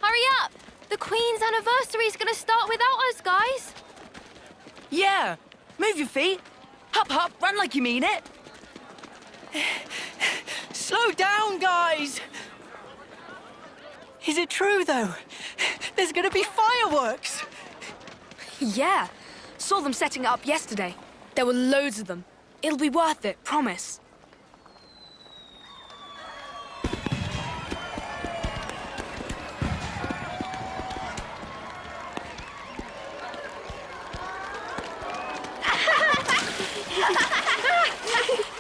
Hurry up! The Queen's anniversary's gonna start without us, guys. Yeah! Move your feet! Hop, hop, run like you mean it! Slow down, guys! Is it true, though? There's gonna be fireworks! Yeah. Saw them setting it up yesterday. There were loads of them. It'll be worth it, promise.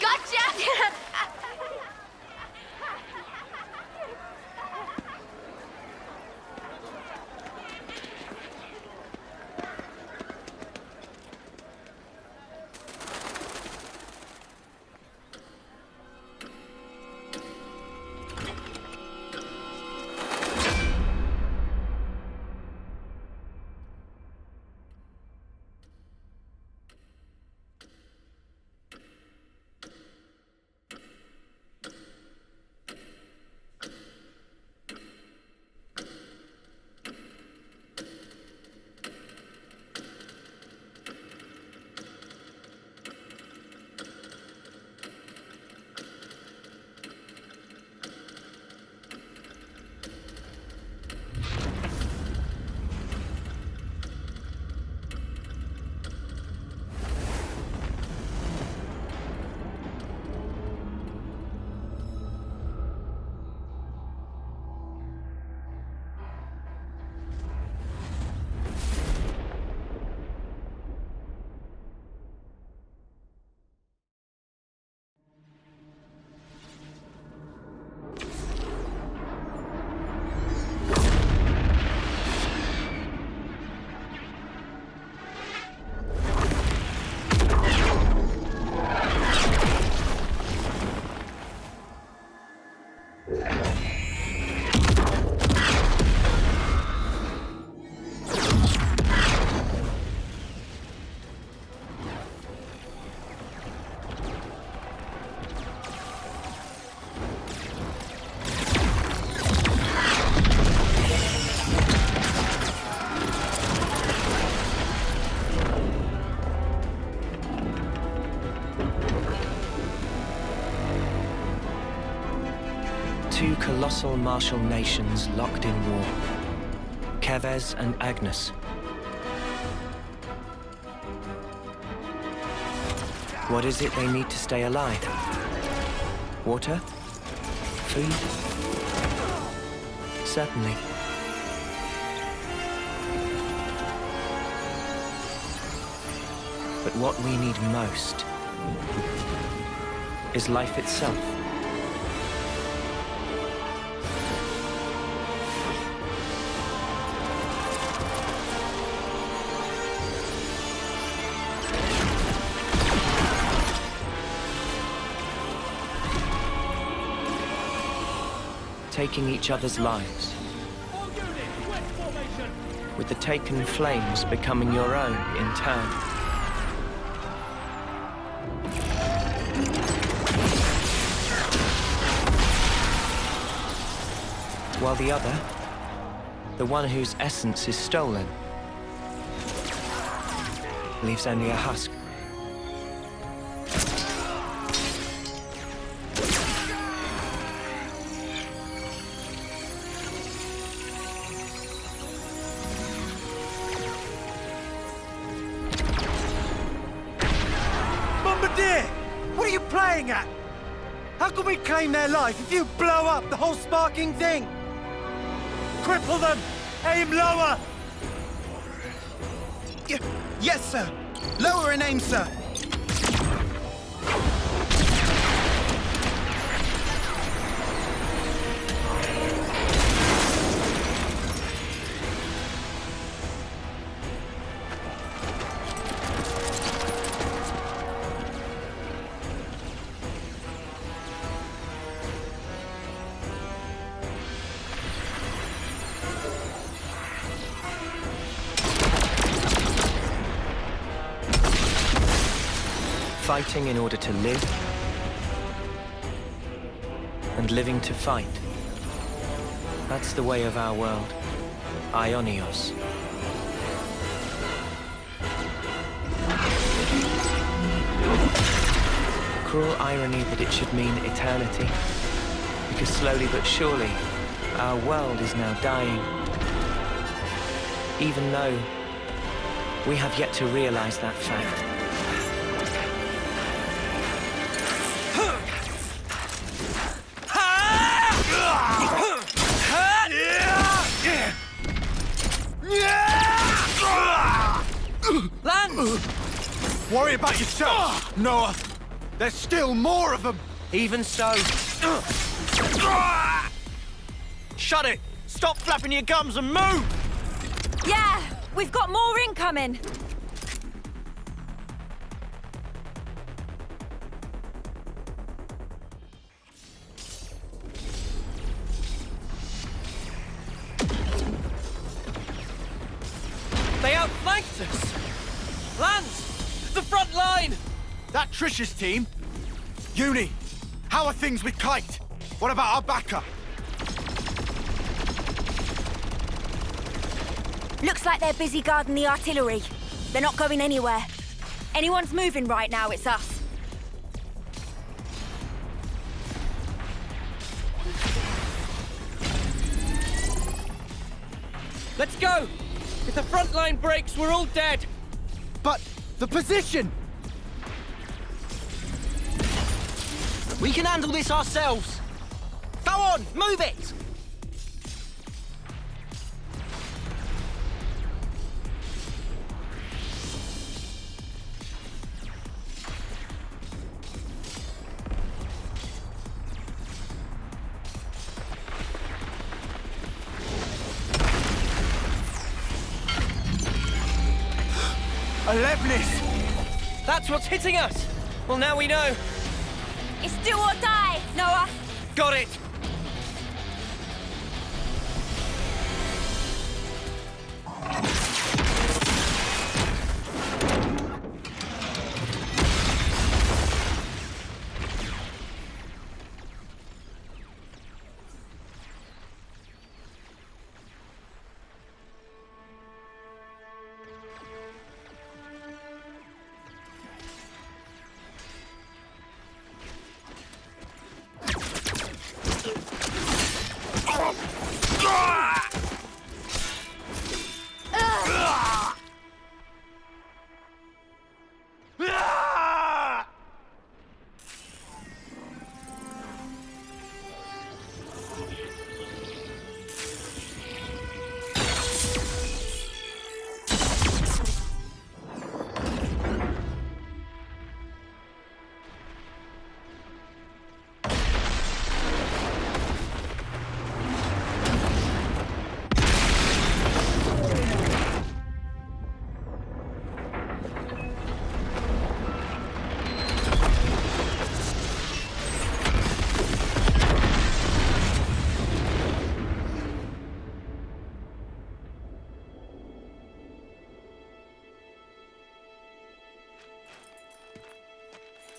Gotcha! Two colossal martial nations locked in war. Kevez and Agnes. What is it they need to stay alive? Water? Food? Certainly. But what we need most is life itself. Taking each other's lives, with the taken flames becoming your own in turn. While the other, the one whose essence is stolen, leaves only a husk. What are you playing at? How can we claim their life if you blow up the whole sparking thing? Cripple them! Aim lower! Yes, sir! Lower and aim, sir! Fighting in order to live, and living to fight. That's the way of our world. Ionios. Cruel irony that it should mean eternity. Because slowly but surely, our world is now dying. Even though we have yet to realize that fact. Land! Worry about yourself, Noah. There's still more of them. Even so. Shut it! Stop flapping your gums and move! Yeah, we've got more incoming. They outflanked us! Lance! The front line! That Trish's team? Uni, how are things with Kite? What about our backup? Looks like they're busy guarding the artillery. They're not going anywhere. Anyone's moving right now, it's us. Let's go! If the front line breaks, we're all dead! But the position! We can handle this ourselves! Go on, move it! Alevnis! That's what's hitting us! Well, now we know. It's do or die, Noah. Got it!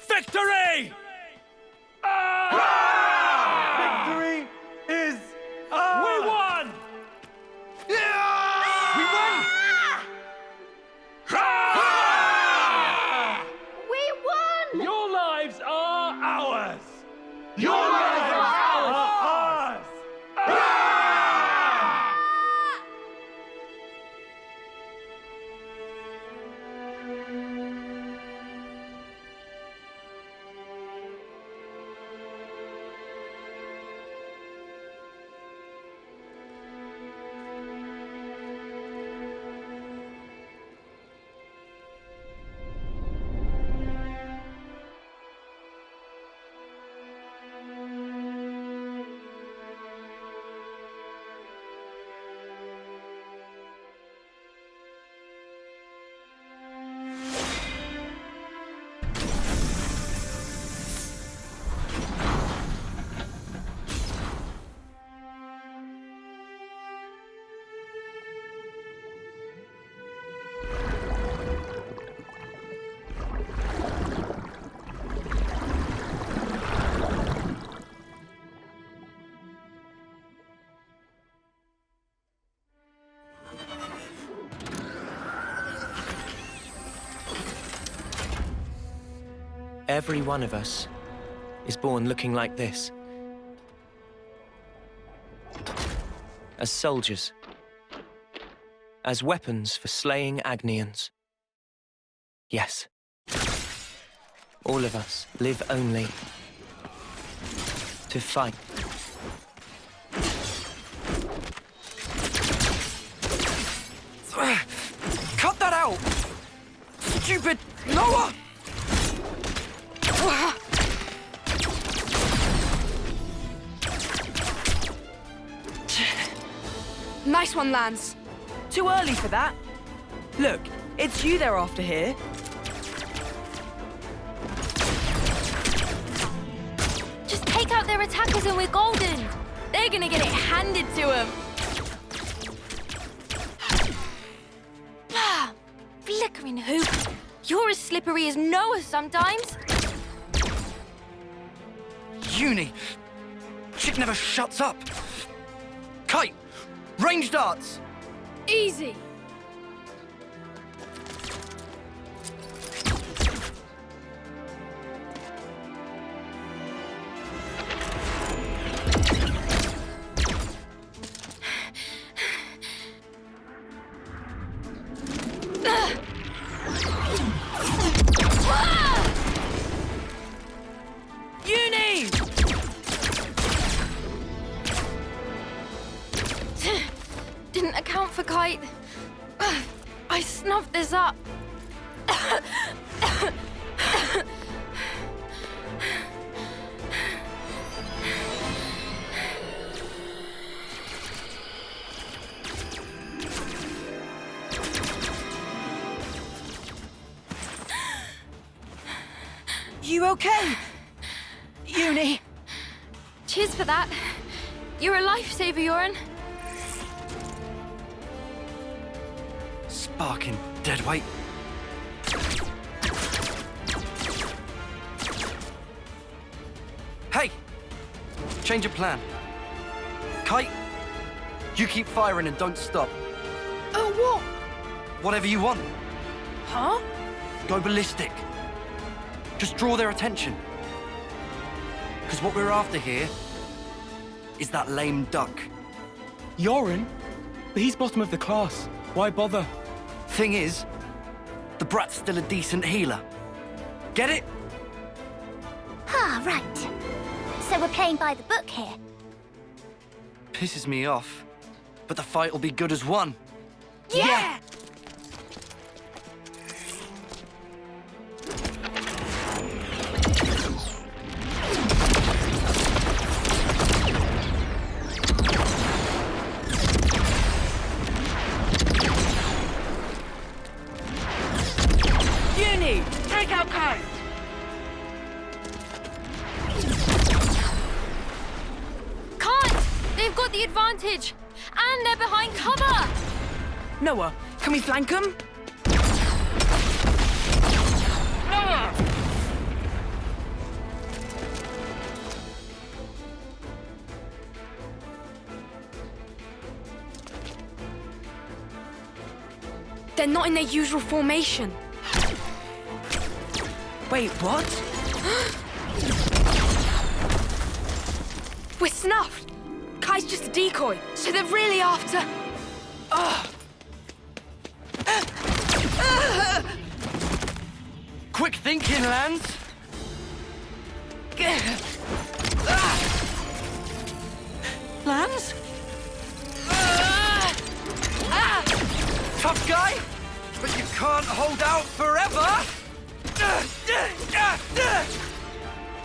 Victory! Victory is ours! We won! We won! We won! Your lives are ours! Your lives are ours! Every one of us is born looking like this. As soldiers. As weapons for slaying Agnians. Yes. All of us live only to fight. Cut that out! Stupid Noah! Nice one, Lance. Too early for that. Look, it's you they're after here. Just take out their attackers and we're golden. They're gonna get it handed to them. Flickering hoop. You're as slippery as Noah sometimes. Uni! Chick never shuts up! Kite! Range darts! Easy. Uni! Didn't account for Kite. I snuffed this up. You okay? Uni? Cheers for that. You're a lifesaver, Yoren. Sparking deadweight. Hey! Change of plan. Kite, you keep firing and don't stop. Oh, what? Whatever you want. Huh? Go ballistic. Just draw their attention. Because what we're after here is that lame duck. Yoren? But he's bottom of the class. Why bother? Thing is, the brat's still a decent healer. Get it? Ah, right. So we're playing by the book here. Pisses me off. But the fight will be good as one. Yeah! Uni, take out Kite. Kite! They've got the advantage. And they're behind cover. Noah, can we flank them? Noah! They're not in their usual formation. Wait, what? We're snuffed. Kai's just a decoy, so they're really after... Quick thinking, Lance. Lance? Tough guy, but you can't hold out forever.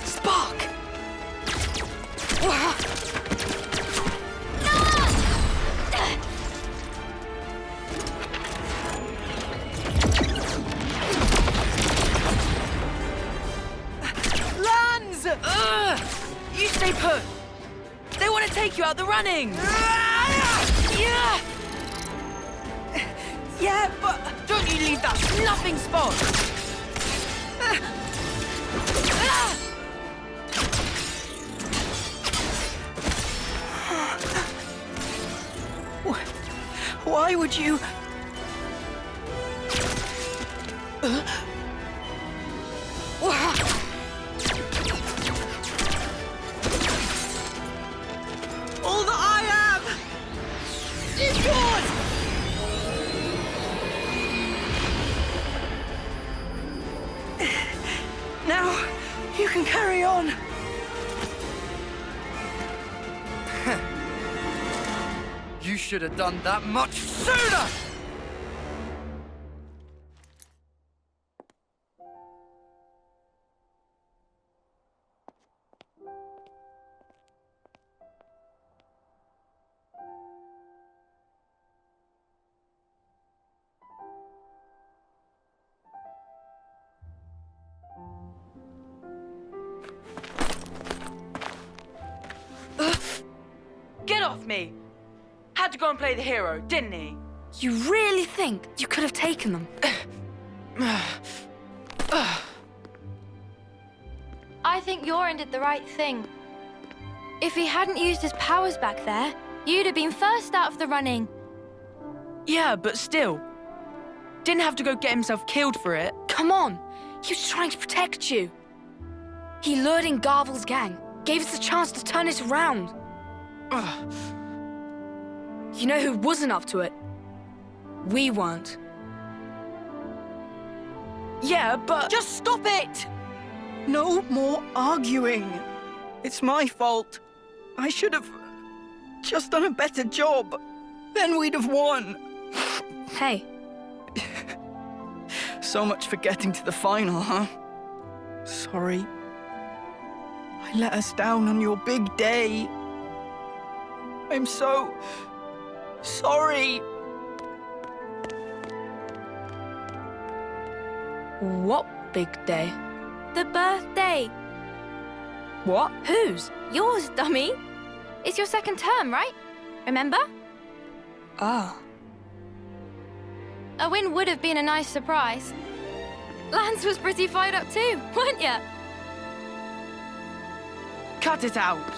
Spark! Lance! You stay put. They want to take you out the running. Yeah! Yeah, but don't you leave that snuffing spot. Why would you... Now, you can carry on. You should have done that much sooner! Get off me! Had to go and play the hero, didn't he? You really think you could have taken them? I think Yoren did the right thing. If he hadn't used his powers back there, you'd have been first out of the running. Yeah, but still. Didn't have to go get himself killed for it. Come on, he was trying to protect you. He lured in Garvel's gang, gave us a chance to turn it around. Ugh. You know who wasn't up to it? We weren't. Yeah, but... Just stop it! No more arguing. It's my fault. I should have just done a better job. Then we'd have won. Hey, So much for getting to the final, huh? Sorry. I let us down on your big day. I'm so sorry. what big day? The birthday. What? Whose? Yours, dummy. It's your second term, right? Remember? Ah. A win would have been a nice surprise. Lance was pretty fired up too, weren't ya? Cut it out.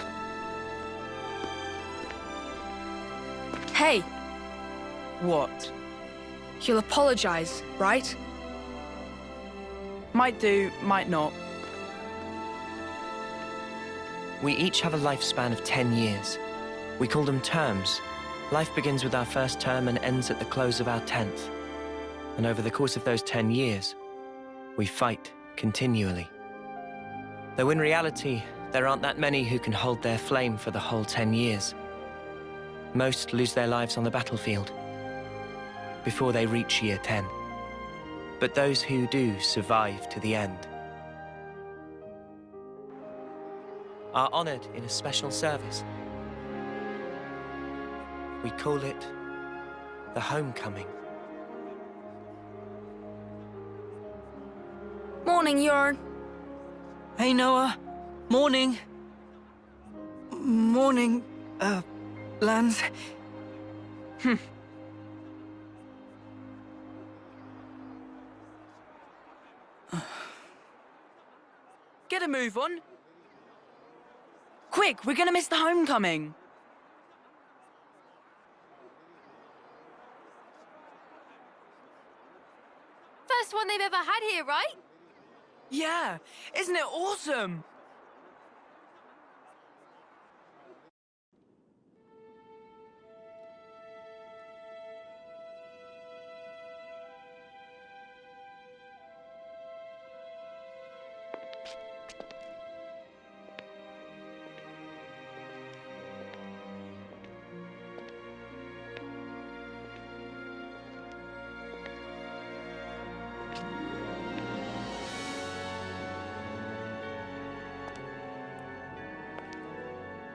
Hey, What? you'll apologize, right? Might do, might not. We each have a lifespan of 10 years. We call them terms. Life begins with our first term and ends at the close of our 10th. And over the course of those 10 years, we fight continually. Though in reality, there aren't that many who can hold their flame for the whole 10 years. Most lose their lives on the battlefield before they reach year 10. But those who do survive to the end are honored in a special service. We call it the homecoming. Morning, Yoren. Hey, Noah. Morning. Morning, Lance. Get a move on. Quick, we're gonna miss the homecoming. First one they've ever had here, right? Yeah, isn't it awesome?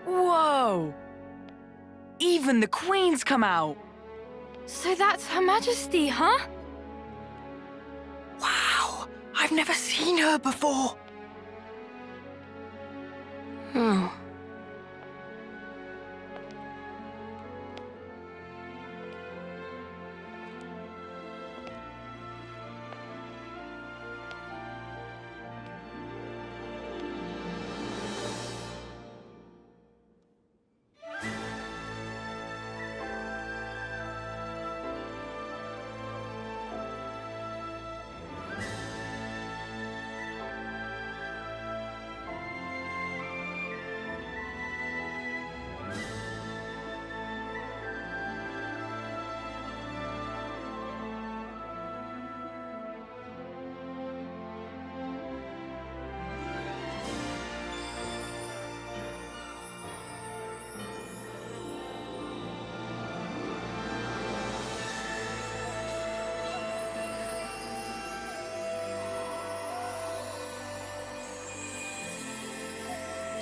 Whoa! Even the Queen's come out! So that's Her Majesty, huh? Wow, I've never seen her before. Oh.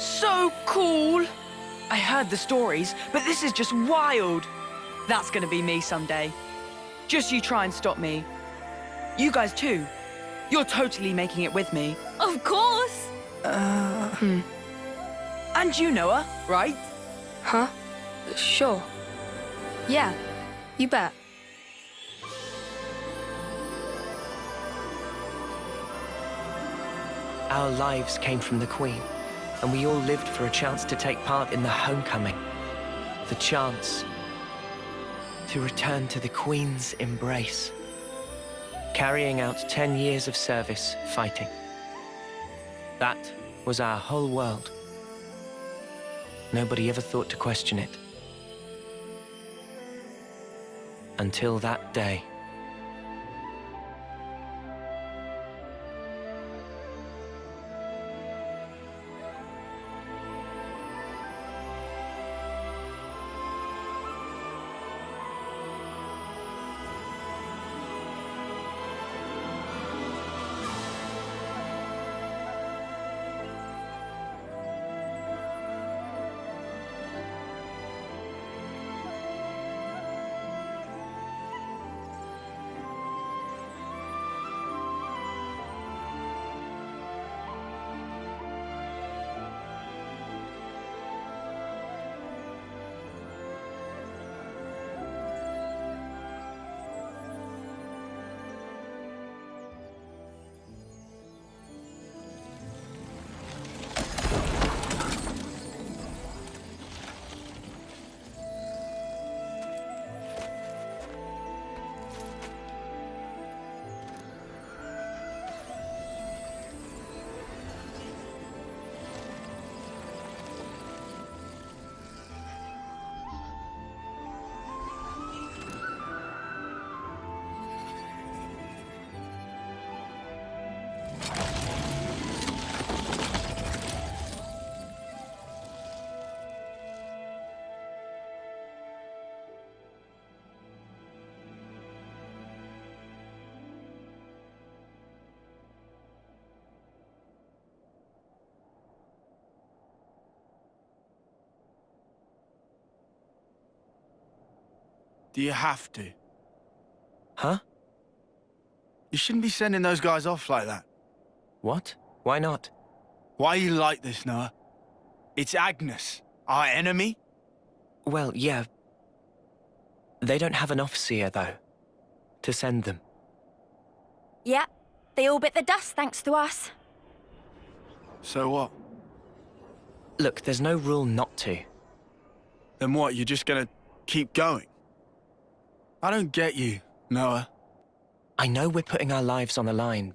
So cool! I heard the stories, but this is just wild. That's gonna be me someday. Just you try and stop me. You guys too. You're totally making it with me. Of course! And you, Noah, right? Huh? Sure. Yeah, you bet. Our lives came from the Queen, and we all lived for a chance to take part in the homecoming. The chance to return to the Queen's embrace, carrying out 10 years of service fighting. That was our whole world. Nobody ever thought to question it. Until that day. Do you have to? Huh? You shouldn't be sending those guys off like that. What? Why not? Why are you like this, Noah? It's Agnes, our enemy. Well, yeah. They don't have an officer, though, to send them. Yeah, they all bit the dust thanks to us. So what? Look, there's no rule not to. Then what, you're just gonna keep going? I don't get you, Noah. I know we're putting our lives on the line,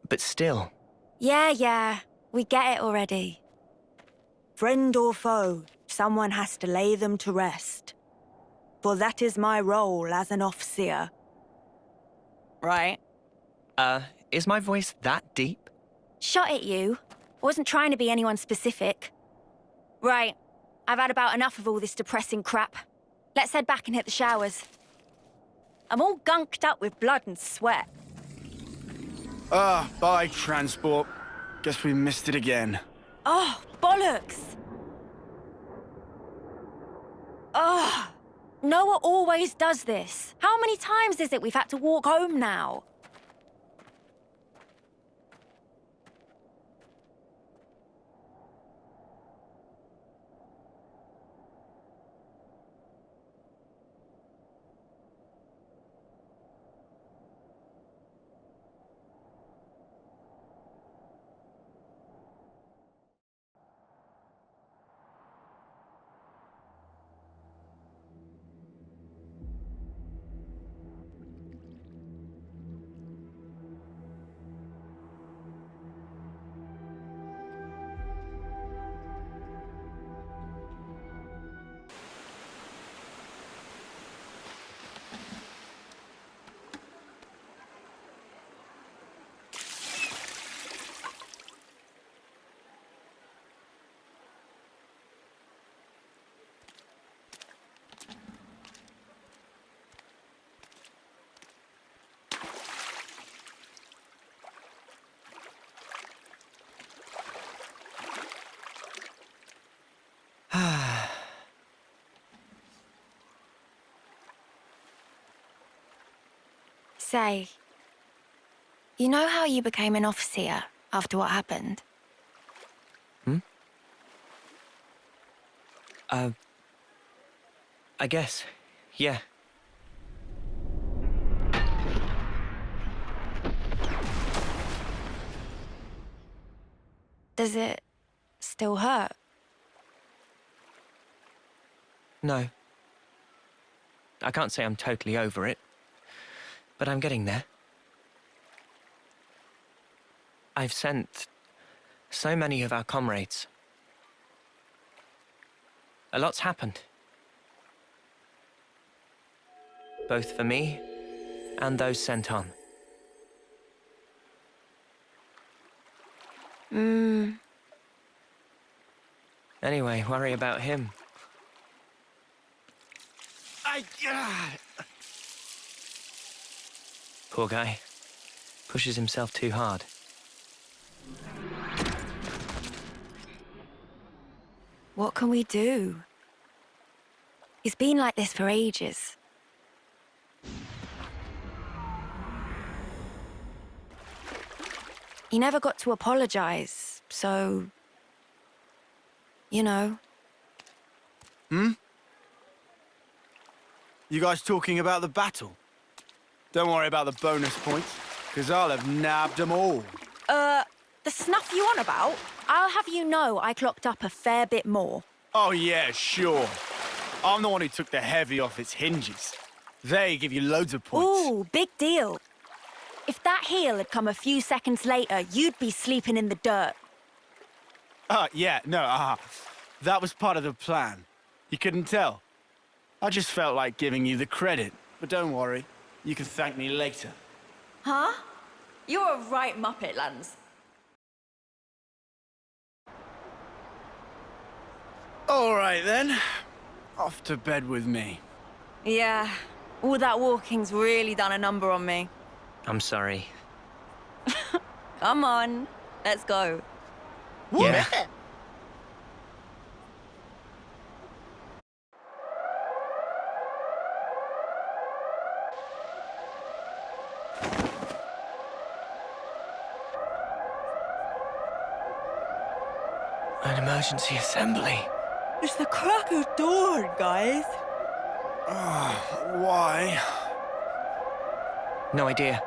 but still. Yeah, we get it already. Friend or foe, someone has to lay them to rest. For that is my role as an officer. Right. Is my voice that deep? Shot at you. Wasn't trying to be anyone specific. Right. I've had about enough of all this depressing crap. Let's head back and hit the showers. I'm all gunked up with blood and sweat. Bye, transport. Guess we missed it again. Oh, bollocks! Ugh! Noah always does this. How many times is it we've had to walk home now? say, you know how you became an overseer after what happened? I guess, yeah. Does it still hurt? No. I can't say I'm totally over it, but I'm getting there. I've sent so many of our comrades. A lot's happened. Both for me and those sent on. Anyway, worry about him. Poor guy. Pushes himself too hard. What can we do? He's been like this for ages. He never got to apologize, so... you know. You guys talking about the battle? Don't worry about the bonus points, because I'll have nabbed them all. The snuff you on about? I'll have you know I clocked up a fair bit more. Oh yeah, sure. I'm the one who took the heavy off its hinges. They give you loads of points. Ooh, big deal. If that heal had come a few seconds later, you'd be sleeping in the dirt. Yeah, no, that was part of the plan. You couldn't tell. I just felt like giving you the credit. But don't worry, you can thank me later. Huh? You're a right muppet, Lance. All right, then. Off to bed with me. Yeah, all that walking's really done a number on me. I'm sorry. Come on, let's go. Yeah. An emergency assembly. It's the crack of dawn, guys. Why? No idea.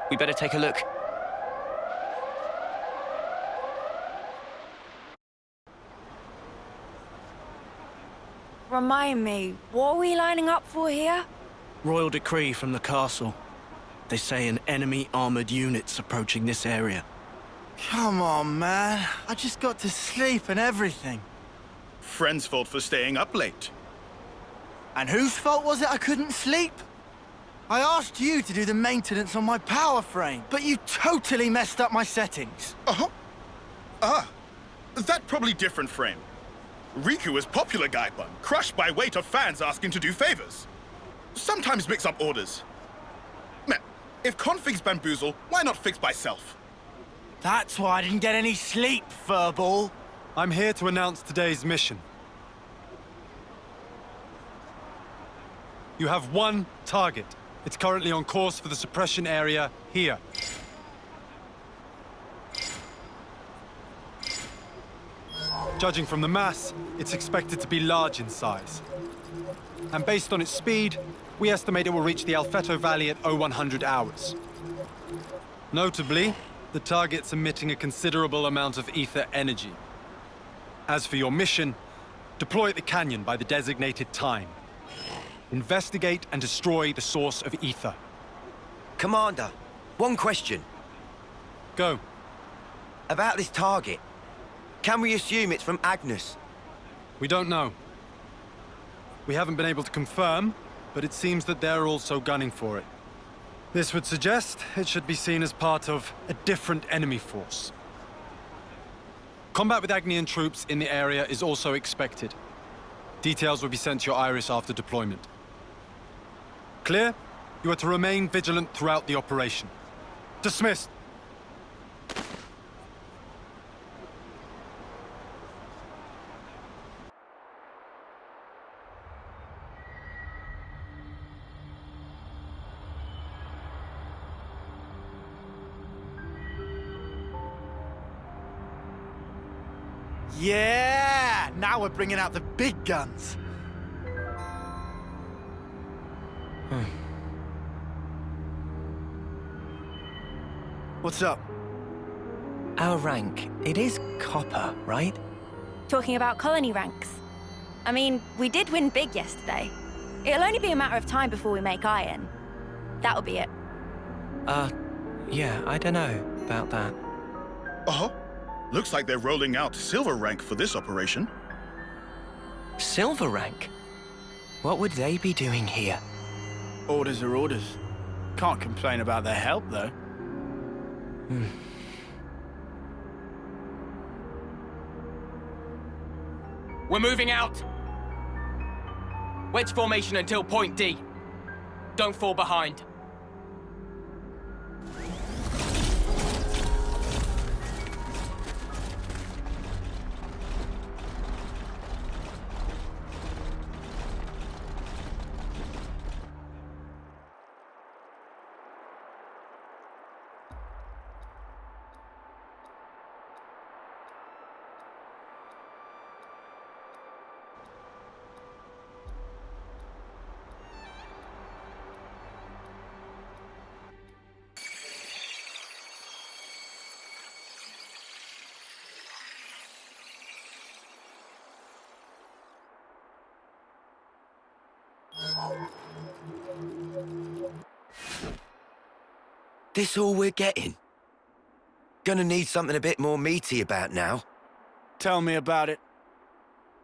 We better take a look. Remind me, what are we lining up for here? Royal decree from the castle. They say an enemy armored unit's approaching this area. Come on, man. I just got to sleep and everything. Friend's fault for staying up late. And whose fault was it I couldn't sleep? I asked you to do the maintenance on my power frame, but you totally messed up my settings. That probably different frame. Riku is popular guy bun, crushed by weight of fans asking to do favors. Sometimes mix up orders. Man, if configs bamboozle, why not fix by self? That's why I didn't get any sleep, furball. I'm here to announce today's mission. You have one target. It's currently on course for the suppression area here. Judging from the mass, it's expected to be large in size. And based on its speed, we estimate it will reach the Alfeto Valley at 0100 hours. Notably, the target's emitting a considerable amount of ether energy. As for your mission, deploy at the canyon by the designated time. Investigate and destroy the source of ether. Commander, one question. Go. About this target. Can we assume it's from Agnes? We don't know. We haven't been able to confirm, but it seems that they're also gunning for it. This would suggest it should be seen as part of a different enemy force. Combat with Agnian troops in the area is also expected. Details will be sent to your Iris after deployment. Clear? You are to remain vigilant throughout the operation. Dismissed. Yeah! Now we're bringing out the big guns. What's up? Our rank, it is copper, right? Talking about colony ranks. I mean, we did win big yesterday. It'll only be a matter of time before we make iron. That'll be it. Yeah, I don't know about that. Uh-huh. Looks like they're rolling out silver rank for this operation. Silver rank? What would they be doing here? Orders are orders. Can't complain about their help, though. We're moving out! Wedge formation until point D. Don't fall behind. This all we're getting? Gonna need something a bit more meaty about now. Tell me about it.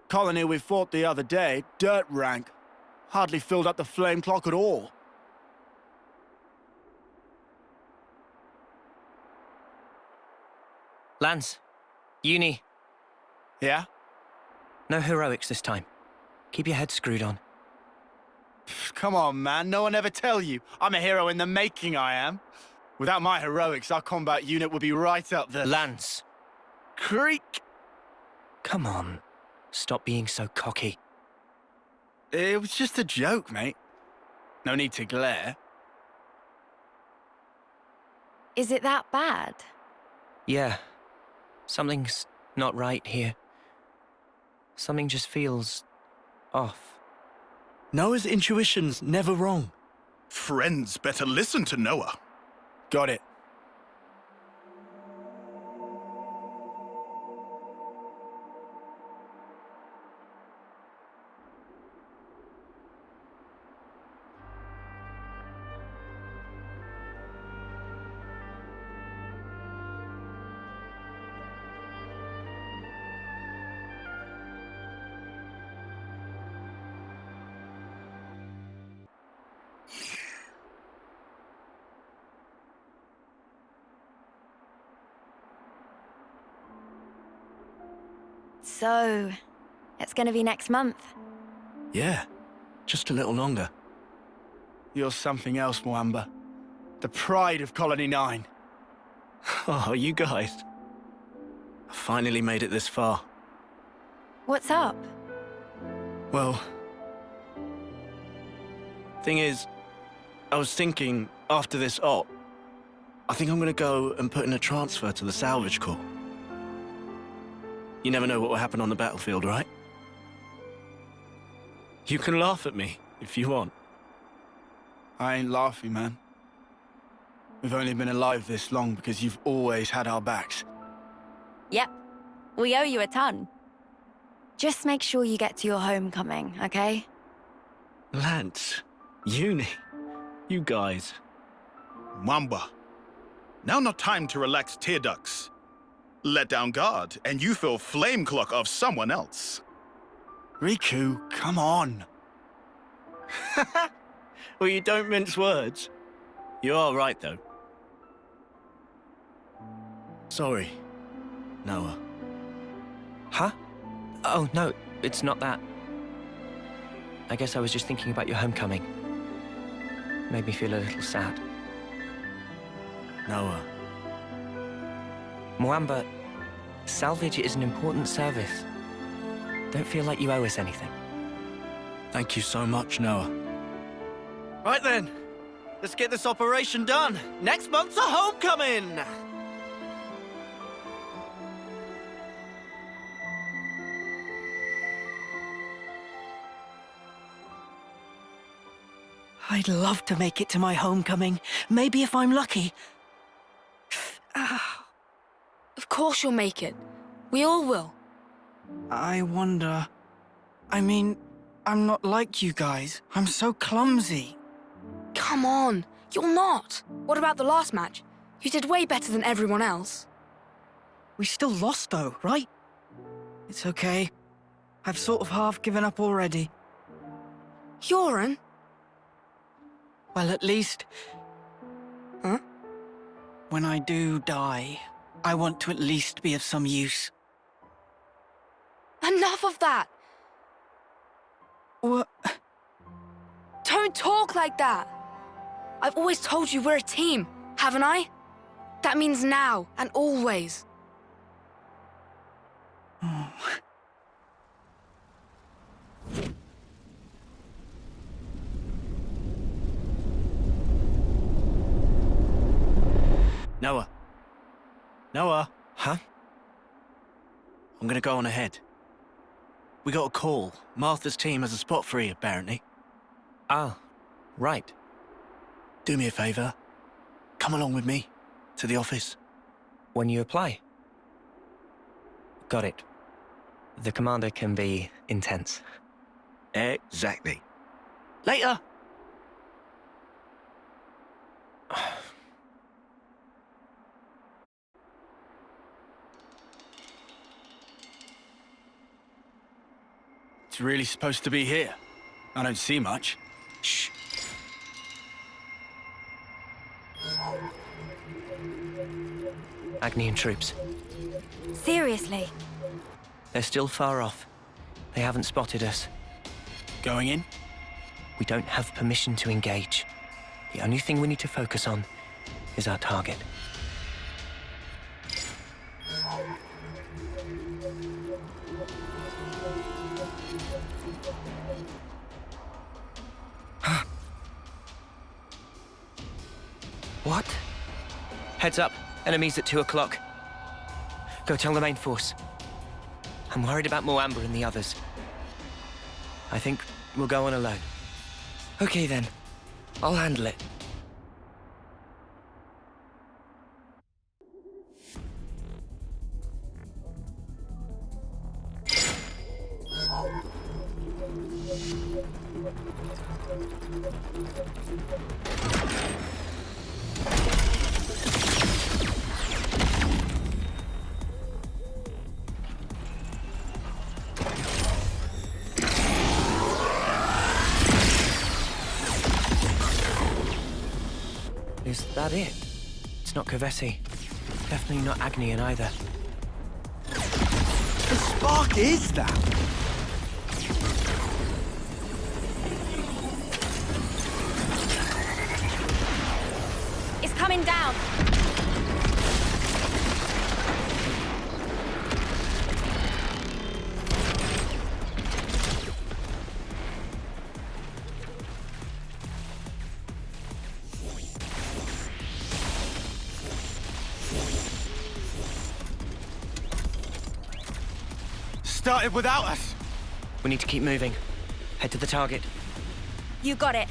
Colony we fought the other day, dirt rank. Hardly filled up the flame clock at all. Lance, Uni, Yeah? no heroics this time. Keep your head screwed on. Come on, man. No one ever tell you. I'm a hero in the making, I am. Without my heroics, our combat unit would be right up there. Lance! Creak! Come on. Stop being so cocky. It was just a joke, mate. No need to glare. Is it that bad? Yeah. Something's not right here. Something just feels off. Noah's intuition's never wrong. Friends better listen to Noah. Got it. So, it's gonna be next month. Yeah, just a little longer. You're something else, Mwamba. The pride of Colony 9. Oh, you guys. I finally made it this far. What's up? Well, thing is, I was thinking, after this op, I think I'm gonna go and put in a transfer to the salvage corps. You never know what will happen on the battlefield, right? You can laugh at me, if you want. I ain't laughing, man. We've only been alive this long because you've always had our backs. Yep. We owe you a ton. Just make sure you get to your homecoming, okay? Lance, Uni, you guys. Mwamba. Now not time to relax tear ducts. Let down guard, and you feel flame clock of someone else. Riku, come on. Well, you don't mince words. You are right, though. Sorry, Noah. Huh? Oh, no, it's not that. I guess I was just thinking about your homecoming. Made me feel a little sad. Noah. Mwamba, salvage is an important service. Don't feel like you owe us anything. Thank you so much, Noah. Right then, let's get this operation done. Next month's a homecoming! I'd love to make it to my homecoming. Maybe if I'm lucky. Of course you'll make it. We all will. I wonder... I mean, I'm not like you guys. I'm so clumsy. Come on, you're not. What about the last match? You did way better than everyone else. We still lost though, right? It's okay. I've sort of half given up already. Yoren? Well, at least... Huh? When I do die, I want to at least be of some use. Enough of that! What? Don't talk like that! I've always told you we're a team, haven't I? That means now and always. Oh. Noah. Noah. Huh? I'm gonna go on ahead. We got a call. Martha's team has a spot free, apparently. Ah, right. Do me a favor. Come along with me to the office. When you apply? Got it. The commander can be intense. Exactly. Later! It's really supposed to be here. I don't see much. Shh. Agni and troops. Seriously? They're still far off. They haven't spotted us. Going in? We don't have permission to engage. The only thing we need to focus on is our target. What? Heads up. Enemies at 2 o'clock. Go tell the main force. I'm worried about Moamba and the others. I think we'll go on alone. Okay then. I'll handle it. Is that it? It's not Kavesi. Definitely not Agnian either. The spark is that! It's coming down. Started without us! We need to keep moving. Head to the target. You got it.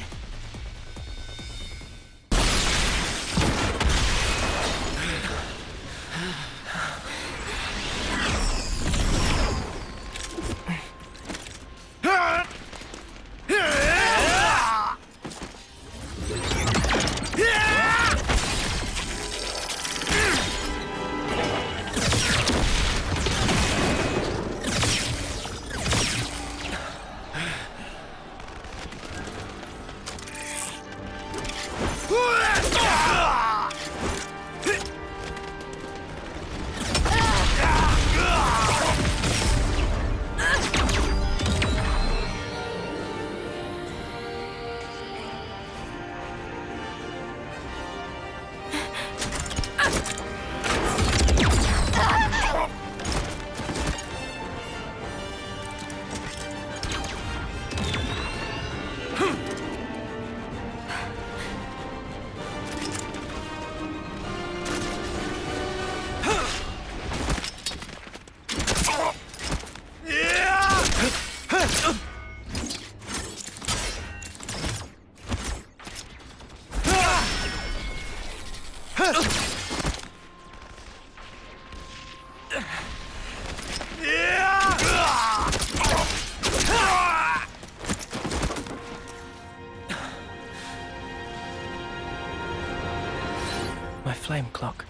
clock.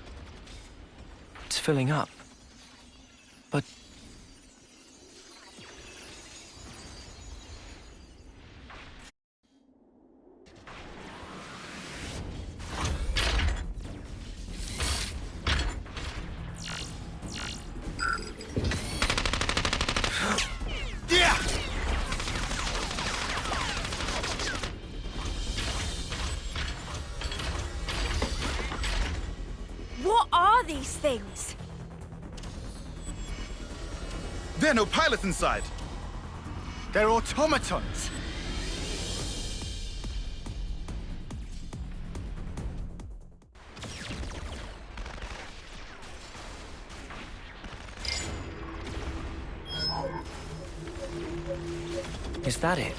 It's filling up. But... Yeah! What are these things? There are no pilots inside. They're automatons. Is that it?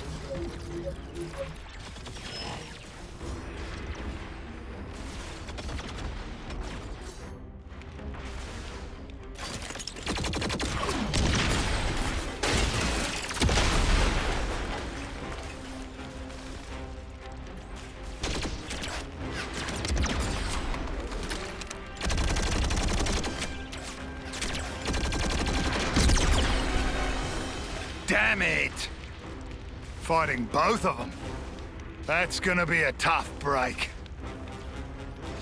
Damn it! Fighting both of them. That's gonna be a tough break.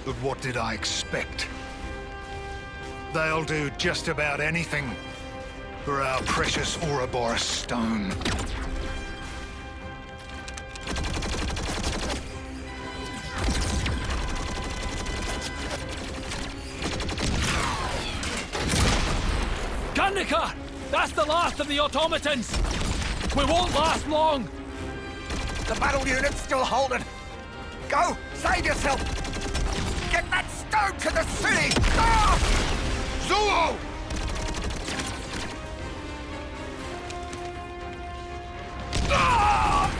But what did I expect? They'll do just about anything for our precious Ouroboros stone. Garnica! That's the last of the automatons! We won't last long! The battle unit's still holding. Go! Save yourself! Get that stone to the city! Ah! Zulu! Ah!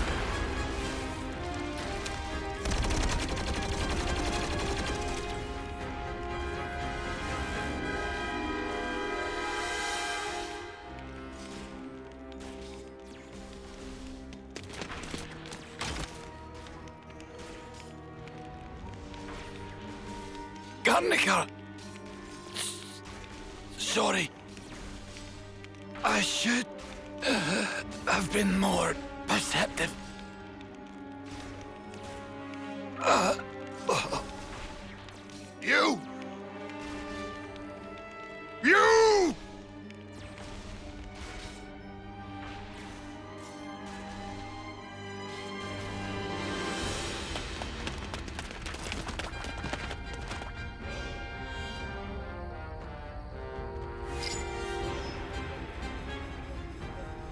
Garnica! Sorry. I should have been more perceptive. You! You!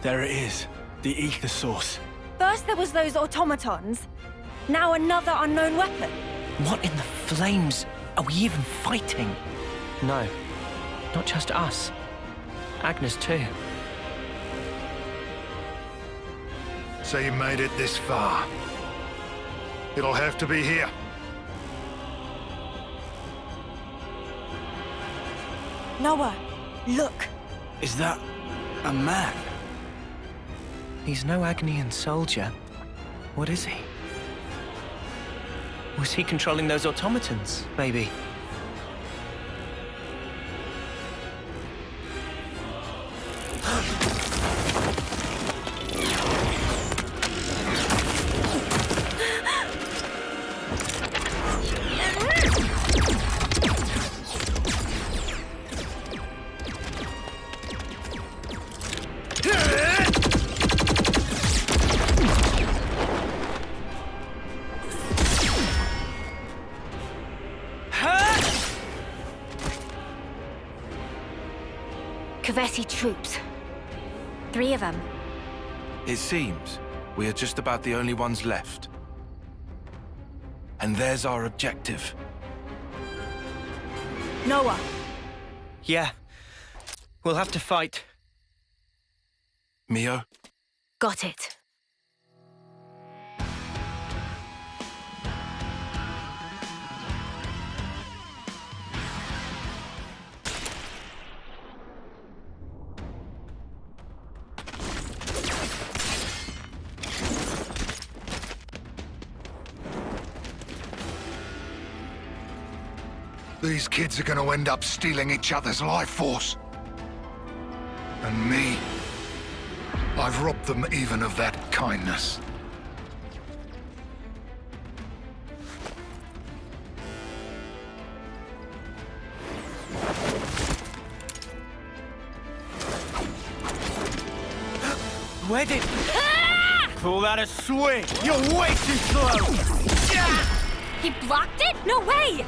There it is. The ether source. First there was those automatons. Now another unknown weapon. What in the flames are we even fighting? No, not just us. Agnes too. So you made it this far. It'll have to be here. Noah, look. Is that a man? He's no Agnian soldier. What is he? Was he controlling those automatons, maybe? Kavesi troops. 3 of them. It seems we are just about the only ones left. And there's our objective. Noah. Yeah. We'll have to fight. Mio? Got it. These kids are gonna end up stealing each other's life force. And me, I've robbed them even of that kindness. Where did... Call that a swing? You're way too slow! He blocked it? No way!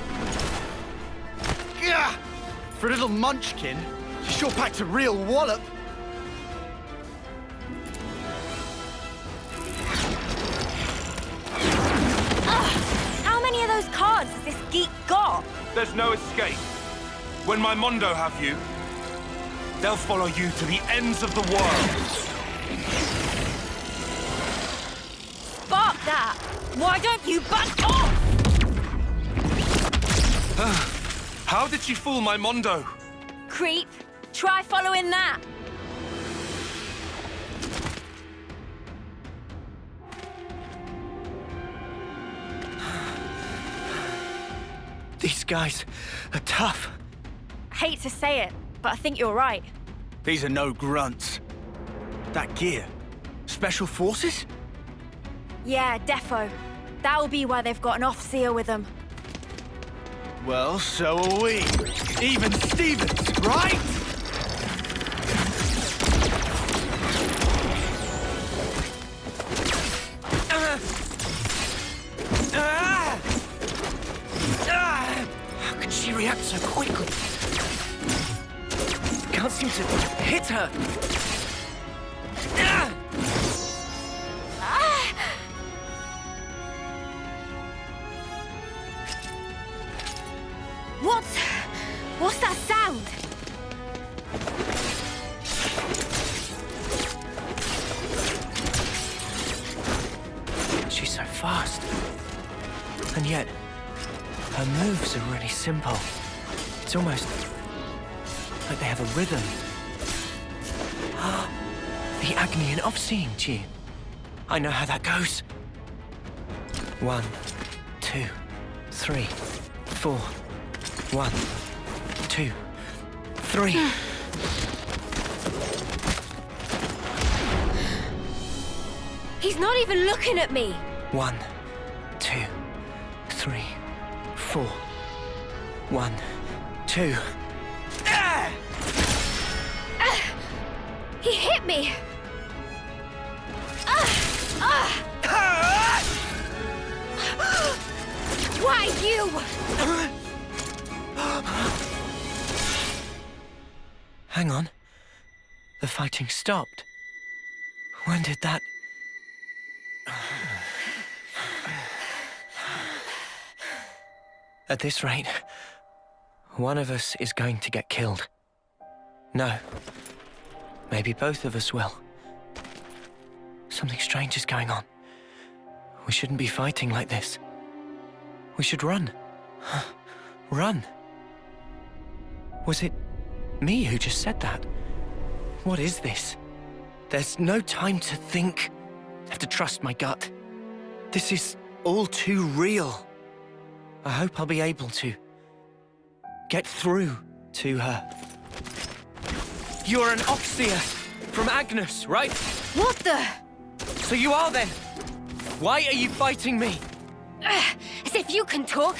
For a little munchkin, you sure packed a real wallop. How many of those cards has this geek got? There's no escape. When my Mondo have you, they'll follow you to the ends of the world. Spark that! Why don't you back off? How did she fool my Mondo? Creep, try following that. These guys are tough. Hate to say it, but I think you're right. These are no grunts. That gear, special forces? Yeah, defo. That'll be why they've got an off-seer with them. Well, so are we. Even Stevens, right? How could she react so quickly? Can't seem to hit her. What's that sound? She's so fast. And yet, her moves are really simple. It's almost like they have a rhythm. The Agnian off-seeing tune. I know how that goes. 1, 2, 3, 4. 1, 2, 3. He's not even looking at me. 1, 2, 3, 4. 1, 2. He hit me. Why you? Hang on. The fighting stopped. When did that... At this rate, one of us is going to get killed. No. Maybe both of us will. Something strange is going on. We shouldn't be fighting like this. We should run. Run. Was it me who just said that? What is this? There's no time to think. I have to trust my gut. This is all too real. I hope I'll be able to get through to her. You're an Oxia from Agnus, right? What the? So you are then? Why are you fighting me? As if you can talk.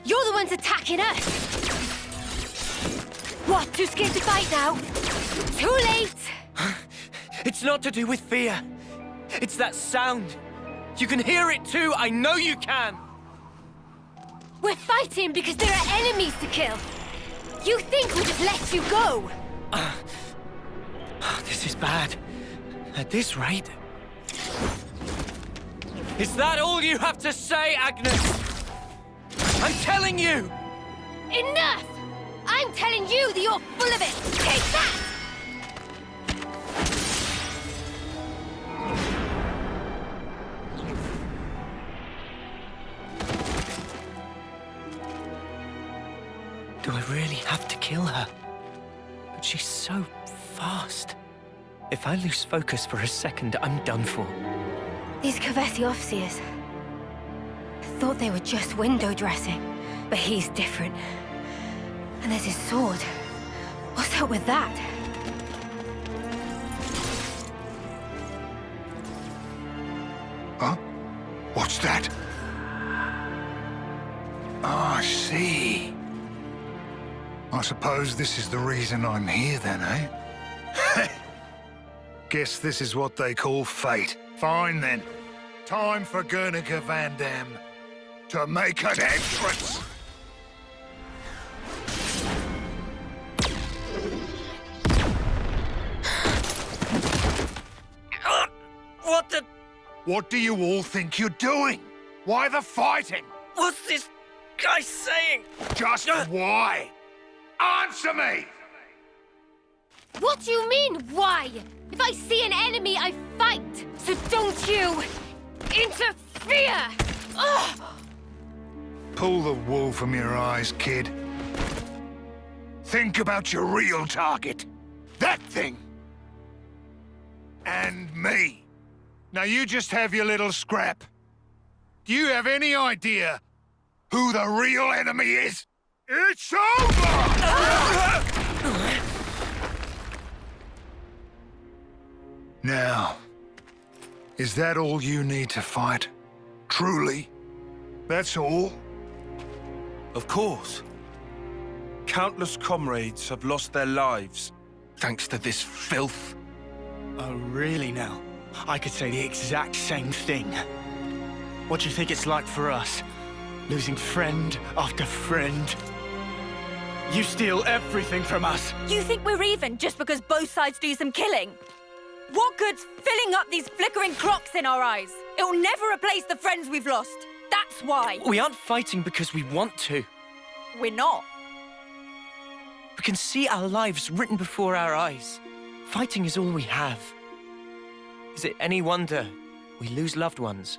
You're the ones attacking us. What, too scared to fight now? Too late! It's not to do with fear. It's that sound. You can hear it too, I know you can. We're fighting because there are enemies to kill. You think we'll just let you go? This is bad. At this rate... Is that all you have to say, Agnes? I'm telling you! Enough! I'm telling you that you're full of it! Take that! Do I really have to kill her? But she's so fast. If I lose focus for a second, I'm done for. These Kavesi Offseers. I thought they were just window dressing, but he's different. And there's his sword. What's up with that? Huh? What's that? Ah, I see. I suppose this is the reason I'm here then, eh? Guess this is what they call fate. Fine then. Time for Guernica Van Dam to make an entrance! What the... What do you all think you're doing? Why the fighting? What's this guy saying? Just why? Answer me! What do you mean, why? If I see an enemy, I fight. So don't you interfere! Ugh! Pull the wool from your eyes, kid. Think about your real target. That thing. And me. Now you just have your little scrap. Do you have any idea who the real enemy is? It's over! Now, is that all you need to fight? Truly? That's all? Of course. Countless comrades have lost their lives thanks to this filth. Oh, really now? I could say the exact same thing. What do you think it's like for us? Losing friend after friend. You steal everything from us. You think we're even just because both sides do some killing? What good's filling up these flickering clocks in our eyes? It'll never replace the friends we've lost. That's why. We aren't fighting because we want to. We're not. We can see our lives written before our eyes. Fighting is all we have. Is it any wonder we lose loved ones?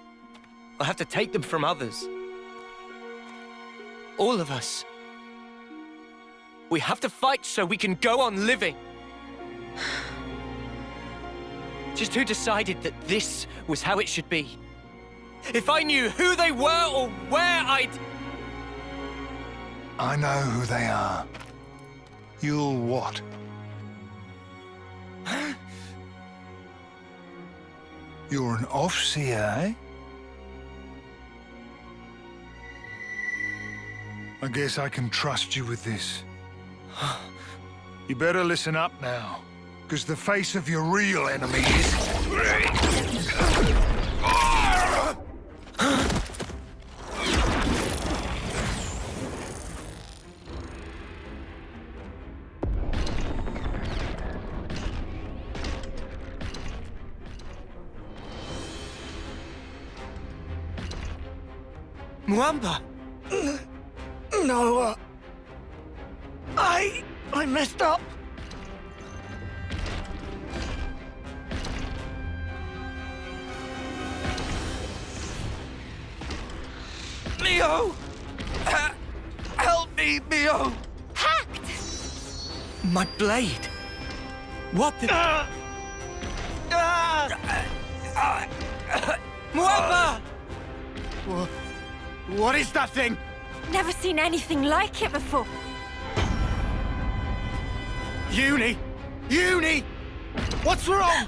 Or have to take them from others? All of us. We have to fight so we can go on living. Just who decided that this was how it should be? If I knew who they were or where I'd... I know who they are. You'll what? You're an off-seer, eh? I guess I can trust you with this. You better listen up now, because the face of your real enemy is... Mwamba! No, I messed up. Mio! Help me, Mio! Hacked! My blade! What the... Mwamba! What is that thing? Never seen anything like it before. Uni! Uni! What's wrong?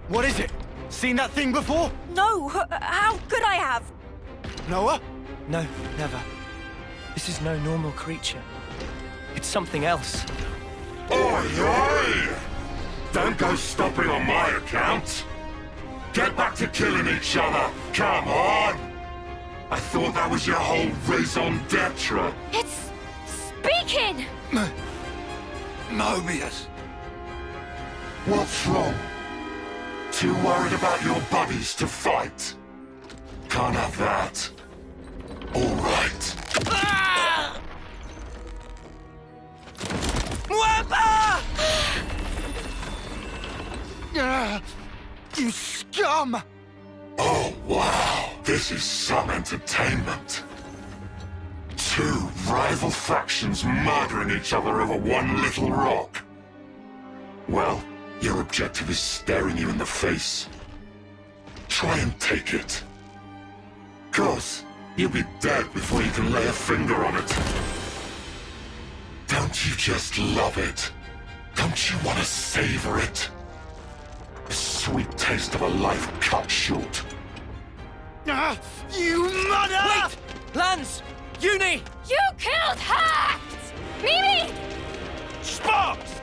What is it? Seen that thing before? No, how could I have? Noah? No, never. This is no normal creature. It's something else. Oi, oi! Don't go stopping on my account. Get back to killing each other. Come on! I thought that was your whole raison d'etre. It's speaking! Mobius. What's wrong? Too worried about your buddies to fight? Can't have that. All right. Mwamba! You scum! Oh, wow. This is some entertainment. Two rival factions murdering each other over one little rock. Well, your objective is staring you in the face. Try and take it. 'Cause you'll be dead before you can lay a finger on it. Don't Don't you just love it? Don't you want to savor it? The sweet taste of a life cut short. You mother! Wait! Lance! Uni! You killed her! Mimi! Sparks!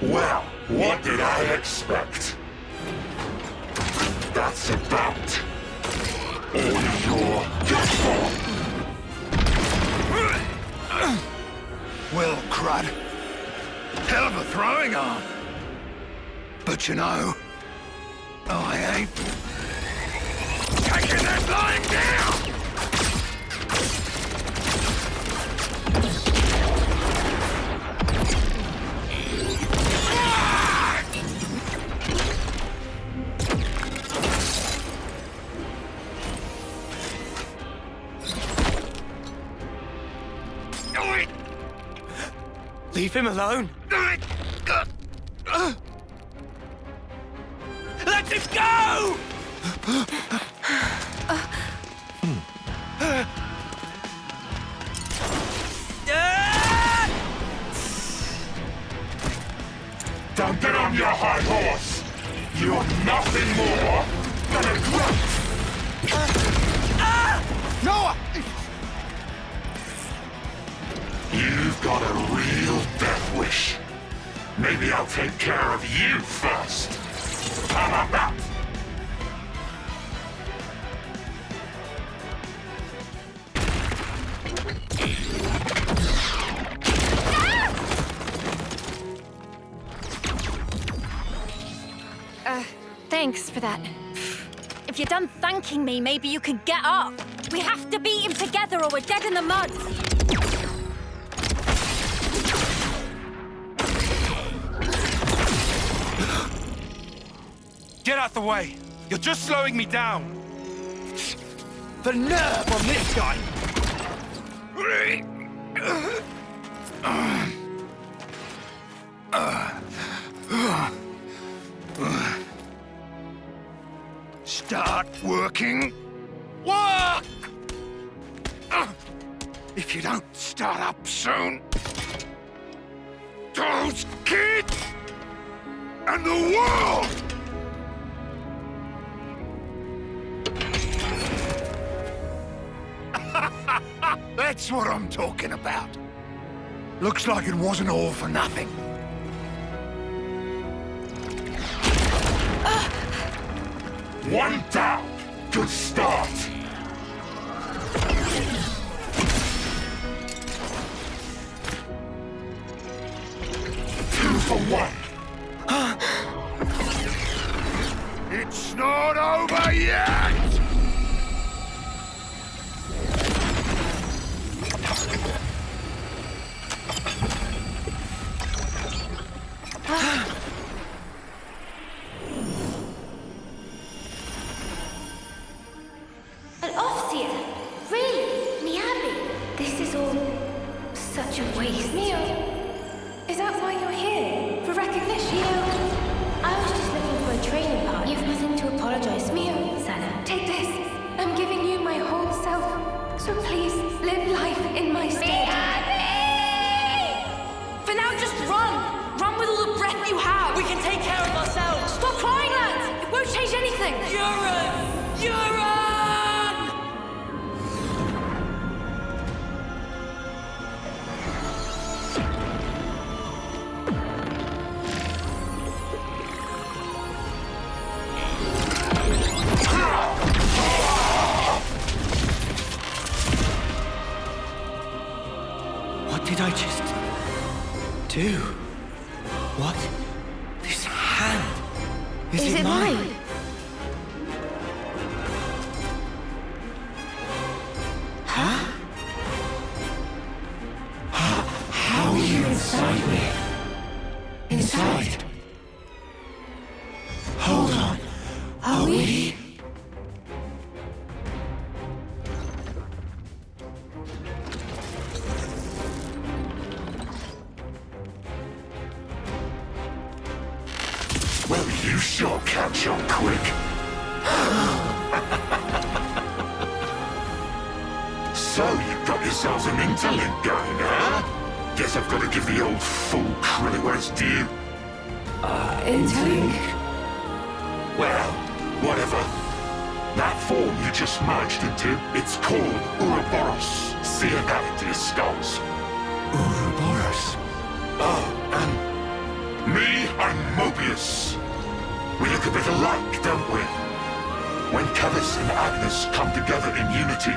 Well, what did I expect? That's about all you're good for. Well, crud. Hell of a throwing arm. But you know, I ain't taking that lying down! Leave him alone. Let him go! Don't get on your high horse. You're nothing more than a grunt. Noah! You've got a real death wish. Maybe I'll take care of you first. How about that? Thanks for that. If you're done thanking me, maybe you can get up. We have to beat him together or we're dead in the mud. Get out the way! You're just slowing me down! The nerve on this guy! Start working. Work! If you don't start up soon, those kids and the world! That's what I'm talking about. Looks like it wasn't all for nothing. One down. Good start. Two for one. It's not over yet! An Officer? Really? Miyabi? This is all such a waste. Mio, is that why you're here? For recognition? Mio, I was just looking for a training partner. You've nothing to apologize for. Mio, Sana, take this. I'm giving you my whole self. So please, live life in my stead. For now, just run! Run with all the breath you have! We can take care of ourselves! Stop crying, Lance! It won't change anything! Euron! Euron! What did I just do? What? This hand? Is it mine? Huh? How are you inside me? Inside? we? Well, you sure catch on quick. So, you've got yourselves an interlink going, huh? Guess I've got to give the old fool credit where it's due. Interlink? Well, whatever. That form you just merged into, it's called Ouroboros. See that into your skulls. Ouroboros? Oh, me, I'm Mobius. We look a bit alike, don't we? When Kevis and Agnes come together in unity,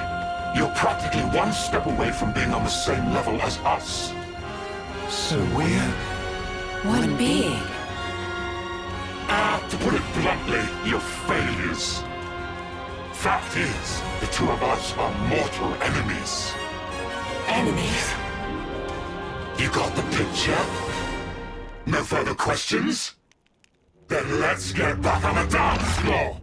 you're practically one step away from being on the same level as us. So we're one being. To put it bluntly, you're failures. Fact is, the two of us are mortal enemies. Enemies? You got the picture? No further questions? Then let's get back on the dance floor.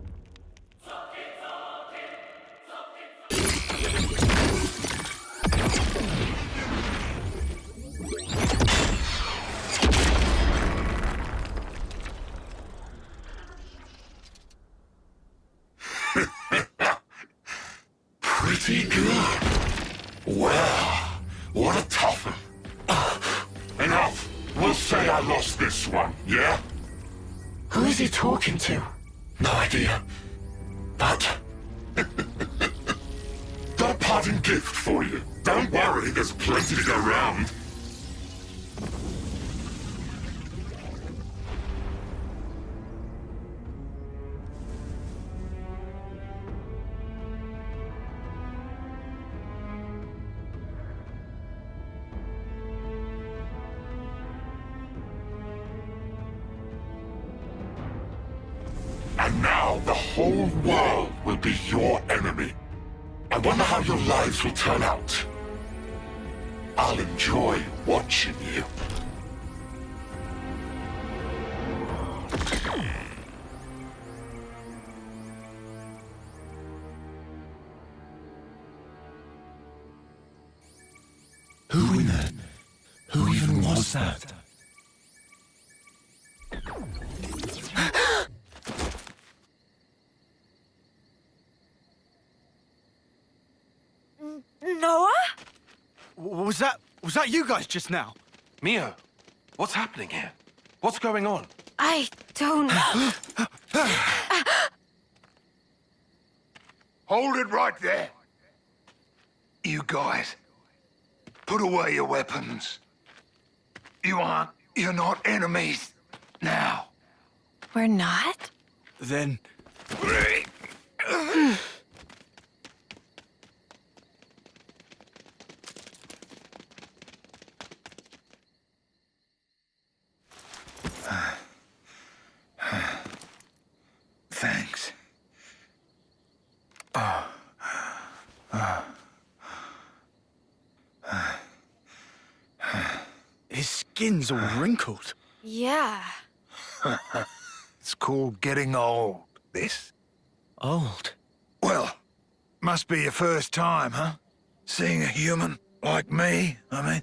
Pretty good. Well, what a tough one. Enough. We'll say I lost this one, yeah? Who is he talking to? No idea. But... got a parting gift for you. Don't worry, there's plenty to go round. And now the whole world will be your enemy. I wonder how your lives will turn out. I'll enjoy watching you. Who even was that? Noah? Was that you guys just now? Mio, what's happening here? What's going on? I don't... Hold it right there. You guys, put away your weapons. You're not enemies now. We're not? Then... Thanks. His skin's all wrinkled. Yeah. It's called getting old, this. Old? Well, must be your first time, huh? Seeing a human like me, I mean.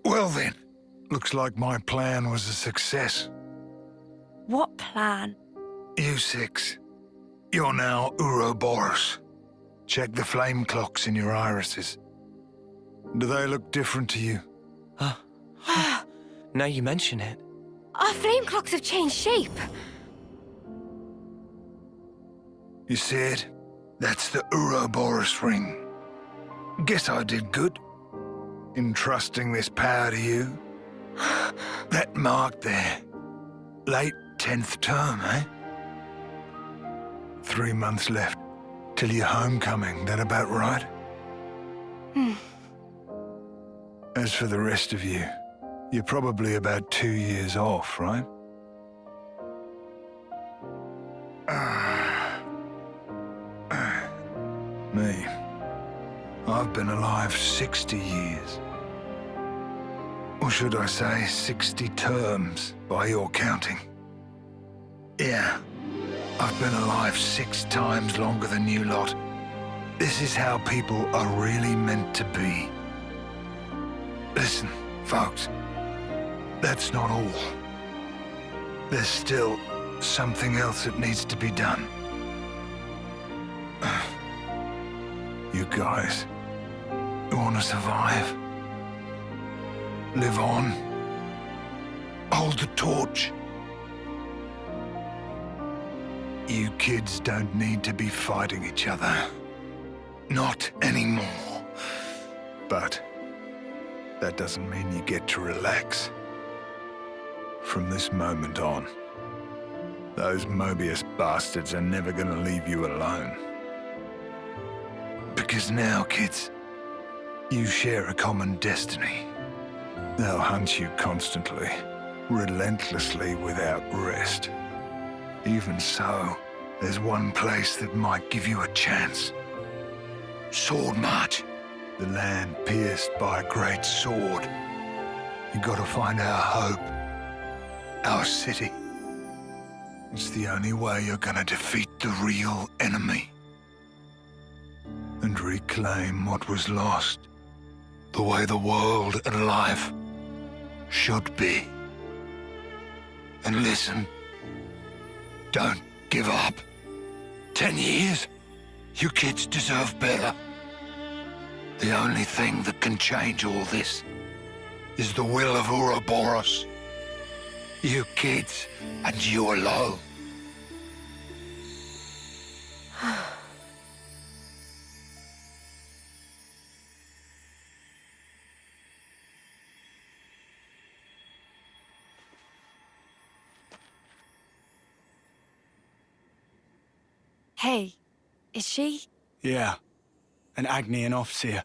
Well then, looks like my plan was a success. What plan? You six, you're now Ouroboros. Check the flame clocks in your irises. Do they look different to you? Now you mention it. Our flame clocks have changed shape. You see it? That's the Ouroboros ring. Guess I did good. Entrusting this power to you. That mark there. Late 10th term, eh? 3 months left till your homecoming. That about right? As for the rest of you, you're probably about 2 years off, right? Me. I've been alive 60 years. Or should I say 60 terms, by your counting. Yeah. I've been alive 6 times longer than you lot. This is how people are really meant to be. Listen, folks. That's not all. There's still something else that needs to be done. You guys want to survive? Live on? Hold the torch? You kids don't need to be fighting each other. Not anymore. But that doesn't mean you get to relax. From this moment on, those Mobius bastards are never gonna leave you alone. Because now, kids, you share a common destiny. They'll hunt you constantly, relentlessly without rest. Even so, there's one place that might give you a chance. Sword March. The land pierced by a great sword. You gotta find our hope. Our city. It's the only way you're gonna defeat the real enemy. And reclaim what was lost. The way the world and life should be. And listen. Don't give up. 10 years? You kids deserve better. The only thing that can change all this is the will of Ouroboros. You kids, and you alone. Hey, is she? Yeah. An Agnian Offseer.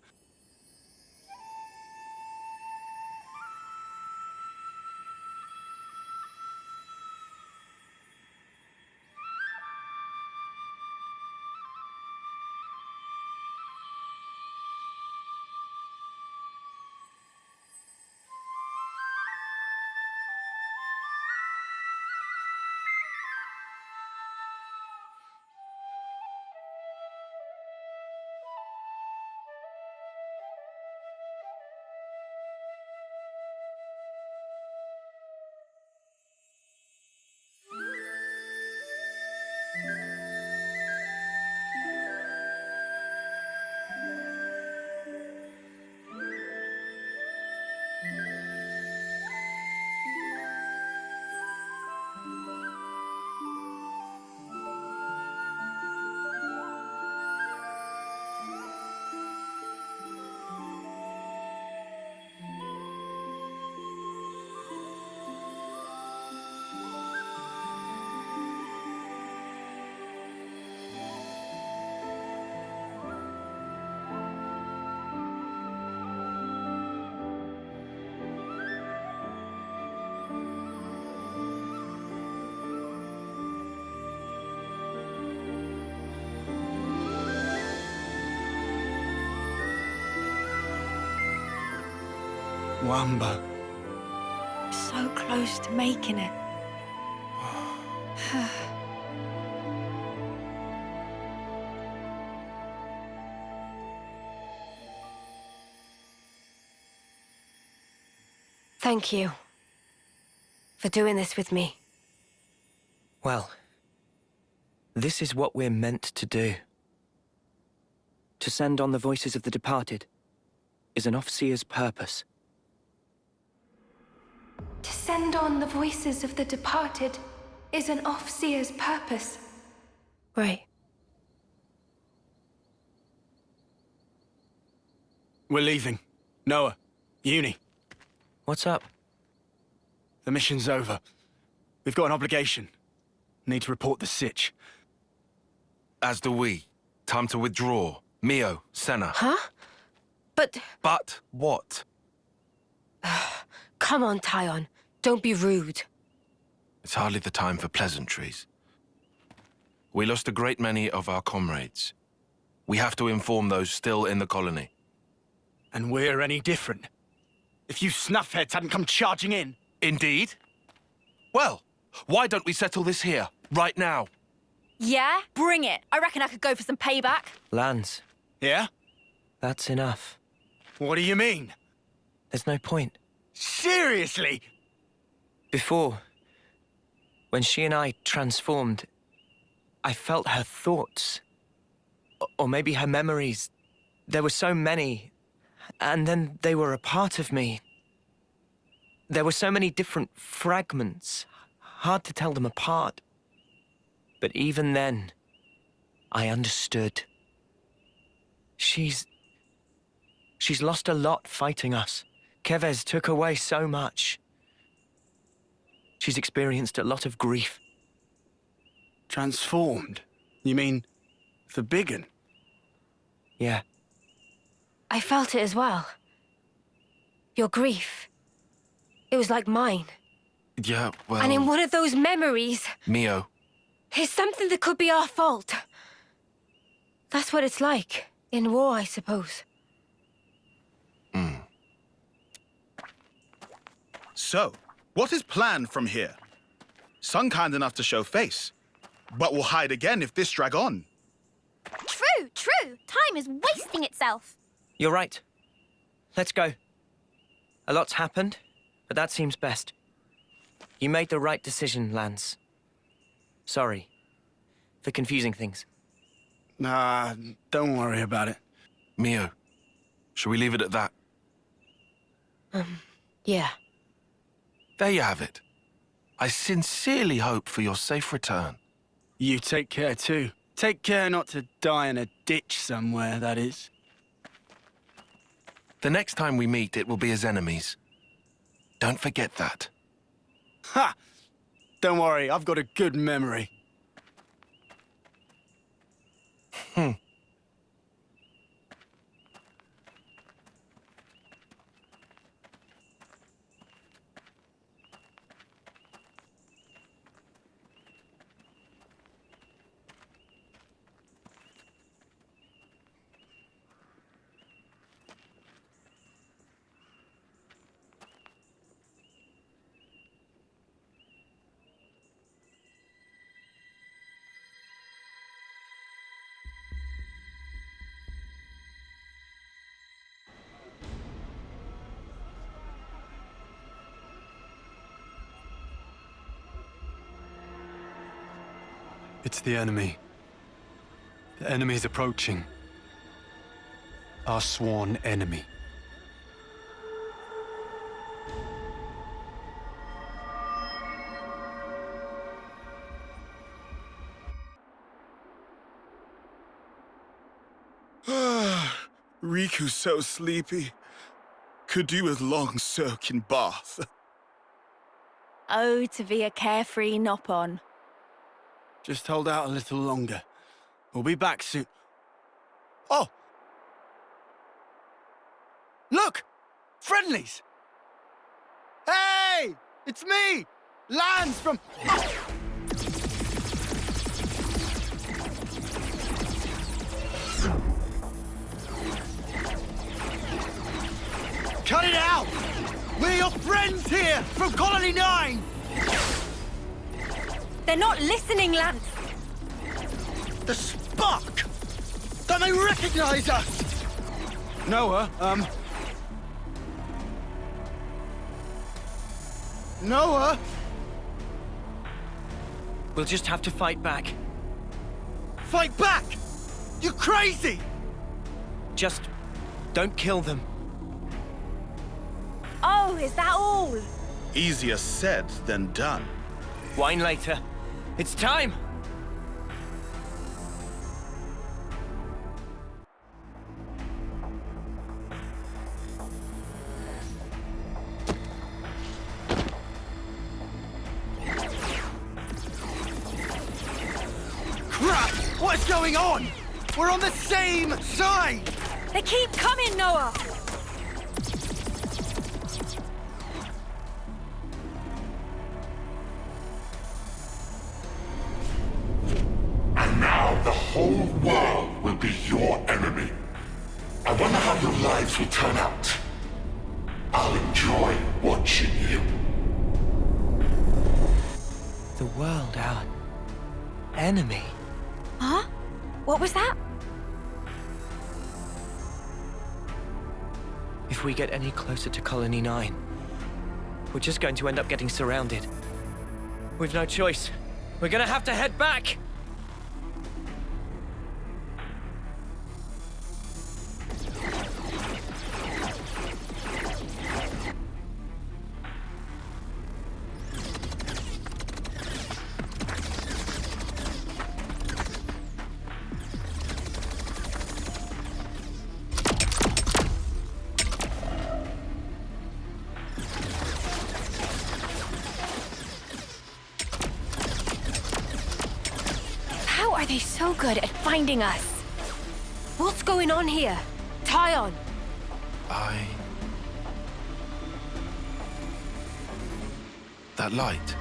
Wamba. So close to making it. Thank you for doing this with me. Well, this is what we're meant to do. To send on the voices of the departed is an Offseer's purpose. To send on the voices of the departed is an Offseer's purpose. Right. We're leaving. Noah, Uni. What's up? The mission's over. We've got an obligation. Need to report the sitch. As do we. Time to withdraw. Mio, Senna. Huh? But what? come on, Tyon. Don't be rude. It's hardly the time for pleasantries. We lost a great many of our comrades. We have to inform those still in the colony. And we're any different? If you snuffheads hadn't come charging in. Indeed. Well, why don't we settle this here? Right now. Yeah? Bring it. I reckon I could go for some payback. Lance. Yeah? That's enough. What do you mean? There's no point. Seriously? Before, when she and I transformed, I felt her thoughts. Or maybe her memories. There were so many, and then they were a part of me. There were so many different fragments, hard to tell them apart. But even then, I understood. She's lost a lot fighting us. Kevez took away so much. She's experienced a lot of grief. Transformed? You mean the big un? Yeah. I felt it as well. Your grief. It was like mine. Yeah, well... And in one of those memories... Mio. Is something that could be our fault. That's what it's like. In war, I suppose. So, what is planned from here? Some kind enough to show face, but will hide again if this drag on. True, true. Time is wasting itself. You're right. Let's go. A lot's happened, but that seems best. You made the right decision, Lance. Sorry for confusing things. Nah, don't worry about it. Mio, shall we leave it at that? Yeah. There you have it. I sincerely hope for your safe return. You take care too. Take care not to die in a ditch somewhere, that is. The next time we meet, it will be as enemies. Don't forget that. Ha! Don't worry, I've got a good memory. It's the enemy. The enemy's approaching. Our sworn enemy. Riku's so sleepy. Could do with long soak in bath. Oh, to be a carefree nop-on. Just hold out a little longer. We'll be back soon. Oh! Look! Friendlies! Hey! It's me! Lance from... Cut it out! We're your friends here from Colony 9! They're not listening, Lance! The spark! Don't they recognize us? Noah, Noah? We'll just have to fight back. Fight back? You're crazy! Just don't kill them. Oh, is that all? Easier said than done. Wine later. It's time! Crap! What is going on? We're on the same side! They keep coming, Noah! And now the whole world will be your enemy. I wonder how your lives will turn out. I'll enjoy watching you. The world, our enemy. Huh? What was that? If we get any closer to Colony 9, we're just going to end up getting surrounded. We've no choice. We're gonna have to head back! How are they so good at finding us? What's going on here? Tyon! That light.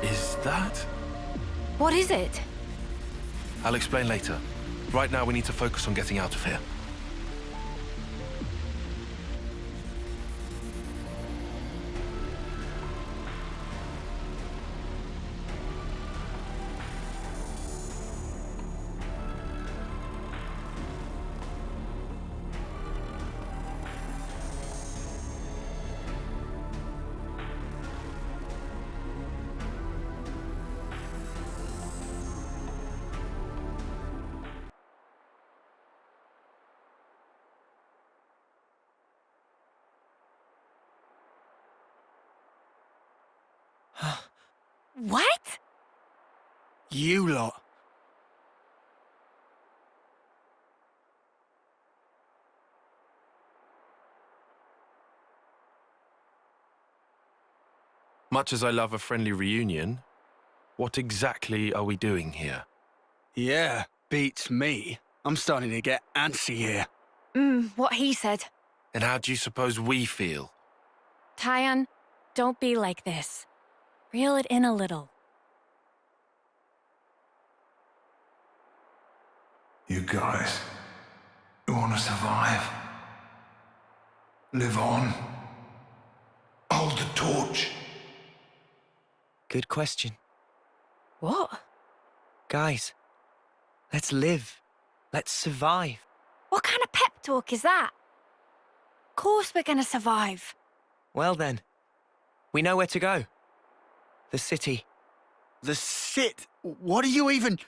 Is that? What is it? I'll explain later. Right now, we need to focus on getting out of here. What? You lot. Much as I love a friendly reunion, what exactly are we doing here? Yeah, beats me. I'm starting to get antsy here. What he said. And how do you suppose we feel? Tyon, don't be like this. Reel it in a little. You guys who want to survive, live on, hold the torch. Good question. What? Guys, let's live. Let's survive. What kind of pep talk is that? Of course we're gonna survive. Well then, we know where to go. The city. The sit? What are you even...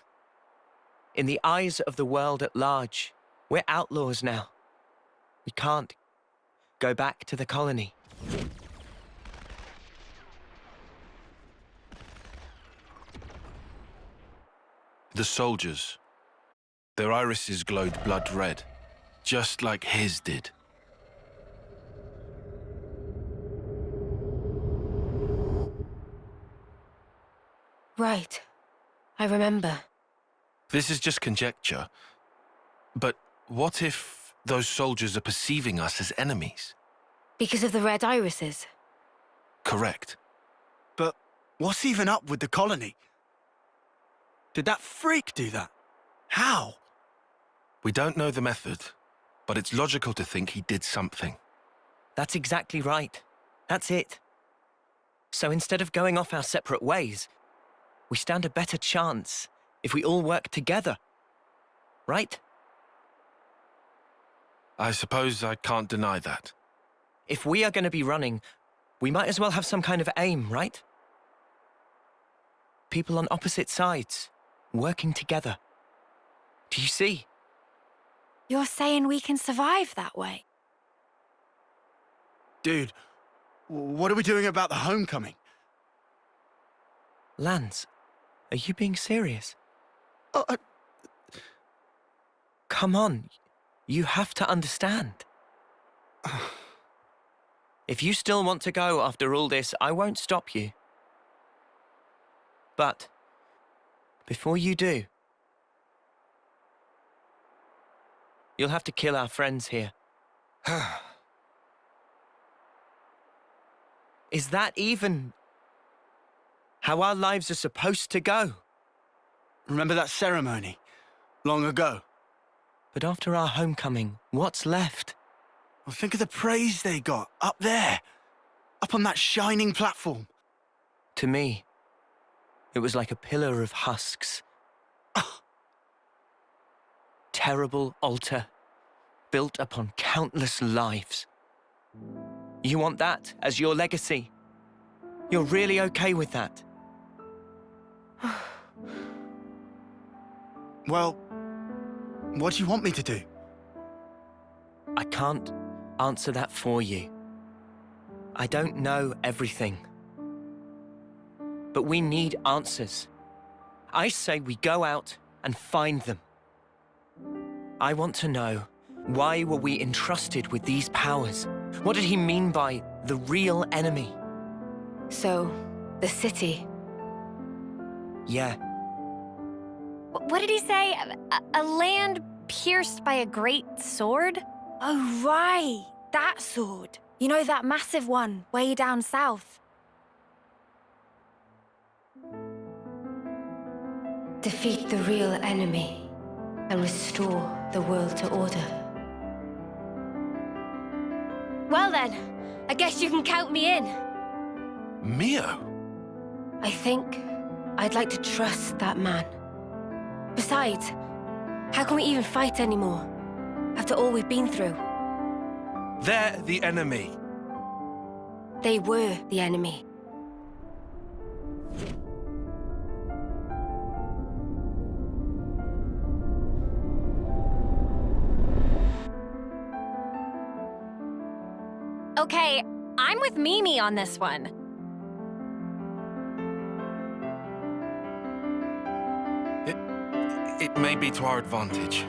In the eyes of the world at large, we're outlaws now. We can't go back to the colony. The soldiers. Their irises glowed blood red, just like his did. Right. I remember. This is just conjecture. But what if those soldiers are perceiving us as enemies? Because of the red irises? Correct. But what's even up with the colony? Did that freak do that? How? We don't know the method, but it's logical to think he did something. That's exactly right. That's it. So instead of going off our separate ways, we stand a better chance if we all work together. Right? I suppose I can't deny that. If we are going to be running, we might as well have some kind of aim, right? People on opposite sides, working together. Do you see? You're saying we can survive that way? Dude, what are we doing about the homecoming? Lance, are you being serious? Come on, you have to understand. If you still want to go after all this, I won't stop you. But before you do, you'll have to kill our friends here. Is that even how our lives are supposed to go? Remember that ceremony? Long ago? But after our homecoming, what's left? Well, think of the praise they got, up there. Up on that shining platform. To me, It was like a pillar of husks. Terrible altar, built upon countless lives. You want that as your legacy? You're really okay with that? Well, what do you want me to do? I can't answer that for you. I don't know everything. But we need answers. I say we go out and find them. I want to know, why were we entrusted with these powers? What did he mean by the real enemy? So, the city. Yeah. What did he say? A land pierced by a great sword? Oh, right. That sword. You know, that massive one, way down south. Defeat the real enemy and restore the world to order. Well then, I guess you can count me in. Mio? I think I'd like to trust that man. Besides, how can we even fight anymore after all we've been through? They're the enemy. They were the enemy. Okay, I'm with Mimi on this one. It may be to our advantage.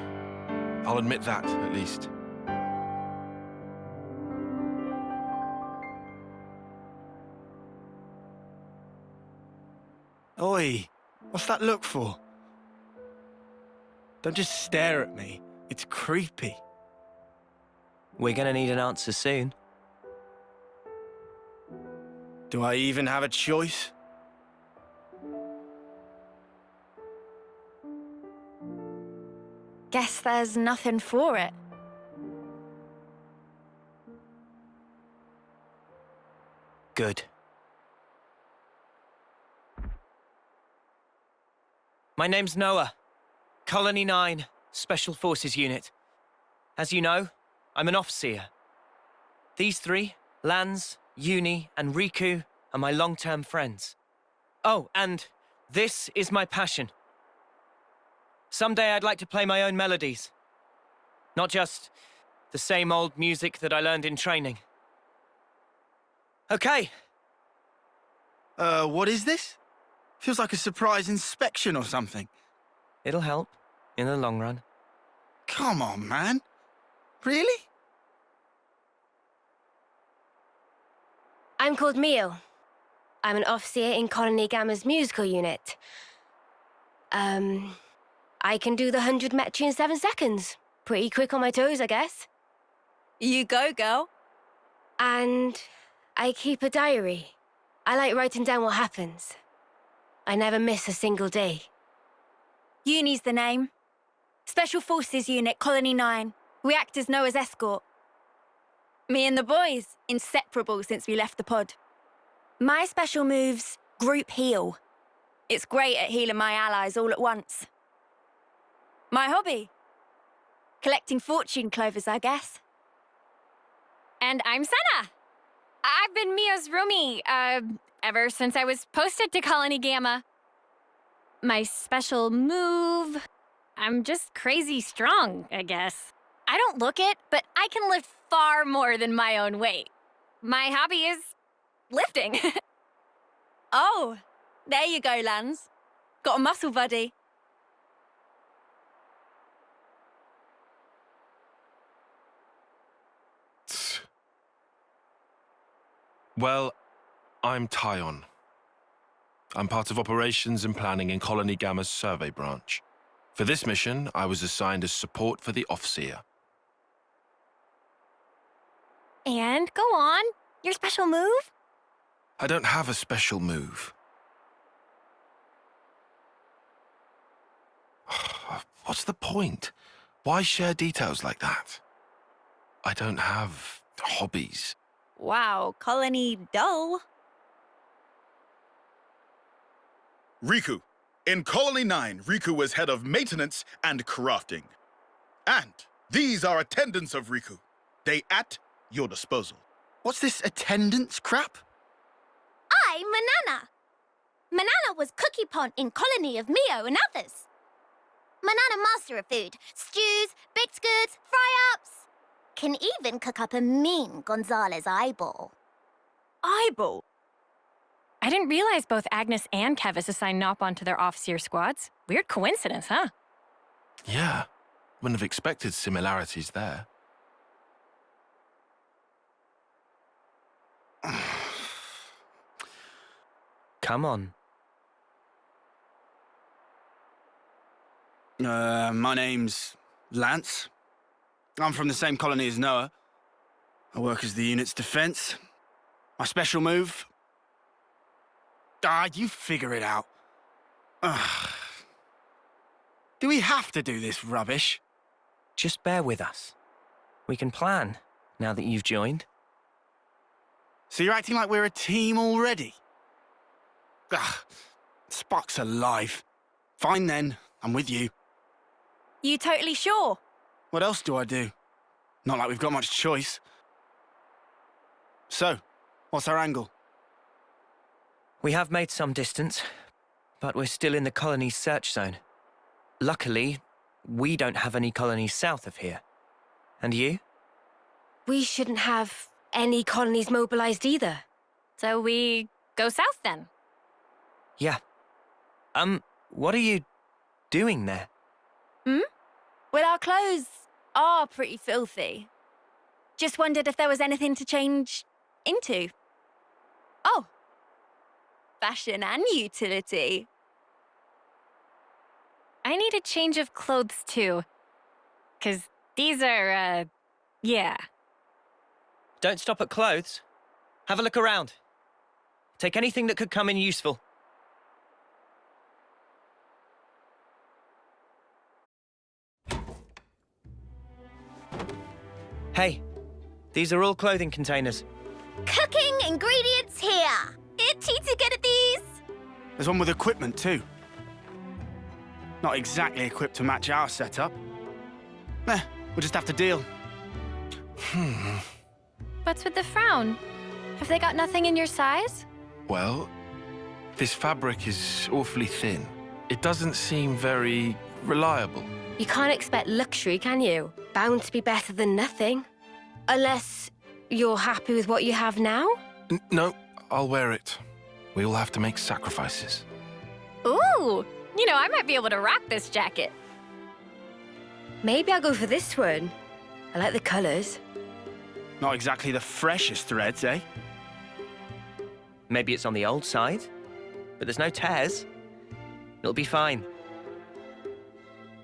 I'll admit that, at least. Oi, what's that look for? Don't just stare at me. It's creepy. We're gonna need an answer soon. Do I even have a choice? Guess there's nothing for it. Good. My name's Noah. Colony 9, Special Forces Unit. As you know, I'm an officer. These three, Lance, Uni, and Riku, are my long-term friends. Oh, and this is my passion. Someday I'd like to play my own melodies. Not just the same old music that I learned in training. Okay. What is this? Feels like a surprise inspection or something. It'll help, in the long run. Come on, man. Really? I'm called Mio. I'm an officer in Colony Gamma's musical unit. I can do the 100 metri in 7 seconds. Pretty quick on my toes, I guess. You go, girl. And I keep a diary. I like writing down what happens. I never miss a single day. Uni's the name. Special Forces Unit, Colony 9. We act as Noah's escort. Me and the boys, inseparable since we left the pod. My special move's Group Heal. It's great at healing my allies all at once. My hobby? Collecting fortune clovers, I guess. And I'm Senna. I've been Mio's roomie, ever since I was posted to Colony Gamma. My special move... I'm just crazy strong, I guess. I don't look it, but I can lift far more than my own weight. My hobby is lifting. Oh, there you go, Lance. Got a muscle buddy. Well, I'm Tyon. I'm part of operations and planning in Colony Gamma's survey branch. For this mission, I was assigned as support for the Offseer. And go on. Your special move? I don't have a special move. What's the point? Why share details like that? I don't have hobbies. Wow, Colony dull. Riku. In Colony 9, Riku was head of maintenance and crafting. And these are attendants of Riku. They at your disposal. What's this attendance crap? I'm Manana. Manana was cookie pond in Colony of Mio and others. Manana master of food. Stews, baked goods, fry-ups. Can even cook up a mean Gonzalez eyeball. Eyeball? I didn't realize both Agnes and Kevis assigned Nopon to their Offseer squads. Weird coincidence, huh? Yeah, wouldn't have expected similarities there. Come on. My name's Lance. I'm from the same colony as Noah. I work as the unit's defense. My special move? You figure it out. Ugh. Do we have to do this rubbish? Just bear with us. We can plan, now that you've joined. So you're acting like we're a team already? Ugh. Spock's alive. Fine then, I'm with you. You totally sure? What else do I do? Not like we've got much choice. So, what's our angle? We have made some distance, but we're still in the colony's search zone. Luckily, we don't have any colonies south of here. And you? We shouldn't have any colonies mobilized either. So we go south then? Yeah. What are you doing there? Well, our clothes are pretty filthy. Just wondered if there was anything to change into. Oh. Fashion and utility. I need a change of clothes too. 'Cause these are, yeah. Don't stop at clothes. Have a look around. Take anything that could come in useful. Hey, these are all clothing containers. Cooking ingredients here. Itchy to get at these. There's one with equipment too. Not exactly equipped to match our setup. We'll just have to deal. What's with the frown? Have they got nothing in your size? Well, this fabric is awfully thin. It doesn't seem very reliable. You can't expect luxury, can you? Bound to be better than nothing. Unless you're happy with what you have now? No, I'll wear it. We all have to make sacrifices. Ooh! You know, I might be able to rock this jacket. Maybe I'll go for this one. I like the colors. Not exactly the freshest threads, eh? Maybe it's on the old side, but there's no tears. It'll be fine.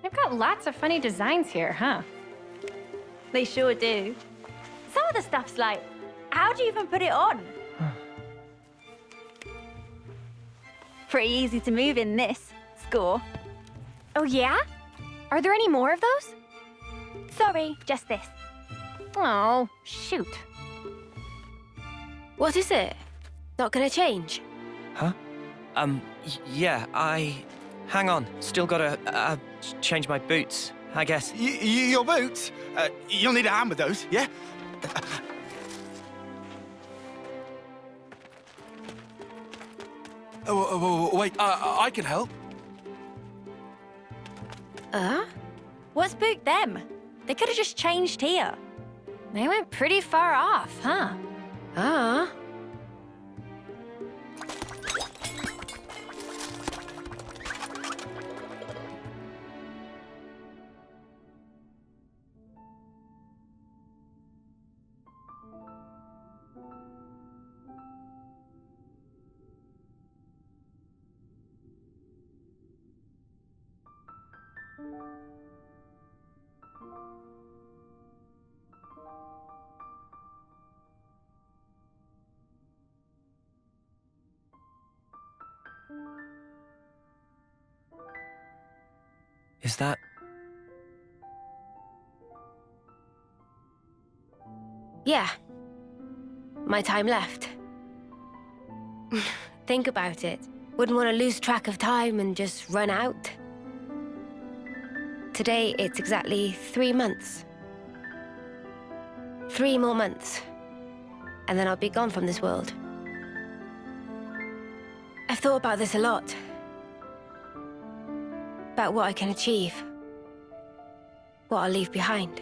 They've got lots of funny designs here, huh? They sure do. Some of the stuff's like, how do you even put it on? Pretty easy to move in this. Score. Oh, yeah? Are there any more of those? Sorry, just this. Oh, shoot. What is it? Not gonna change? Huh? Yeah, Hang on. Still gotta, change my boots, I guess. Your boots? You'll need a hand with those, yeah? Wait, I can help. What's spooked them? They could have just changed here. They went pretty far off, huh? Is that... Yeah. My time left. Think about it. Wouldn't want to lose track of time and just run out. Today, it's exactly 3 months. 3 more months, and then I'll be gone from this world. I've thought about this a lot. About what I can achieve. What I'll leave behind.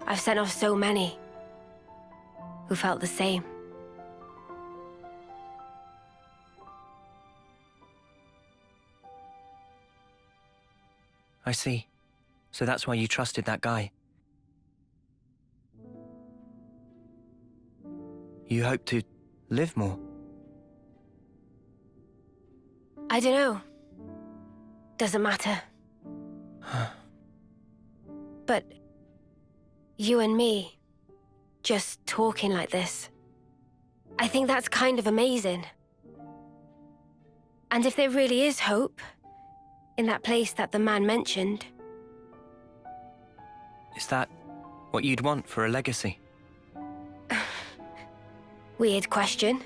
I've sent off so many who felt the same. I see. So that's why you trusted that guy. You hope to live more. I don't know. Doesn't matter. But you and me, just talking like this, I think that's kind of amazing. And if there really is hope, in that place that the man mentioned... Is that what you'd want for a legacy? Weird question.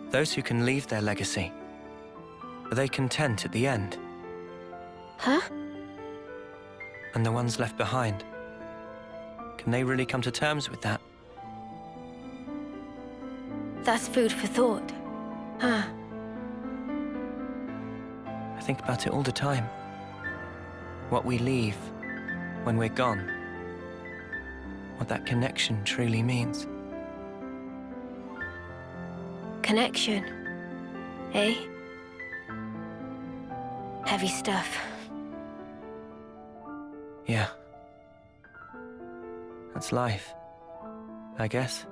Those who can leave their legacy, are they content at the end? Huh? And the ones left behind, can they really come to terms with that? That's food for thought. Huh. I think about it all the time. What we leave when we're gone. What that connection truly means. Connection, eh? Heavy stuff. Yeah. That's life, I guess.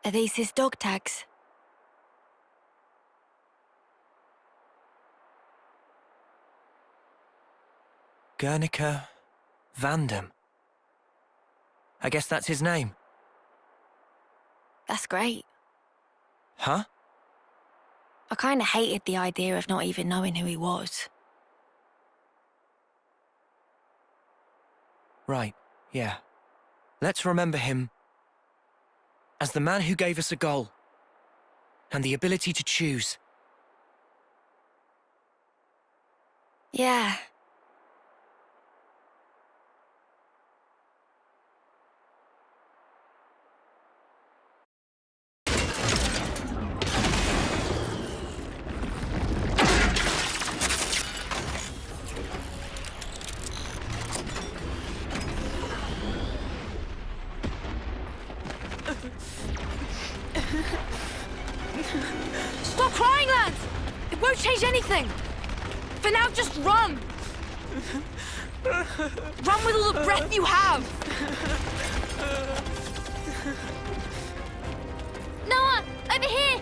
Are these his dog tags? Guernica Vandam. I guess that's his name. That's great. Huh? I kinda hated the idea of not even knowing who he was. Right, yeah. Let's remember him as the man who gave us a goal and the ability to choose. Yeah. Stop crying, Lance! It won't change anything! For now, just run! Run with all the breath you have! Noah, over here!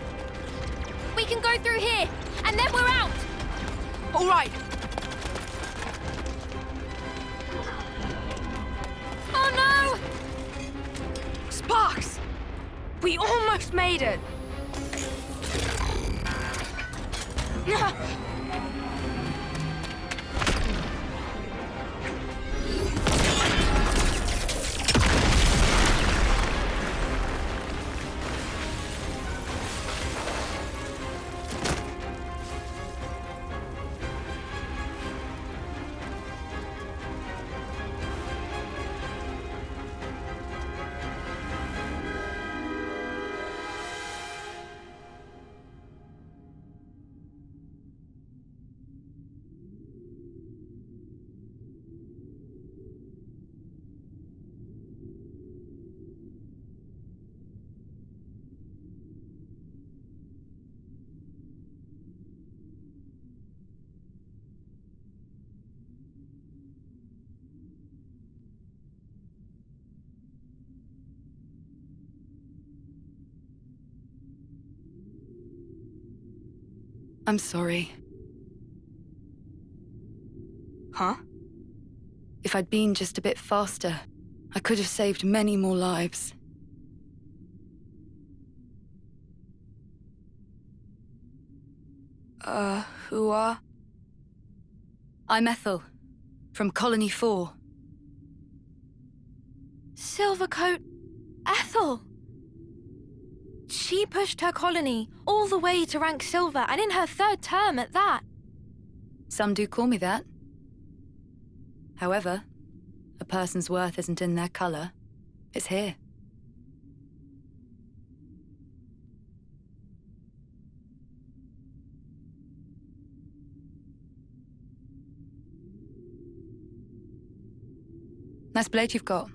We can go through here, and then we're out! All right. Oh no! Sparks! We almost made it! I'm sorry. Huh? If I'd been just a bit faster, I could have saved many more lives. Who are? I'm Ethel, from Colony 4. Silvercoat Ethel. She pushed her colony all the way to rank silver, and in her 3rd term at that. Some do call me that. However, a person's worth isn't in their color. It's here. Nice blade you've got.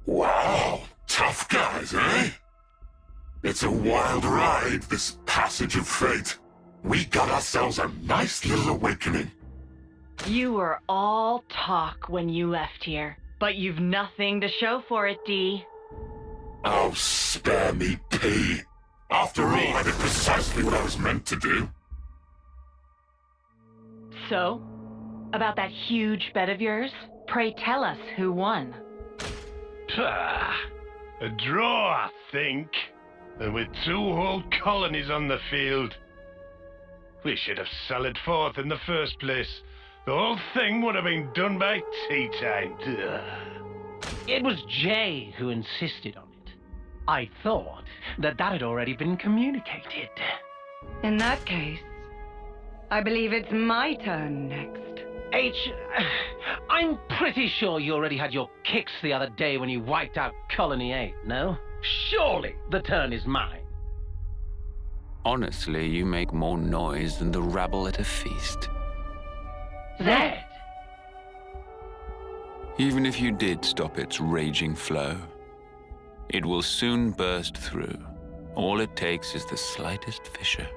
Wow, tough guys, eh? It's a wild ride, this passage of fate. We got ourselves a nice little awakening. You were all talk when you left here, but you've nothing to show for it, Dee. Oh, spare me, P. After all, I did precisely what I was meant to do. So, about that huge bet of yours, pray tell us who won. A draw, I think. And with 2 whole colonies on the field. We should have sallied forth in the first place. The whole thing would have been done by tea time. It was Jay who insisted on it. I thought that had already been communicated. In that case, I believe it's my turn next. H, I'm pretty sure you already had your kicks the other day when you wiped out Colony 8, no? Surely the turn is mine. Honestly, you make more noise than the rabble at a feast. Zed! Even if you did stop its raging flow, it will soon burst through. All it takes is the slightest fissure.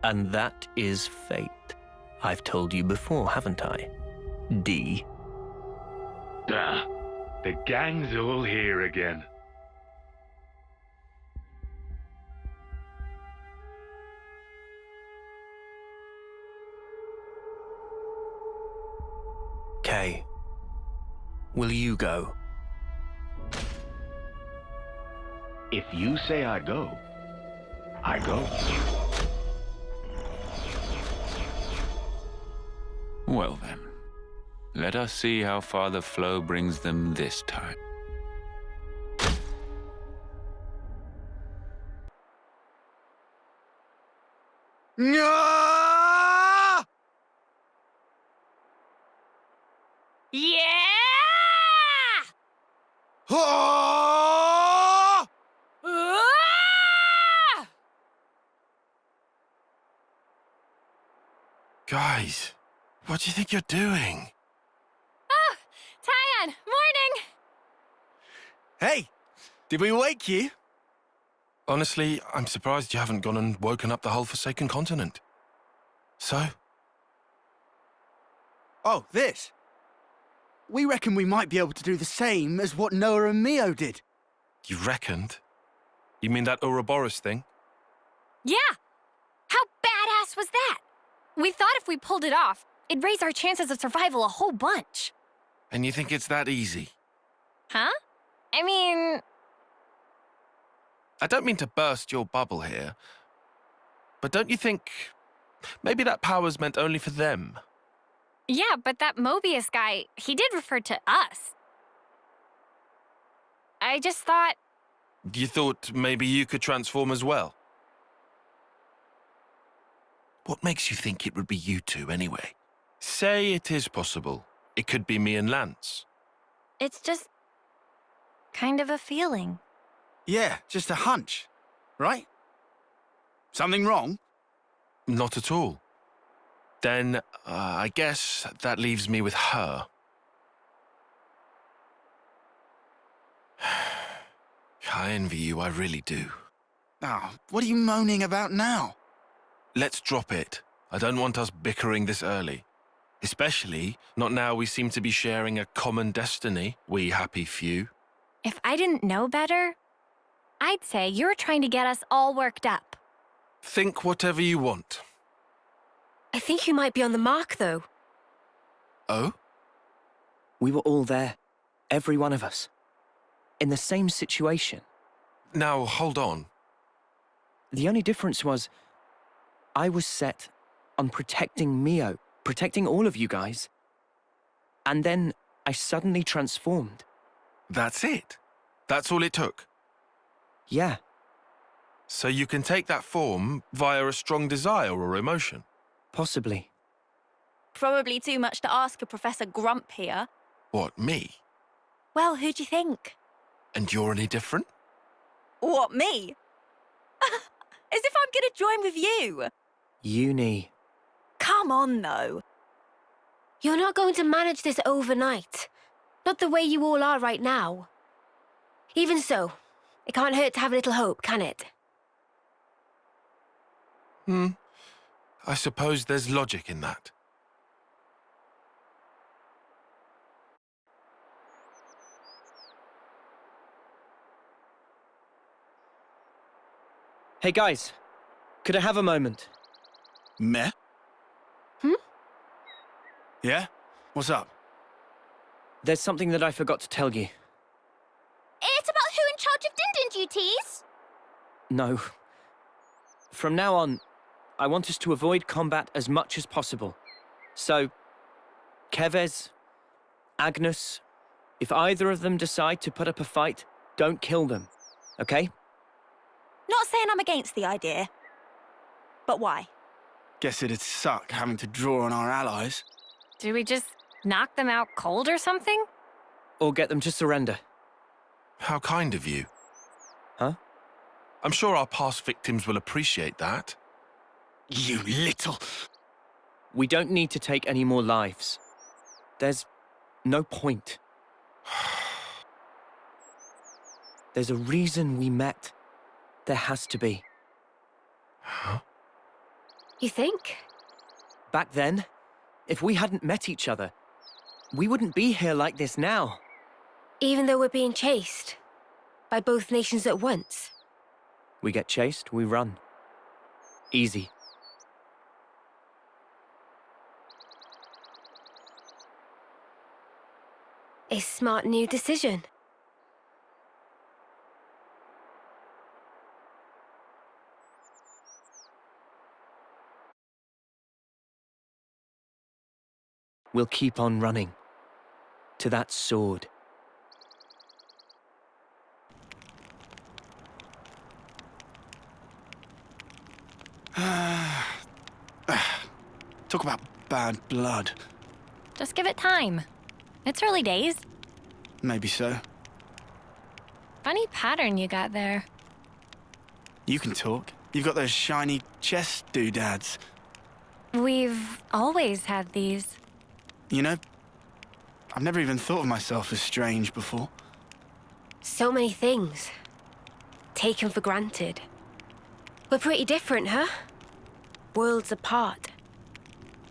And that is fate. I've told you before, haven't I? D. The gang's all here again. Kay, will you go? If you say I go, I go. Well then, let us see how far the flow brings them this time. No! Yeah! Oh! Ah! Guys, what do you think you're doing? Oh, Tyon, morning! Hey, did we wake you? Honestly, I'm surprised you haven't gone and woken up the whole Forsaken Continent. So? Oh, this. We reckon we might be able to do the same as what Noah and Mio did. You reckoned? You mean that Ouroboros thing? Yeah! How badass was that? We thought if we pulled it off, it'd raise our chances of survival a whole bunch. And you think it's that easy? Huh? I mean... I don't mean to burst your bubble here, but don't you think maybe that power's meant only for them? Yeah, but that Mobius guy, he did refer to us. I just thought... You thought maybe you could transform as well? What makes you think it would be you two, anyway? Say it is possible. It could be me and Lance. It's just... kind of a feeling. Yeah, just a hunch, right? Something wrong? Not at all. Then, I guess that leaves me with her. I envy you, I really do. Ah, what are you moaning about now? Let's drop it. I don't want us bickering this early. Especially not now we seem to be sharing a common destiny, we happy few. If I didn't know better, I'd say you're trying to get us all worked up. Think whatever you want. I think you might be on the mark, though. Oh? We were all there, every one of us, in the same situation. Now, hold on. The only difference was, I was set on protecting Mio, protecting all of you guys. And then I suddenly transformed. That's it? That's all it took? Yeah. So you can take that form via a strong desire or emotion? Possibly. Probably too much to ask a Professor Grump here. What, me? Well, who do you think? And you're any different? What, me? As if I'm gonna join with you. Uni. Come on, though. You're not going to manage this overnight. Not the way you all are right now. Even so, it can't hurt to have a little hope, can it? I suppose there's logic in that. Hey guys, could I have a moment? Meh? Yeah? What's up? There's something that I forgot to tell you. It's about who in charge of Din duties? No. From now on, I want us to avoid combat as much as possible. So, Kevez, Agnes, if either of them decide to put up a fight, don't kill them, okay? Not saying I'm against the idea. But why? Guess it'd suck having to draw on our allies. Do we just knock them out cold or something? Or get them to surrender. How kind of you. Huh? I'm sure our past victims will appreciate that. You little... We don't need to take any more lives. There's no point. There's a reason we met. There has to be. Huh? You think? Back then, if we hadn't met each other, we wouldn't be here like this now. Even though we're being chased by both nations at once? We get chased, we run. Easy. A smart new decision. We'll keep on running. To that sword. Talk about bad blood. Just give it time. It's early days. Maybe so. Funny pattern you got there. You can talk. You've got those shiny chest doodads. We've always had these. You know, I've never even thought of myself as strange before. So many things. Taken for granted. We're pretty different, huh? Worlds apart.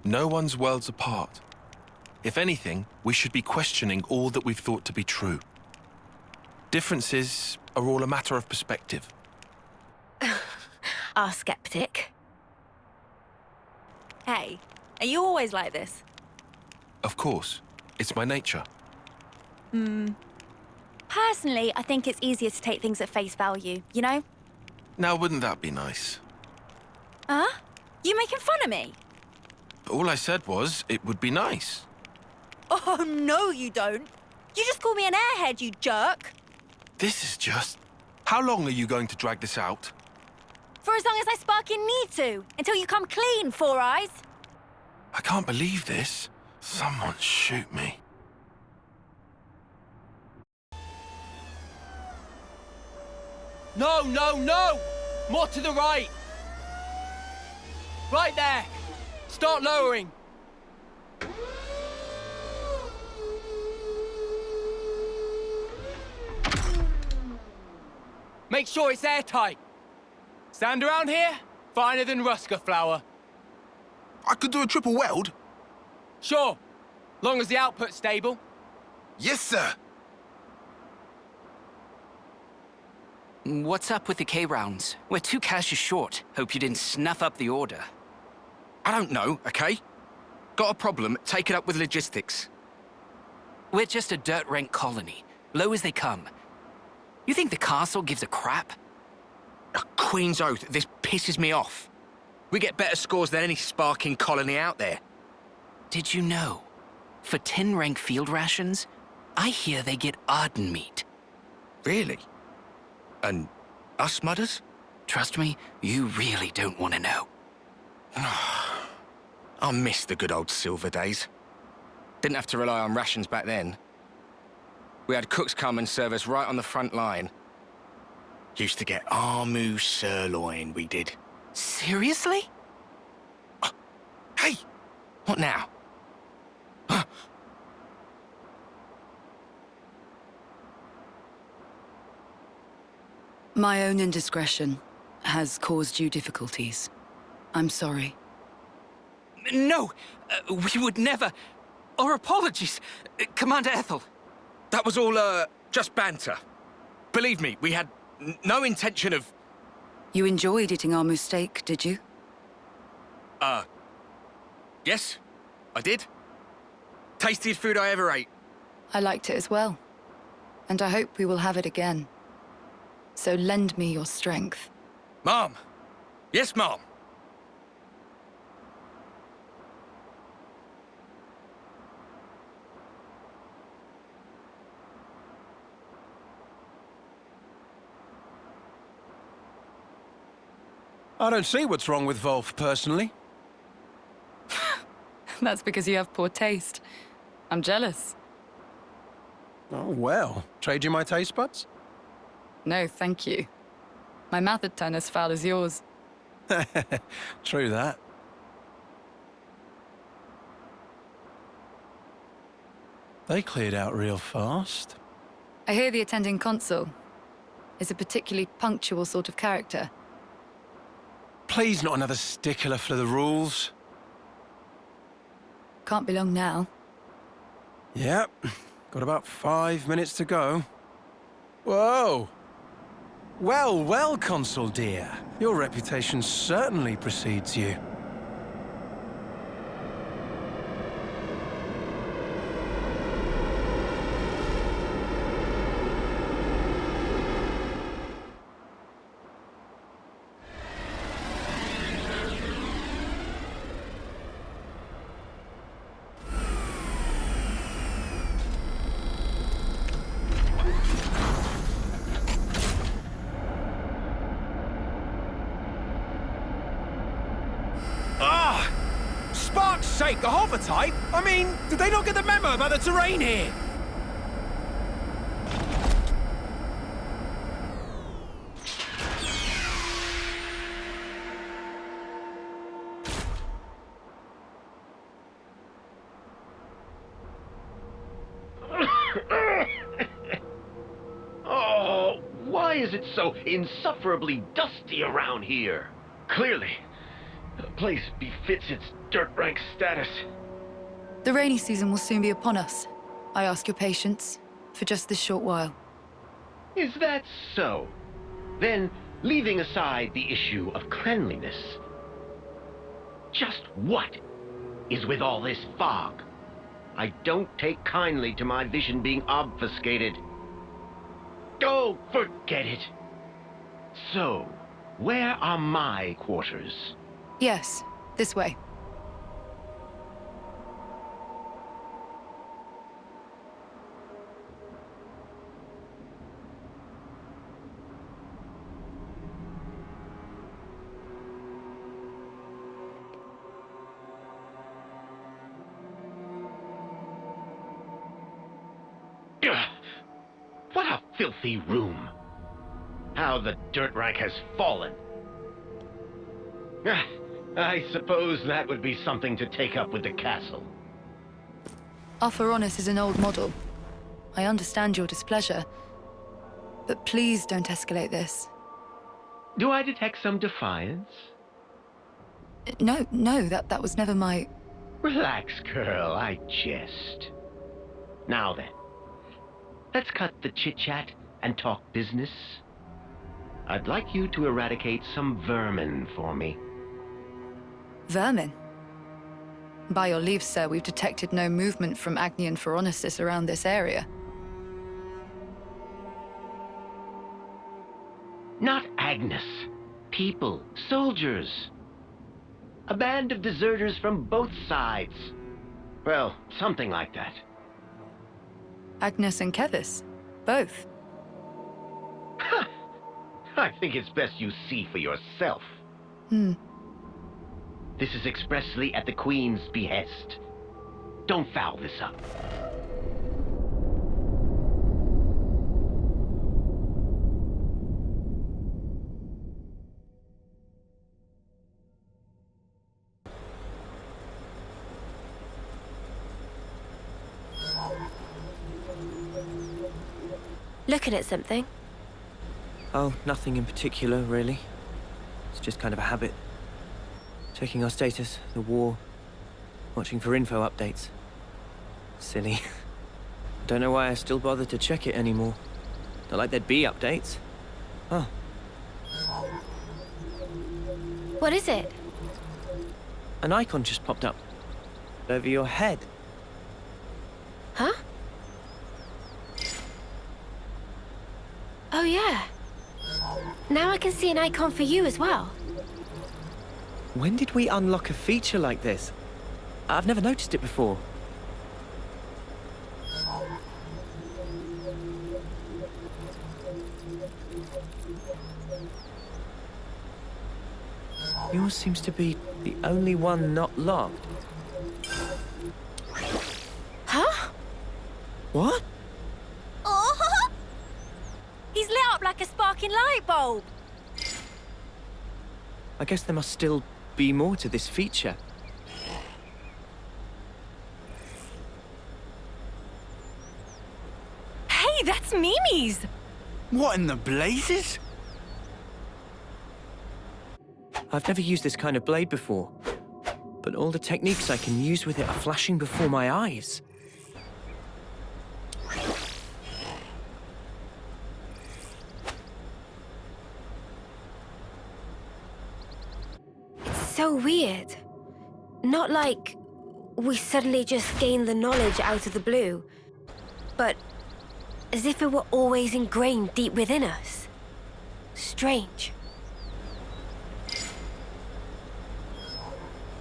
No one's worlds apart. If anything, we should be questioning all that we've thought to be true. Differences are all a matter of perspective. Our skeptic. Hey, are you always like this? Of course. It's my nature. Personally, I think it's easier to take things at face value, you know? Now, wouldn't that be nice? Huh? You making fun of me? All I said was, it would be nice. Oh, no, you don't. You just call me an airhead, you jerk. This is just... How long are you going to drag this out? For as long as I sparking need to, until you come clean, Four Eyes. I can't believe this. Someone shoot me. No, no, no! More to the right! Right there! Start lowering! Make sure it's airtight. Sand around here, finer than Rusker flour. I could do a triple weld. Sure, long as the output's stable. Yes, sir. What's up with the K-rounds? We're 2 caches short. Hope you didn't snuff up the order. I don't know, okay? Got a problem, take it up with logistics. We're just a dirt rank colony. Low as they come. You think the castle gives a crap? Queen's oath, this pisses me off. We get better scores than any sparking colony out there. Did you know? For 10 rank field rations, I hear they get Arden meat. Really? And us mudders? Trust me, you really don't want to know. I miss the good old silver days. Didn't have to rely on rations back then. We had cooks come and serve us right on the front line. Used to get Armu sirloin, we did. Seriously? Hey! What now? My own indiscretion has caused you difficulties. I'm sorry. No! We would never... Our apologies, Commander Ethel. That was all, just banter. Believe me, we had no intention of... You enjoyed eating our moose steak, did you? Yes, I did. Tastiest food I ever ate. I liked it as well. And I hope we will have it again. So lend me your strength. Mom! Yes, Mom! I don't see what's wrong with Wolf, personally. That's because you have poor taste. I'm jealous. Oh, well. Trade you my taste buds? No, thank you. My mouth would turn as foul as yours. True that. They cleared out real fast. I hear the attending consul is a particularly punctual sort of character. Please, not another stickler for the rules. Can't be long now. Yep. Got about 5 minutes to go. Whoa! Well, well, Consul dear. Your reputation certainly precedes you. The hover type? I mean, did they not get the memo about the terrain here? Oh, why is it so insufferably dusty around here? Clearly, the place befits its dirt rank status. The rainy season will soon be upon us. I ask your patience for just this short while. Is that so? Then, leaving aside the issue of cleanliness, just what is with all this fog? I don't take kindly to my vision being obfuscated. Oh, forget it. So, where are my quarters? Yes, this way. What a filthy room. How the dirt rank has fallen. I suppose that would be something to take up with the castle. Our Pharaonis is an old model. I understand your displeasure. but please don't escalate this. Do I detect some defiance? No, that was never my... Relax, girl, I jest. Now then, let's cut the chit-chat and talk business. I'd like you to eradicate some vermin for me. Vermin? By your leave, sir, we've detected no movement from Agnian Phoronesis around this area. Not Agnes. People, soldiers. A band of deserters from both sides. Well, something like that. Agnes and Kevis? Both? I think it's best you see for yourself. This is expressly at the Queen's behest. Don't foul this up. Looking at something? Oh, nothing in particular, really. It's just kind of a habit. Checking our status, the war, watching for info updates. Silly. Don't know why I still bother to check it anymore. Not like there'd be updates. Oh. What is it? An icon just popped up. Over your head. Huh? Oh yeah. Now I can see an icon for you as well. When did we unlock a feature like this? I've never noticed it before. Yours seems to be the only one not locked. Huh? What? Oh! He's lit up like a sparking light bulb. I guess there must still be more to this feature. Hey, that's Mimi's! What in the blazes? I've never used this kind of blade before, but all the techniques I can use with it are flashing before my eyes. So weird. Not like we suddenly just gained the knowledge out of the blue, but as if it were always ingrained deep within us. Strange.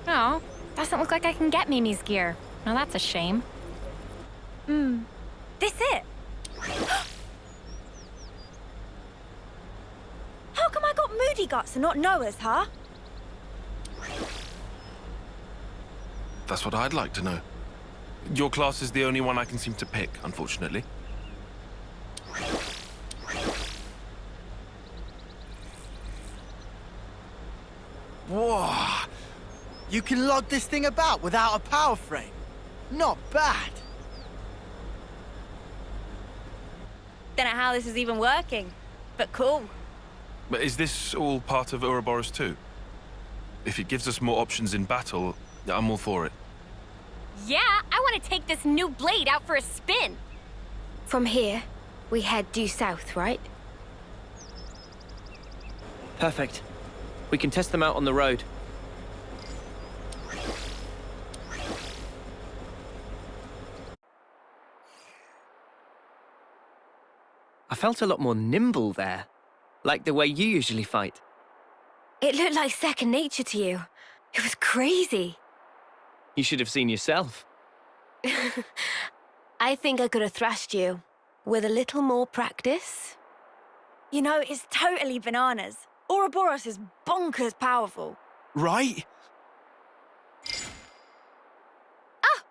Oh, doesn't look like I can get Mimi's gear. Now that's a shame. This it? How come I got Moody Guts and not Noah's, huh? That's what I'd like to know. Your class is the only one I can seem to pick, unfortunately. Whoa! You can lug this thing about without a power frame. Not bad. Don't know how this is even working, but cool. But is this all part of Ouroboros too? If it gives us more options in battle, I'm all for it. Yeah, I want to take this new blade out for a spin. From here, we head due south, right? Perfect. We can test them out on the road. I felt a lot more nimble there, like the way you usually fight. It looked like second nature to you. It was crazy. You should have seen yourself. I think I could have thrashed you. With a little more practice. You know, it's totally bananas. Ouroboros is bonkers powerful. Right? Ah!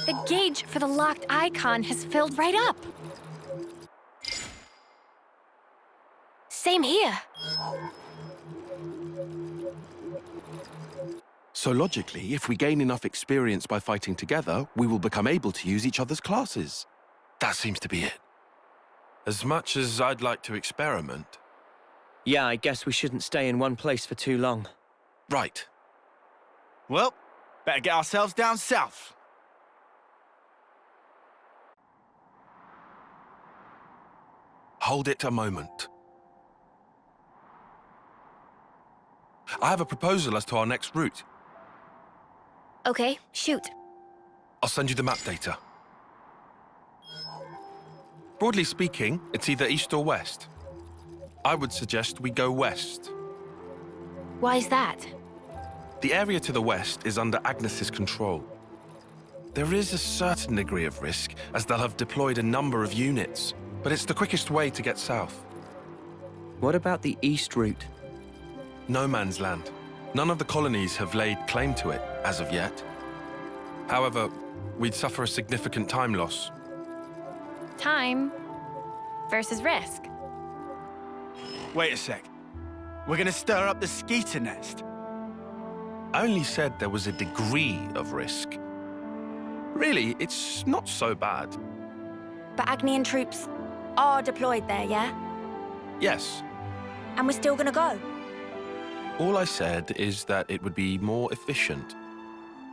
The gauge for the locked icon has filled right up. Same here. So logically, if we gain enough experience by fighting together, we will become able to use each other's classes. That seems to be it. As much as I'd like to experiment. Yeah, I guess we shouldn't stay in one place for too long. Right. Well, better get ourselves down south. Hold it a moment. I have a proposal as to our next route. Okay, shoot. I'll send you the map data. Broadly speaking, it's either east or west. I would suggest we go west. Why is that? The area to the west is under Agnes's control. There is a certain degree of risk, as they'll have deployed a number of units, but it's the quickest way to get south. What about the east route? No man's land. None of the colonies have laid claim to it, as of yet. However, we'd suffer a significant time loss. Time versus risk. Wait a sec. We're gonna stir up the skeeter nest. I only said there was a degree of risk. Really, it's not so bad. But Agnian troops are deployed there, yeah? Yes. And we're still gonna go? All I said is that it would be more efficient.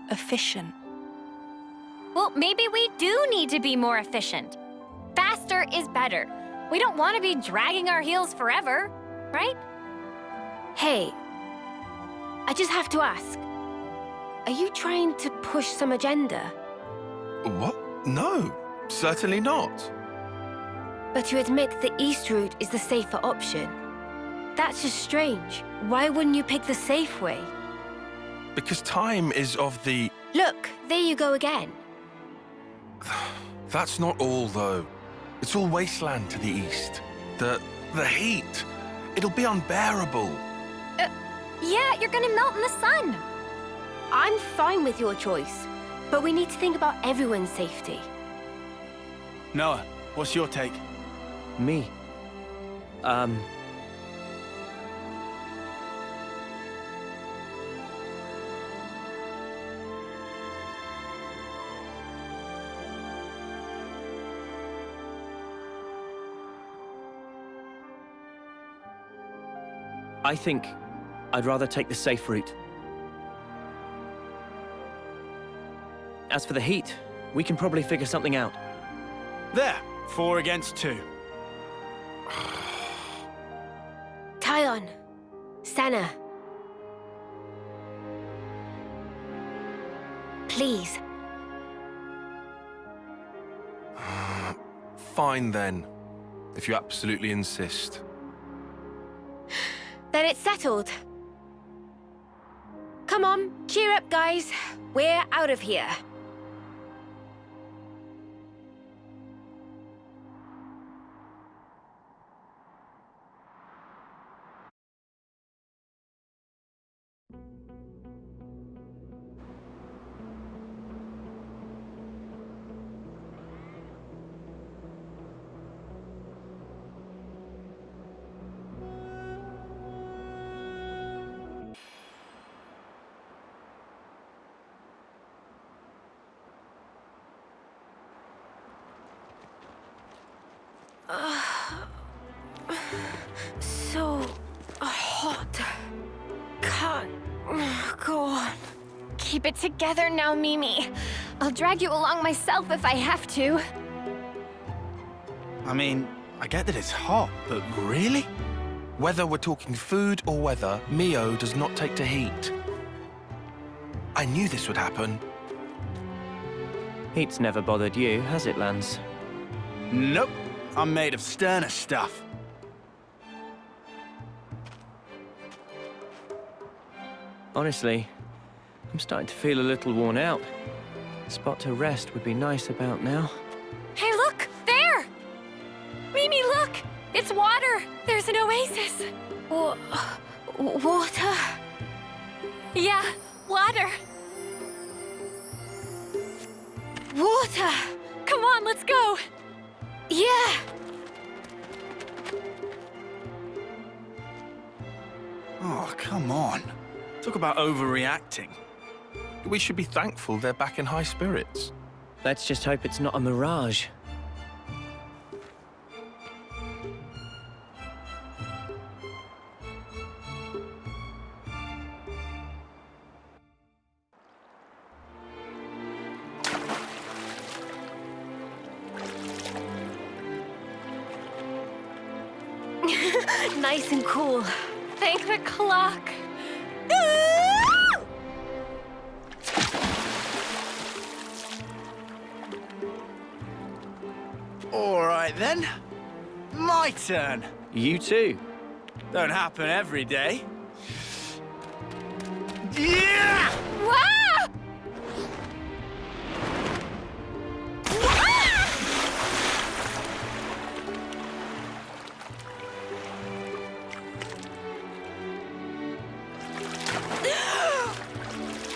Efficient? Well, maybe we do need to be more efficient. Faster is better. We don't want to be dragging our heels forever, right? Hey, I just have to ask. Are you trying to push some agenda? What? No, certainly not. But you admit the east route is the safer option. That's just strange. Why wouldn't you pick the safe way? Because time is of the... Look, there you go again. That's not all, though. It's all wasteland to the east. The heat. It'll be unbearable. Yeah, you're gonna melt in the sun. I'm fine with your choice, but we need to think about everyone's safety. Noah, what's your take? Me? I think I'd rather take the safe route. As for the heat, we can probably figure something out. There, 4 against 2. Tyon, Senna. Please. Fine then, if you absolutely insist. Then it's settled. Come on, cheer up, guys. We're out of here. So hot. Can't go on. Keep it together now, Mimi. I'll drag you along myself if I have to. I mean, I get that it's hot, but really? Whether we're talking food or weather, Mio does not take to heat. I knew this would happen. Heat's never bothered you, has it, Lance? Nope. I'm made of sterner stuff. Honestly, I'm starting to feel a little worn out. A spot to rest would be nice about now. Hey, look! There! Mimi, look! It's water! There's an oasis! Water? Yeah, water! Water! Come on, let's go! Yeah! Oh, come on. Talk about overreacting. We should be thankful they're back in high spirits. Let's just hope it's not a mirage. Nice and cool. Thank the clock. All right then. My turn. You too. Don't happen every day. Yeah! Wow!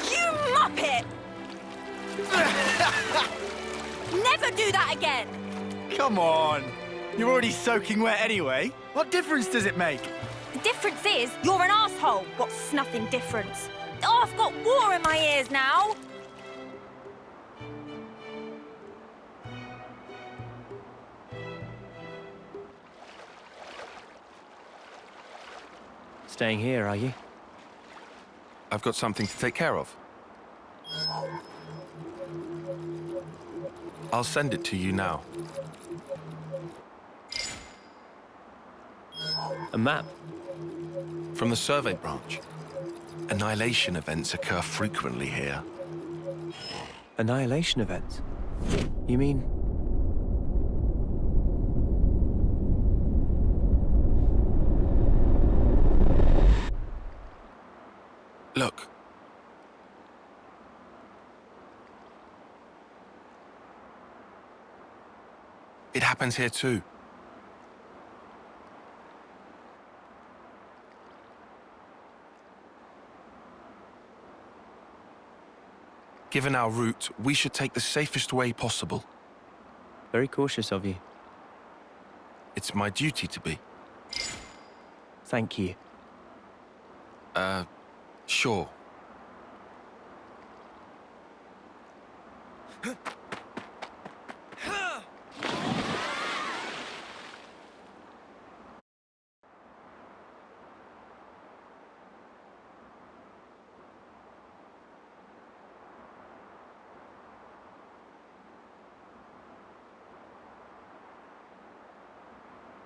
You muppet! Never do that again! Come on. You're already soaking wet anyway. What difference does it make? The difference is, you're an asshole. What's nothing difference? Oh, I've got water in my ears now. Staying here, are you? I've got something to take care of. I'll send it to you now. A map? From the survey branch. Annihilation events occur frequently here. Annihilation events? You mean... Look. It happens here too. Given our route, we should take the safest way possible. Very cautious of you. It's my duty to be. Thank you. Sure.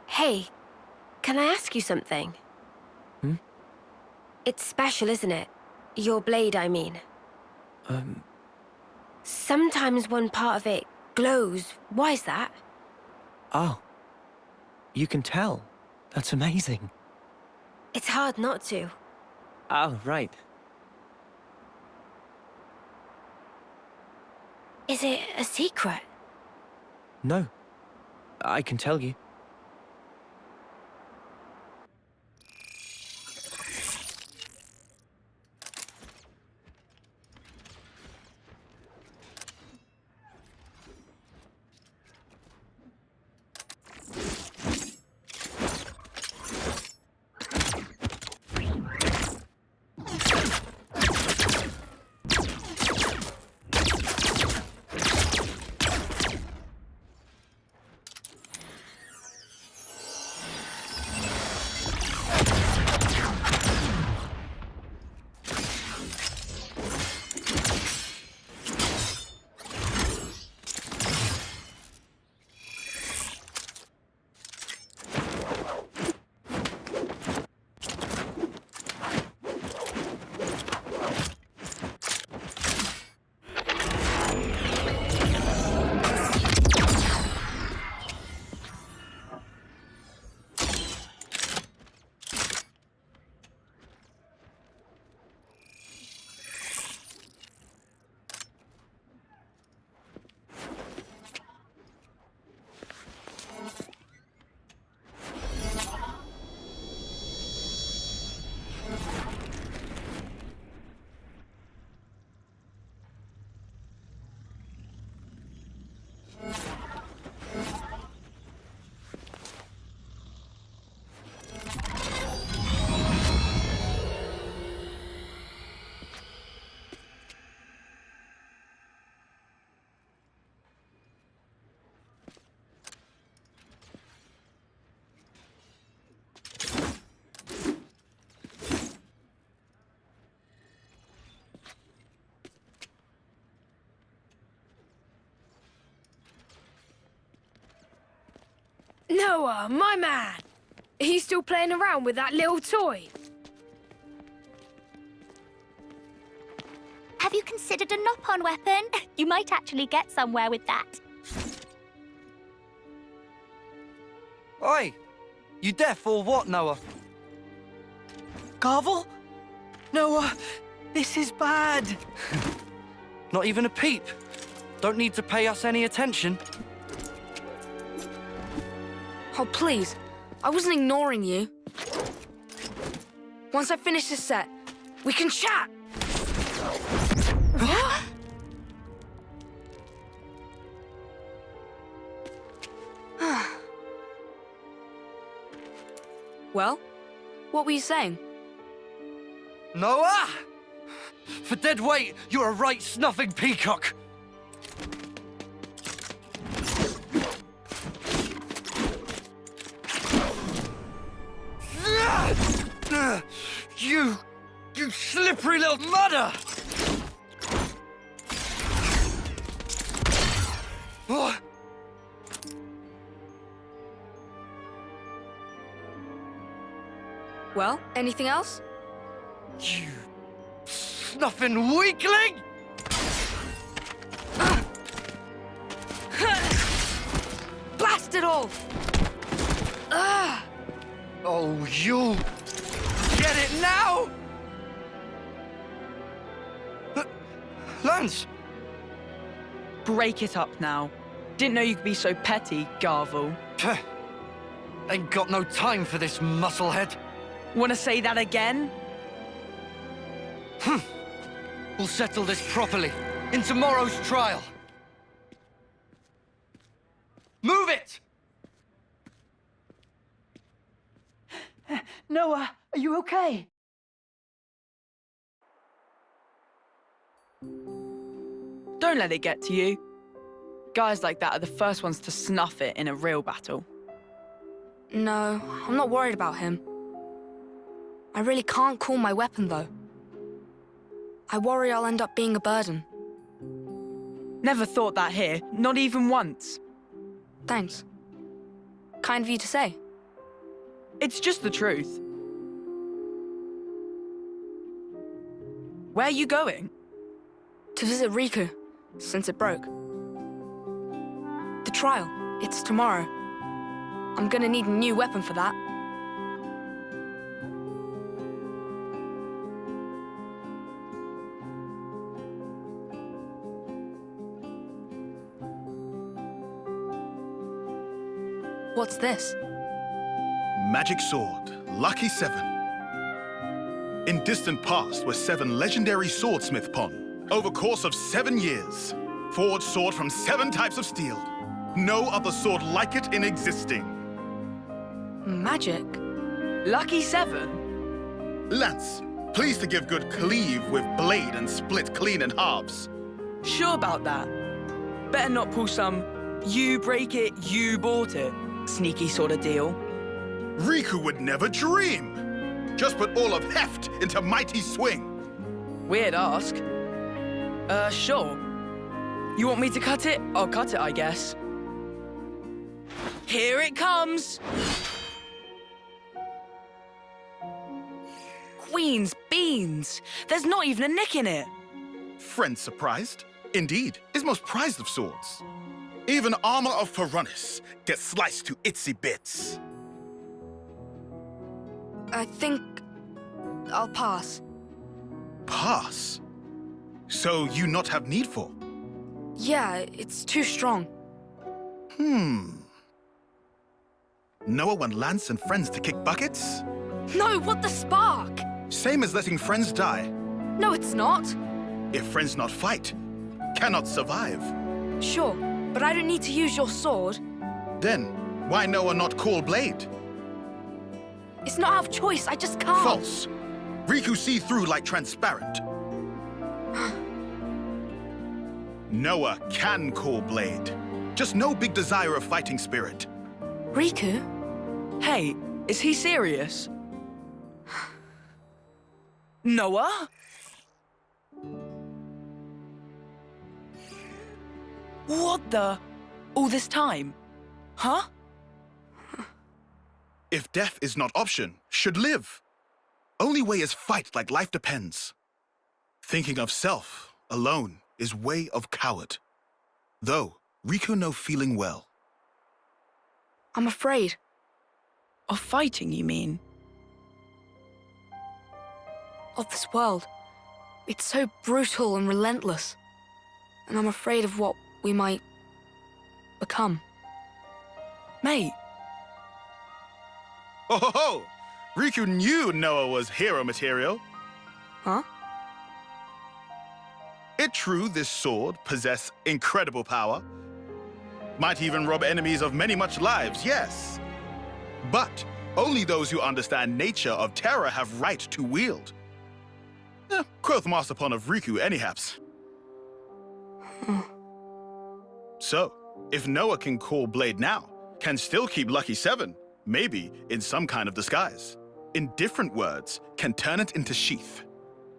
Hey, can I ask you something? Hmm? It's special, isn't it? Your blade, I mean. Sometimes one part of it glows. Why is that? Oh. You can tell. That's amazing. It's hard not to. Oh, right. Is it a secret? No. I can tell you. Noah, my man! Are you still playing around with that little toy? Have you considered a knock-on weapon? You might actually get somewhere with that. Oi! You deaf or what, Noah? Garvel? Noah, this is bad. Not even a peep. Don't need to pay us any attention. Oh, please. I wasn't ignoring you. Once I finish this set, we can chat. Well, what were you saying? Noah! For dead weight, you're a right snuffing peacock. You slippery little mudder! Oh. Well, anything else? You snuffing weakling! Blast it all! Oh, you get it now? Lance! Break it up now. Didn't know you could be so petty, Garvel. Ain't got no time for this musclehead. Wanna say that again? We'll settle this properly in tomorrow's trial. Move it! Noah, are you okay? Don't let it get to you. Guys like that are the first ones to snuff it in a real battle. No, I'm not worried about him. I really can't call my weapon, though. I worry I'll end up being a burden. Never thought that here, not even once. Thanks. Kind of you to say. It's just the truth. Where are you going? To visit Riku, since it broke. The trial, it's tomorrow. I'm gonna need a new weapon for that. What's this? Magic sword, lucky 7. In distant past were 7 legendary swordsmith pon. Over course of 7 years, forged sword from 7 types of steel. No other sword like it in existing. Magic? Lucky 7? Lance, pleased to give good cleave with blade and split clean in halves. Sure about that. Better not pull some, you break it, you bought it, sneaky sort of deal. Riku would never dream. Just put all of heft into mighty swing. Weird ask. Sure. You want me to cut it? I'll cut it, I guess. Here it comes! Queen's beans! There's not even a nick in it! Friend surprised? Indeed, is most prized of swords. Even armor of Ferronis gets sliced to itsy bits. I think I'll pass. Pass? So you not have need for? Yeah, it's too strong. Noah want Lance and friends to kick buckets? No, what the spark? Same as letting friends die. No, it's not. If friends not fight, cannot survive. Sure, but I don't need to use your sword. Then, why Noah not call blade? It's not out of choice, I just can't. False. Riku see through like transparent. Noah can call blade. Just no big desire of fighting spirit. Riku? Hey, is he serious? Noah? What the? All this time? Huh? If death is not option, should live. Only way is fight like life depends. Thinking of self alone is way of coward. Though Riku no feeling well. I'm afraid. Of fighting, you mean? Of this world. It's so brutal and relentless. And I'm afraid of what we might become. Mate. Oh ho ho! Riku knew Noah was hero material. Huh? It true this sword possess incredible power. Might even rob enemies of many much lives, yes. But only those who understand nature of terror have right to wield. Quoth Masterpon of Riku anyhaps. So, if Noah can call Blade now, can still keep Lucky 7, maybe in some kind of disguise. In different words, can turn it into sheath.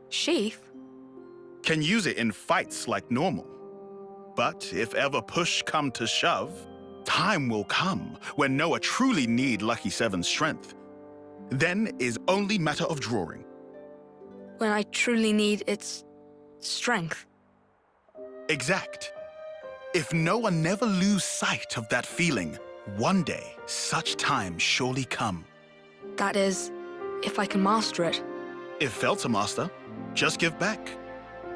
Sheath? Can use it in fights like normal. But if ever push come to shove, time will come when Noah truly need Lucky 7's strength. Then is only matter of drawing. When I truly need its strength. Exact. If Noah never lose sight of that feeling, one day such time surely come. That is, if I can master it. If felt to master, just give back.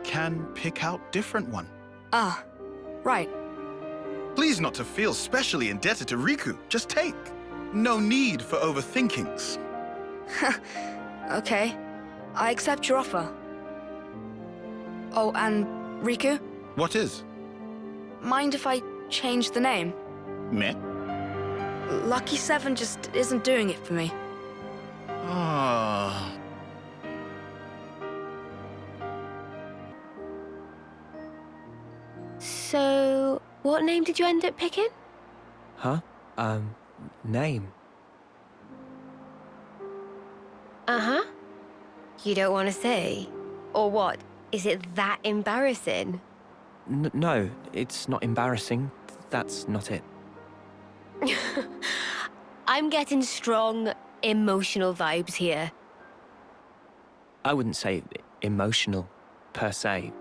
Can pick out different one. Ah, right. Please not to feel specially indebted to Riku, just take. No need for overthinkings. Okay, I accept your offer. Oh, and Riku? What is? Mind if I change the name? Meh? Lucky 7 just isn't doing it for me. Ah. So, what name did you end up picking? Huh? Name? Uh-huh. You don't want to say? Or what? Is it that embarrassing? No, it's not embarrassing. That's not it. I'm getting strong, emotional vibes here. I wouldn't say emotional, per se.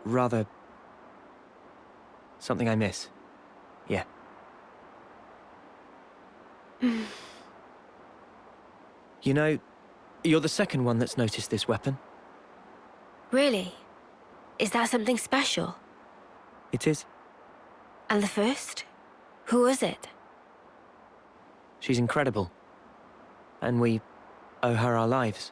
Rather, something I miss. Yeah. You know, you're the second one that's noticed this weapon. Really? Is that something special? It is. And the first? Who was it? She's incredible. And we owe her our lives.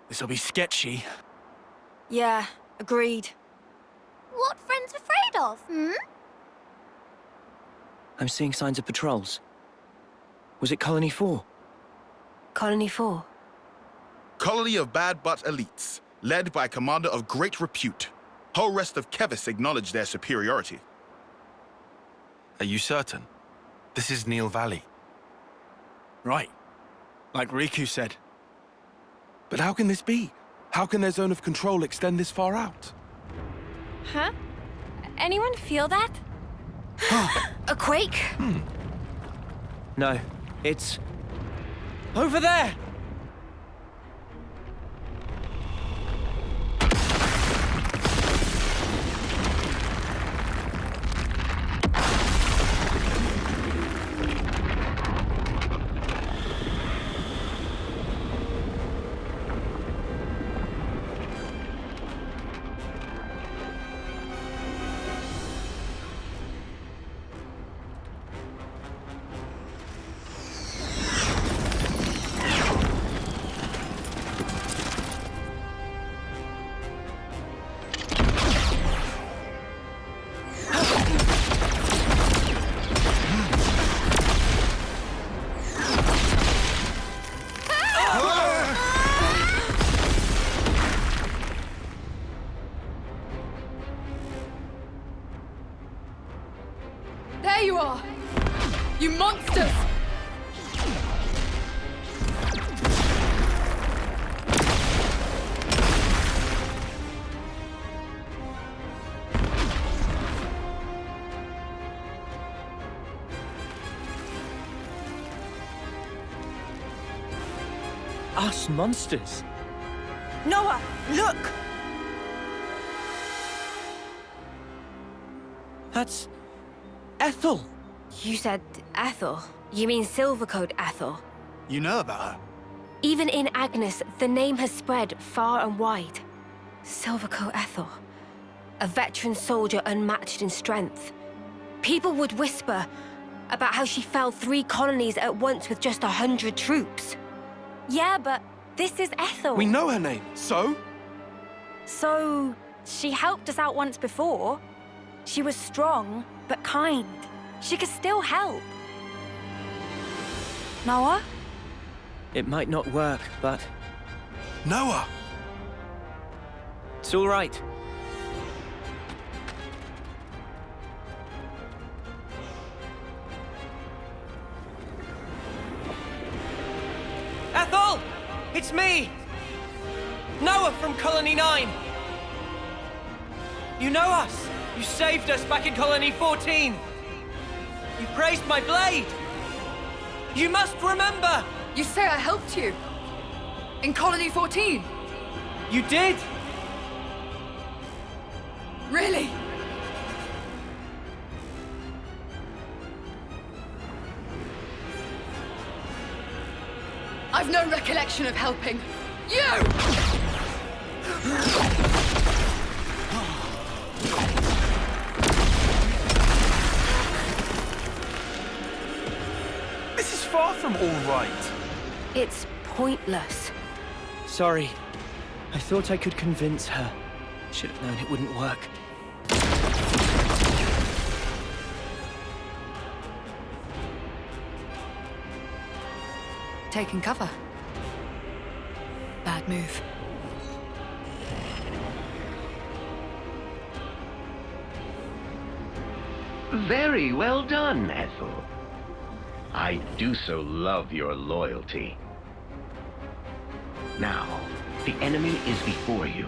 This'll be sketchy. Yeah, agreed. What friends afraid of, hmm? I'm seeing signs of patrols. Was it Colony 4? Colony 4? Colony of bad but elites, led by a commander of great repute. Whole rest of Kevis acknowledge their superiority. Are you certain? This is Neil Valley. Right. Like Riku said. But how can this be? How can their zone of control extend this far out? Huh? Anyone feel that? A quake? No, it's over there! us monsters. Noah, look! That's Ethel. You said Ethel. You mean Silvercoat Ethel. You know about her? Even in Agnes, the name has spread far and wide. Silvercoat Ethel. A veteran soldier unmatched in strength. People would whisper about how she felled 3 colonies at once with just 100 troops. Yeah, but this is Ethel. We know her name, so? So, she helped us out once before. She was strong, but kind. She could still help. Noah? It might not work, but... Noah! It's all right. Ethel! It's me! Noah from Colony 9! You know us! You saved us back in Colony 14! You praised my blade! You must remember! You say I helped you? In Colony 14? You did! Really? I've no recollection of helping. You! This is far from all right. It's pointless. Sorry. I thought I could convince her. Should have known it wouldn't work. Taking cover. Bad move. Very well done, Ethel. I do so love your loyalty. Now, the enemy is before you.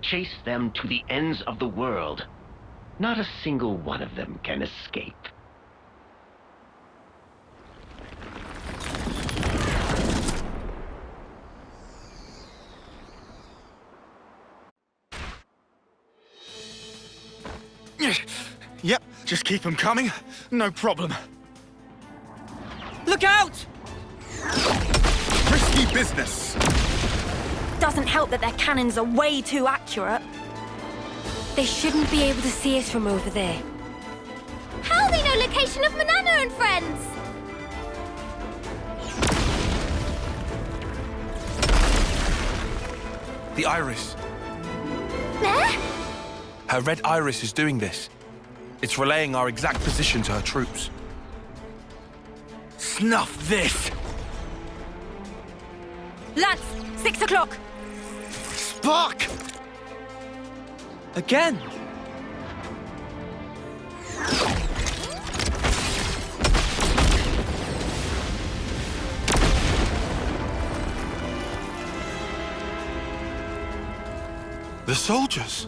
Chase them to the ends of the world. Not a single one of them can escape. Yep, just keep them coming. No problem. Look out! Risky business. Doesn't help that their cannons are way too accurate. They shouldn't be able to see us from over there. How they know location of Manana and friends? The iris. There? Her red iris is doing this. It's relaying our exact position to her troops. Snuff this! Lance, 6 o'clock. Spark! Again! The soldiers!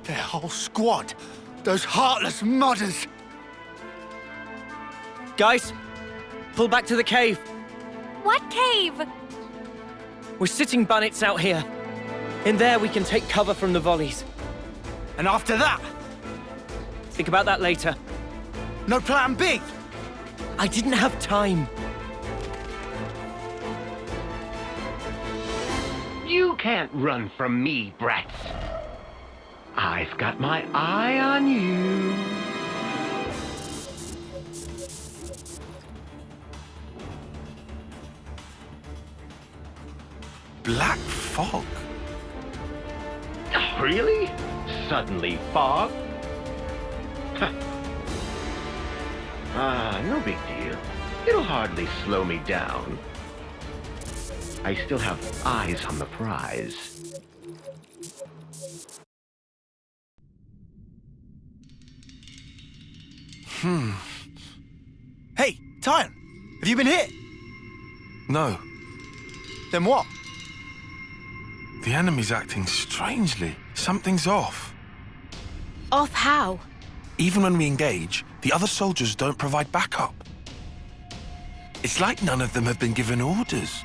Their whole squad! Those heartless mudders! Guys, pull back to the cave. What cave? We're sitting bunnets out here. In there, we can take cover from the volleys. And after that? Think about that later. No plan B? I didn't have time. You can't run from me, brats. I've got my eye on you. Black fog? Really? Suddenly fog? No big deal. It'll hardly slow me down. I still have eyes on the prize. Hey, Tyon, have you been hit? No. Then what? The enemy's acting strangely. Something's off. Off how? Even when we engage, the other soldiers don't provide backup. It's like none of them have been given orders.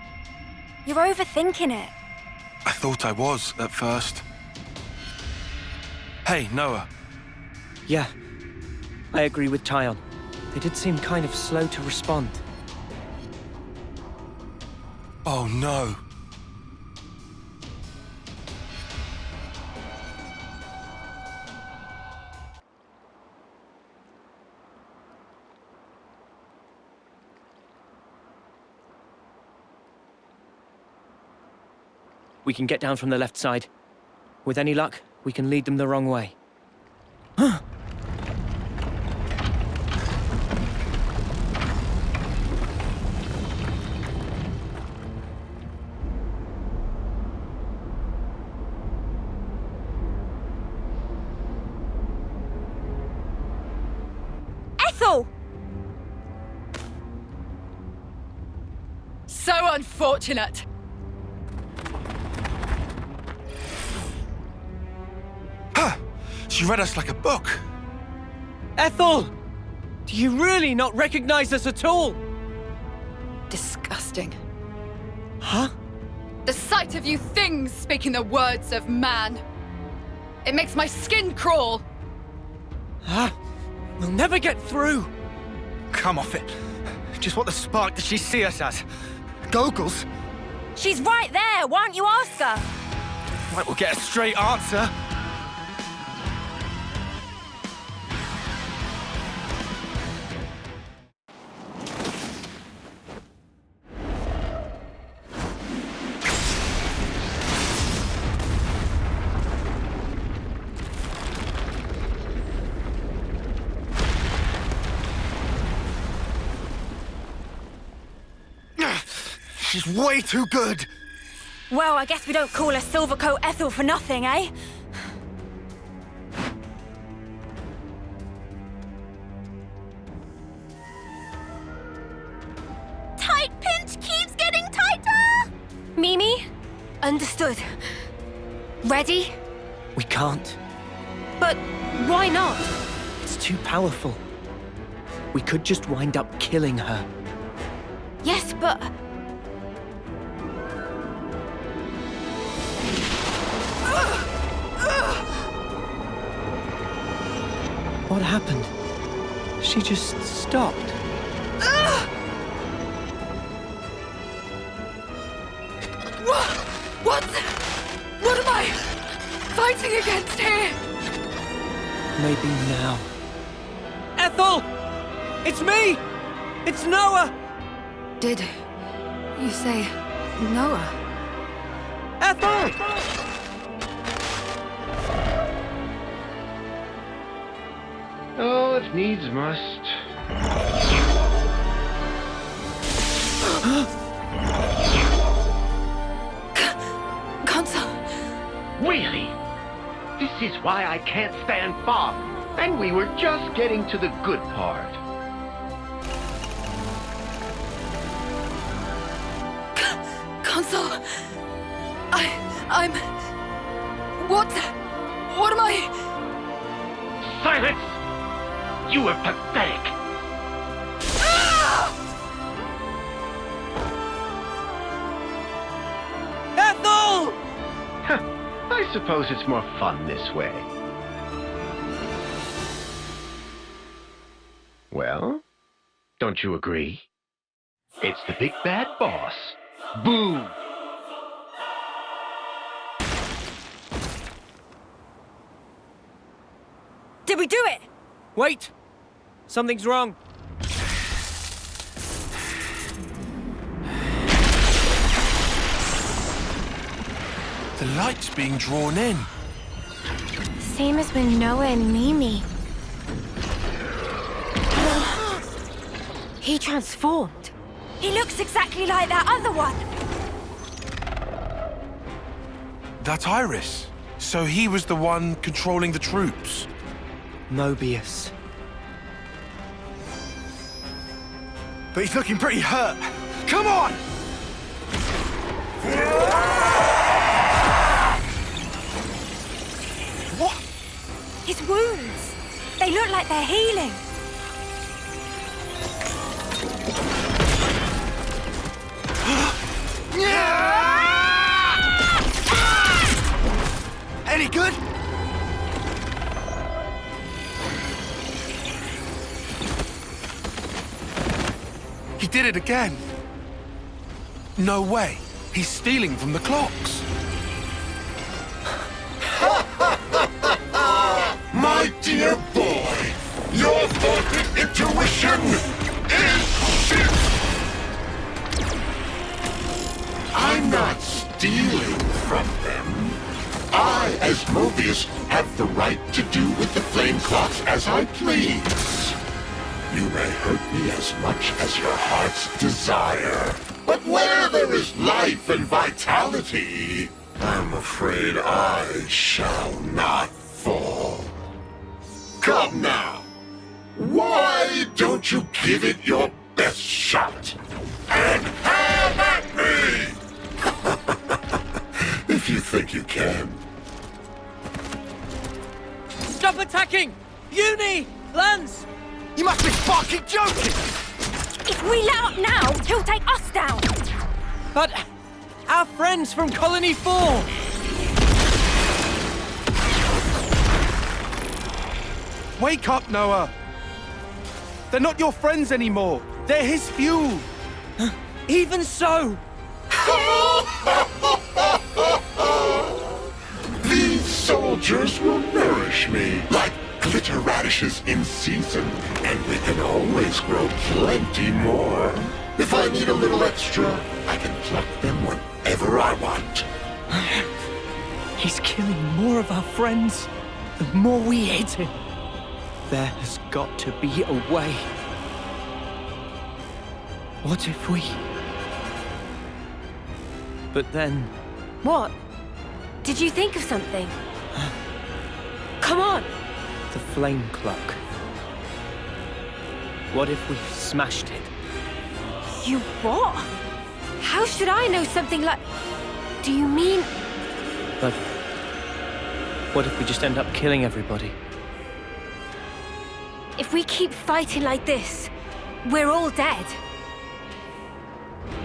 You're overthinking it. I thought I was at first. Hey, Noah. Yeah, I agree with Tyon. They did seem kind of slow to respond. Oh no. We can get down from the left side. With any luck, we can lead them the wrong way. Ethel! So unfortunate. She read us like a book. Ethel! Do you really not recognize us at all? Disgusting. Huh? The sight of you things speaking the words of man. It makes my skin crawl. Huh? We'll never get through. Come off it. Just what the spark does she see us as? Goggles? She's right there. Why don't you ask her? Right, we'll get a straight answer. She's way too good! Well, I guess we don't call her Silvercoat Ethel for nothing, eh? Tight pinch keeps getting tighter! Mimi? Understood. Ready? We can't. But why not? It's too powerful. We could just wind up killing her. Yes, but... What happened? She just stopped. What? What am I fighting against here? Maybe now. Ethel! It's me! It's Noah! Did you say Noah? Ethel! Oh, if needs must. Consul! Really? This is why I can't stand fog. And we were just getting to the good part. Consul! I'm... What am I... Silence! You were pathetic. Ethel! I suppose it's more fun this way. Well, don't you agree? It's the big bad boss. Boo! Did we do it? Wait! Something's wrong. The light's being drawn in. Same as when Noah and Mimi. He transformed. He looks exactly like that other one. That's Iris. So he was the one controlling the troops. Mobius. But he's looking pretty hurt. Come on! What? His wounds. They look like they're healing. He did it again. No way. He's stealing from the clocks. My dear boy, your faulty intuition is shit! I'm not stealing from them. I, as Mobius, have the right to do with the flame clocks as I please. You may hurt me as much as your heart's desire, but where there is life and vitality, I'm afraid I shall not fall. Come now. Why don't you give it your best shot? And have at me! If you think you can. Stop attacking! Uni! Lance! You must be fucking joking! If we let up now, he'll take us down! But our friends from Colony 4! Wake up, Noah! They're not your friends anymore. They're his fuel. Even so! These soldiers will nourish me like glitter radishes in season, and we can always grow plenty more. If I need a little extra, I can pluck them whenever I want. He's killing more of our friends the more we hate him. There has got to be a way. What if we... But then... What? Did you think of something? Come on! The flame clock. What if we smashed it? You what? How should I know something like... Do you mean... But... what if we just end up killing everybody? If we keep fighting like this, we're all dead.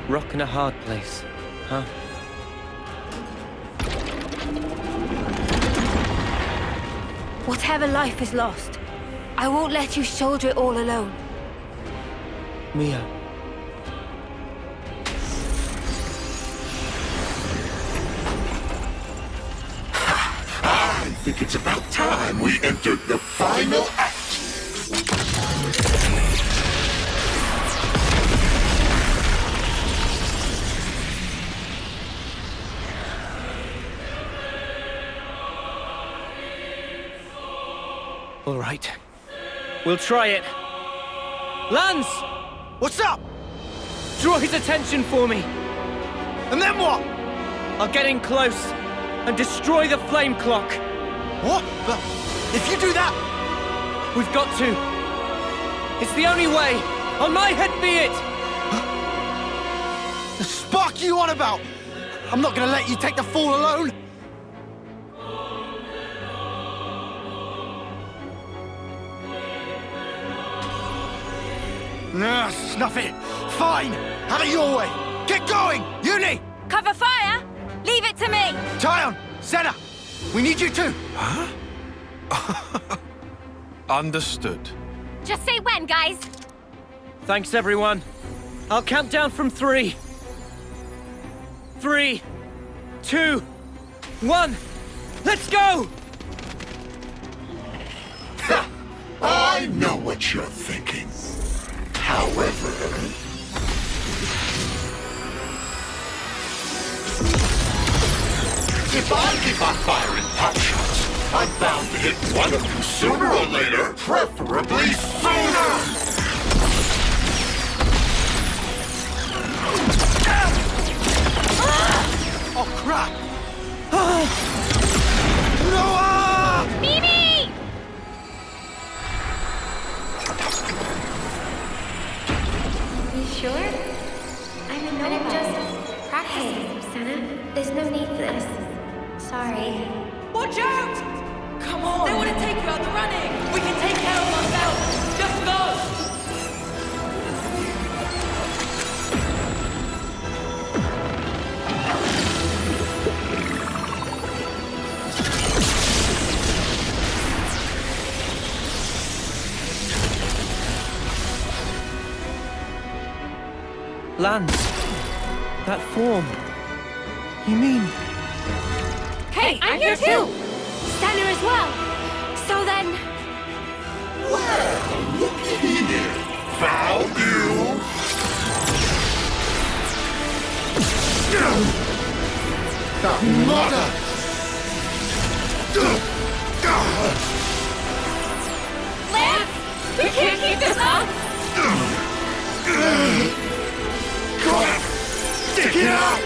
Rock in a hard place, huh? Whatever life is lost, I won't let you shoulder it all alone. Mia. I think it's about time we entered the final act. All right. We'll try it. Lance! What's up? Draw his attention for me. And then what? I'll get in close and destroy the flame clock. What? But if you do that... We've got to. It's the only way. On my head be it! The spark you on about? I'm not gonna let you take the fall alone. Nah, snuff it. Fine. Have it your way. Get going. Uni! Cover fire! Leave it to me! Tyon! Senna! We need you too. Huh? Understood. Just say when, guys. Thanks, everyone. I'll count down from 3. 3, 2, 1. Let's go! I know what you're thinking. However... if I keep on firing potshots, I'm bound to hit one of you sooner or later, preferably sooner! Oh, crap! Noah! Mimi! You sure? I'm just practicing, Senna. There's no need for this. Sorry. Watch out! Come on! They want to take you out the running! We can take care of ourselves! Just go! Lands. That form. You mean... Hey, I'm here too! Senna as well! So then... Well, looky here. Found you! The mother! Lance! We can't keep this up! Stick it out!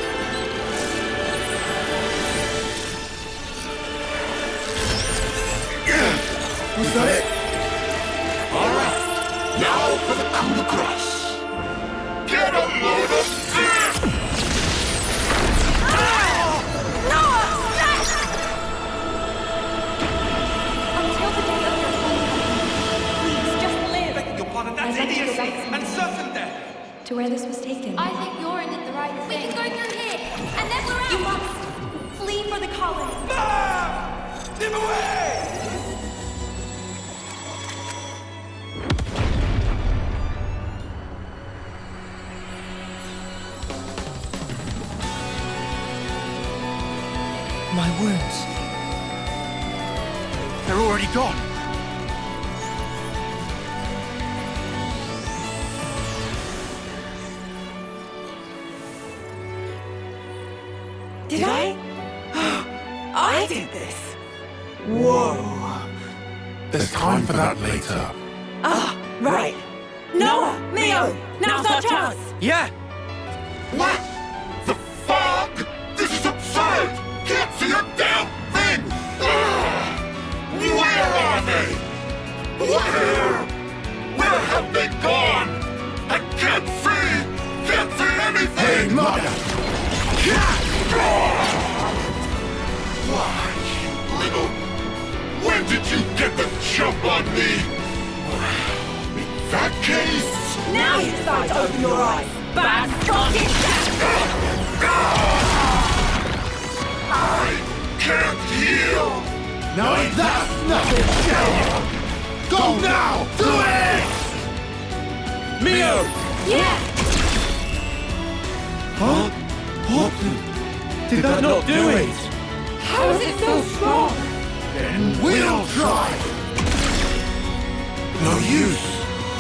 Was that it? All right, now for the coup de grace. Get a load of this! Until the day of your homecoming, please just live. Beg your pardon, that's idiocy and certain death. To where this was taken. I think Yoren did the right thing. We can go through here, and then we're out. You must flee for the colony. Mom! Leave away! My wounds. They're already gone. Did I? I did this. Whoa. There's time for that later. Ah, right. Noah, Mio, now's our chance. Yeah! What? The fog? This is absurd! Can't see a damn thing! Where are they? Where have they gone? I can't see anything! Hey, mother! Why, you little... When did you get the jump on me? In that case... Now you decide to open your eyes. Bad fucking I can't heal! Now ain't that nothing, Go now! Do it! Mio! Yeah! Huh? What? Did that not do it? How is it so strong? Then we'll try! No use!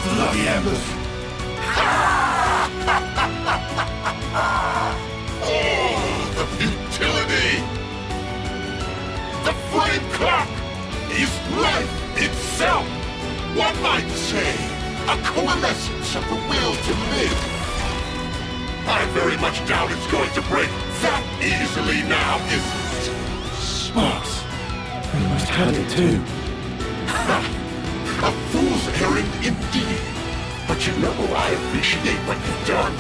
Bloody embers! Oh, the futility! The flame clock is life itself! One might say, a coalescence of the will to live. I very much doubt it's going to break that easily now, is it? Smart. We must have it too. A fool's errand indeed. But you know I appreciate what you've done.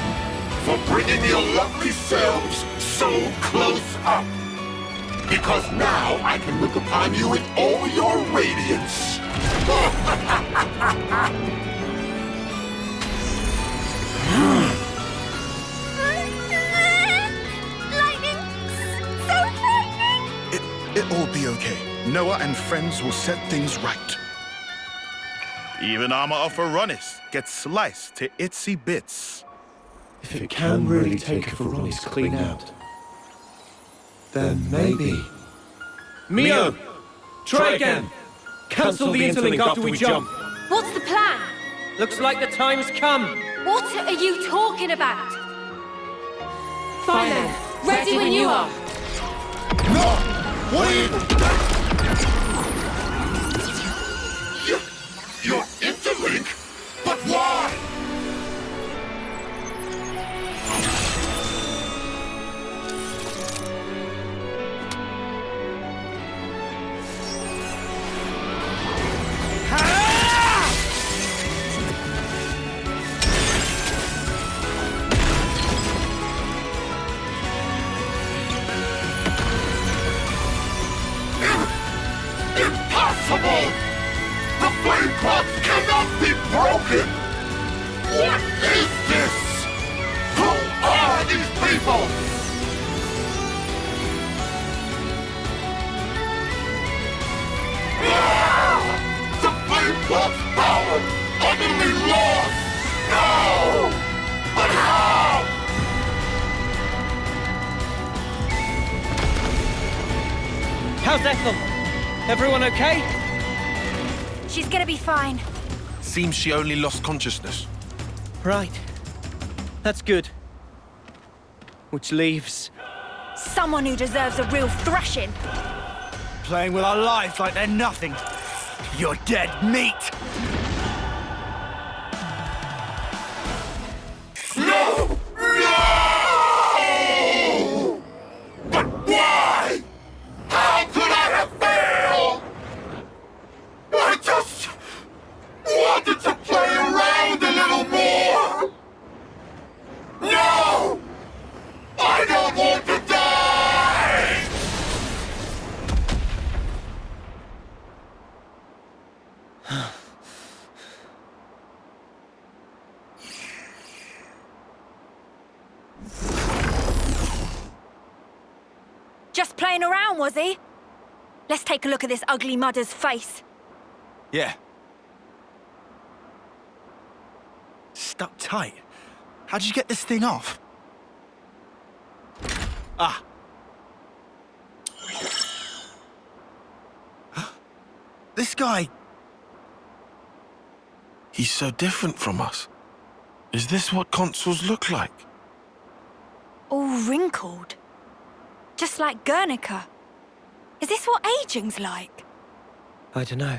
For bringing your lovely selves so close up. Because now I can look upon you in all your radiance. Lightning! So frightening! It'll be okay. Noah and friends will set things right. Even armor of Veronis gets sliced to itsy bits. If it can really take a Veronis clean out, then maybe... Mio! Try again! Cancel the interlink after we jump! What's the plan? Looks like the time's come! What are you talking about? Fine then. Ready when you are. No! What are you... Your interlink? But why? Impossible! The flame clock How's Ethel? Everyone okay? She's gonna be fine. Seems she only lost consciousness. Right. That's good. Which leaves... Someone who deserves a real thrashing. Playing with our lives like they're nothing. You're dead meat! No! No! But why? How could I have failed? I just wanted to play around a little more! No! I don't want to die! Just playing around, was he? Let's take a look at this ugly mudder's face. Yeah. Stuck tight. How did you get this thing off? Ah. This guy... He's so different from us. Is this what consuls look like? All wrinkled. Just like Guernica. Is this what aging's like? I don't know.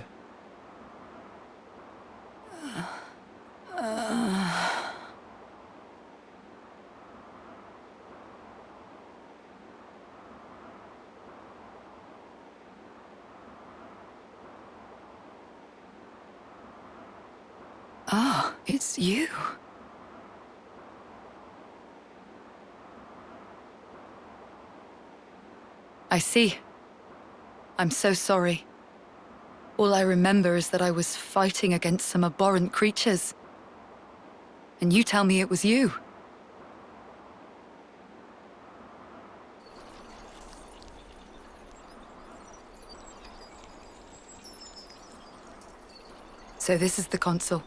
Ah, it's you. I see. I'm so sorry. All I remember is that I was fighting against some abhorrent creatures. And you tell me it was you. So this is the consul.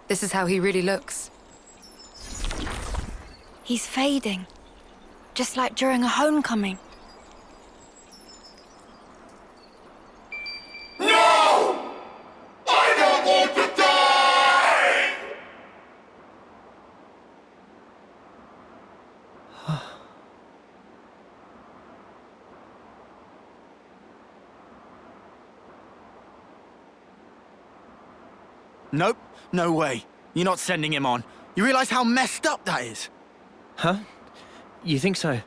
This is how he really looks. He's fading. Just like during a homecoming. No! I don't want to die! Nope, no way. You're not sending him on. You realize how messed up that is? Huh? You think so?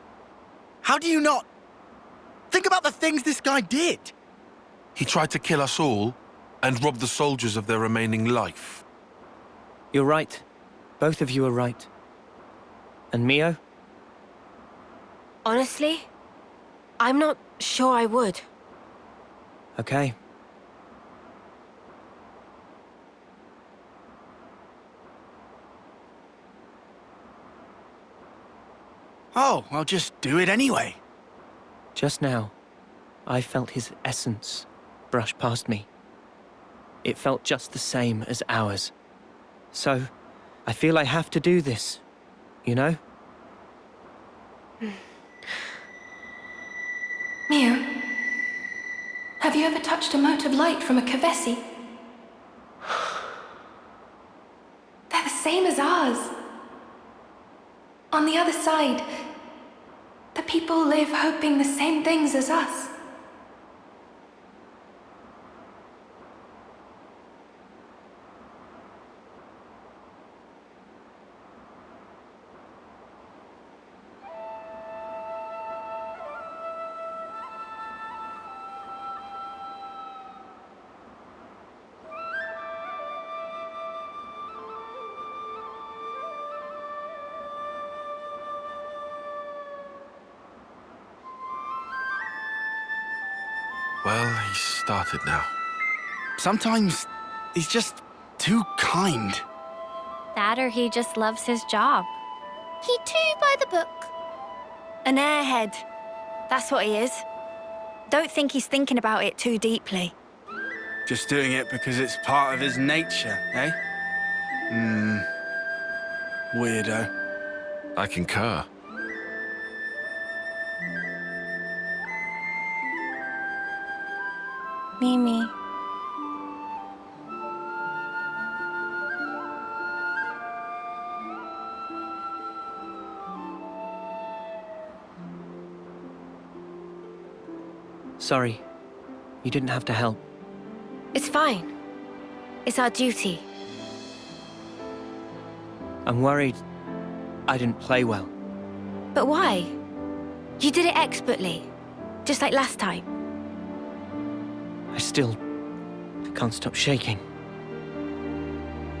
How do you not... Think about the things this guy did. He tried to kill us all and rob the soldiers of their remaining life. You're right. Both of you are right. And Mio? Honestly, I'm not sure I would. Okay. Oh, I'll just do it anyway. Just now, I felt his essence brush past me. It felt just the same as ours. So, I feel I have to do this, you know? Mio, have you ever touched a mote of light from a Kavesi? They're the same as ours. On the other side, the people live hoping the same things as us. Well, he's started now. Sometimes he's just too kind. That or he just loves his job. He too by the book. An airhead. That's what he is. Don't think he's thinking about it too deeply. Just doing it because it's part of his nature, eh? Weirdo. I concur. Mimi. Sorry. You didn't have to help. It's fine. It's our duty. I'm worried I didn't play well. But why? You did it expertly, just like last time. I still can't stop shaking.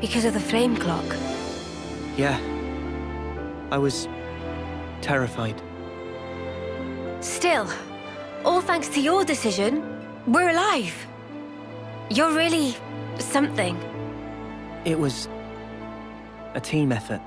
Because of the flame clock. Yeah. I was terrified. Still, all thanks to your decision, we're alive. You're really something. It was a team effort.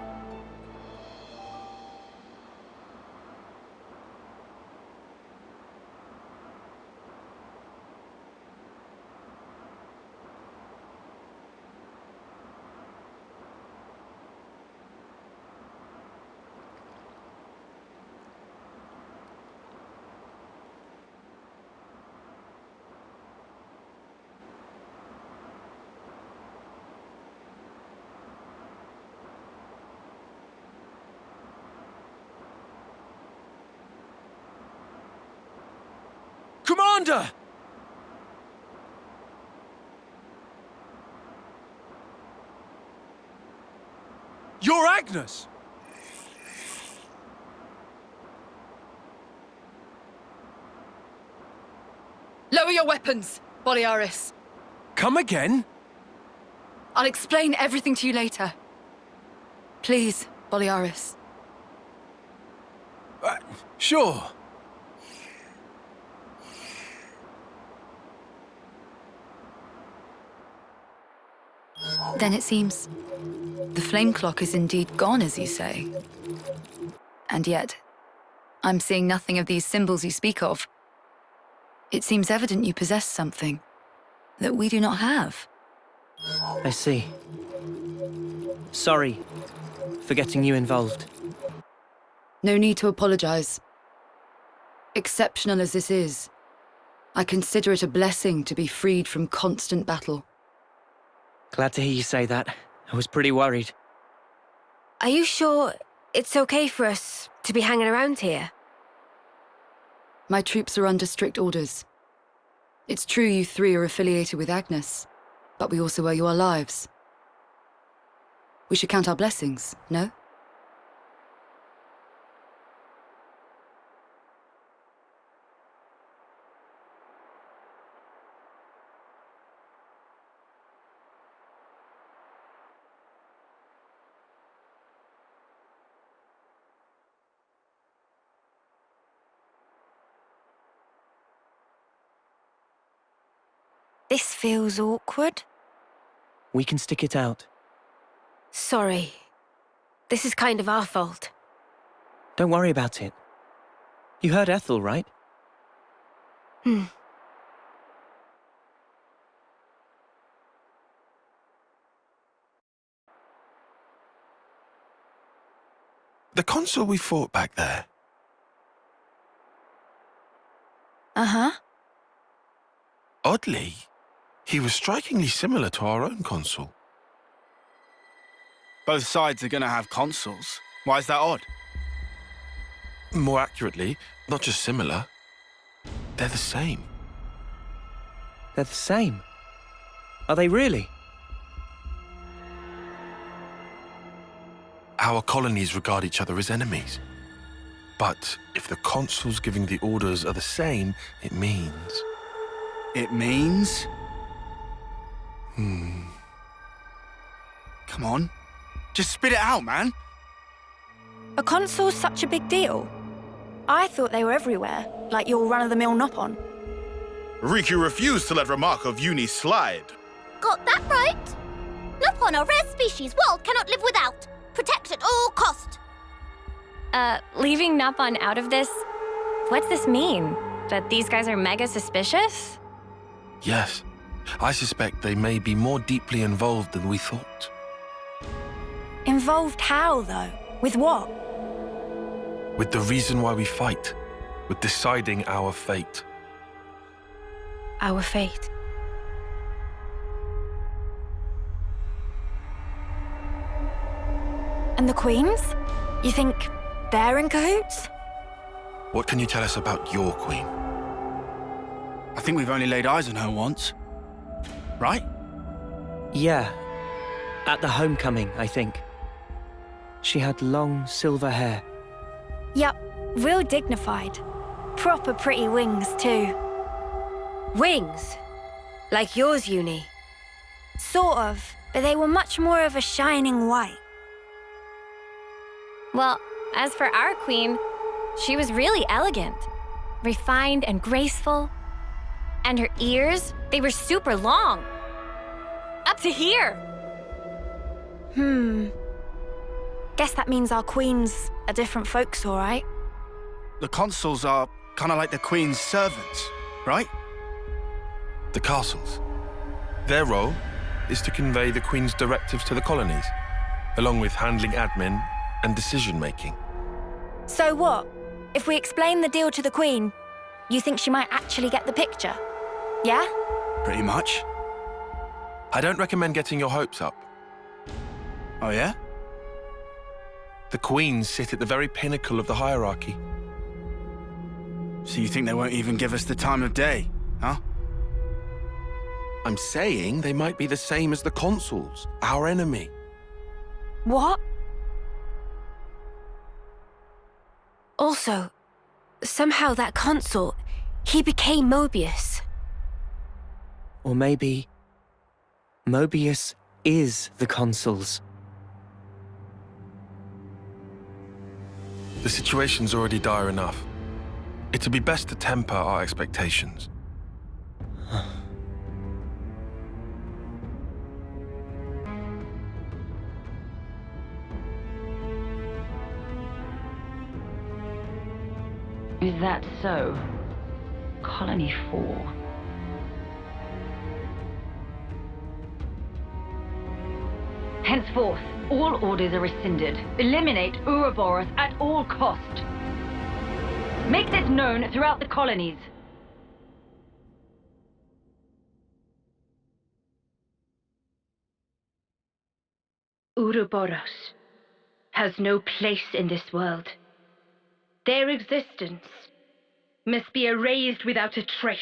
Commander! You're Agnes! Lower your weapons, Boliaris. Come again? I'll explain everything to you later. Please, Boliaris. Sure. Then it seems the flame clock is indeed gone, as you say. And yet, I'm seeing nothing of these symbols you speak of. It seems evident you possess something that we do not have. I see. Sorry for getting you involved. No need to apologize. Exceptional as this is, I consider it a blessing to be freed from constant battle. Glad to hear you say that. I was pretty worried. Are you sure it's okay for us to be hanging around here? My troops are under strict orders. It's true you three are affiliated with Agnes, but we also owe you our lives. We should count our blessings, no? This feels awkward. We can stick it out. Sorry. This is kind of our fault. Don't worry about it. You heard Ethel, right? The consul we fought back there. Uh-huh. Oddly, he was strikingly similar to our own consul. Both sides are gonna have consuls. Why is that odd? More accurately, not just similar, they're the same. They're the same? Are they really? Our colonies regard each other as enemies. But if the consuls giving the orders are the same, it means... It means? Come on. Just spit it out, man. Are consuls such a big deal? I thought they were everywhere, like your run-of-the-mill Nopon. Riku refused to let remark of uni slide. Got that right? Nopon, a rare species world cannot live without. Protect at all cost. Leaving Nopon out of this? What's this mean? That these guys are mega suspicious? Yes, I suspect they may be more deeply involved than we thought. Involved how, though? With what? With the reason why we fight, with deciding our fate. Our fate. And the queens? You think they're in cahoots? What can you tell us about your queen? I think we've only laid eyes on her once. Right? Yeah. At the homecoming, I think. She had long silver hair. Yup, real dignified. Proper pretty wings, too. Wings? Like yours, Uni? Sort of, but they were much more of a shining white. Well, as for our queen, she was really elegant, refined and graceful. And her ears, they were super long. Up to here. Guess that means our queens are different folks, all right? The consuls are kind of like the Queen's servants, right? The castles. Their role is to convey the Queen's directives to the colonies, along with handling admin and decision-making. So what? If we explain the deal to the Queen, you think she might actually get the picture? Yeah? Pretty much. I don't recommend getting your hopes up. Oh, yeah? The queens sit at the very pinnacle of the hierarchy. So you think they won't even give us the time of day, huh? I'm saying they might be the same as the consuls, our enemy. What? Also, somehow that consul, he became Mobius. Or maybe Mobius is the consuls. The situation's already dire enough. It'd be best to temper our expectations. Is that so? Colony 4. Henceforth, all orders are rescinded. Eliminate Ouroboros at all cost. Make this known throughout the colonies. Ouroboros has no place in this world. Their existence must be erased without a trace.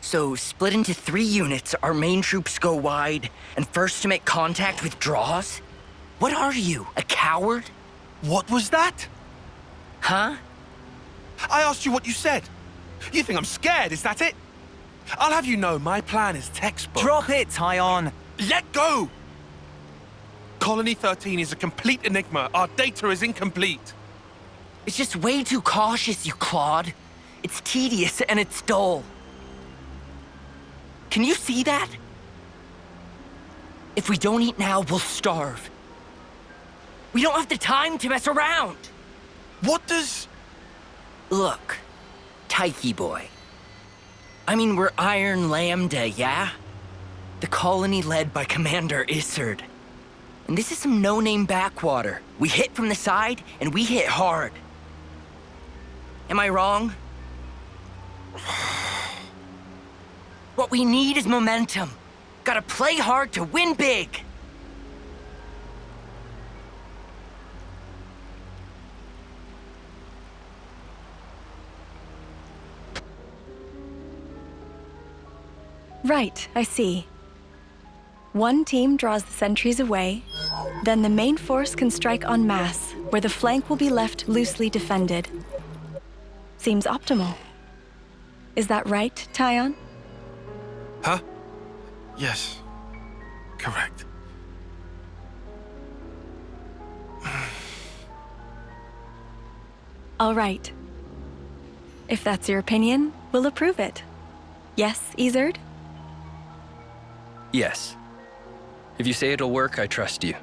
So, split into 3 units, our main troops go wide, and first to make contact withdraws? What are you, a coward? What was that? Huh? I asked you what you said. You think I'm scared, is that it? I'll have you know my plan is textbook. Drop it, Tyon. Let go! Colony 13 is a complete enigma. Our data is incomplete. It's just way too cautious, you clod. It's tedious and it's dull. Can you see that? If we don't eat now, we'll starve. We don't have the time to mess around. What does... Look, Tyche boy. I mean, we're Iron Lambda, yeah? The colony led by Commander Isard. And this is some no-name backwater. We hit from the side, and we hit hard. Am I wrong? What we need is momentum. Gotta play hard to win big. Right, I see. One team draws the sentries away, then the main force can strike en masse, where the flank will be left loosely defended. Seems optimal. Is that right, Tyon? Huh? Yes. Correct. All right. If that's your opinion, we'll approve it. Yes, Isard? Yes. If you say it'll work, I trust you.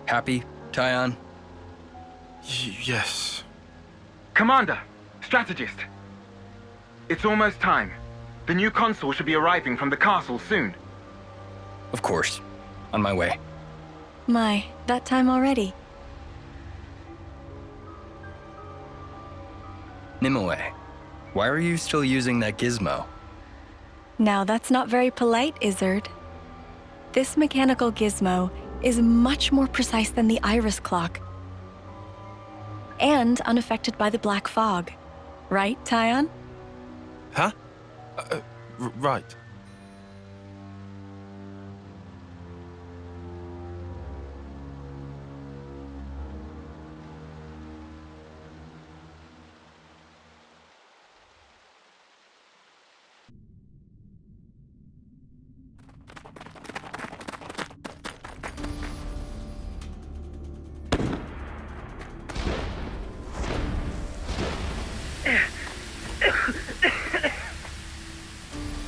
Happy, Tyon? Yes. Commander, strategist. It's almost time. The new consul should be arriving from the castle soon. Of course. On my way. My, that time already. Nimue, why are you still using that gizmo? Now that's not very polite, Izzard. This mechanical gizmo is much more precise than the iris clock. And unaffected by the black fog. Right, Tyon? Huh? Right.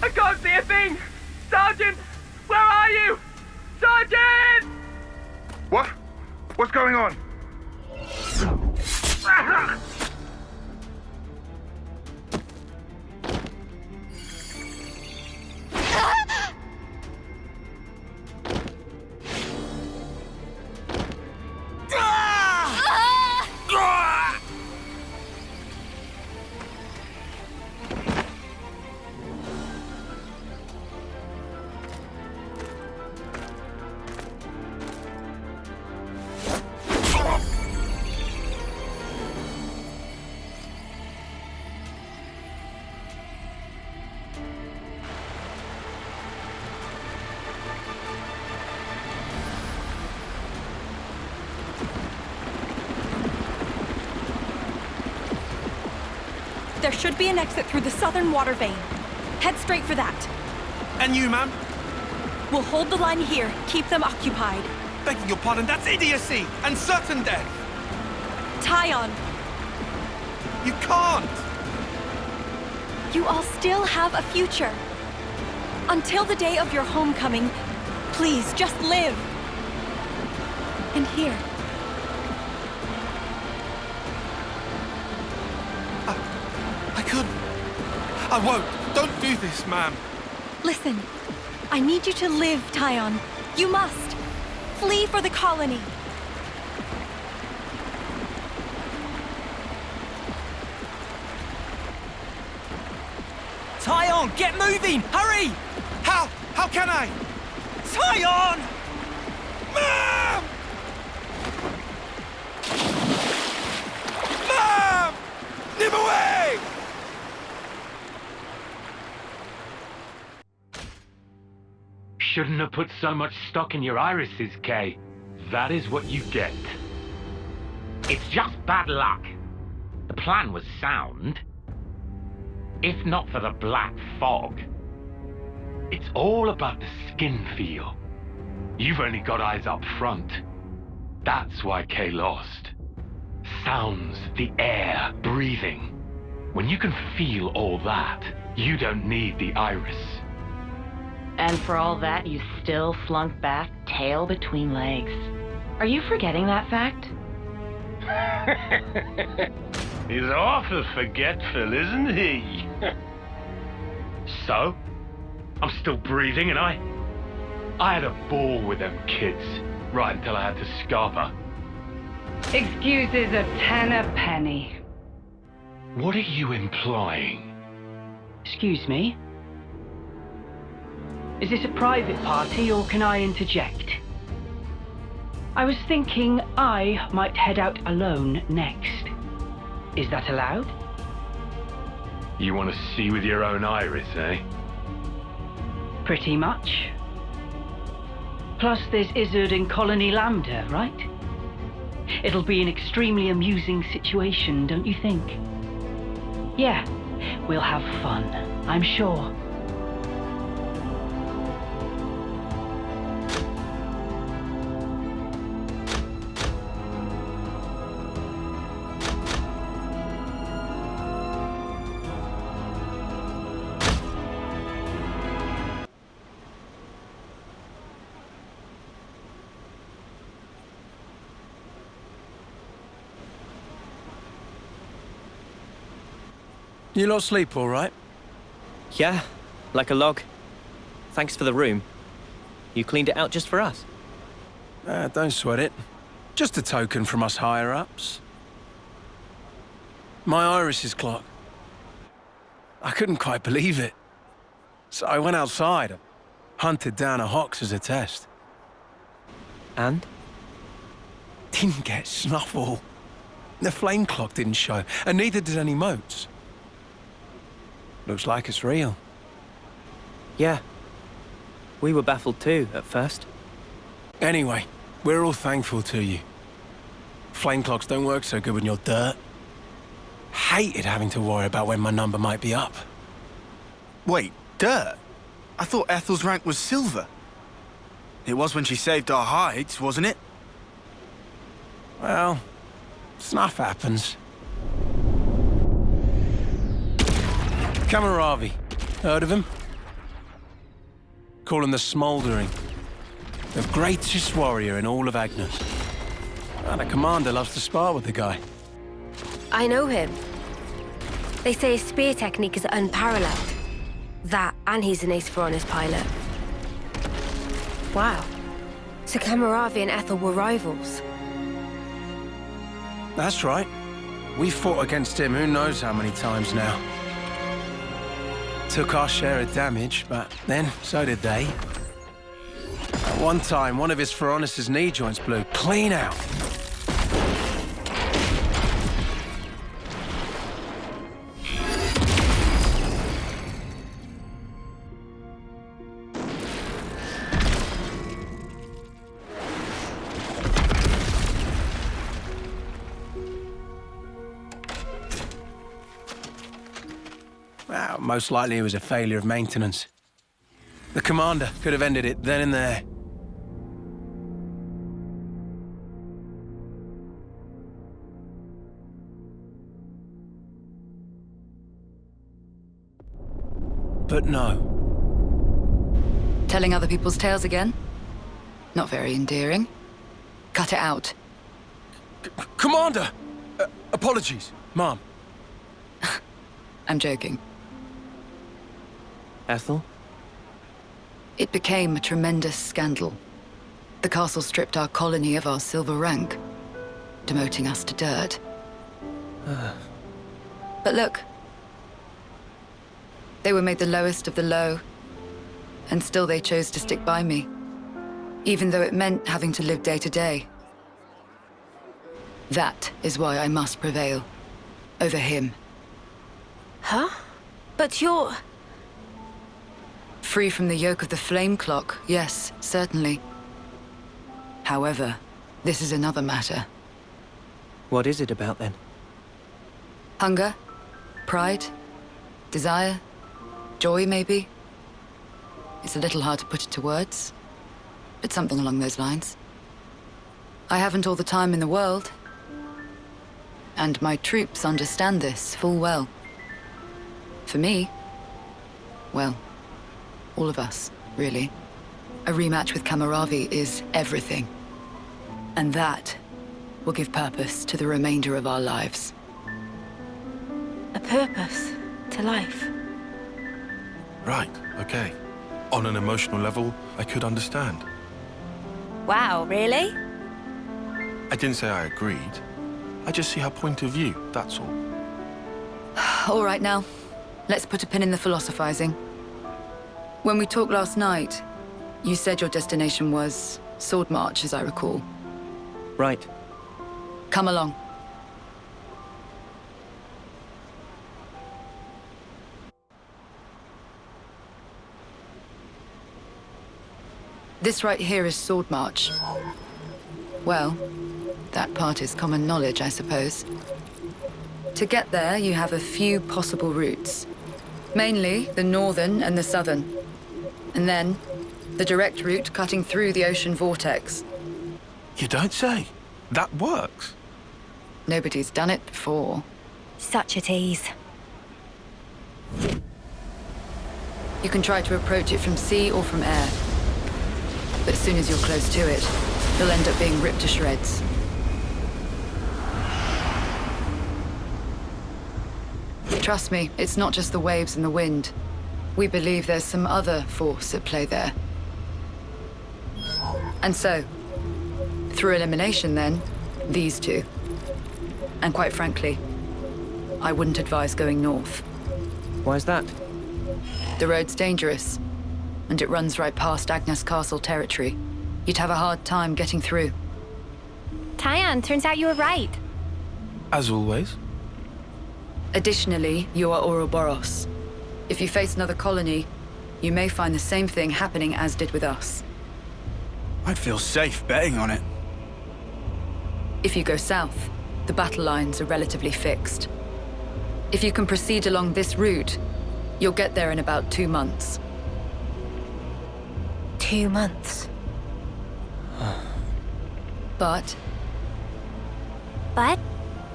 I can't see a thing! Sergeant! Where are you? Sergeant! What? What's going on? There should be an exit through the southern water vein. Head straight for that. And you, ma'am? We'll hold the line here, keep them occupied. Begging your pardon, that's idiocy and certain death. Tyon! You can't! You all still have a future. Until the day of your homecoming, please, just live. And here. I won't. Don't do this, ma'am. Listen, I need you to live, Tyon. You must. Flee for the colony. Tyon, get moving! Hurry! How can I? Tyon! Ma'am! Ma'am! Nimue! Shouldn't have put so much stock in your irises, Kay. That is what you get. It's just bad luck. The plan was sound. If not for the black fog. It's all about the skin feel. You've only got eyes up front. That's why Kay lost. Sounds, the air, breathing. When you can feel all that, you don't need the iris. And for all that, you still slunk back, tail between legs. Are you forgetting that fact? He's awful forgetful, isn't he? So? I'm still breathing, and I had a ball with them kids, right until I had to scarper. Excuses a tenner penny. What are you implying? Excuse me? Is this a private party, or can I interject? I was thinking I might head out alone next. Is that allowed? You want to see with your own iris, eh? Pretty much. Plus there's Izzard and Colony Lambda, right? It'll be an extremely amusing situation, don't you think? Yeah, we'll have fun, I'm sure. You lot sleep all right? Yeah, like a log. Thanks for the room. You cleaned it out just for us. Don't sweat it. Just a token from us higher-ups. My iris is clocked. I couldn't quite believe it. So I went outside, hunted down a Hox as a test. And? Didn't get Snuffle. The flame clock didn't show, and neither did any motes. Looks like it's real. Yeah. We were baffled too, at first. Anyway, we're all thankful to you. Flame clocks don't work so good when you're dirt. Hated having to worry about when my number might be up. Wait, dirt? I thought Ethel's rank was silver. It was when she saved our hides, wasn't it? Well, stuff happens. Kamaravi. Heard of him? Call him the Smouldering. The greatest warrior in all of Agnes. And the commander loves to spar with the guy. I know him. They say his spear technique is unparalleled. That, and he's an ace for honest pilot. Wow. So Kamaravi and Ethel were rivals. That's right. We fought against him who knows how many times now. Took our share of damage, but then so did they. At one time, one of his Feronis' knee joints blew clean out. Well, most likely it was a failure of maintenance. The commander could have ended it then and there. But no. Telling other people's tales again? Not very endearing. Cut it out. Commander! Apologies, Mom. I'm joking. Ethel? It became a tremendous scandal. The castle stripped our colony of our silver rank, demoting us to dirt. But look. They were made the lowest of the low, and still they chose to stick by me, even though it meant having to live day to day. That is why I must prevail over him. Huh? But you're... Free from the yoke of the flame clock, yes, certainly. However, this is another matter. What is it about then? Hunger? Pride? Desire? Joy, maybe? It's a little hard to put it to words, but something along those lines. I haven't all the time in the world, and my troops understand this full well. For me, well, all of us, really. A rematch with Kamaravi is everything. And that will give purpose to the remainder of our lives. A purpose to life. Right, okay. On an emotional level, I could understand. Wow, really? I didn't say I agreed. I just see her point of view, that's all. All right now, let's put a pin in the philosophizing. When we talked last night, you said your destination was Sword March, as I recall. Right. Come along. This right here is Sword March. Well, that part is common knowledge, I suppose. To get there, you have a few possible routes. Mainly the northern and the southern. And then, the direct route cutting through the ocean vortex. You don't say. That works. Nobody's done it before. Such a tease. You can try to approach it from sea or from air. But as soon as you're close to it, you'll end up being ripped to shreds. Trust me, it's not just the waves and the wind. We believe there's some other force at play there. And so, through elimination then, these two. And quite frankly, I wouldn't advise going north. Why's that? The road's dangerous, and it runs right past Agnes Castle territory. You'd have a hard time getting through. Tyon, turns out you were right. As always. Additionally, you are Ouroboros. If you face another colony, you may find the same thing happening as did with us. I'd feel safe betting on it. If you go south, the battle lines are relatively fixed. If you can proceed along this route, you'll get there in about 2 months. 2 months. But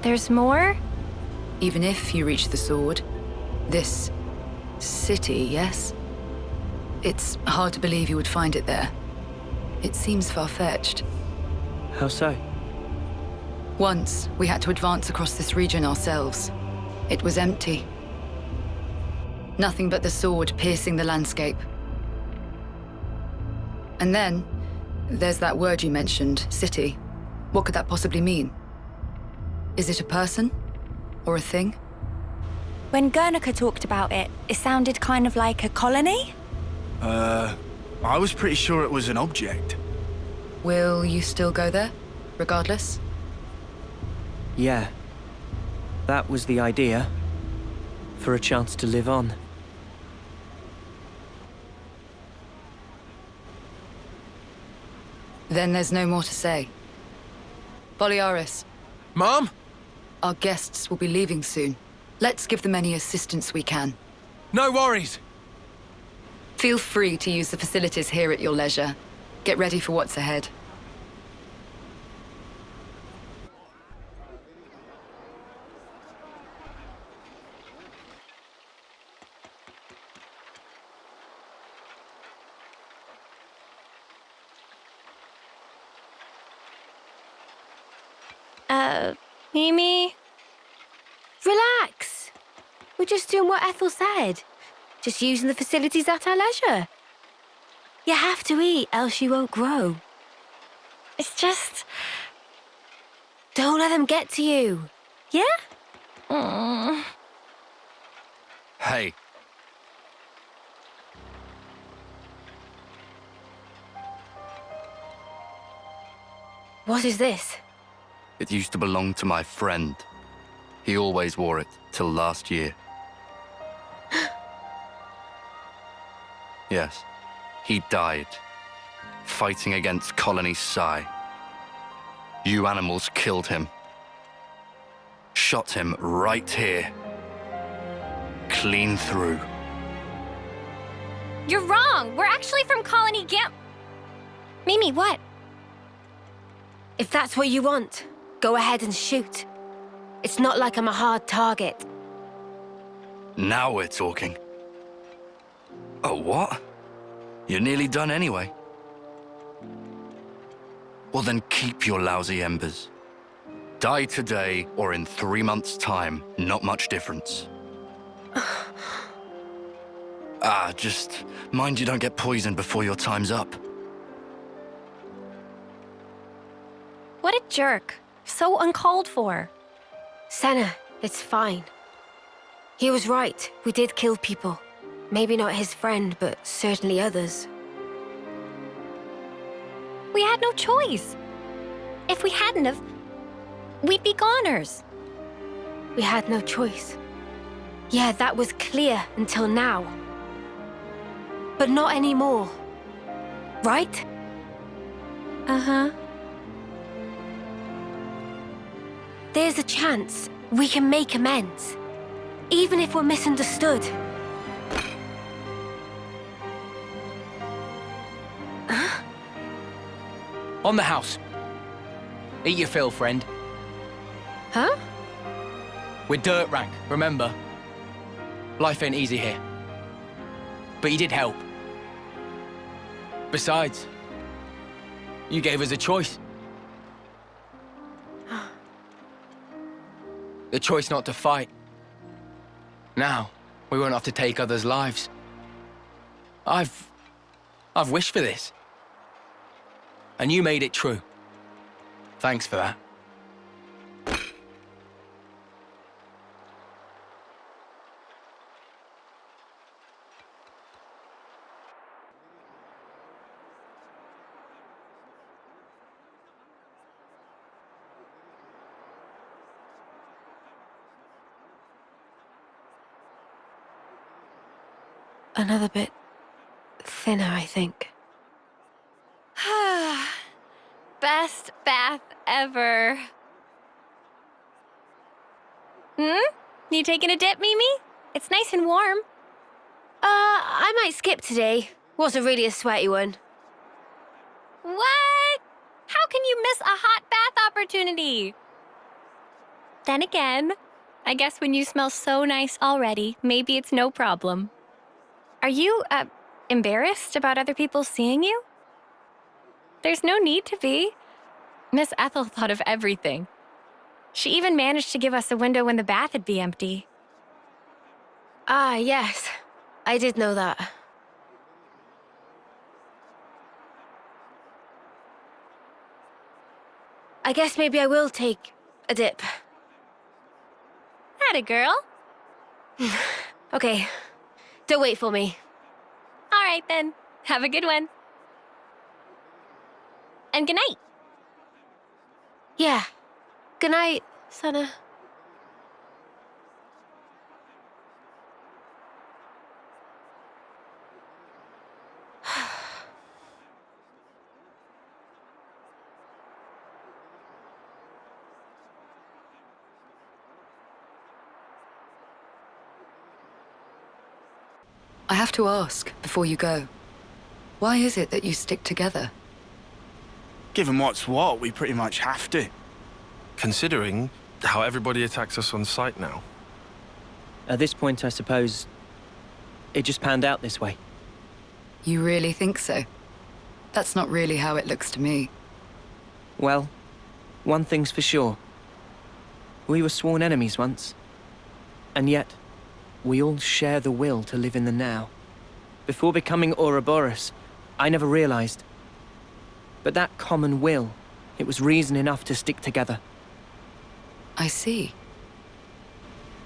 there's more? even if you reach the sword, this city, yes? It's hard to believe you would find it there. It seems far-fetched. How so? Once, we had to advance across this region ourselves. It was empty. Nothing but the sword piercing the landscape. And then, there's that word you mentioned, city. What could that possibly mean? Is it a person? Or a thing? When Guernica talked about it, it sounded kind of like a colony? I was pretty sure it was an object. Will you still go there, regardless? Yeah. That was the idea. For a chance to live on. Then there's no more to say. Boliaris. Mom? Our guests will be leaving soon. Let's give them any assistance we can. No worries. Feel free to use the facilities here at your leisure. Get ready for what's ahead. Mimi? Relax. We're just doing what Ethel said. Just using the facilities at our leisure. You have to eat, else you won't grow. It's just... don't let them get to you. Yeah? Hey. What is this? It used to belong to my friend. He always wore it, till last year. Yes, he died, fighting against Colony Psi. You animals killed him. Shot him right here. Clean through. You're wrong! We're actually from Colony Gam... Mimi, what? If that's what you want, go ahead and shoot. It's not like I'm a hard target. Now we're talking. Oh, what? You're nearly done anyway. Well then keep your lousy embers. Die today or in 3 months' time, not much difference. Just mind you don't get poisoned before your time's up. What a jerk. So uncalled for. Senna, it's fine. He was right. We did kill people. Maybe not his friend, but certainly others. We had no choice. If we hadn't have, we'd be goners. We had no choice. Yeah, that was clear until now. But not anymore. Right? Uh-huh. There's a chance we can make amends. Even if we're misunderstood. On the house. Eat your fill, friend. Huh? We're dirt rank, remember? Life ain't easy here. But you did help. Besides, you gave us a choice. The choice not to fight. Now, we won't have to take others' lives. I've wished for this. And you made it true. Thanks for that. another bit thinner, I think. Best bath ever. You taking a dip, Mimi? It's nice and warm. I might skip today. Wasn't really a sweaty one. What? How can you miss a hot bath opportunity? Then again, I guess when you smell so nice already, maybe it's no problem. Are you, embarrassed about other people seeing you? There's no need to be. Miss Ethel thought of everything. She even managed to give us a window when the bath would be empty. Ah, yes. I did know that. I guess maybe I will take a dip. Atta girl. Okay. Don't wait for me. All right, then. Have a good one. And good night. Yeah. Good night, Senna. I have to ask, before you go, why is it that you stick together? Given what's what, we pretty much have to. Considering how everybody attacks us on sight now. At this point, I suppose, it just panned out this way. You really think so? That's not really how it looks to me. Well, one thing's for sure. We were sworn enemies once. And yet, we all share the will to live in the now. Before becoming Ouroboros, I never realized. But that common will, it was reason enough to stick together. I see.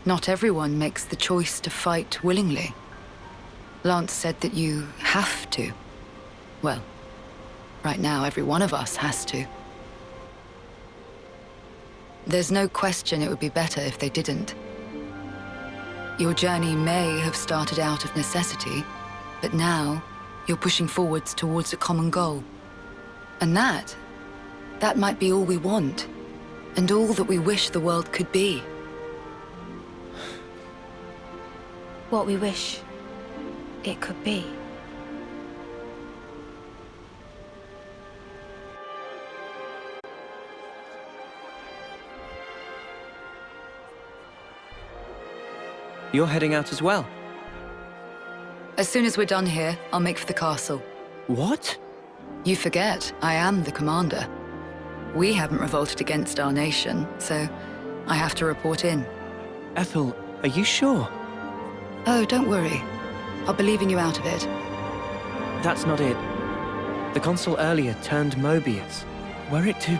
Not everyone makes the choice to fight willingly. Lance said that you have to. Well, right now every one of us has to. There's no question it would be better if they didn't. Your journey may have started out of necessity, but now you're pushing forwards towards a common goal. And that might be all we want, and all that we wish the world could be. What we wish it could be. You're heading out as well? As soon as we're done here, I'll make for the castle. What? You forget, I am the commander. We haven't revolted against our nation, so I have to report in. Ethel, are you sure? Oh, don't worry. I'll be leaving you out of it. That's not it. The consul earlier turned Mobius. Were it to...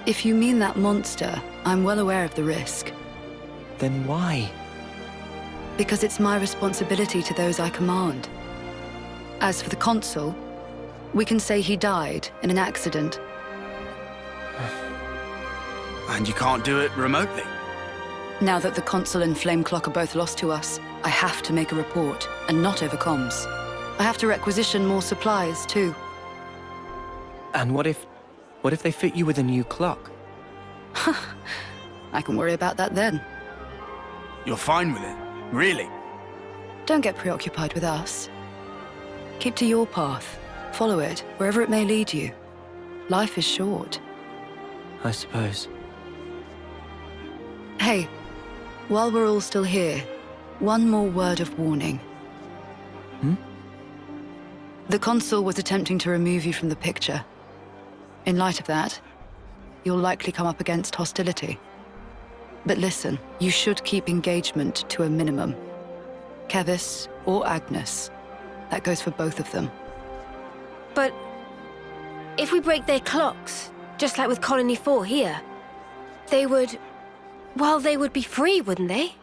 If you mean that monster, I'm well aware of the risk. Then why? Because it's my responsibility to those I command. As for the consul, we can say he died in an accident. And you can't do it remotely? Now that the consul and Flameclock are both lost to us, I have to make a report, and not over comms. I have to requisition more supplies, too. And what if they fit you with a new clock? I can worry about that then. You're fine with it? Really? Don't get preoccupied with us. Keep to your path. Follow it, wherever it may lead you. Life is short. I suppose. Hey, while we're all still here, one more word of warning. The consul was attempting to remove you from the picture. In light of that, you'll likely come up against hostility. But listen, you should keep engagement to a minimum. Kevis or Agnes, that goes for both of them. But if we break their clocks, just like with Colony 4 here, they would... well, they would be free, wouldn't they?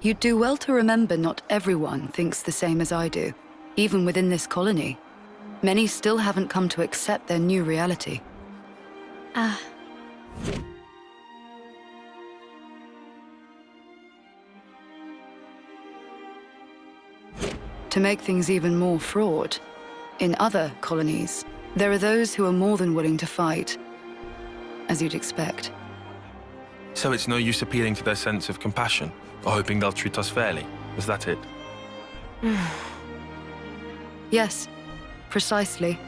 You'd do well to remember not everyone thinks the same as I do, even within this colony. Many still haven't come to accept their new reality. To make things even more fraught, in other colonies, there are those who are more than willing to fight, as you'd expect. So it's no use appealing to their sense of compassion, or hoping they'll treat us fairly. Is that it? Yes, precisely.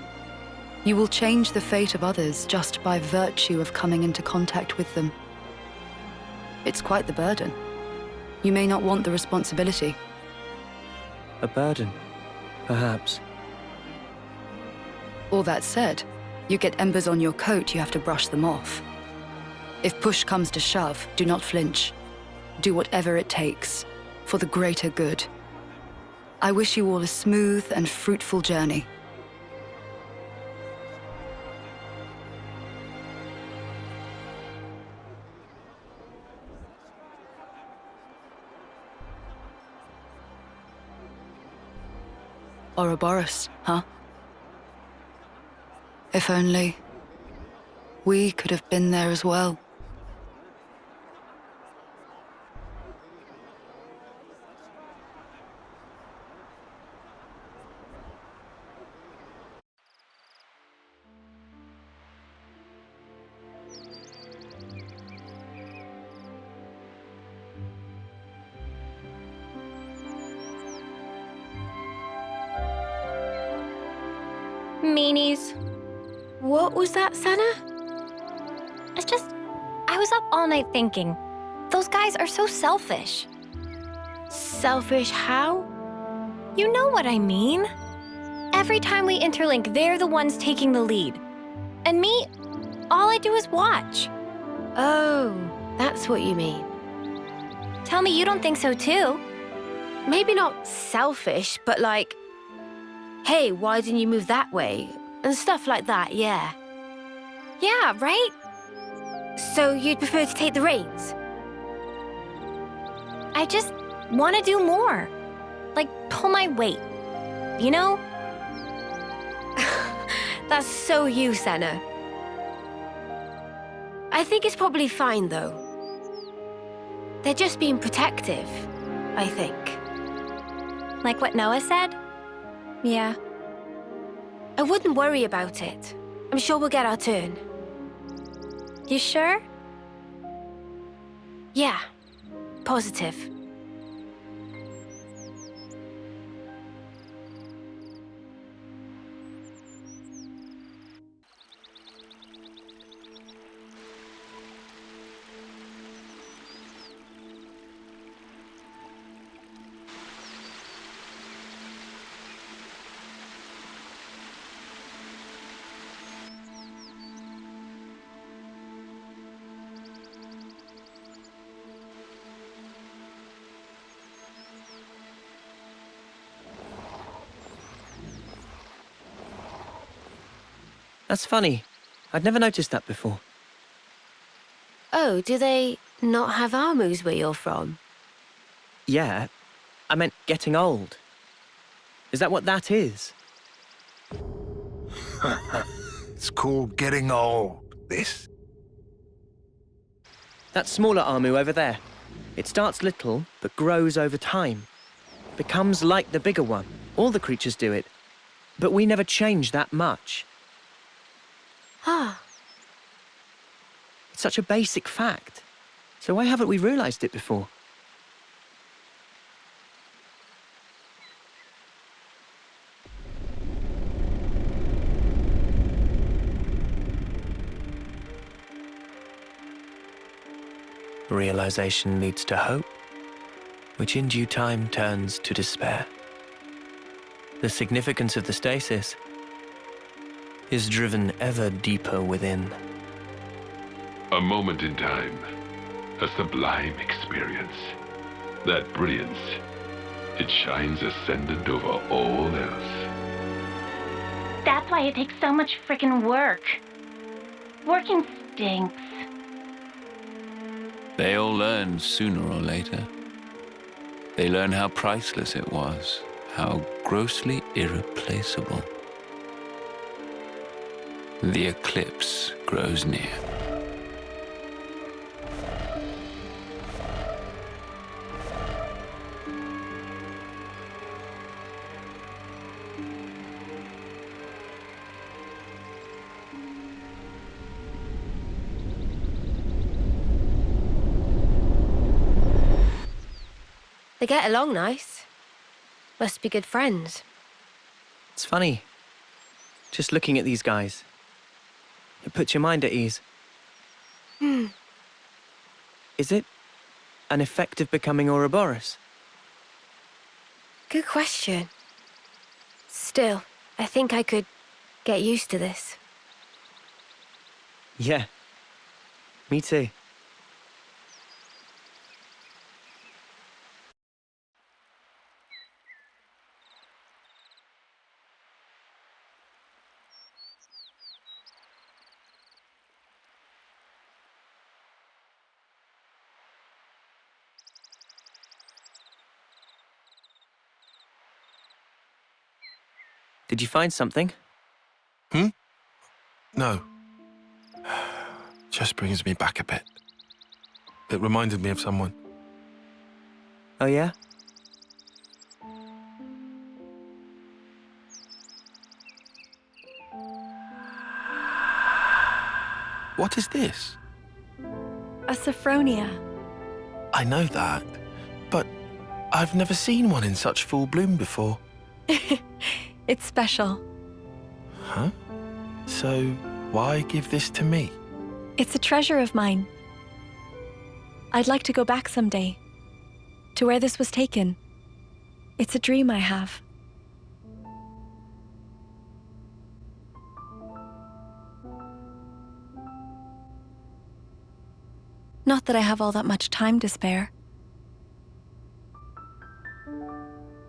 You will change the fate of others just by virtue of coming into contact with them. It's quite the burden. You may not want the responsibility. A burden, perhaps. All that said, you get embers on your coat, you have to brush them off. If push comes to shove, do not flinch. Do whatever it takes, for the greater good. I wish you all a smooth and fruitful journey. Ouroboros, huh? If only we could have been there as well. Meanies. What was that, Senna? It's just, I was up all night thinking. Those guys are so selfish. Selfish how? You know what I mean. Every time we interlink, they're the ones taking the lead. And me, all I do is watch. Oh, that's what you mean. Tell me you don't think so too. Maybe not selfish, but like, hey, why didn't you move that way? And stuff like that, yeah. Yeah, right? So you'd prefer to take the reins? I just want to do more. Like, pull my weight. You know? That's so you, Senna. I think it's probably fine, though. They're just being protective, I think. Like what Noah said? Yeah. I wouldn't worry about it. I'm sure we'll get our turn. You sure? Yeah. Positive. That's funny. I'd never noticed that before. Oh, do they not have armors where you're from? Yeah, I meant getting old. Is that what that is? It's called getting old, this. That smaller Armu over there. It starts little, but grows over time. Becomes like the bigger one. All the creatures do it. But we never change that much. Ah. It's such a basic fact. So why haven't we realized it before? Realization leads to hope, which in due time turns to despair. The significance of the stasis is driven ever deeper within. A moment in time, a sublime experience. That brilliance, it shines ascendant over all else. That's why it takes so much frickin' work. Working stinks. They all learn sooner or later. They learn how priceless it was, how grossly irreplaceable. The eclipse grows near. They get along nice. Must be good friends. It's funny. Just looking at these guys. It puts your mind at ease. Is it an effect of becoming Ouroboros? Good question. Still, I think I could get used to this. Yeah. Me too. Did you find something? No. Just brings me back a bit. It reminded me of someone. Oh, yeah? What is this? A Sophronia. I know that, but I've never seen one in such full bloom before. It's special. Huh? So, why give this to me? It's a treasure of mine. I'd like to go back someday, to where this was taken. It's a dream I have. Not that I have all that much time to spare.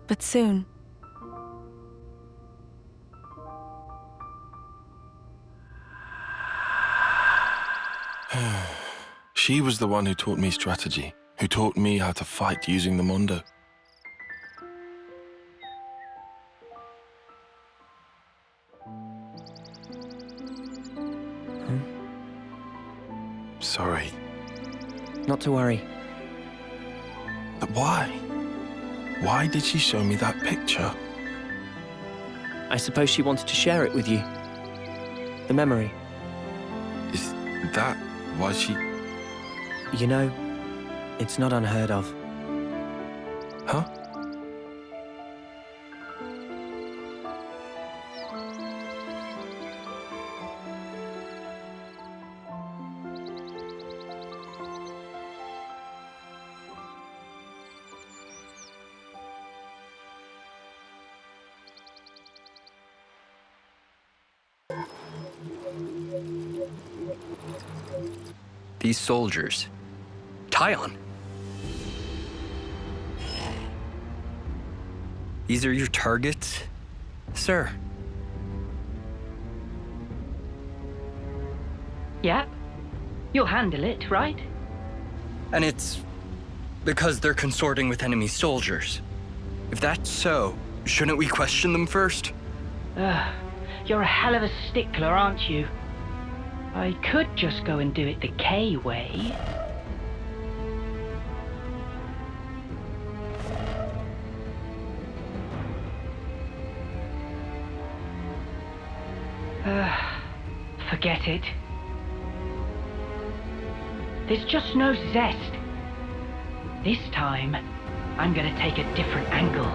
But soon. She was the one who taught me strategy, who taught me how to fight using the Mondo. Sorry. Not to worry. But why? Why did she show me that picture? I suppose she wanted to share it with you. The memory. Is that why she... You know, it's not unheard of. Huh? These soldiers. Tyon! These are your targets, sir? Yep. You'll handle it, right? And it's because they're consorting with enemy soldiers. If that's so, shouldn't we question them first? You're a hell of a stickler, aren't you? I could just go and do it the K way. Forget it. There's just no zest. This time, I'm gonna take a different angle.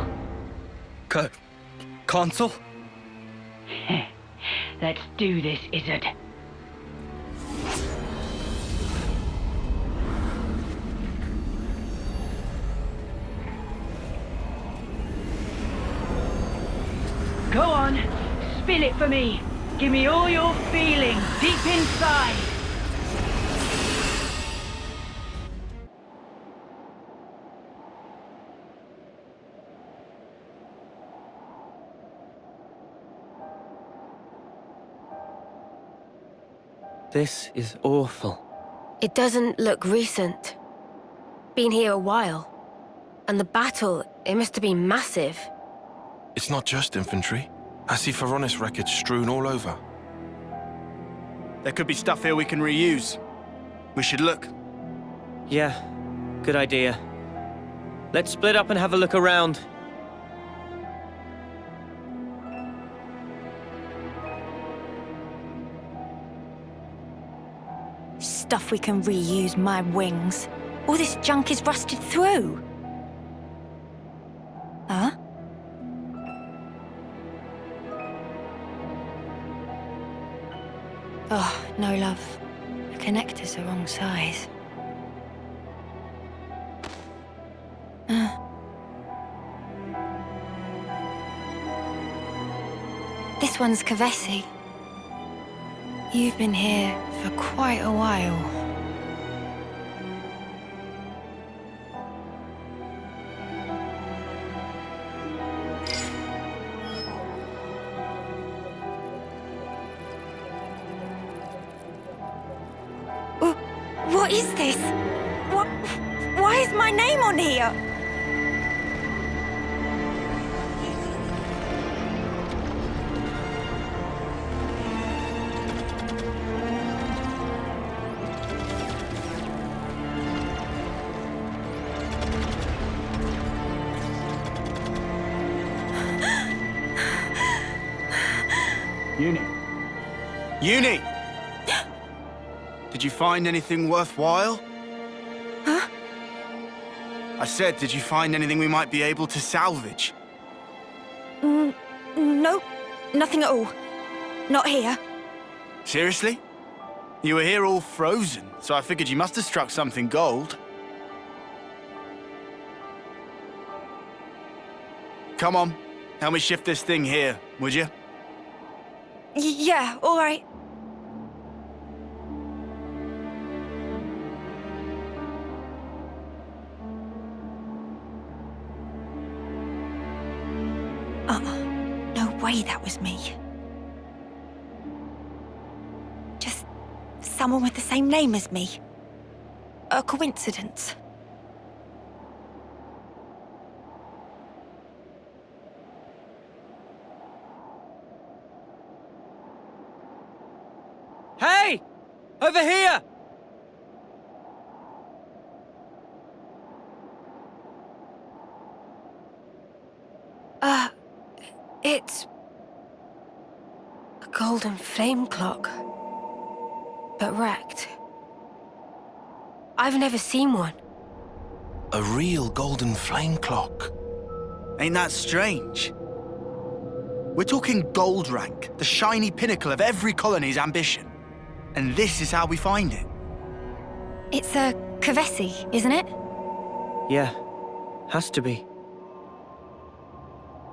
Consul? Let's do this, Izzard. Go on, spill it for me. Give me all your feelings deep inside. This is awful. It doesn't look recent. Been here a while. And the battle, it must have been massive. It's not just infantry. I see Feronis wreckage strewn all over. There could be stuff here we can reuse. We should look. Yeah, good idea. Let's split up and have a look around. Stuff we can reuse, my wings. All this junk is rusted through. Oh, no, love. The connector's the wrong size. This one's Kavesi. You've been here for quite a while. What is this? Why is my name on here? Uni! Did you find anything worthwhile? Huh? I said, did you find anything we might be able to salvage? No, nothing at all. Not here. Seriously? You were here all frozen, so I figured you must have struck something gold. Come on, help me shift this thing here, would you? Yeah, all right. No way that was me. Just someone with the same name as me. A coincidence. Hey! Over here! It's a golden flame clock, but wrecked. I've never seen one. A real golden flame clock. Ain't that strange? We're talking gold rank, the shiny pinnacle of every colony's ambition. And this is how we find it. It's a Kavesi, isn't it? Yeah, has to be.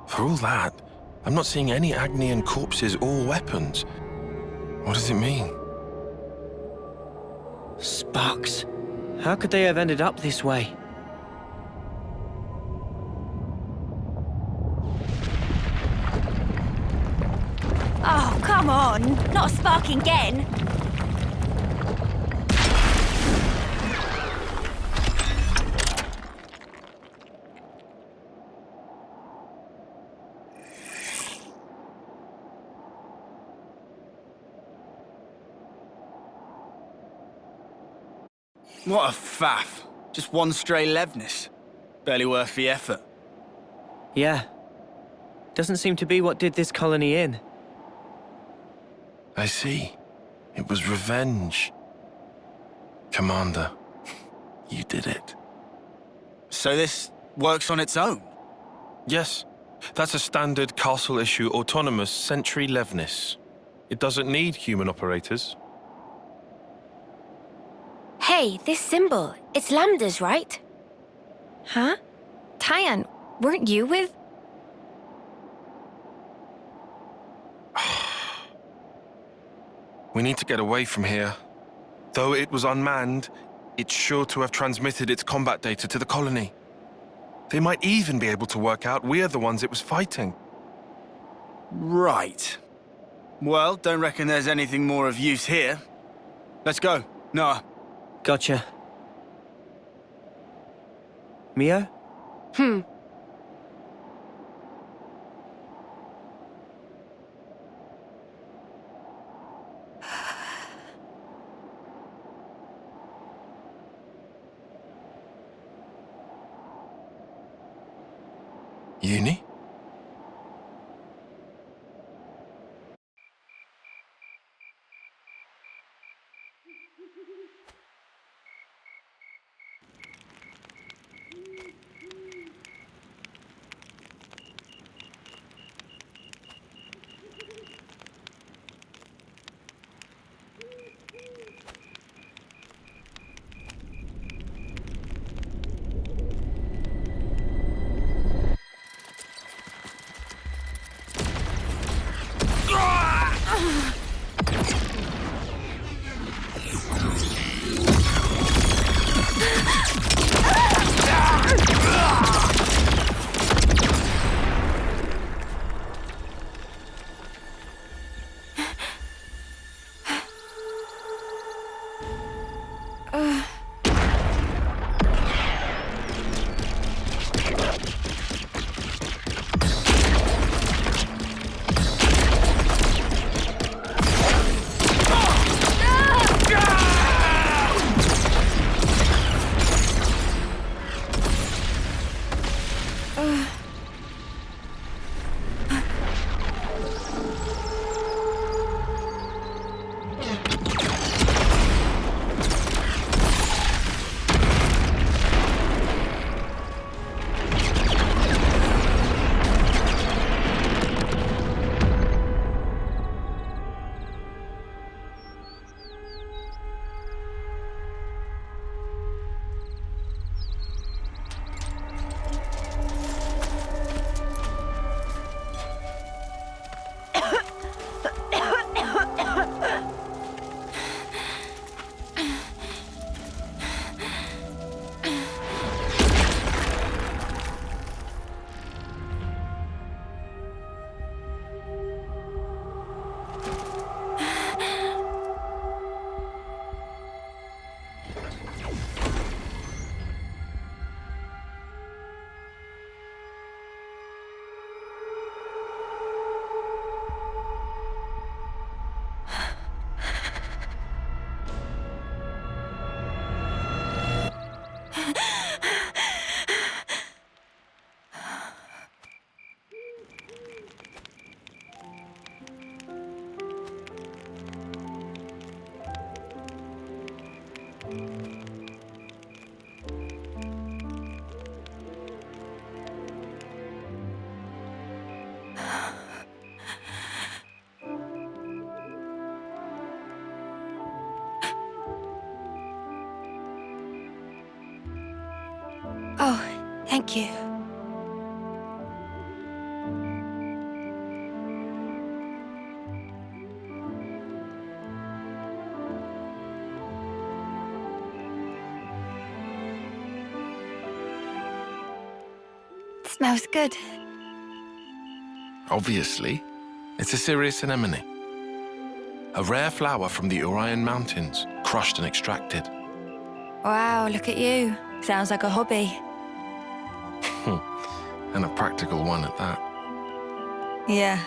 For all that, I'm not seeing any Agnian corpses or weapons. What does it mean? Sparks. How could they have ended up this way? Oh, come on. Not a spark again. What a faff. Just one stray Levnis. Barely worth the effort. Yeah. Doesn't seem to be what did this colony in. I see. It was revenge. Commander, you did it. So this works on its own? Yes. That's a standard castle-issue autonomous Sentry Levnis. It doesn't need human operators. Hey, this symbol. It's Lambda's, right? Huh? Tyan, weren't you with... We need to get away from here. Though it was unmanned, it's sure to have transmitted its combat data to the colony. They might even be able to work out we're the ones it was fighting. Right. Well, don't reckon there's anything more of use here. Let's go. Noah. Gotcha. Mio? Uni? Oh, thank you. Smells good. Obviously, it's a serious anemone. A rare flower from the Orion Mountains, crushed and extracted. Wow, look at you. Sounds like a hobby. And a practical one at that. Yeah.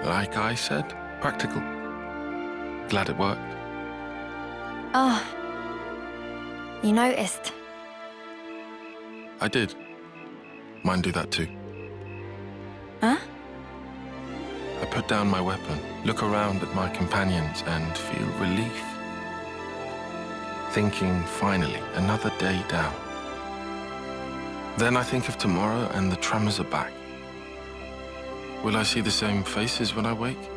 Like I said, practical. Glad it worked. Oh. You noticed? I did. Mine do that too. Huh? I put down my weapon, look around at my companions, and feel relief. Thinking, finally, another day down. Then I think of tomorrow and the tremors are back. Will I see the same faces when I wake?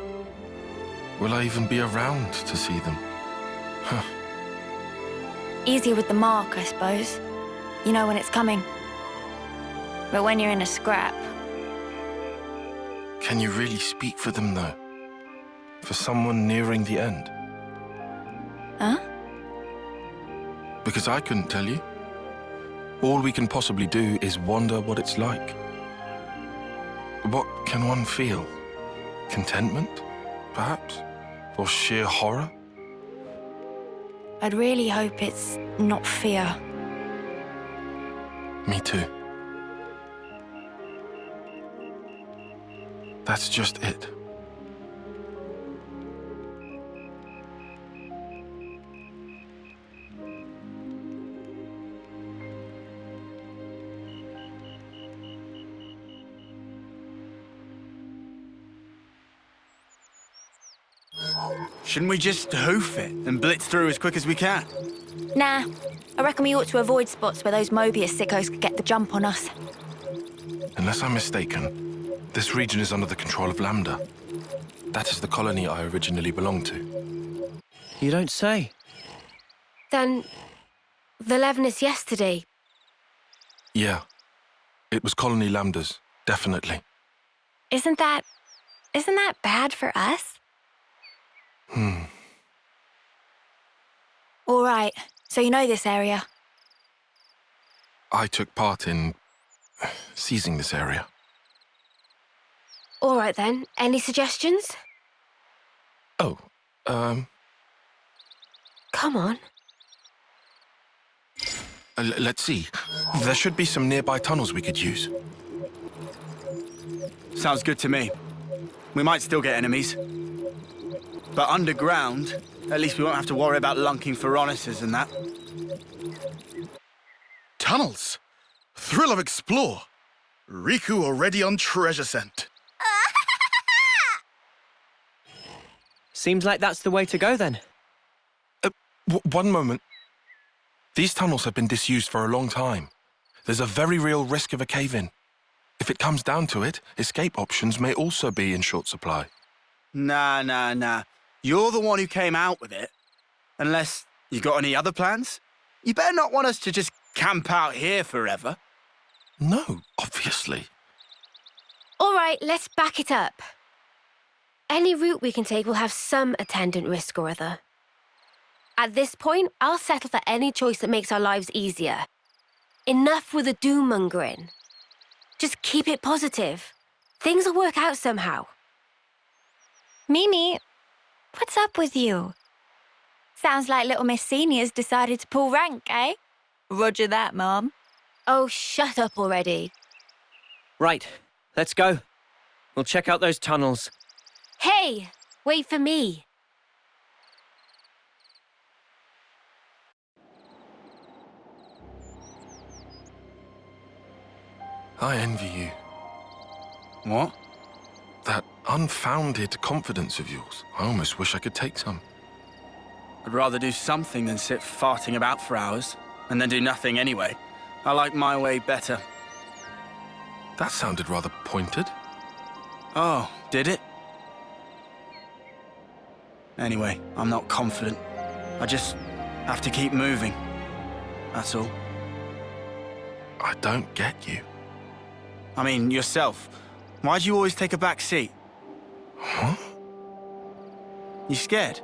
Will I even be around to see them? Huh. Easier with the mark, I suppose. You know when it's coming. But when you're in a scrap... Can you really speak for them, though? For someone nearing the end? Huh? Because I couldn't tell you. All we can possibly do is wonder what it's like. What can one feel? Contentment, perhaps? Or sheer horror? I'd really hope it's not fear. Me too. That's just it. Shouldn't we just hoof it and blitz through as quick as we can? Nah. I reckon we ought to avoid spots where those Mobius sickos could get the jump on us. Unless I'm mistaken, this region is under the control of Lambda. That is the colony I originally belonged to. You don't say. Then, the Levinus yesterday. Yeah. It was Colony Lambda's, definitely. Isn't that bad for us? All right, so you know this area. I took part in seizing this area. All right then, any suggestions? Come on. Let's see. There should be some nearby tunnels we could use. Sounds good to me. We might still get enemies. But underground, at least we won't have to worry about lunking Phoroneses and that. Tunnels. Thrill of explore. Riku already on treasure scent. Seems like that's the way to go then. One moment. These tunnels have been disused for a long time. There's a very real risk of a cave-in. If it comes down to it, escape options may also be in short supply. Nah. You're the one who came out with it. Unless you got any other plans? You better not want us to just camp out here forever. No, obviously. All right, let's back it up. Any route we can take will have some attendant risk or other. At this point, I'll settle for any choice that makes our lives easier. Enough with the doom-mongering. Just keep it positive. Things will work out somehow. Mimi, what's up with you? Sounds like little Miss Senior's decided to pull rank, eh? Roger that, Mom. Oh, shut up already. Right, let's go. We'll check out those tunnels. Hey, wait for me. I envy you. What? That unfounded confidence of yours. I almost wish I could take some. I'd rather do something than sit farting about for hours, and then do nothing anyway. I like my way better. That sounded rather pointed. Oh, did it? Anyway, I'm not confident. I just have to keep moving. That's all. I don't get you. I mean, yourself. Why do you always take a back seat? Huh? You scared?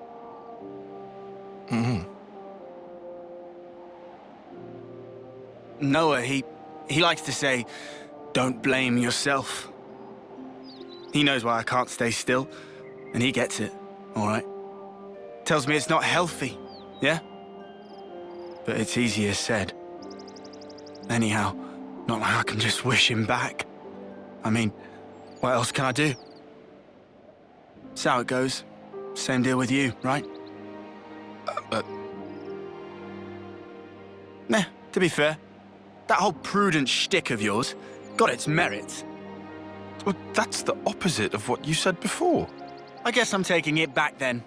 Noah, he likes to say, don't blame yourself. He knows why I can't stay still, and he gets it, all right? Tells me it's not healthy, yeah? But it's easier said. Anyhow, not like I can just wish him back. I mean, what else can I do? That's how it goes. Same deal with you, right? Nah, to be fair, that whole prudent shtick of yours got its merits. Well, that's the opposite of what you said before. I guess I'm taking it back then.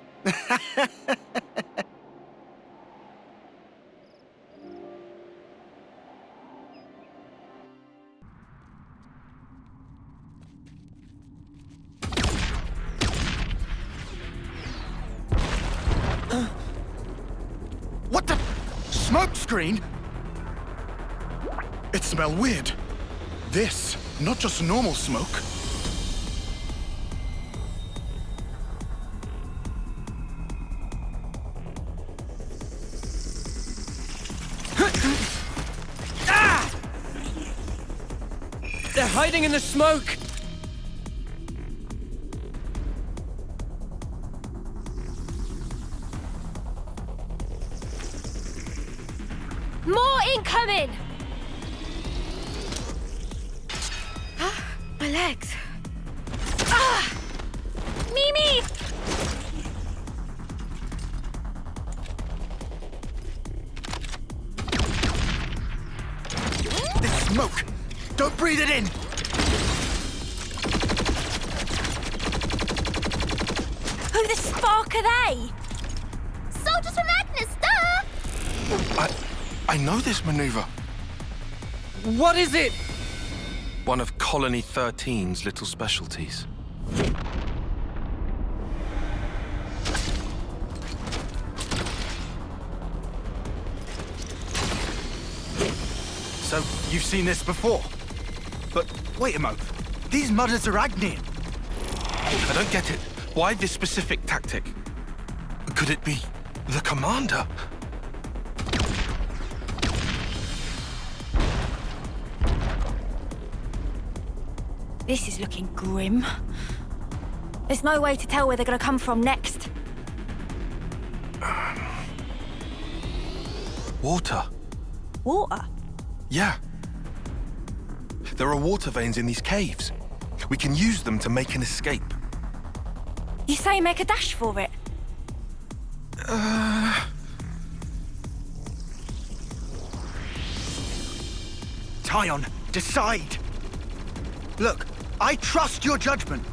What the? Smoke screen? It smells weird. This, not just normal smoke. They're hiding in the smoke! More incoming! My legs. Mimi! This smoke! Don't breathe it in! Who the spark are they? Soldiers from Agnes, duh! I know this maneuver. What is it? One of Colony 13's little specialties. So, you've seen this before? But wait a mo. These mudders are Agnian. I don't get it. Why this specific tactic? Could it be the commander? This is looking grim. There's no way to tell where they're gonna come from next. Water. Water? Yeah. There are water veins in these caves. We can use them to make an escape. You say make a dash for it? Tyon, decide! Look, I trust your judgment.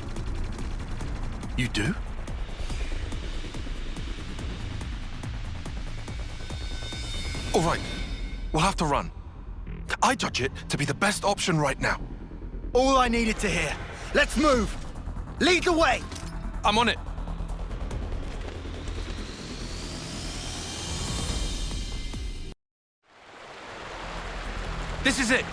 You do? All right, we'll have to run. I judge it to be the best option right now. All I needed to hear. Let's move! Lead the way! I'm on it. This is it.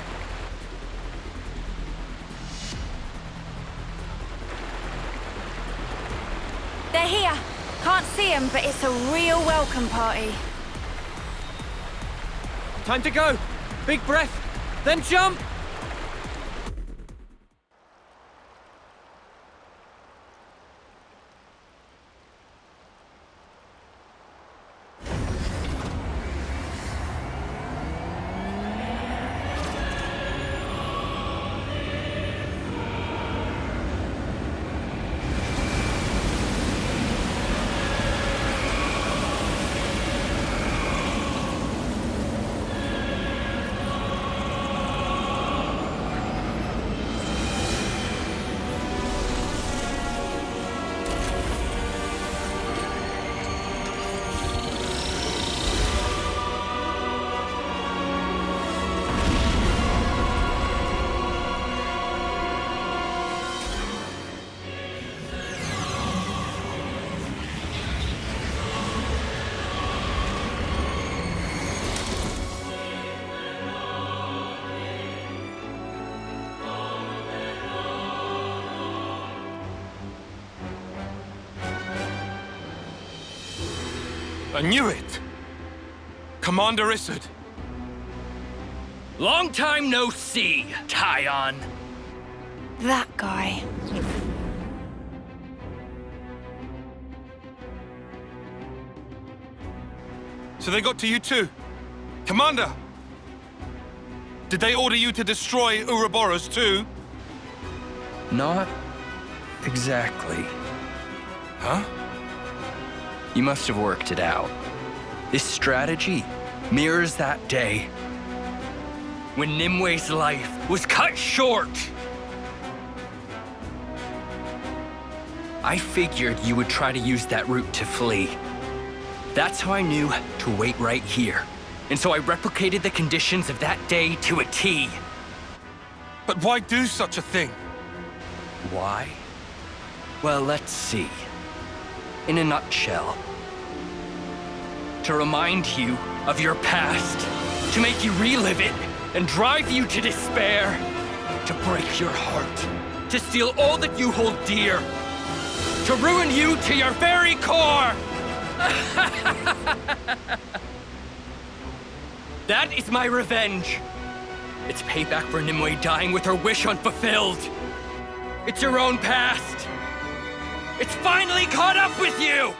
They're here. Can't see them, but it's a real welcome party. Time to go. Big breath, then jump. I knew it! Commander Isard. Long time no see, Tyon. That guy. So they got to you too? Commander! Did they order you to destroy Ouroboros too? Not exactly. Huh? You must have worked it out. This strategy mirrors that day when Nimwe's life was cut short. I figured you would try to use that route to flee. That's how I knew to wait right here. And so I replicated the conditions of that day to a T. But why do such a thing? Why? Well, let's see. In a nutshell, to remind you of your past, to make you relive it and drive you to despair, to break your heart, to steal all that you hold dear, to ruin you to your very core! That is my revenge. It's payback for Nimue dying with her wish unfulfilled. It's your own past. It's finally caught up with you!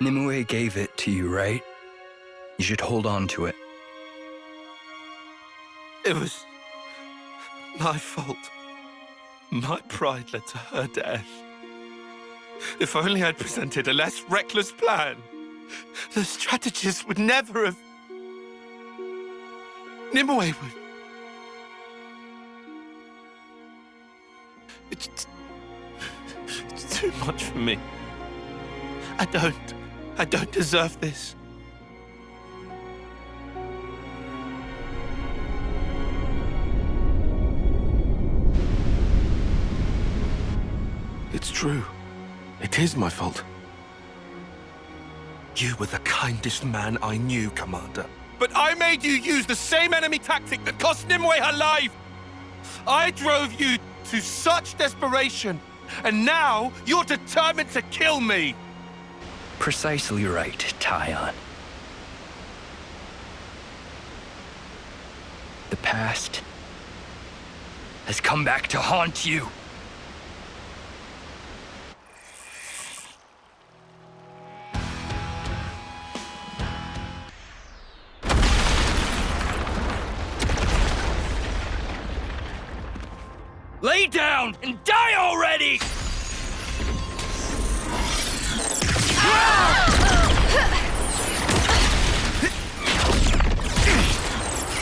Nimue gave it to you, right? You should hold on to it. It was my fault. My pride led to her death. If only I'd presented a less reckless plan. The strategist would never have... Nimue would... It's too much for me. I don't deserve this. It's true. It is my fault. You were the kindest man I knew, Commander. But I made you use the same enemy tactic that cost Nimue her life! I drove you to such desperation, and now you're determined to kill me! Precisely right, Tyon. The past has come back to haunt you. Lay down and die already!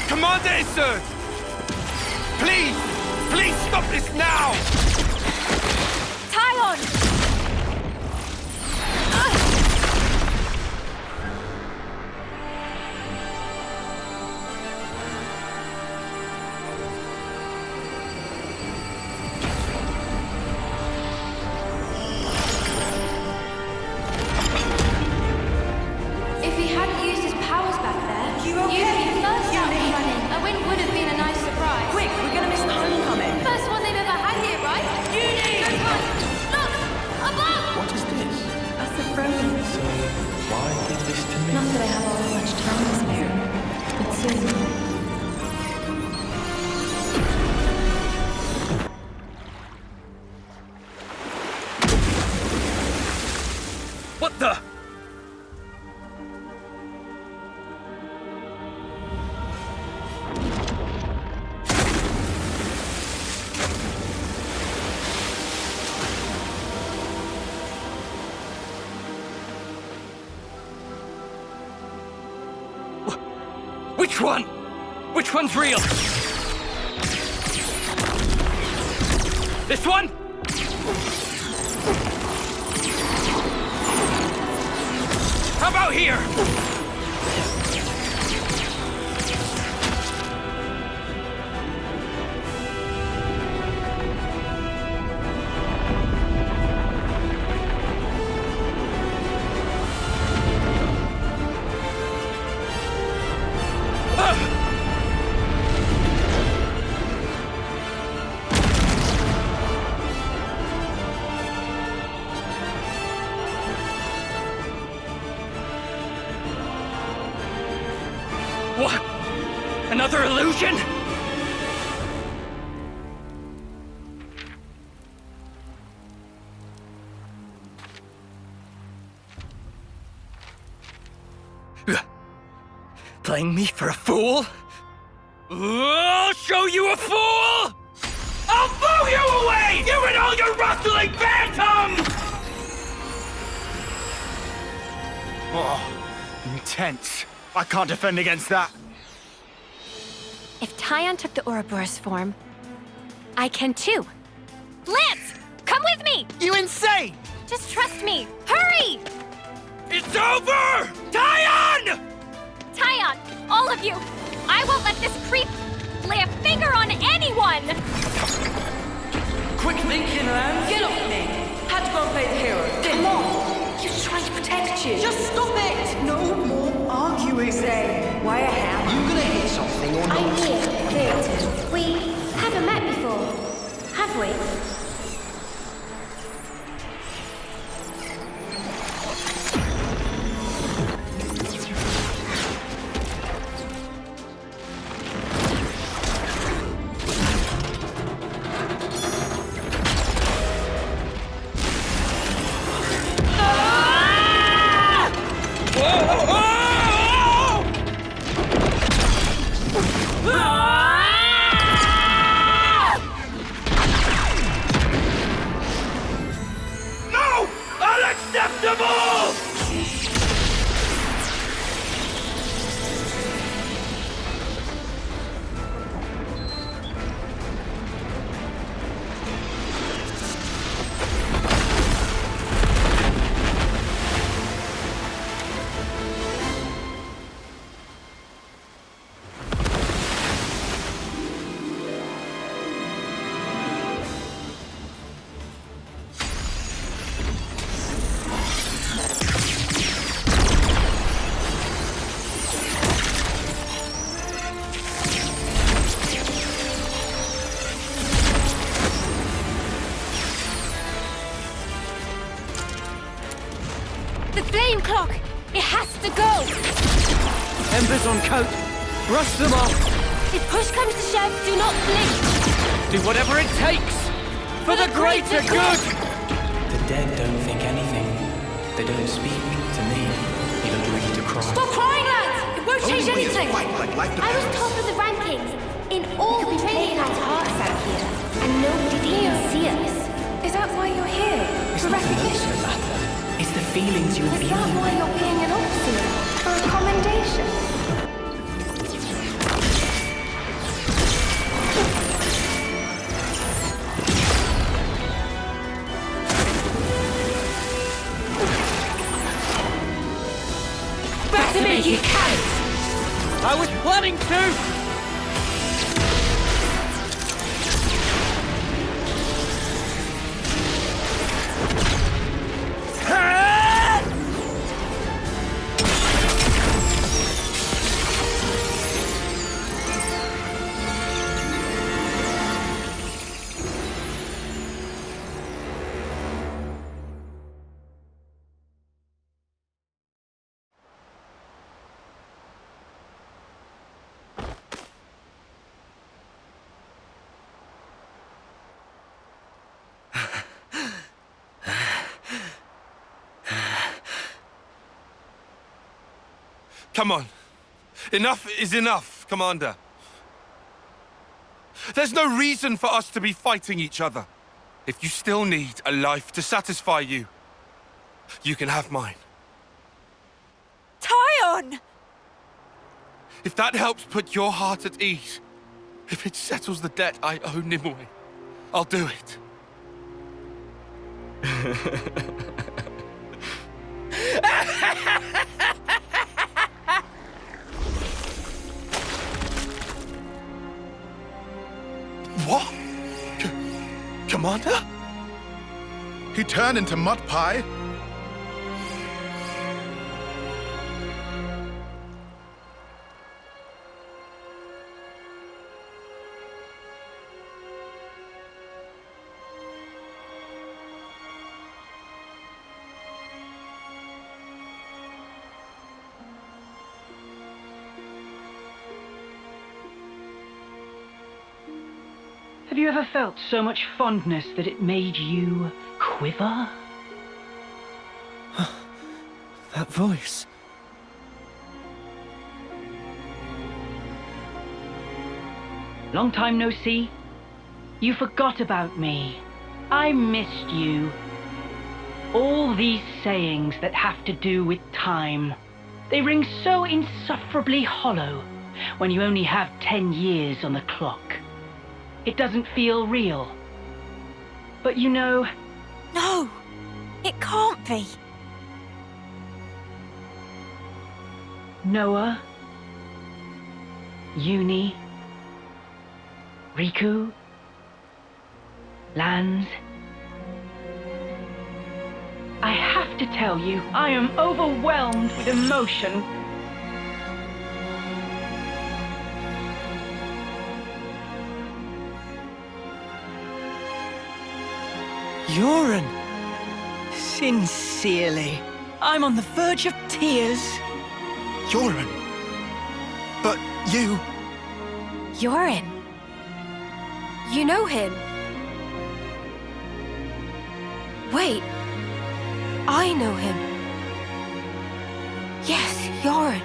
Commander Iserd! Please stop this now! Tyon! If he hadn't used his powers back there, you'd be the first out and running. A win would have been a nice surprise. Quick, we're gonna miss the homecoming. First one they've ever had here, right? Look! Above! What is this? That's the frozen. So, why did this to me? Not that I have all that much time to spare, but soon. What the? Which one? Which one's real? This one? How about here? What? Another illusion? Playing me for a fool? I'll show you a fool! I'll blow you away! You and all your rustling phantoms! Oh, intense. I can't defend against that. If Tyon took the Ouroboros form, I can too. Lance, come with me! You insane! Just trust me. Hurry! It's over! Tyon! Tyon, all of you, I won't let this creep lay a finger on anyone! Quick thinking, Lance. Get off me. Had to go and play the hero. Come on. He was trying to protect you. Just stop it. No more arguing. Say, why a hammer? You gonna hit something or not? I'm here, Theater. We haven't met before, have we? has to go! Embers on coat. Brush them off. If push comes to shove, do not blink! Do whatever it takes! For the greater good! The dead don't think anything. They don't speak to me. You look ready to cry. Stop crying, lads! It won't change anything! I was top of the rankings in all the training hearts out here, and nobody didn't see us. Is that why you're here? It's For not the recognition? notes that matter. It's the feelings you Is imbue. that why you're being an officer? For a commendation? Back to me, you cowards! I was planning to! Come on. Enough is enough, Commander. There's no reason for us to be fighting each other. If you still need a life to satisfy you, you can have mine. Tyon! If that helps put your heart at ease, if it settles the debt I owe Nimue, I'll do it. What? Commander? He turned into mud pie? Have you ever felt so much fondness that it made you quiver? That voice. Long time no see? You forgot about me. I missed you. All these sayings that have to do with time, they ring so insufferably hollow when you only have 10 years on the clock. It doesn't feel real. But you know... No! It can't be! Noah, Uni, Riku, Lanz. I have to tell you, I am overwhelmed with emotion. Yoren! Sincerely, I'm on the verge of tears. Yoren! But you... Yoren? You know him? Wait. I know him. Yes, Yoren.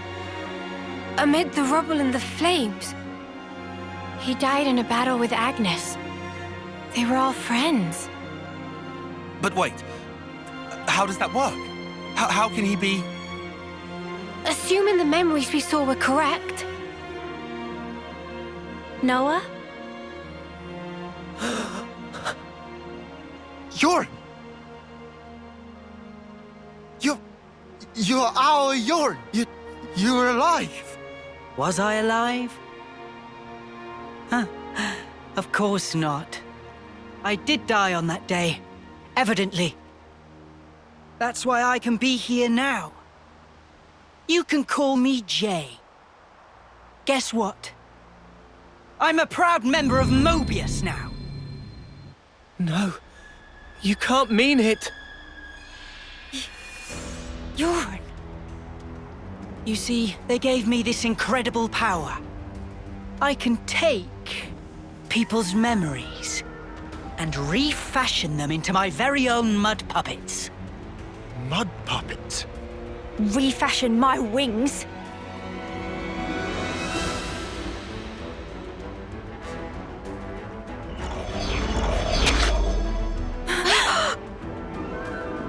Amid the rubble and the flames. He died in a battle with Agnes. They were all friends. But wait, how does that work? How can he be... Assuming the memories we saw were correct. Noah? Yoren! You're our Yoren! You're alive! Was I alive? Huh. Of course not. I did die on that day. Evidently. That's why I can be here now. You can call me Jay. Guess what? I'm a proud member of Mobius now. No, you can't mean it. Yoren. You see, they gave me this incredible power. I can take people's memories and refashion them into my very own mud puppets. Mud puppets? Refashion my wings?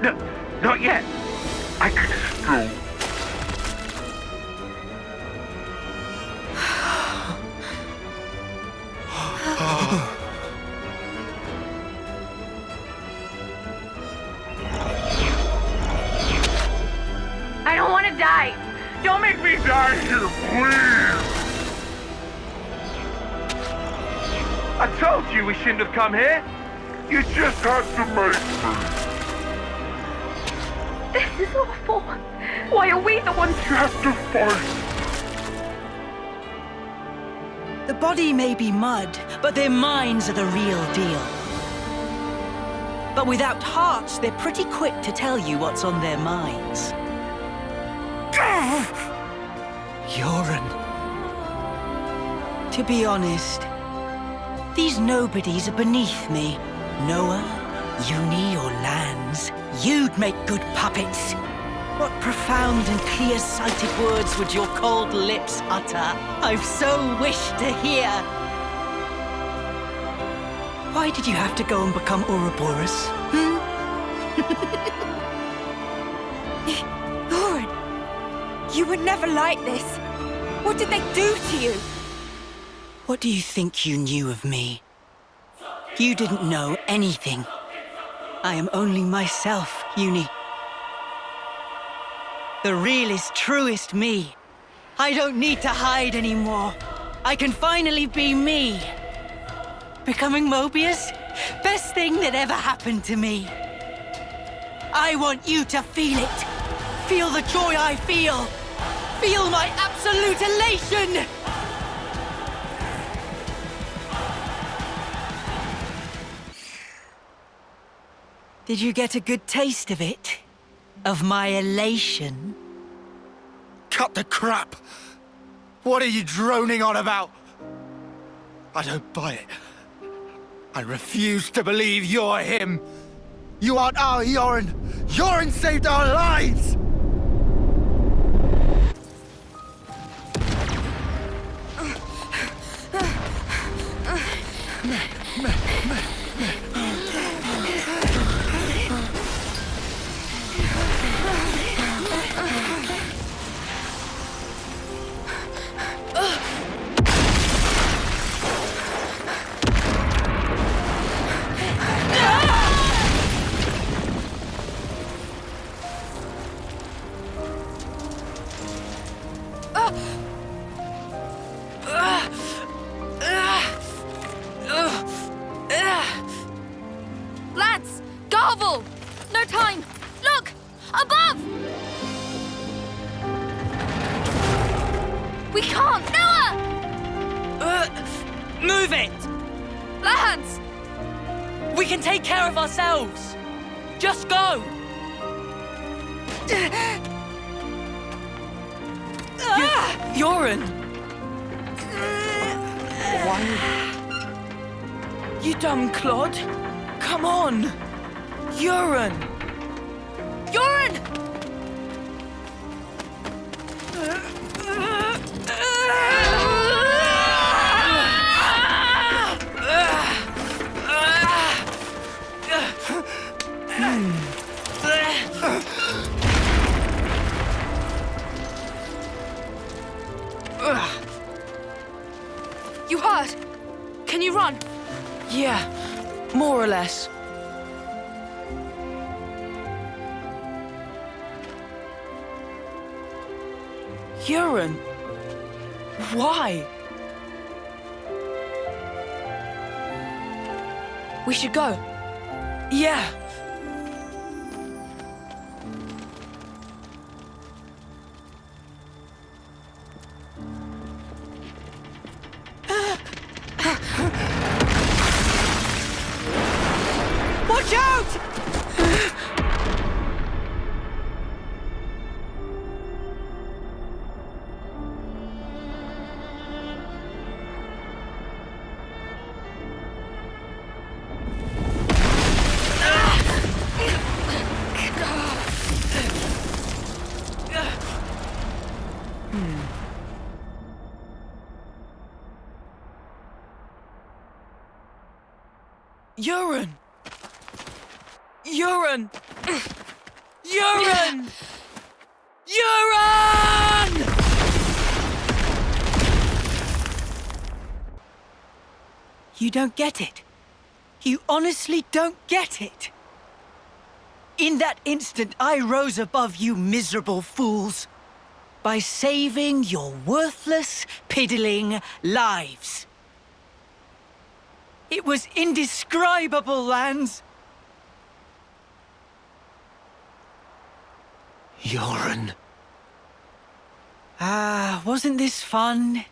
No, not yet. I could still. I don't want to die. Don't make me die here, please. I told you we shouldn't have come here. You just had to make me. This is awful. Why are we the ones who have to fight? The body may be mud, but their minds are the real deal. But without hearts, they're pretty quick to tell you what's on their minds. Urine. To be honest, these nobodies are beneath me. Noah, Uni, or Lands. You'd make good puppets. What profound and clear-sighted words would your cold lips utter? I've so wished to hear. Why did you have to go and become Ouroboros? Lauren, you were never like this. What did they do to you? What do you think you knew of me? You didn't know anything. I am only myself, Uni. The realest, truest me. I don't need to hide anymore. I can finally be me. Becoming Mobius? Best thing that ever happened to me. I want you to feel it. Feel the joy I feel. Feel my absolute elation! Did you get a good taste of it? Of my elation? Cut the crap! What are you droning on about? I don't buy it. I refuse to believe you're him. You aren't our Yoren. Yoren saved our lives! Lads! Garble! No time! Look! Above! We can't! Noah! Move it! Lads! We can take care of ourselves! Just go! Yoren! You dumb clod! Come on! Yoren! Yoren! You hurt? Can you run? Yeah, more or less. Yoren, why? We should go. Yeah. Watch out! Urine! Urine! Urine! Urine! You don't get it. You honestly don't get it. In that instant, I rose above you miserable fools by saving your worthless, piddling lives. It was indescribable, Lance. Urine. Ah, wasn't this fun?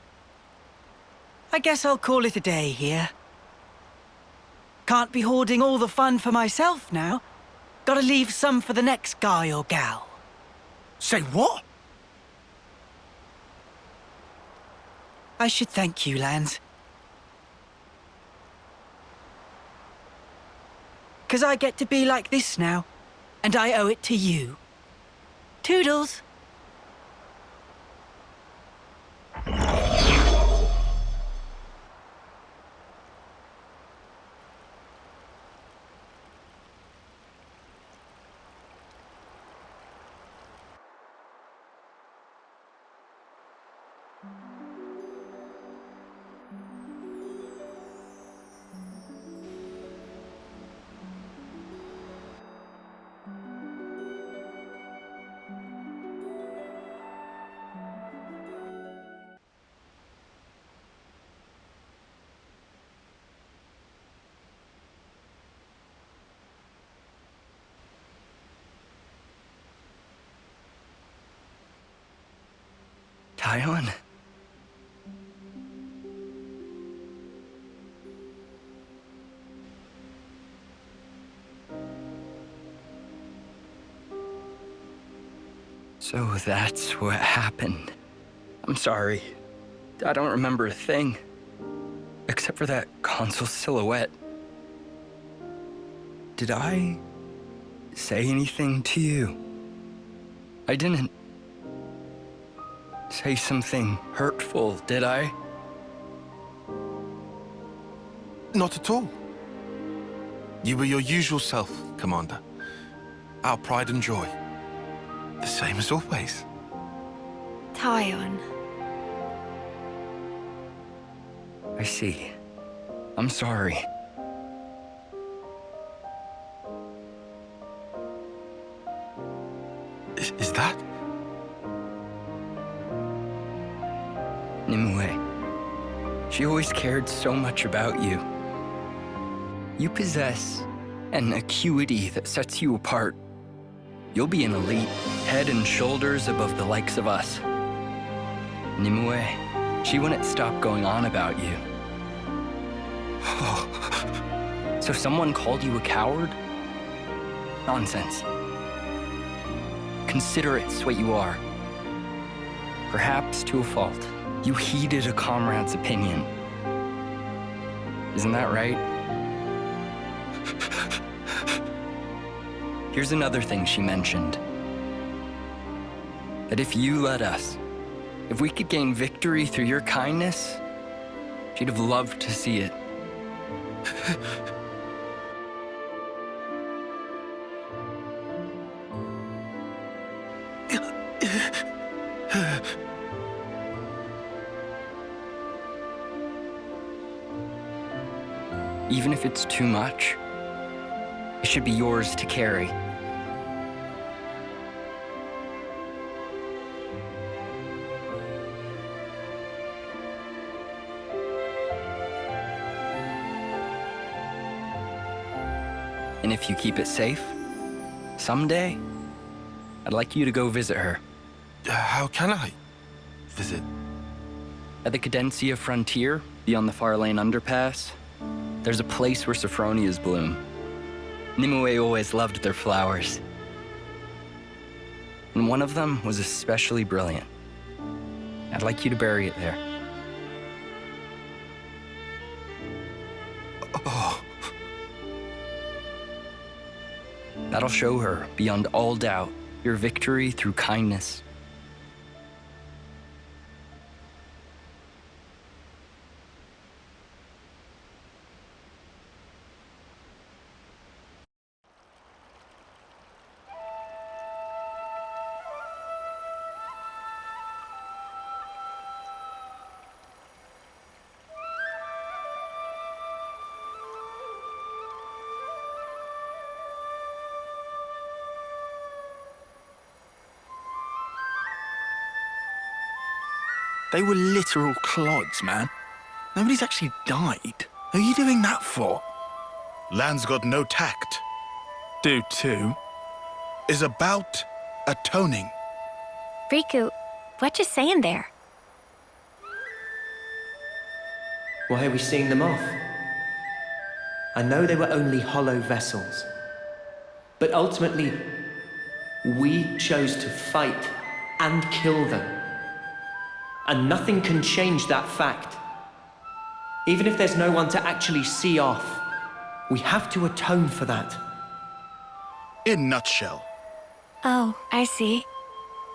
I guess I'll call it a day here. Can't be hoarding all the fun for myself now. Gotta leave some for the next guy or gal. Say what? I should thank you, Lance. 'Cause I get to be like this now, and I owe it to you. Toodles! Taion? So that's what happened. I'm sorry. I don't remember a thing. Except for that console silhouette. Did I say anything to you? I didn't say something hurtful, did I? Not at all. You were your usual self, Commander. Our pride and joy. The same as always. Taion. I see. I'm sorry. Is that? Nimue. She always cared so much about you. You possess an acuity that sets you apart. You'll be an elite, head and shoulders above the likes of us. Nimue, she wouldn't stop going on about you. So someone called you a coward? Nonsense. Considerate's what you are. Perhaps to a fault. You heeded a comrade's opinion. Isn't that right? Here's another thing she mentioned. That if you let us, if we could gain victory through your kindness, she'd have loved to see it. Even if it's too much, it should be yours to carry. And if you keep it safe, someday, I'd like you to go visit her. How can I visit? At the Cadencia frontier, beyond the Far Lane underpass, there's a place where sophronias bloom. Nimue always loved their flowers. And one of them was especially brilliant. I'd like you to bury it there. Oh. That'll show her, beyond all doubt, your victory through kindness. They were literal clods, man. Nobody's actually died. Who are you doing that for? Land's got no tact. Do too. Is about atoning. Riku, what you saying there? Why are we seeing them off? I know they were only hollow vessels, but ultimately, we chose to fight and kill them. And nothing can change that fact. Even if there's no one to actually see off, we have to atone for that. In nutshell. Oh, I see.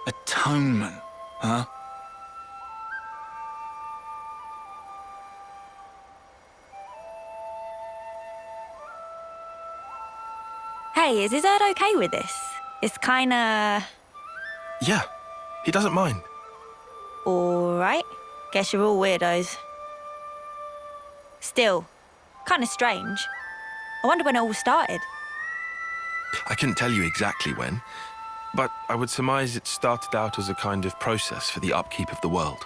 Atonement, huh? Hey, is Izzard okay with this? It's kinda... Yeah, he doesn't mind. Alright. Guess you're all weirdos. Still, kinda strange. I wonder when it all started. I couldn't tell you exactly when, but I would surmise it started out as a kind of process for the upkeep of the world.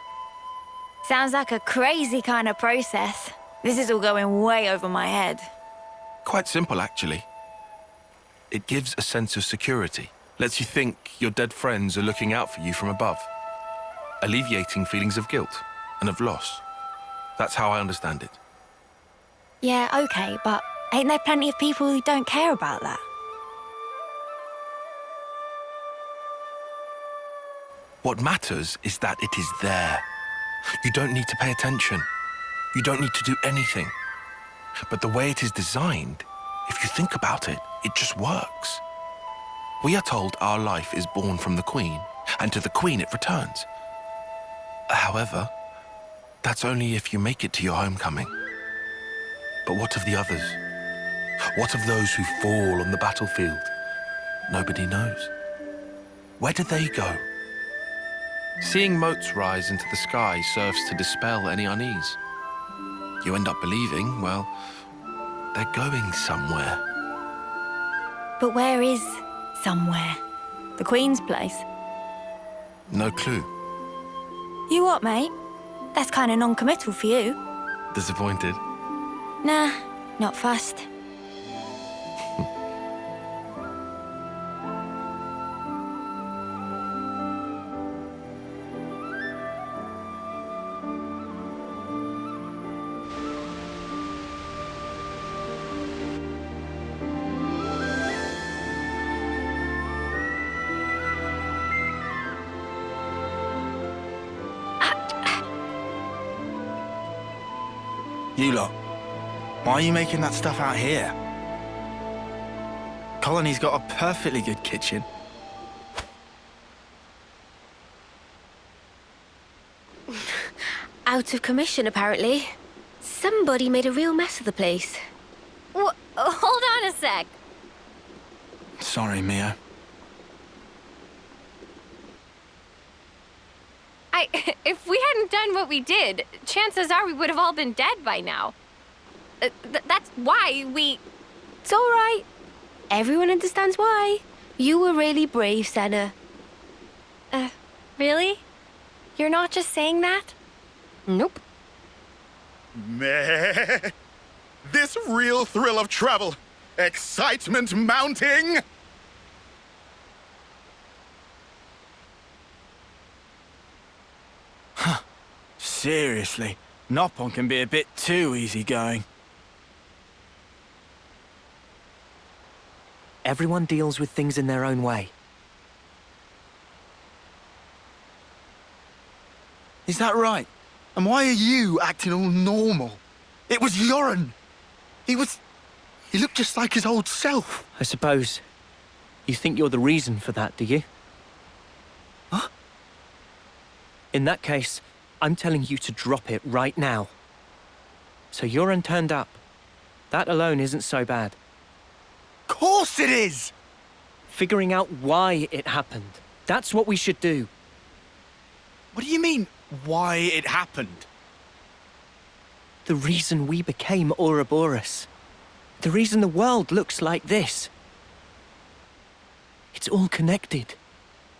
Sounds like a crazy kind of process. This is all going way over my head. Quite simple, actually. It gives a sense of security, lets you think your dead friends are looking out for you from above, alleviating feelings of guilt and of loss. That's how I understand it. Yeah, okay, but ain't there plenty of people who don't care about that? What matters is that it is there. You don't need to pay attention. You don't need to do anything. But the way it is designed, if you think about it, it just works. We are told our life is born from the Queen, and to the Queen it returns. However, that's only if you make it to your homecoming. But what of the others? What of those who fall on the battlefield? Nobody knows. Where did they go? Seeing motes rise into the sky serves to dispel any unease. You end up believing, well, they're going somewhere. But where is somewhere? The Queen's place? No clue. You what, mate? That's kind of non-committal for you. Disappointed? Nah, not fussed. You lot, why are you making that stuff out here? Colony's got a perfectly good kitchen. Out of commission, apparently. Somebody made a real mess of the place. Hold on a sec. Sorry, Mia. If we hadn't done what we did, chances are we would have all been dead by now. That's why we... It's all right. Everyone understands why. You were really brave, Senna. Really? You're not just saying that? Nope. Meh. This real thrill of travel. Excitement mounting. Seriously, Noppon can be a bit too easygoing. Everyone deals with things in their own way. Is that right? And why are you acting all normal? It was Yoren. He looked just like his old self. I suppose you think you're the reason for that, do you? Huh? In that case, I'm telling you to drop it right now. So Yoren turned up. That alone isn't so bad. Of course it is! Figuring out why it happened. That's what we should do. What do you mean, why it happened? The reason we became Ouroboros. The reason the world looks like this. It's all connected.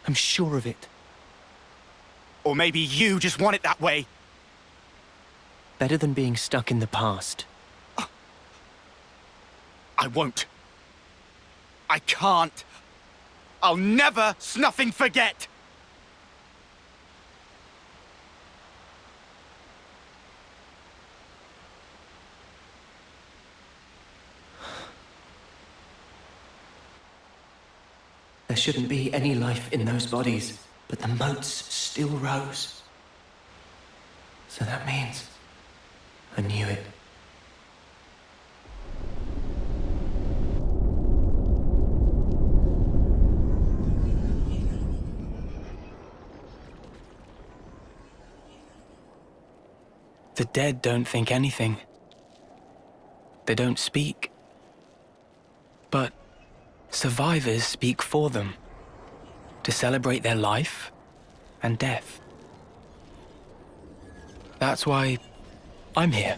I'm sure of it. Or maybe you just want it that way. Better than being stuck in the past. I won't. I can't. I'll never snuffing forget. There shouldn't be any life in those bodies, but the moats still rose. So that means I knew it. The dead don't think anything. They don't speak. But survivors speak for them, to celebrate their life and death. That's why I'm here.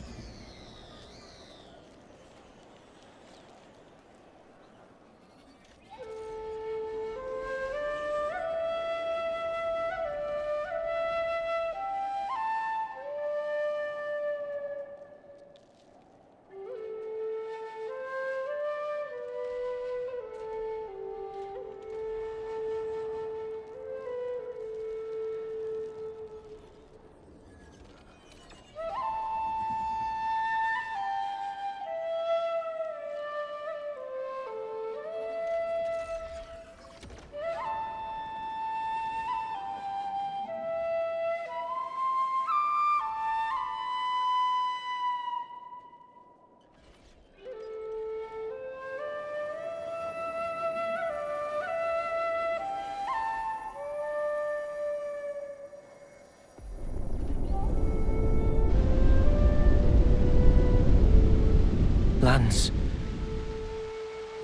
Lance,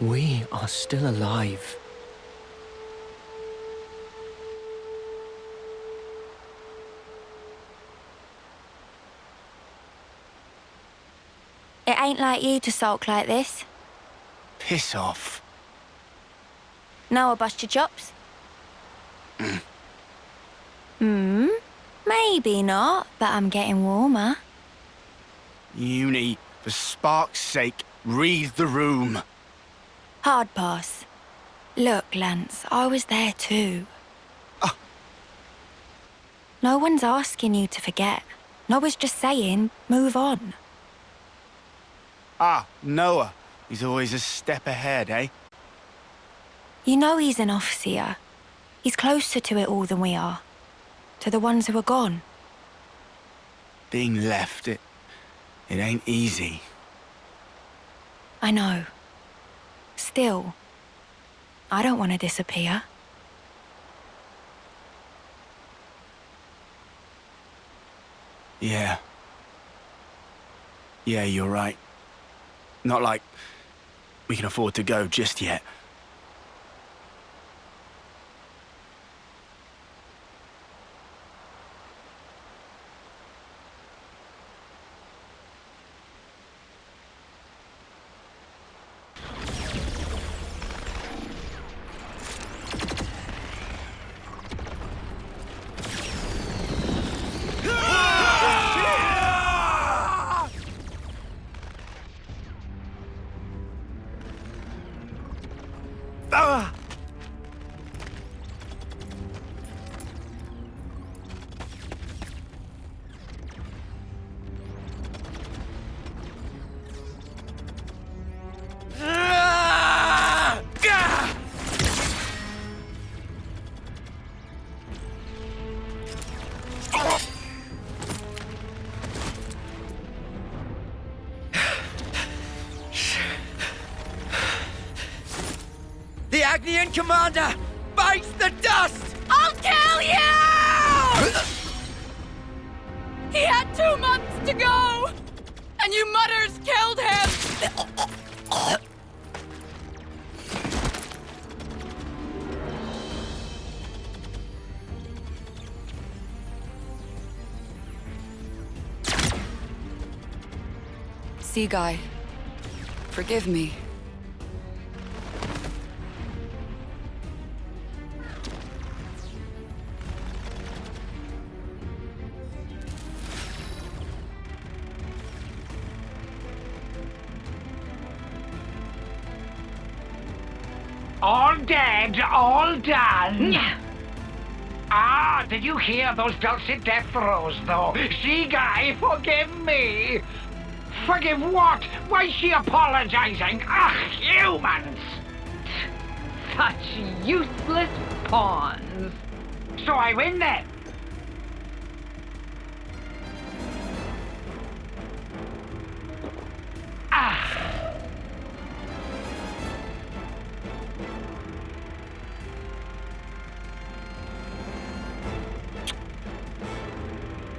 we are still alive. It ain't like you to sulk like this. Piss off. Now I'll bust your chops. Maybe not, but I'm getting warmer. Uni, for spark's sake, read the room. Hard pass. Look, Lance, I was there too. No one's asking you to forget. No one's just saying, move on. Noah. He's always a step ahead, eh? You know he's an officer. He's closer to it all than we are. To the ones who are gone. Being left, it ain't easy. I know. Still, I don't want to disappear. Yeah. Yeah, you're right. Not like we can afford to go just yet. The Agnian commander bites the dust! I'll kill you! He had 2 months to go! And you mutters killed him! Sea Guy, forgive me. All dead, all done. Ah, did you hear those dulcet death throes, though? She guy, forgive me. Forgive what? Why is she apologizing? Ugh, humans! Such useless pawns. So I win then.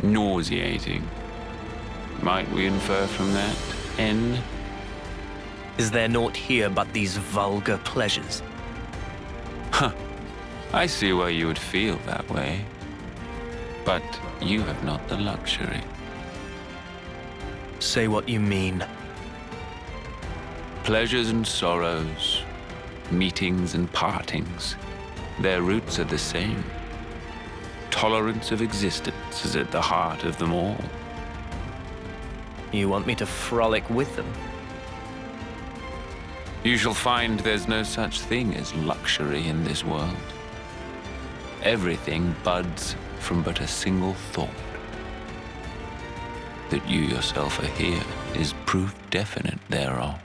Nauseating. Might we infer from that, N? Is there naught here but these vulgar pleasures? Huh. I see why you would feel that way. But you have not the luxury. Say what you mean. Pleasures and sorrows, meetings and partings, their roots are the same. Tolerance of existence is at the heart of them all. You want me to frolic with them? You shall find there's no such thing as luxury in this world. Everything buds from but a single thought. That you yourself are here is proof definite thereof.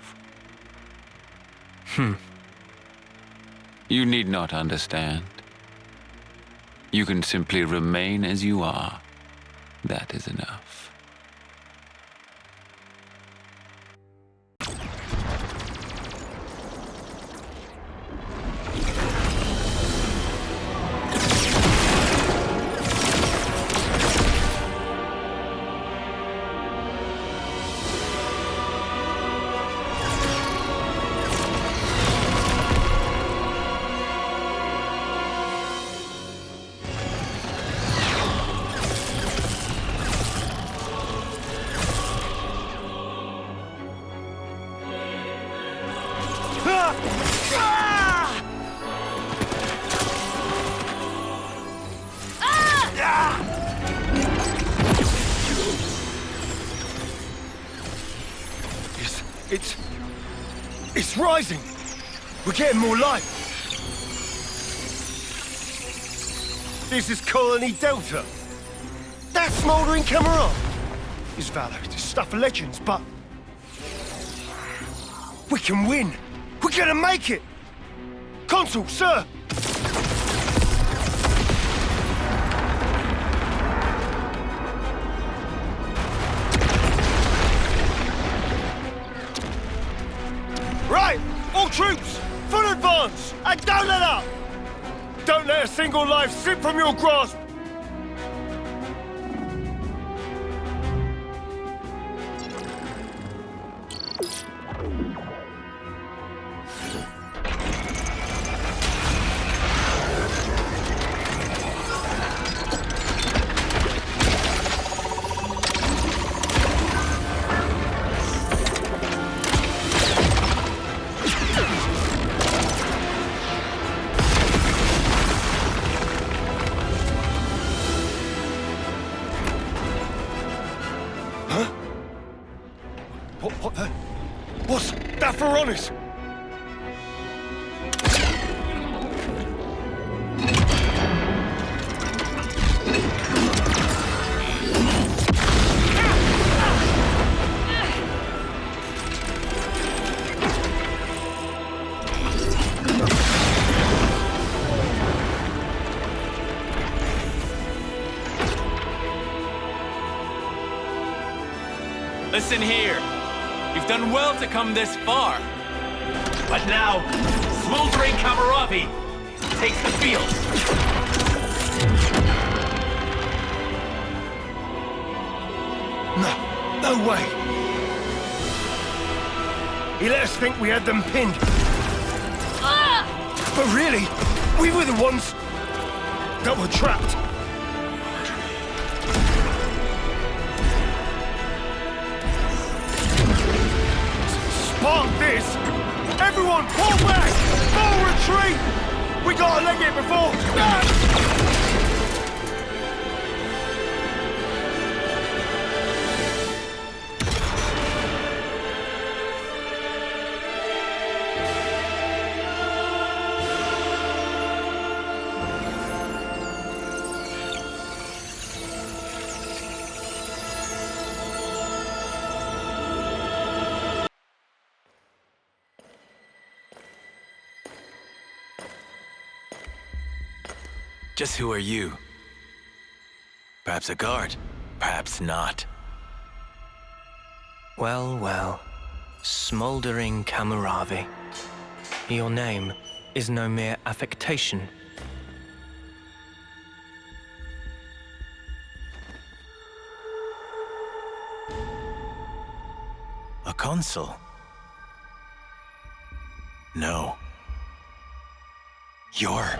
You need not understand. You can simply remain as you are. That is enough. It's rising! We're getting more light! This is Colony Delta. That smouldering camera is valor, it's stuff of legends, but we can win! We're gonna make it! Consul, sir! Right! All troops! Full advance! And don't let up! Don't let a single life slip from your grasp! What's that for honest? Listen here. You've done well to come this far. But now, smoldering Kamaravi takes the field. No way. He let us think we had them pinned. But really, we were the ones that were trapped. Spark this! Everyone, pull back! Full retreat! We gotta leg it before... Just who are you? Perhaps a guard, perhaps not. Well, well. Smouldering Kamuravi. Your name is no mere affectation. A consul? No. You're...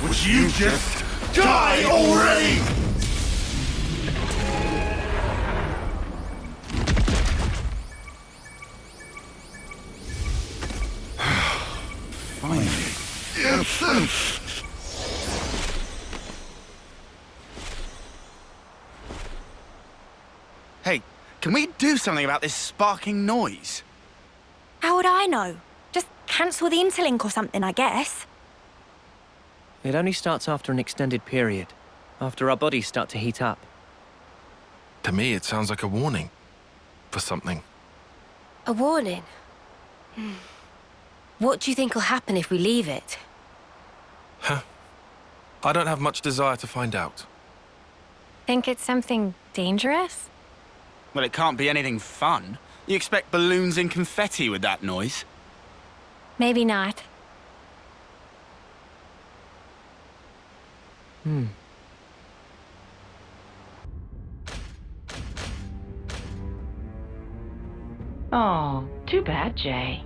Would you just die already? Finally. Hey, can we do something about this sparking noise? How would I know? Just cancel the interlink or something, I guess. It only starts after an extended period, after our bodies start to heat up. To me, it sounds like a warning for something. A warning? What do you think will happen if we leave it? Huh. I don't have much desire to find out. Think it's something dangerous? Well, it can't be anything fun. You expect balloons and confetti with that noise? Maybe not. Oh, too bad, Jay.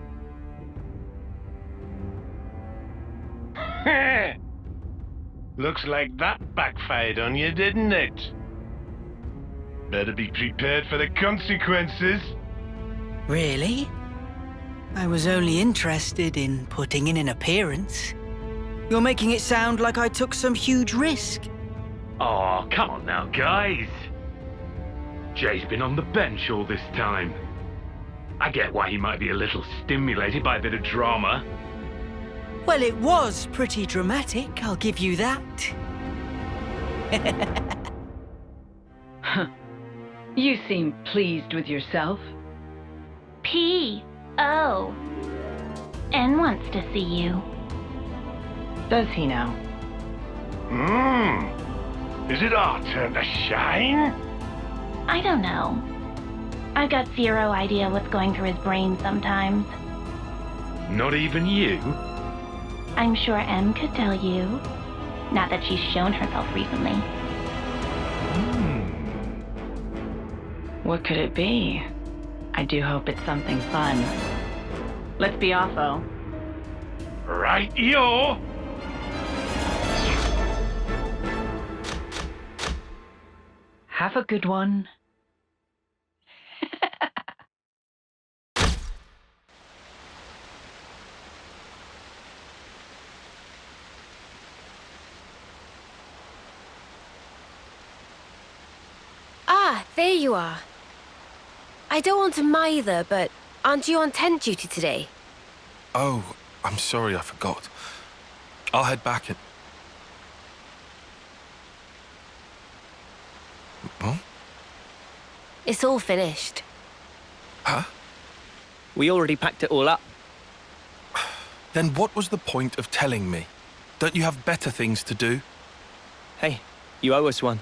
Looks like that backfired on you, didn't it? Better be prepared for the consequences. Really? I was only interested in putting in an appearance. You're making it sound like I took some huge risk. Oh, come on now, guys. Jay's been on the bench all this time. I get why he might be a little stimulated by a bit of drama. Well, it was pretty dramatic, I'll give you that. You seem pleased with yourself. P.O. N wants to see you. Does he now? Is it our turn to shine? I don't know. I've got zero idea what's going through his brain sometimes. Not even you? I'm sure M could tell you. Not that she's shown herself recently. What could it be? I do hope it's something fun. Let's be off-o. Right-yo! Have a good one. Ah, there you are. I don't want to mither, but aren't you on tent duty today? Oh, I'm sorry, I forgot. I'll head back and... Huh? It's all finished. Huh? We already packed it all up. Then what was the point of telling me? Don't you have better things to do? Hey, you owe us one.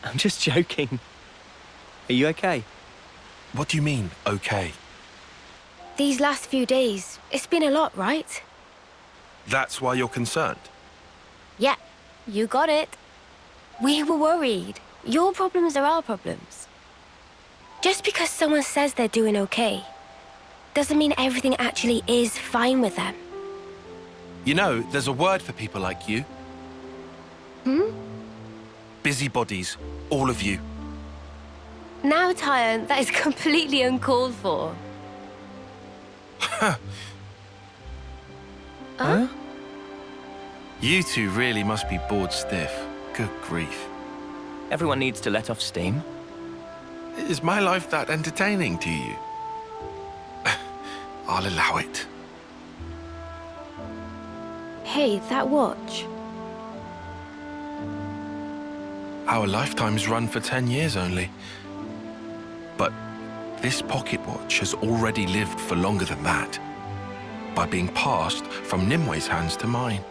I'm just joking. Are you okay? What do you mean, okay? These last few days, it's been a lot, right? That's why you're concerned? Yeah, you got it. We were worried. Your problems are our problems. Just because someone says they're doing okay, doesn't mean everything actually is fine with them. You know, there's a word for people like you. Busybodies, all of you. Now, Tyon, that is completely uncalled for. Huh? You two really must be bored stiff. Good grief. Everyone needs to let off steam. Is my life that entertaining to you? I'll allow it. Hey, that watch. Our lifetimes run for 10 years only. But this pocket watch has already lived for longer than that, by being passed from Nimwe's hands to mine.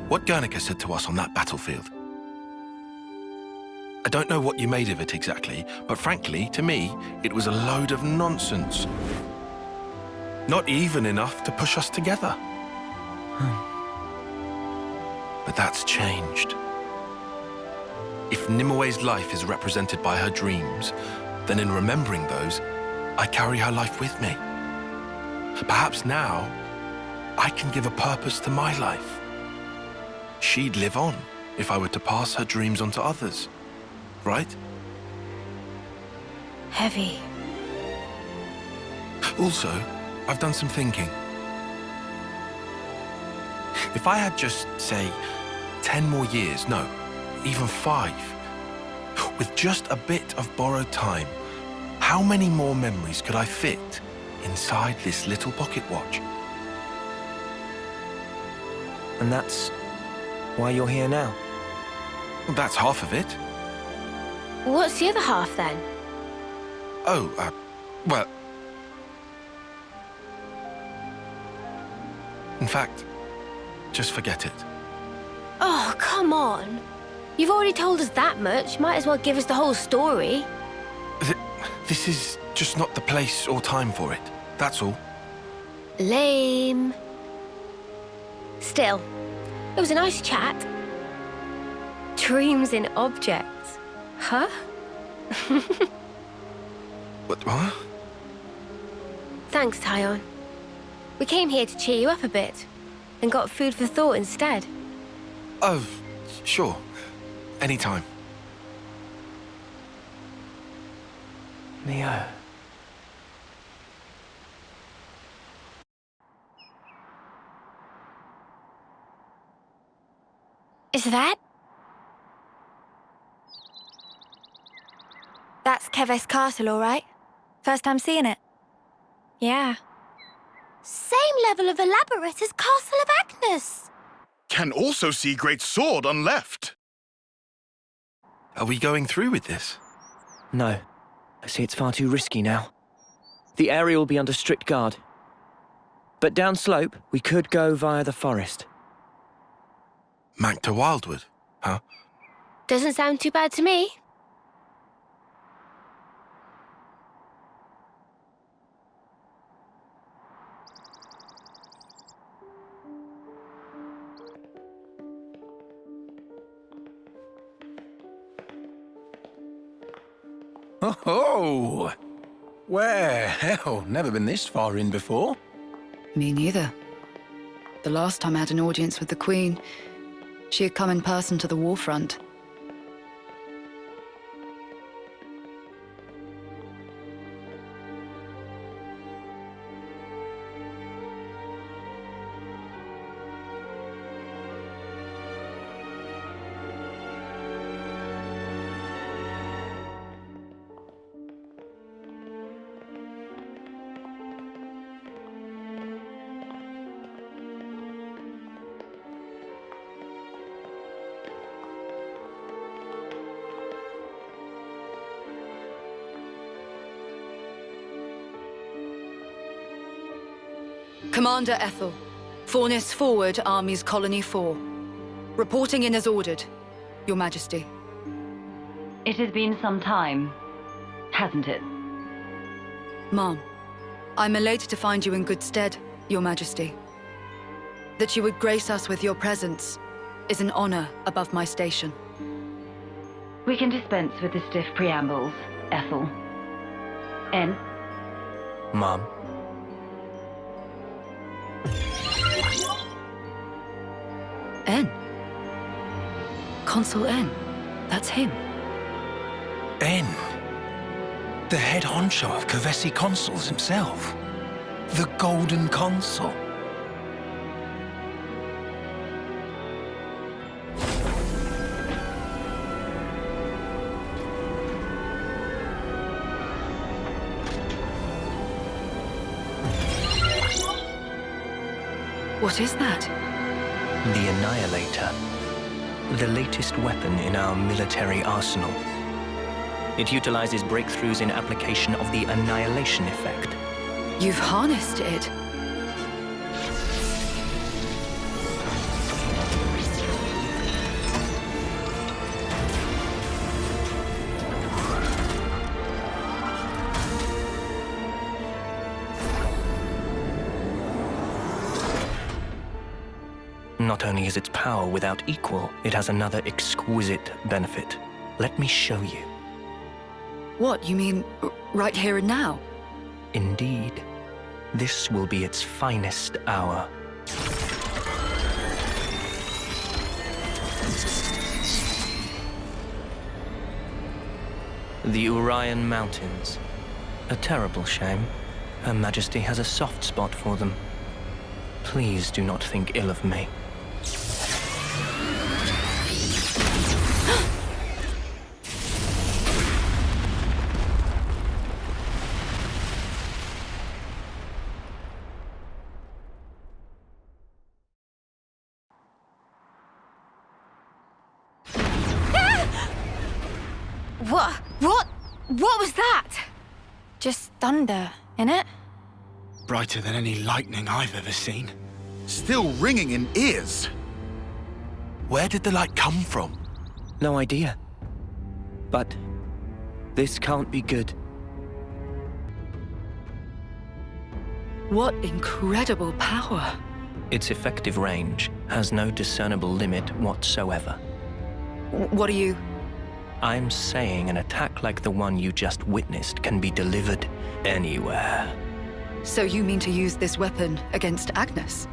What Guernica said to us on that battlefield. I don't know what you made of it exactly, but frankly, to me, it was a load of nonsense. Not even enough to push us together. But that's changed. If Nimwe's life is represented by her dreams, then in remembering those, I carry her life with me. Perhaps now, I can give a purpose to my life. She'd live on if I were to pass her dreams on to others, right? Heavy. Also, I've done some thinking. If I had just, say, 10 more years, no, even 5, with just a bit of borrowed time, how many more memories could I fit inside this little pocket watch? And that's why you're here now? Well, that's half of it. What's the other half then? Oh, well... In fact, just forget it. Oh, come on. You've already told us that much. Might as well give us the whole story. This is just not the place or time for it. That's all. Lame. Still, it was a nice chat. Dreams in objects. Huh? What? Thanks, Tyon. We came here to cheer you up a bit, and got food for thought instead. Oh, sure. Anytime. Neo. Is that? That's Keves Castle, all right? First time seeing it? Yeah. Same level of elaborate as Castle of Agnes. Can also see Great Sword on left. Are we going through with this? No. I see it's far too risky now. The area will be under strict guard. But downslope, we could go via the forest. Mac to Wildwood, huh? Doesn't sound too bad to me. Oh! Where? Hell, never been this far in before. Me neither. The last time I had an audience with the Queen, she had come in person to the war front. Commander Ethel, Fornis forward, Armies Colony 4. Reporting in as ordered, Your Majesty. It has been some time, hasn't it? Ma'am, I'm elated to find you in good stead, Your Majesty. That you would grace us with your presence is an honor above my station. We can dispense with the stiff preambles, Ethel. N. Mom. N. Consul N. That's him. N. The head honcho of Kevesi Consuls himself. The Golden Consul. What is that? The Annihilator. The latest weapon in our military arsenal. It utilizes breakthroughs in application of the annihilation effect. You've harnessed it. Not only is its power without equal, it has another exquisite benefit. Let me show you. What, you mean right here and now? Indeed. This will be its finest hour. The Urian Mountains. A terrible shame. Her Majesty has a soft spot for them. Please do not think ill of me. What was that? Just thunder, innit? Brighter than any lightning I've ever seen. Still ringing in ears. Where did the light come from? No idea. But this can't be good. What incredible power. Its effective range has no discernible limit whatsoever. What are you... I'm saying an attack like the one you just witnessed can be delivered anywhere. So you mean to use this weapon against Agnes?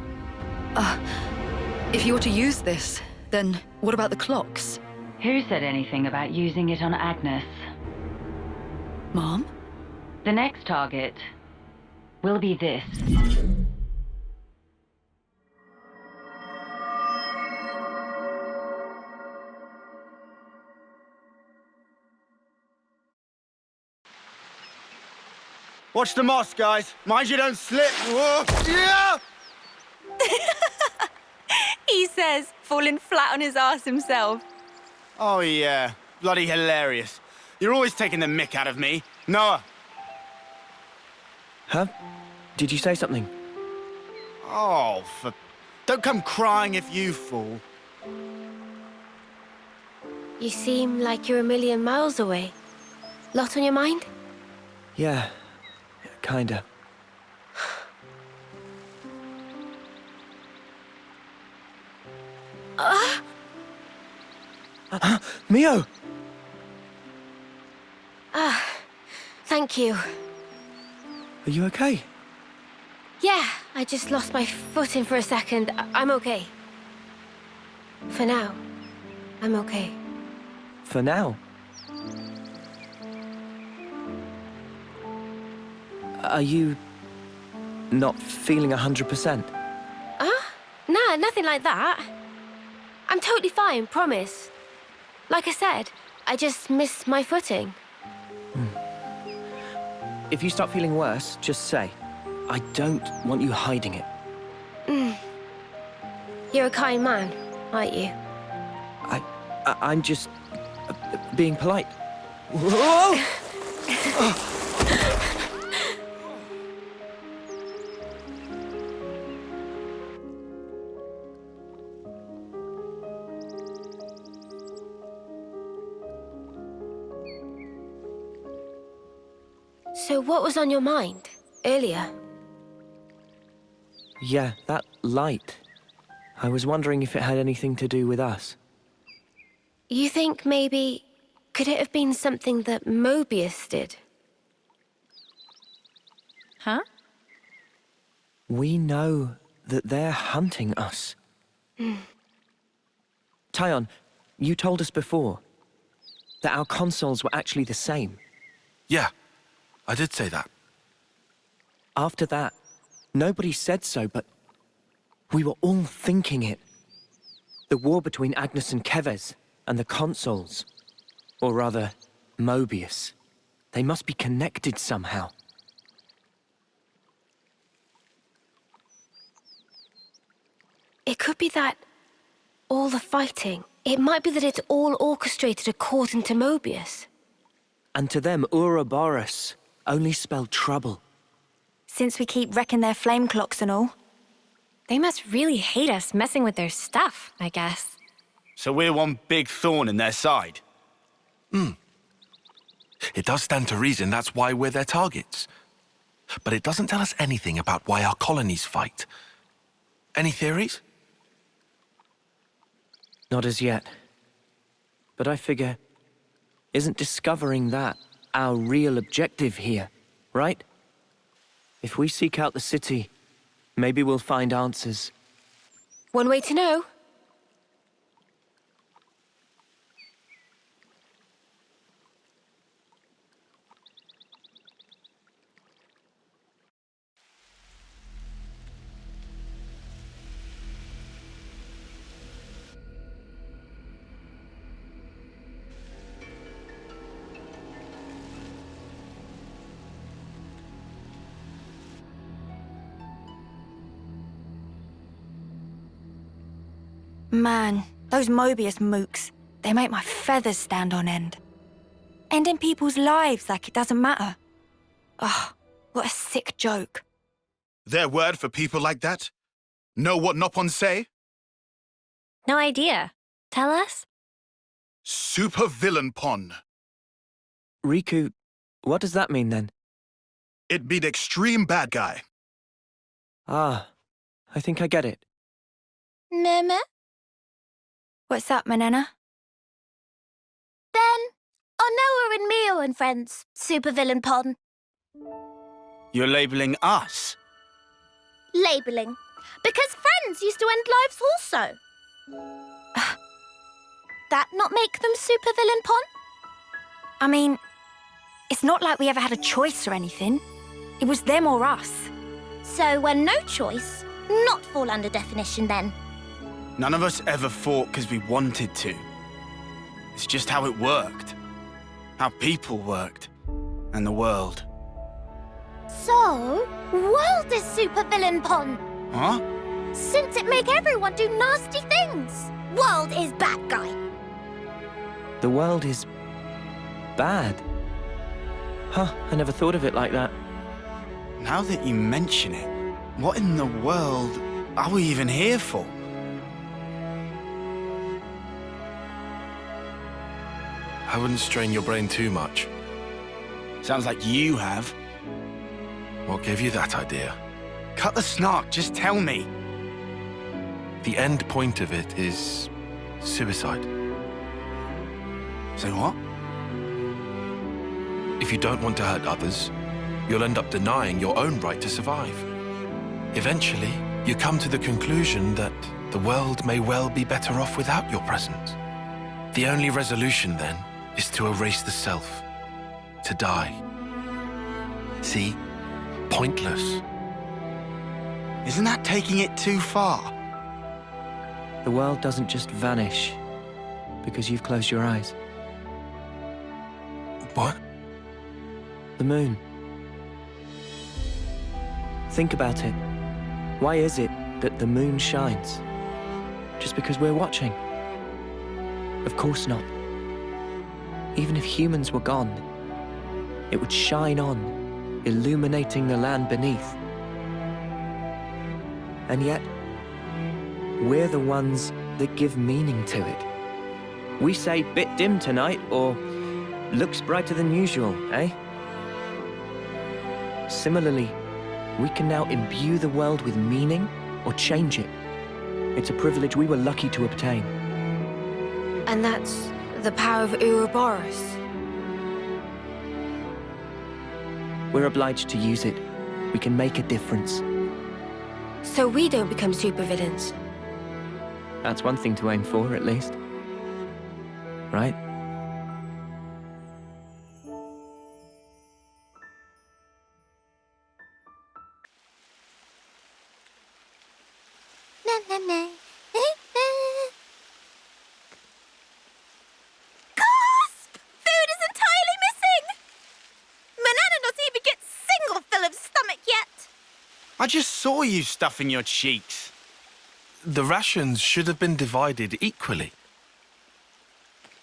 If you were to use this, then what about the clocks? Who said anything about using it on Agnes? Mom? The next target will be this. Watch the moss, guys. Mind you don't slip. Whoa. Yeah! He says, falling flat on his ass himself. Oh, yeah. Bloody hilarious. You're always taking the mick out of me. Noah. Huh? Did you say something? Oh, don't come crying if you fall. You seem like you're a million miles away. Lot on your mind? Yeah, kinda. Mio! Thank you. Are you okay? Yeah, I just lost my footing for a second. I'm okay. For now, I'm okay. For now? Are you not feeling 100%? Nah, nothing like that. I'm totally fine, promise. Like I said, I just missed my footing. If you start feeling worse, just say. I don't want you hiding it. You're a kind man, aren't you? I'm just being polite. Whoa! So what was on your mind earlier? Yeah, that light. I was wondering if it had anything to do with us. You think maybe... could it have been something that Mobius did? Huh? We know that they're hunting us. Tyon, you told us before that our consoles were actually the same. Yeah, I did say that. After that, nobody said so, but we were all thinking it. The war between Agnes and Kevez, and the consoles. Or rather, Mobius. They must be connected somehow. It could be that all the fighting, it might be that it's all orchestrated according to Mobius. And to them, Ouroboros only spelled trouble. Since we keep wrecking their flame clocks and all. They must really hate us messing with their stuff, I guess. So we're one big thorn in their side. It does stand to reason that's why we're their targets. But it doesn't tell us anything about why our colonies fight. Any theories? Not as yet. But I figure, isn't discovering that our real objective here, right? If we seek out the city, maybe we'll find answers. One way to know. Man, those Mobius mooks, they make my feathers stand on end. Ending people's lives like it doesn't matter. Ugh, what a sick joke. Their word for people like that? Know what Nopon say? No idea. Tell us? Super villain pon. Riku, what does that mean then? It be the extreme bad guy. Ah, I think I get it. Meme? What's up, Manana? Ben, Onoa and Mio and friends. Supervillain pon. You're labeling us? Labeling. Because friends used to end lives also. That not make them supervillain pon? I mean, it's not like we ever had a choice or anything. It was them or us. So when no choice, not fall under definition then. None of us ever fought because we wanted to. It's just how it worked. How people worked. And the world. So, world is supervillain pon. Huh? Since it make everyone do nasty things. World is bad guy. The world is bad. Huh, I never thought of it like that. Now that you mention it, what in the world are we even here for? I wouldn't strain your brain too much. Sounds like you have. What gave you that idea? Cut the snark, just tell me. The end point of it is suicide. Say what? If you don't want to hurt others, you'll end up denying your own right to survive. Eventually, you come to the conclusion that the world may well be better off without your presence. The only resolution, then, is to erase the self, to die. See? Pointless. Isn't that taking it too far? The world doesn't just vanish because you've closed your eyes. What? The moon. Think about it. Why is it that the moon shines? Just because we're watching? Of course not. Even if humans were gone, it would shine on, illuminating the land beneath. And yet, we're the ones that give meaning to it. We say, bit dim tonight, or looks brighter than usual, eh? Similarly, we can now imbue the world with meaning or change it. It's a privilege we were lucky to obtain. And that's the power of Ouroboros. We're obliged to use it. We can make a difference. So we don't become supervillains. That's one thing to aim for, at least. Right? Na, na, na. Gasp! Food is entirely missing! Manana not even get single fill of stomach yet. I just saw you stuffing your cheeks. the rations should have been divided equally.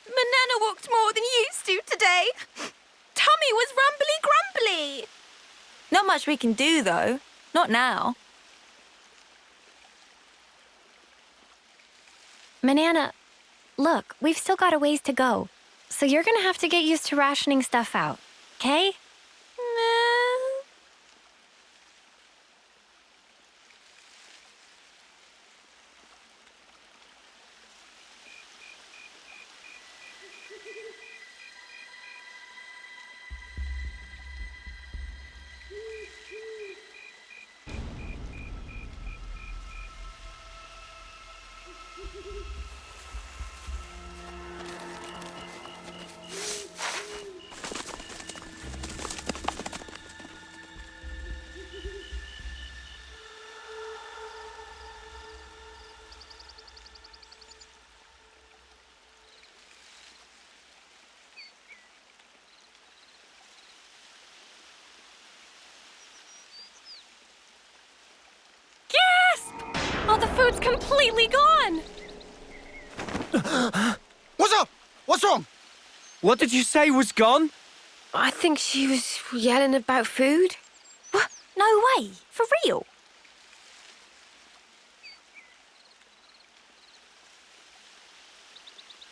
Manana walked more than you used to today. Tummy was rumbly-grumbly. Not much we can do, though. Not now. Manana, look, we've still got a ways to go. So you're gonna have to get used to rationing stuff out, okay? Oh, the food's completely gone! What's up? What's wrong? What did you say was gone? I think she was yelling about food. What? No way. For real?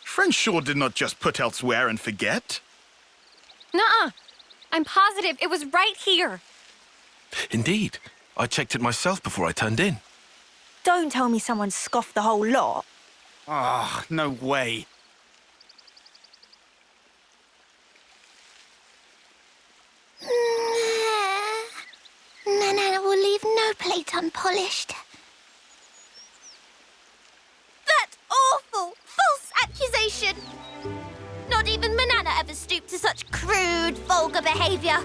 Friend sure did not just put elsewhere and forget. Nuh-uh. I'm positive it was right here. Indeed. I checked it myself before I turned in. Don't tell me someone scoffed the whole lot. Ah, no way. Manana will leave no plate unpolished. That awful, false accusation! Not even Manana ever stooped to such crude, vulgar behavior.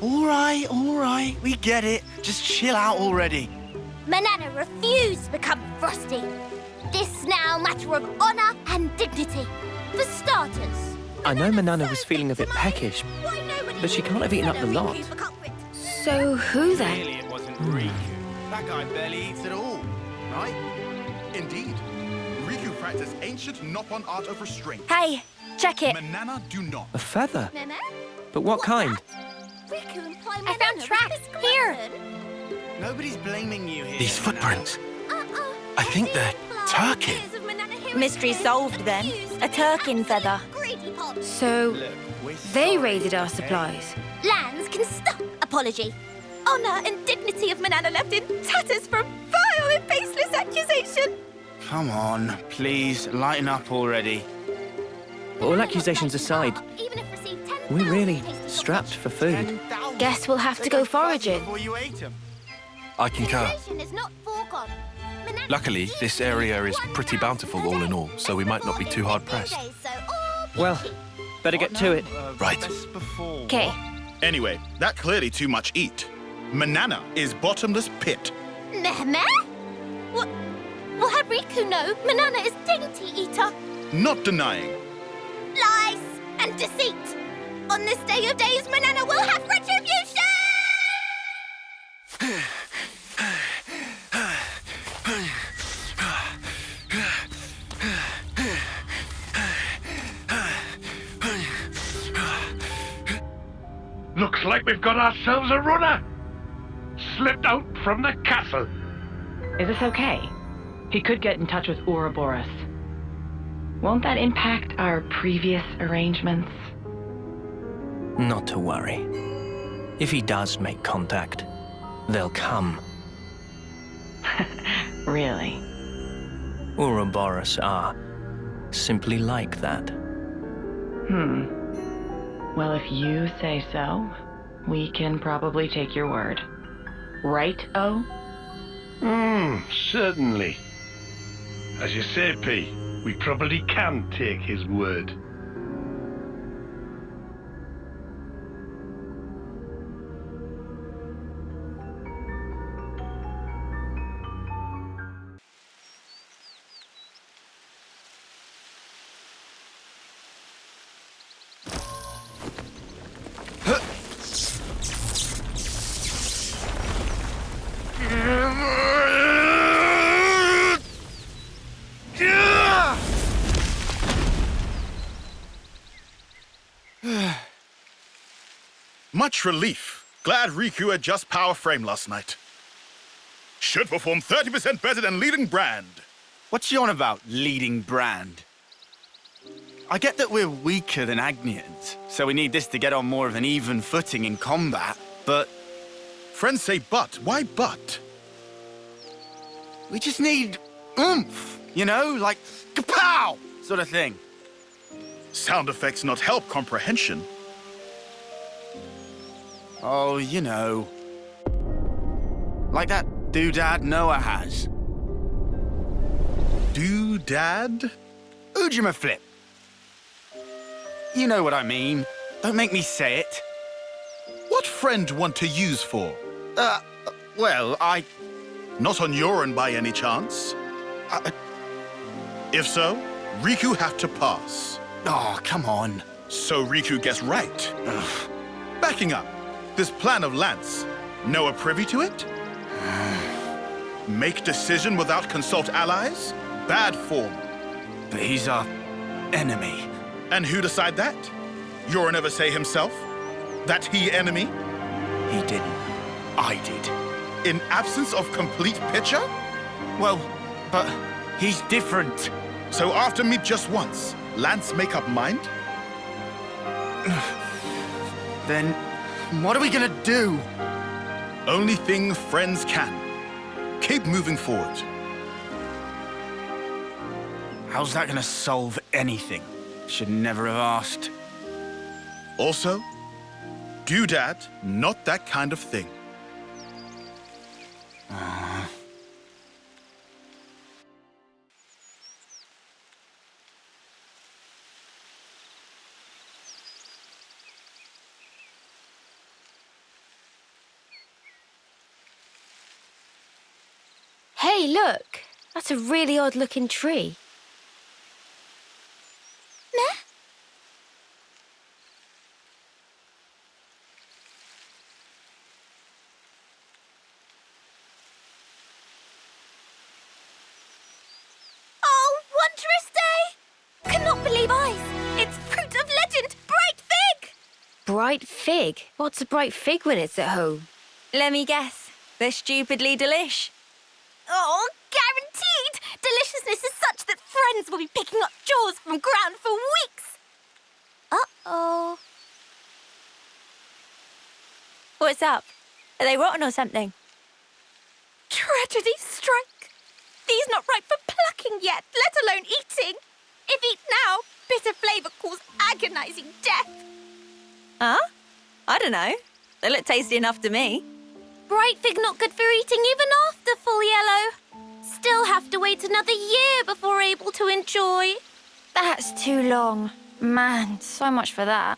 All right, we get it. Just chill out already. Manana refused to become Frosty. This now matter of honor and dignity. For starters. I know Manana was feeling a bit peckish, but she can't have eaten up the lot. So who then? Clearly it wasn't Riku. That guy barely eats at all, right? Indeed. Riku practiced ancient Noppon art of restraint. Hey, check it. Manana do not. A feather? Meme? But what kind? Riku imply I found tracks. Here. Nobody's blaming you here. These footprints. I think they're Turkin. Mystery solved then. A Turkin feather. So they raided our supplies. Lands can stop apology. Honor and dignity of Manana left in tatters from vile and baseless accusation. Come on, please, lighten up already. All accusations aside, Even if received 10,000 we're really tastes of strapped for food. Guess we'll have to go foraging. Before you ate them. I concur. accusation is not foregone. Manana Luckily, this area is pretty bountiful all in all, so we might not be too hard pressed. Well, better get to it. Right. Okay. Anyway, that clearly too much eat. Manana is bottomless pit. Meh? What? Well, had Riku know Manana is dainty eater? Not denying. Lies and deceit. On this day of days, Manana will have retribution! Looks like we've got ourselves a runner. Slipped out from the castle. Is this okay? He could get in touch with Ouroboros. Won't that impact our previous arrangements? Not to worry. If he does make contact, they'll come. Really? Ouroboros are simply like that. Well, if you say so, we can probably take your word. Right, O? Certainly. As you say, P, we probably can take his word. Much relief. Glad Riku had just power frame last night. Should perform 30% better than leading brand. What's she on about, leading brand? I get that we're weaker than Agnians, so we need this to get on more of an even footing in combat, but... Friends say but. Why but? We just need oomph, you know? Like, kapow! Sort of thing. Sound effects not help comprehension. Oh, you know. Like that doodad Noah has. Doodad? Ujima flip. You know what I mean. Don't make me say it. What friend want to use for? Well, I... Not on your end by any chance? If so, Riku have to pass. Oh, come on. So Riku gets right. Ugh. Backing up, this plan of Lance, Noah privy to it? Make decision without consult allies? Bad form. But he's our enemy. And who decide that? Yorin ever say himself? That he enemy? He didn't. I did. In absence of complete picture? Well, but he's different. So after meet just once, Lance make up mind? Then what are we gonna do? Only thing friends can. Keep moving forward. How's that gonna solve anything? Should never have asked. Also, doodad, not that kind of thing. Hey, look! That's a really odd-looking tree. Meh? Oh, wondrous day! Cannot believe eyes! It's fruit of legend, bright fig! Bright fig? What's a bright fig when it's at home? Let me guess. They're stupidly delish. Oh, guaranteed! Deliciousness is such that friends will be picking up jaws from ground for weeks! Uh-oh. What's up? Are they rotten or something? Tragedy strike. These not ripe for plucking yet, let alone eating. If eat now, bitter flavour cause agonizing death. Huh? I don't know. They look tasty enough to me. Bright fig not good for eating even after full yellow. Still have to wait another year before able to enjoy. That's too long. Man, so much for that.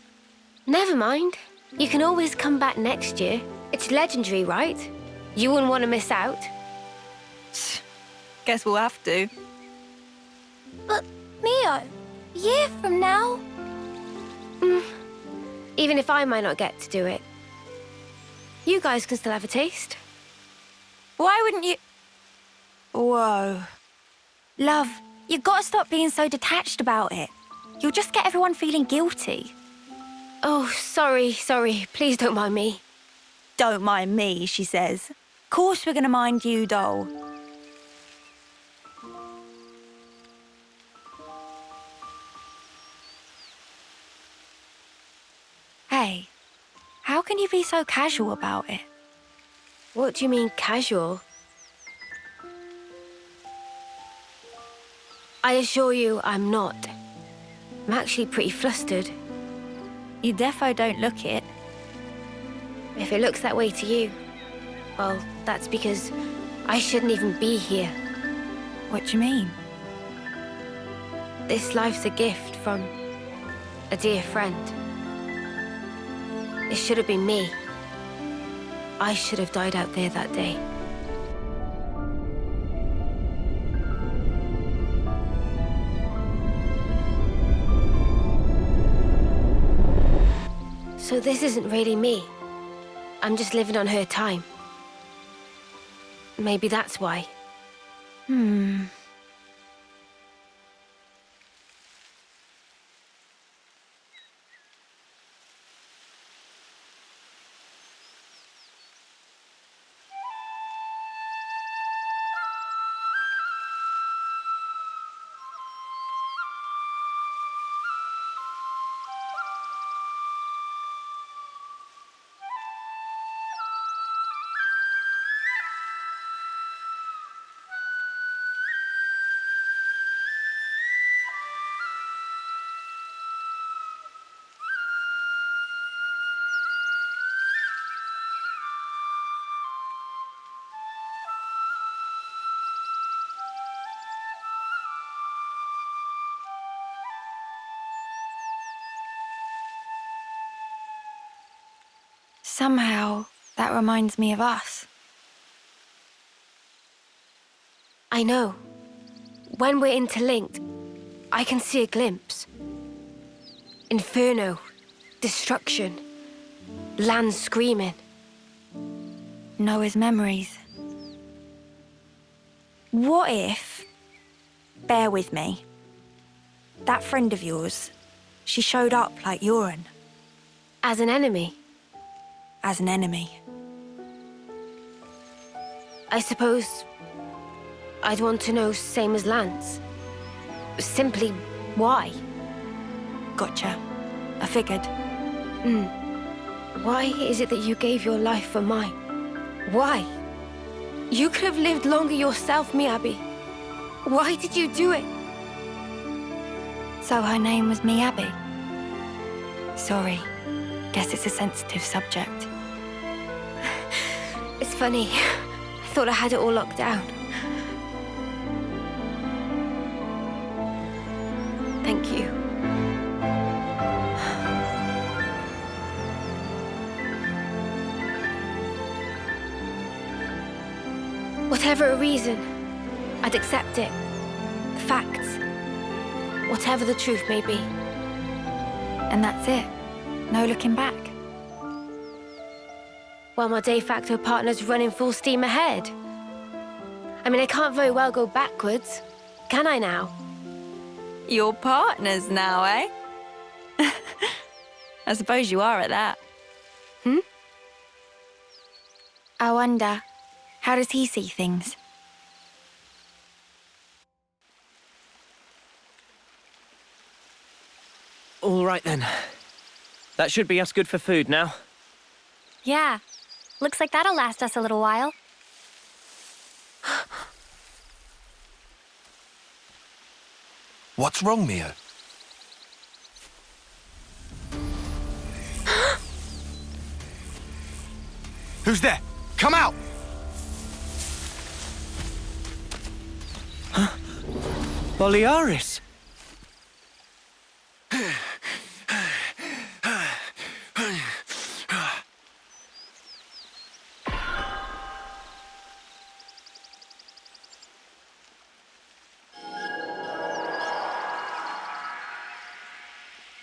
Never mind. You can always come back next year. It's legendary, right? You wouldn't want to miss out. Guess we'll have to. But, Mio, a year from now? Even if I might not get to do it. You guys can still have a taste. Why wouldn't you... Whoa. Love, you gotta stop being so detached about it. You'll just get everyone feeling guilty. Oh, sorry. Please don't mind me. Don't mind me, she says. Course we're gonna mind you, doll. Hey, how can you be so casual about it? What do you mean, casual? I assure you, I'm not. I'm actually pretty flustered. You defo don't look it. If it looks that way to you, well, that's because I shouldn't even be here. What do you mean? This life's a gift from a dear friend. It should have been me. I should have died out there that day. So this isn't really me. I'm just living on her time. Maybe that's why. Somehow, that reminds me of us. I know. When we're interlinked, I can see a glimpse. Inferno, destruction, land screaming. Noah's memories. What if, bear with me, that friend of yours, she showed up like Yoren? As an enemy? As an enemy. I suppose I'd want to know same as Lance. Simply why? Gotcha. I figured. Why is it that you gave your life for mine? Why? You could have lived longer yourself, Miyabi. Why did you do it? So her name was Miyabi? Sorry. Guess it's a sensitive subject. It's funny. I thought I had it all locked down. Thank you. Whatever a reason, I'd accept it. The facts. Whatever the truth may be. And that's it? No looking back? Well, my de facto partner's running full steam ahead. I mean, I can't very well go backwards, can I now? You're partners now, eh? I suppose you are at that. I wonder, how does he see things? All right then. That should be us good for food now. Yeah. Looks like that'll last us a little while. What's wrong, Mio? Who's there? Come out! Boliaris!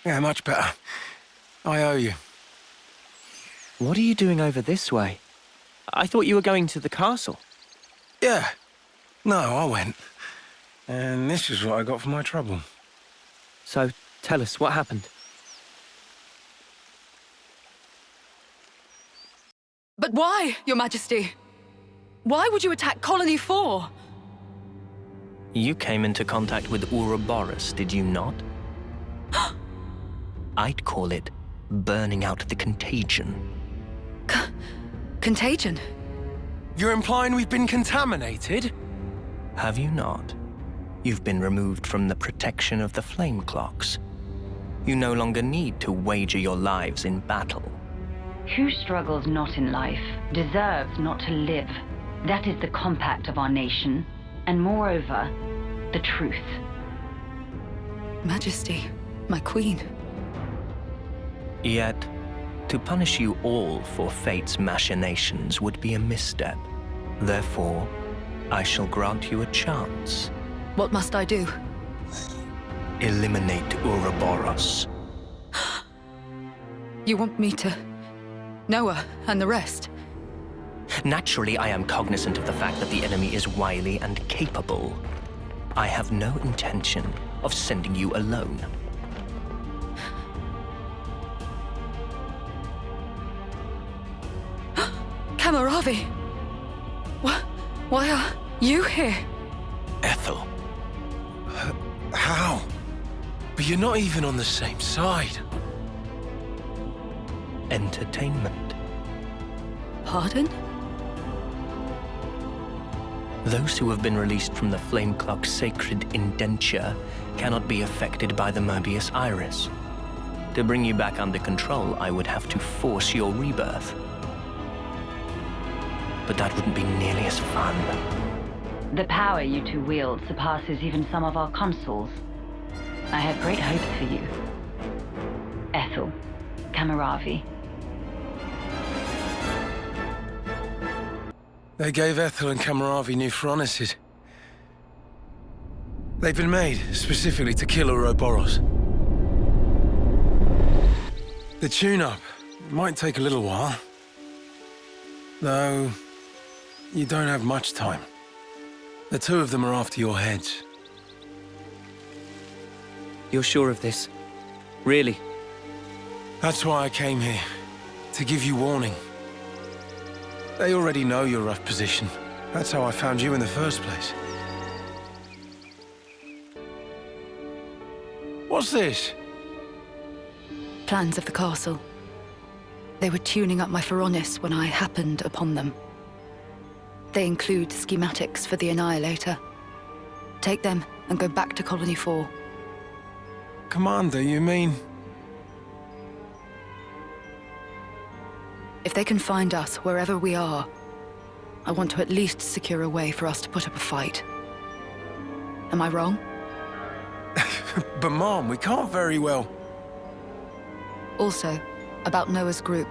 Yeah, much better. I owe you. What are you doing over this way? I thought you were going to the castle. Yeah. No, I went. And this is what I got for my trouble. So, tell us, what happened? But why, Your Majesty? Why would you attack Colony 4? You came into contact with Ouroboros, did you not? I'd call it burning out the contagion. Contagion? You're implying we've been contaminated? Have you not? You've been removed from the protection of the flame clocks. You no longer need to wager your lives in battle. Who struggles not in life deserves not to live. That is the compact of our nation, and moreover, the truth. Majesty, my queen. Yet, to punish you all for fate's machinations would be a misstep. Therefore, I shall grant you a chance. What must I do? Eliminate Ouroboros. You want me to... Noah and the rest? Naturally, I am cognizant of the fact that the enemy is wily and capable. I have no intention of sending you alone. Kamaravi! Why are you here? Ethel. How? But you're not even on the same side. Entertainment. Pardon? Those who have been released from the Flame Clock's sacred indenture cannot be affected by the Mobius Iris. To bring you back under control, I would have to force your rebirth. But that wouldn't be nearly as fun. The power you two wield surpasses even some of our consuls. I have great hopes for you. Ethel, Kamaravi. They gave Ethel and Kamaravi new furnaces. They've been made specifically to kill Ouroboros. The tune-up might take a little while. Though, you don't have much time. The two of them are after your heads. You're sure of this? Really? That's why I came here. To give you warning. They already know your rough position. That's how I found you in the first place. What's this? Plans of the castle. They were tuning up my Pharaonis when I happened upon them. They include schematics for the Annihilator. Take them and go back to Colony 4. Commander, you mean? If they can find us wherever we are, I want to at least secure a way for us to put up a fight. Am I wrong? But Mom, we can't very well... Also, about Noah's group.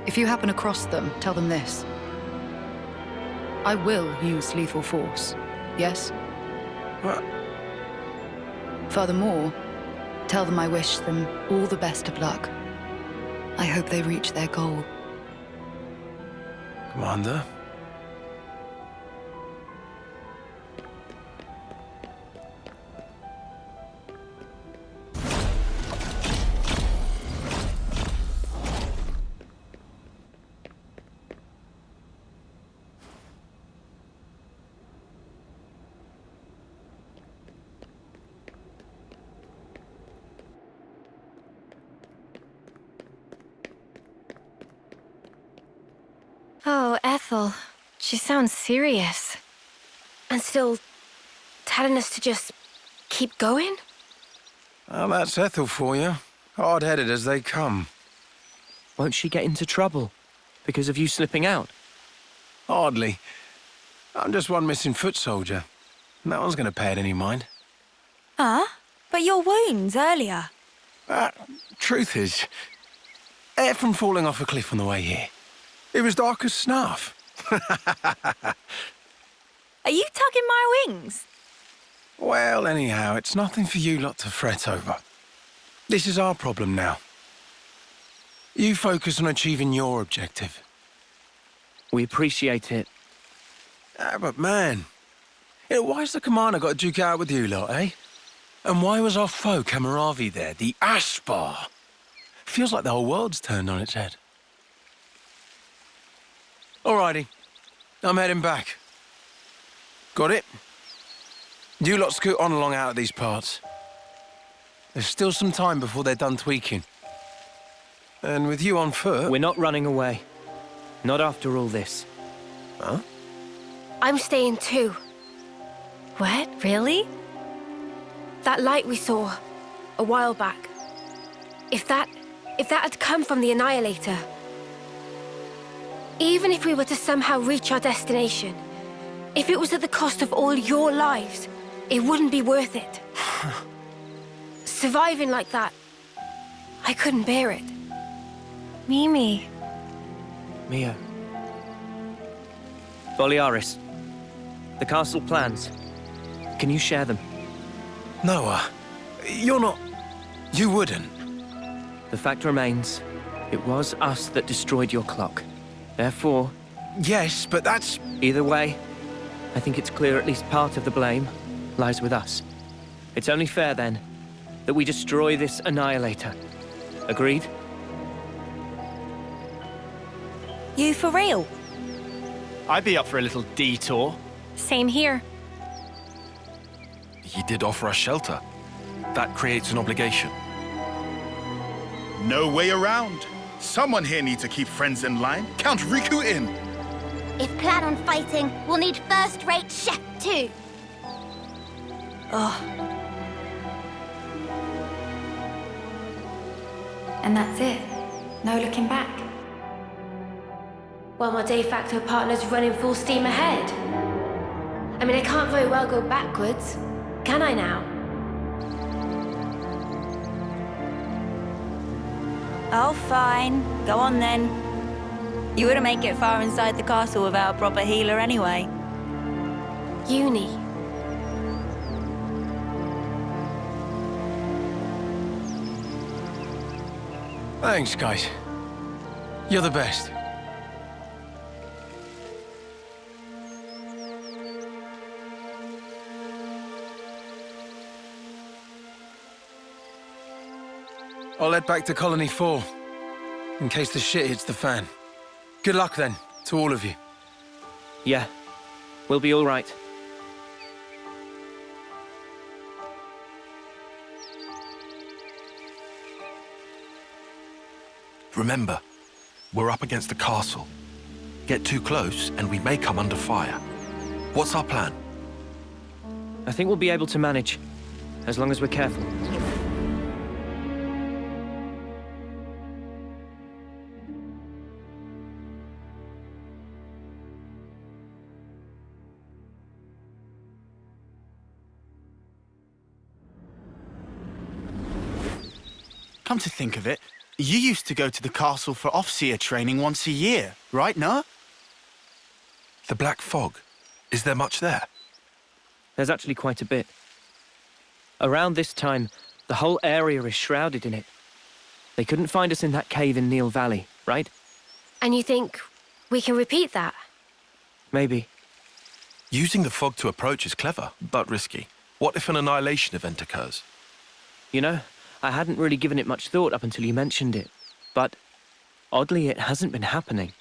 If you happen across them, tell them this. I will use lethal force, yes? What? Furthermore, tell them I wish them all the best of luck. I hope they reach their goal. Commander? Oh, Ethel. She sounds serious. And still telling us to just keep going? Well, that's Ethel for you. Hard-headed as they come. Won't she get into trouble because of you slipping out? Hardly. I'm just one missing foot soldier. No one's gonna pay it any mind. Huh? But your wounds earlier. Truth is, air from falling off a cliff on the way here. It was dark as snuff. Are you tugging my wings? Well, anyhow, it's nothing for you lot to fret over. This is our problem now. You focus on achieving your objective. We appreciate it. But man, why's the commander got to duke it out with you lot, eh? And why was our foe Kamaravi there, the Ashbar? Feels like the whole world's turned on its head. Alrighty, I'm heading back. Got it? You lot scoot on along out of these parts. There's still some time before they're done tweaking. And with you on foot... We're not running away. Not after all this. Huh? I'm staying too. What? Really? That light we saw a while back. If that had come from the Annihilator... Even if we were to somehow reach our destination, if it was at the cost of all your lives, it wouldn't be worth it. Surviving like that, I couldn't bear it. Mimi. Mia. Boliaris. The castle plans. Can you share them? Noah, you're not... You wouldn't. The fact remains, it was us that destroyed your clock. Therefore... Yes, but that's... Either way, I think it's clear at least part of the blame lies with us. It's only fair, then, that we destroy this Annihilator. Agreed? You for real? I'd be up for a little detour. Same here. He did offer us shelter. That creates an obligation. No way around. Someone here needs to keep friends in line. Count Riku in. If plan on fighting, we'll need first-rate chef too. Oh. And that's it. No looking back. Well, my de facto partner's running full steam ahead. I mean, I can't very well go backwards, can I now? Oh, fine. Go on then. You wouldn't make it far inside the castle without a proper healer anyway. Uni. Thanks, guys. You're the best. I'll head back to Colony 4, in case the shit hits the fan. Good luck, then, to all of you. Yeah, we'll be all right. Remember, we're up against the castle. Get too close and we may come under fire. What's our plan? I think we'll be able to manage, as long as we're careful. Come to think of it, you used to go to the castle for Offseer training once a year, right, no? The Black Fog. Is there much there? There's actually quite a bit. Around this time, the whole area is shrouded in it. They couldn't find us in that cave in Neil Valley, right? And you think we can repeat that? Maybe. Using the fog to approach is clever, but risky. What if an annihilation event occurs? You know, I hadn't really given it much thought up until you mentioned it. But, oddly, it hasn't been happening.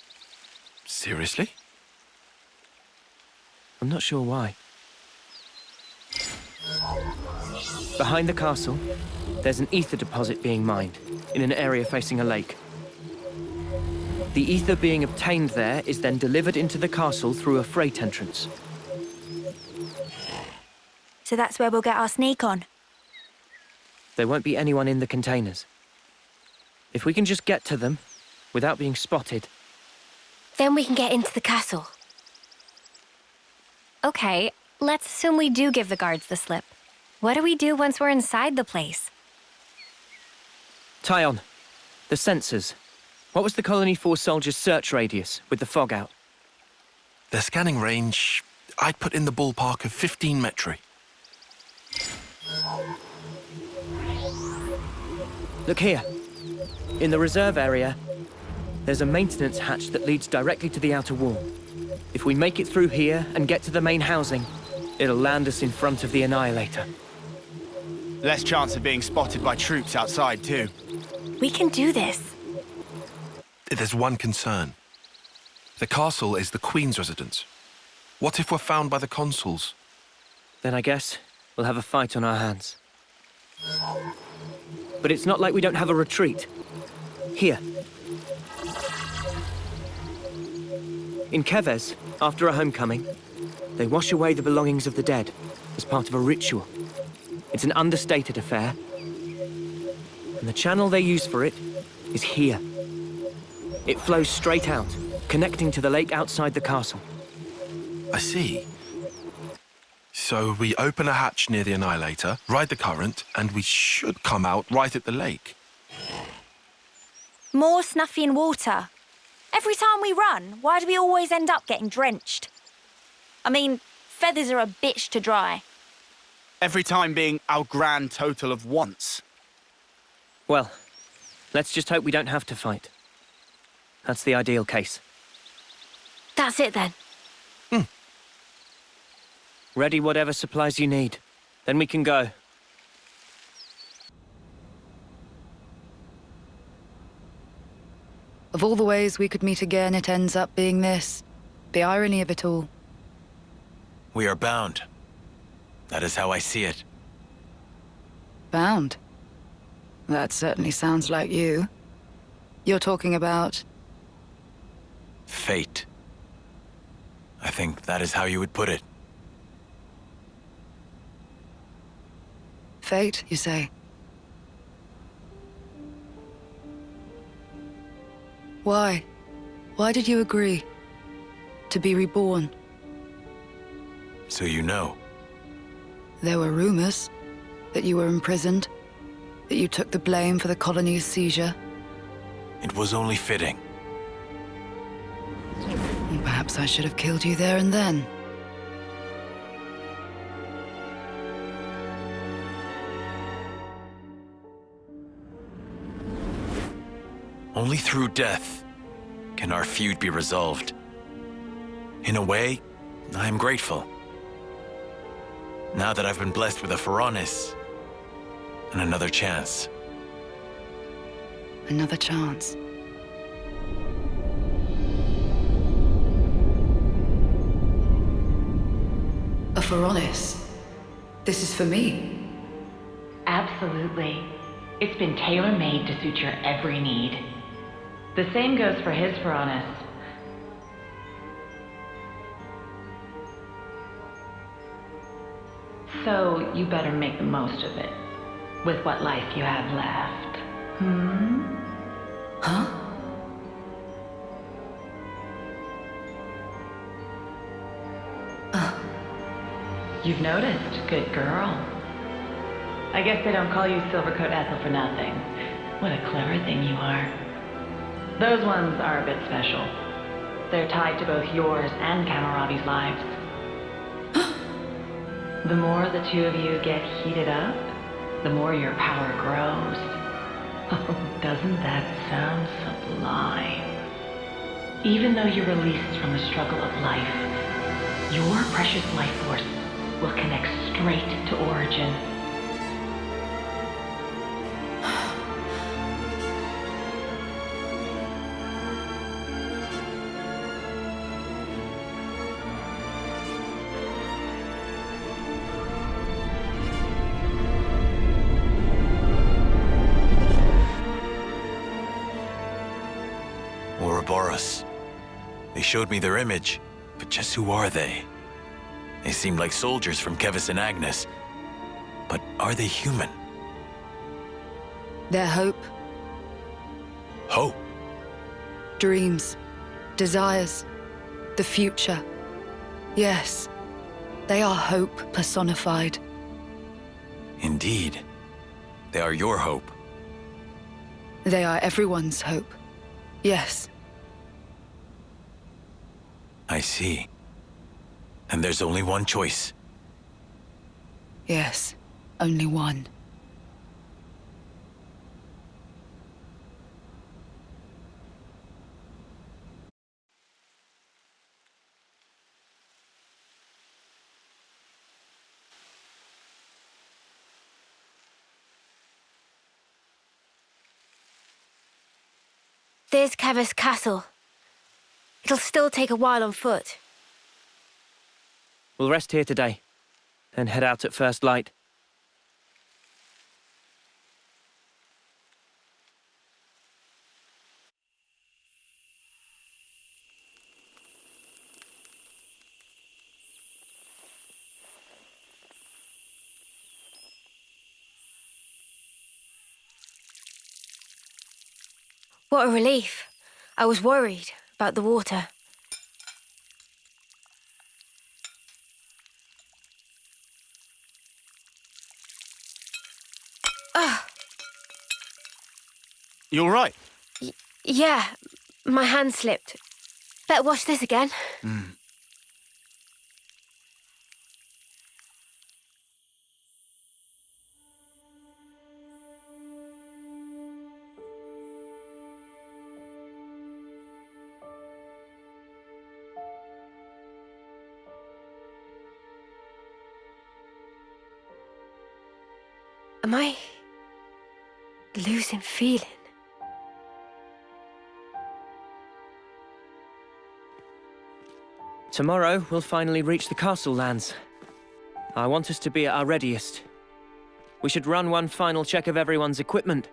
Seriously? I'm not sure why. Behind the castle, there's an ether deposit being mined, in an area facing a lake. The ether being obtained there is then delivered into the castle through a freight entrance. So that's where we'll get our sneak on. There won't be anyone in the containers. If we can just get to them, without being spotted... Then we can get into the castle. Okay, let's assume we do give the guards the slip. What do we do once we're inside the place? Tyon, the sensors. What was the Colony 4 soldiers' search radius with the fog out? Their scanning range, I'd put in the ballpark of 15 metri. Look here. In the reserve area, there's a maintenance hatch that leads directly to the outer wall. If we make it through here and get to the main housing, it'll land us in front of the Annihilator. Less chance of being spotted by troops outside, too. We can do this. There's one concern. The castle is the Queen's residence. What if we're found by the consuls? Then I guess we'll have a fight on our hands. But it's not like we don't have a retreat. Here. In Keves, after a homecoming, they wash away the belongings of the dead as part of a ritual. It's an understated affair. And the channel they use for it is here. It flows straight out, connecting to the lake outside the castle. I see. So we open a hatch near the Annihilator, ride the current, and we should come out right at the lake. More Snuffian water. Every time we run, why do we always end up getting drenched? I mean, feathers are a bitch to dry. Every time being our grand total of once. Well, let's just hope we don't have to fight. That's the ideal case. That's it then. Ready whatever supplies you need. Then we can go. Of all the ways we could meet again, it ends up being this. The irony of it all. We are bound. That is how I see it. Bound? That certainly sounds like you. You're talking about... Fate. I think that is how you would put it. Fate, you say? Why? Why did you agree? To be reborn? So you know. There were rumors that you were imprisoned, that you took the blame for the colony's seizure. It was only fitting. Perhaps I should have killed you there and then. Only through death can our feud be resolved. In a way, I am grateful. Now that I've been blessed with a Pharaonis and another chance. Another chance. A Pharaonis? This is for me? Absolutely. It's been tailor-made to suit your every need. The same goes for his Pharaonis. So you better make the most of it, with what life you have left. Huh? You've noticed, good girl. I guess they don't call you Silvercoat Ethel for nothing. What a clever thing you are. Those ones are a bit special. They're tied to both yours and Kamaravi's lives. The more the two of you get heated up, the more your power grows. Oh, doesn't that sound sublime? Even though you're released from the struggle of life, your precious life force will connect straight to Origin. Ouroboros. They showed me their image, but just who are they? They seem like soldiers from Kevis and Agnes. But are they human? Their hope, Hope? dreams, desires, the future. Yes, they are hope personified. Indeed. They are your hope. They are everyone's hope. Yes. I see. And there's only one choice. Yes, only one. There's Kevis Castle. It'll still take a while on foot. We'll rest here today, then head out at first light. What a relief. I was worried about the water. You all right? Yeah, my hand slipped. Better wash this again. Am I losing feeling? Tomorrow, we'll finally reach the castle lands. I want us to be at our readiest. We should run one final check of everyone's equipment.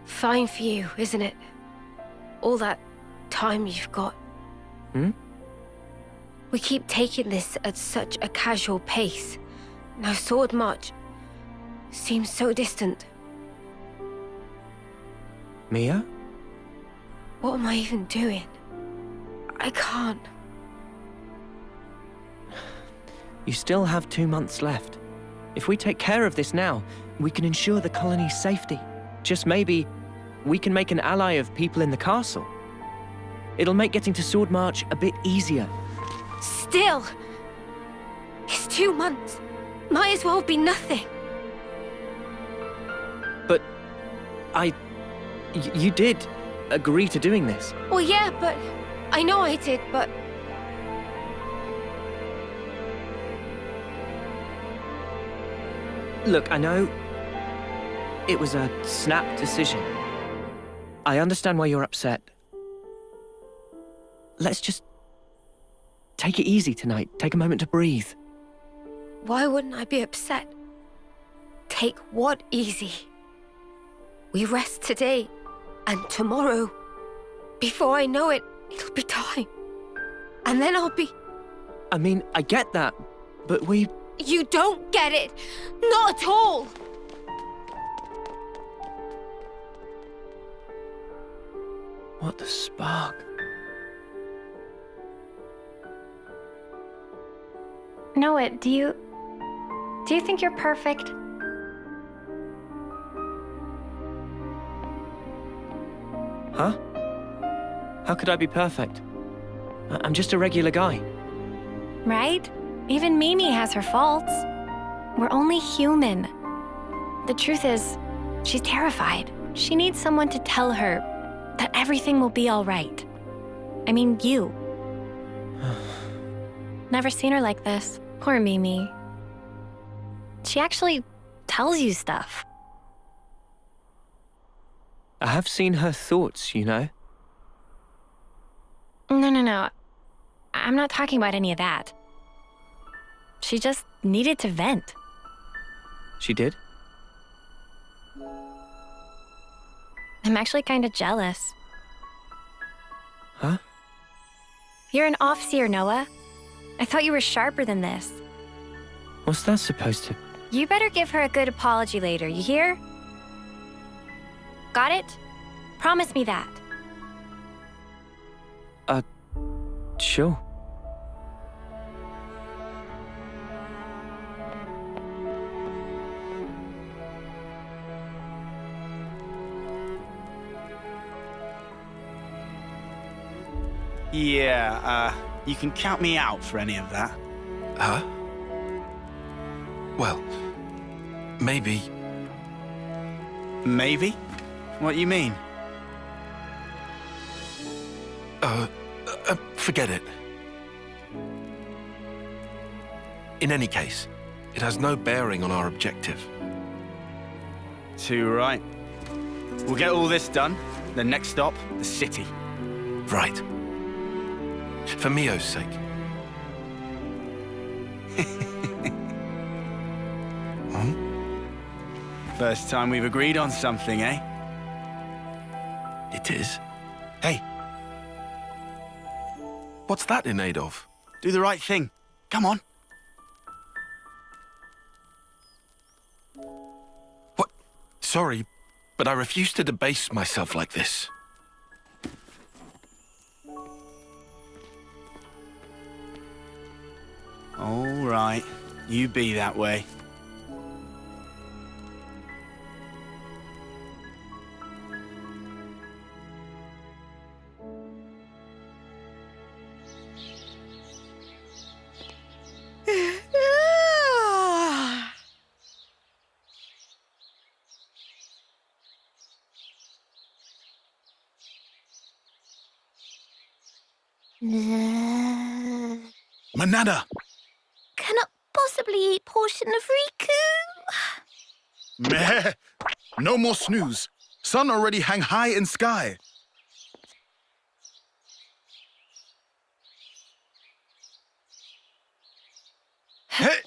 Fine for you, isn't it? All that time you've got. We keep taking this at such a casual pace. Now Sword March seems so distant. Mia? What am I even doing? I can't. You still have 2 months left. If we take care of this now, we can ensure the colony's safety. Just maybe, we can make an ally of people in the castle. It'll make getting to Sword March a bit easier. Still, it's 2 months. Might as well be nothing. But you did agree to doing this. Well, yeah, but I know I did, but Look, I know it was a snap decision. I understand why you're upset. Let's just take it easy tonight. Take a moment to breathe. why wouldn't I be upset? Take what easy? We rest today, and tomorrow, before I know it, it'll be time. And then I'll be... I mean, I get that, but we... You don't get it! Not at all! What the spark? Noah, do you think you're perfect? Huh? How could I be perfect? I'm just a regular guy. Right? Even Mimi has her faults. We're only human. The truth is, she's terrified. She needs someone to tell her that everything will be all right. I mean, you. Never seen her like this. Poor Mimi. She actually tells you stuff. I have seen her thoughts, you know? No. I'm not talking about any of that. She just needed to vent. She did? I'm actually kind of jealous. Huh? You're an off-seer, Noah. I thought you were sharper than this. What's that supposed to... You better give her a good apology later, you hear? Got it? Promise me that. Sure. Yeah, you can count me out for any of that. Huh? Well, maybe. Maybe? What you mean? Forget it. In any case, it has no bearing on our objective. Too right. We'll get all this done. The next stop, the city. Right. For Mio's sake. First time we've agreed on something, eh? It is. Hey. What's that in aid of? Do the right thing. Come on. What? Sorry, but I refuse to debase myself like this. All right. You be that way. Manada! Cannot possibly eat portion of Riku. Meh! No more snooze. Sun already hang high in sky. Hey!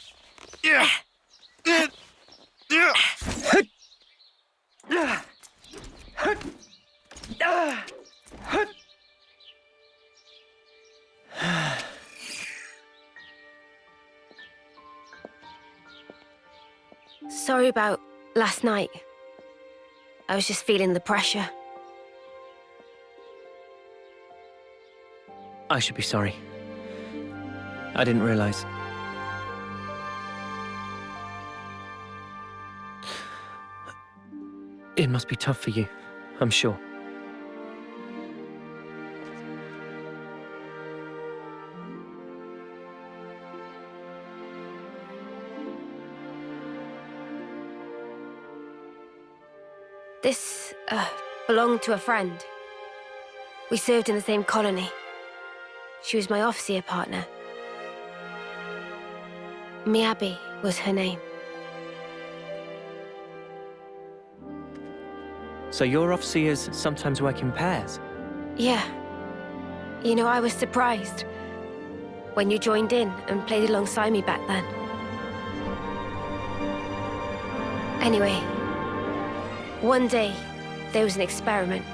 Yeah! Sorry about last night. I was just feeling the pressure. I should be sorry. I didn't realize. It must be tough for you, I'm sure. This, belonged to a friend. We served in the same colony. She was my officer partner. Miyabi was her name. So your officers sometimes work in pairs? Yeah. You know, I was surprised when you joined in and played alongside me back then. Anyway, one day there was an experiment.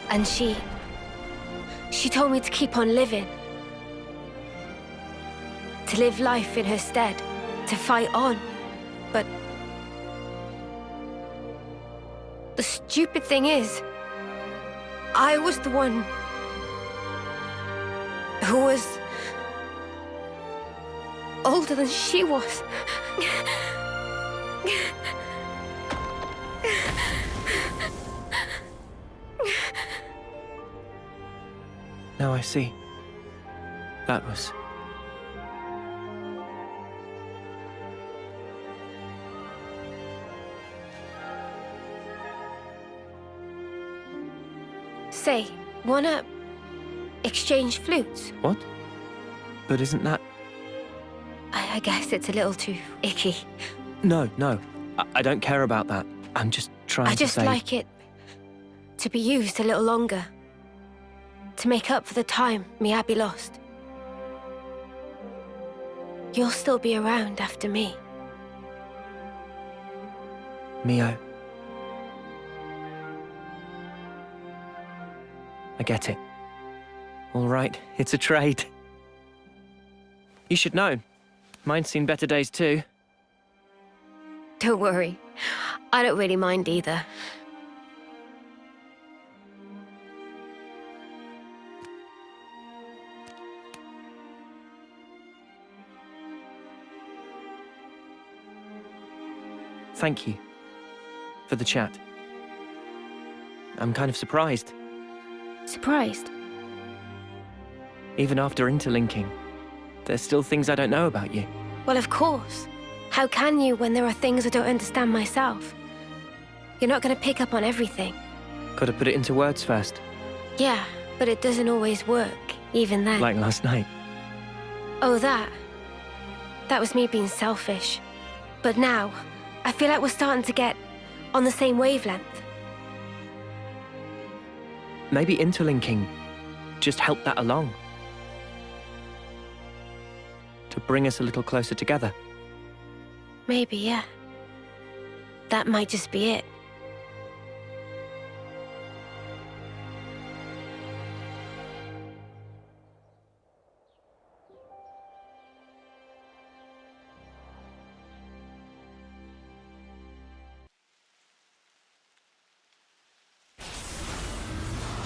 And she told me to keep on living. To live life in her stead. To fight on. But the stupid thing is, I was the one who was older than she was. Now I see. That was... Say, wanna exchange flutes? What? But isn't that... I guess it's a little too icky. No. I don't care about that. I'm just trying I to just say... like it to be used a little longer. To make up for the time Miyabi lost. You'll still be around after me. Mio. I get it. All right, it's a trade. You should know. Mine's seen better days too. Don't worry. I don't really mind either. Thank you for the chat. I'm kind of surprised. Surprised? Even after interlinking, there's still things I don't know about you. Well, of course. How can you when there are things I don't understand myself? You're not going to pick up on everything. Gotta put it into words first. Yeah, but it doesn't always work, even then. Like last night. Oh, that. That was me being selfish. But now, I feel like we're starting to get on the same wavelength. Maybe interlinking just helped that along. To bring us a little closer together. Maybe, yeah. That might just be it.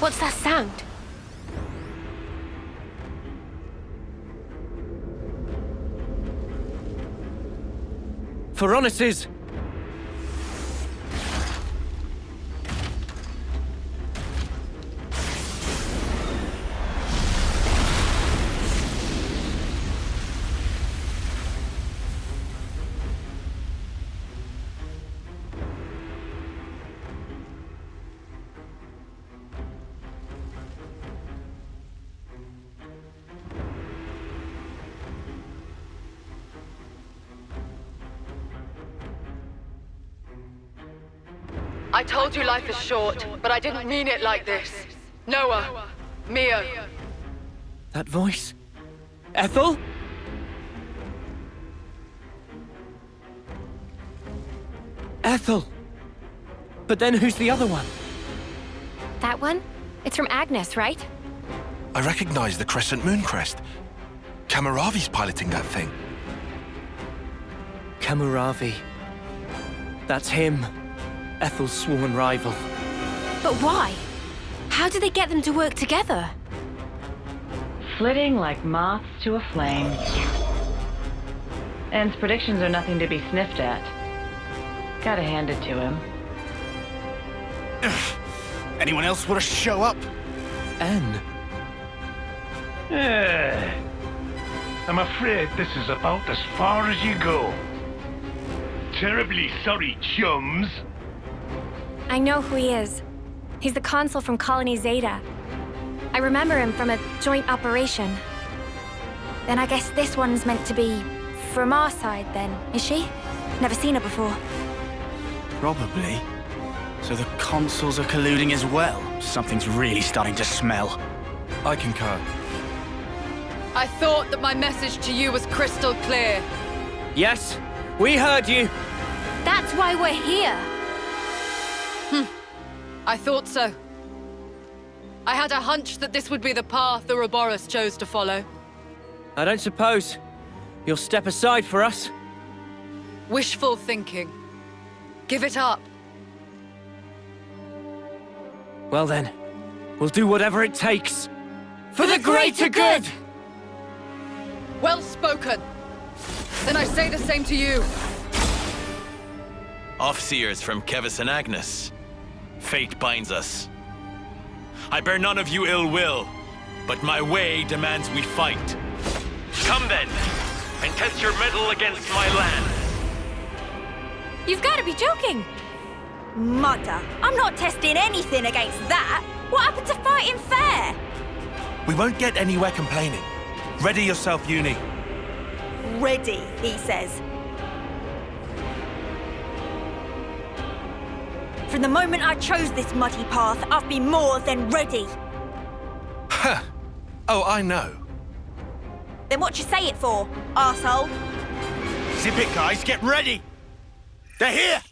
What's that sound? Veronic's! I told you life is short, but I didn't mean it like this. Noah, Mia. That voice? Ethel? Ethel! But then who's the other one? That one? It's from Agnes, right? I recognize the crescent moon crest. Kamaravi's piloting that thing. Kamaravi. That's him. Ethel's sworn rival. But why? How did they get them to work together? Flitting like moths to a flame. En's predictions are nothing to be sniffed at. Gotta hand it to him. Anyone else want to show up? En. I'm afraid this is about as far as you go. Terribly sorry, chums. I know who he is. He's the consul from Colony Zeta. I remember him from a joint operation. Then I guess this one's meant to be from our side then, is she? Never seen her before. Probably. So the consuls are colluding as well. Something's really starting to smell. I concur. I thought that my message to you was crystal clear. Yes, we heard you. That's why we're here. I thought so. I had a hunch that this would be the path the Ouroboros chose to follow. I don't suppose you'll step aside for us? Wishful thinking. Give it up. Well then, we'll do whatever it takes. For the greater good! Well spoken. Then I say the same to you. Offseers from Kevis and Agnes. Fate binds us. I bear none of you ill will, but my way demands we fight. Come then, and test your mettle against my land. You've got to be joking. Mother, I'm not testing anything against that. What happened to fighting fair? We won't get anywhere complaining. Ready yourself, Uni. Ready, he says. From the moment I chose this muddy path, I've been more than ready. Ha! Oh, I know. Then what you say it for, arsehole? Zip it, guys, get ready! They're here!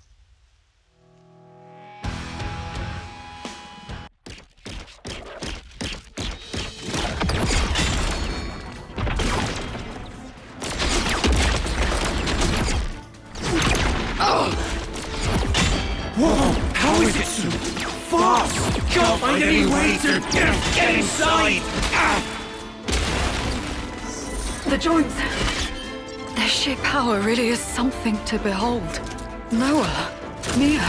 Whoa! How is it so fast? Can't find any way to get inside! The joints. Their sheer power really is something to behold. Noah, Neo.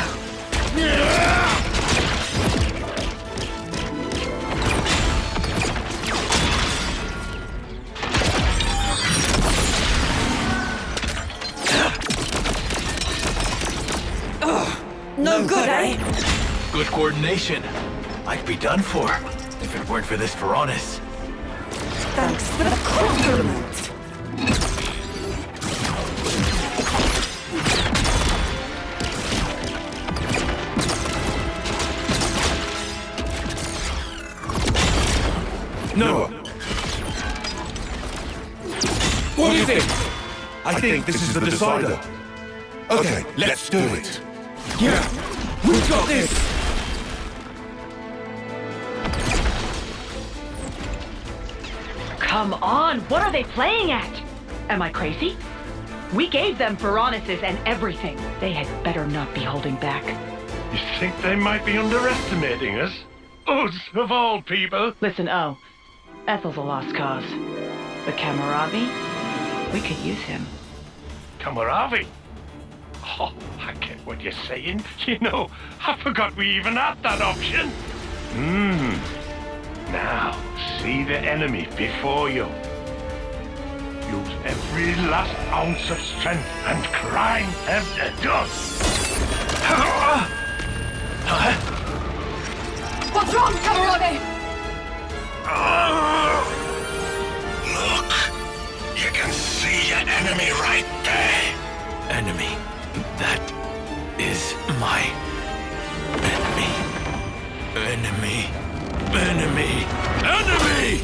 No good, eh? Good coordination. I'd be done for if it weren't for this Varonis. Thanks for the compliment. Noah. What is it? I think this is the decider. Okay, let's do it. Yeah, we've got this! Come on, what are they playing at? Am I crazy? We gave them Varonis's and everything. They had better not be holding back. You think they might be underestimating us? Us, of all people! Listen, Ethel's a lost cause. But Kamaravi, we could use him. Kamaravi? Oh, I get what you're saying. You know, I forgot we even had that option. Now, see the enemy before you. Use every last ounce of strength and grind them to dust. What's wrong, Kamaravi? Look, you can see your enemy right there. Enemy. That is my enemy. Enemy. Enemy. Enemy!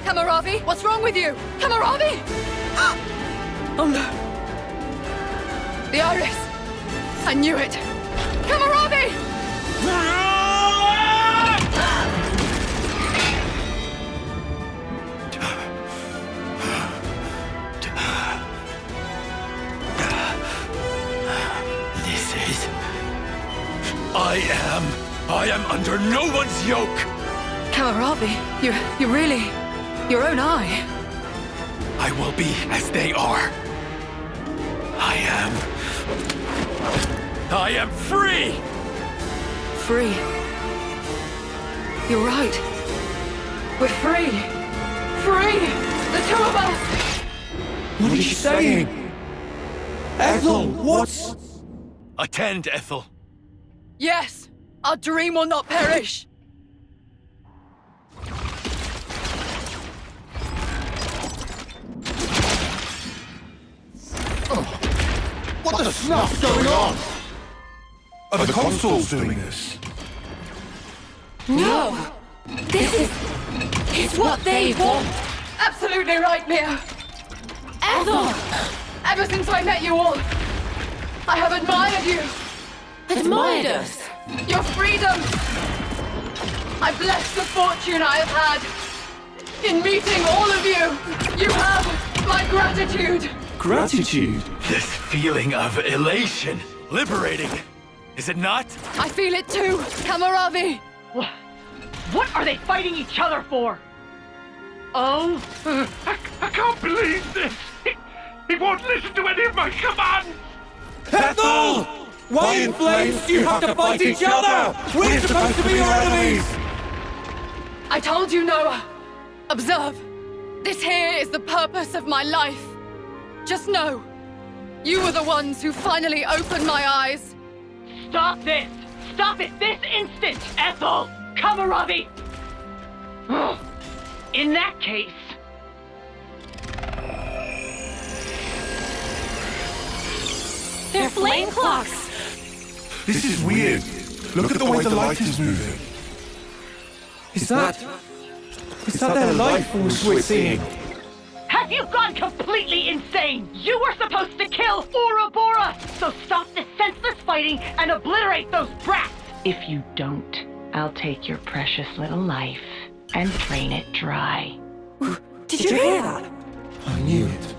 Kamaravi, what's wrong with you? Kamaravi! Oh no. The iris. I knew it. Kamaravi! I am under no one's yoke! Kamaravi, you really... your own eye. I will be as they are. I am free! Free. You're right. We're free. Free! The two of us! What is she saying? Ethel, what's... Attend, Ethel. Yes! Our dream will not perish! What the snuff's going on? Are the consoles doing this? No! This is what they want! Absolutely right, Mia! Ethel! Ever since I met you all, I have admired you! Admired us? Your freedom! I bless the fortune I have had in meeting all of you! You have my gratitude! Gratitude? This feeling of elation. Liberating. Is it not? I feel it too, Kamaravi! What are they fighting each other for? Oh? I can't believe this! He won't listen to any of my commands! Ethel! Why in flames do you have to fight each other? We're supposed to be your enemies! I told you, Noah. Observe. This here is the purpose of my life. Just know, you were the ones who finally opened my eyes. Stop this! Stop it this instant, Ethel! Kamaravi! In that case... They're flame clocks! This is weird. Look at the way the light is moving. Is that their life force we're seeing? Have you gone completely insane? You were supposed to kill Ouroboros! So stop this senseless fighting and obliterate those brats! If you don't, I'll take your precious little life and drain it dry. Did you hear that? I knew it.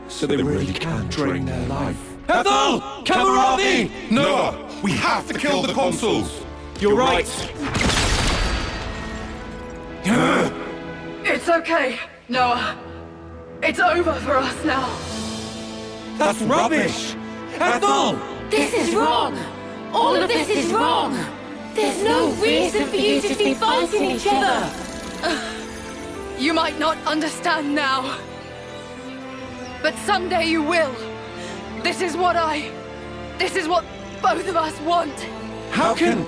So they really can drain their life. Ethel! Kamaravi! Noah! We have to kill the consuls! You're right. It's okay, Noah. It's over for us now. That's rubbish! Ethel! This is wrong! All of this is wrong! There's no reason for you to be fighting each other! You might not understand now. But someday you will. This is what both of us want. How can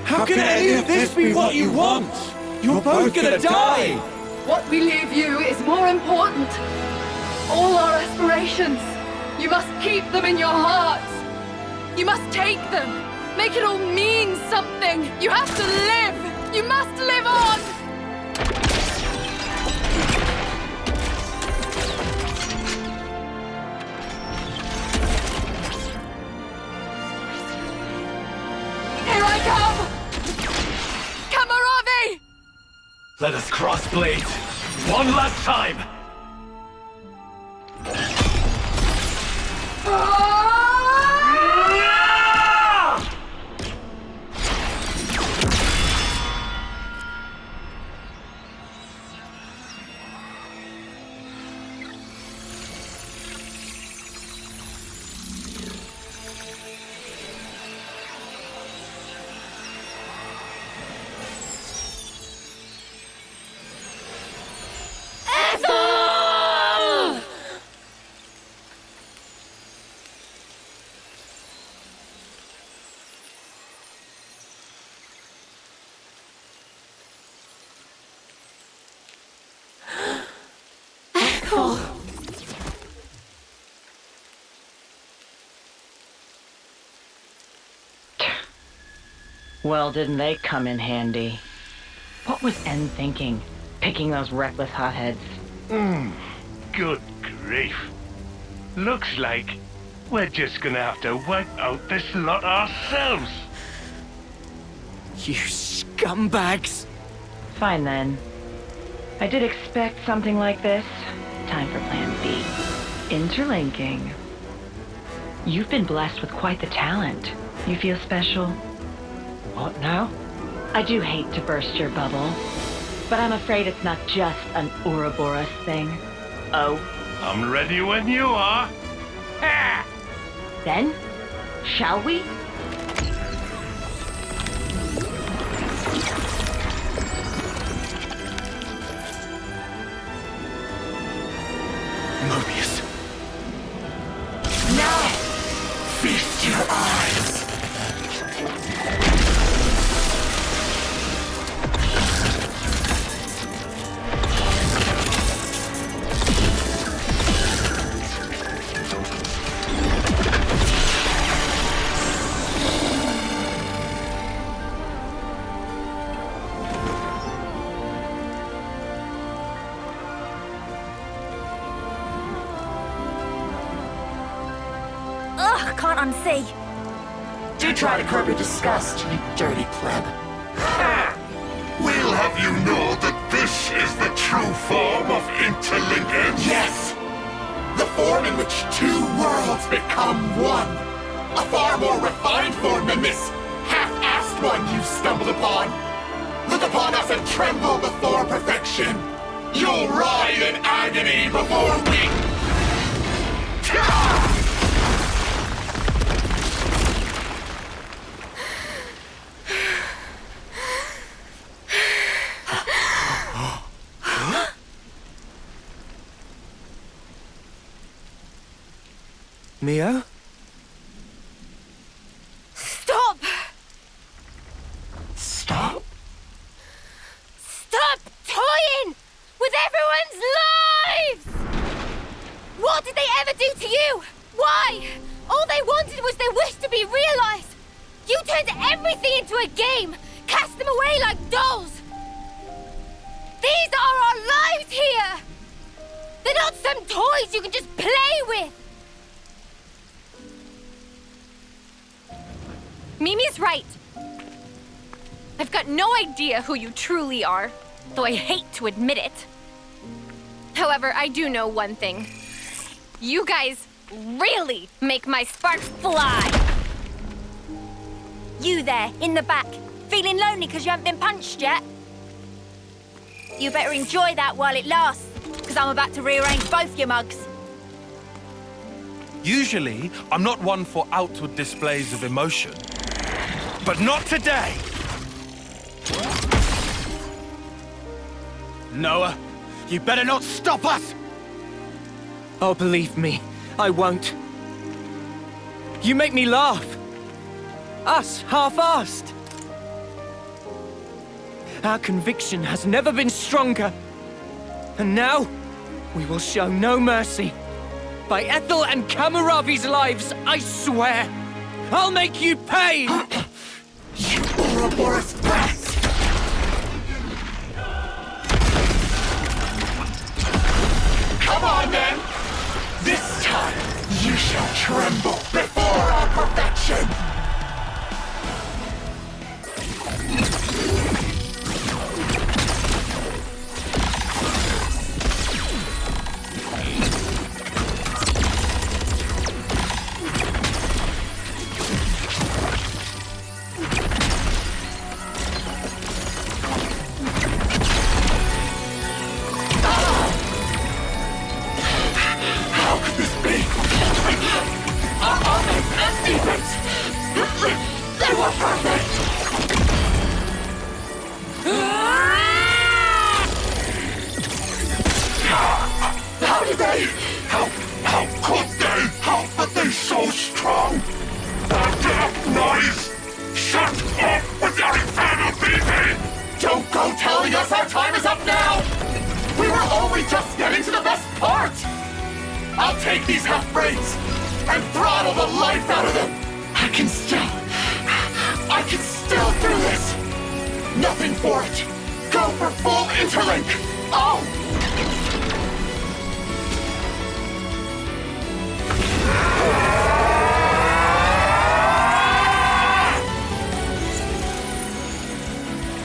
any of this be what you want? You're both gonna die! What we leave you is more important. All our aspirations, you must keep them in your hearts. You must take them. Make it all mean something. You have to live. You must live on. Here I come! Kamaravi! Let us cross blades. One last time! Well, didn't they come in handy? What was En thinking, picking those reckless hotheads? Good grief. Looks like we're just gonna have to wipe out this lot ourselves. You scumbags! Fine then. I did expect something like this. Time for plan B. Interlinking. You've been blessed with quite the talent. You feel special? What now? I do hate to burst your bubble, but I'm afraid it's not just an Ouroboros thing. Oh? I'm ready when you are. Ha! Then, shall we? Mobius. Now! Feast your eyes. can't unsee. Do try to curb your disgust, you dirty pleb. We'll have you know that this is the true form of interlinkage. Yes! The form in which two worlds become one. A far more refined form than this half-assed one you've stumbled upon. Look upon us and tremble before perfection. You'll writhe in agony before we... Mio? Stop! Stop? Stop toying with everyone's lives! What did they ever do to you? Why? All they wanted was their wish to be realized. You turned everything into a game, cast them away like dolls. These are our lives here! They're not some toys you can just play with! Mimi's right. I've got no idea who you truly are, though I hate to admit it. However, I do know one thing. You guys really make my sparks fly! You there, in the back, feeling lonely because you haven't been punched yet? You better enjoy that while it lasts, because I'm about to rearrange both your mugs. Usually, I'm not one for outward displays of emotion. But not today! Noah, you better not stop us! Oh, believe me, I won't. You make me laugh. Us, half-assed. Our conviction has never been stronger. And now, we will show no mercy. By Ethel and Kamaravi's lives, I swear! I'll make you pay! You Ouroboros brat! Come on, then! This time, you shall tremble before our perfection! They were perfect! How did they? How could they? How were they so strong? That noise! Shut up with your infernal beating! Don't go telling us our time is up now! We were only just getting to the best part! I'll take these half-breeds and throttle the life out of them! I can still do this! Nothing for it! Go for full interlink! Oh!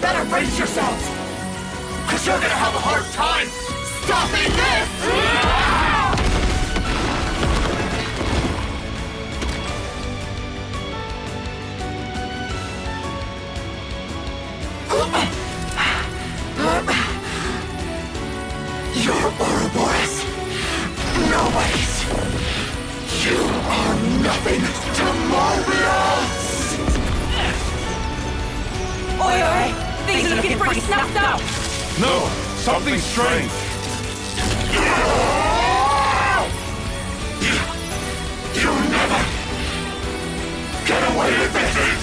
Better brace yourselves! Cause you're gonna have a hard time stopping this! You're Ouroboros. Nobody's. You are nothing to Mobius! Oi, oi! Things are looking pretty snuffed up! No, something strange. You'll never get away with this!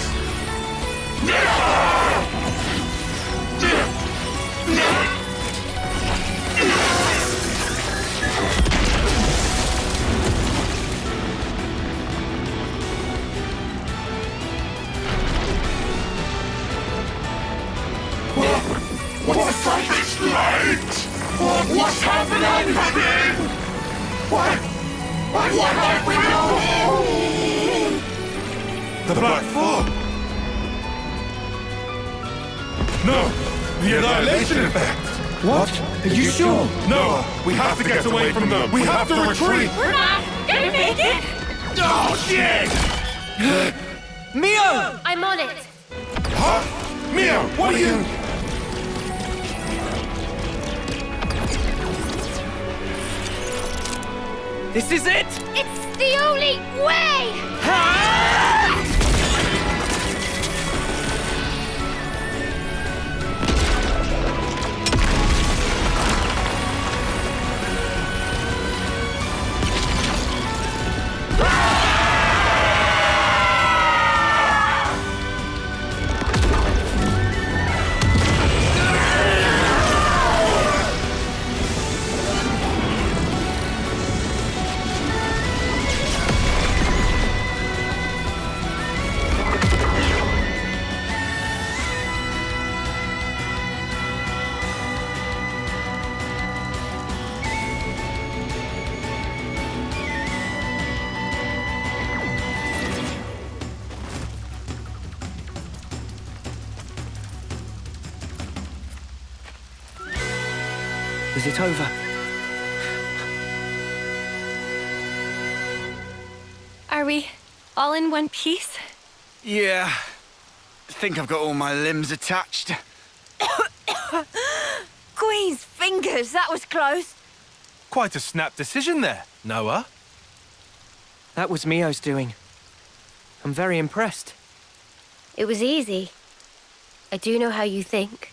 What's like this light? What's happening? What have we done? The Black Fog! No! The annihilation effect! What? Are you sure? No! We have to get away from them! We have to retreat! We're not gonna make it! Oh, shit! Mio! I'm on it. Huh? Mio, what are you... This is it! It's the only way! Is it over? Are we all in one piece? Yeah. I think I've got all my limbs attached. Queen's fingers, that was close. Quite a snap decision there, Noah. That was Mio's doing. I'm very impressed. It was easy. I do know how you think.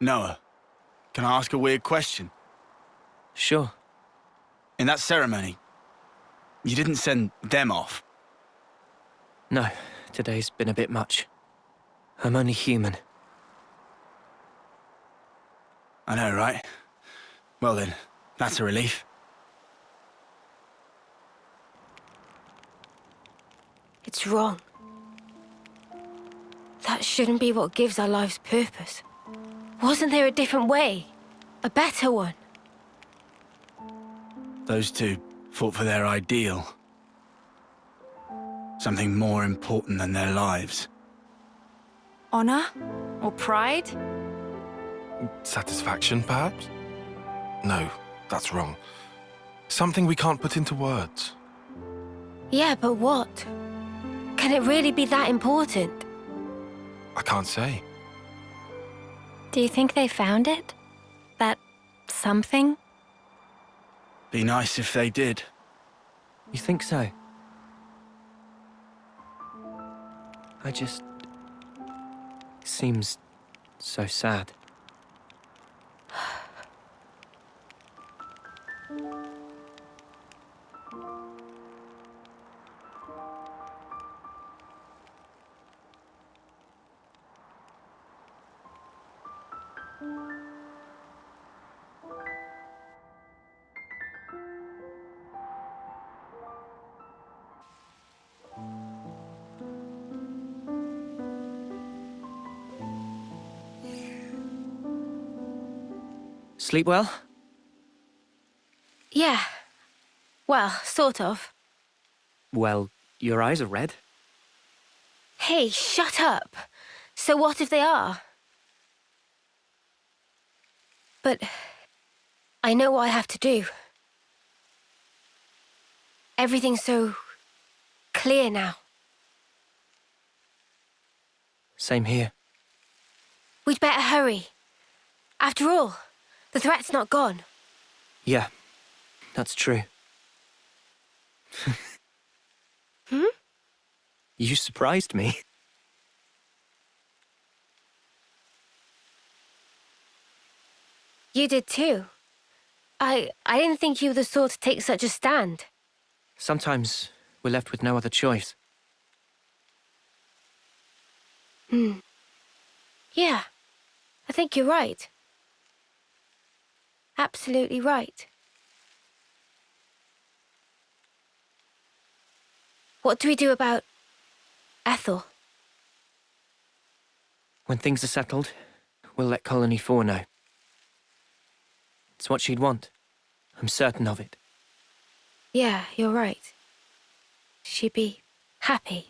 Noah, can I ask a weird question? Sure. In that ceremony, you didn't send them off. No, today's been a bit much. I'm only human. I know, right? Well then, that's a relief. It's wrong. That shouldn't be what gives our lives purpose. Wasn't there a different way? A better one? Those two fought for their ideal. Something more important than their lives. Honor? Or pride? Satisfaction, perhaps? No, that's wrong. Something we can't put into words. Yeah, but what? Can it really be that important? I can't say. Do you think they found it? that something? Be nice if they did. You think so? It seems so sad. Sleep well? Yeah. Well, sort of. Well, your eyes are red. Hey, shut up. So what if they are? But I know what I have to do. Everything's so clear now. Same here. We'd better hurry. After all, the threat's not gone. Yeah, that's true. Hmm? You surprised me. You did too. I didn't think you were the sort to take such a stand. Sometimes we're left with no other choice. Yeah, I think you're right. Absolutely right. What do we do about Ethel? When things are settled, we'll let Colony 4 know. It's what she'd want. I'm certain of it. Yeah, you're right. She'd be happy.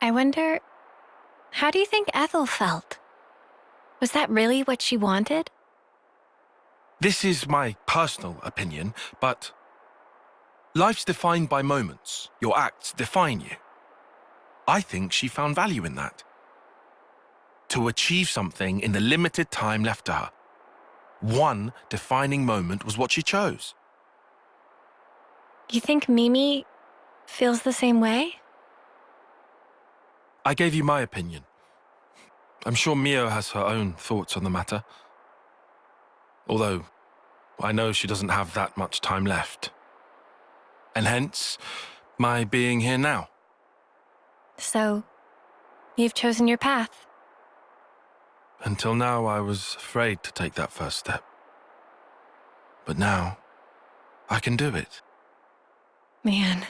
I wonder, how do you think Ethel felt? Was that really what she wanted? This is my personal opinion, but life's defined by moments. Your acts define you. I think she found value in that. To achieve something in the limited time left to her. One defining moment was what she chose. You think Mimi feels the same way? I gave you my opinion. I'm sure Mio has her own thoughts on the matter. Although, I know she doesn't have that much time left. And hence, my being here now. So, you've chosen your path. Until now, I was afraid to take that first step. But now, I can do it. Man.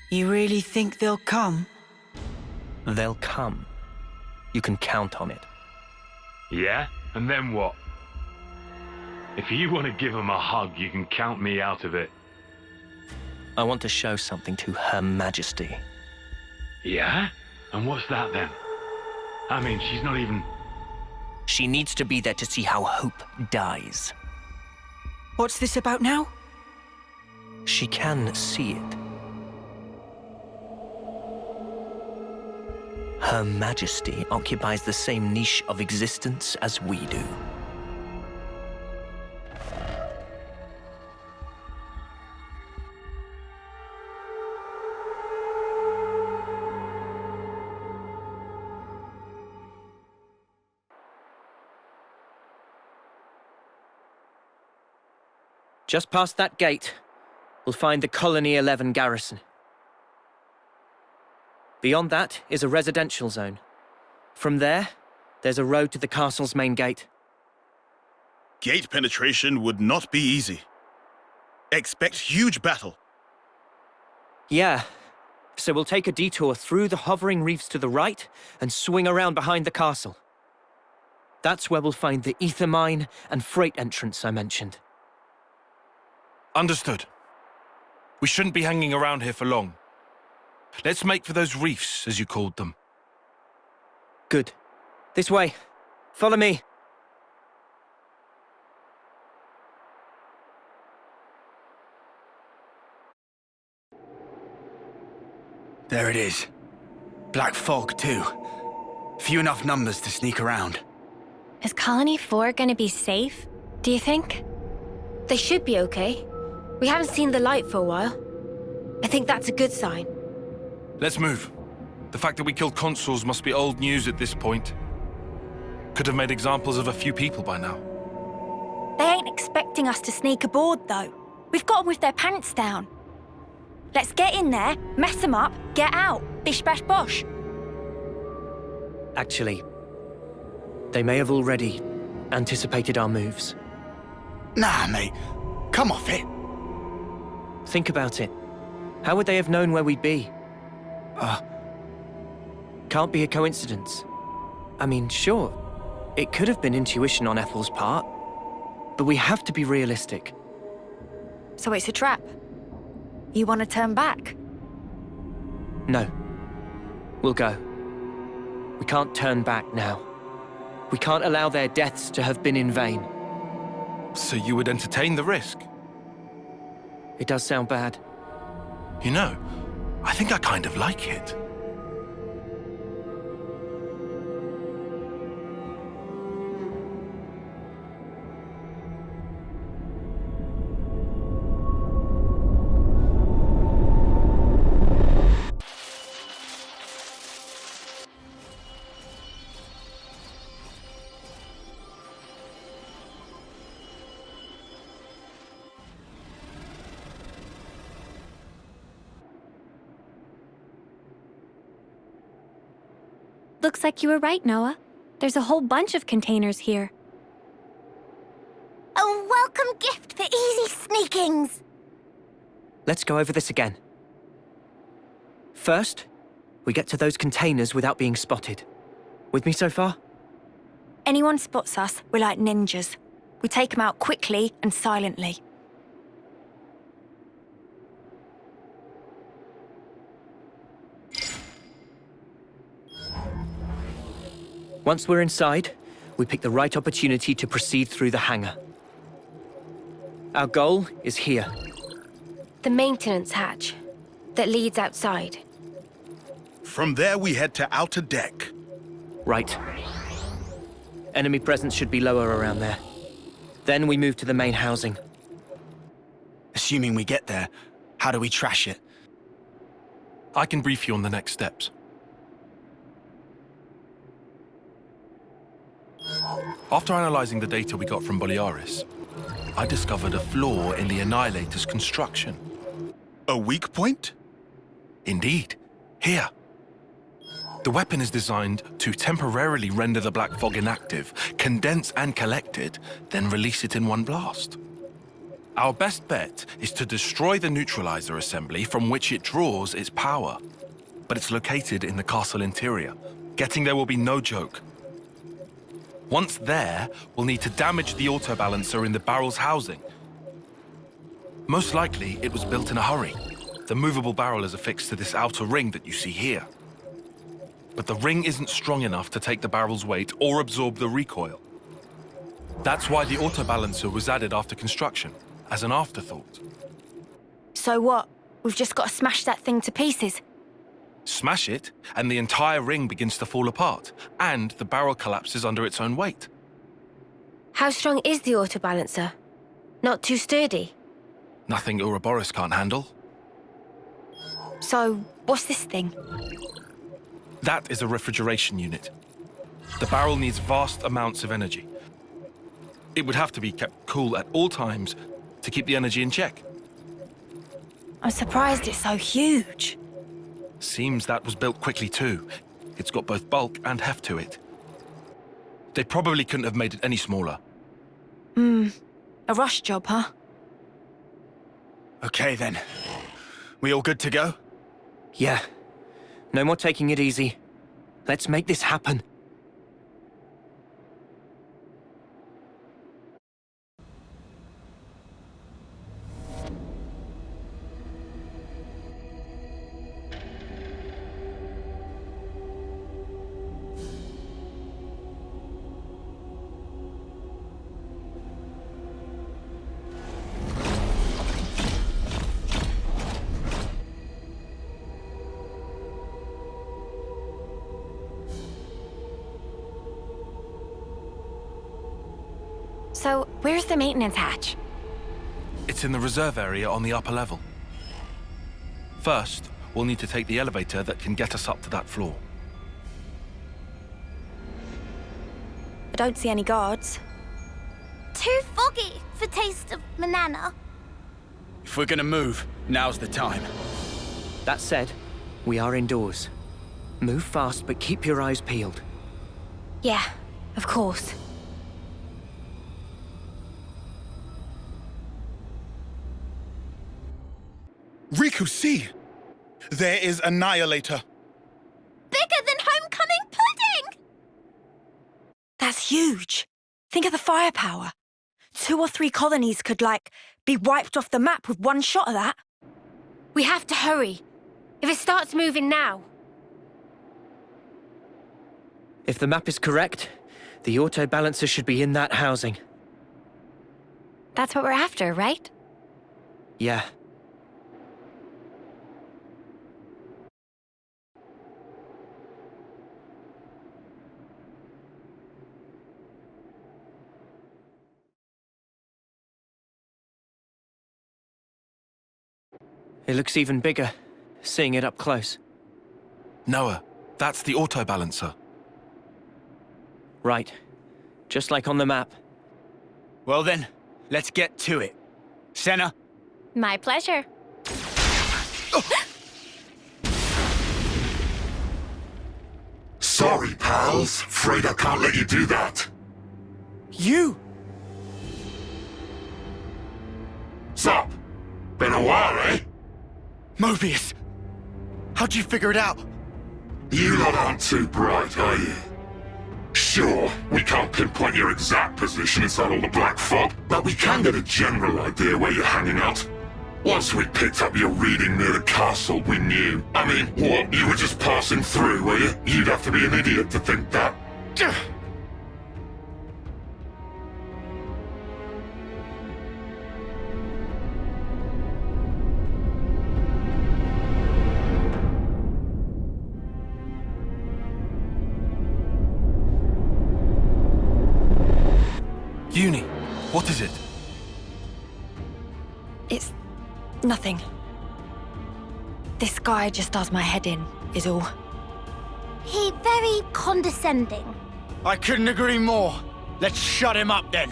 You really think they'll come? They'll come. You can count on it. Yeah? And then what? If you want to give them a hug, you can count me out of it. I want to show something to Her Majesty. Yeah? And what's that then? I mean, she's not even... She needs to be there to see how hope dies. What's this about now? She can see it. Her Majesty occupies the same niche of existence as we do. Just past that gate, we'll find the Colony 11 garrison. Beyond that is a residential zone. From there, there's a road to the castle's main gate. Gate penetration would not be easy. Expect huge battle. Yeah, so we'll take a detour through the hovering reefs to the right and swing around behind the castle. That's where we'll find the ether mine and freight entrance I mentioned. Understood. We shouldn't be hanging around here for long. Let's make for those reefs, as you called them. Good. This way. Follow me. There it is. Black fog, too. Few enough numbers to sneak around. Is Colony 4 gonna be safe, do you think? They should be okay. We haven't seen the light for a while. I think that's a good sign. Let's move. The fact that we killed consuls must be old news at this point. Could have made examples of a few people by now. They ain't expecting us to sneak aboard, though. We've got them with their pants down. Let's get in there, mess them up, get out. Bish bash bosh. Actually, they may have already anticipated our moves. Nah, mate. Come off it. Think about it. How would they have known where we'd be? Can't be a coincidence. I mean, sure, it could have been intuition on Ethel's part, but we have to be realistic. So it's a trap. You want to turn back? No. We'll go. We can't turn back now. We can't allow their deaths to have been in vain. So you would entertain the risk? It does sound bad. You know, I think I kind of like it. Looks like you were right, Noah. There's a whole bunch of containers here. A welcome gift for easy sneakings. Let's go over this again. First, we get to those containers without being spotted. With me so far? Anyone spots us, we're like ninjas. We take them out quickly and silently. Once we're inside, we pick the right opportunity to proceed through the hangar. Our goal is here. The maintenance hatch that leads outside. From there, we head to outer deck. Right. Enemy presence should be lower around there. Then we move to the main housing. Assuming we get there, how do we trash it? I can brief you on the next steps. After analyzing the data we got from Boliaris, I discovered a flaw in the Annihilator's construction. A weak point? Indeed. Here. The weapon is designed to temporarily render the black fog inactive, condense and collect it, then release it in one blast. Our best bet is to destroy the neutralizer assembly from which it draws its power. But it's located in the castle interior. Getting there will be no joke. Once there, we'll need to damage the autobalancer in the barrel's housing. Most likely, it was built in a hurry. The movable barrel is affixed to this outer ring that you see here. But the ring isn't strong enough to take the barrel's weight or absorb the recoil. That's why the autobalancer was added after construction, as an afterthought. So what? We've just got to smash that thing to pieces. Smash it, and the entire ring begins to fall apart, and the barrel collapses under its own weight. How strong is the autobalancer? Not too sturdy? Nothing Ouroboros can't handle. So, what's this thing? That is a refrigeration unit. The barrel needs vast amounts of energy. It would have to be kept cool at all times, to keep the energy in check. I'm surprised it's so huge. Seems that was built quickly too. It's got both bulk and heft to it. They probably couldn't have made it any smaller. A rush job, huh? Okay then. We all good to go? Yeah. No more taking it easy. Let's make this happen. So, where's the maintenance hatch? It's in the reserve area on the upper level. First, we'll need to take the elevator that can get us up to that floor. I don't see any guards. Too foggy for taste of banana. If we're gonna move, now's the time. That said, we are indoors. Move fast, but keep your eyes peeled. Yeah, of course. Riku, see! There is Annihilator. Bigger than homecoming pudding! That's huge. Think of the firepower. 2 or 3 colonies could, be wiped off the map with one shot of that. We have to hurry. If it starts moving now. If the map is correct, the auto balancer should be in that housing. That's what we're after, right? Yeah. It looks even bigger, seeing it up close. Noah, that's the auto balancer. Right. Just like on the map. Well then, let's get to it. Senna? My pleasure. Sorry, pals. Afraid I can't let you do that. You? Sup? Been a while, eh? Mobius! How'd you figure it out? You lot aren't too bright, are you? Sure, we can't pinpoint your exact position inside all the black fog, but we can get a general idea where you're hanging out. Once we picked up your reading near the castle, we knew. I mean, what, you were just passing through, were you? You'd have to be an idiot to think that. Uni, what is it? It's nothing. This guy just does my head in, is all. He very condescending. I couldn't agree more. Let's shut him up then.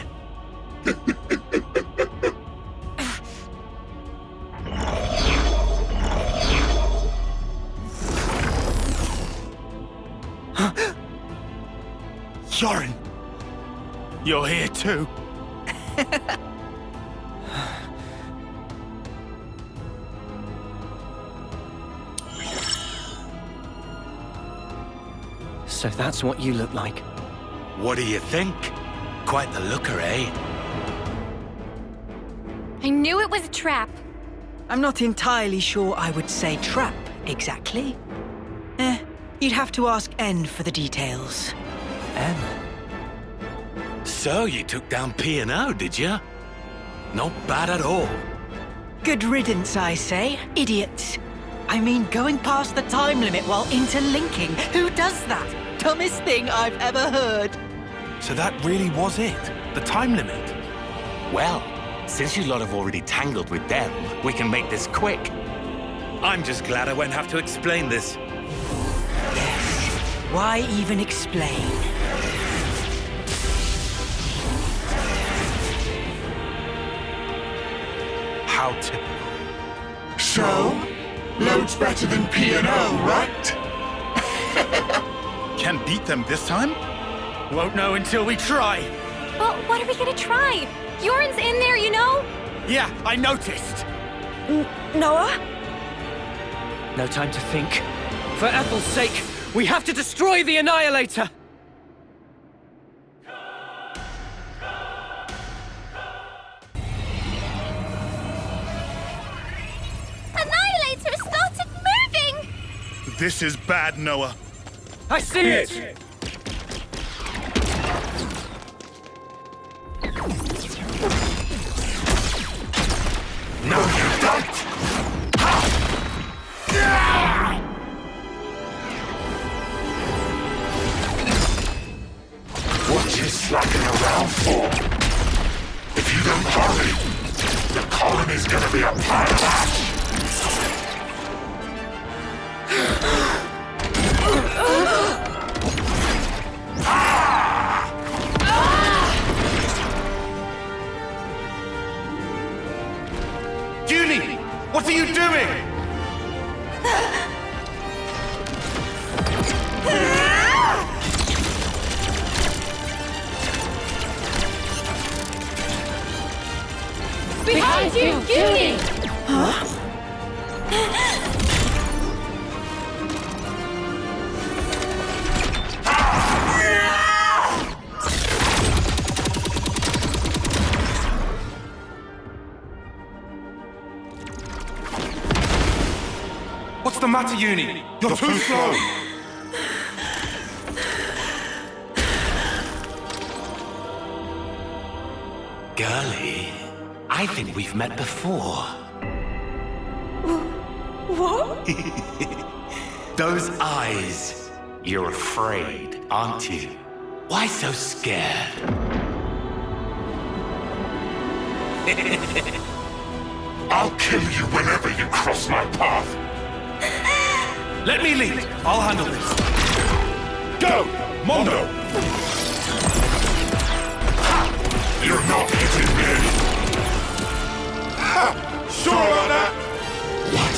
Yorin! You're here too. So that's what you look like. What do you think? Quite the looker, eh? I knew it was a trap. I'm not entirely sure I would say trap, exactly. You'd have to ask N for the details. N? So you took down P&O, did you? Not bad at all. Good riddance, I say. Idiots. I mean, going past the time limit while interlinking. Who does that? Dumbest thing I've ever heard. So that really was it? The time limit? Well, since you lot have already tangled with them, we can make this quick. I'm just glad I won't have to explain this. Yes. Why even explain? How typical. So, loads better than P&O, right? Can't beat them this time? Won't know until we try. Well, what are we gonna try? Bjorn's in there, you know? Yeah, I noticed. Noah? No time to think. For Ethel's sake, we have to destroy the Annihilator! Annihilator started moving! This is bad, Noah. I see it! No, you don't! What you slacking around for? If you don't hurry, the colony's gonna be a pile of ash! Junie! What are you doing? Behind you, Junie! Huh? What's the matter, Uni? You're too slow! Girlie, I think we've met before. What? Those eyes. You're afraid, aren't you? Why so scared? I'll kill you whenever you cross my path! Let me lead. I'll handle this. Go! Mondo! You're not hitting me! Ha! Sure about that? What?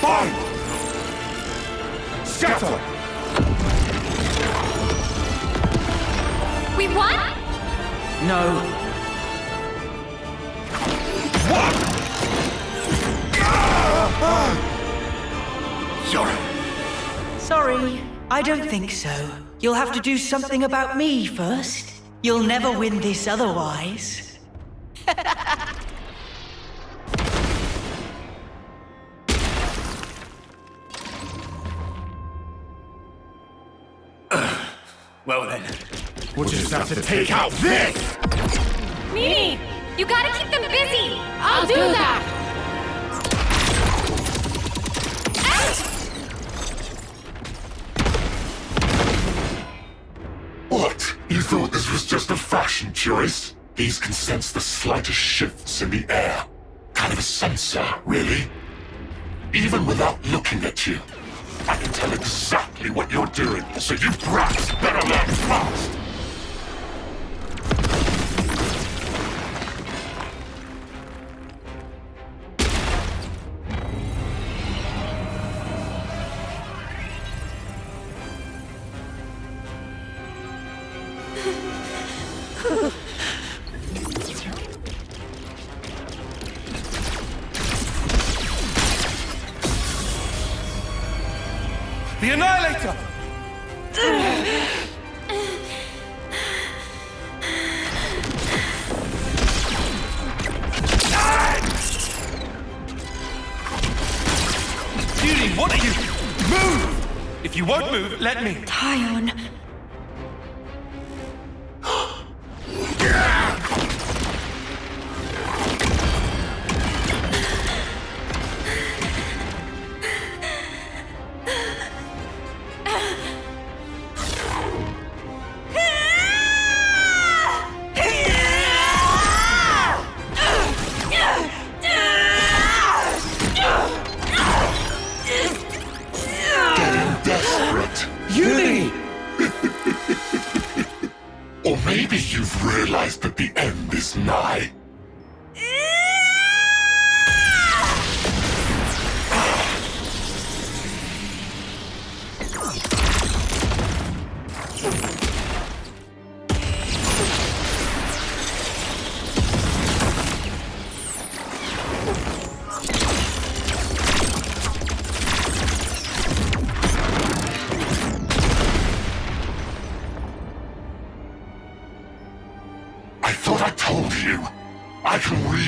Fine! Scatter! We won? No. Sorry, I don't think so. You'll have to do something about me first. You'll never win this otherwise. Well then, we'll just have to take out this! Mimi, you gotta keep them busy! I'll do that! What? You thought this was just a fashion choice? These can sense the slightest shifts in the air. Kind of a sensor, really. Even without looking at you, I can tell exactly what you're doing, so you brats better learn fast! The Annihilator! Judy, what are you? Move! If you won't move, let me. Tyon. Or maybe you've realized that the end is nigh.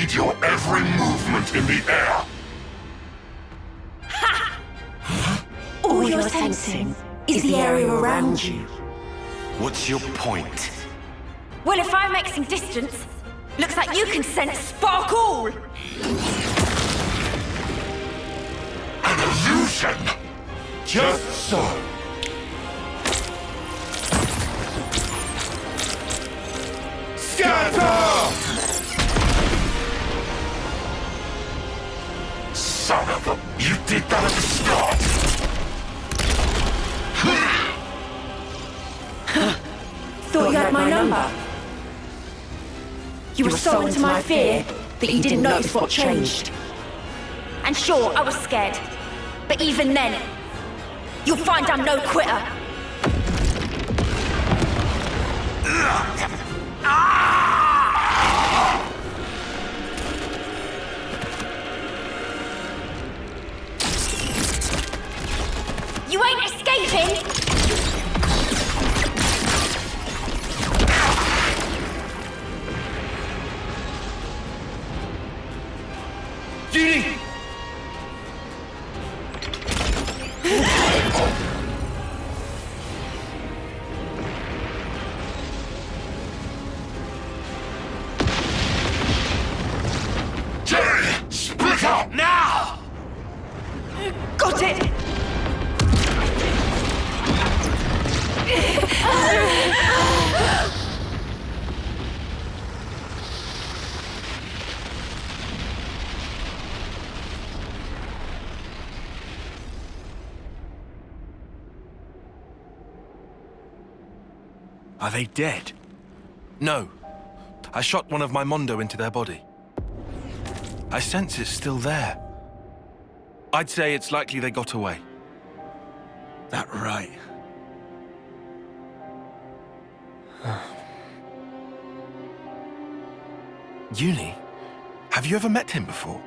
read your every movement in the air. All you're sensing is the area around you. What's your point? Well, if I'm mixing distance, looks like you can sense sparkle! An illusion! Just so. Scatter! Son of a... You did that at the start! Thought you had my number. You were so into my fear that you didn't notice what changed. And sure, I was scared. But even then, you'll find I'm no quitter. You ain't escaping! Judy! Jerry! Split up now! Got it! Are they dead? No. I shot one of my Mondo into their body. I sense it's still there. I'd say it's likely they got away. That right. Uni? Have you ever met him before?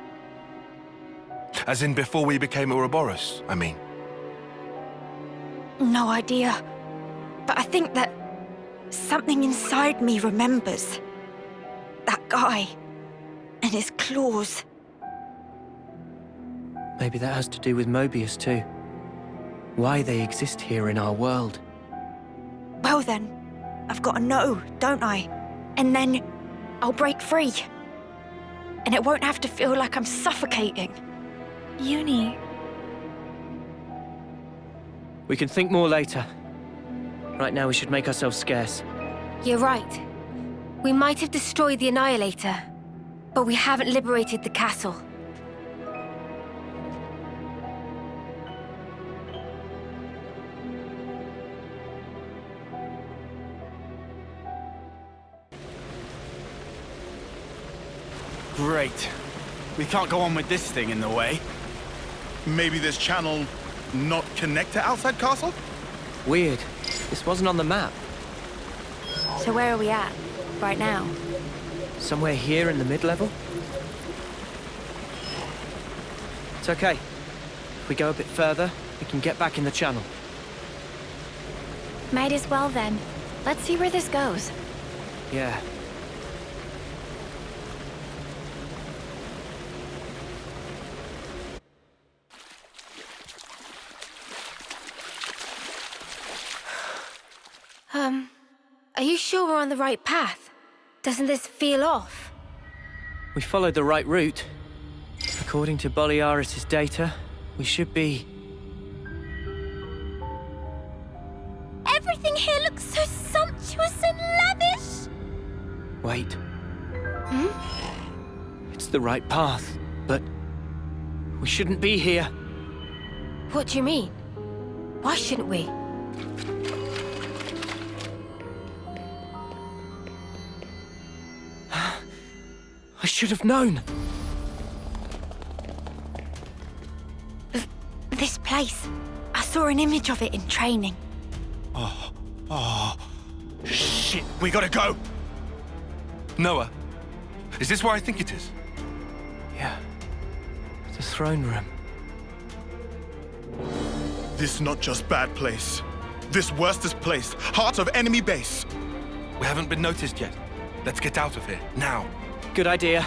As in before we became Ouroboros, I mean. No idea. But I think that something inside me remembers. That guy. And his claws. Maybe that has to do with Mobius too. Why they exist here in our world. Well then, I've got to know, don't I? And then I'll break free. And it won't have to feel like I'm suffocating. Uni. We can think more later. Right now we should make ourselves scarce. You're right. We might have destroyed the Annihilator, but we haven't liberated the castle. Great. We can't go on with this thing in the way. Maybe this channel not connect to outside castle? Weird. This wasn't on the map. So where are we at, right now? Somewhere here in the mid-level? It's okay. If we go a bit further, we can get back in the channel. Might as well then. Let's see where this goes. Yeah. Are you sure we're on the right path? Doesn't this feel off? We followed the right route. According to Boliaris' data, we should be... Everything here looks so sumptuous and lavish! Wait. It's the right path, but... we shouldn't be here. What do you mean? Why shouldn't we? I should have known. This place. I saw an image of it in training. Oh, shit. We gotta go. Noah, is this where I think it is? Yeah. The throne room. This not just bad place. This worstest place. Heart of enemy base. We haven't been noticed yet. Let's get out of here, now. Good idea.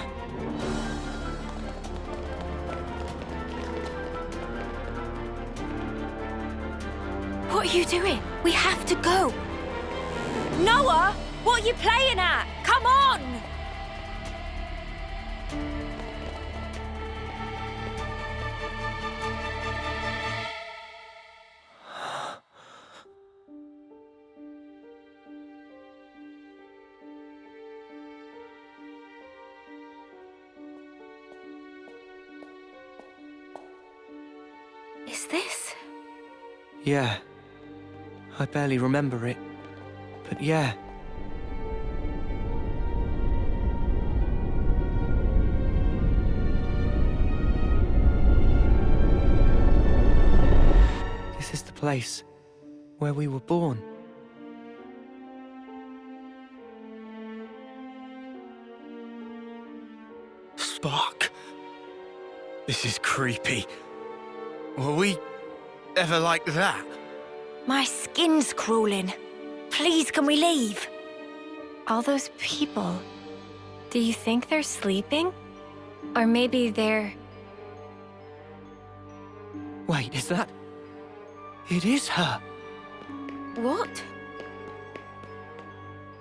What are you doing? We have to go. Noah, what are you playing at? Come on! Is this? Yeah. I barely remember it. But yeah. This is the place where we were born. Spark. This is creepy. Were we ever like that? My skin's crawling. Please, can we leave? All those people, do you think they're sleeping? Or maybe they're... Wait, is that... It is her. What?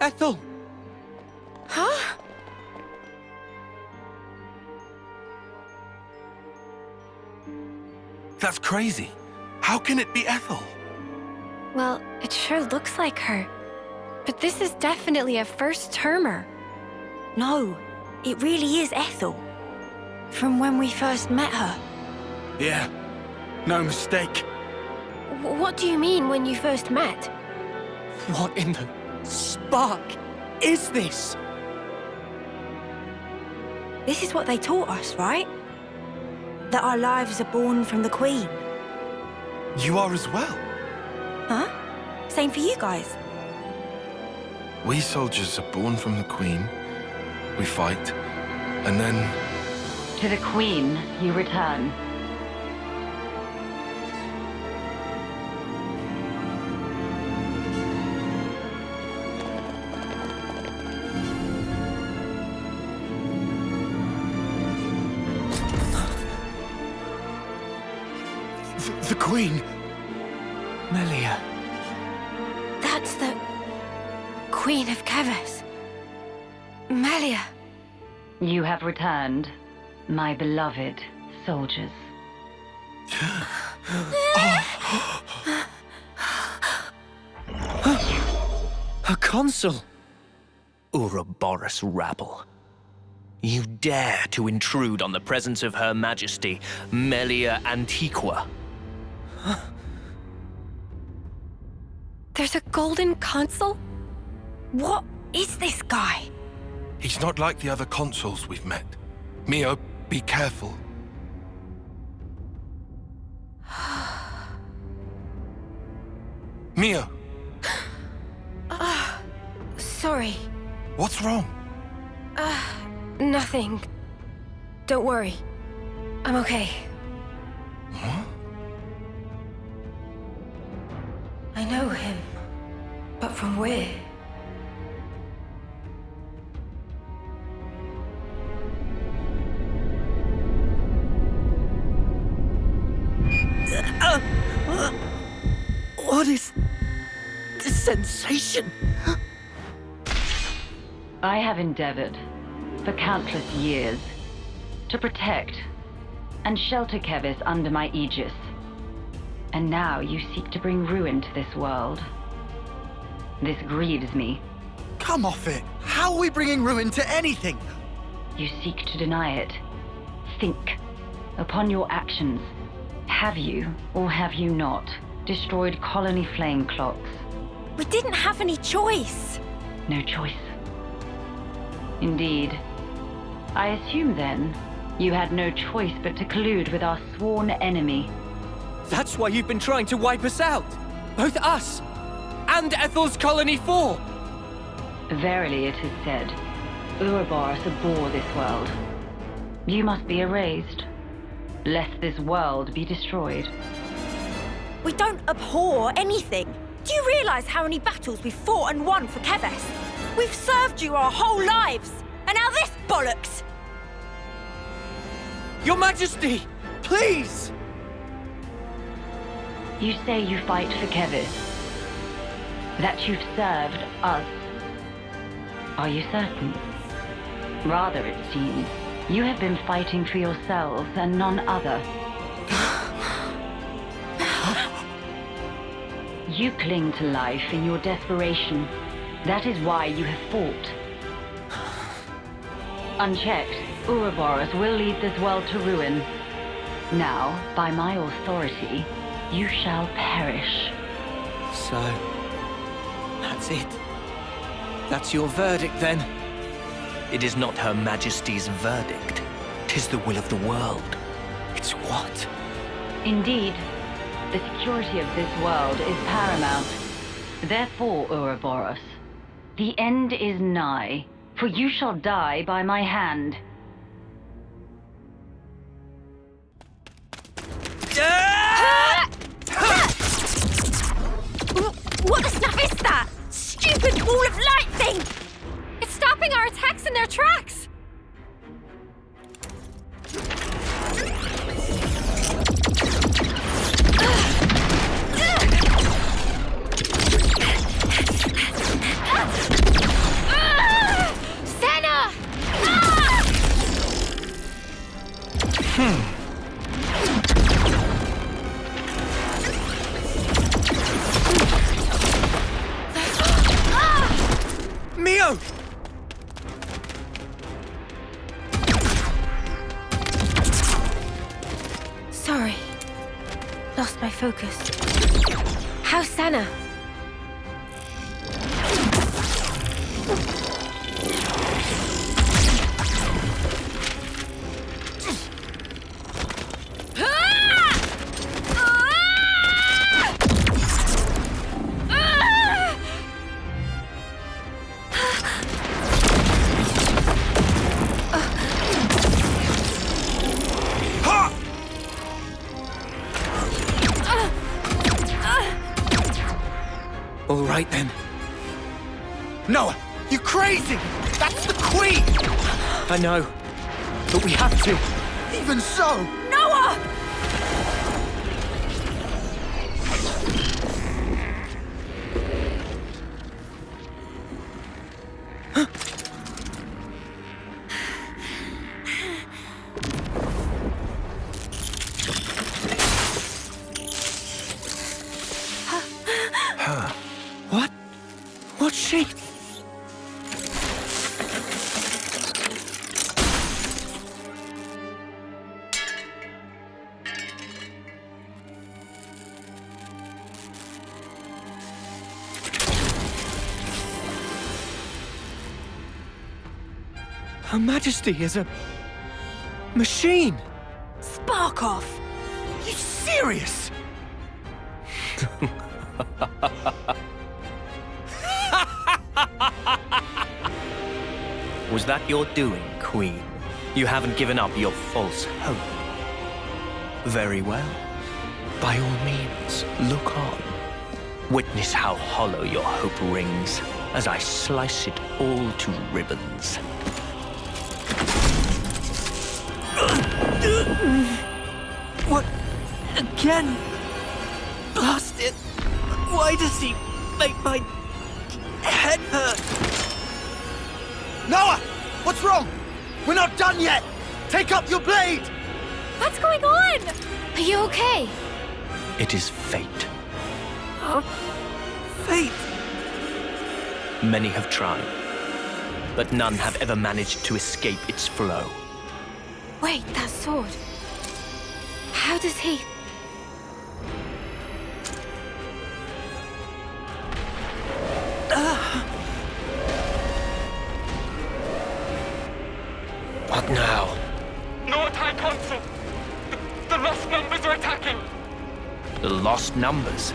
Ethel! Huh? That's crazy. How can it be Ethel? Well, it sure looks like her. But this is definitely a first-termer. No, it really is Ethel. From when we first met her. Yeah, no mistake. What do you mean when you first met? What in the spark is this? This is what they taught us, right? That our lives are born from the Queen. You are as well. Huh? Same for you guys. We soldiers are born from the Queen. We fight, and then... To the Queen you return. The Queen. Melia. That's the Queen of Keves. Melia. You have returned, my beloved soldiers. A consul! Ouroboros rabble. You dare to intrude on the presence of Her Majesty, Melia Antiqua. There's a golden consul? What is this guy? He's not like the other consuls we've met. Mio, be careful. Mio! Sorry. What's wrong? Nothing. Don't worry. I'm okay. Huh? I know him. But from where? What is this sensation? I have endeavored, for countless years, to protect and shelter Keves under my aegis. And now you seek to bring ruin to this world. This grieves me. Come off it! How are we bringing ruin to anything? You seek to deny it. Think. Upon your actions. Have you, or have you not, destroyed colony flame clocks? We didn't have any choice. No choice. Indeed. I assume, then, you had no choice but to collude with our sworn enemy. That's why you've been trying to wipe us out! Both us and Ethel's Colony 4! Verily, it is said, Ouroboros abhor this world. You must be erased, lest this world be destroyed. We don't abhor anything. Do you realize how many battles we've fought and won for Keves? We've served you our whole lives, and now this bollocks! Your Majesty! Please! You say you fight for Kevis. That you've served us. Are you certain? Rather, it seems, you have been fighting for yourselves and none other. You cling to life in your desperation. That is why you have fought. Unchecked, Ouroboros will lead this world to ruin. Now, by my authority, you shall perish. So, that's it. That's your verdict, then? It is not Her Majesty's verdict. 'Tis the will of the world. It's what? Indeed, the security of this world is paramount. Therefore, Ouroboros, the end is nigh, for you shall die by my hand. What the snuff is that? Stupid ball of light thing! It's stopping our attacks in their tracks! Senna! Mio! Sorry. Lost my focus. How's Senna? All right, then. Noah, you crazy! That's the Queen! I know, but we have to. Even so! Noah! What? What's she? Her Majesty is a machine. Spark off! Are you serious? Was that your doing, Queen? You haven't given up your false hope. Very well. By all means, look on. Witness how hollow your hope rings as I slice it all to ribbons. What? Again? Blast it! Why does he make my head hurt? Noah! What's wrong? We're not done yet! Take up your blade! What's going on? Are you okay? It is fate. Fate? Many have tried, but none have ever managed to escape its flow. Wait, that sword. How does he... What now? No attack, Consul! The lost numbers are attacking! The lost numbers?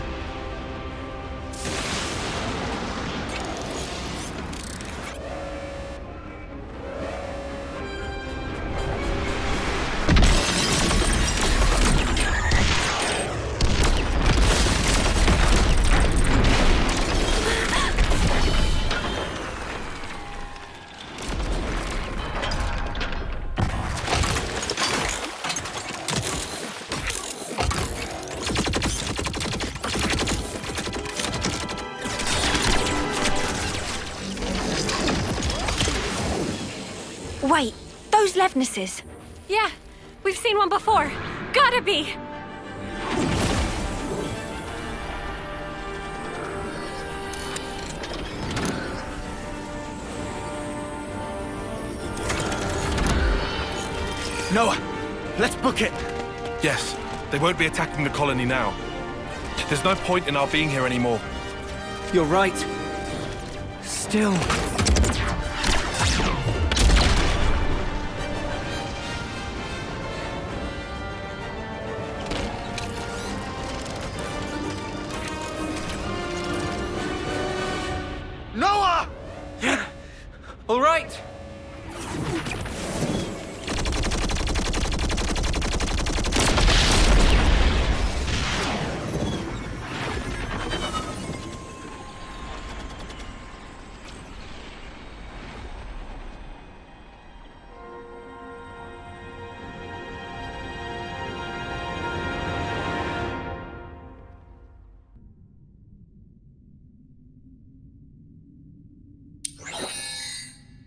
those Levnesses? Yeah, we've seen one before. Gotta be! Noah, let's book it. Yes, they won't be attacking the colony now. There's no point in our being here anymore. You're right. Still... Noah! All right.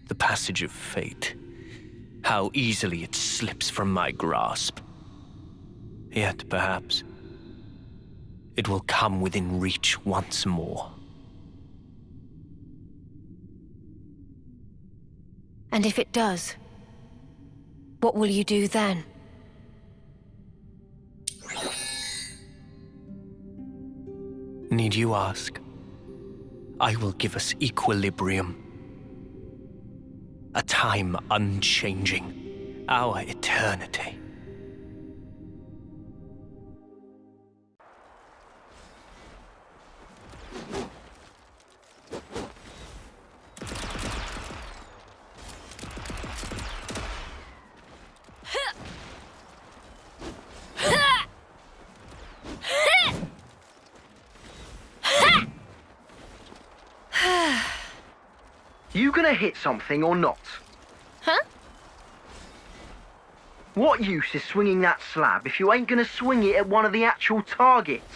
The passage of fate. How easily it slips from my grasp. Yet, perhaps, it will come within reach once more. And if it does, what will you do then? Need you ask? I will give us equilibrium. A time unchanging. Our eternity. You gonna hit something or not? Huh? What use is swinging that slab if you ain't gonna swing it at one of the actual targets?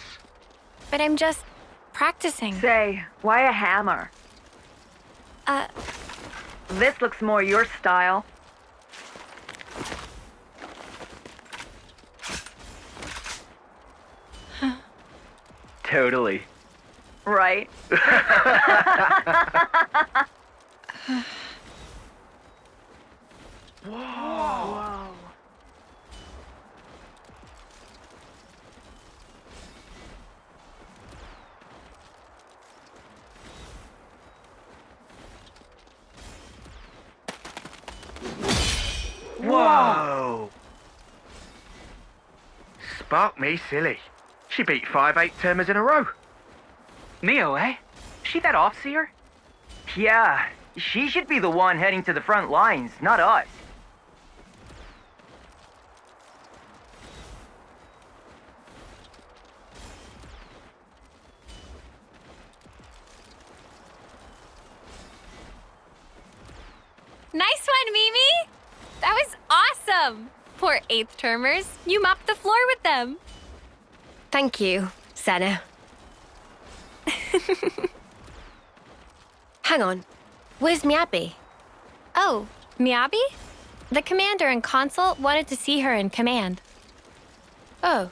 But I'm just practicing. Say, why a hammer? This looks more your style. Totally. Right. Whoa. Whoa. Spark me silly. She beat 5 8-termers in a row. Mio, eh? She that offseer? Yeah, she should be the one heading to the front lines, not us. Nice one, Mimi! That was awesome! Poor 8th-termers. You mopped the floor with them. Thank you, Senna. Hang on. Where's Miyabi? Oh, Miyabi? The commander and consul wanted to see her in command. Oh,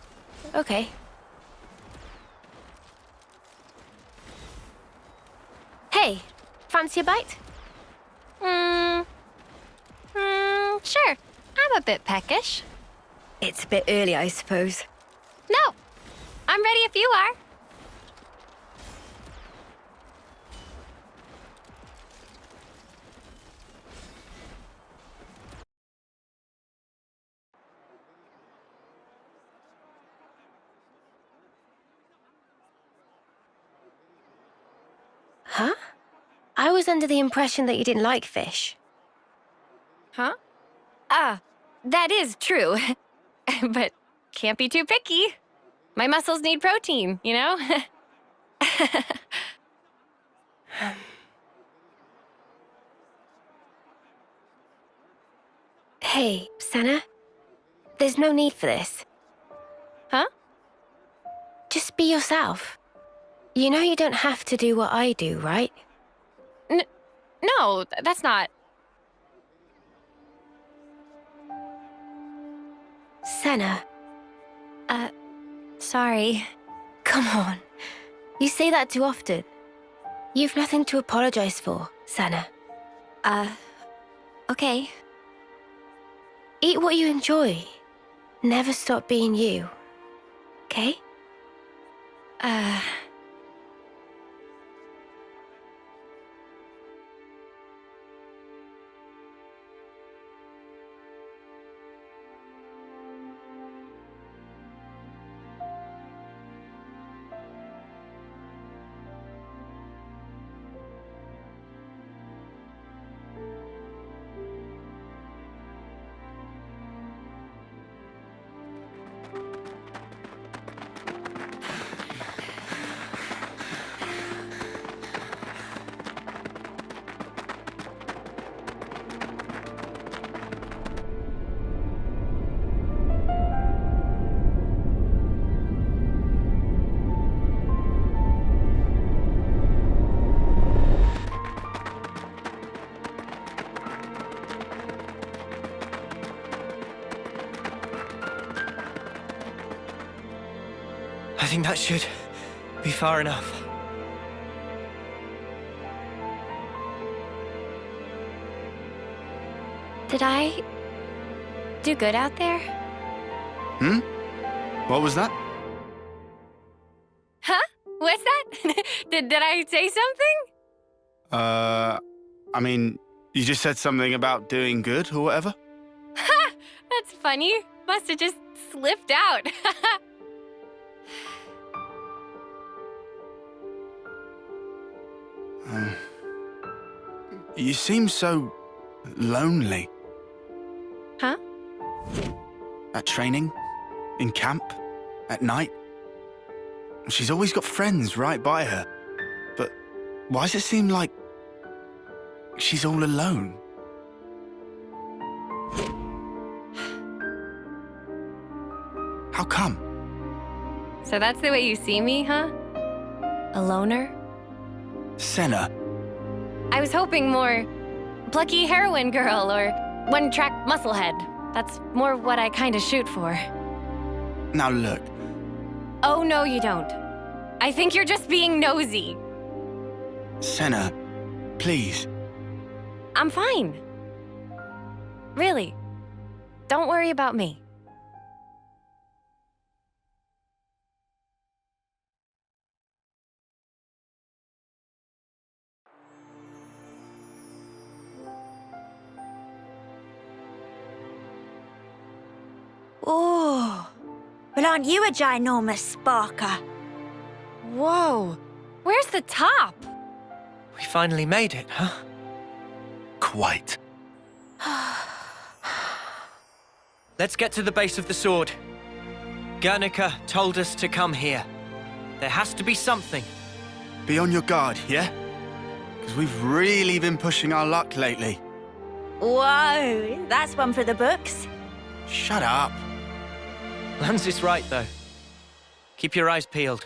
okay. Hey, fancy a bite? Sure. I'm a bit peckish. It's a bit early, I suppose. No, I'm ready if you are. Huh? I was under the impression that you didn't like fish. Huh? That is true. But can't be too picky. My muscles need protein, you know? Hey, Senna. There's no need for this. Huh? Just be yourself. You know you don't have to do what I do, right? No, that's not... Senna. Sorry. Come on. You say that too often. You've nothing to apologize for, Senna. Okay. Eat what you enjoy. Never stop being you. Okay? I think that should be far enough. Did I do good out there? What was that? Huh? What's that? Did I say something? I mean, you just said something about doing good or whatever? Ha! That's funny. Must have just slipped out. You seem so lonely. Huh? At training, in camp, at night. She's always got friends right by her. But why does it seem like she's all alone? How come? So that's the way you see me, huh? A loner? Senna. I was hoping more plucky heroine girl or one-track musclehead. That's more what I kind of shoot for. Now look. Oh, no, you don't. I think you're just being nosy. Senna, please. I'm fine. Really. Don't worry about me. Oh, well, aren't you a ginormous sparker? Whoa, where's the top? We finally made it, huh? Quite. Let's get to the base of the sword. Guernica told us to come here. There has to be something. Be on your guard, yeah? Because we've really been pushing our luck lately. Whoa, that's one for the books. Shut up. Lance is right, though. Keep your eyes peeled.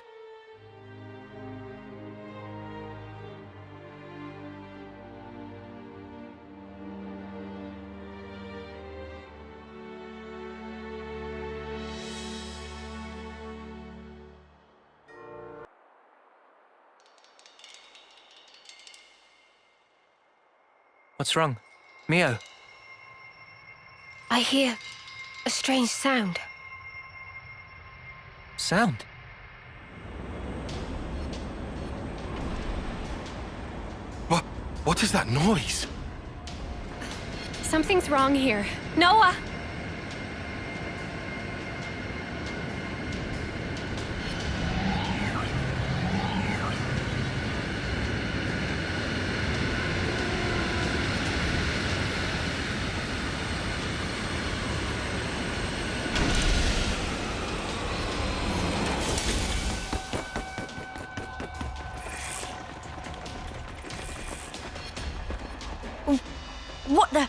What's wrong? Mio? I hear a strange sound. Sound? What is that noise? Something's wrong here. Noah! What the?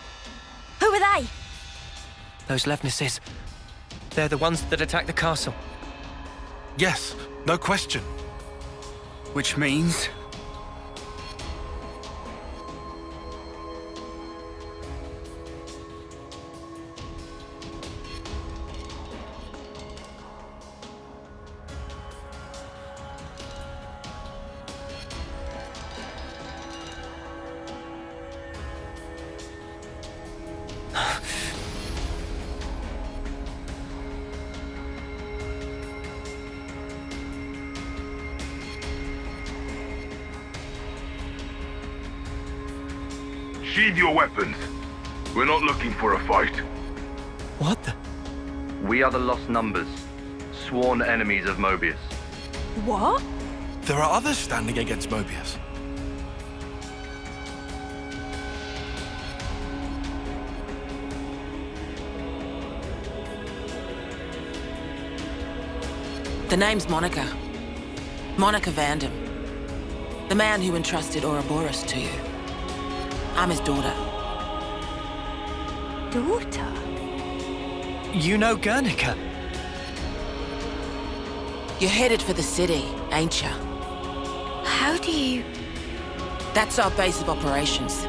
Who are they? Those Levnesses. They're the ones that attacked the castle. Yes, no question. Which means... Sheathe your weapons. We're not looking for a fight. What the? We are the Lost Numbers, sworn enemies of Mobius. What? There are others standing against Mobius. The name's Monica. Monica Vandam. The man who entrusted Ouroboros to you. I'm his daughter. Daughter? You know Guernica? You're headed for the city, ain't ya? How do you... That's our base of operations.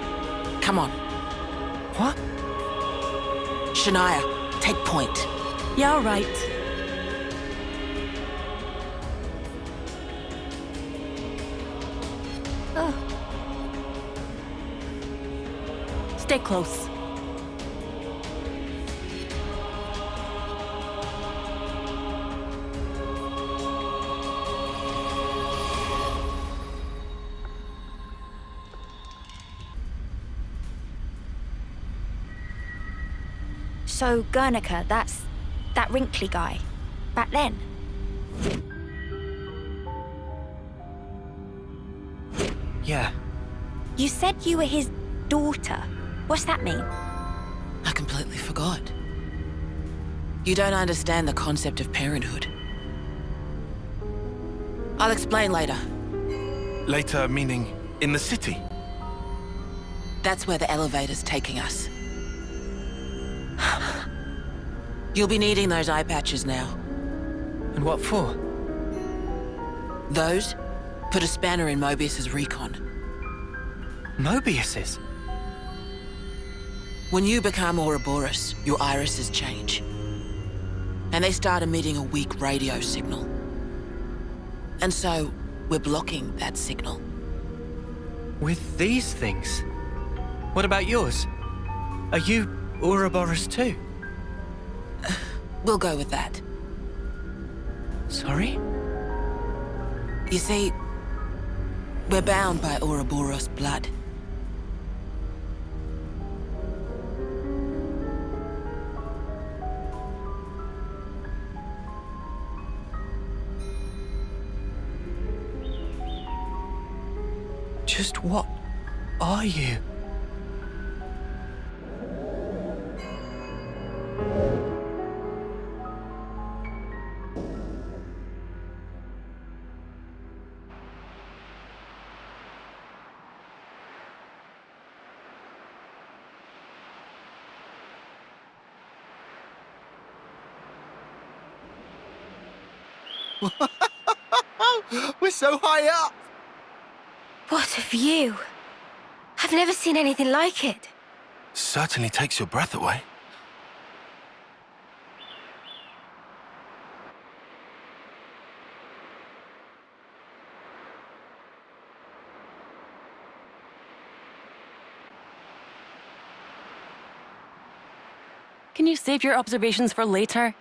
Come on. What? Shania, take point. Yeah, all right. Oh. Stay close. So, Guernica, that's that wrinkly guy. Back then. Yeah. You said you were his daughter. What's that mean? I completely forgot. You don't understand the concept of parenthood. I'll explain later. Later, meaning in the city? That's where the elevator's taking us. You'll be needing those eye patches now. And what for? Those put a spanner in Mobius's recon. Mobius's? When you become Ouroboros, your irises change. And they start emitting a weak radio signal. And so, we're blocking that signal. With these things? What about yours? Are you Ouroboros too? We'll go with that. Sorry? You see, we're bound by Ouroboros blood. Just what are you? We're so high up! What a view! I've never seen anything like it. Certainly takes your breath away. Can you save your observations for later?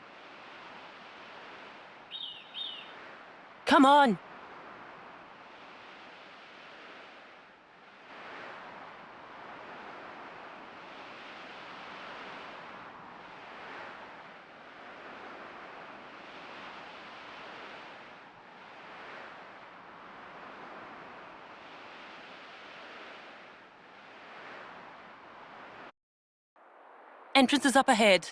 Come on! Entrance is up ahead.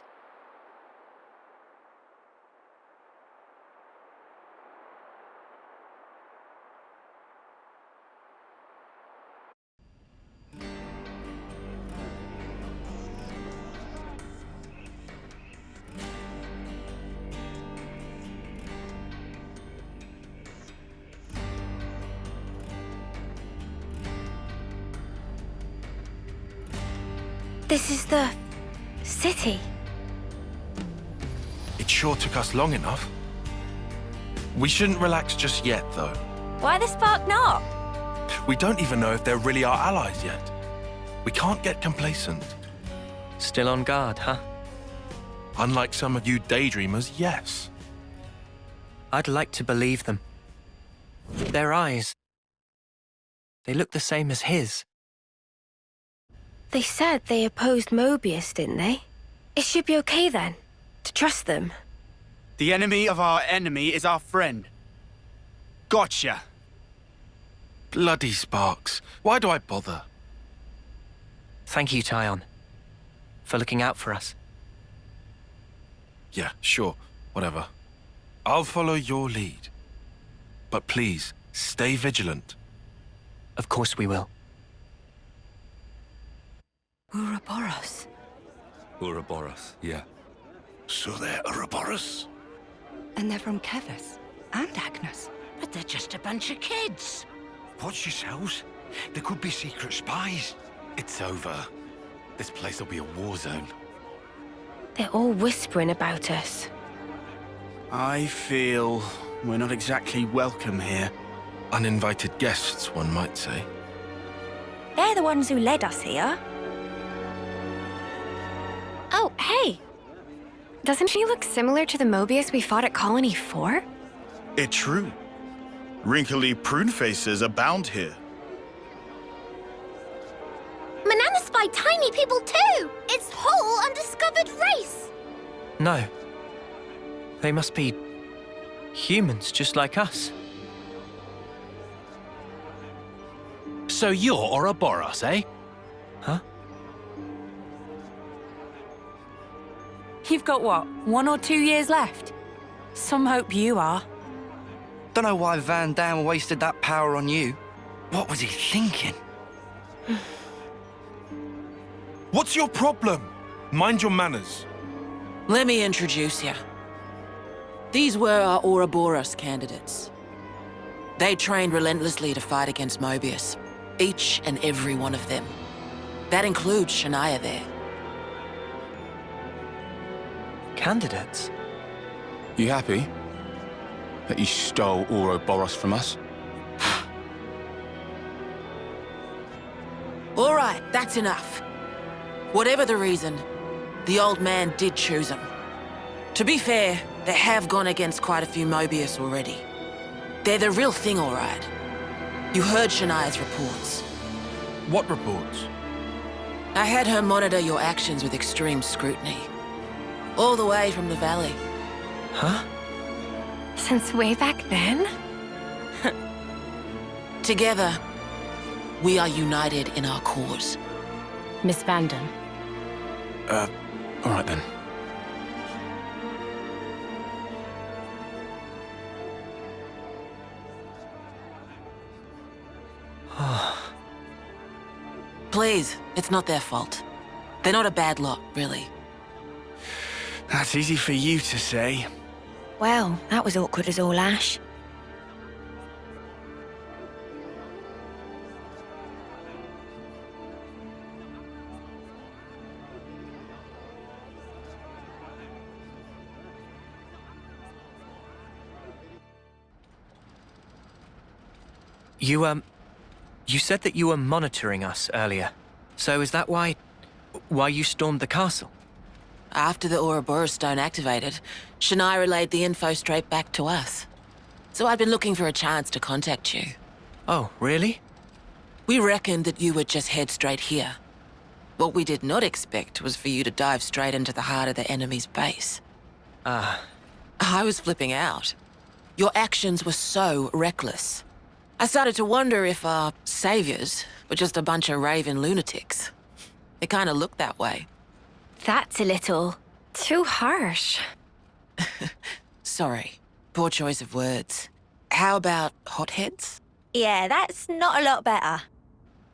This is the city. It sure took us long enough. We shouldn't relax just yet, though. Why the spark not? We don't even know if they're really our allies yet. We can't get complacent. Still on guard, huh? Unlike some of you daydreamers, yes. I'd like to believe them. Their eyes, they look the same as his. They said they opposed Mobius, didn't they? It should be okay then, to trust them. The enemy of our enemy is our friend. Gotcha. Bloody Sparks. Why do I bother? Thank you, Tyon, for looking out for us. Yeah, sure. Whatever. I'll follow your lead. But please, stay vigilant. Of course we will. Ouroboros. Ouroboros, yeah. So they're Ouroboros? And they're from Kevis and Agnes. But they're just a bunch of kids. Watch yourselves. There could be secret spies. It's over. This place will be a war zone. They're all whispering about us. I feel we're not exactly welcome here. Uninvited guests, one might say. They're the ones who led us here. Oh, hey! Doesn't she look similar to the Mobius we fought at Colony 4? It's true. Wrinkly prune faces abound here. Manana spy tiny people too! It's whole undiscovered race! No. They must be humans just like us. So you're Ouroboros, eh? Huh? You've got what, 1 or 2 years left? Some hope you are. Don't know why Van Dam wasted that power on you. What was he thinking? What's your problem? Mind your manners. Let me introduce you. These were our Ouroboros candidates. They trained relentlessly to fight against Mobius. Each and every one of them. That includes Shania there. Candidates? You happy that you stole Ouroboros from us? All right, that's enough. Whatever the reason, the old man did choose them. To be fair, they have gone against quite a few Mobius already. They're the real thing, all right. You heard Shania's reports. What reports? I had her monitor your actions with extreme scrutiny. All the way from the valley. Huh? Since way back then? Together, we are united in our cause. Miss Vanden. All right then. Please, it's not their fault. They're not a bad lot, really. That's easy for you to say. Well, that was awkward as all ash. You said that you were monitoring us earlier. So is that why you stormed the castle? After the Ouroboros stone activated, Shania relayed the info straight back to us. So I'd been looking for a chance to contact you. Oh, really? We reckoned that you would just head straight here. What we did not expect was for you to dive straight into the heart of the enemy's base. I was flipping out. Your actions were so reckless. I started to wonder if our saviors were just a bunch of raving lunatics. It kind of looked that way. That's a little too harsh. Sorry. Poor choice of words. How about hotheads? Yeah, that's not a lot better.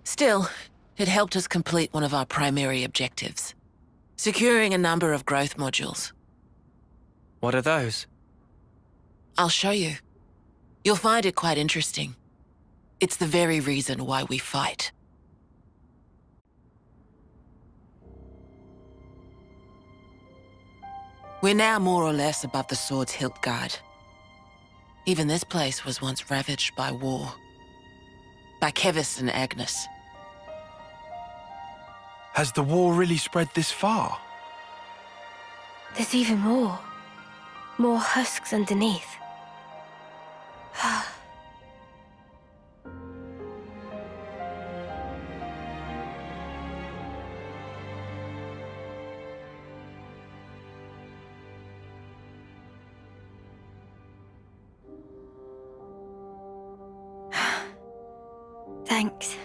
Still, it helped us complete one of our primary objectives. Securing a number of growth modules. What are those? I'll show you. You'll find it quite interesting. It's the very reason why we fight. We're now more or less above the sword's hilt guard. Even this place was once ravaged by war. By Kevis and Agnes. Has the war really spread this far? There's even more. More husks underneath. Thanks.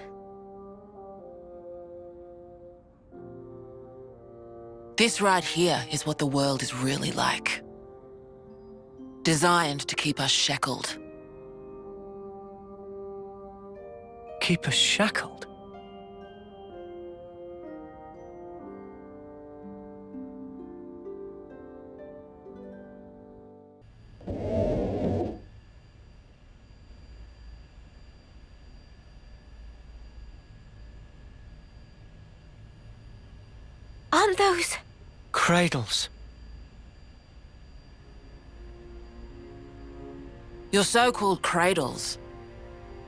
This right here is what the world is really like. Designed to keep us shackled. Keep us shackled? Aren't those... Cradles. Your so-called cradles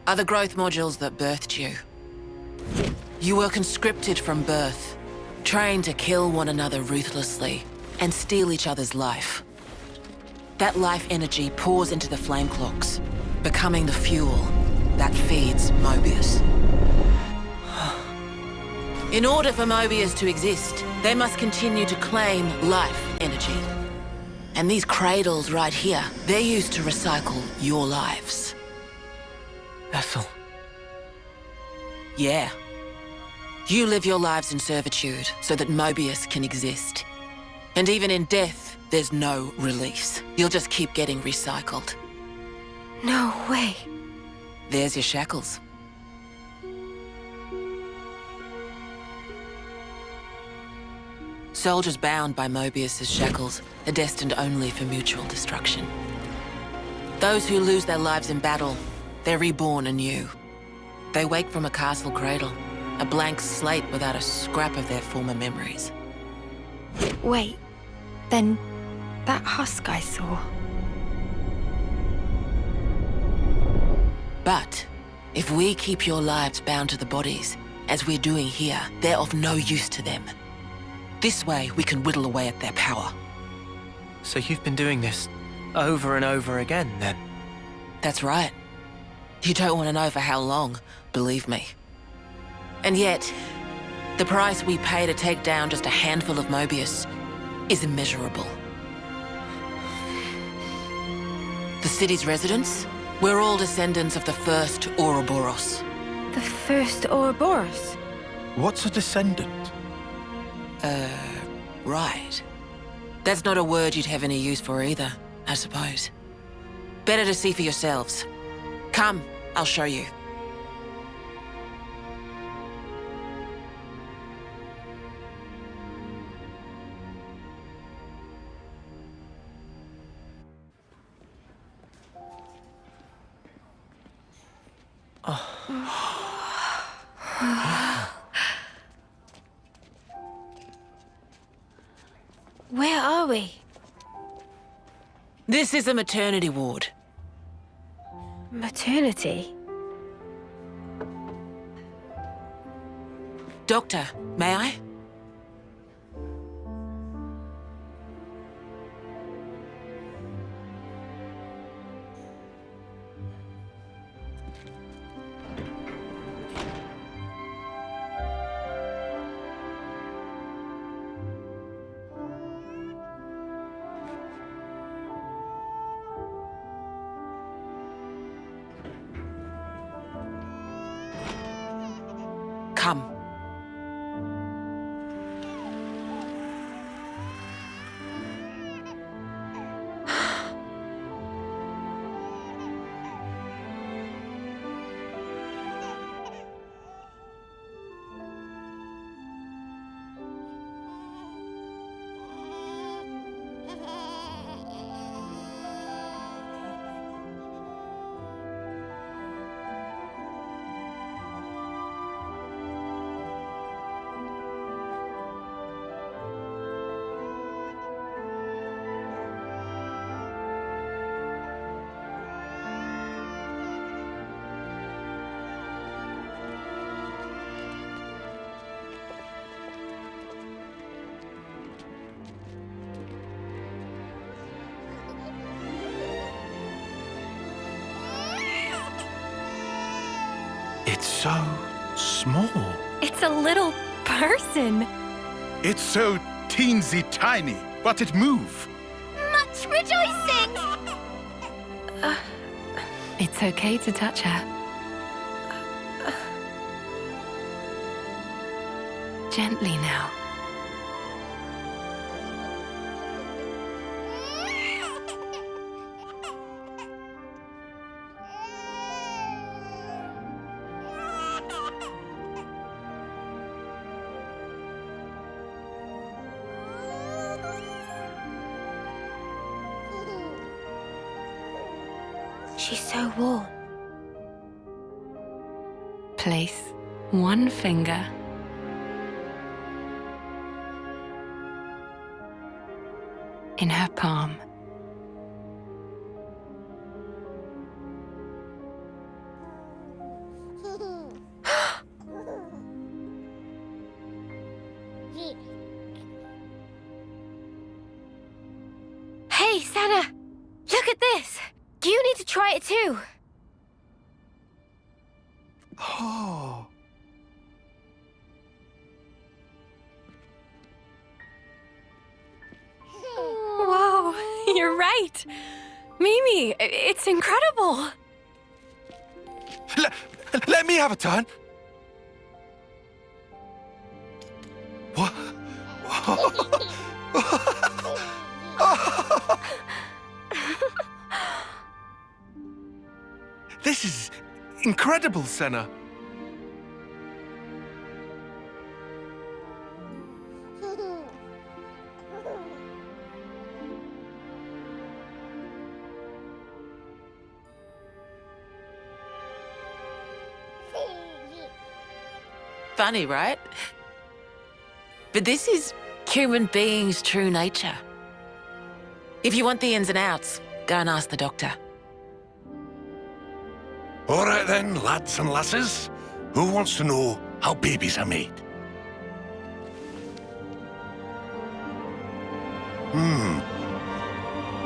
are the growth modules that birthed you. You were conscripted from birth, trained to kill one another ruthlessly and steal each other's life. That life energy pours into the flame clocks, becoming the fuel that feeds Mobius. In order for Mobius to exist, they must continue to claim life energy. And these cradles right here, they're used to recycle your lives. Ethel. Yeah. You live your lives in servitude so that Mobius can exist. And even in death, there's no release. You'll just keep getting recycled. No way. There's your shackles. Soldiers bound by Mobius's shackles are destined only for mutual destruction. Those who lose their lives in battle, they're reborn anew. They wake from a castle cradle, a blank slate without a scrap of their former memories. Wait, then that husk I saw... But if we keep your lives bound to the bodies, as we're doing here, they're of no use to them. This way, we can whittle away at their power. So you've been doing this over and over again, then? That's right. You don't want to know for how long, believe me. And yet, the price we pay to take down just a handful of Mobius is immeasurable. The city's residents, we're all descendants of the first Ouroboros. The first Ouroboros? What's a descendant? Right. That's not a word you'd have any use for either, I suppose. Better to see for yourselves. Come, I'll show you. Where are we? This is a maternity ward. Maternity? Doctor, may I? Come. It's so small. It's a little person. It's so teensy tiny, but it moves. Much rejoicing! It's okay to touch her. Gently now. She's so warm. Place one finger in her palm. Hey, Sana! Look at this! You need to try it too! Oh. Whoa, you're right. Mimi, it's incredible. Let me have a turn. What? This is incredible, Senna. Funny, right? But this is human beings' true nature. If you want the ins and outs, go and ask the doctor. All right then, lads and lasses. Who wants to know how babies are made?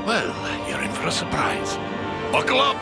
Well, you're in for a surprise. Buckle up!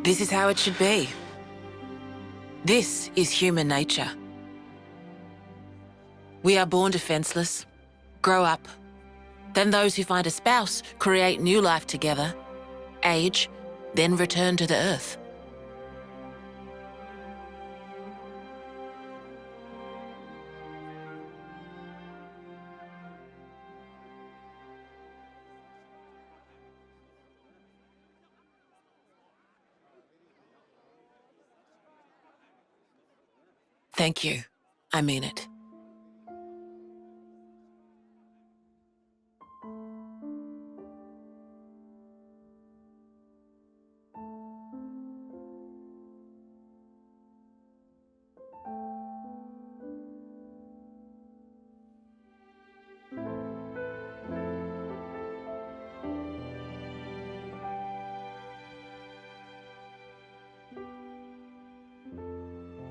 This is how it should be. This is human nature. We are born defenseless, grow up. Then those who find a spouse create new life together, age, then return to the earth. Thank you. I mean it.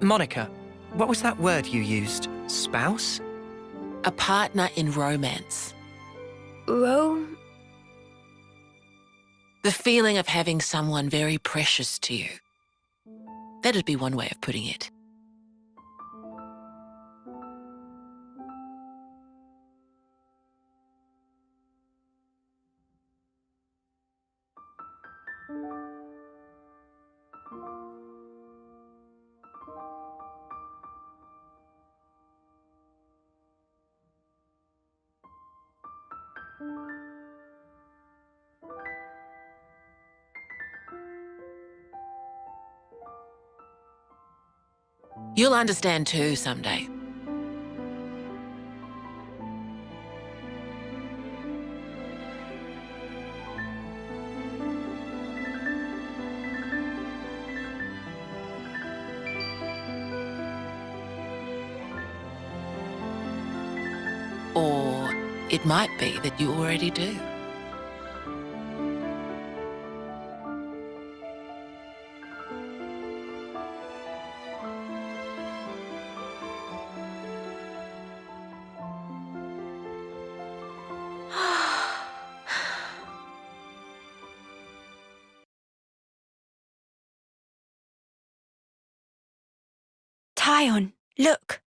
Monica, what was that word you used? Spouse? A partner in romance. Rome? The feeling of having someone very precious to you. That'd be one way of putting it. You'll understand too someday. It might be that you already do. Tyon, look.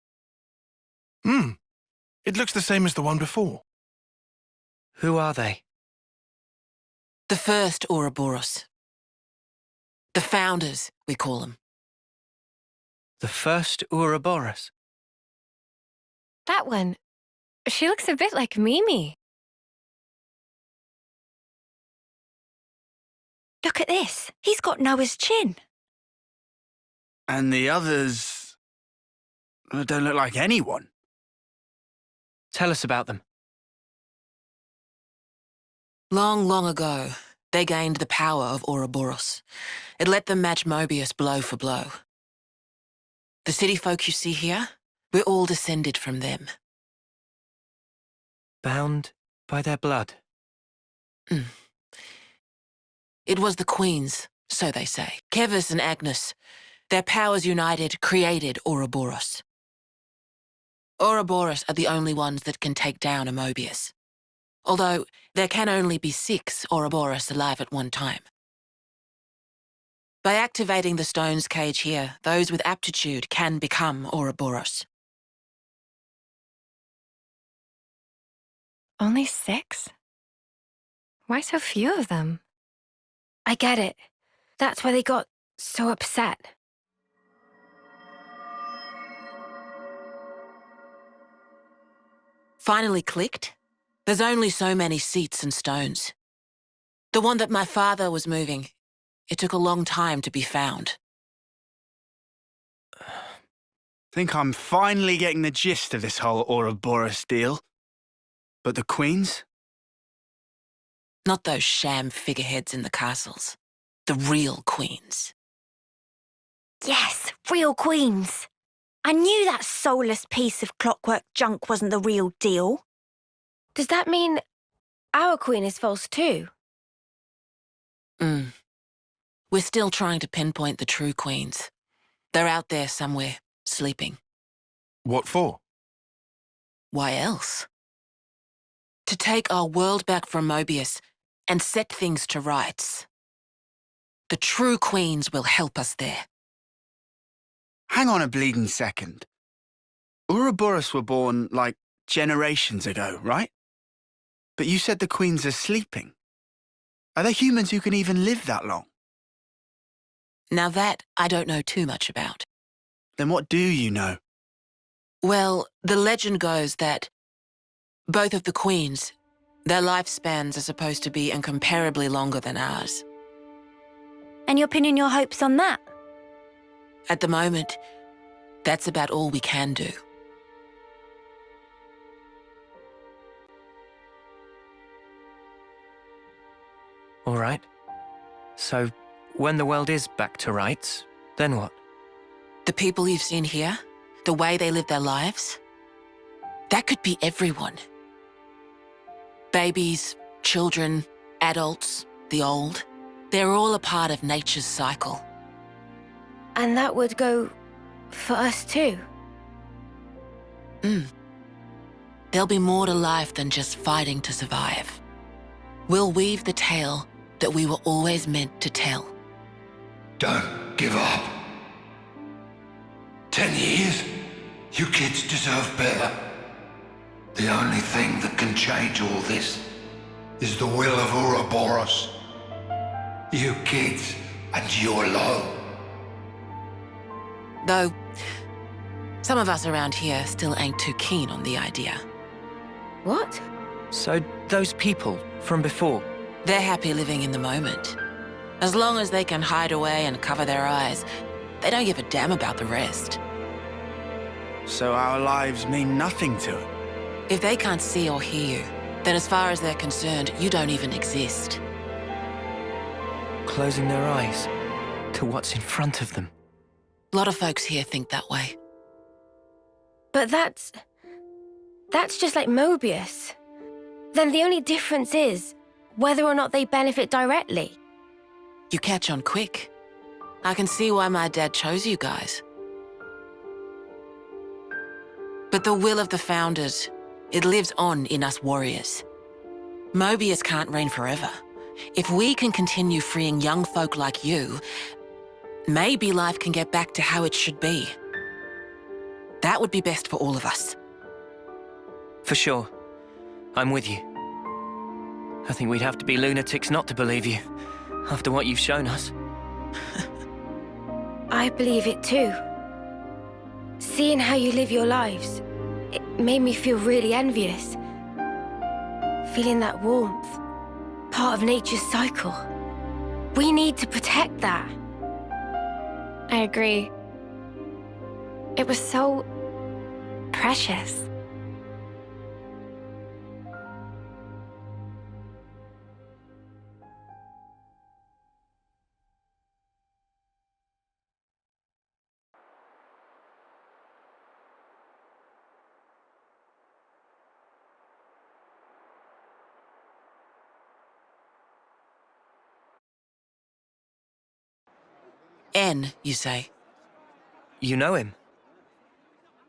It looks the same as the one before. Who are they? The first Ouroboros. The founders, we call them. The first Ouroboros? That one. She looks a bit like Mimi. Look at this. He's got Noah's chin. And the others don't look like anyone. Tell us about them. Long, long ago, they gained the power of Ouroboros. It let them match Mobius blow for blow. The city folk you see here, we're all descended from them. Bound by their blood? It was the queens, so they say. Kevis and Agnes. Their powers united created Ouroboros. Ouroboros are the only ones that can take down a Mobius. Although, there can only be 6 Ouroboros alive at one time. By activating the stone's cage here, those with aptitude can become Ouroboros. Only 6? Why so few of them? I get it. That's why they got so upset. Finally clicked? There's only so many seats and stones. The one that my father was moving, it took a long time to be found. Think I'm finally getting the gist of this whole Ouroboros deal. But the queens? Not those sham figureheads in the castles. The real queens. Yes, real queens. I knew that soulless piece of clockwork junk wasn't the real deal. Does that mean our queen is false too? We're still trying to pinpoint the true queens. They're out there somewhere, sleeping. What for? Why else? To take our world back from Mobius and set things to rights. The true queens will help us there. Hang on a bleeding second. Ouroboros were born, like, generations ago, right? But you said the queens are sleeping. Are there humans who can even live that long? Now that I don't know too much about. Then what do you know? Well, the legend goes that both of the queens, their lifespans are supposed to be incomparably longer than ours. And you're pinning your hopes on that? At the moment, that's about all we can do. All right. So, when the world is back to rights, then what? The people you've seen here, the way they live their lives, that could be everyone. Babies, children, adults, the old, they're all a part of nature's cycle. And that would go for us too? There'll be more to life than just fighting to survive. We'll weave the tale that we were always meant to tell. Don't give up. 10 years? You kids deserve better. The only thing that can change all this is the will of Ouroboros. You kids and you alone. Though, some of us around here still ain't too keen on the idea. What? So, those people from before? They're happy living in the moment. As long as they can hide away and cover their eyes, they don't give a damn about the rest. So our lives mean nothing to it? If they can't see or hear you, then as far as they're concerned, you don't even exist. Closing their eyes to what's in front of them. A lot of folks here think that way. But that's just like Mobius. Then the only difference is whether or not they benefit directly. You catch on quick. I can see why my dad chose you guys. But the will of the Founders, it lives on in us warriors. Mobius can't reign forever. If we can continue freeing young folk like you, maybe life can get back to how it should be. That would be best for all of us. For sure. I'm with you. I think we'd have to be lunatics not to believe you, after what you've shown us. I believe it too. Seeing how you live your lives, it made me feel really envious. Feeling that warmth, part of nature's cycle. We need to protect that. I agree. It was so precious. N, you say? You know him?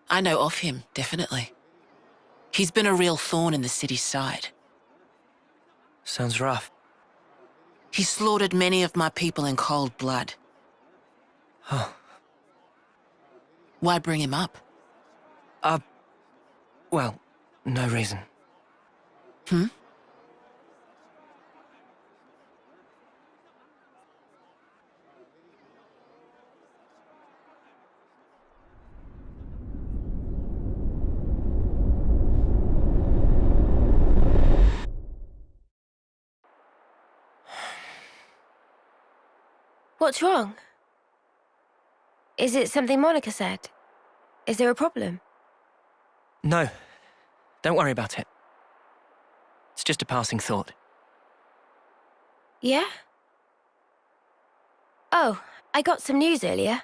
I know of him, definitely. He's been a real thorn in the city's side. Sounds rough. He slaughtered many of my people in cold blood. Huh. Why bring him up? Well, no reason. Hmm? What's wrong? Is it something Monica said? Is there a problem? No. Don't worry about it. It's just a passing thought. Yeah? Oh, I got some news earlier.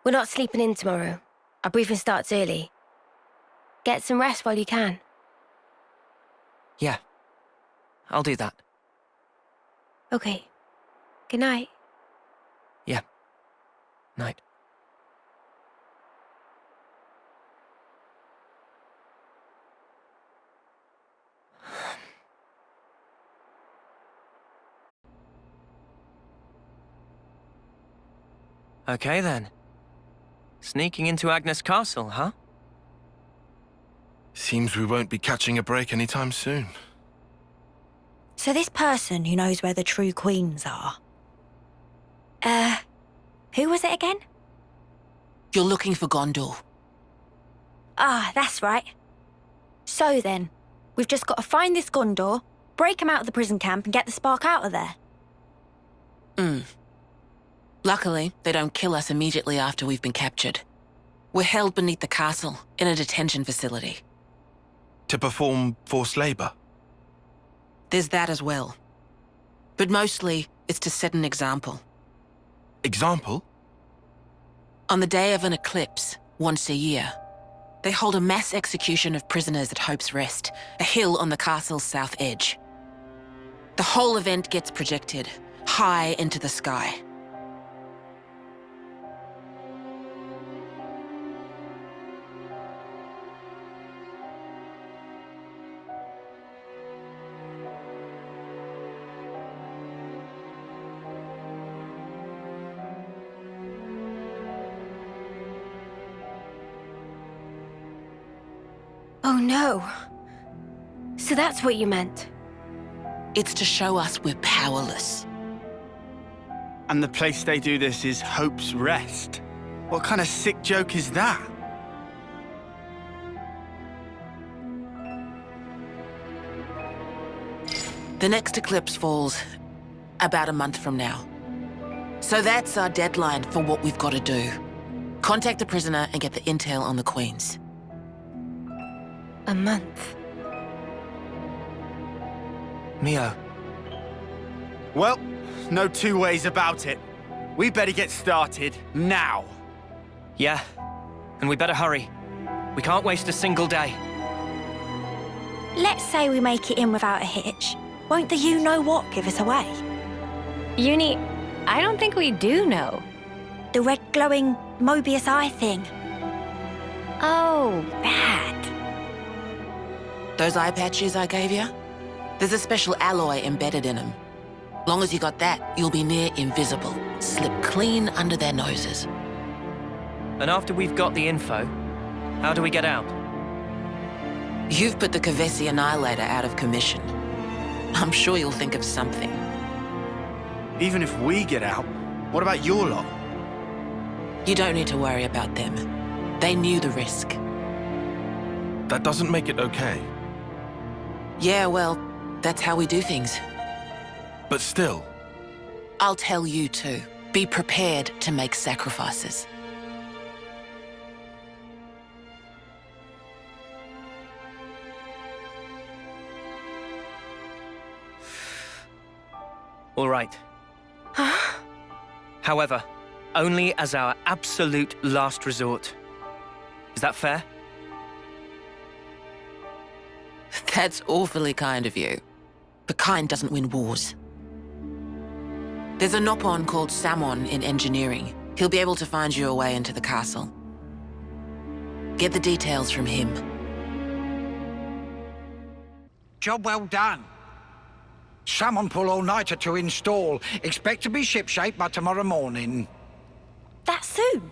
We're not sleeping in tomorrow. Our briefing starts early. Get some rest while you can. Yeah. I'll do that. Okay. Good night. Yeah. Night. Okay then. Sneaking into Agnes Castle, huh? Seems we won't be catching a break anytime soon. So this person who knows where the true queens are... who was it again? You're looking for Gondor. Ah, that's right. So then, we've just got to find this Gondor, break him out of the prison camp and get the spark out of there. Luckily, they don't kill us immediately after we've been captured. We're held beneath the castle, in a detention facility. To perform forced labor? There's that as well. But mostly, it's to set an example. Example? On the day of an eclipse, once a year, they hold a mass execution of prisoners at Hope's Rest, a hill on the castle's south edge. The whole event gets projected, high into the sky. Oh no. So that's what you meant? It's to show us we're powerless. And the place they do this is Hope's Rest. What kind of sick joke is that? The next eclipse falls about a month from now. So that's our deadline for what we've got to do. Contact the prisoner and get the intel on the queens. A month. Mio. Well, no two ways about it. We better get started now. Yeah, and we better hurry. We can't waste a single day. let's say we make it in without a hitch. Won't the you-know-what give us away? Uni, I don't think we do know. The red glowing Mobius eye thing. Oh, that. Those eye patches I gave you? There's a special alloy embedded in them. Long as you got that, you'll be near invisible. Slip clean under their noses. And after we've got the info, how do we get out? You've put the Kavesi Annihilator out of commission. I'm sure you'll think of something. Even if we get out, what about your lot? You don't need to worry about them. They knew the risk. That doesn't make it okay. Yeah, well, that's how we do things. But still. I'll tell you too. Be prepared to make sacrifices. All right. However, only as our absolute last resort. Is that fair? That's awfully kind of you. But kind doesn't win wars. There's a Nopon called Samon in engineering. He'll be able to find you a way into the castle. Get the details from him. Job well done. Salmon pull all-nighter to install. Expect to be shipshape by tomorrow morning. That soon?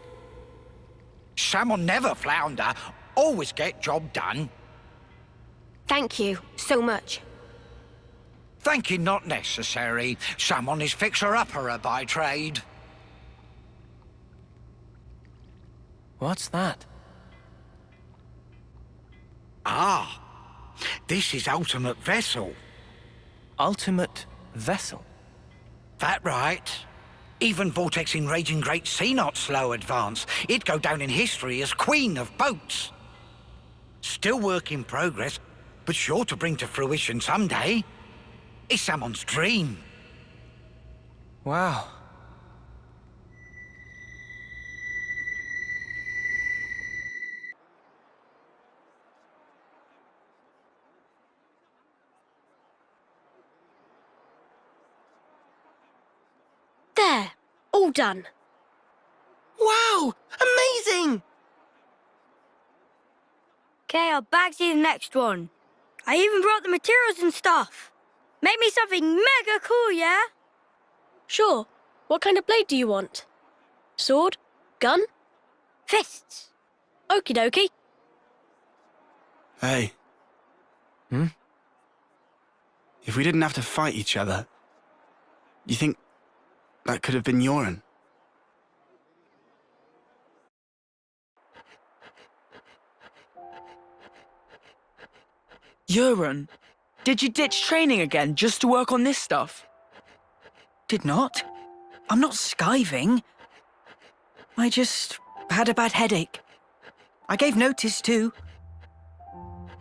Salmon never flounder. Always get job done. Thank you so much. Thank you not necessary. Salmon is fixer-upperer by trade. What's that? Ah, this is ultimate vessel. Ultimate vessel? That right. Even vortexing raging great sea not slow advance. It'd go down in history as queen of boats. Still work in progress, but sure to bring to fruition someday. It's Salmon's dream. Wow. There, all done. Wow! Amazing! Okay, I'll back you the next one. I even brought the materials and stuff. Make me something mega cool, yeah? Sure. What kind of blade do you want? Sword? Gun? Fists. Okie dokie. Hey. If we didn't have to fight each other, you think that could have been Yoren? Yoren, did you ditch training again just to work on this stuff? Did not. I'm not skiving. I just had a bad headache. I gave notice too.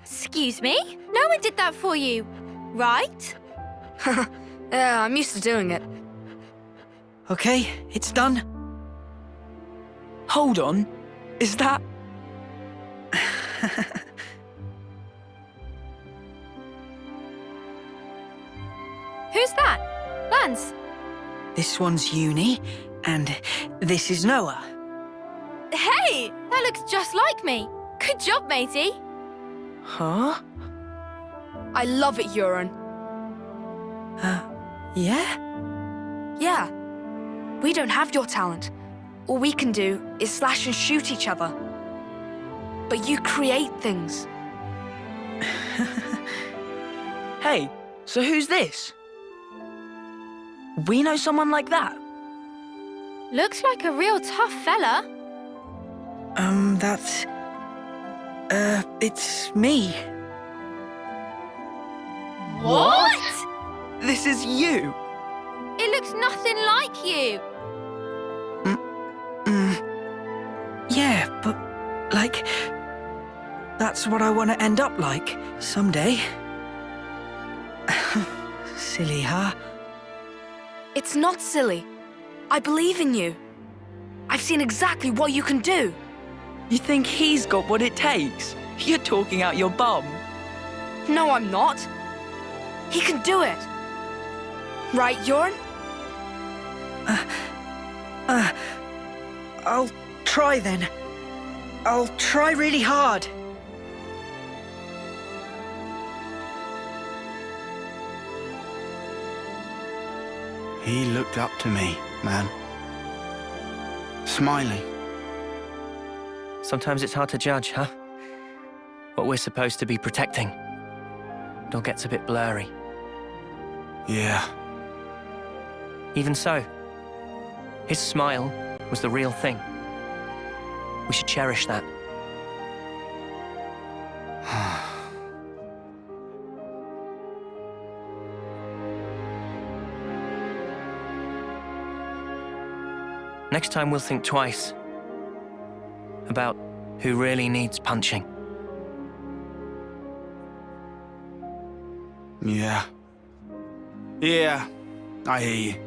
Excuse me? No one did that for you, right? Yeah, I'm used to doing it. Okay, it's done. Hold on. Is that... Who's that? Lance? This one's Uni, and this is Noah. Hey! That looks just like me. Good job, matey. Huh? I love it, Yoren. Yeah? Yeah. We don't have your talent. All we can do is slash and shoot each other. But you create things. Hey, so who's this? We know someone like that? Looks like a real tough fella. That's... it's me. What? This is you. It looks nothing like you. Yeah, but, like, that's what I want to end up like, someday. Silly, huh? It's not silly. I believe in you. I've seen exactly what you can do. You think he's got what it takes? You're talking out your bum. No, I'm not. He can do it. Right, Yorn? I'll try then. I'll try really hard. He looked up to me, man. Smiling. Sometimes it's hard to judge, huh? What we're supposed to be protecting. It all gets a bit blurry. Yeah. Even so, his smile was the real thing. We should cherish that. Next time we'll think twice about who really needs punching. Yeah. Yeah, I hear you.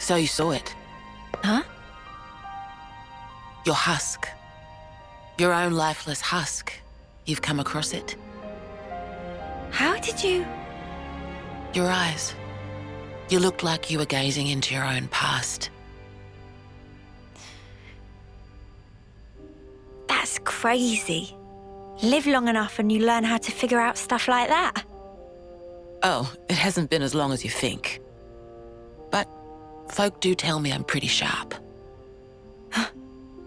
So you saw it? Huh? Your husk. Your own lifeless husk. You've come across it? How did you... Your eyes. You looked like you were gazing into your own past. That's crazy. Live long enough and you learn how to figure out stuff like that. Oh, it hasn't been as long as you think. But folk do tell me I'm pretty sharp.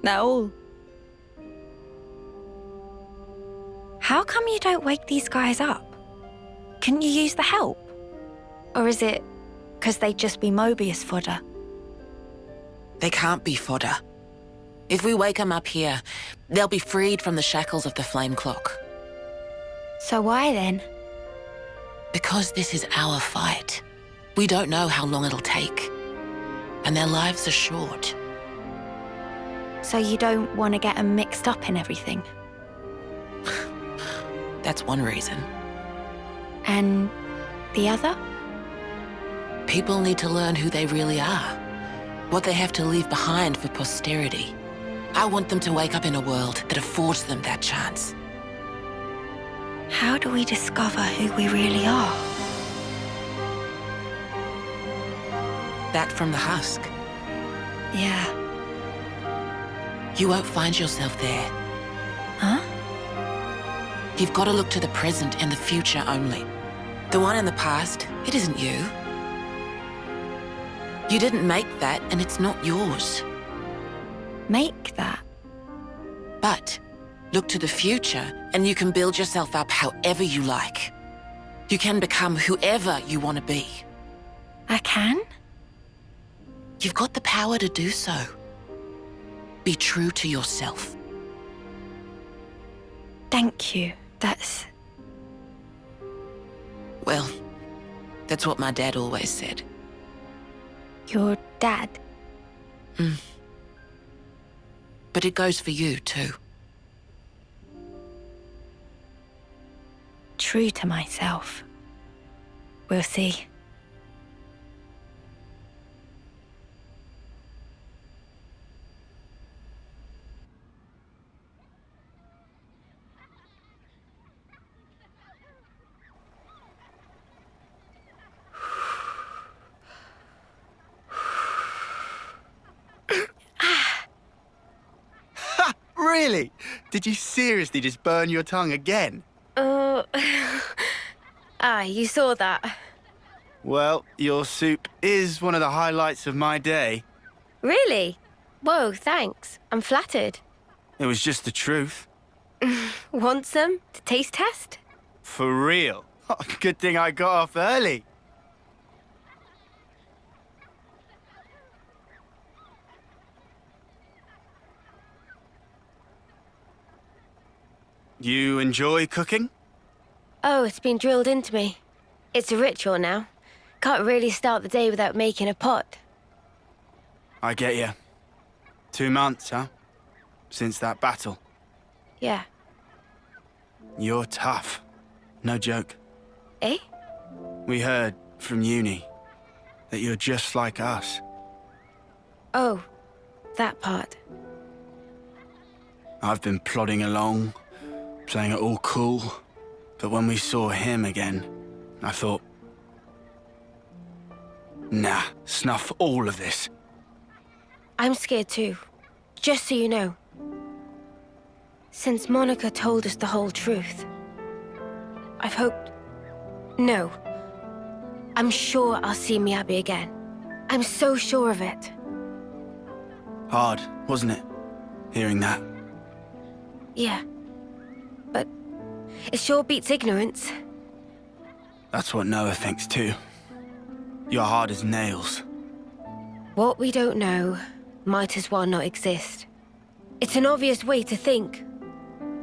No. How come you don't wake these guys up? Couldn't you use the help? Or is it because they'd just be Mobius fodder? They can't be fodder. If we wake them up here, they'll be freed from the shackles of the flame clock. So why then? Because this is our fight. We don't know how long it'll take. And their lives are short. So you don't want to get them mixed up in everything? That's one reason. And the other? People need to learn who they really are. What they have to leave behind for posterity. I want them to wake up in a world that affords them that chance. How do we discover who we really are? That from the husk. Yeah. You won't find yourself there. Huh? You've got to look to the present and the future only. The one in the past, it isn't you. You didn't make that, and it's not yours. Make that? But look to the future, and you can build yourself up however you like. You can become whoever you want to be. I can? You've got the power to do so. Be true to yourself. Thank you. That's... Well, that's what my dad always said. Your dad? But it goes for you, too. True to myself. We'll see. Really? Did you seriously just burn your tongue again? You saw that. Well, your soup is one of the highlights of my day. Really? Whoa, thanks. I'm flattered. It was just the truth. Want some to taste test? For real? Good thing I got off early. You enjoy cooking? Oh, it's been drilled into me. It's a ritual now. Can't really start the day without making a pot. I get you. 2 months, huh? Since that battle. Yeah. You're tough. No joke. Eh? We heard from uni that you're just like us. Oh, that part. I've been plodding along, playing it all cool. But when we saw him again, I thought, nah, snuff all of this. I'm scared too. Just so you know. Since Monica told us the whole truth, I've hoped... No. I'm sure I'll see Miyabi again. I'm so sure of it. Hard, wasn't it? Hearing that. Yeah. But it sure beats ignorance. That's what Noah thinks too. You're hard as nails. What we don't know might as well not exist. It's an obvious way to think,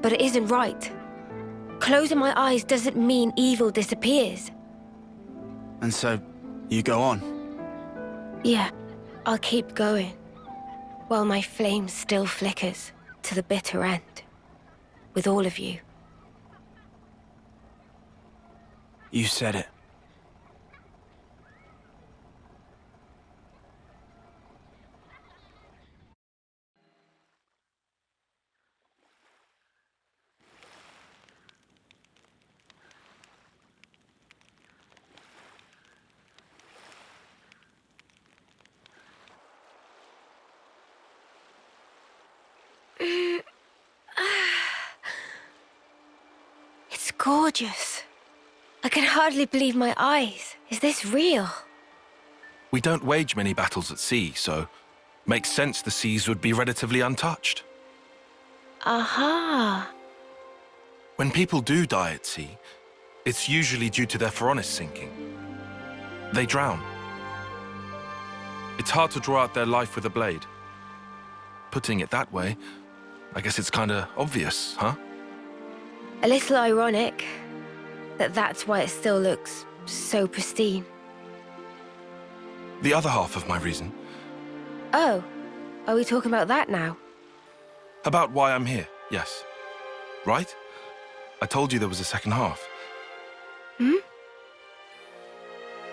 but it isn't right. Closing my eyes doesn't mean evil disappears. And so, you go on? Yeah, I'll keep going. While my flame still flickers to the bitter end. With all of you. You said it. It's gorgeous. I can hardly believe my eyes. Is this real? We don't wage many battles at sea, so makes sense the seas would be relatively untouched. Aha. When people do die at sea, it's usually due to their Phoronis sinking. They drown. It's hard to draw out their life with a blade. Putting it that way, I guess it's kinda obvious, huh? A little ironic that that's why it still looks so pristine. The other half of my reason. Oh, are we talking about that now? About why I'm here, yes. Right? I told you there was a second half. Hmm?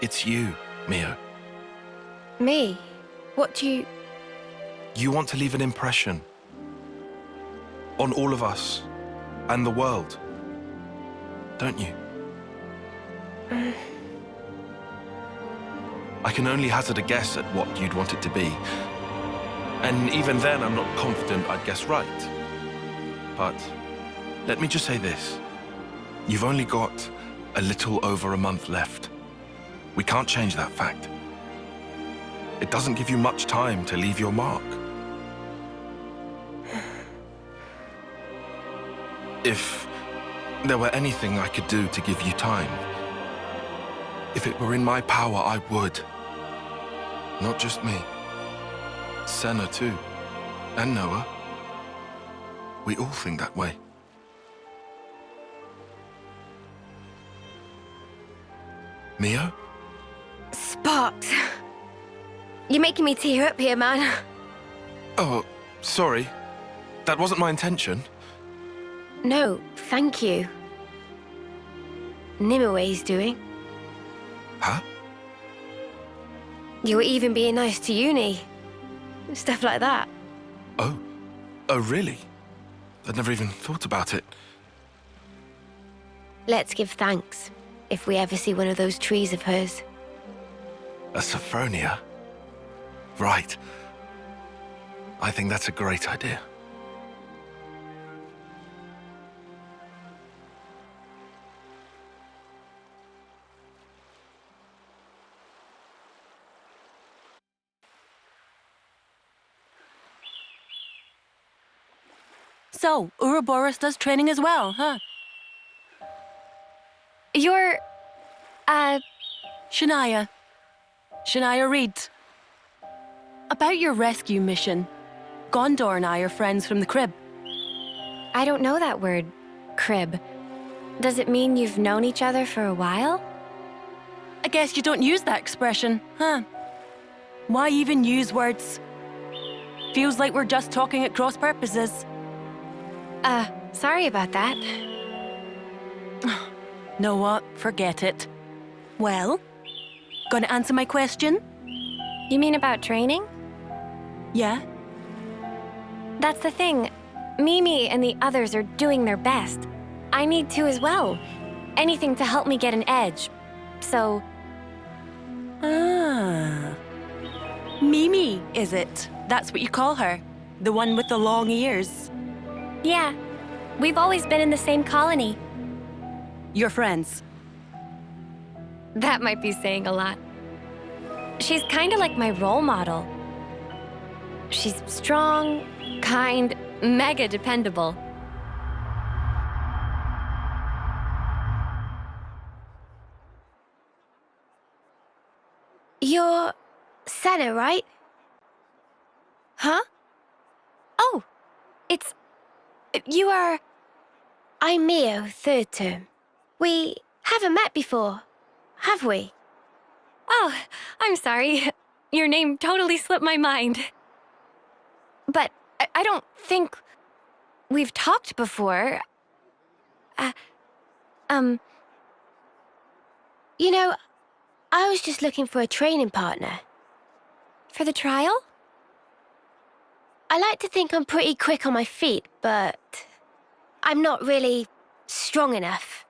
It's you, Mio. Me? What do you... You want to leave an impression. On all of us. And the world. Don't you? I can only hazard a guess at what you'd want it to be. And even then, I'm not confident I'd guess right. But let me just say this. You've only got a little over a month left. We can't change that fact. It doesn't give you much time to leave your mark. If there were anything I could do to give you time, if it were in my power, I would. Not just me. Senna, too. And Noah. We all think that way. Mio? Sparks. You're making me tear up here, man. Oh, sorry. That wasn't my intention. No, thank you. Nimue doing. Huh? You were even being nice to Uni. Stuff like that. Oh. Oh, really? I'd never even thought about it. Let's give thanks if we ever see one of those trees of hers. A Sophronia? Right. I think that's a great idea. So, Ouroboros does training as well, huh? You're... Shania. Shania Reed. About your rescue mission. Gondor and I are friends from the crib. I don't know that word, crib. Does it mean you've known each other for a while? I guess you don't use that expression, huh? Why even use words? Feels like we're just talking at cross purposes. Sorry about that. Know what? Forget it. Well, gonna answer my question? You mean about training? Yeah. That's the thing. Mimi and the others are doing their best. I need to as well. Anything to help me get an edge. So... Ah. Mimi, is it? That's what you call her? The one with the long ears? Yeah. We've always been in the same colony. You're friends? That might be saying a lot. She's kind of like my role model. She's strong, kind, mega dependable. You're Senna, right? Huh? Oh, it's... You are... I'm Mio, third term. We haven't met before, have we? Oh, I'm sorry. Your name totally slipped my mind. But I don't think we've talked before. You know, I was just looking for a training partner. For the trial? I like to think I'm pretty quick on my feet, but I'm not really strong enough.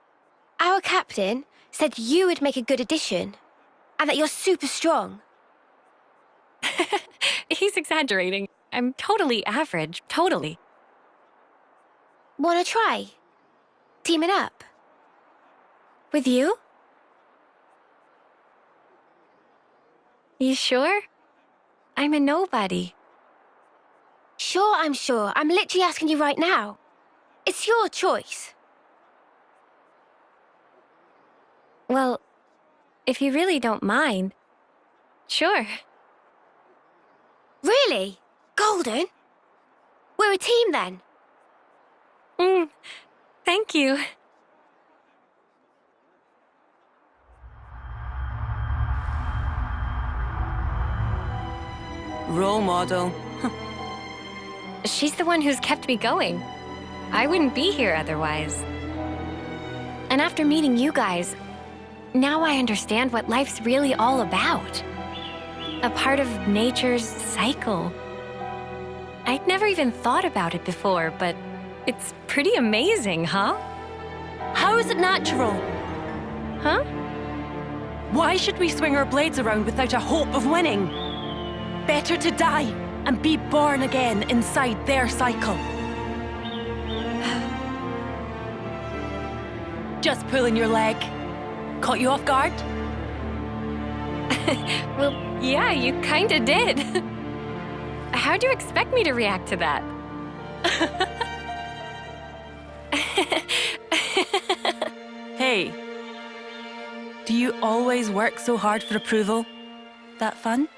Our captain said you would make a good addition, and that you're super strong. He's exaggerating. I'm totally average, totally. Wanna try? Teaming up? With you? You sure? I'm a nobody. Sure, I'm sure. I'm literally asking you right now. It's your choice. Well, if you really don't mind, sure. Really? Golden? We're a team then. Thank you. Role model. She's the one who's kept me going. I wouldn't be here otherwise. And after meeting you guys, now I understand what life's really all about. A part of nature's cycle. I'd never even thought about it before, but it's pretty amazing, huh? How is it natural? Huh? Why should we swing our blades around without a hope of winning? Better to die and be born again inside their cycle. Just pulling your leg. Caught you off guard? Well, yeah, you kinda did. How'd you expect me to react to that? Hey, do you always work so hard for approval? That fun?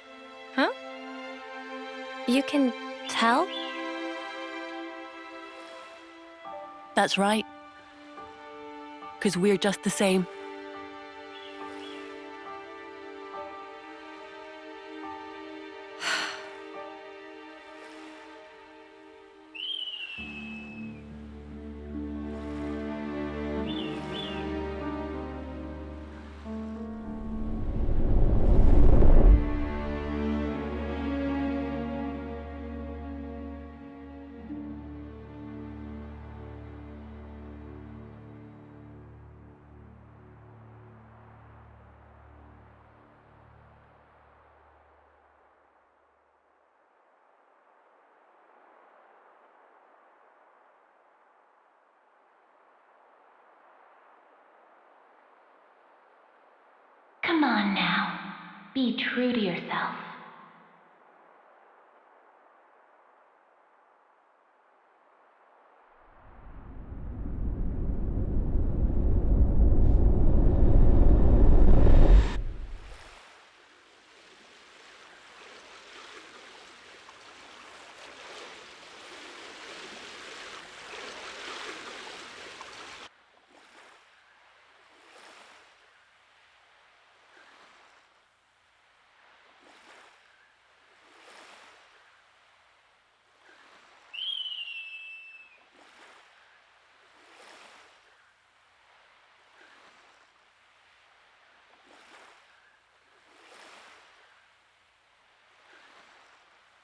Huh? You can tell? That's right. 'Cause we're just the same. Come on now. Be true to yourself.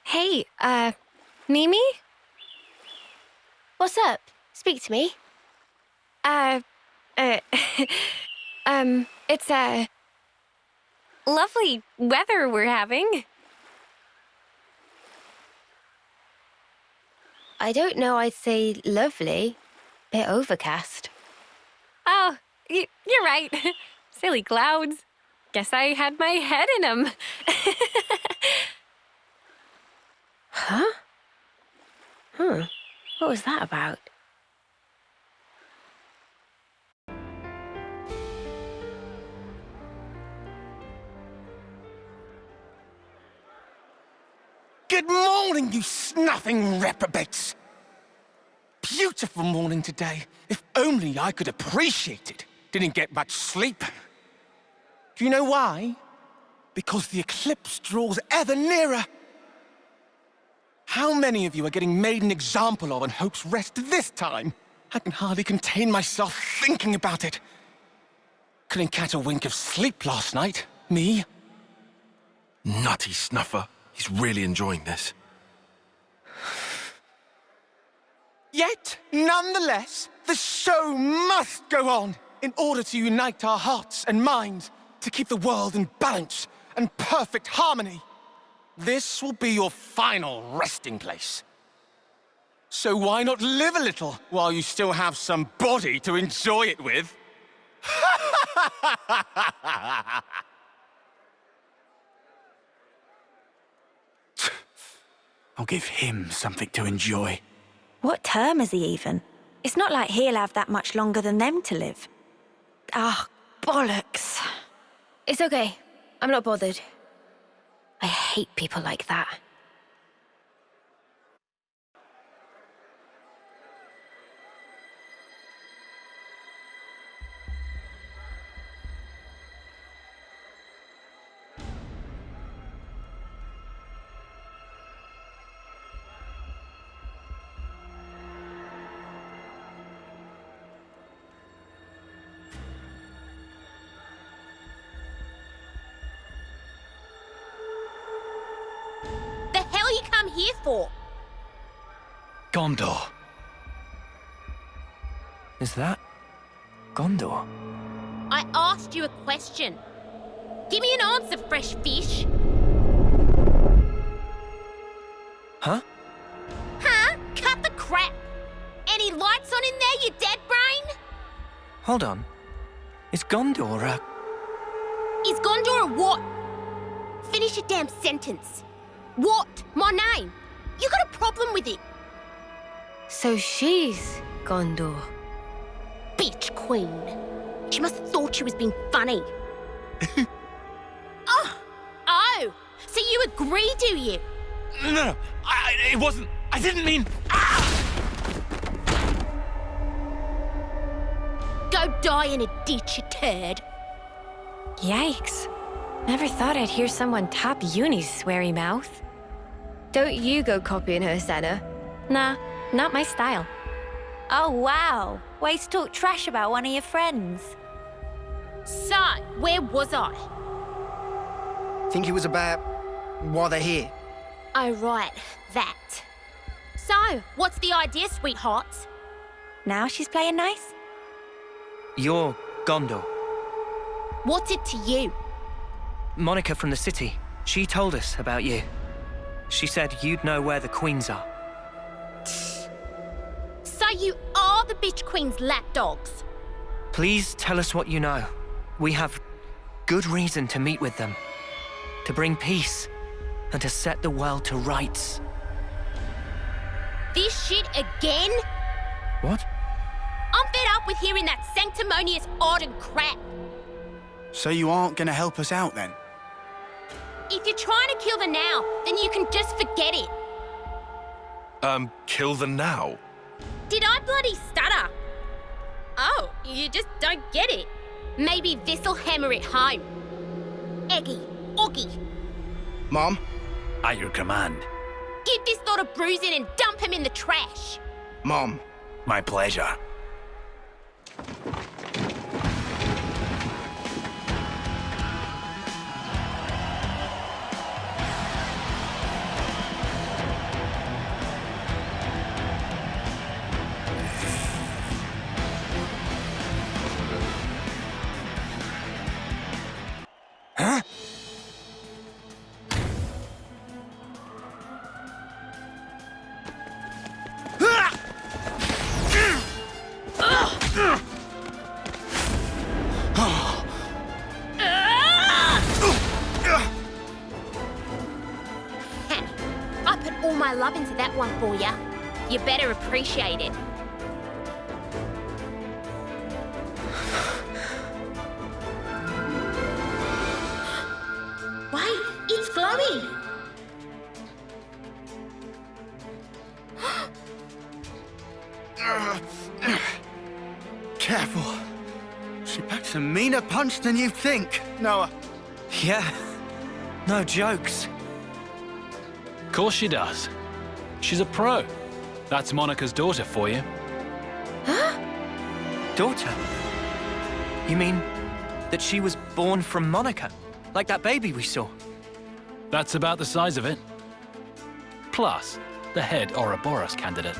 Hey, Mimi? What's up? Speak to me. It's, lovely weather we're having. I don't know I'd say lovely. Bit overcast. Oh, you're right. Silly clouds. Guess I had my head in them. Huh? What was that about? Good morning, you snuffing reprobates! Beautiful morning today. If only I could appreciate it. Didn't get much sleep. Do you know why? Because the eclipse draws ever nearer. How many of you are getting made an example of in Hope's Rest this time? I can hardly contain myself thinking about it. Couldn't catch a wink of sleep last night. Me? Nutty snuffer. He's really enjoying this. Yet, nonetheless, the show must go on in order to unite our hearts and minds to keep the world in balance and perfect harmony. This will be your final resting place. So why not live a little while you still have some body to enjoy it with? I'll give him something to enjoy. What term is he even? It's not like he'll have that much longer than them to live. Ah, bollocks. It's okay. I'm not bothered. I hate people like that. Here for? Gondor. Is that Gondor? I asked you a question. Give me an answer, fresh fish. Huh? Huh? Cut the crap. Any lights on in there, you dead brain? Hold on. Is Gondor a... Is Gondor a what? Finish your damn sentence. What? My name? You got a problem with it? So she's Gondor. Bitch queen. She must have thought she was being funny. Oh, so you agree, do you? No, it wasn't. I didn't mean... Go die in a ditch, you turd. Yikes. Never thought I'd hear someone top Uni's sweary mouth. Don't you go copying her, Senna. Nah, not my style. Oh, wow. Ways to talk trash about one of your friends. So, where was I? Think it was about why they're here. Oh, right. That. So, what's the idea, sweethearts? Now she's playing nice? You're Gondor. What's it to you? Monica from the city. She told us about you. She said you'd know where the queens are. So you are the bitch queen's lapdogs? Please tell us what you know. We have good reason to meet with them. To bring peace and to set the world to rights. This shit again? What? I'm fed up with hearing that sanctimonious ardent crap. So you aren't gonna help us out then? If you're trying to kill the now, then you can just forget it. Kill the now? Did I bloody stutter? Oh, you just don't get it. Maybe this'll hammer it home. Eggy, Oggy. Mom? At your command. Give this lot a bruising and dump him in the trash. Mom. My pleasure. for you. You better appreciate it. Wait, it's glowing! Careful. She packs a meaner punch than you think, Noah. Yeah, no jokes. Of course she does. She's a pro. That's Monica's daughter for you. Daughter? You mean that she was born from Monica? Like that baby we saw? That's about the size of it. Plus, the head Ouroboros candidate.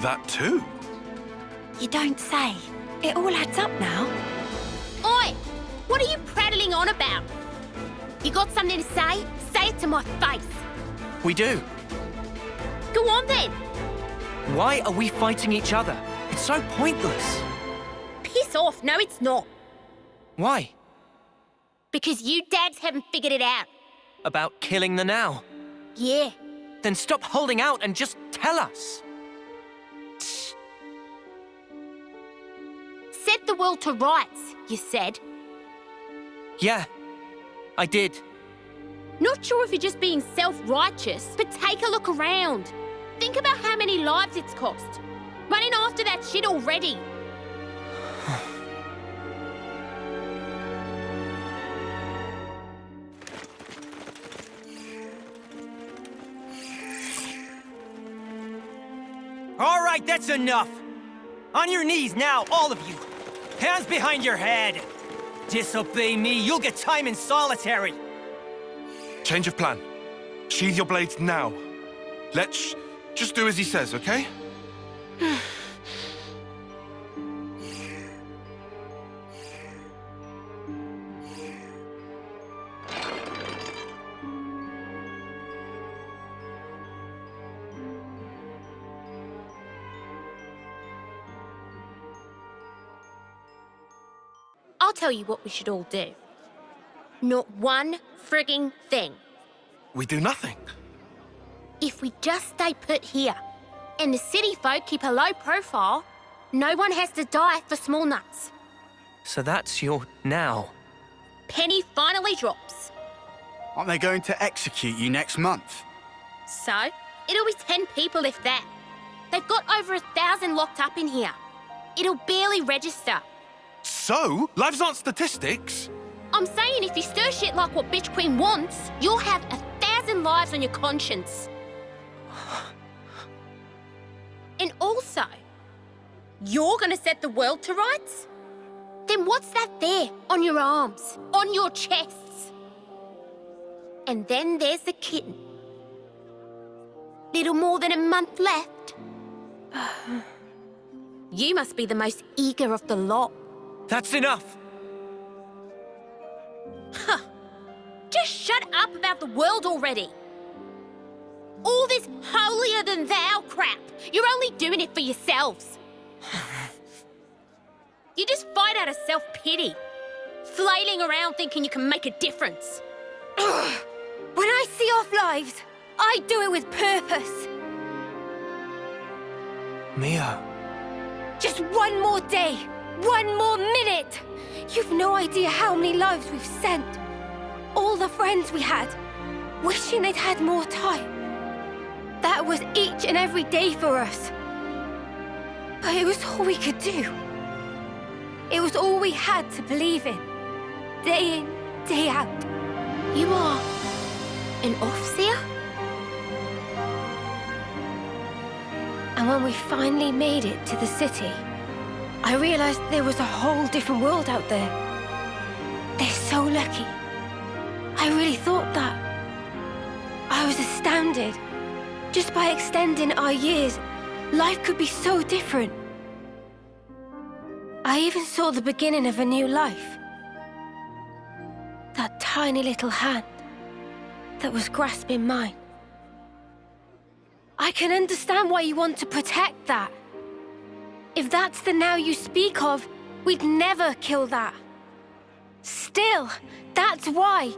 That too? You don't say. It all adds up now. Oi! What are you prattling on about? You got something to say? Say it to my face. We do. Go on then. Why are we fighting each other? It's so pointless. Piss off. No, it's not. Why? Because you dads haven't figured it out. About killing the Now? Yeah. Then stop holding out and just tell us. Set the world to rights, you said. Yeah, I did. Not sure if you're just being self-righteous, but take a look around. Think about how many lives it's cost. Running after that shit already. All right, that's enough. On your knees now, all of you. Hands behind your head. Disobey me, you'll get time in solitary. Change of plan. Sheathe your blades now. Let's just do as he says, okay? I'll tell you what we should all do. Not one frigging thing. We do nothing. If we just stay put here, and the city folk keep a low profile, no one has to die for small nuts. So that's your Now. Penny finally drops. Aren't they going to execute you next month? So, it'll be 10 people if that. They've got over 1,000 locked up in here. It'll barely register. So? Lives aren't statistics? I'm saying if you stir shit like what Bitch Queen wants, you'll have 1,000 lives on your conscience. And also, you're gonna set the world to rights? Then what's that there on your arms, on your chests? And then there's the kitten. Little more than a month left. You must be the most eager of the lot. That's enough. Huh. Just shut up about the world already. All this holier-than-thou crap, you're only doing it for yourselves. You just fight out of self-pity, flailing around thinking you can make a difference. When I see off lives, I do it with purpose. Mia. Just one more day, one more minute. You've no idea how many lives we've sent. All the friends we had, wishing they'd had more time. That was each and every day for us. But it was all we could do. It was all we had to believe in. Day in, day out. You are an Offseer? And when we finally made it to the city, I realized there was a whole different world out there. They're so lucky. I really thought that. I was astounded. Just by extending our years, life could be so different. I even saw the beginning of a new life. That tiny little hand that was grasping mine. I can understand why you want to protect that. If that's the Now you speak of, we'd never kill that. Still, that's why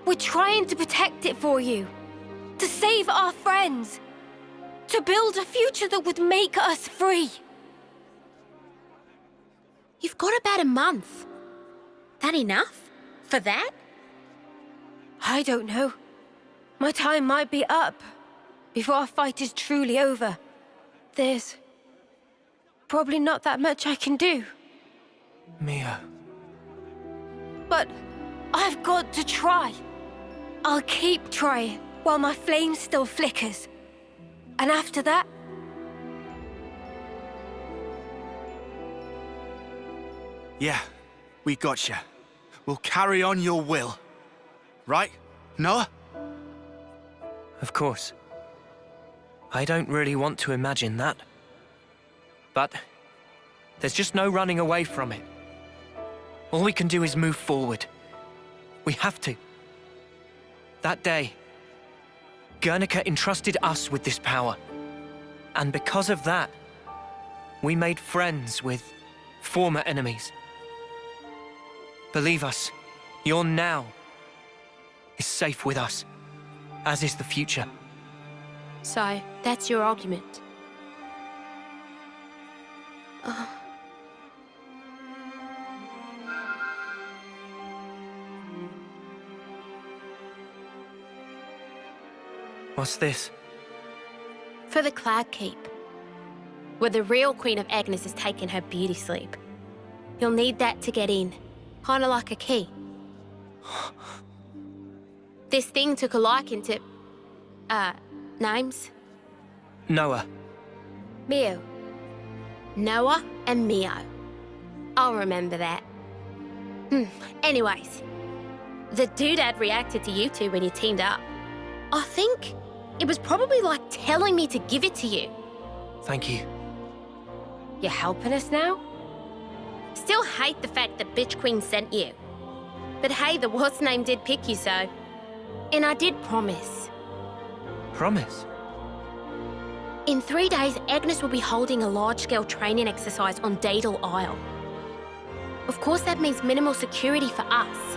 we're trying to protect it for you. To save our friends. To build a future that would make us free. You've got about a month. That enough? For that? I don't know. My time might be up before our fight is truly over. There's probably not that much I can do. Mio. But I've got to try. I'll keep trying while my flame still flickers. And after that... Yeah, we gotcha. We'll carry on your will. Right, Noah? Of course. I don't really want to imagine that. But there's just no running away from it. All we can do is move forward. We have to. That day, Guernica entrusted us with this power. And because of that, we made friends with former enemies. Believe us, your now is safe with us, as is the future. So, that's your argument. What's this? For the Cloud Keep, where the real Queen of Agnes has taken her beauty sleep. You'll need that to get in, kind of like a key. This thing took a liking to... names? Noah. Mio. Noah and Mio. I'll remember that. Anyways, the doodad reacted to you two when you teamed up. I think it was probably like telling me to give it to you. Thank you. You're helping us now? Still hate the fact that Bitch Queen sent you. But hey, the what's name did pick you, so... And I did promise. Promise? In 3 days, Agnes will be holding a large-scale training exercise on Daedal Isle. Of course, that means minimal security for us.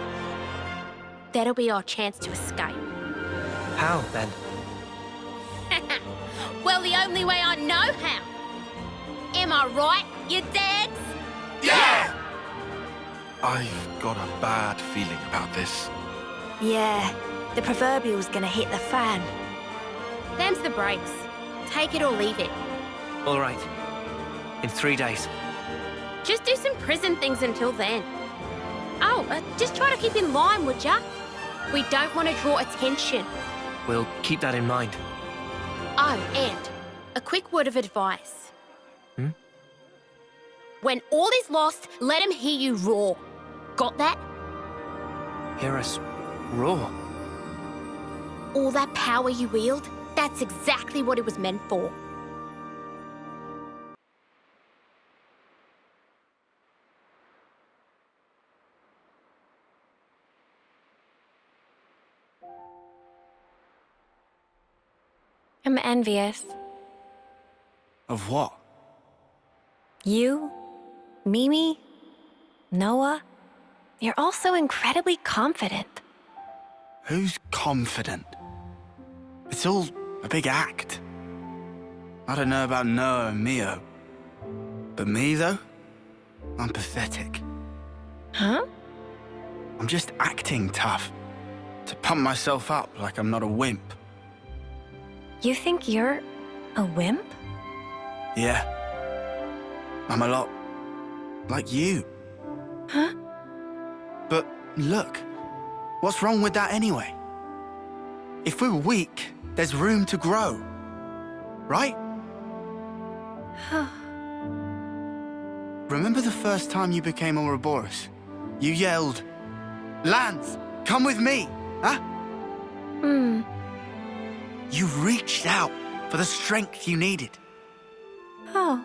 That'll be our chance to escape. How, then? Well, the only way I know how. Am I right, you dads? Yeah! I've got a bad feeling about this. Yeah, the proverbial's gonna hit the fan. Them's the breaks. Take it or leave it. All right. In 3 days. Just do some prison things until then. Oh, just try to keep in line, would ya? We don't want to draw attention. We'll keep that in mind. Oh, and a quick word of advice. When all is lost, let him hear you roar. Got that? Hear us roar. All that power you wield, that's exactly what it was meant for. I'm envious. Of what? You, Mimi, Noah, you're all so incredibly confident. Who's confident? It's all a big act. I don't know about Noah and Mio. But me, though? I'm pathetic. Huh? I'm just acting tough. To pump myself up like I'm not a wimp. You think you're a wimp? Yeah. I'm a lot like you. Huh? But look, what's wrong with that anyway? If we're weak, there's room to grow. Right? Remember the first time you became Ouroboros? You yelled, "Lance, come with me!" Huh? You reached out for the strength you needed. Oh.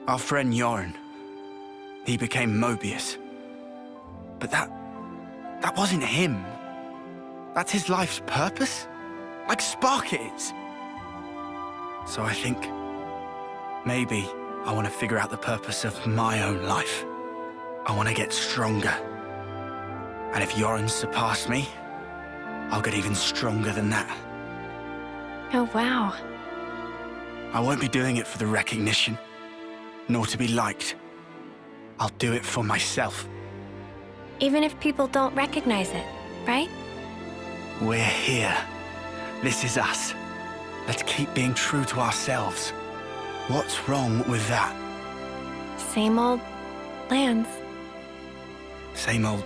Our friend Yoren, he became Mobius. But that wasn't him. That's his life's purpose, like Spark it is. So I think maybe I want to figure out the purpose of my own life. I want to get stronger. And if Yoren surpassed me, I'll get even stronger than that. Oh, wow. I won't be doing it for the recognition, nor to be liked. I'll do it for myself. Even if people don't recognize it, right? We're here. This is us. Let's keep being true to ourselves. What's wrong with that? Same old plans. Same old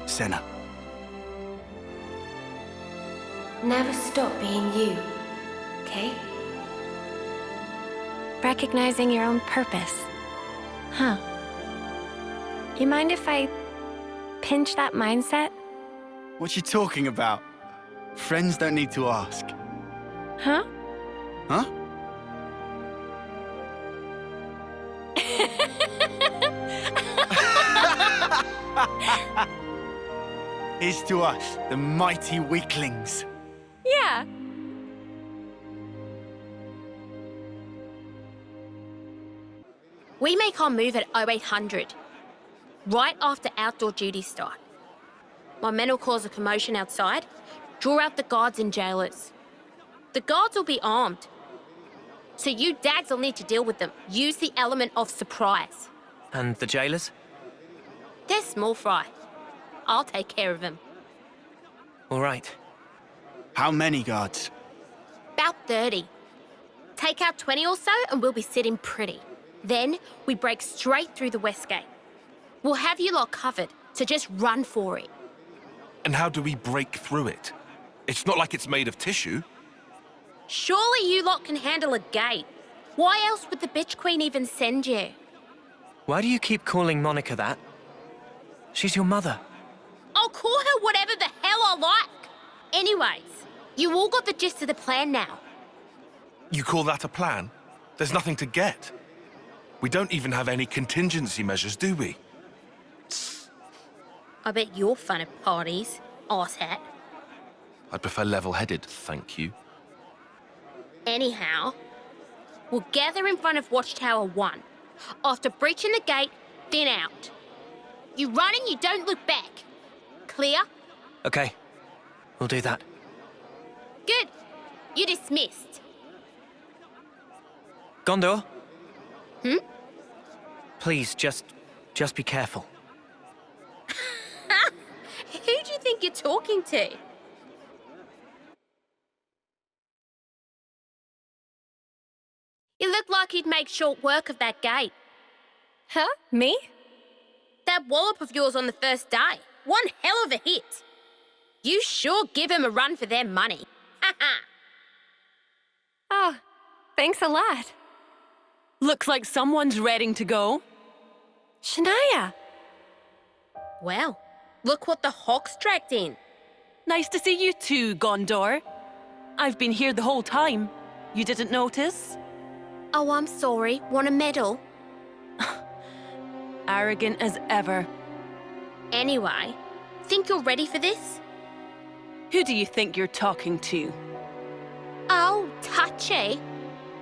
Senna. Never stop being you, okay? Recognizing your own purpose. Huh. You mind if I pinch that mindset? What you talking about? Friends don't need to ask. Huh? Huh? Here's to us, the mighty weaklings. Yeah. We make our move at 0800, right after outdoor duties start. My men will cause a commotion outside, draw out the guards and jailers. The guards will be armed, so you dags will need to deal with them. Use the element of surprise. And the jailers? They're small fry. I'll take care of them. All right. How many guards? About 30. Take out 20 or so and we'll be sitting pretty. Then we break straight through the west gate. We'll have you lot covered, so just run for it. And how do we break through it? It's not like it's made of tissue. Surely you lot can handle a gate. Why else would the bitch queen even send you? Why do you keep calling Monica that? She's your mother. I'll call her whatever the hell I like. Anyways, you all got the gist of the plan now. You call that a plan? There's nothing to get. We don't even have any contingency measures, do we? I bet you're fun at parties, arsehat. I'd prefer level-headed, thank you. Anyhow, we'll gather in front of Watchtower 1. After breaching the gate, thin out. You run and you don't look back. Clear? Okay, we'll do that. Good. You're dismissed. Gondor? Hmm? Please, just be careful. Who do you think you're talking to? You look like you'd make short work of that gate. Huh? Me? That wallop of yours on the first day. One hell of a hit. You sure give him a run for their money. Oh, thanks a lot. Looks like someone's ready to go. Shania! Well, look what the Hawks dragged in. Nice to see you too, Gondor. I've been here the whole time. You didn't notice? Oh, I'm sorry. Want a medal? Arrogant as ever. Anyway, think you're ready for this? Who do you think you're talking to? Oh, touchy.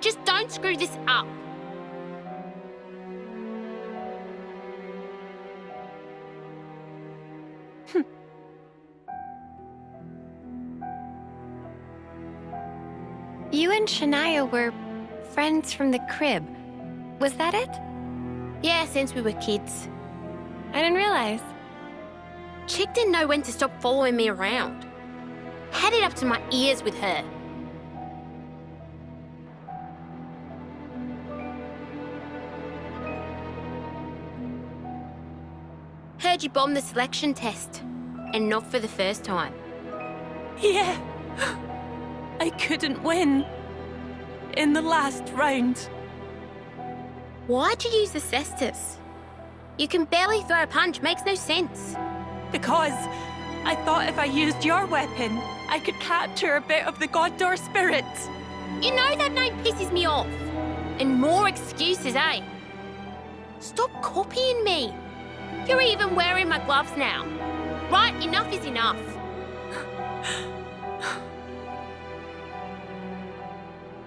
Just don't screw this up. You and Shania were friends from the crib. Was that it? Yeah, since we were kids. I didn't realize. Chick didn't know when to stop following me around. Had it up to my ears with her. Heard you bombed the selection test, and not for the first time. Yeah. I couldn't win. In the last round. Why'd you use the cestus? You can barely throw a punch, makes no sense. Because I thought if I used your weapon, I could capture a bit of the Gondor spirit. You know that name pisses me off. And more excuses, eh? Stop copying me. You're even wearing my gloves now. Right, enough is enough.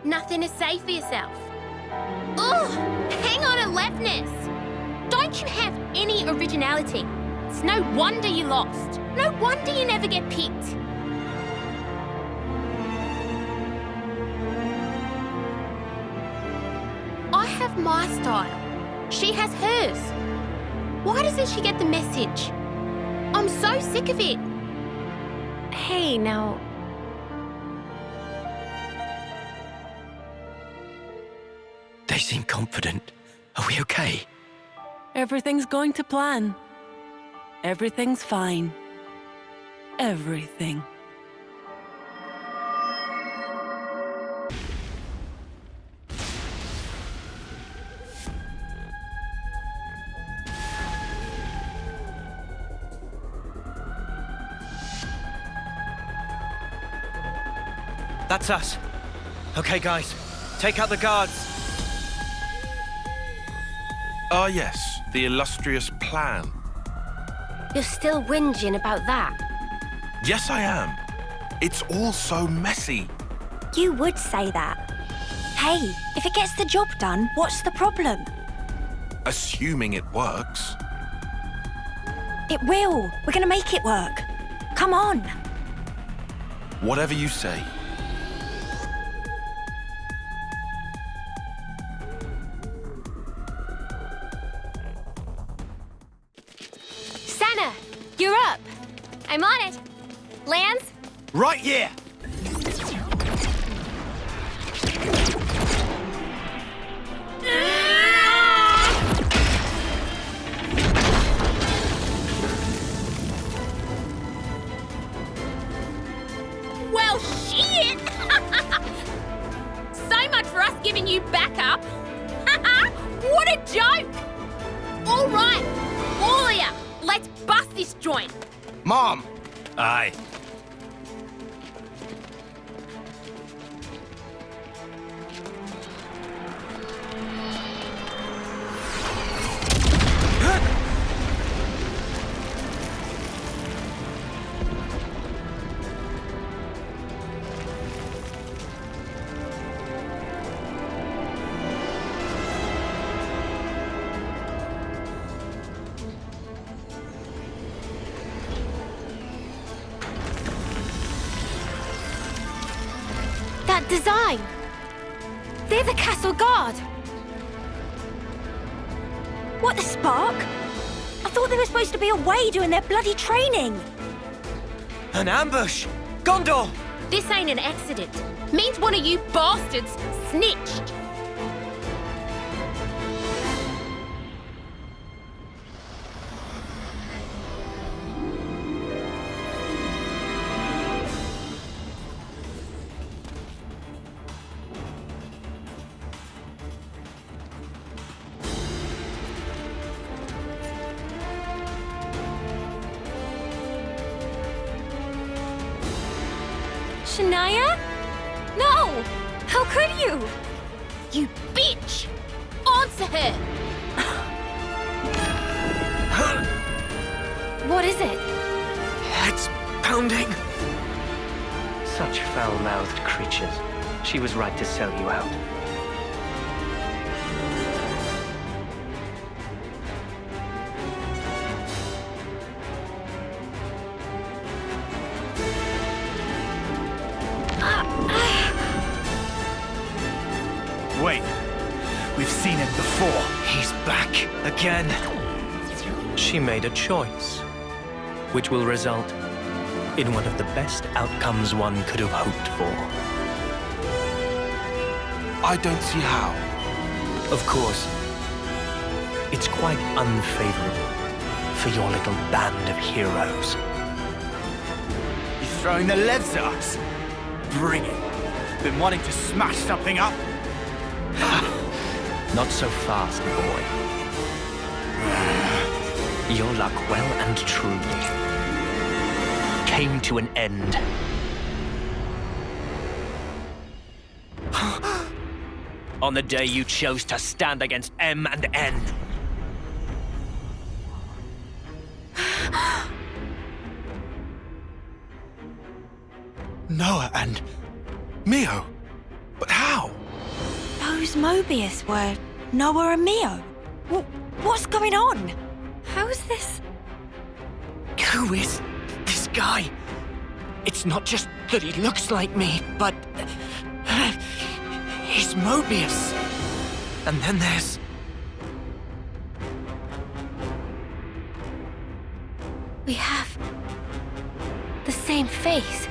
Nothing to say for yourself. Ugh! Hang on, Alephnis! Don't you have any originality? It's no wonder you lost. No wonder you never get picked. have my style. She has hers. Why doesn't she get the message? I'm so sick of it. Hey, now. They seem confident. Are we okay? Everything's going to plan. Everything's fine. Everything. That's us. Okay, guys. Take out the guards. Ah, yes. The illustrious plan. You're still whinging about that. Yes, I am. It's all so messy. You would say that. Hey, if it gets the job done, what's the problem? Assuming it works. It will. We're gonna make it work. Come on. Whatever you say. Senna, you're up. I'm on it. Lance? Right here! Well, shit! So much for us giving you backup. What a joke! All right, all of ya, let's bust this joint. Mom! Aye. That design. They're the castle guard. What, the Spark? I thought they were supposed to be away doing their bloody training. An ambush! Gondor! This ain't an accident. Means one of you bastards snitched. Shania? No! How could you? You bitch! Answer her! What is it? Head's pounding. Such foul-mouthed creatures. She was right to sell you out. Wait. We've seen him before. He's back again. She made a choice, which will result in one of the best outcomes one could have hoped for. I don't see how. Of course, it's quite unfavorable for your little band of heroes. He's throwing the levs at us. Bring it. Been wanting to smash something up? Not so fast, boy. Your luck well and truly came to an end. On the day you chose to stand against M and N. Noah and Mio? But how? Those Mobius were Noah and Mio. What's going on? How's this? Who is this guy? It's not just that he looks like me, but he's Mobius. And then there's... We have the same face.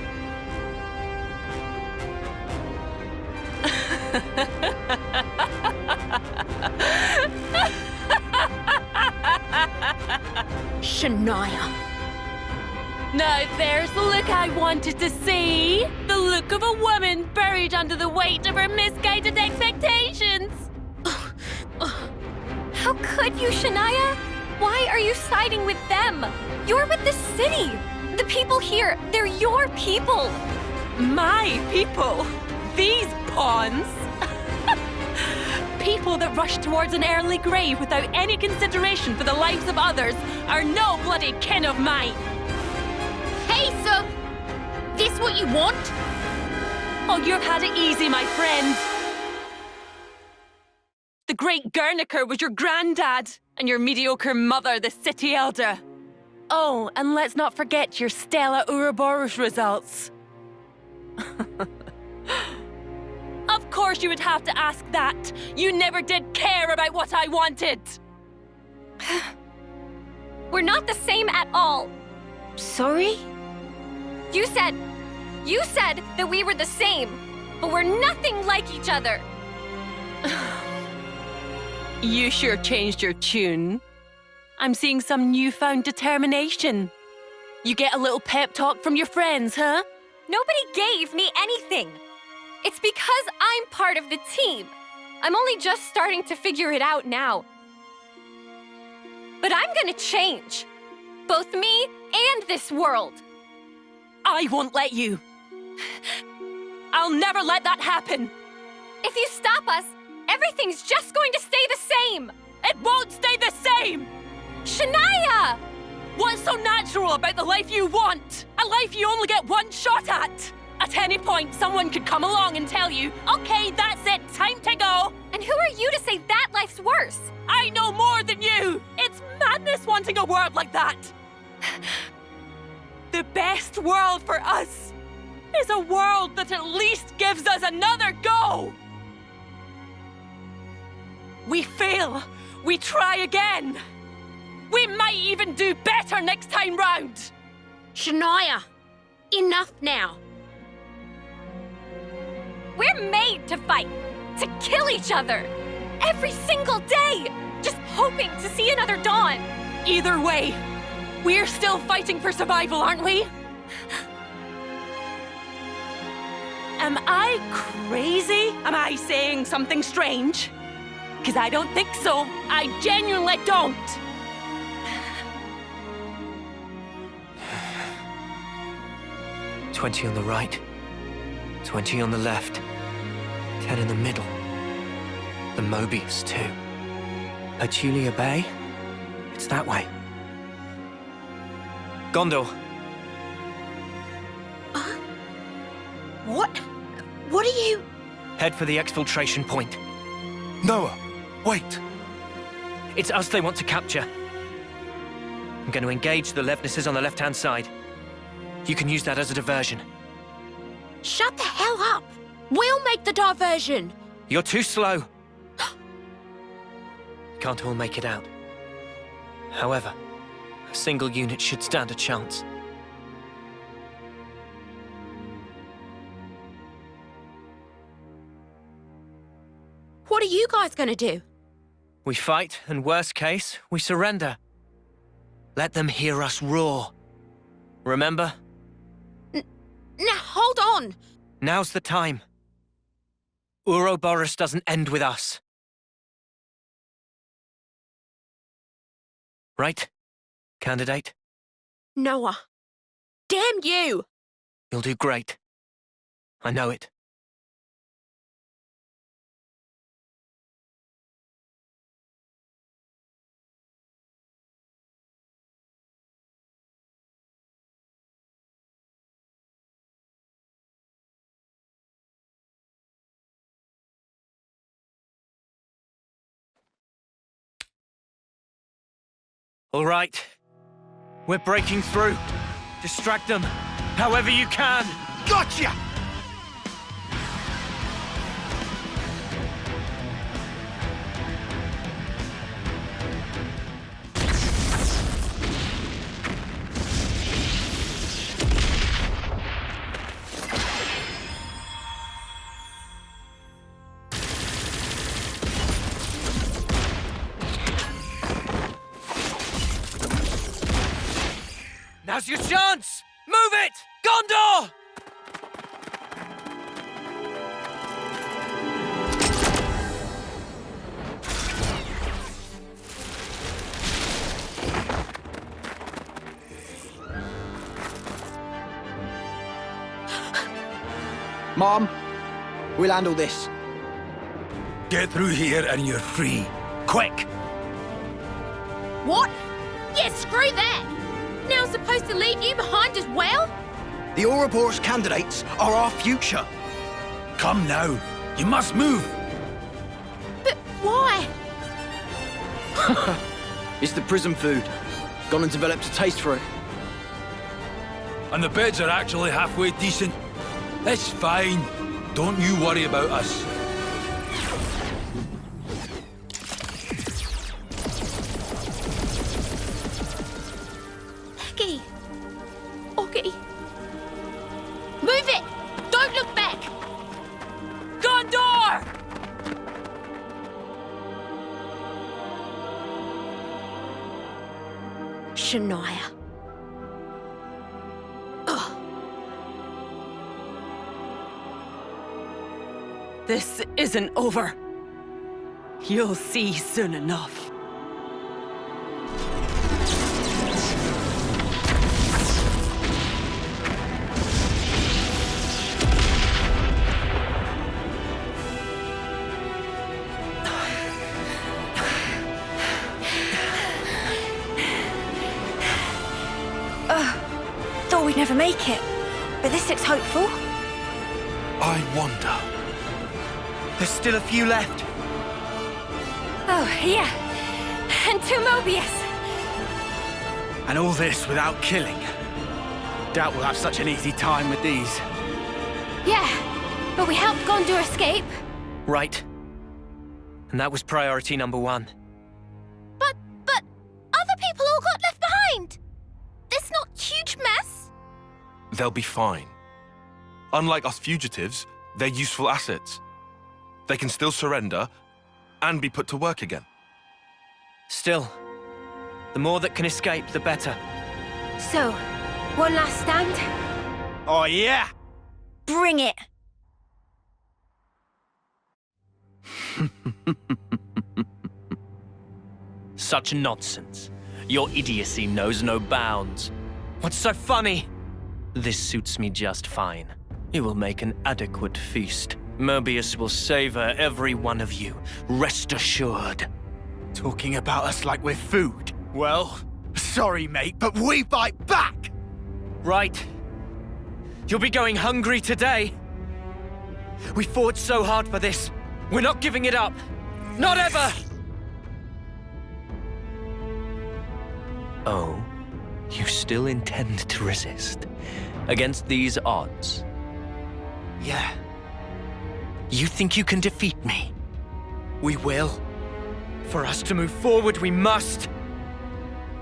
Shania. Now there's the look I wanted to see. The look of a woman buried under the weight of her misguided expectations. How could you, Shania? Why are you siding with them? You're with the city. The people here, they're your people. My people? These pawns? People that rush towards an early grave without any consideration for the lives of others are no bloody kin of mine. Hey, so, this what you want? Oh, you've had it easy, my friend. The great Guernica was your granddad, and your mediocre mother, the city elder. Oh, and let's not forget your Stella Ouroboros results. Of course you would have to ask that. You never did care about what I wanted. We're not the same at all. Sorry? You said that we were the same, but we're nothing like each other. You sure changed your tune. I'm seeing some newfound determination. You get a little pep talk from your friends, huh? Nobody gave me anything. It's because I'm part of the team. I'm only just starting to figure it out now. But I'm gonna change. Both me and this world. I won't let you. I'll never let that happen. If you stop us, everything's just going to stay the same. It won't stay the same! Shania! What's so natural about the life you want? A life you only get one shot at? At any point, someone could come along and tell you, okay, that's it, time to go. And who are you to say that life's worse? I know more than you. It's madness wanting a world like that. The best world for us is a world that at least gives us another go. We fail, we try again. We might even do better next time round. Shania, enough now. We're made to fight, to kill each other. Every single day, just hoping to see another dawn. Either way, we're still fighting for survival, aren't we? Am I crazy? Am I saying something strange? Because I don't think so. I genuinely don't. "20 on the right, 20 on the left, 10 in the middle. The Mobius, too. Petulia Bay? It's that way. Gondor." What are you... Head for the exfiltration point. Noah, wait. It's us they want to capture. I'm going to engage the Levnesses on the left-hand side. You can use that as a diversion. Shut the hell up! We'll make the diversion! You're too slow. Can't all make it out. However, a single unit should stand a chance. What are you guys gonna do? We fight, and worst case, we surrender. Let them hear us roar. Remember? Now, hold on! Now's the time. Ouroboros doesn't end with us. Right, candidate? Noah. Damn you! You'll do great. I know it. All right. We're breaking through. Distract them, however you can. Gotcha! Now's your chance! Move it! Gondor! Mom, we'll handle this. Get through here and you're free. Quick! What? Yeah, screw that! Now I'm supposed to leave you behind as well? The Ouroboros candidates are our future. Come now. You must move. But why? It's the prison food. Gone and developed a taste for it. And the beds are actually halfway decent. It's fine. Don't you worry about us. Becky! Oggy! Move it! Don't look back! Gondor! Shania. This isn't over. You'll see soon enough. Thought we'd never make it, but this looks hopeful. I wonder. There's still a few left. Oh, yeah. And 2 Mobius. And all this without killing. Doubt we'll have such an easy time with these. Yeah, but we helped Gondor escape. Right. And that was priority number 1. But other people all got left behind. This not huge mess? They'll be fine. Unlike us fugitives, they're useful assets. They can still surrender and be put to work again. Still, the more that can escape, the better. So, one last stand? Oh, yeah! Bring it! Such nonsense. Your idiocy knows no bounds. What's so funny? This suits me just fine. It will make an adequate feast. Mobius will savor every one of you, rest assured. Talking about us like we're food. Well, sorry, mate, but we bite back! Right. You'll be going hungry today. We fought so hard for this. We're not giving it up. Not ever! Oh, you still intend to resist? Against these odds? Yeah. You think you can defeat me? We will. For us to move forward, we must.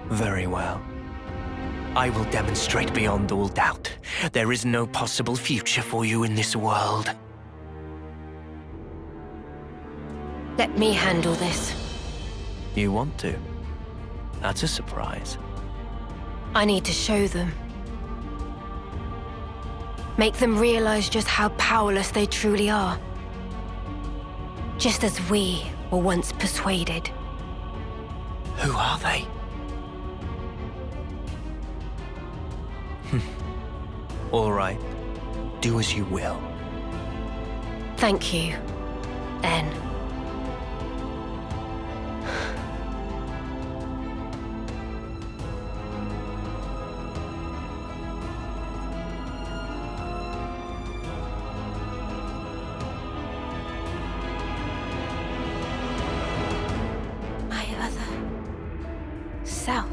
Very well. I will demonstrate beyond all doubt. There is no possible future for you in this world. Let me handle this. You want to? That's a surprise. I need to show them. Make them realize just how powerless they truly are. Just as we were once persuaded. Who are they? All right. Do as you will. Thank you, then. Self.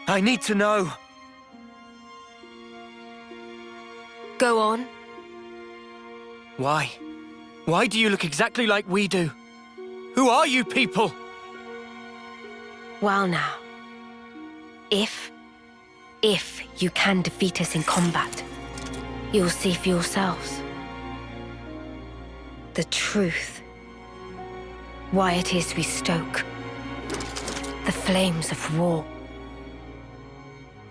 I need to know. Go on. Why? Why do you look exactly like we do? Who are you people? Well now, if you can defeat us in combat, you'll see for yourselves the truth. Why it is we stoke the flames of war.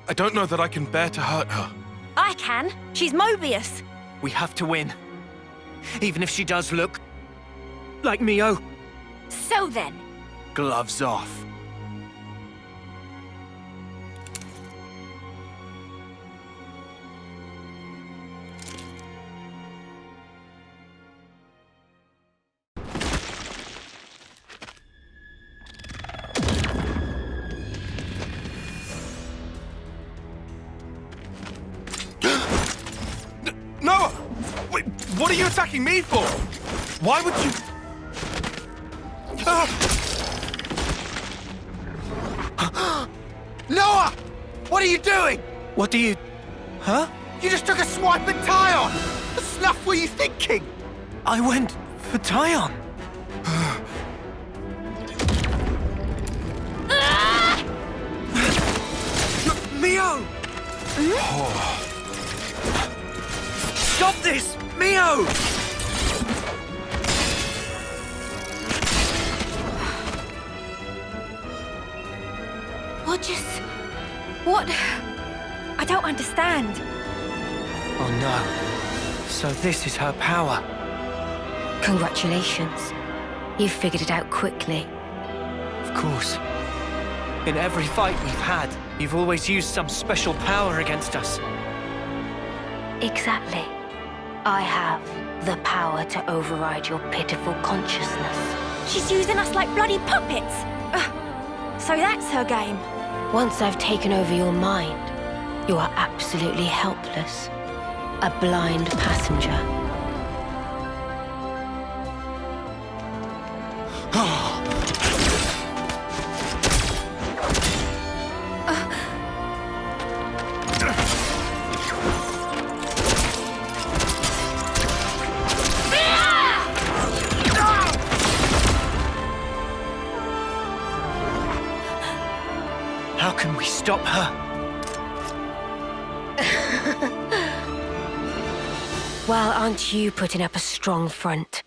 I don't know that I can bear to hurt her. I can. She's Mobius. We have to win. Even if she does look like Mio. So then. Gloves off. Noah! Wait, what are you attacking me for? Why would you... Noah! What are you doing? What do you... Huh? You just took a swipe at Tyon! What snuff were you thinking? I went for Tyon. Mio! Stop this! Mio! What? I don't understand. Oh no. So this is her power. Congratulations. You figured it out quickly. Of course. In every fight we've had, you've always used some special power against us. Exactly. I have the power to override your pitiful consciousness. She's using us like bloody puppets. So that's her game. Once I've taken over your mind, you are absolutely helpless. A blind passenger. How can we stop her? Well, aren't you putting up a strong front?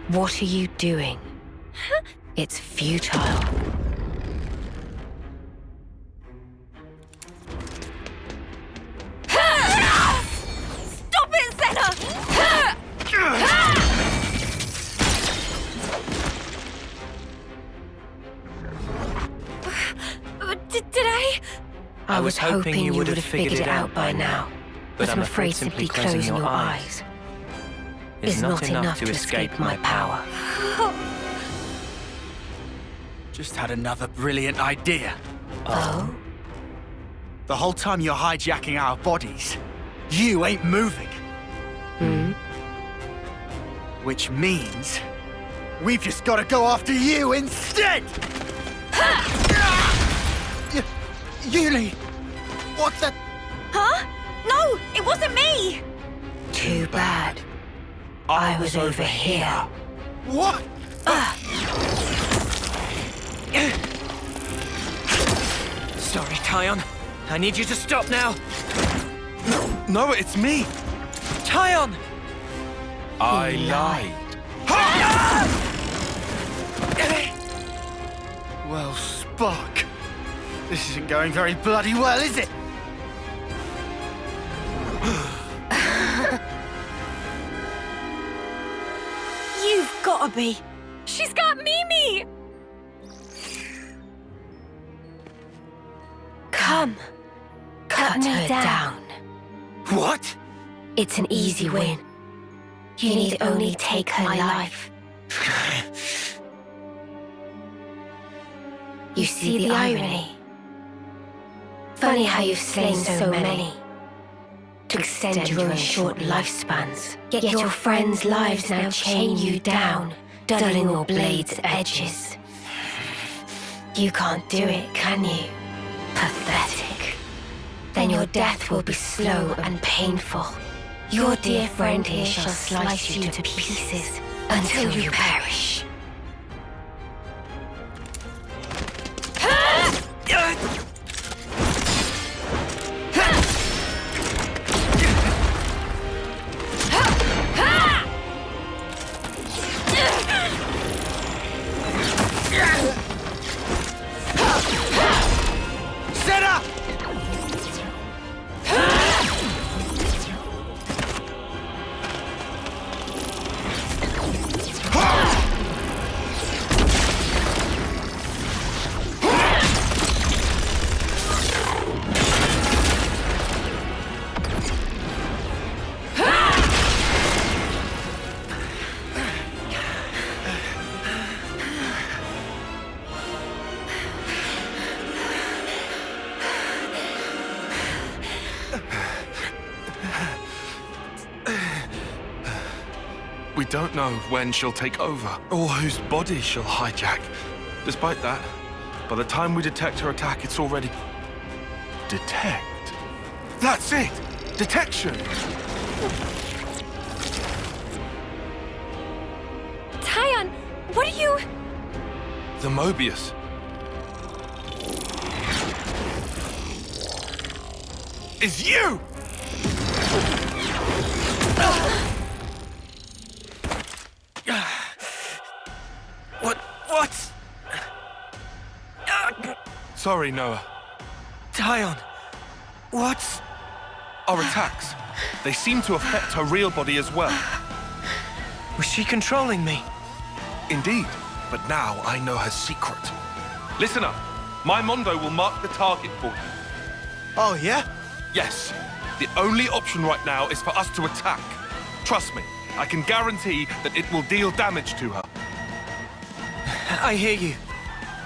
What are you doing? It's futile. Stop it, Senna! Did I? I was hoping you would have figured it out by now. But I'm afraid simply closing your eyes is not enough to escape my power. Just had another brilliant idea. Oh? The whole time you're hijacking our bodies, you ain't moving. Hmm? Which means we've just got to go after you instead! Yuli! What the... Huh? No, it wasn't me! Too bad. I was over here. What? Sorry, Tyon. I need you to stop now. No, it's me. Tyon! I lied. Well, Spark, this isn't going very bloody well, is it? You've gotta be. She's got Mimi! Come. Cut her down. What? It's an easy win. You need only take her life. You see the irony? Funny how you've slain so many to extend your own short lifespans. Yet your friends' lives now chain you down, dulling your blade's edges. You can't do it, can you? Pathetic. Then your death will be slow and painful. Your dear friend here shall slice you to pieces until you perish. We don't know when she'll take over, or whose body she'll hijack. Despite that, by the time we detect her attack, it's already... Detect? That's it! Detection! Tyon, what are you... The Mobius. Is you! What? Sorry, Noah. Tyon, what? Our attacks. They seem to affect her real body as well. Was she controlling me? Indeed, but now I know her secret. Listen up. My Mondo will mark the target for you. Oh, yeah? Yes. The only option right now is for us to attack. Trust me, I can guarantee that it will deal damage to her. I hear you.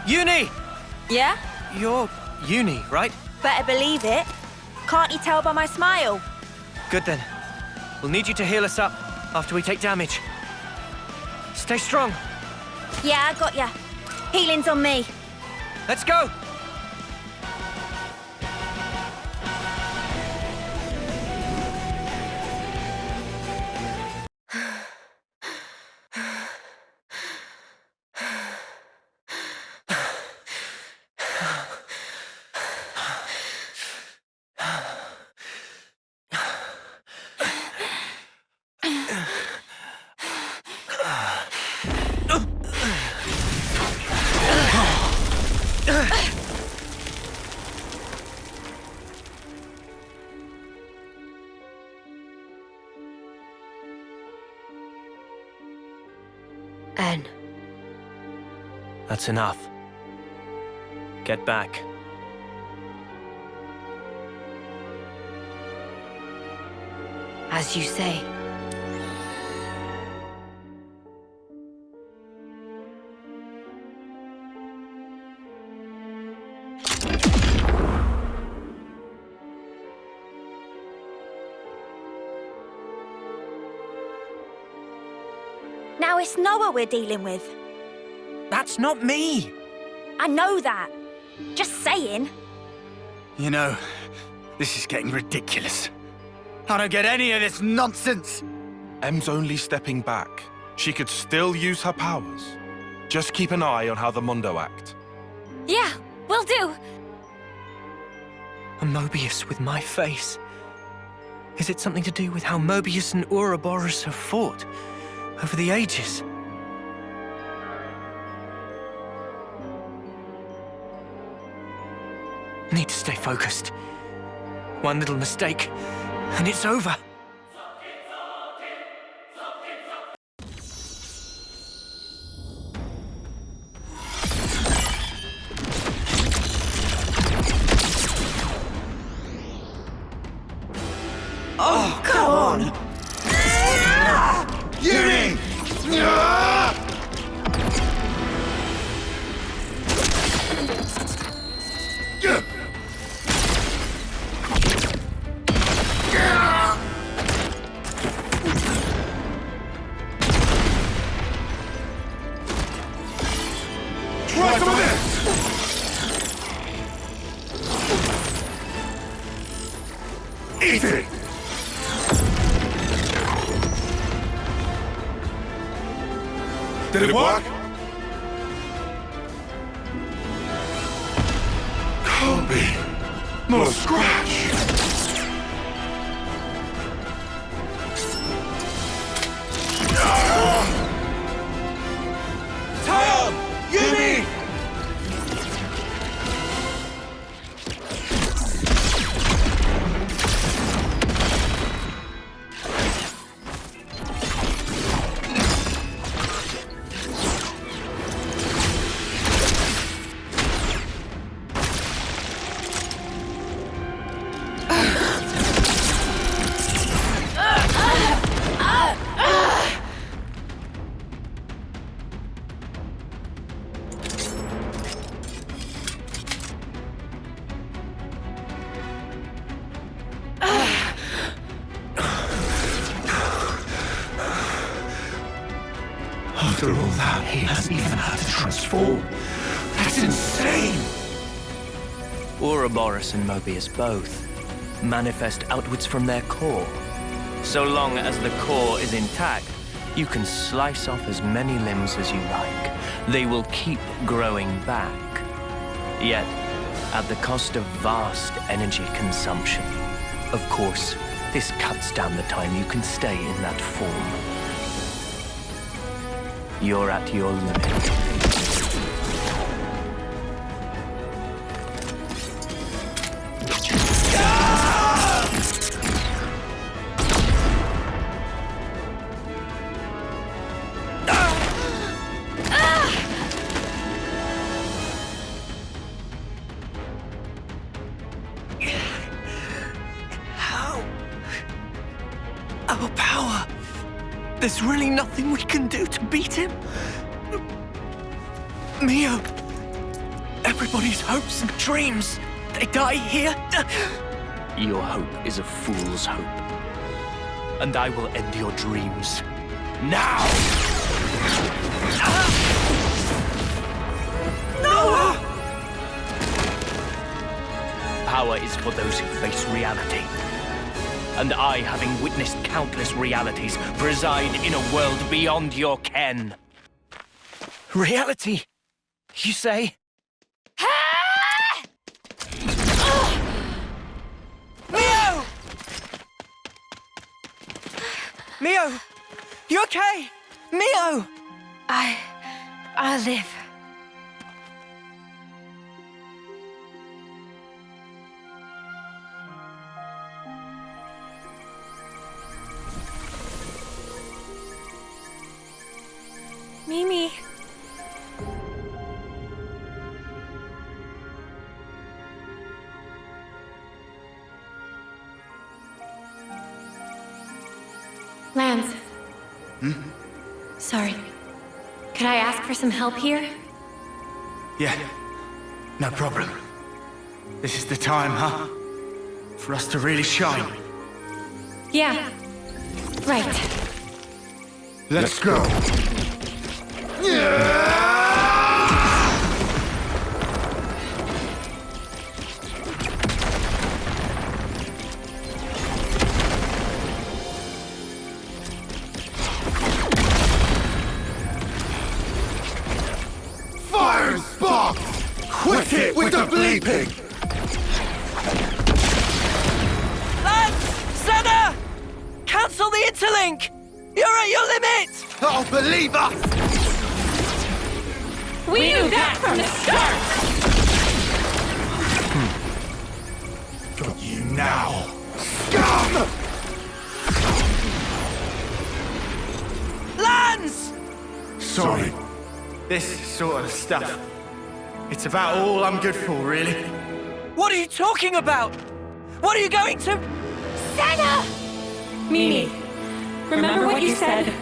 Uni! Yeah? You're Uni, right? Better believe it. Can't you tell by my smile? Good then. We'll need you to heal us up after we take damage. Stay strong. Yeah, I got ya. Healing's on me. Let's go! N. That's enough. Get back. As you say. Now it's Noah we're dealing with. That's not me! I know that. Just saying. You know, this is getting ridiculous. I don't get any of this nonsense. M's only stepping back. She could still use her powers. Just keep an eye on how the Mondo act. Yeah, will do. A Mobius with my face. Is it something to do with how Mobius and Ouroboros have fought over the ages? Need to stay focused. One little mistake, and it's over. Oh, come on! Yuri! Eat it! Did it work? Can't be. Not a scratch. Tail! Yumi! After all that, he hasn't even had to transform. That's insane! Ouroboros and Mobius both manifest outwards from their core. So long as the core is intact, you can slice off as many limbs as you like. They will keep growing back. Yet, at the cost of vast energy consumption. Of course, this cuts down the time you can stay in that form. You're at your limit. Our power. There's really nothing we can do to beat him. Mio, everybody's hopes and dreams, they die here. Your hope is a fool's hope. And I will end your dreams. Now! No! Power is for those who face reality. And I, having witnessed countless realities, preside in a world beyond your ken. Reality, you say? Mio! Mio! You okay? Mio! I'll live. Mimi. Lance. Hmm? Sorry. Could I ask for some help here? Yeah, no problem. This is the time, huh? For us to really shine. Yeah. Right. Let's go. Fire and spark! Quit it with the bleeping! Lance! Senna! Cancel the interlink! You're at your limit! Oh, believe us! We knew that from the start! Got you now, scum! Lance! Sorry. This sort of stuff. It's about all I'm good for, really. What are you talking about? What are you going to... Senna! Mimi, remember what you said?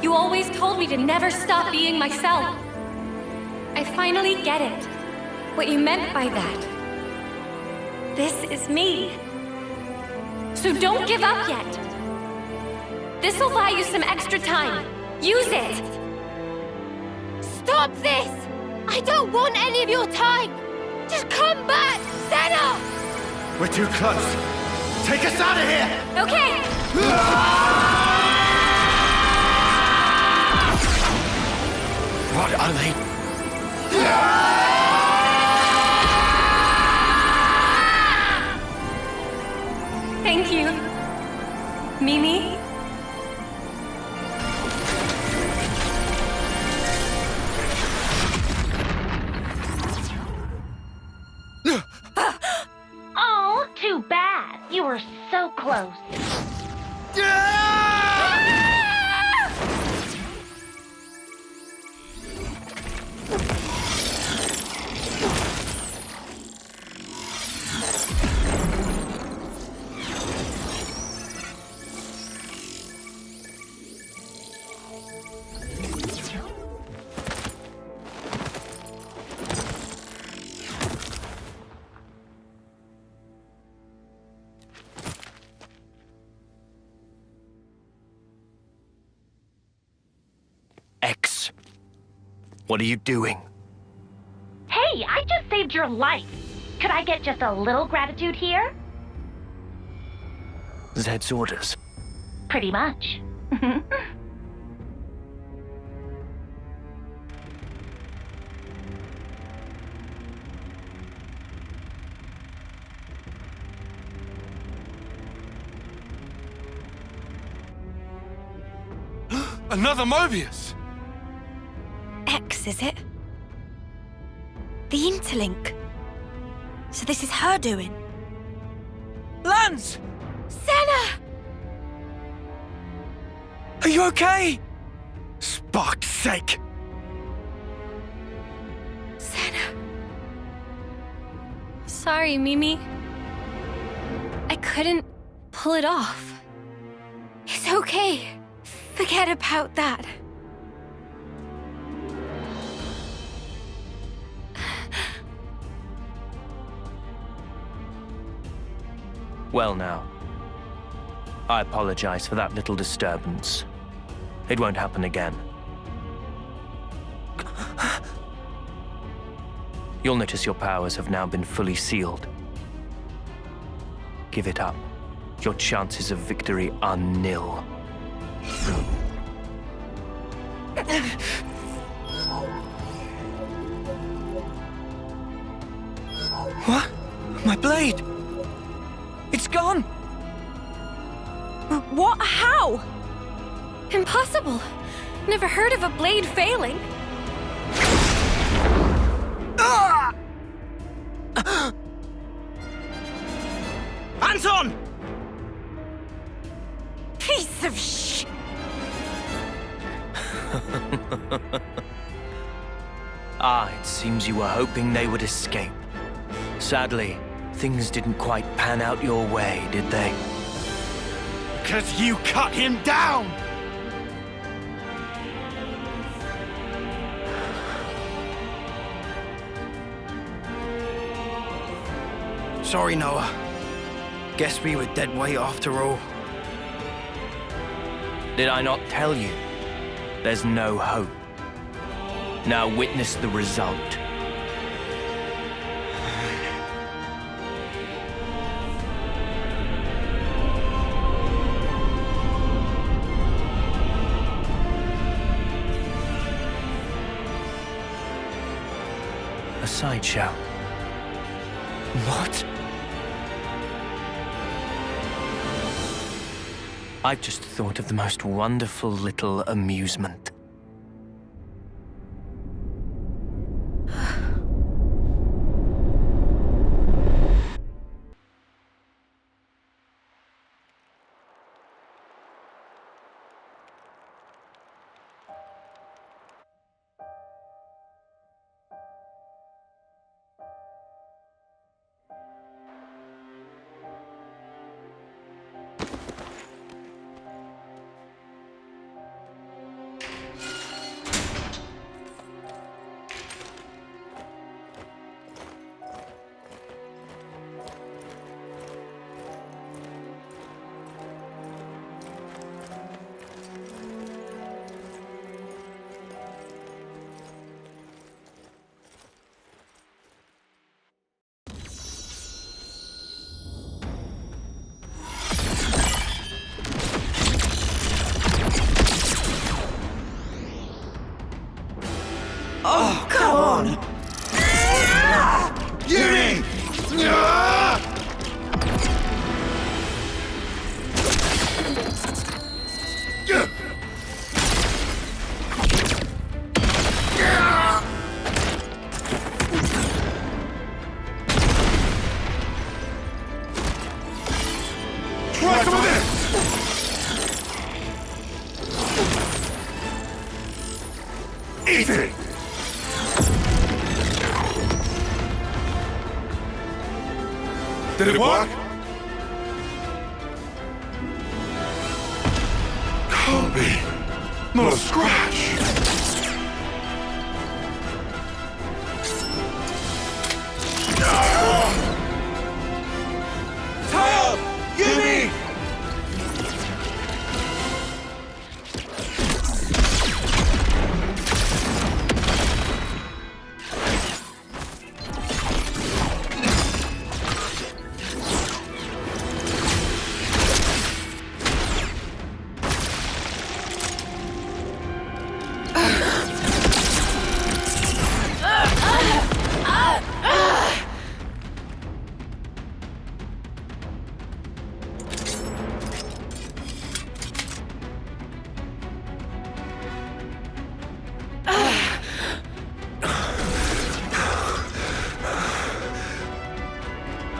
You always told me to never stop being myself. I finally get it. What you meant by that. This is me. So don't give up yet. This'll buy you some extra time. Use it! Stop this! I don't want any of your time! Just come back, Senna! We're too close. Take us out of here! Okay! What are they? Thank you. Mimi? Oh, too bad. You were so close. X. What are you doing? Hey, I just saved your life. Could I get just a little gratitude here? Zed's orders. Pretty much. Another Mobius! X, is it? The interlink. So this is her doing. Lance! Senna! Are you okay? Spark's sake! Senna. Sorry, Mimi. I couldn't pull it off. It's okay. Forget about that. Well now, I apologize for that little disturbance. It won't happen again. You'll notice your powers have now been fully sealed. Give it up. Your chances of victory are nil. What? My blade! It's gone! What? How? Impossible. Never heard of a blade failing. Anton! Piece of sh... It seems you were hoping they would escape. Sadly, things didn't quite pan out your way, did they? Because you cut him down! Sorry, Noah. Guess we were dead weight after all. Did I not tell you? There's no hope. Now witness the result. A sideshow. What? I've just thought of the most wonderful little amusement. Did it work? Can't be. Not a scratch. Tie up! Yumi!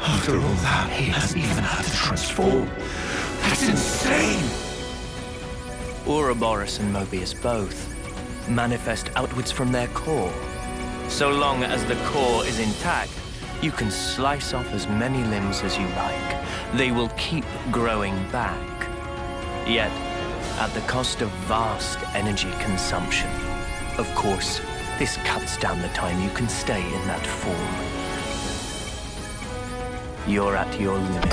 After all that, he hasn't even had to transform. That's insane! Ouroboros and Mobius both manifest outwards from their core. So long as the core is intact, you can slice off as many limbs as you like. They will keep growing back. Yet, at the cost of vast energy consumption. Of course, this cuts down the time you can stay in that form. You're at your limit.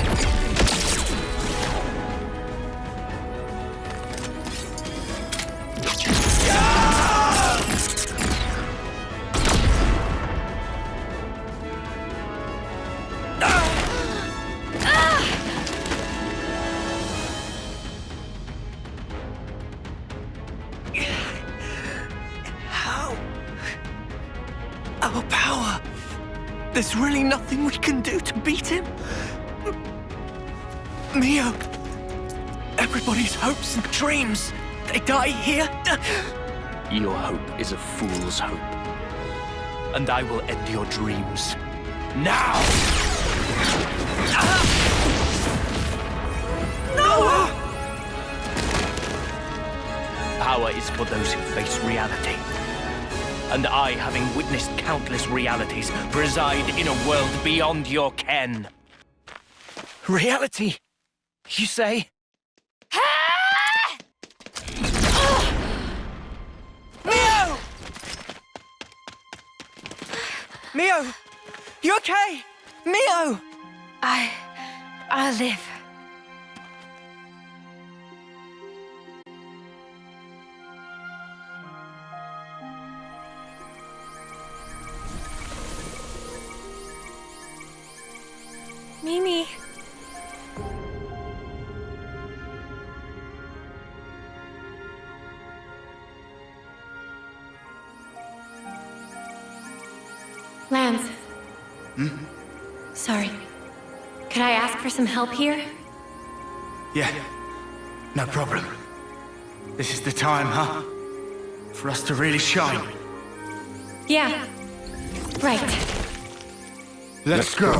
How? Our power. There's really nothing we can do to beat him. Mio, everybody's hopes and dreams, they die here. Your hope is a fool's hope. And I will end your dreams. Now! No! Power is for those who face reality. And I, having witnessed countless realities, preside in a world beyond your ken. Reality, you say? Mio! Mio! You okay? Mio! I'll live. Mimi. Lance. Sorry. Could I ask for some help here? Yeah, no problem. This is the time, huh? For us to really shine. Yeah. Right. Let's go.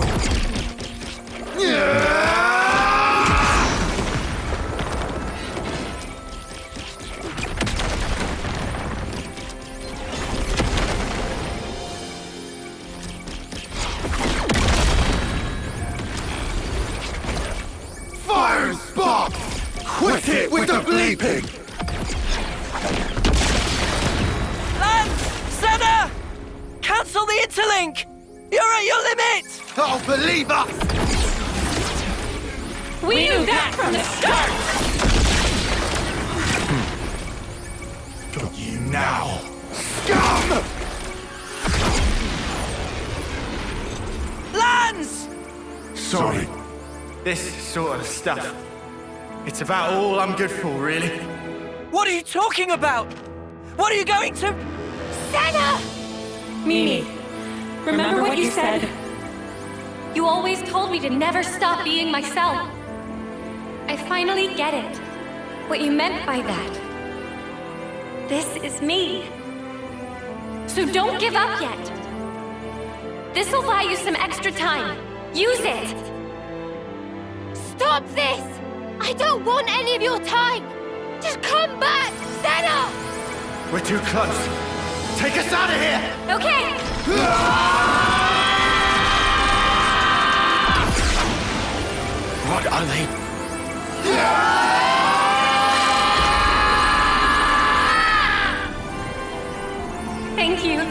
Fire and spark! Quit it with the bleeping! Lance! Senna! Cancel the interlink! You're at your limit! Oh, believe us! We knew that from the start! Got you now, scum! Lance! Sorry. This sort of stuff. It's about all I'm good for, really. What are you talking about? What are you going to... Senna! Mimi, remember what you said? You always told me to never stop being myself. I finally get it. What you meant by that. This is me. So don't give up yet. This'll buy you some extra time. Use it! Stop this! I don't want any of your time! Just come back, Senna! We're too close. Take us out of here! Okay! Are they... Thank you.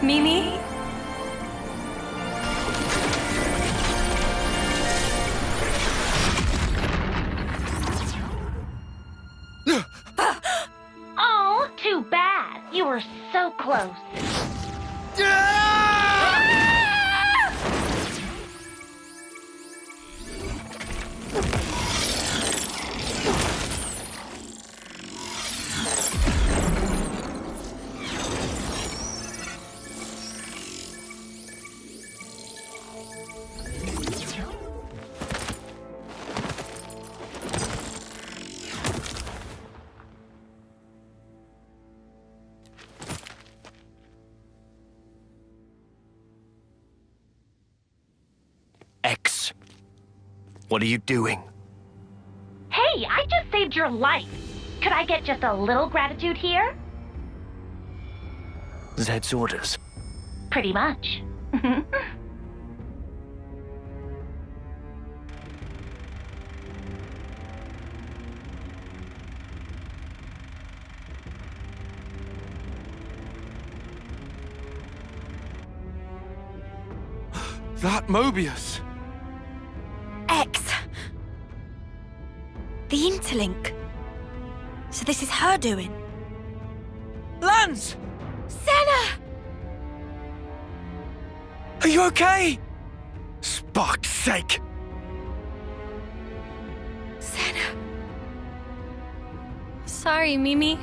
Mimi? Oh, too bad. You were so close. X, what are you doing? Hey, I just saved your life. Could I get just a little gratitude here? Zed's orders. Pretty much. That Mobius! X! The interlink. So this is her doing? Lance! Senna! Are you okay? Spark's sake! Senna. Sorry, Mimi.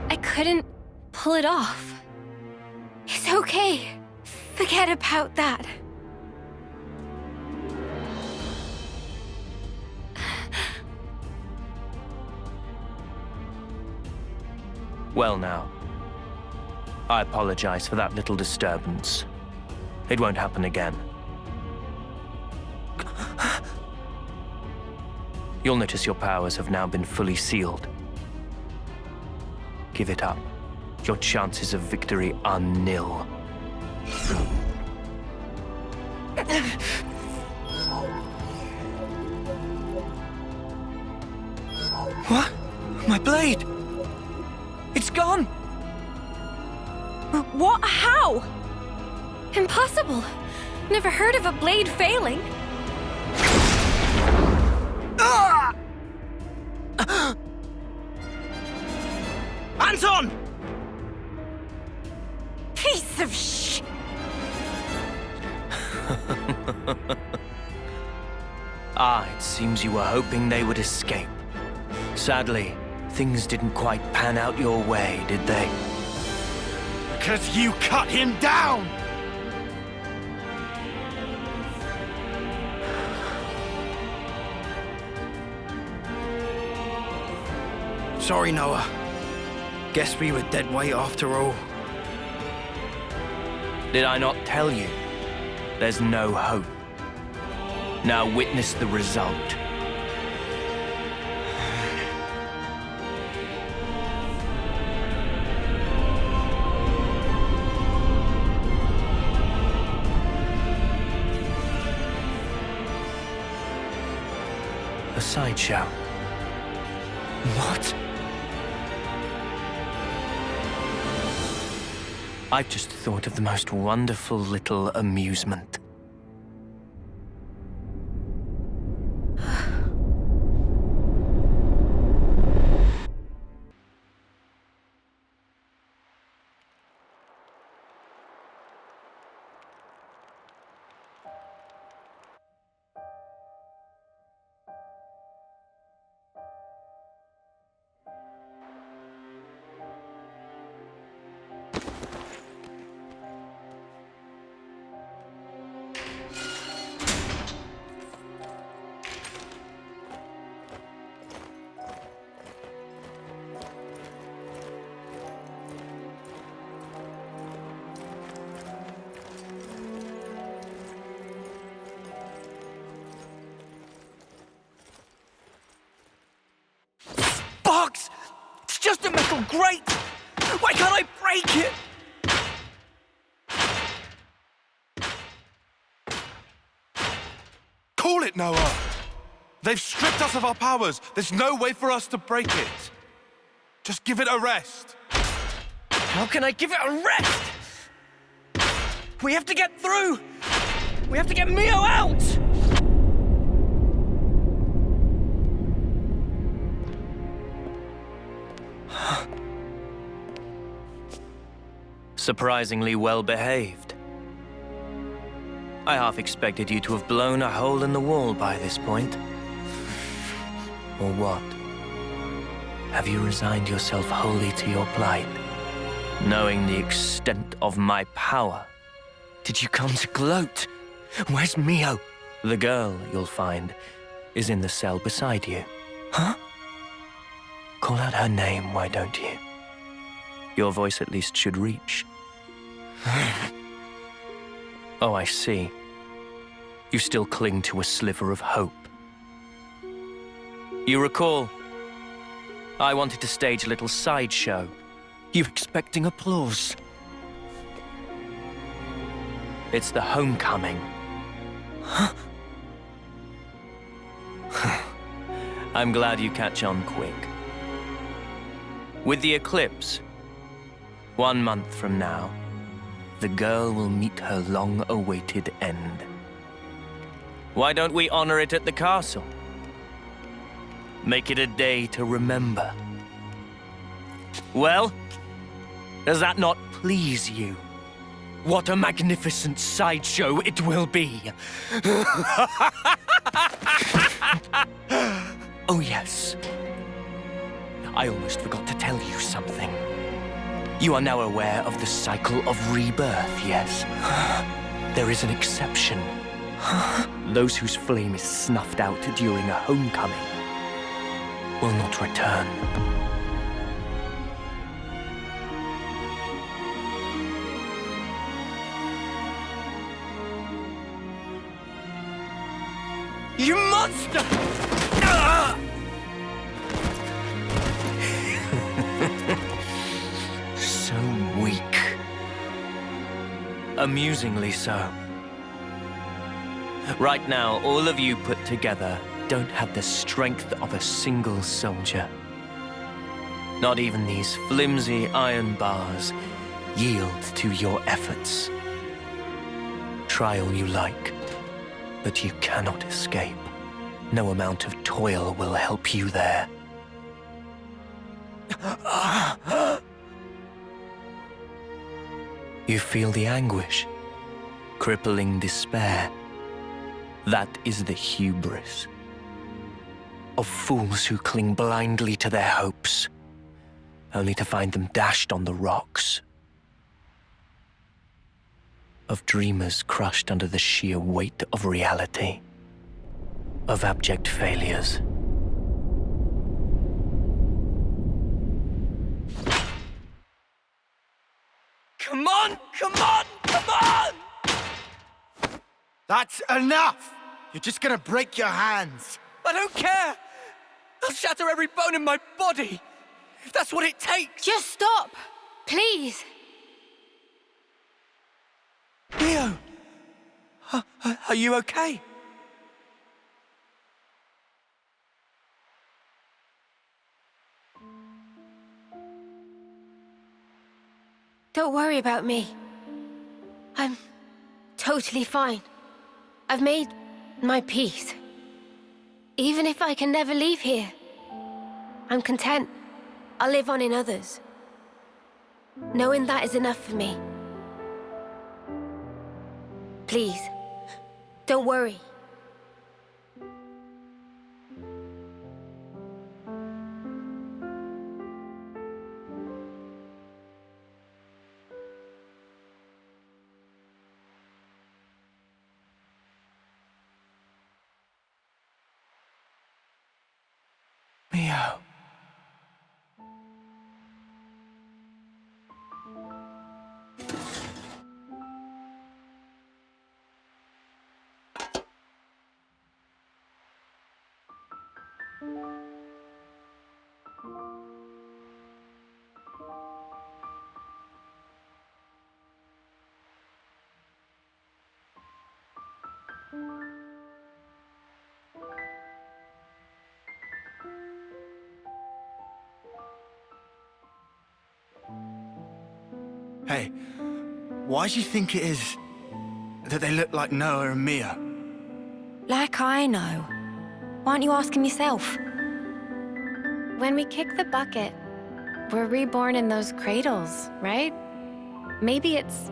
I couldn't pull it off. It's okay. Forget about that. Well now, I apologize for that little disturbance. It won't happen again. You'll notice your powers have now been fully sealed. Give it up. Your chances of victory are nil. What? My blade! It's gone! What? How? Impossible. Never heard of a blade failing. Ah! Anton! Piece of sh... It seems you were hoping they would escape. Sadly, things didn't quite pan out your way, did they? Because you cut him down! Sorry, Noah. Guess we were dead weight after all. Did I not tell you? There's no hope. Now witness the result. A sideshow. What? I've just thought of the most wonderful little amusement. Box! It's just a metal grate! Why can't I break it? Call control it, Noah. They've stripped us of our powers. There's no way for us to break it. Just give it a rest. How can I give it a rest? We have to get through! We have to get Mio out! Surprisingly well behaved. I half expected you to have blown a hole in the wall by this point. Or what? Have you resigned yourself wholly to your plight? Knowing the extent of my power, did you come to gloat? Where's Mio? The girl, you'll find, is in the cell beside you. Huh? Call out her name, why don't you? Your voice at least should reach. Oh, I see. You still cling to a sliver of hope. You recall, I wanted to stage a little sideshow. You expecting applause? It's the homecoming. Huh? I'm glad you catch on quick. With the eclipse, 1 month from now, the girl will meet her long-awaited end. Why don't we honor it at the castle? Make it a day to remember. Well, does that not please you? What a magnificent sideshow it will be! Oh yes. I almost forgot to tell you something. You are now aware of the cycle of rebirth, yes? There is an exception. Those whose flame is snuffed out during a homecoming will not return. You monster! So weak. Amusingly so. Right now, all of you put together don't have the strength of a single soldier. Not even these flimsy iron bars yield to your efforts. Try all you like, but you cannot escape. No amount of toil will help you there. You feel the anguish, crippling despair. That is the hubris of fools who cling blindly to their hopes, only to find them dashed on the rocks. Of dreamers crushed under the sheer weight of reality. Of abject failures. Come on! Come on! Come on! That's enough! You're just gonna break your hands. I don't care! I'll shatter every bone in my body, if that's what it takes! Just stop! Please! Mio! Are you okay? Don't worry about me. I'm totally fine. I've made my peace. Even if I can never leave here, I'm content. I'll live on in others. Knowing that is enough for me. Please, don't worry. Mio. Hey, why do you think it is that they look like Noah and Mia? Like I know. Why aren't you asking yourself? When we kick the bucket, we're reborn in those cradles, right? Maybe it's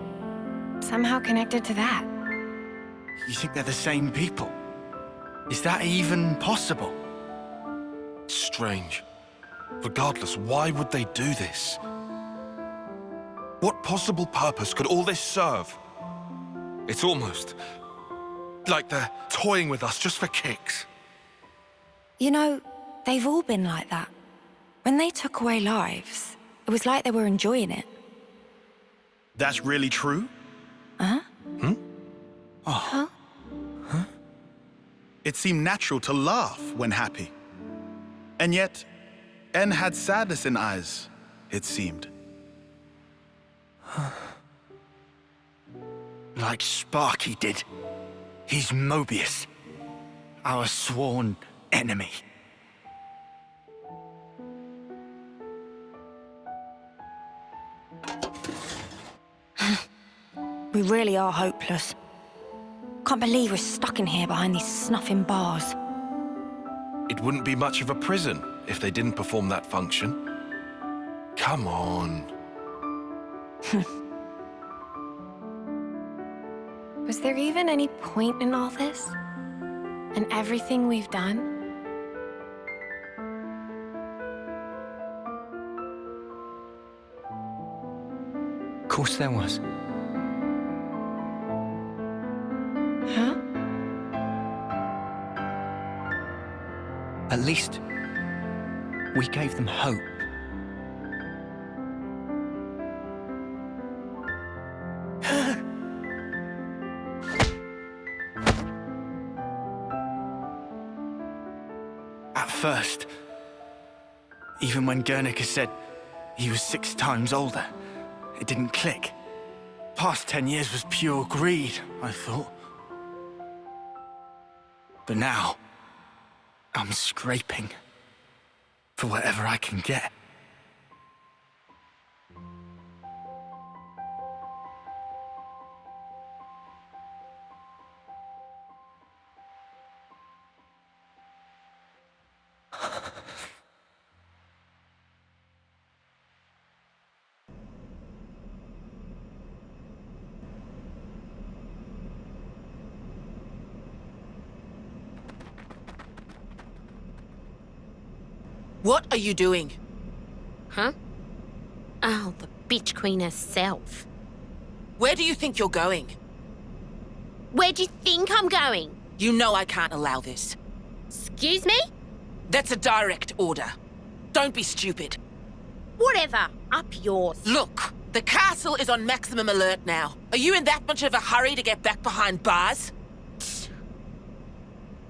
somehow connected to that. You think they're the same people? Is that even possible? Strange. Regardless, why would they do this? What possible purpose could all this serve? It's almost like they're toying with us just for kicks. You know, they've all been like that. When they took away lives, it was like they were enjoying it. That's really true? Huh? Oh. Huh? It seemed natural to laugh when happy. And yet, N had sadness in eyes, it seemed. Like Sparky did. He's Mobius, our sworn enemy. We really are hopeless. Can't believe we're stuck in here behind these snuffing bars. It wouldn't be much of a prison if they didn't perform that function. Come on. Was there even any point in all this? And everything we've done? Of course there was. Huh? At least, we gave them hope. At first, even when Guernica said he was 6 times older, it didn't click. Past 10 years was pure greed, I thought. But now, I'm scraping for whatever I can get. What are you doing? Huh? Oh, the bitch queen herself. Where do you think you're going? Where do you think I'm going? You know I can't allow this. Excuse me? That's a direct order. Don't be stupid. Whatever. Up yours. Look, the castle is on maximum alert now. Are you in that much of a hurry to get back behind bars?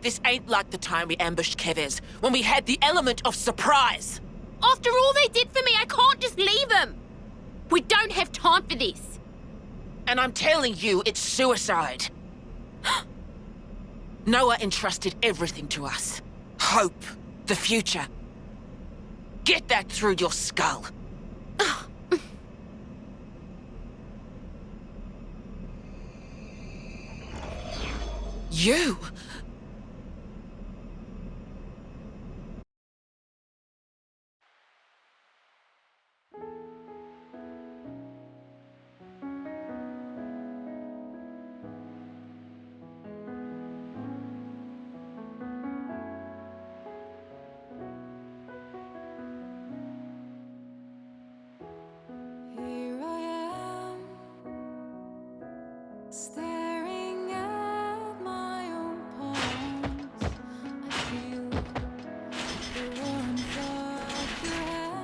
This ain't like the time we ambushed Kevez, when we had the element of surprise. After all they did for me, I can't just leave them. We don't have time for this. And I'm telling you, it's suicide. Noah entrusted everything to us. Hope, the future. Get that through your skull. You... Staring at my own palms, I feel the warmth of your hand.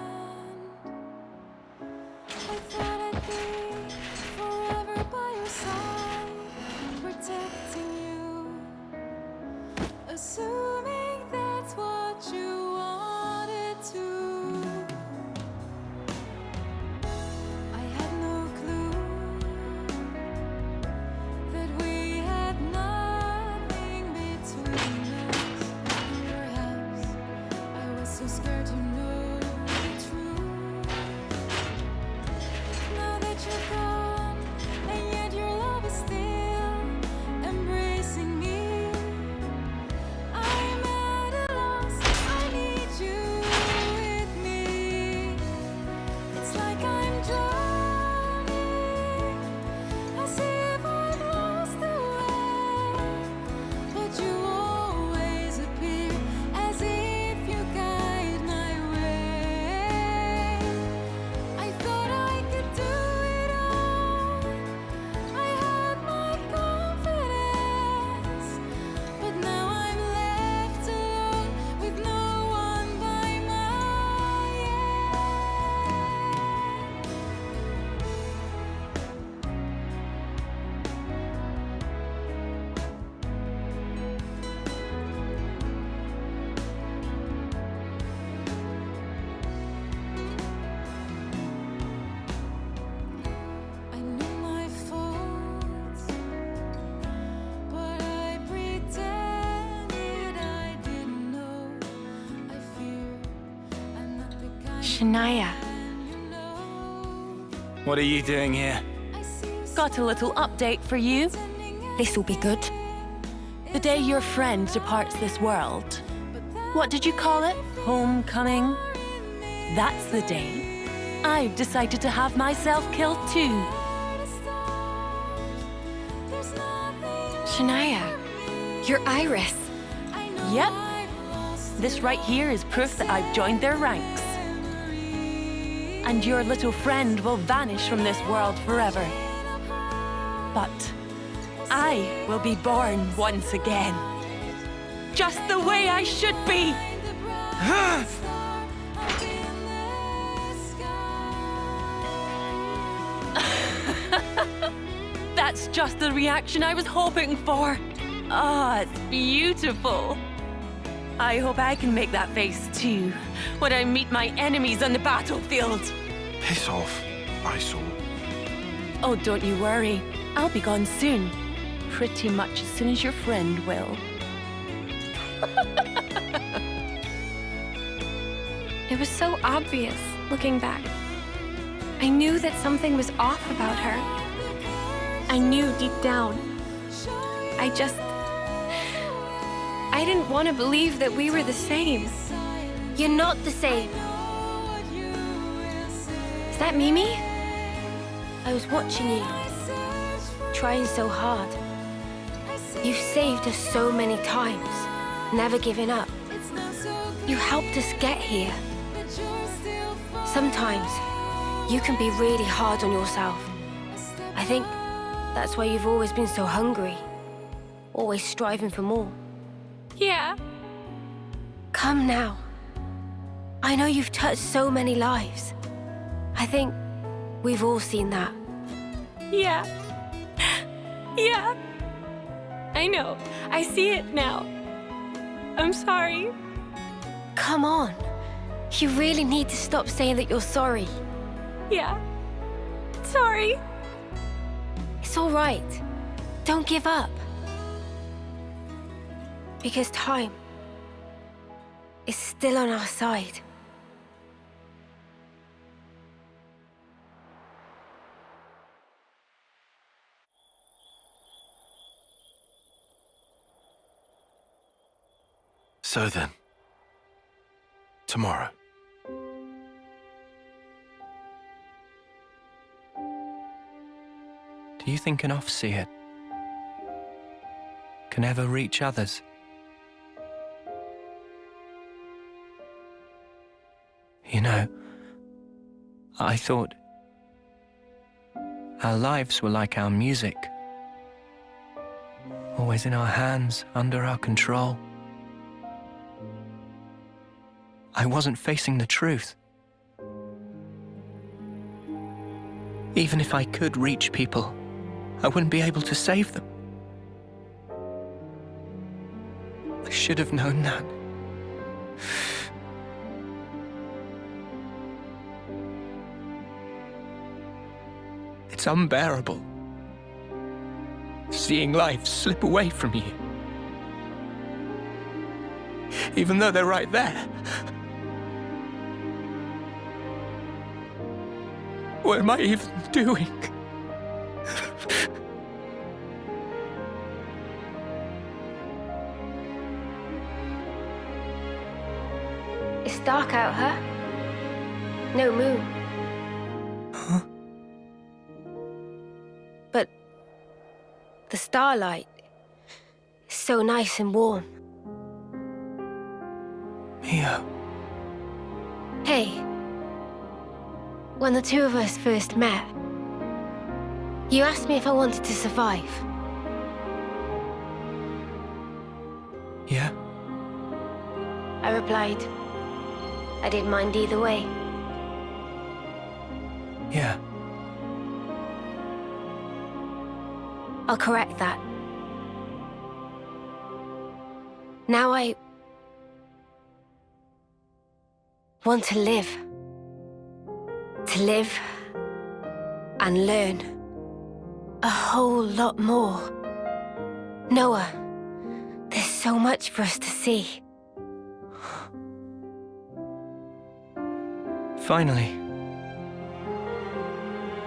I thought I'd be forever by your side, protecting you, assuming that's what you wanted to. I had no clue that we had nothing between us. Perhaps I was so scared to know the truth. Now that you're gone, Shania. What are you doing here? Got a little update for you. This'll be good. The day your friend departs this world. What did you call it? Homecoming? That's the day I've decided to have myself killed too. Shania, you're Iris. Yep. This right here is proof that I've joined their ranks. And your little friend will vanish from this world forever. But I will be born once again. Just the way I should be. That's just the reaction I was hoping for. Ah, it's beautiful. I hope I can make that face too when I meet my enemies on the battlefield. Piss off, eyesore. Oh, don't you worry. I'll be gone soon. Pretty much as soon as your friend will. It was so obvious, looking back. I knew that something was off about her. I knew deep down. I didn't want to believe that we were the same. You're not the same. Is that Mimi? I was watching you, trying so hard. You've saved us so many times, never giving up. You helped us get here. Sometimes, you can be really hard on yourself. I think that's why you've always been so hungry, always striving for more. Yeah. Come now. I know you've touched so many lives. I think we've all seen that. Yeah. Yeah. I know. I see it now. I'm sorry. Come on. You really need to stop saying that you're sorry. Yeah. Sorry. It's all right. Don't give up. Because time is still on our side. So then, tomorrow. Do you think an Offseer can ever reach others? You know, I thought our lives were like our music. Always in our hands, under our control. I wasn't facing the truth. Even if I could reach people, I wouldn't be able to save them. I should have known that. It's unbearable, seeing life slip away from you. Even though they're right there. What am I even doing? It's dark out, huh? No moon. Huh? But the starlight is so nice and warm. Mio. Hey, when the two of us first met, you asked me if I wanted to survive. Yeah? I replied, I didn't mind either way. Yeah. I'll correct that. Now I want to live. To live and learn a whole lot more. Noah, there's so much for us to see. Finally.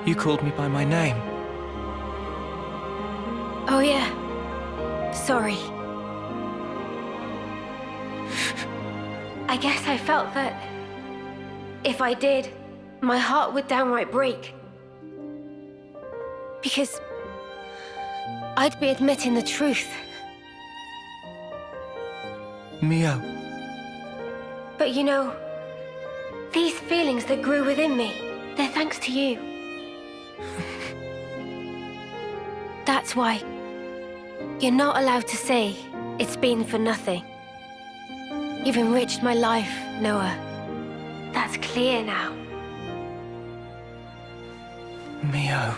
You called me by my name. Oh yeah. Sorry. I guess I felt that if I did, my heart would downright break. Because I'd be admitting the truth. Mio. But you know, these feelings that grew within me, they're thanks to you. That's why you're not allowed to say it's been for nothing. You've enriched my life, Noah. That's clear now. Mio.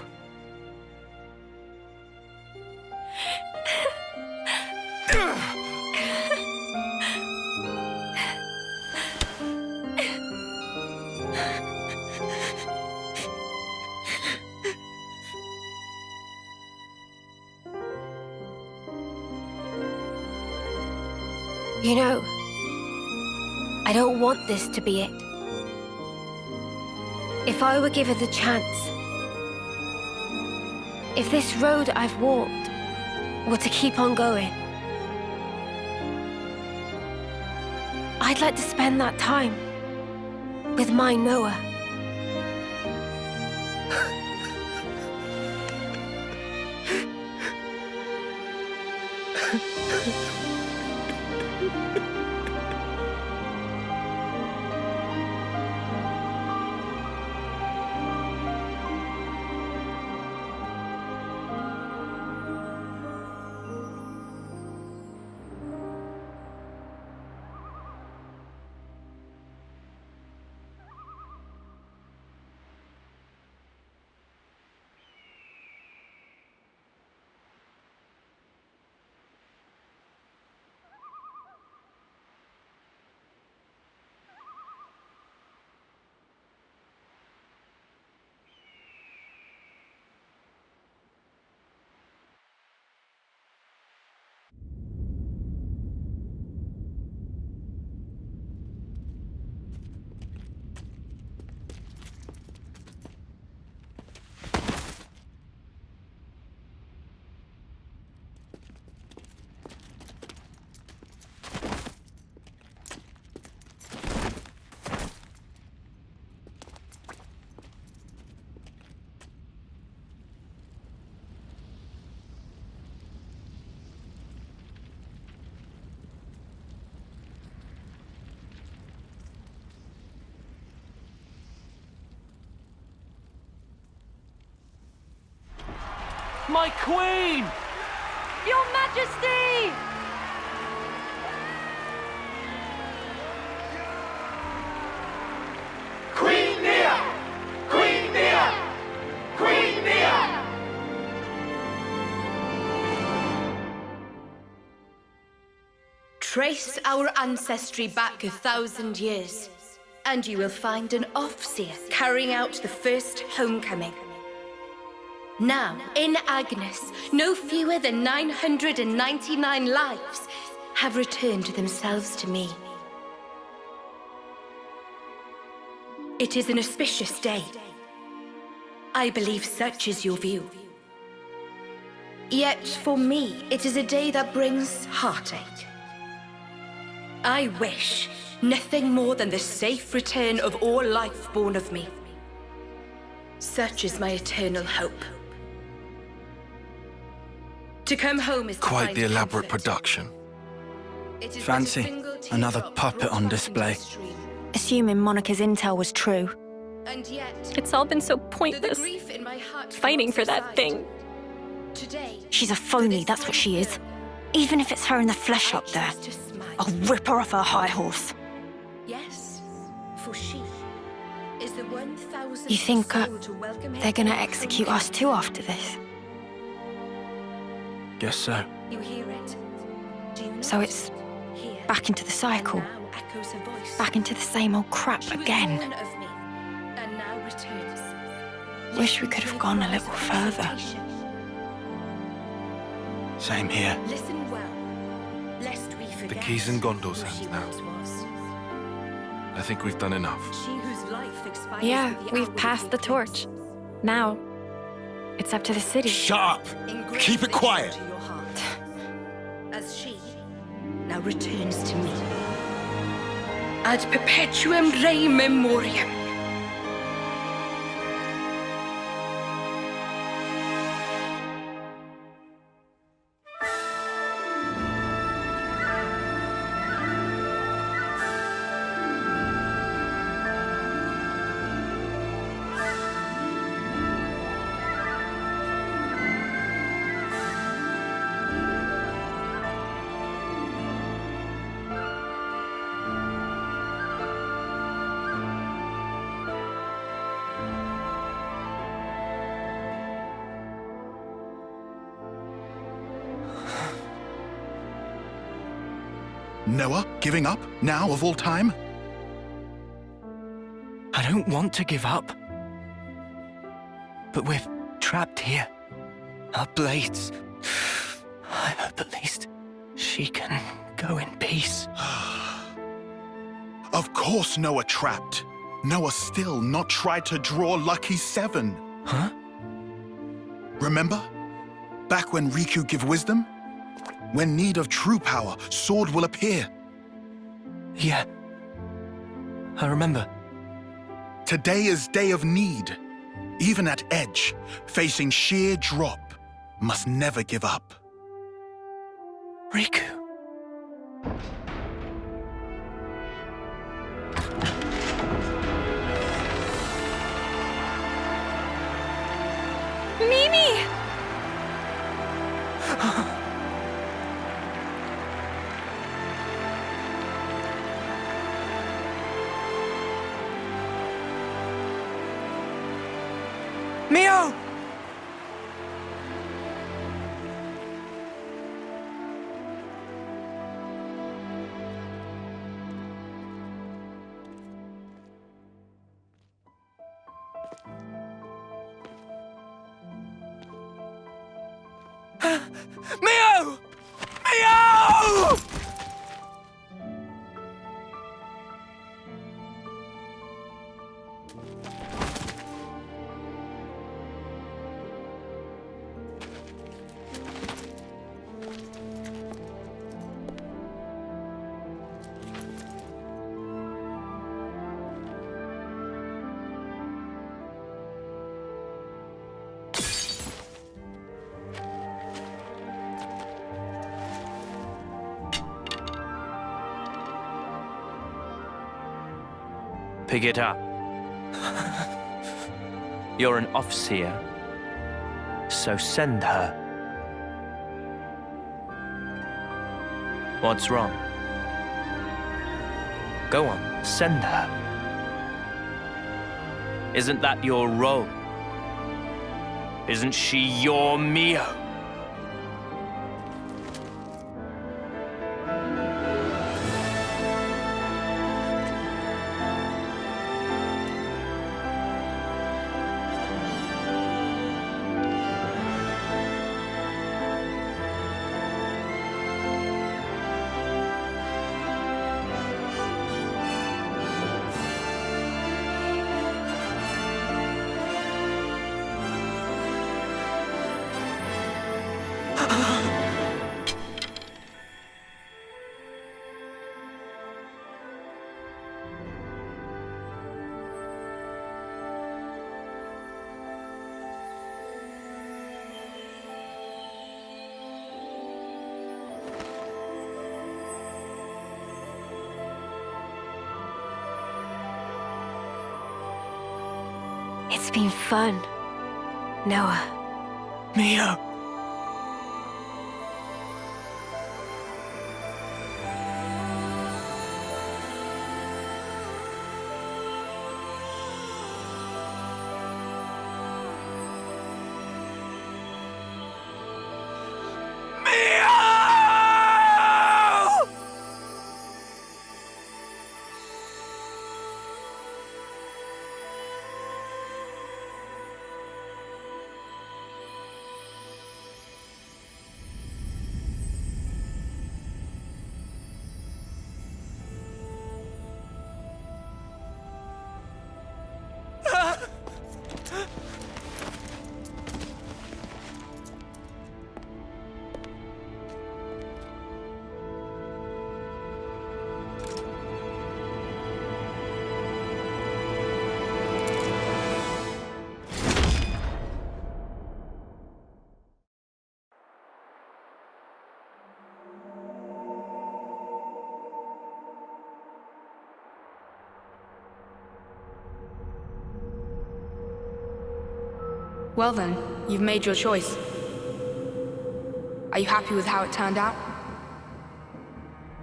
You know, I don't want this to be it. If I were given the chance, if this road I've walked were to keep on going, I'd like to spend that time with my Noah. My queen! Your Majesty! Queen Nia! Queen Nia! Queen Nia! Trace our ancestry back 1,000 years, and you will find an Offseer carrying out the first homecoming. Now, in Agnes, no fewer than 999 lives have returned themselves to me. It is an auspicious day. I believe such is your view. Yet, for me, it is a day that brings heartache. I wish nothing more than the safe return of all life born of me. Such is my eternal hope. To come home is to Quite find the elaborate comfort. production. It is Fancy. but a single teardrop Another puppet on from display. the stream. Assuming Monica's intel was true. And yet, It's all been so though the pointless, grief in my heart fighting for that subside, thing. Today, She's a phony, that's what she is. Even if it's her in the flesh up there, I'll rip her off her high horse. yes, for she is the 1,000th You think soul to welcome they're her gonna home. execute us too after this? Guess so. You hear it? Do you So not? it's Here, back into the cycle. now echoes her voice. Back into the same old crap She was again. born of me, and now returns. Wish we could have gone a little further. Same here. Listen well, lest we forget keys in Gondor's who she hands now. once was. I think we've done enough. Yeah, we've passed the torch. Now, it's up to the city. Shut up! Keep it quiet! As she now returns to me. Ad perpetuum rei memoriam. Noah, giving up, now of all time? I don't want to give up. But we're trapped here. Our blades. I hope at least she can go in peace. Of course Noah trapped. Noah still not tried to draw Lucky 7. Huh? Remember? Back when Riku give wisdom? When need of true power, sword will appear. Yeah. I remember. Today is day of need. Even at edge, facing sheer drop, must never give up. Riku. Mimi! Mio! Mio! Mio! Pick it up. You're an Offseer, so send her. What's wrong? Go on, send her. Isn't that your role? Isn't she your Mio? It's been fun, Noah. Mio! Well then, you've made your choice. Are you happy with how it turned out?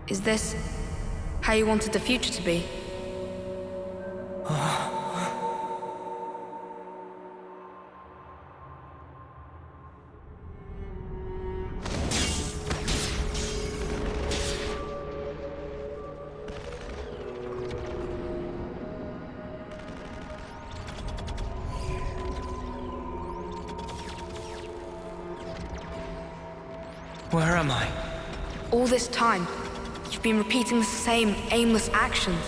Is this how you wanted the future to be? Where am I? All this time, you've been repeating the same aimless actions.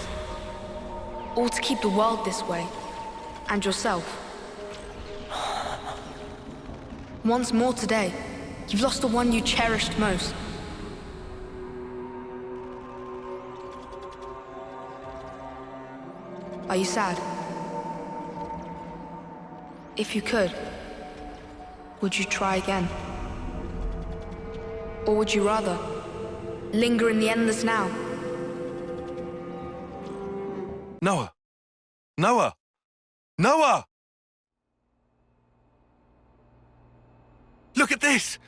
All to keep the world this way. And yourself. Once more today, you've lost the one you cherished most. Are you sad? If you could, would you try again? Or would you rather linger in the endless now? Noah! Noah! Noah! Look at this!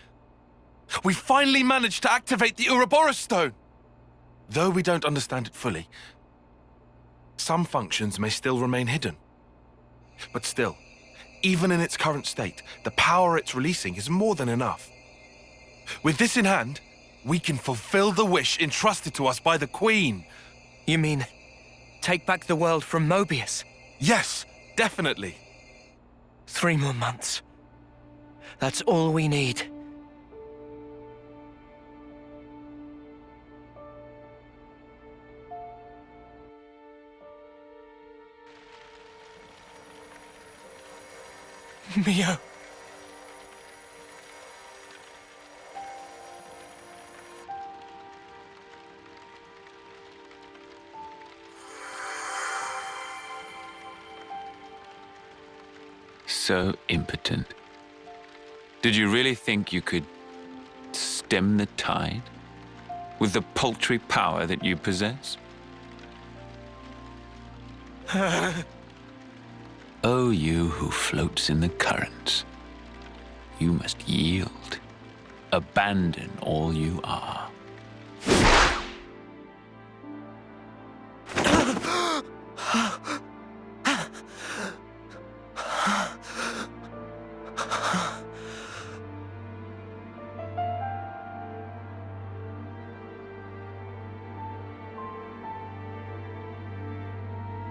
We finally managed to activate the Ouroboros stone! Though we don't understand it fully, some functions may still remain hidden. But still, even in its current state, the power it's releasing is more than enough. With this in hand, we can fulfill the wish entrusted to us by the Queen. You mean, take back the world from Mobius? Yes, definitely. 3 more months. That's all we need. Mio. So impotent. Did you really think you could stem the tide with the paltry power that you possess? Oh, you who floats in the currents, you must yield, abandon all you are.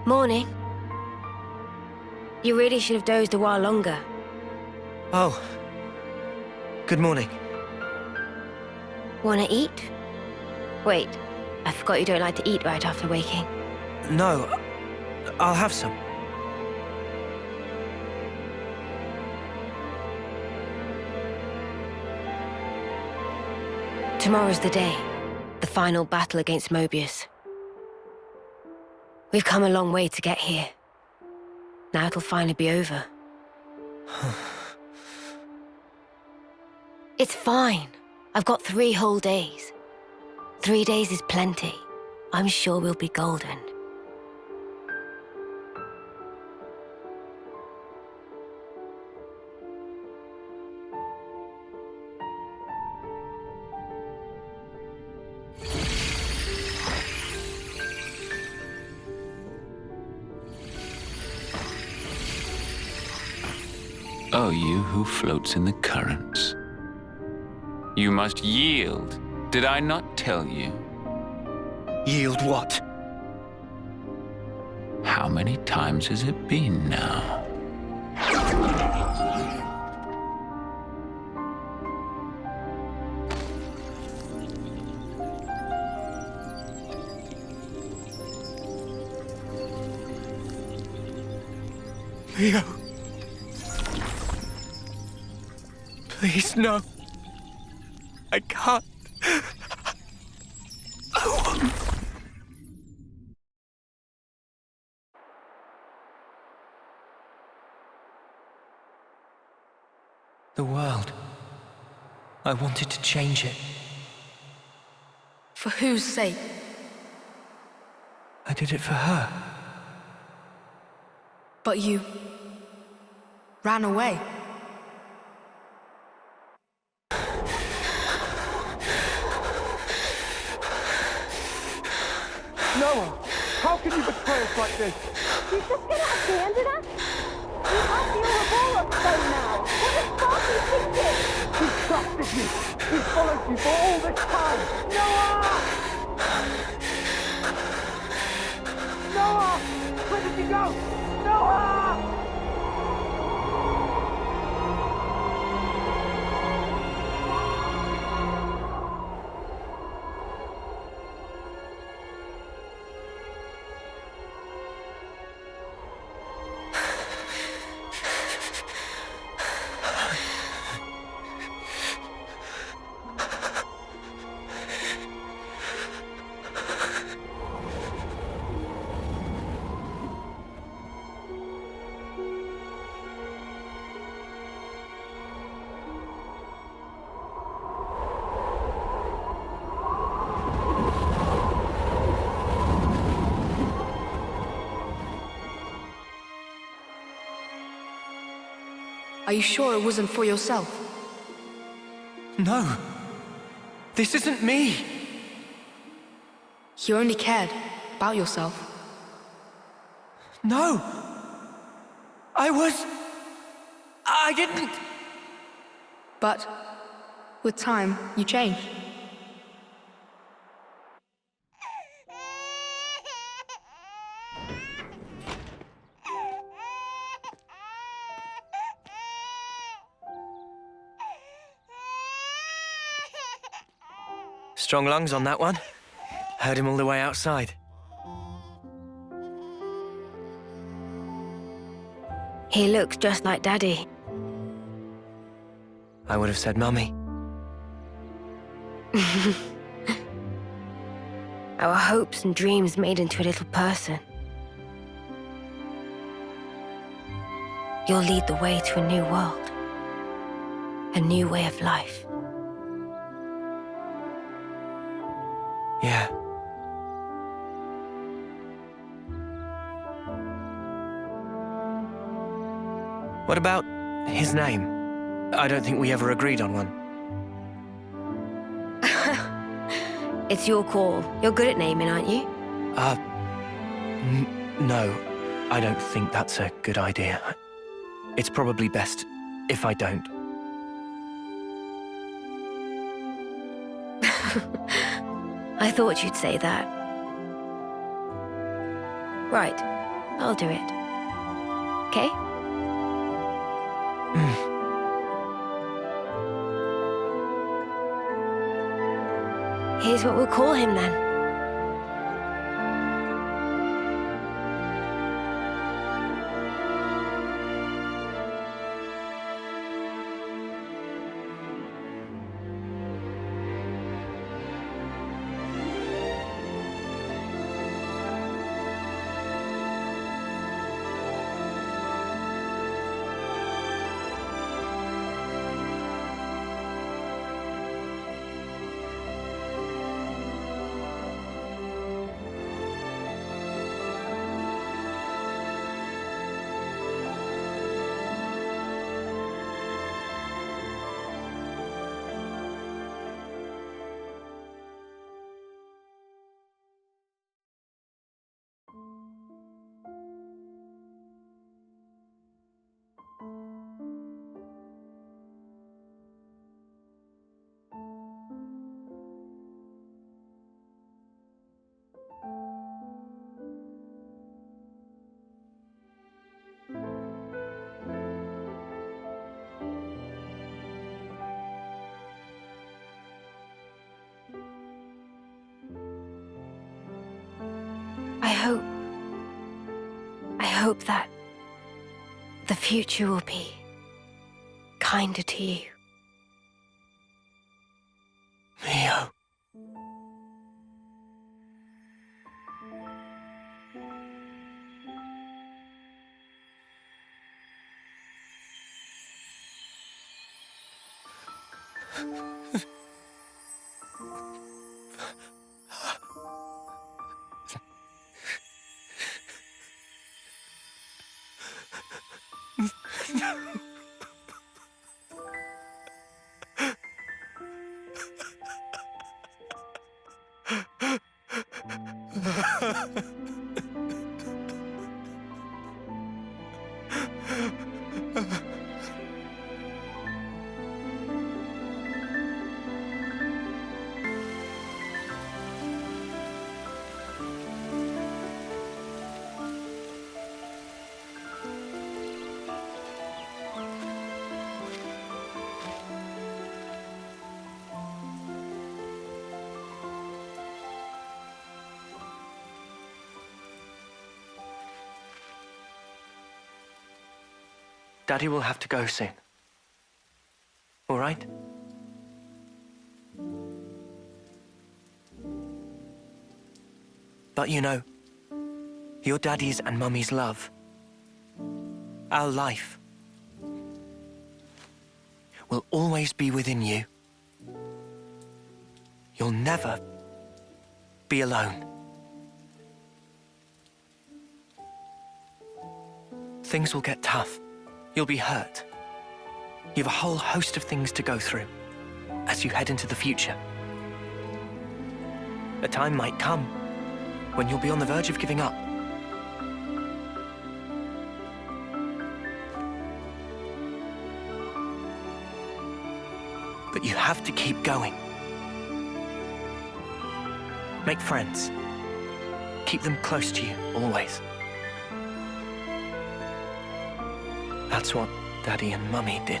Morning. You really should have dozed a while longer. Oh. Good morning. Wanna eat? Wait, I forgot you don't like to eat right after waking. No, I'll have some. Tomorrow's the day. The final battle against Mobius. We've come a long way to get here. Now it'll finally be over. It's fine. I've got 3 whole days. 3 days is plenty. I'm sure we'll be golden. Oh, you who floats in the currents. You must yield. Did I not tell you? Yield what? How many times has it been now? Leo. Please, no. I can't. The world. I wanted to change it. For whose sake? I did it for her. But you ran away. Noah, how can you betray us like this? He's just gonna abandon us? We have the Ouroboros phone now. What the fuck are you thinking? He trusted you. He followed you for all this time. Noah! Noah! Where did you go? Noah! Are you sure it wasn't for yourself? No. This isn't me. You only cared about yourself. No. I didn't. But with time, you changed. Strong lungs on that one. Heard him all the way outside. He looks just like Daddy. I would have said Mummy. Our hopes and dreams made into a little person. You'll lead the way to a new world. A new way of life. Yeah. What about his name? I don't think we ever agreed on one. It's your call. You're good at naming, aren't you? No. I don't think that's a good idea. It's probably best if I don't. I thought you'd say that. Right. I'll do it. Okay? Here's what we'll call him then. I hope that the future will be kinder to you. Mio. Daddy will have to go soon. All right? But you know, your Daddy's and Mummy's love, our life, will always be within you. You'll never be alone. Things will get tough. You'll be hurt. You have a whole host of things to go through as you head into the future. A time might come when you'll be on the verge of giving up. But you have to keep going. Make friends. Keep them close to you, always. That's what Daddy and Mummy did.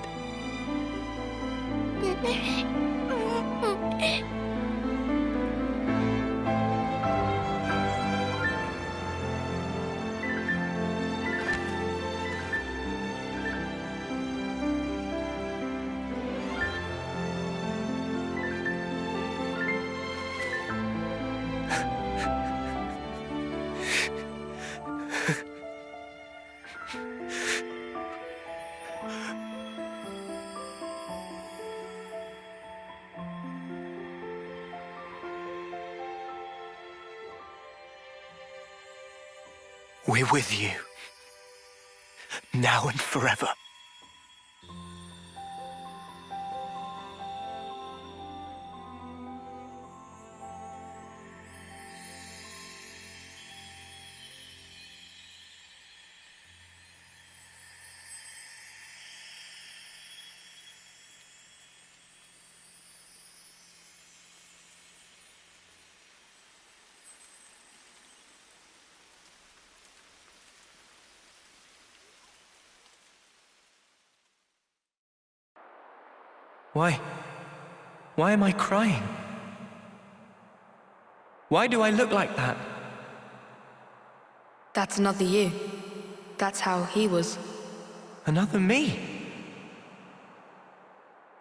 We're with you, now and forever. Why? Why am I crying? Why do I look like that? That's another you. That's how he was. Another me?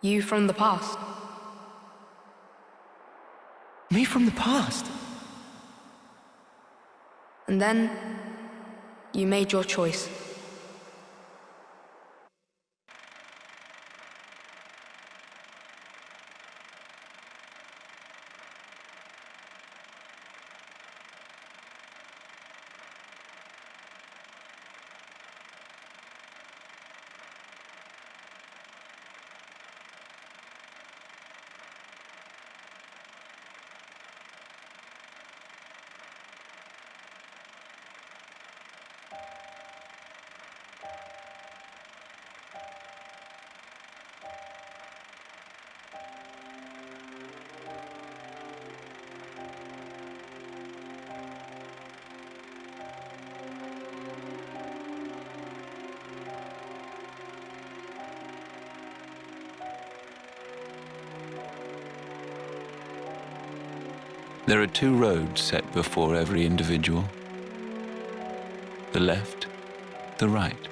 You from the past. Me from the past? And then, you made your choice. There are two roads set before every individual. The left, the right.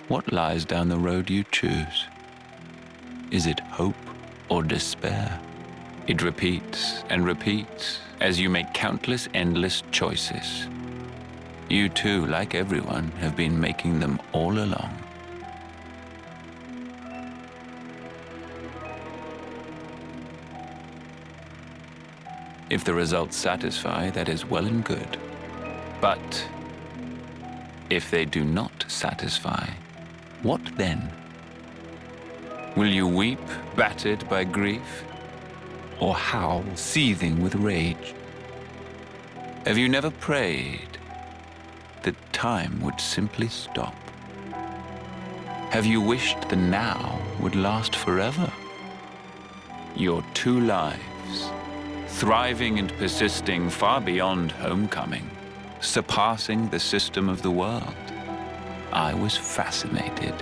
What lies down the road you choose? Is it hope or despair? It repeats and repeats as you make countless endless choices. You too, like everyone, have been making them all along. If the results satisfy, that is well and good. But if they do not satisfy, what then? Will you weep, battered by grief, or howl, seething with rage? Have you never prayed that time would simply stop? Have you wished the now would last forever? Your two lives, thriving and persisting far beyond homecoming, surpassing the system of the world. I was fascinated,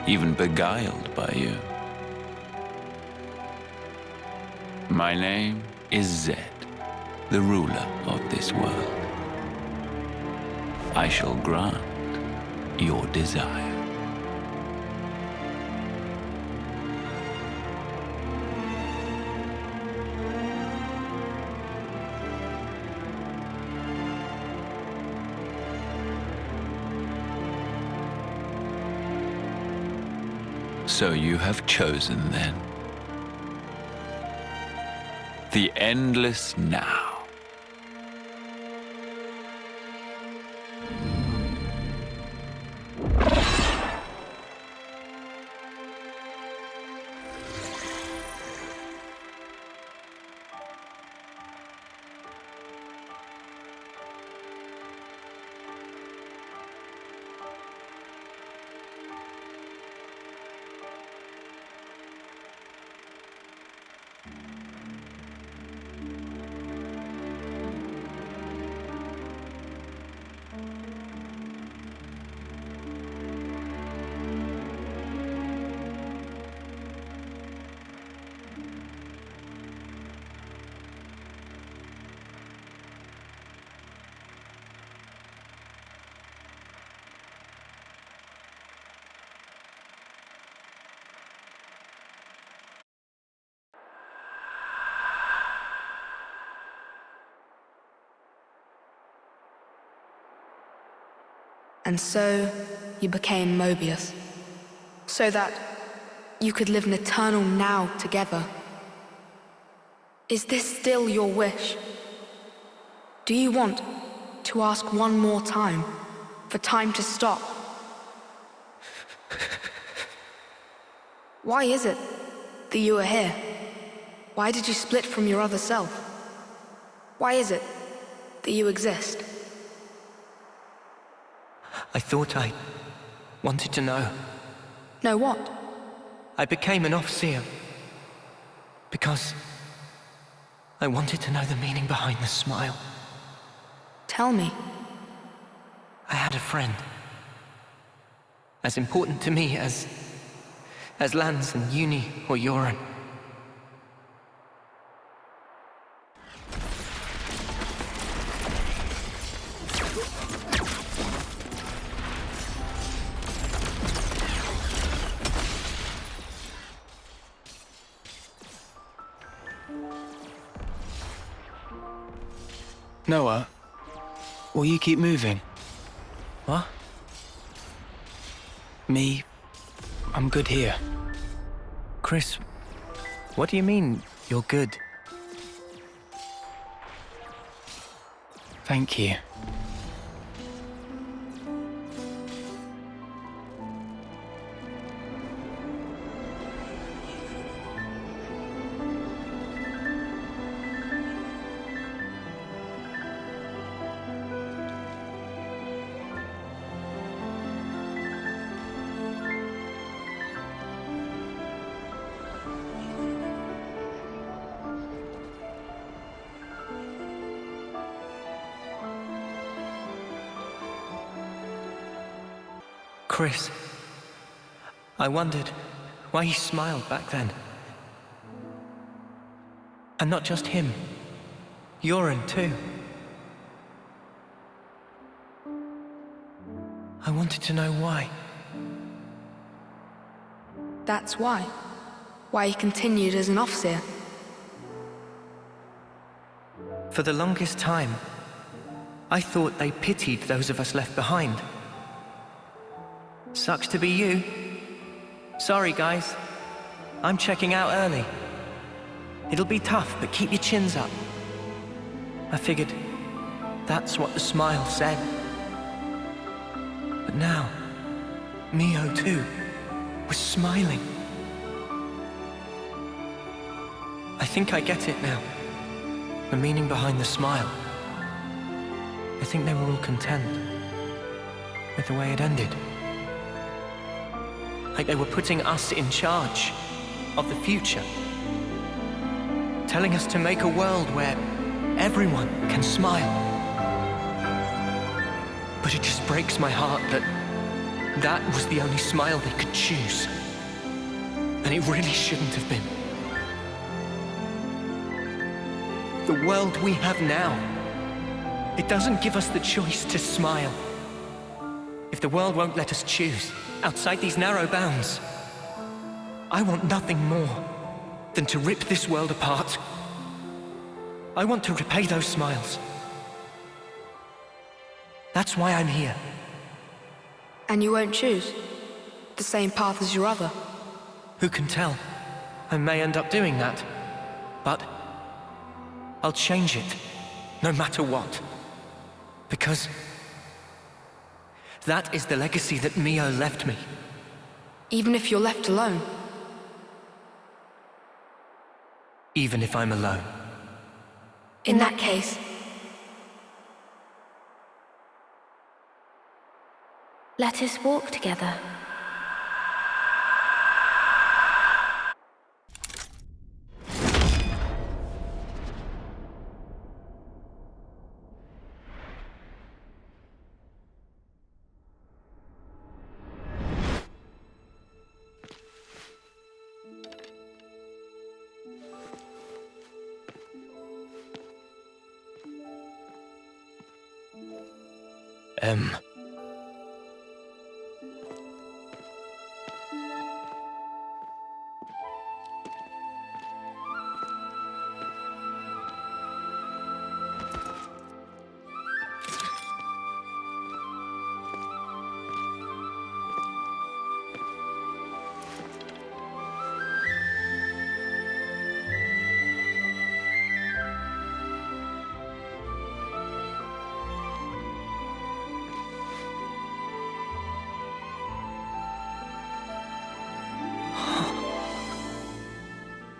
even beguiled by you. My name is Zed, the ruler of this world. I shall grant your desire. So you have chosen then. The endless now. And so you became Mobius, so that you could live an eternal now together. Is this still your wish? Do you want to ask one more time, for time to stop? Why is it that you are here? Why did you split from your other self? Why is it that you exist? I thought I wanted to know. Know what? I became an Overseer because I wanted to know the meaning behind the smile. Tell me. I had a friend. As important to me as Lance and Uni or Yoren. Noah, will you keep moving? What? Me, I'm good here. Chris, what do you mean, you're good? Thank you. Chris, I wondered why he smiled back then. And not just him, Yoren too. I wanted to know why. That's why. Why he continued as an Overseer. For the longest time, I thought they pitied those of us left behind. Sucks to be you. Sorry, guys. I'm checking out early. It'll be tough, but keep your chins up. I figured that's what the smile said. But now, Mio too was smiling. I think I get it now. The meaning behind the smile. I think they were all content with the way it ended. Like they were putting us in charge of the future. Telling us to make a world where everyone can smile. But it just breaks my heart that that was the only smile they could choose. And it really shouldn't have been. The world we have now, it doesn't give us the choice to smile. If the world won't let us choose, outside these narrow bounds, I want nothing more than to rip this world apart. I want to repay those smiles. That's why I'm here. And you won't choose the same path as your other? Who can tell? I may end up doing that. But I'll change it, no matter what. Because that is the legacy that Mio left me. Even if you're left alone? Even if I'm alone. In that case... let us walk together.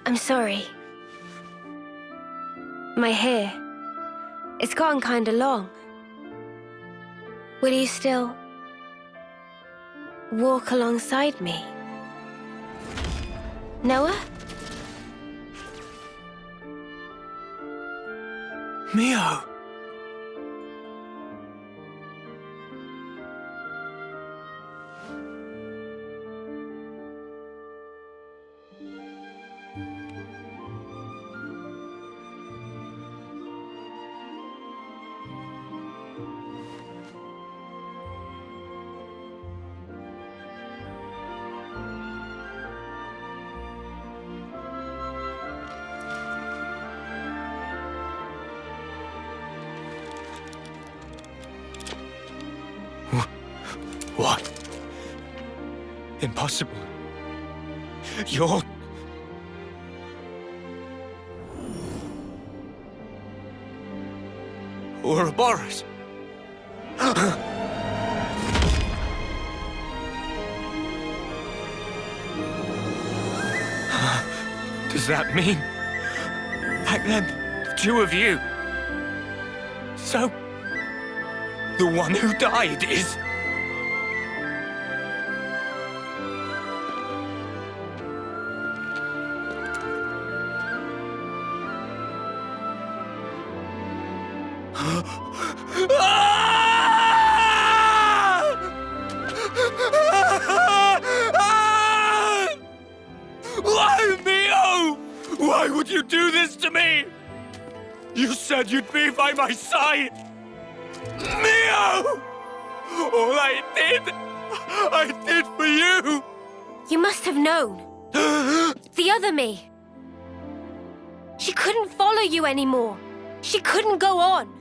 I'm sorry. My hair, it's gotten kinda long. Will you still walk alongside me? Noah? Mio! What? Impossible. You're... Ouroboros. Does that mean... back then, the two of you... So... the one who died is... Why, Mio? Why would you do this to me? You said you'd be by my side. Mio! All I did for you. You must have known. The other me. She couldn't follow you anymore. She couldn't go on.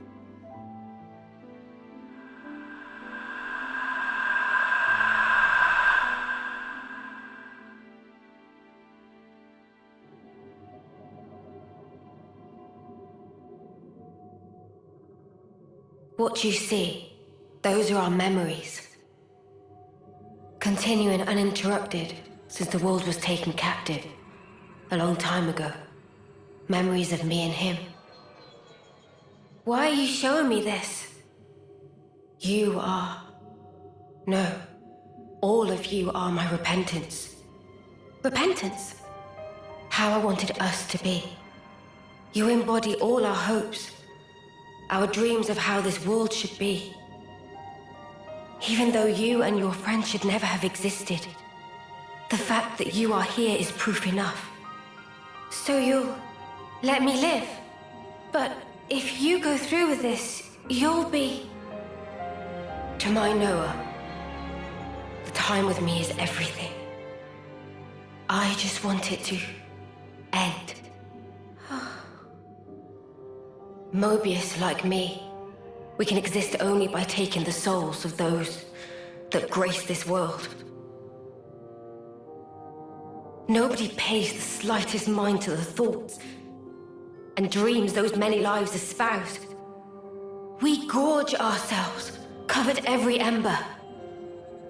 What you see, those are our memories. Continuing uninterrupted since the world was taken captive a long time ago. Memories of me and him. Why are you showing me this? You are... No. All of you are my repentance. Repentance? How I wanted us to be. You embody all our hopes. Our dreams of how this world should be. Even though you and your friends should never have existed, the fact that you are here is proof enough. So you'll let me live. But if you go through with this, you'll be... To my Noah, the time with me is everything. I just want it to end. Mobius, like me, we can exist only by taking the souls of those that grace this world. Nobody pays the slightest mind to the thoughts and dreams those many lives espoused. We gorge ourselves, covered every ember,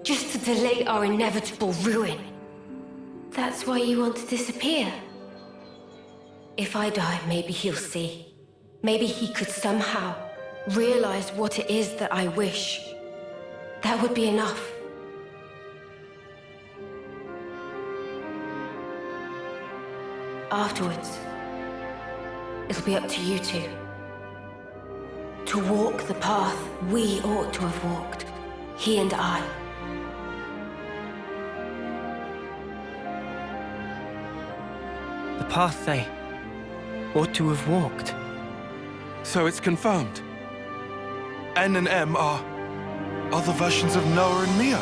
just to delay our inevitable ruin. That's why you want to disappear. If I die, maybe he'll see. Maybe he could somehow realize what it is that I wish. That would be enough. Afterwards, it'll be up to you two. To walk the path we ought to have walked, he and I. The path they ought to have walked. So it's confirmed. N and M are other versions of Noah and Mio.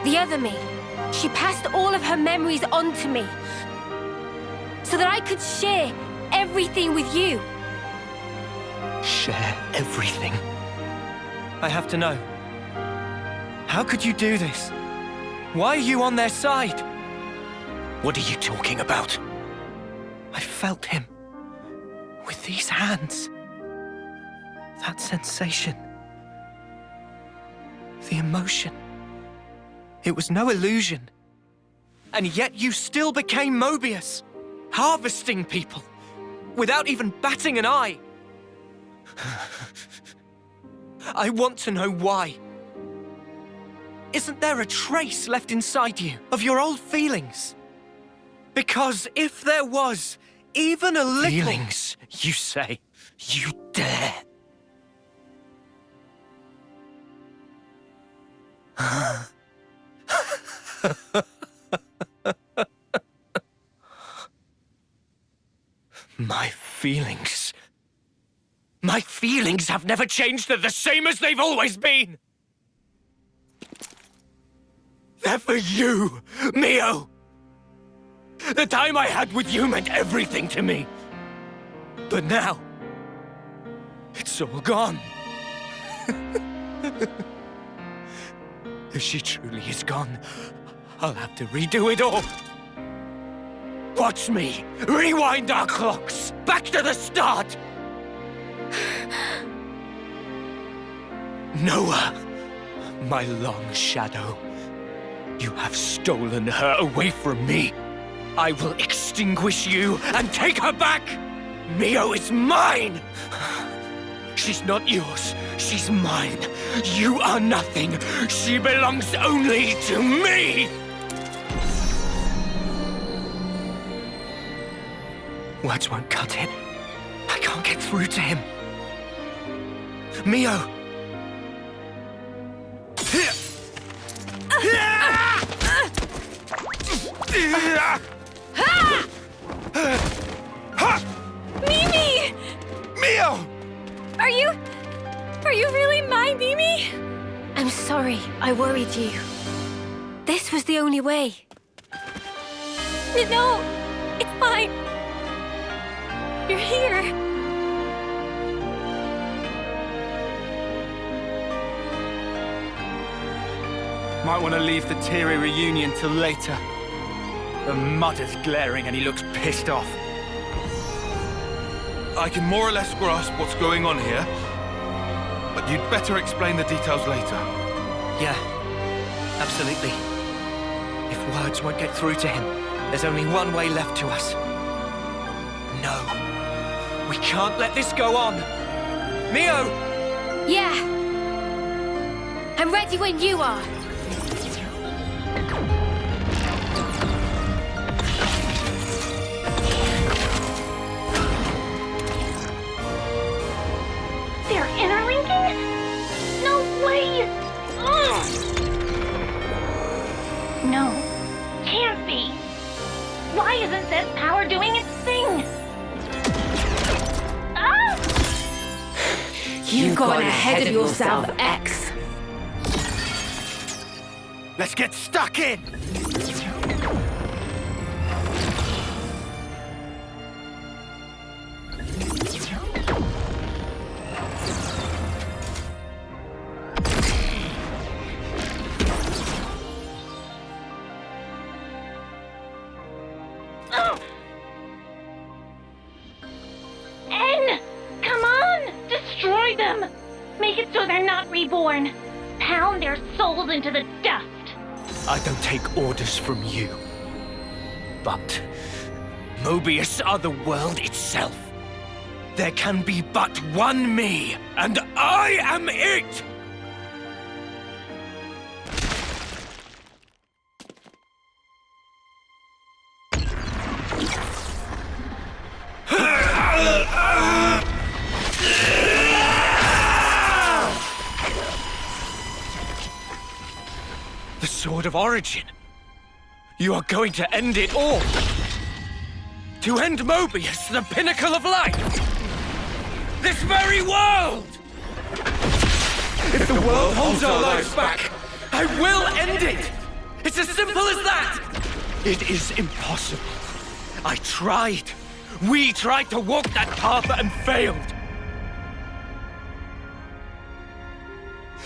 The other me. She passed all of her memories on to me, so that I could share everything with you. Share everything? I have to know. How could you do this? Why are you on their side? What are you talking about? I felt him. With these hands. That sensation. The emotion. It was no illusion. And yet you still became Mobius. Harvesting people. Without even batting an eye. I want to know why. Isn't there a trace left inside you of your old feelings? Because if there was even a little... Feelings, you say? You dare? My feelings... My feelings have never changed. They're the same as they've always been. They're for you, Mio. The time I had with you meant everything to me. But now, it's all gone. If she truly is gone, I'll have to redo it all. Watch me rewind our clocks back to the start. Noah, my long shadow, you have stolen her away from me. I will extinguish you and take her back! Mio is mine! She's not yours, she's mine. You are nothing. She belongs only to me! Words won't cut it. I can't get through to him. Mio! Mimi! Mio! Are you really my Mimi? I'm sorry, I worried you. This was the only way. No, it's fine. You're here. Might want to leave the teary reunion till later. The mud is glaring and he looks pissed off. I can more or less grasp what's going on here, but you'd better explain the details later. Yeah, absolutely. If words won't get through to him, there's only one way left to us. No. We can't let this go on. Mio! Yeah. I'm ready when you are. They're interlinking? No way! Ugh. No, can't be. Why isn't this power doing its thing? Ah! You've gone ahead of yourself, X. Let's get stuck in! them! Make it so they're not reborn! Pound their souls into the dust! I don't take orders from you. But Mobius are the world itself. There can be but one me, and I am it! The Sword of Origin. You are going to end it all. To end Mobius, the pinnacle of life. This very world! If the world holds our lives back, I will end it! It's as simple as that! It is impossible. I tried. We tried to walk that path and failed.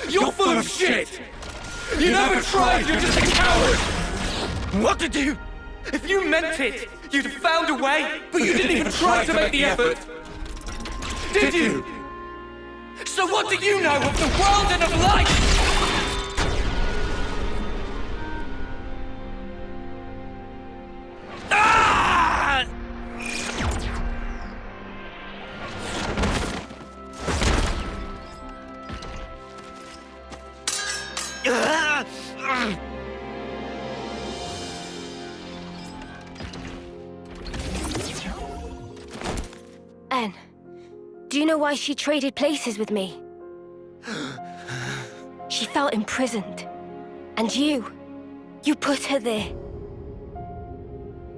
You're full of shit! You never tried, you're just a coward! What to do? If you meant it, you'd have found a way, but you didn't even try to make the effort. Did you? So what do you know of the world and of life? Ah! Anne, do you know why she traded places with me? She felt imprisoned. And you put her there.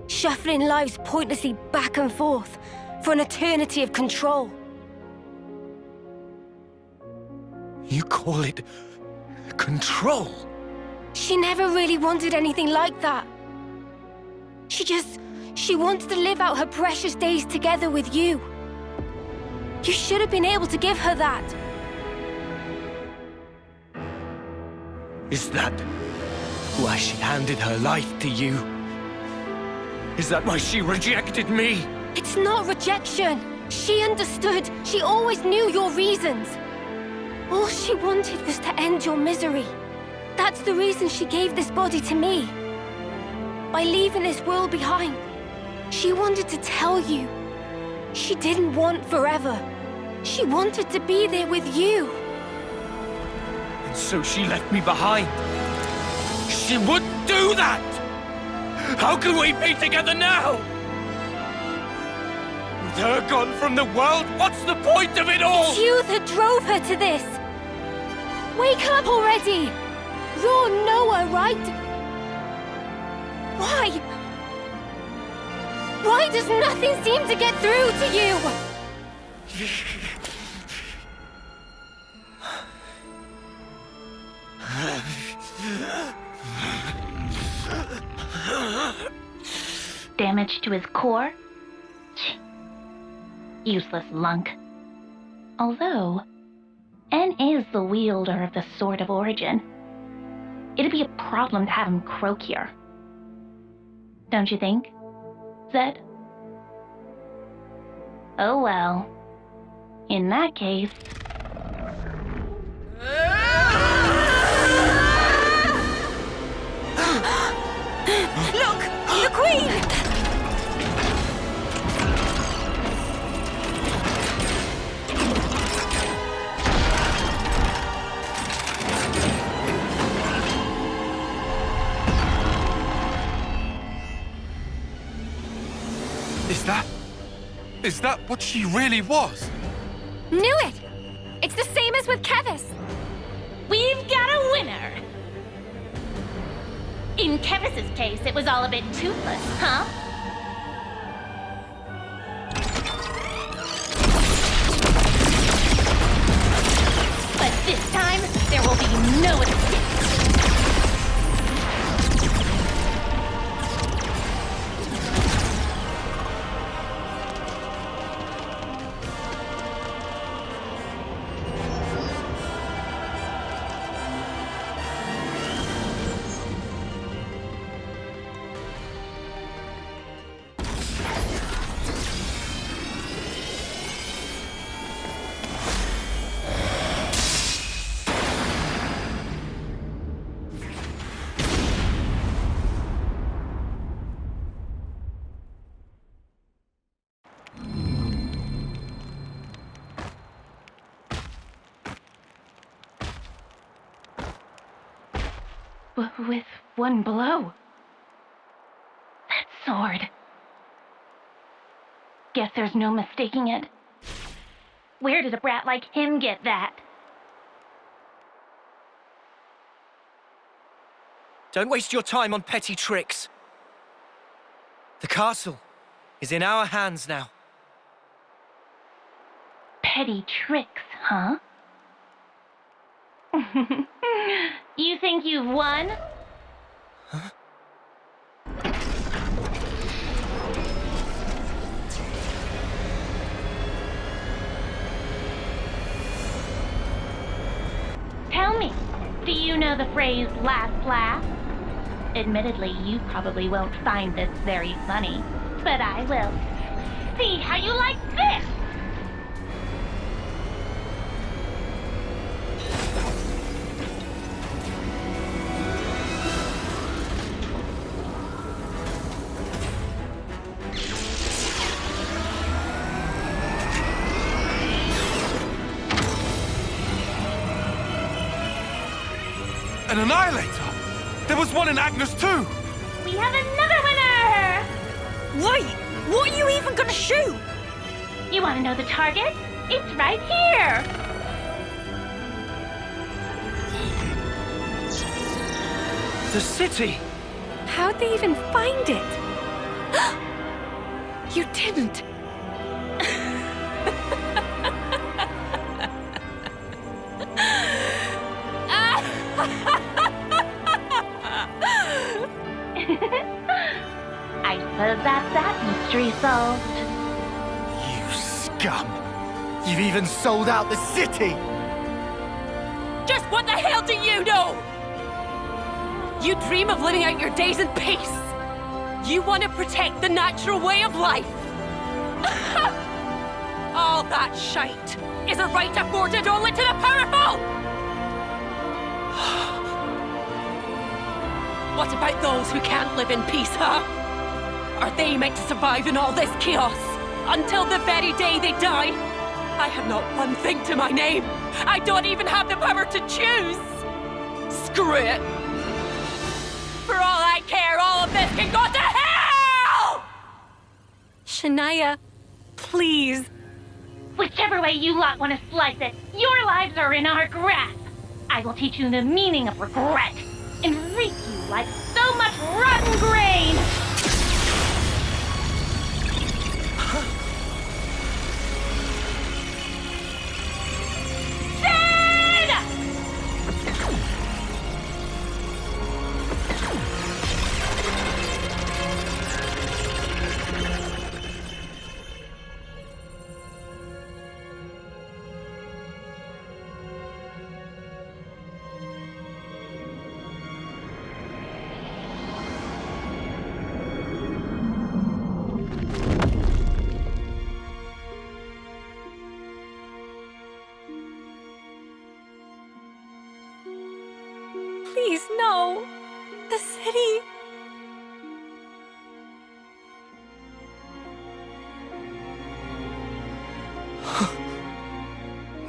Shuffling lives pointlessly back and forth for an eternity of control. You call it control? She never really wanted anything like that. She wanted to live out her precious days together with you. You should have been able to give her that. Is that why she handed her life to you? Is that why she rejected me? It's not rejection. She understood. She always knew your reasons. All she wanted was to end your misery. That's the reason she gave this body to me. By leaving this world behind, she wanted to tell you. She didn't want forever. She wanted to be there with you. And so she left me behind. She wouldn't do that! How can we be together now? With her gone from the world, what's the point of it all? It's you that drove her to this. Wake up already! You're Noah, right? Why? Why does nothing seem to get through to you? Damage to his core? Useless lunk. Although, N is the wielder of the Sword of Origin. It'd be a problem to have him croak here. Don't you think, Zed? Oh well. In that case... Look! The Queen! Is that what she really was? Knew it! It's the same as with Kevis. We've got a winner! In Kevis's case, it was all a bit toothless, huh? But this time, there will be no escape. with one blow. That sword. Guess there's no mistaking it. Where did a brat like him get that? Don't waste your time on petty tricks. The castle is in our hands now. Petty tricks, huh? You think you've won? Huh? Tell me, do you know the phrase last laugh? Admittedly, you probably won't find this very funny, but I will. See how you like this! An Annihilator! There was one in Agnes too! We have another winner! Wait! What are you even gonna shoot? You want to know the target? It's right here! The city! How'd they even find it? You didn't. I suppose that's that mystery solved. You scum! You've even sold out the city! Just what the hell do you know? You dream of living out your days in peace. You want to protect the natural way of life. All that shite is a right afforded only to the powerful! What about those who can't live in peace, huh? Are they meant to survive in all this chaos until the very day they die? I have not one thing to my name. I don't even have the power to choose. Screw it. For all I care, all of this can go to hell! Shania, please. Whichever way you lot want to slice it, your lives are in our grasp. I will teach you the meaning of regret and reap you like so much rotten grain. Please, no. The city.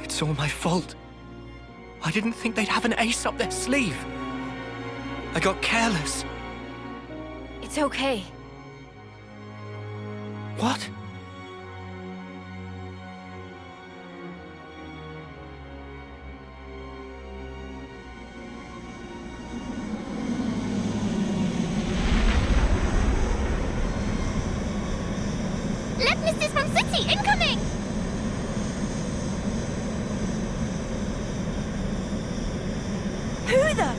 It's all my fault. I didn't think they'd have an ace up their sleeve. I got careless. It's okay. What? Left Mistress from City, incoming! Who the?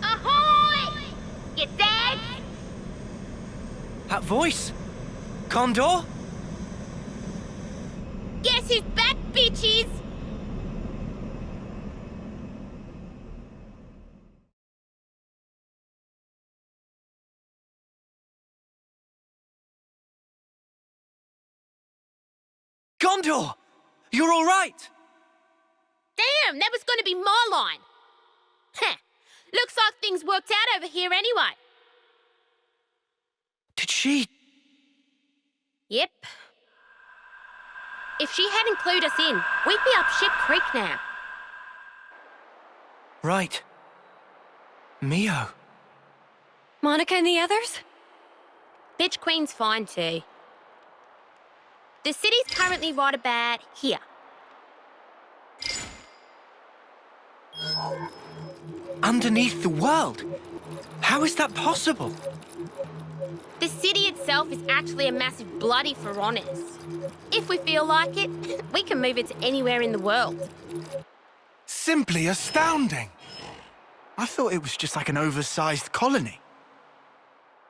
Ahoy! You dead? That voice? Condor? Guess who's back, bitches? Gondor! You're all right! Damn, that was going to be my line. Heh. Looks like things worked out over here anyway. Did she? Yep. If she hadn't clued us in, we'd be up Ship Creek now. Right. Mio. Monica and the others? Bitch Queen's fine too. The city's currently right about here. Underneath the world? How is that possible? The city itself is actually a massive bloody Pharaonis. If we feel like it, we can move it to anywhere in the world. Simply astounding. I thought it was just like an oversized colony.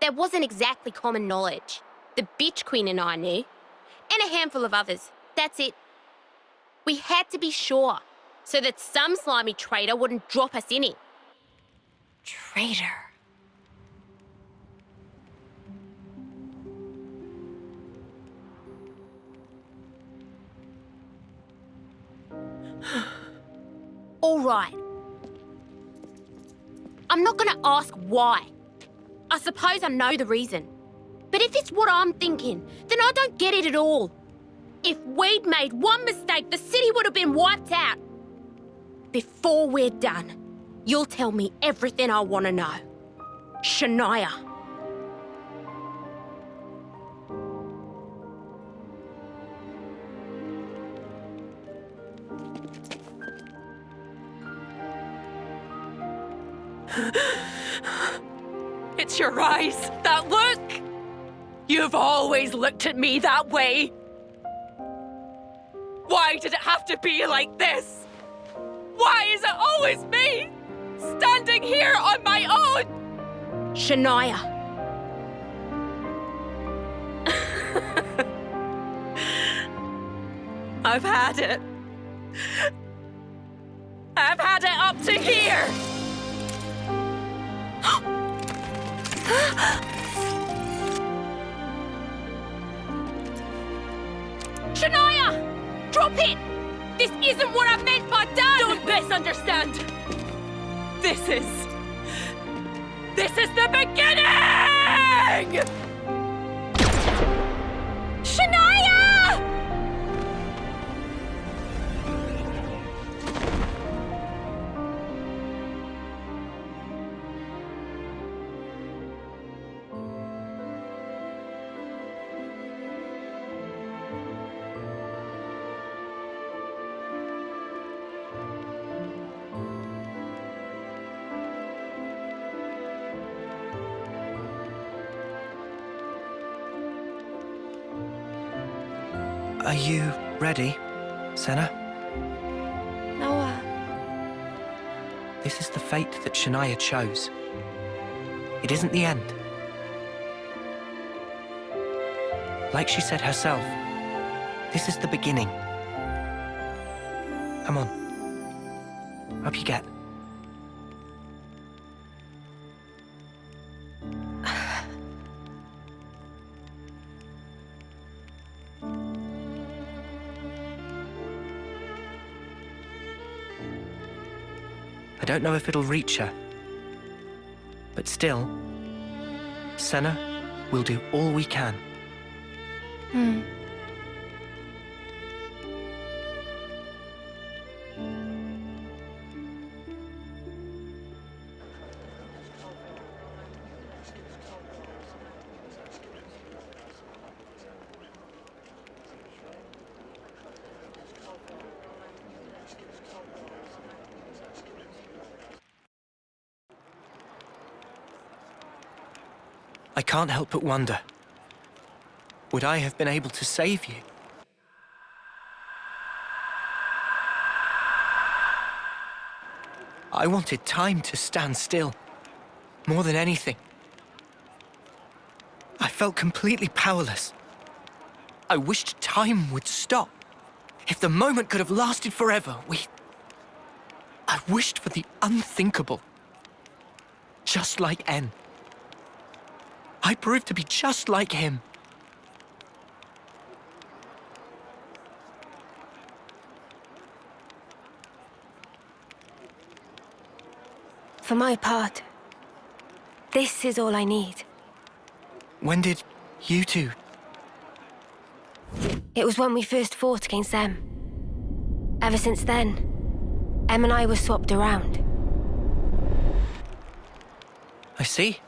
That wasn't exactly common knowledge. The Bitch Queen and I knew. And a handful of others. That's it. We had to be sure, so that some slimy traitor wouldn't drop us in it. Traitor. All right. I'm not gonna ask why. I suppose I know the reason. But if it's what I'm thinking, then I don't get it at all. If we'd made one mistake, the city would have been wiped out. Before we're done, you'll tell me everything I want to know. Shania. It's your eyes, that look! You've always looked at me that way. Why did it have to be like this? Why is it always me, standing here on my own? Shania. I've had it. I've had it up to here. Shania! Drop it! This isn't what I meant by done! Don't misunderstand! This is the beginning! Shania! Are you ready, Senna? Noah. This is the fate that Shania chose. It isn't the end. Like she said herself, this is the beginning. Come on. Up you get. I don't know if it'll reach her. But still, Senna will do all we can. I can't help but wonder, would I have been able to save you? I wanted time to stand still, more than anything. I felt completely powerless. I wished time would stop. If the moment could have lasted forever, I wished for the unthinkable. Just like N. I proved to be just like him. For my part, this is all I need. When did you two? It was when we first fought against them. Ever since then, Em and I were swapped around. I see.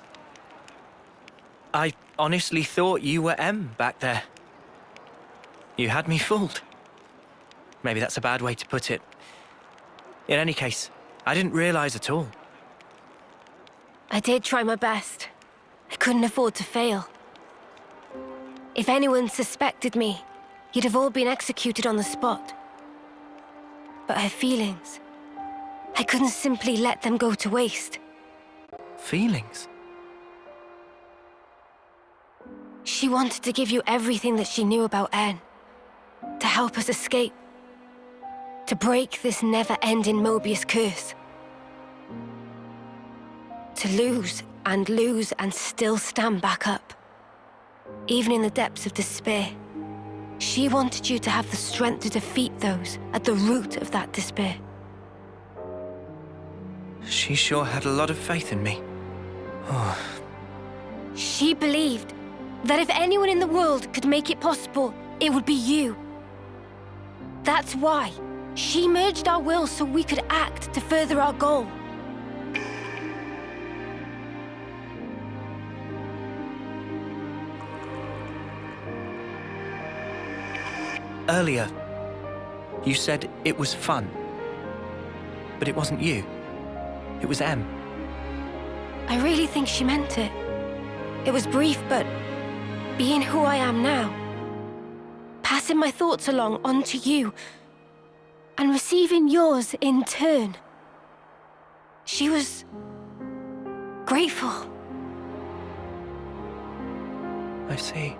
I honestly thought you were M back there. You had me fooled. Maybe that's a bad way to put it. In any case, I didn't realize at all. I did try my best. I couldn't afford to fail. If anyone suspected me, you'd have all been executed on the spot. But her feelings, I couldn't simply let them go to waste. Feelings? She wanted to give you everything that she knew about N. To help us escape. To break this never-ending Mobius curse. To lose and still stand back up. Even in the depths of despair. She wanted you to have the strength to defeat those at the root of that despair. She sure had a lot of faith in me. Oh. She believed that if anyone in the world could make it possible, it would be you. That's why she merged our wills so we could act to further our goal. Earlier, you said it was fun. But it wasn't you. It was M. I really think she meant it. It was brief, but being who I am now, passing my thoughts along onto you, and receiving yours in turn. She was grateful. I see.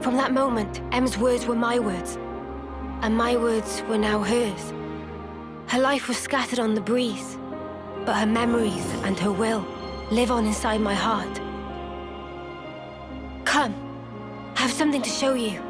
From that moment, M's words were my words, and my words were now hers. Her life was scattered on the breeze, but her memories and her will live on inside my heart. Come, I have something to show you.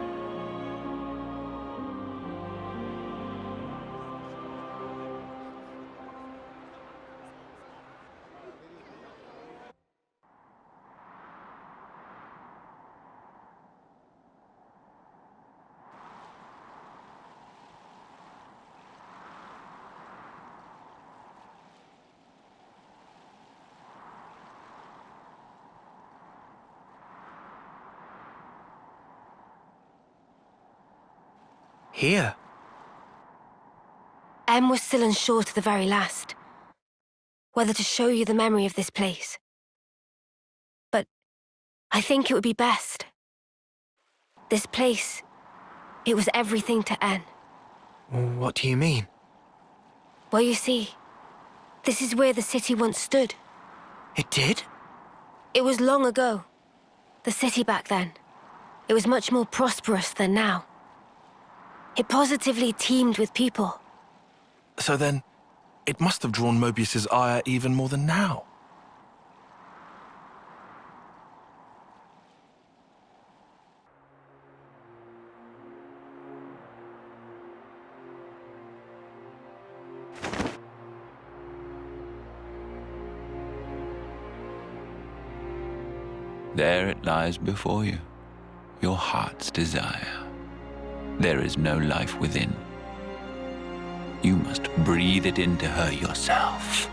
Here? M was still unsure to the very last, whether to show you the memory of this place. But I think it would be best. This place, it was everything to N. What do you mean? Well, you see, this is where the city once stood. It did? It was long ago. The city back then. It was much more prosperous than now. It positively teemed with people. So then, it must have drawn Mobius's ire even more than now. There it lies before you, your heart's desire. There is no life within. You must breathe it into her yourself.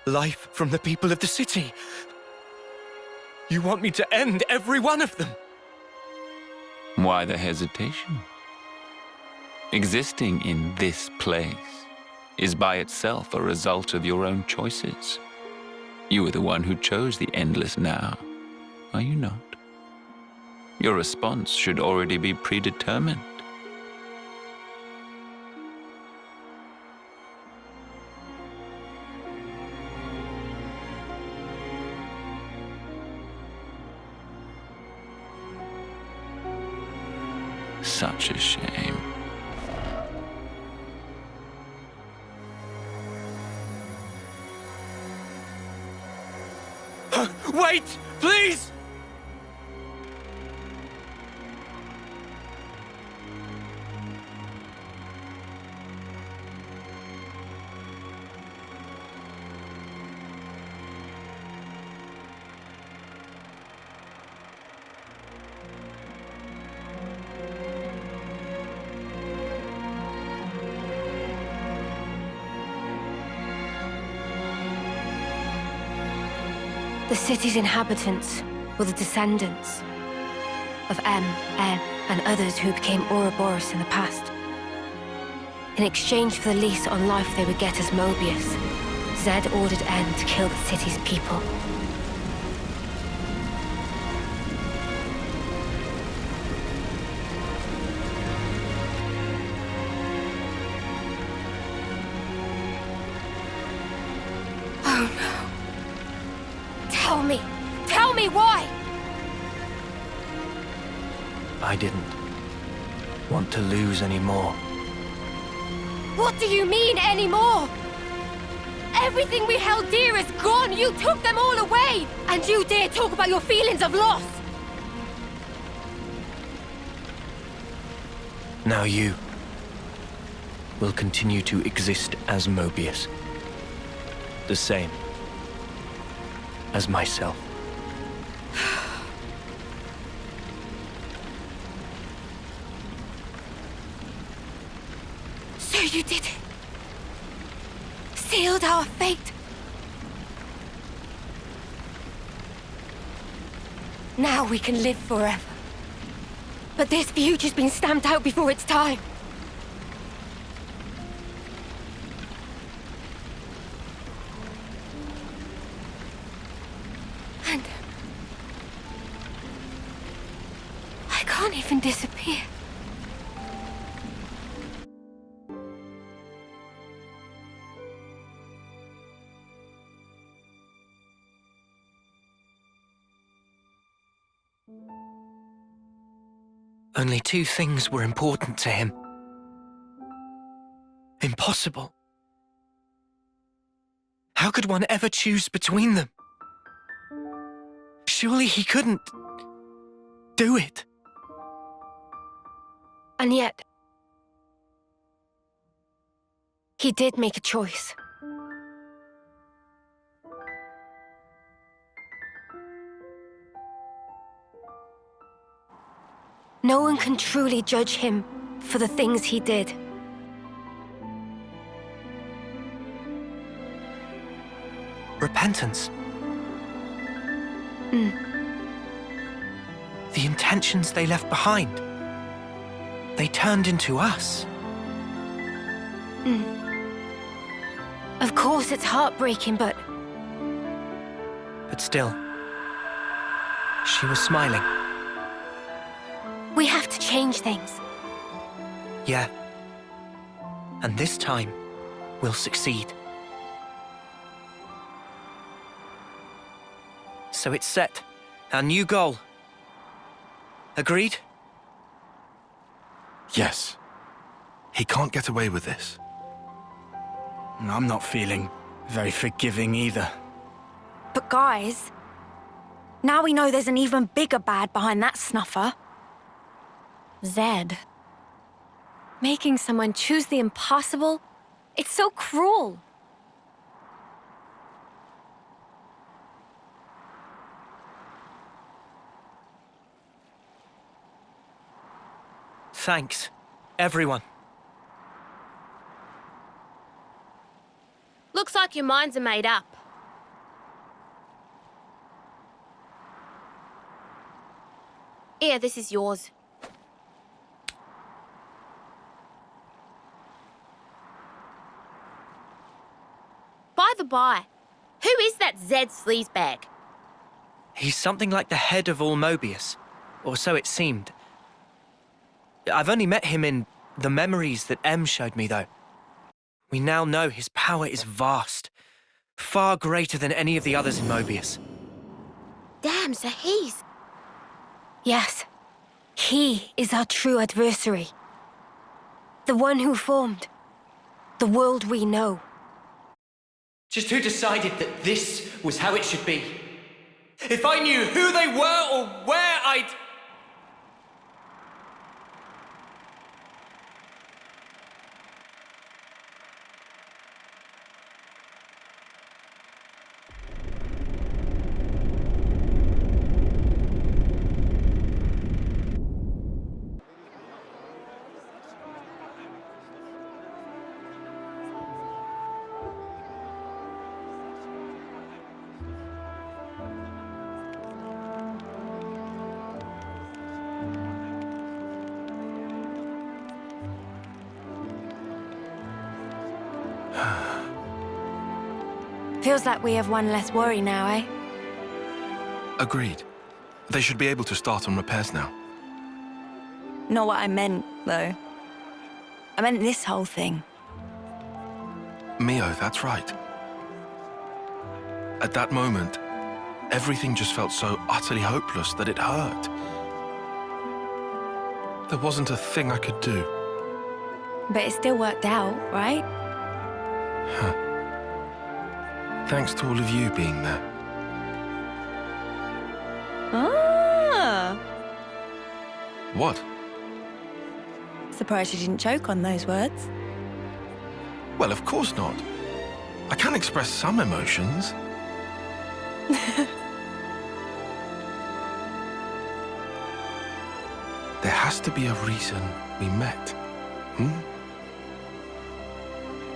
Life from the people of the city. You want me to end every one of them? Why the hesitation? Existing in this place is by itself a result of your own choices. You are the one who chose the endless now, are you not? Your response should already be predetermined. Such a shame. Wait, please! The city's inhabitants were the descendants of M, N, and others who became Ouroboros in the past. In exchange for the lease on life they would get as Mobius, Zed ordered N to kill the city's people. Oh no. Tell me why! I didn't want to lose any more. What do you mean, anymore? Everything we held dear is gone! You took them all away! And you dare talk about your feelings of loss! Now you will continue to exist as Mobius. The same as myself. So you did it. Sealed our fate. Now we can live forever. But this future's been stamped out before its time. And I can't even disappear. Only two things were important to him. Impossible. How could one ever choose between them? Surely he couldn't do it. And yet, he did make a choice. No one can truly judge him for the things he did. Repentance. The intentions they left behind. They turned into us. Of course it's heartbreaking, but still, she was smiling. we have to change things. Yeah. And this time, we'll succeed. So it's set. Our new goal. Agreed? Yes. He can't get away with this. I'm not feeling very forgiving either. But guys, now we know there's an even bigger bad behind that snuffer. Zed. Making someone choose the impossible? It's so cruel. Thanks, everyone. Looks like your minds are made up. Here, this is yours. By the by, who is that Zed sleazebag? He's something like the head of all Mobius, or so it seemed. I've only met him in the memories that M showed me, though. We now know his power is vast, far greater than any of the others in Mobius. Damn, so he's... Yes, he is our true adversary. The one who formed the world we know. Just who decided that this was how it should be? If I knew who they were or where I'd... Feels like we have one less worry now, eh? Agreed. They should be able to start on repairs now. Not what I meant, though. I meant this whole thing. Mio, that's right. At that moment, everything just felt so utterly hopeless that it hurt. There wasn't a thing I could do. But it still worked out, right? Huh. Thanks to all of you being there. Ah! What? Surprised you didn't choke on those words. Well, of course not. I can express some emotions. There has to be a reason we met.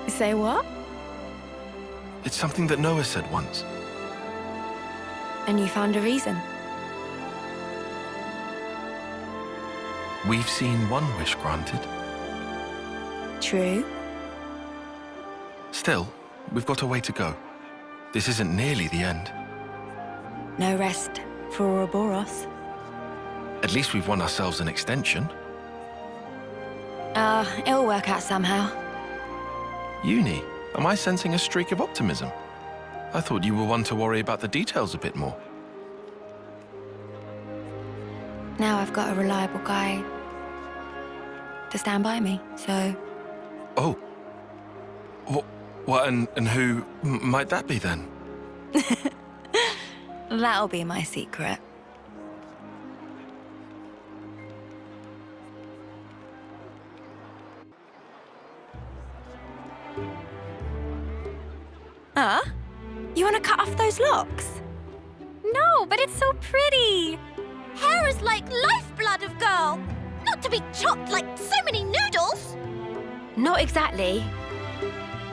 Say what? It's something that Noah said once. And you found a reason? We've seen one wish granted. True. Still, we've got a way to go. This isn't nearly the end. No rest for Ouroboros. At least we've won ourselves an extension. It'll work out somehow. Uni, am I sensing a streak of optimism? I thought you were one to worry about the details a bit more. Now I've got a reliable guy to stand by me, so... Oh. What, and who might that be then? That'll be my secret. Huh? You want to cut off those locks? No, but it's so pretty. Hair is like lifeblood of girl. Not to be chopped like so many noodles. Not exactly.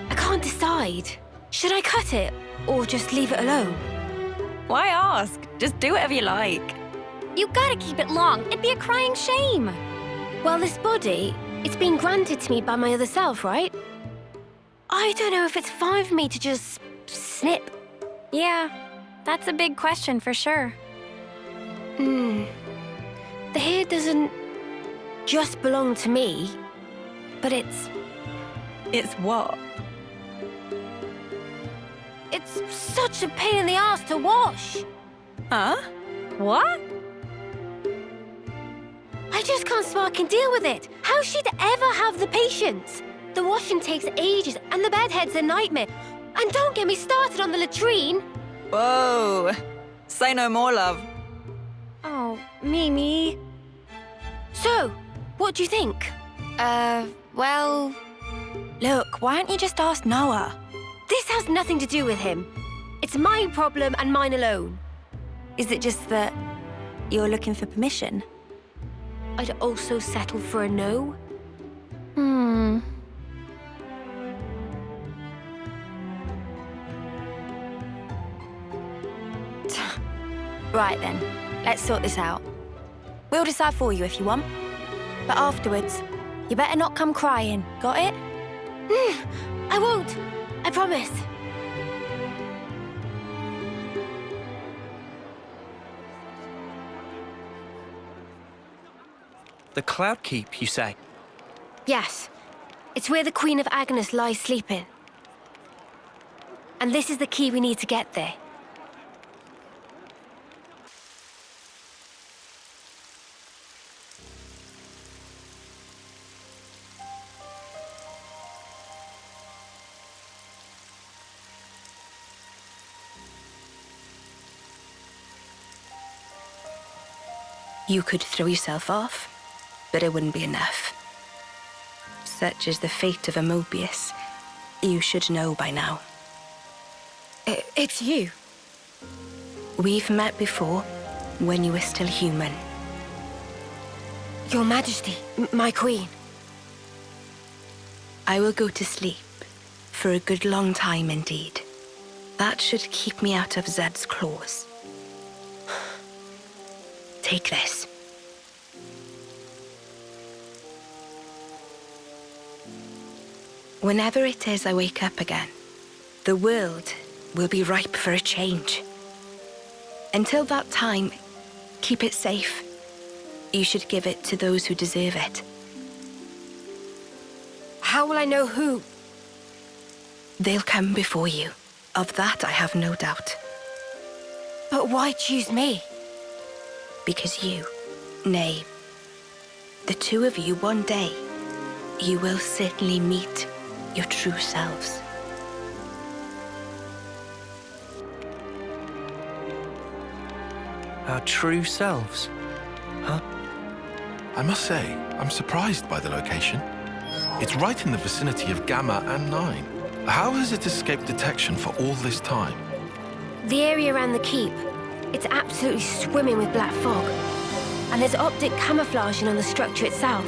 I can't decide. Should I cut it or just leave it alone? Why ask? Just do whatever you like. You gotta keep it long. It'd be a crying shame. Well, this body, it's been granted to me by my other self, right? I don't know if it's fine for me to just snip. Yeah, that's a big question for sure. The hair doesn't just belong to me, but it's... It's what? It's such a pain in the ass to wash. Huh? What? I just can't spark and deal with it. How she'd ever have the patience? The washing takes ages, and the bedhead's a nightmare. And don't get me started on the latrine. Whoa. Say no more, love. Oh, Mimi. So, what do you think? Well... Look, why don't you just ask Noah? This has nothing to do with him. It's my problem and mine alone. Is it just that you're looking for permission? I'd also settle for a no. Right then, let's sort this out. We'll decide for you if you want. But afterwards, you better not come crying, got it? I won't. I promise. The Cloud Keep, you say? Yes. It's where the Queen of Agnes lies sleeping. And this is the key we need to get there. You could throw yourself off, but it wouldn't be enough. Such is the fate of a Mobius. You should know by now. It's you. We've met before, when you were still human. Your Majesty, my queen. I will go to sleep, for a good long time indeed. That should keep me out of Zed's claws. Take this. Whenever it is I wake up again, the world will be ripe for a change. Until that time, keep it safe. You should give it to those who deserve it. How will I know who? They'll come before you. Of that I have no doubt. But why choose me? Because you, nay, the two of you one day, you will certainly meet your true selves. Our true selves? Huh? I must say, I'm surprised by the location. It's right in the vicinity of Gamma and 9. How has it escaped detection for all this time? The area around the keep. It's absolutely swimming with black fog. And there's optic camouflaging on the structure itself.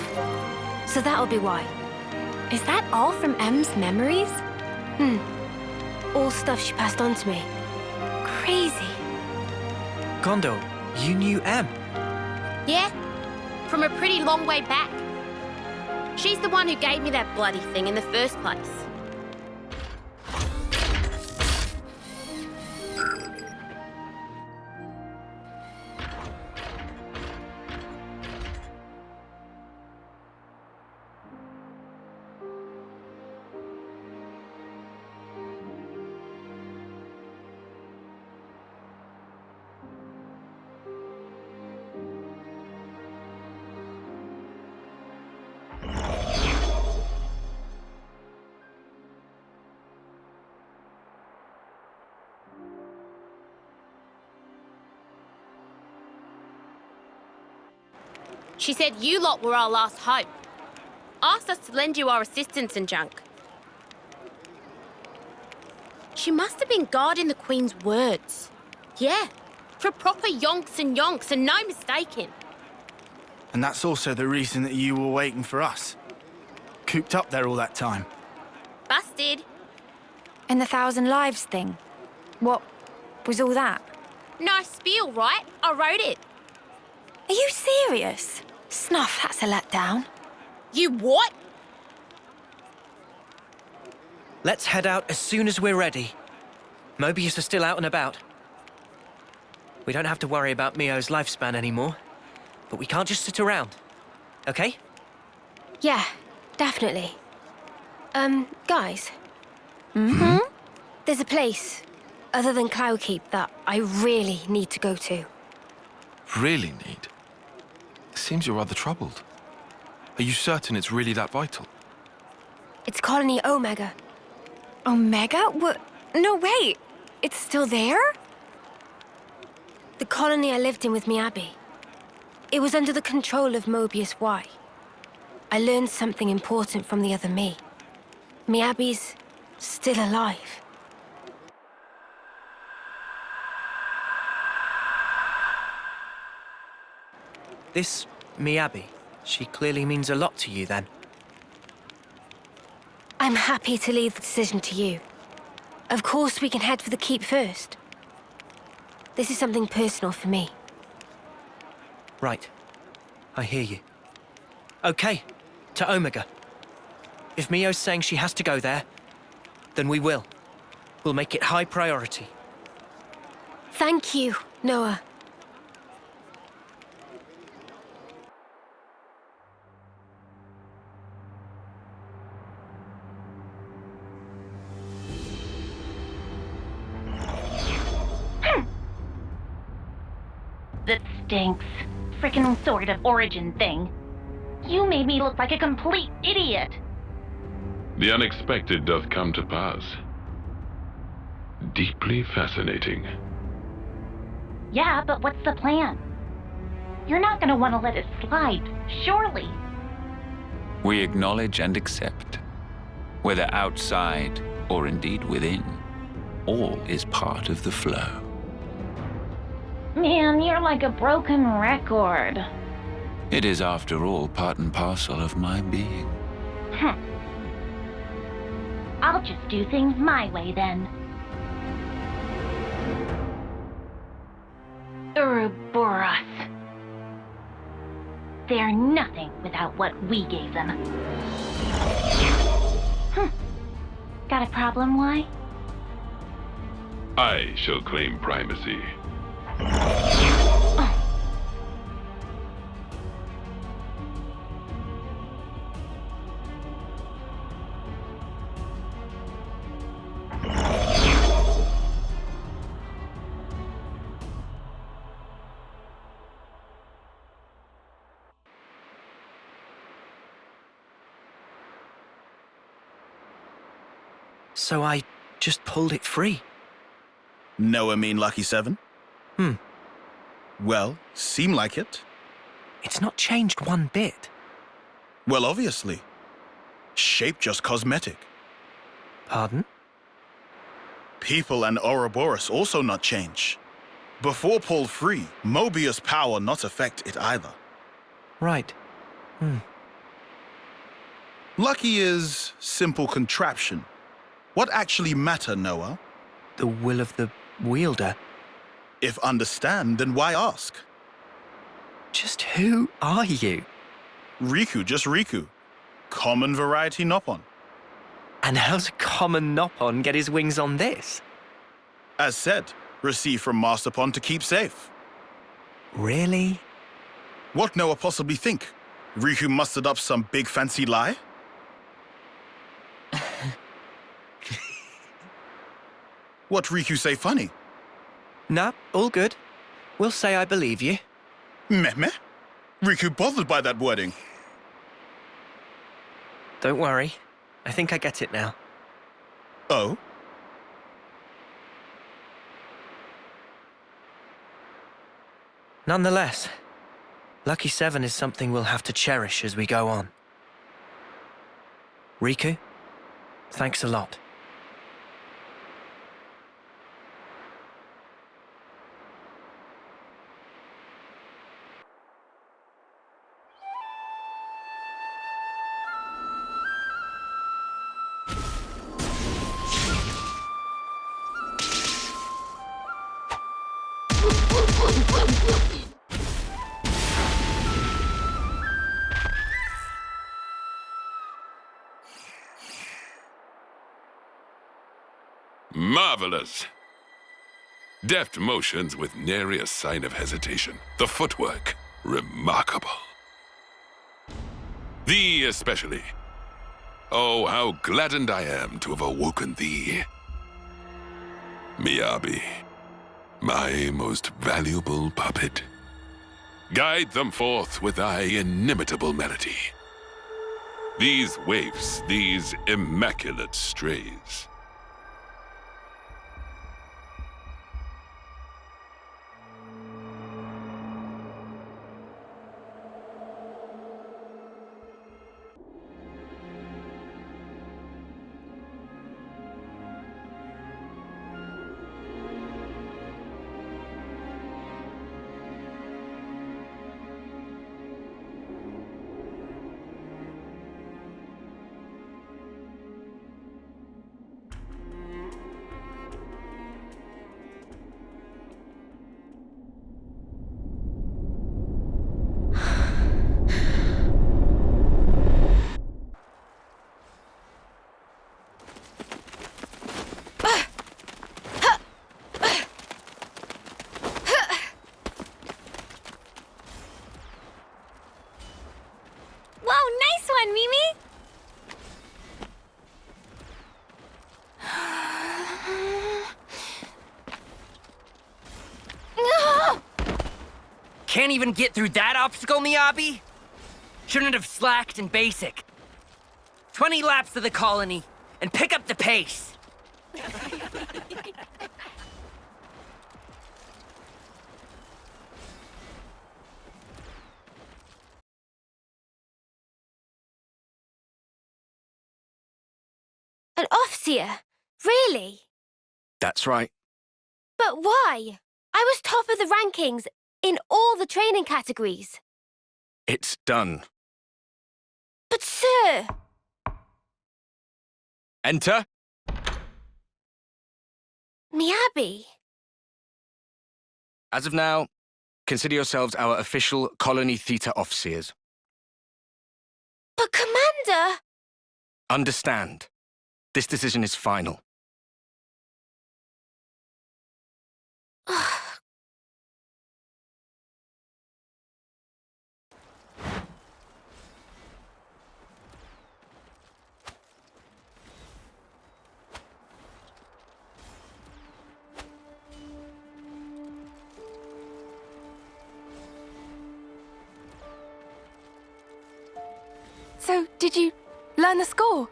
So that'll be why. Is that all from M's memories? All stuff she passed on to me. Crazy. Gondor, you knew M? Yeah, from a pretty long way back. She's the one who gave me that bloody thing in the first place. She said you lot were our last hope. Asked us to lend you our assistance and junk. She must have been guarding the Queen's words. Yeah, for proper yonks and no mistaking. And that's also the reason that you were waiting for us. Cooped up there all that time. Busted. And the 1,000 lives thing? What was all that? Nice spiel, right? I wrote it. Are you serious? Snuff, that's a letdown. You what? Let's head out as soon as we're ready. Mobius are still out and about. We don't have to worry about Mio's lifespan anymore. But we can't just sit around. Okay? Yeah, definitely. Guys. There's a place, other than Cloudkeep, that I really need to go to. Really need? It seems you're rather troubled. Are you certain it's really that vital? It's Colony Omega. Omega? What? No, wait. It's still there? The colony I lived in with Miyabi. It was under the control of Mobius Y. I learned something important from the other me. Miyabi's still alive. This Miyabi, she clearly means a lot to you then. I'm happy to leave the decision to you. Of course, we can head for the keep first. This is something personal for me. Right. I hear you. Okay, to Omega. If Mio's saying she has to go there, then we will. We'll make it high priority. Thank you, Noah. That stinks. Frickin' sort of origin thing. You made me look like a complete idiot. The unexpected doth come to pass. Deeply fascinating. Yeah, but what's the plan? You're not gonna want to let it slide, surely. We acknowledge and accept, whether outside or indeed within, all is part of the flow. Man, you're like a broken record. It is, after all, part and parcel of my being. I'll just do things my way then. Ouroboros. They're nothing without what we gave them. Got a problem, why? I shall claim primacy. So I just pulled it free. No, I mean Lucky 7? Well, seem like it. It's not changed one bit. Well, obviously. Shape just cosmetic. Pardon? People and Ouroboros also not change. Before pulled free, Mobius power not affect it either. Right. Lucky is simple contraption. What actually matter, Noah? The will of the wielder. If understand, then why ask? Just who are you? Riku, just Riku. Common variety Noppon. And how's a common Noppon get his wings on this? As said, received from Masterpon to keep safe. Really? What Noah possibly think? Riku mustered up some big fancy lie? What Riku say funny? Nah, all good. We'll say I believe you. Meh meh? Riku bothered by that wording. Don't worry. I think I get it now. Oh? Nonetheless, Lucky 7 is something we'll have to cherish as we go on. Riku, thanks a lot. Marvelous! Deft motions with nary a sign of hesitation. The footwork, remarkable. Thee especially. Oh, how gladdened I am to have awoken thee. Miyabi, my most valuable puppet. Guide them forth with thy inimitable melody. These waifs, these immaculate strays. Can't even get through that obstacle, Miyabi? Shouldn't have slacked in basic. 20 laps to the colony, and pick up the pace. An Offseer? Really? That's right. But why? I was top of the rankings in all the training categories. It's done. But sir... Enter. Miyabi. As of now, consider yourselves our official Colony Theta Offseers. But Commander... Understand. This decision is final. So, did you learn the score?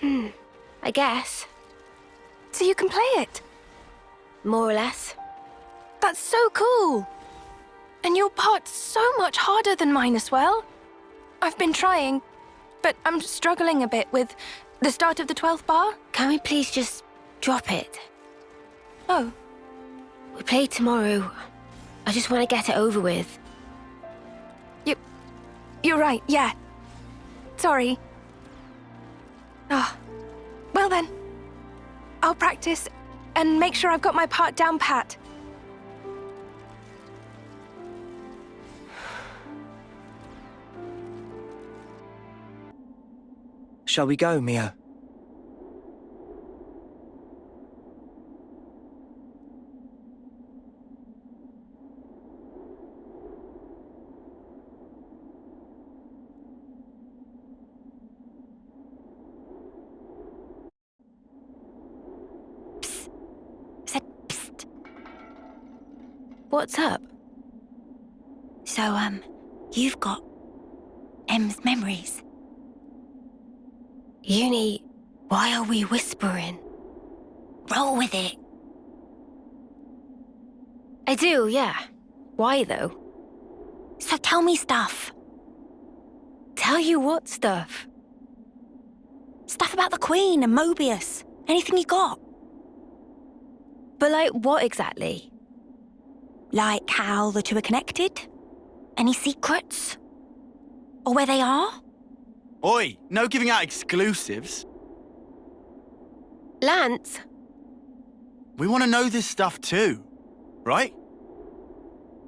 I guess. So you can play it? More or less. That's so cool! And your part's so much harder than mine as well. I've been trying, but I'm struggling a bit with the start of the 12th bar. Can we please just drop it? Oh. We play tomorrow. I just want to get it over with. You're right, yeah. Sorry. Well then. I'll practice and make sure I've got my part down pat. Shall we go, Mio? What's up? So, you've got M's memories. Uni, why are we whispering? Roll with it. I do, yeah. Why, though? So tell me stuff. Tell you what stuff? Stuff about the Queen and Mobius. Anything you got. But like what exactly? Like how the two are connected? Any secrets? Or where they are? Oi, no giving out exclusives. Lance? We want to know this stuff too, right?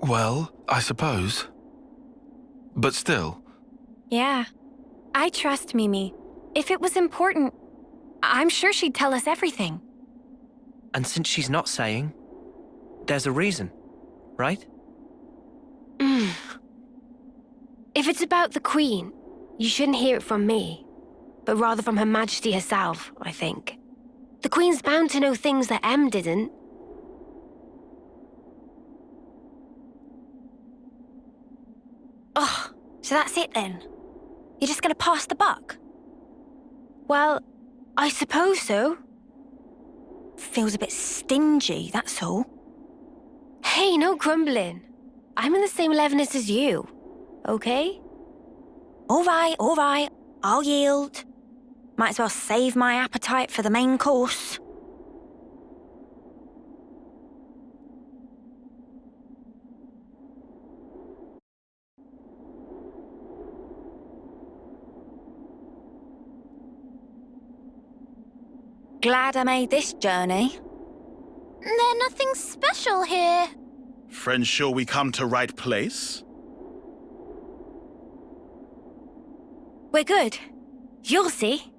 Well, I suppose. But still. Yeah. I trust Mimi. If it was important, I'm sure she'd tell us everything. And since she's not saying, there's a reason, right? If it's about the Queen, you shouldn't hear it from me, but rather from Her Majesty herself, I think. The Queen's bound to know things that M didn't. Oh, so that's it then? You're just gonna pass the buck? Well, I suppose so. Feels a bit stingy, that's all. Hey, no grumbling. I'm in the same levelness as you, okay? All right. I'll yield. Might as well save my appetite for the main course. Glad I made this journey. There's nothing special here. Friends sure we come to right place? We're good. You'll see.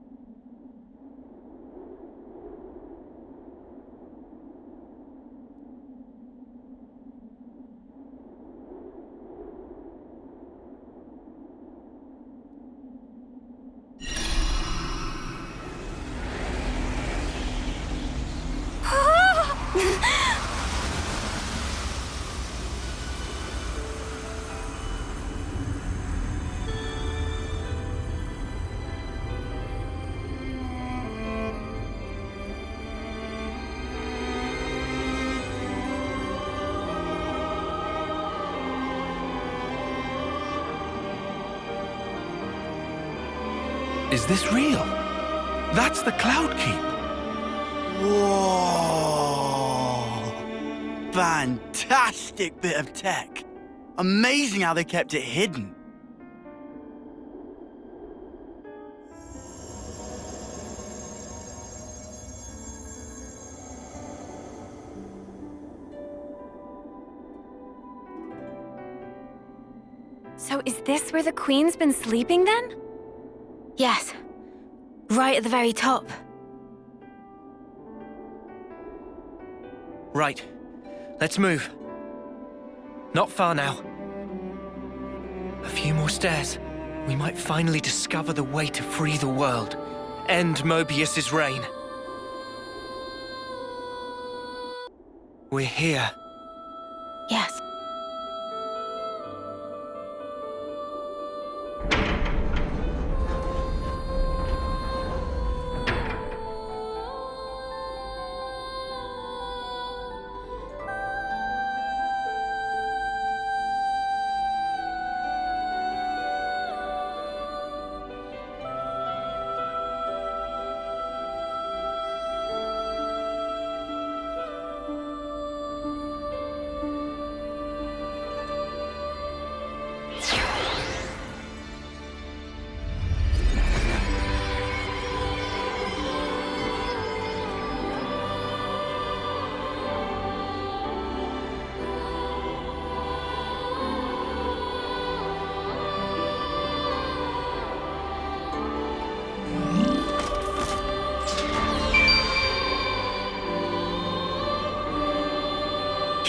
Is this real? That's the Cloud Keep. Whoa! Fantastic bit of tech. Amazing how they kept it hidden. So is this where the Queen's been sleeping then? Yes. Right at the very top. Right. Let's move. Not far now. A few more stairs. We might finally discover the way to free the world. End Mobius's reign. We're here. Yes.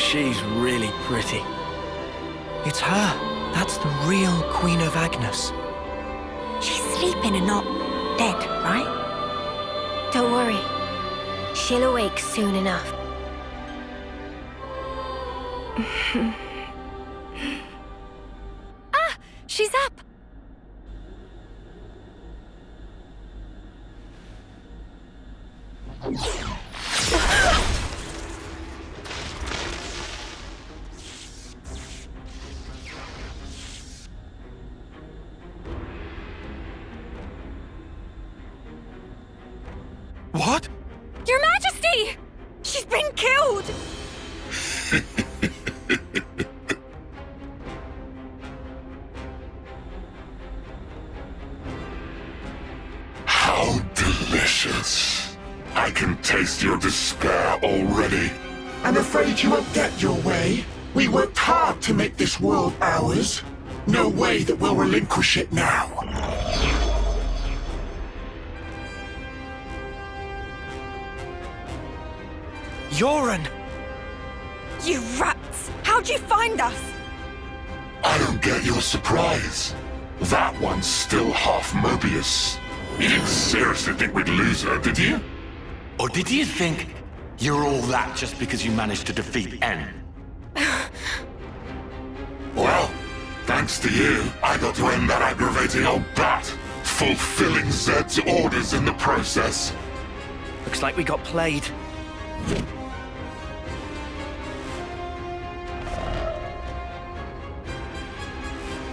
She's really pretty. It's her. That's the real Queen of Agnes. She's sleeping and not dead, right? Don't worry. She'll awake soon enough. Ah! She's up! What? Your Majesty! She's been killed! How delicious. I can taste your despair already. I'm afraid you won't get your way. We worked hard to make this world ours. No way that we'll relinquish it now. Yoren! You rats! How'd you find us? I don't get your surprise. That one's still half Mobius. You didn't seriously think we'd lose her, did you? Or did you think you're all that just because you managed to defeat N? Well, thanks to you, I got to end that aggravating old bat, fulfilling Zed's orders in the process. Looks like we got played.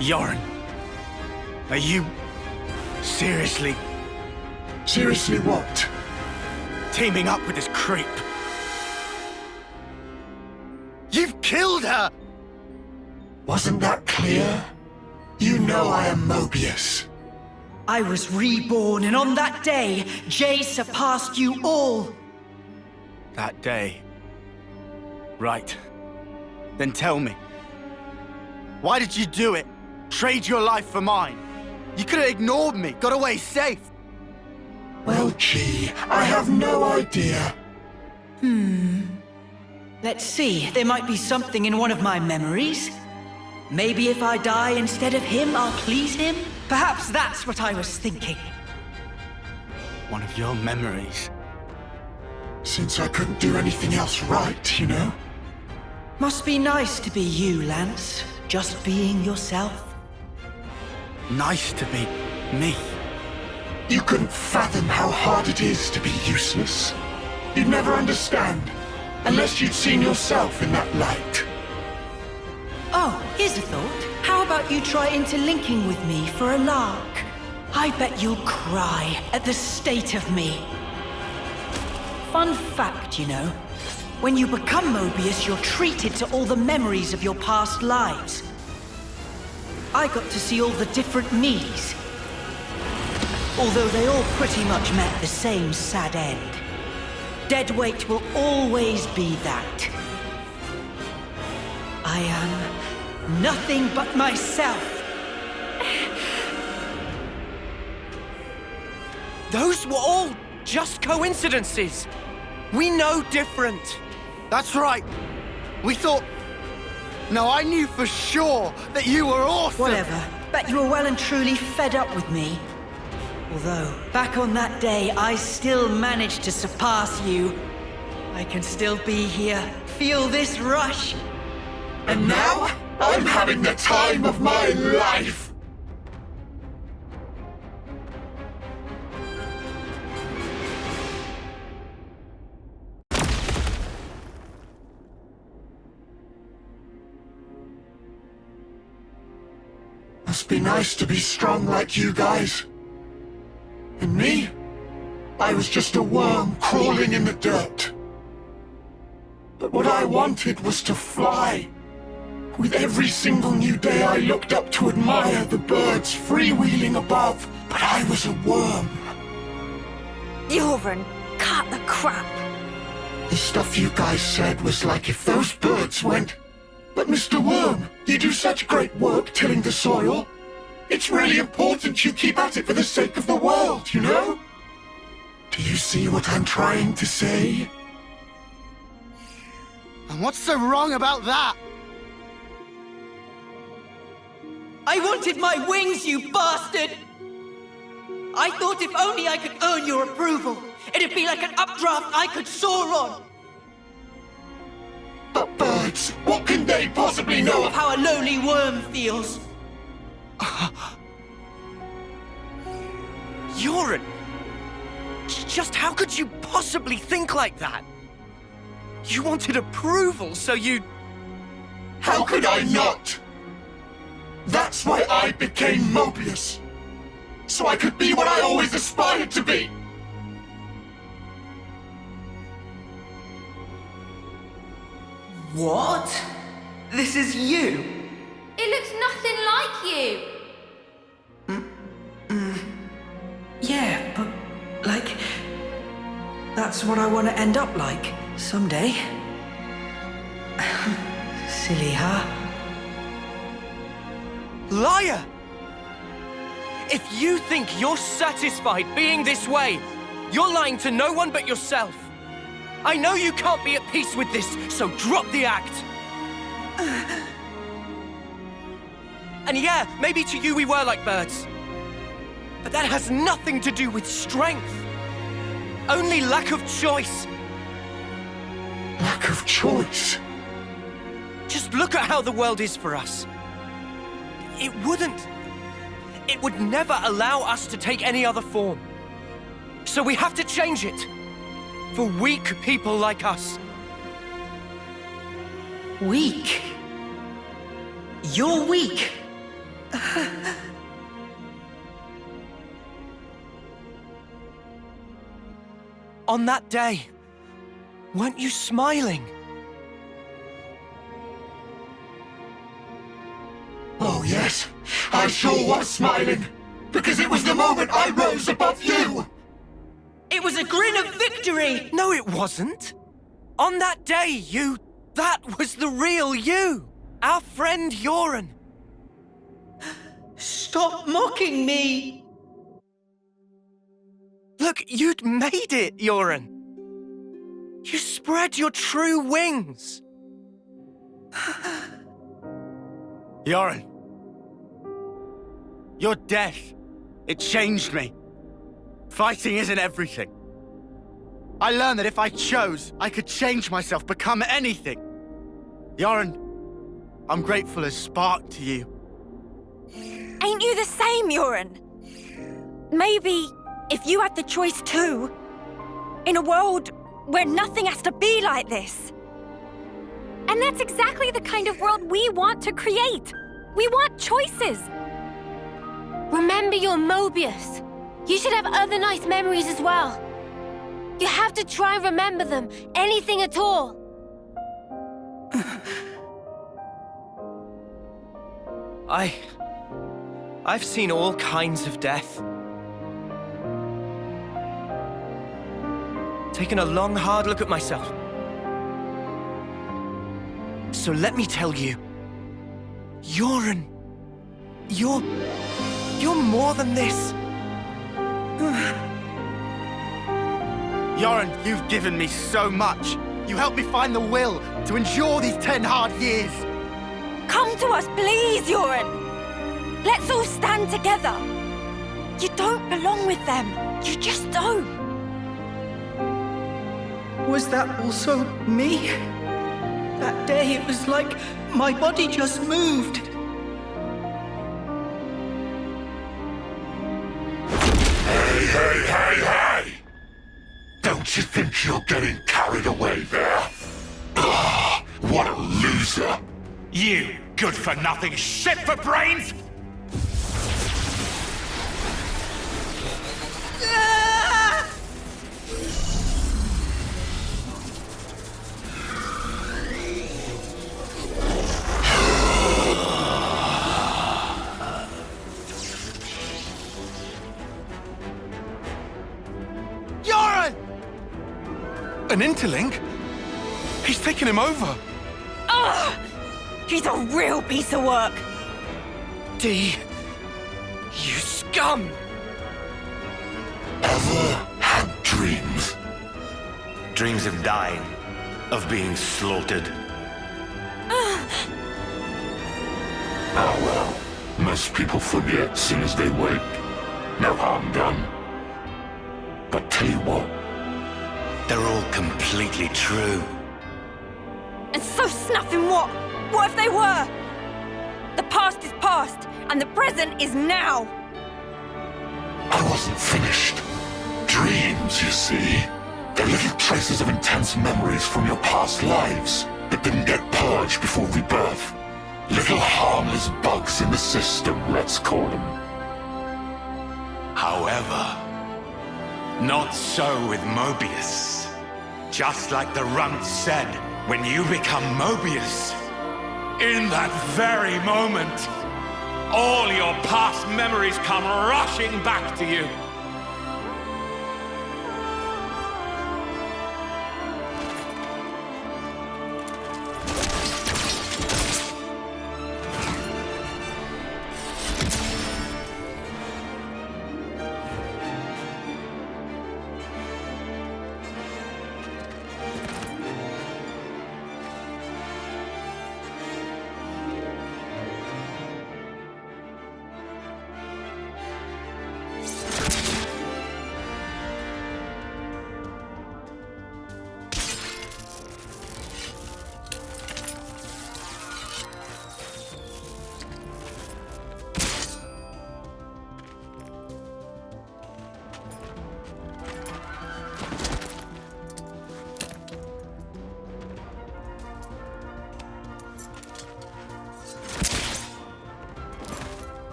Yoren, are you seriously Seriously what? teaming up with this creep? You've killed her! Wasn't that clear? You know I am Mobius. I was reborn, and on that day, Jay surpassed you all. That day. Right. Then tell me. Why did you do it? Trade your life for mine? You could have ignored me, got away safe. Well, gee, I have no idea. Let's see, there might be something in one of my memories. Maybe if I die instead of him, I'll please him? Perhaps that's what I was thinking. One of your memories. Since I couldn't do anything else right, you know? Must be nice to be you, Lance. Just being yourself. Nice to be me. You couldn't fathom how hard it is to be useless. You'd never understand, unless you'd seen yourself in that light. Oh, here's a thought. How about you try interlinking with me for a lark? I bet you'll cry at the state of me. Fun fact, you know. When you become Mobius, you're treated to all the memories of your past lives. I got to see all the different me's. Although they all pretty much met the same sad end. Deadweight will always be that. I am nothing but myself. Those were all just coincidences. We know different. That's right. We thought... No, I knew for sure that you were awesome. Whatever. Bet you were well and truly fed up with me. Although, back on that day, I still managed to surpass you. I can still be here, feel this rush. And now, I'm having the time of my life! Must be nice to be strong like you guys. And me? I was just a worm crawling in the dirt. But what I wanted was to fly. With every single new day I looked up to admire the birds freewheeling above, but I was a worm. Yoren, cut the crap. The stuff you guys said was like if those birds went, "But Mr. Worm, you do such great work tilling the soil. It's really important you keep at it for the sake of the world, you know?" Do you see what I'm trying to say? And what's so wrong about that? I wanted my wings, you bastard! I thought if only I could earn your approval, it'd be like an updraft I could soar on. But birds, what can they possibly know of how a lowly worm feels? Yoren! Just how could you possibly think like that? You wanted approval, so you... How could I not? That's why I became Mobius. So I could be what I always aspired to be. What? This is you? It looks nothing like you. Yeah, but, like... That's what I want to end up like, someday. Silly, huh? Liar! If you think you're satisfied being this way, you're lying to no one but yourself. I know you can't be at peace with this, so drop the act. And yeah, maybe to you we were like birds. But that has nothing to do with strength. Only lack of choice. Lack of choice? Just look at how the world is for us. It would never allow us to take any other form. So we have to change it. For weak people like us. Weak? You're weak. On that day, weren't you smiling? Oh yes, I sure was smiling. Because it was the moment I rose above you. It was a grin of victory! No, it wasn't. On that day, that was the real you. Our friend Yoren. Stop mocking me! Look, you'd made it, Yoren. You spread your true wings. Yoren. Your death, it changed me. Fighting isn't everything. I learned that if I chose, I could change myself, become anything. Yoren, I'm grateful as Spark to you. Ain't you the same, Yoren? Maybe if you had the choice too, in a world where nothing has to be like this. And that's exactly the kind of world we want to create. We want choices. Remember your Mobius. You should have other nice memories as well. You have to try and remember them, anything at all. I've seen all kinds of death. Taken a long, hard look at myself. So let me tell you, Yoren, you're more than this. Yoren, you've given me so much. You helped me find the will to endure these 10 hard years. Come to us, please, Yoren. Let's all stand together. You don't belong with them. You just don't. Was that also me? That day it was like my body just moved. Hey! Don't you think you're getting carried away there? Ugh, what a loser! You good-for-nothing shit for brains! Yoren! An interlink? He's taken him over. Ugh! He's a real piece of work. D, you scum! Ever had dreams? Dreams of dying. of being slaughtered. Ah well, most people forget soon as they wake. No harm done. But tell you what. They're all completely true. And so snuffing what? What if they were? The past is past, and the present is now. I wasn't finished. Dreams, you see. They're little traces of intense memories from your past lives that didn't get purged before rebirth. Little harmless bugs in the system, let's call them. However, not so with Mobius. Just like the runt said, when you become Mobius, in that very moment, all your past memories come rushing back to you.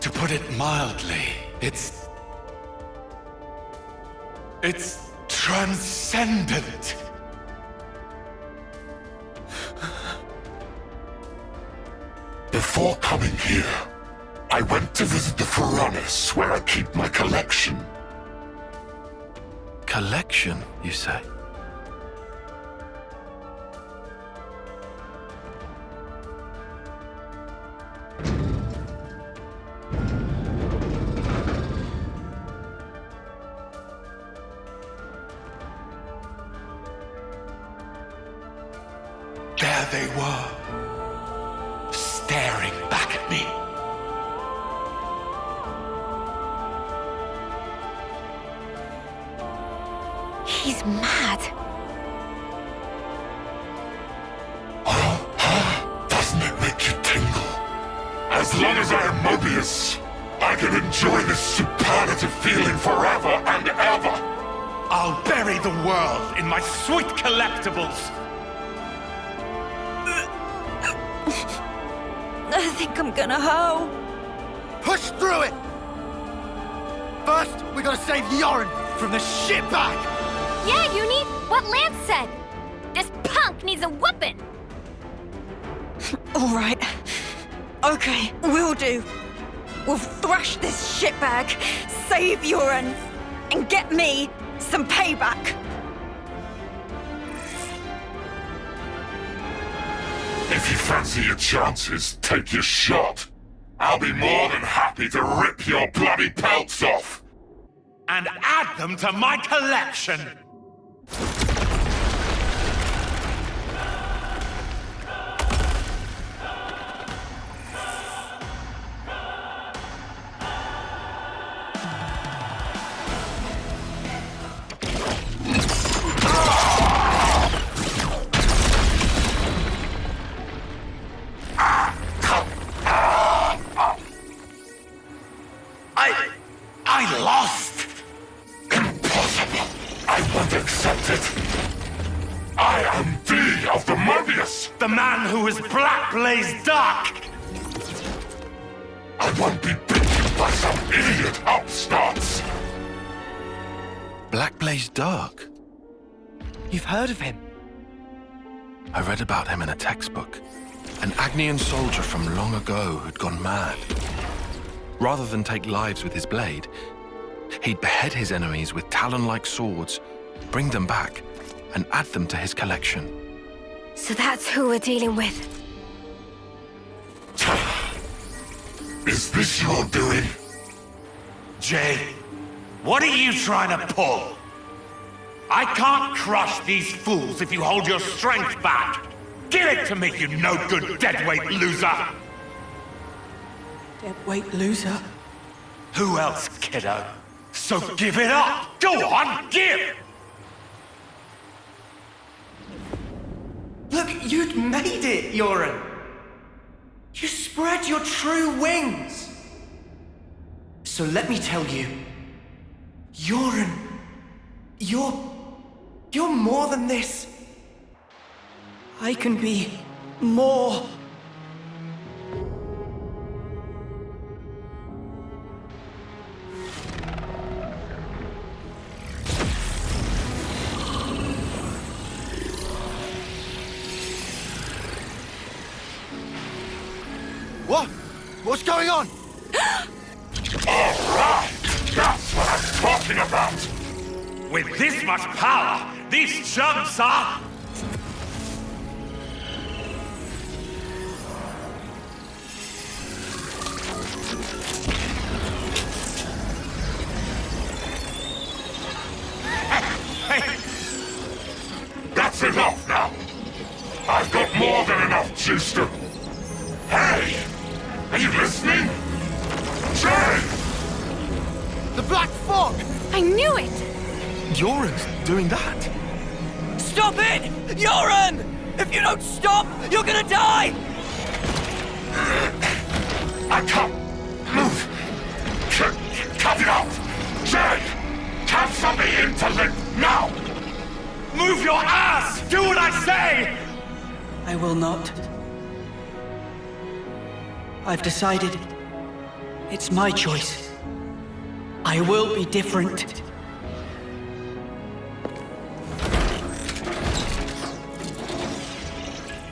To put it mildly, it's transcendent. Before coming here, I went to visit the furnace where I keep my collection. Collection, you say? There they were, staring back at me. He's mad. Doesn't it make you tingle? As long as I am Mobius, I can enjoy this superlative feeling forever and ever. I'll bury the world in my sweet collectibles. I think I'm gonna hoe. Push through it! First, we gotta save Yoren from the shitbag! Yeah, Uni, what Lance said. This punk needs a whooping. All right. Okay, we'll do. We'll thrash this shitbag, save Yoren, and get me some payback. If you fancy your chances, take your shot. I'll be more than happy to rip your bloody pelts off. And add them to my collection. I lost! Impossible! I won't accept it! I am D of the Mobius! The man who is black blazed dark! I won't be beaten by some idiot upstarts! Black Blaze Dark? You've heard of him? I read about him in a textbook. An Agnian soldier from long ago who'd gone mad. Rather than take lives with his blade, he'd behead his enemies with talon-like swords, bring them back, and add them to his collection. So that's who we're dealing with. Is this your doing? Jay, what are you trying to pull? I can't crush these fools if you hold your strength back. Give it to me, you no-good deadweight loser! Deadweight loser? Who else, kiddo? So give it up! Go on, give! Look, you'd made it, Yoren! You spread your true wings! So let me tell you, Yoren, you're more than this. I can be more. What? What's going on? Alright! That's what I'm talking about! With this much power, these chumps are... That's enough now. I've got more than enough juice to... Hey! Are you listening? Jay! The Black Fog! I knew it! Yoren's doing that? Stop it! Yoren! If you don't stop, you're gonna die! I can't move. Cut it out! Jay! Cancel me into limp now! Move your ass! Do what I say! I will not. I've decided. It's my choice. I will be different.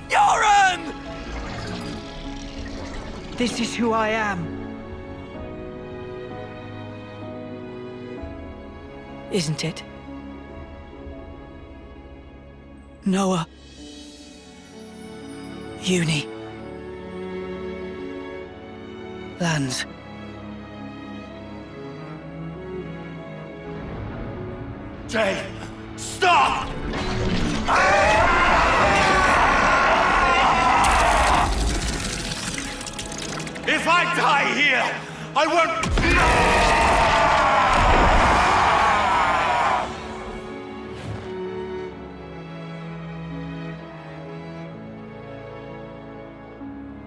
Yoren! This is who I am. Isn't it? Noah. Uni. Lands. Jay, stop! If I die here, I won't...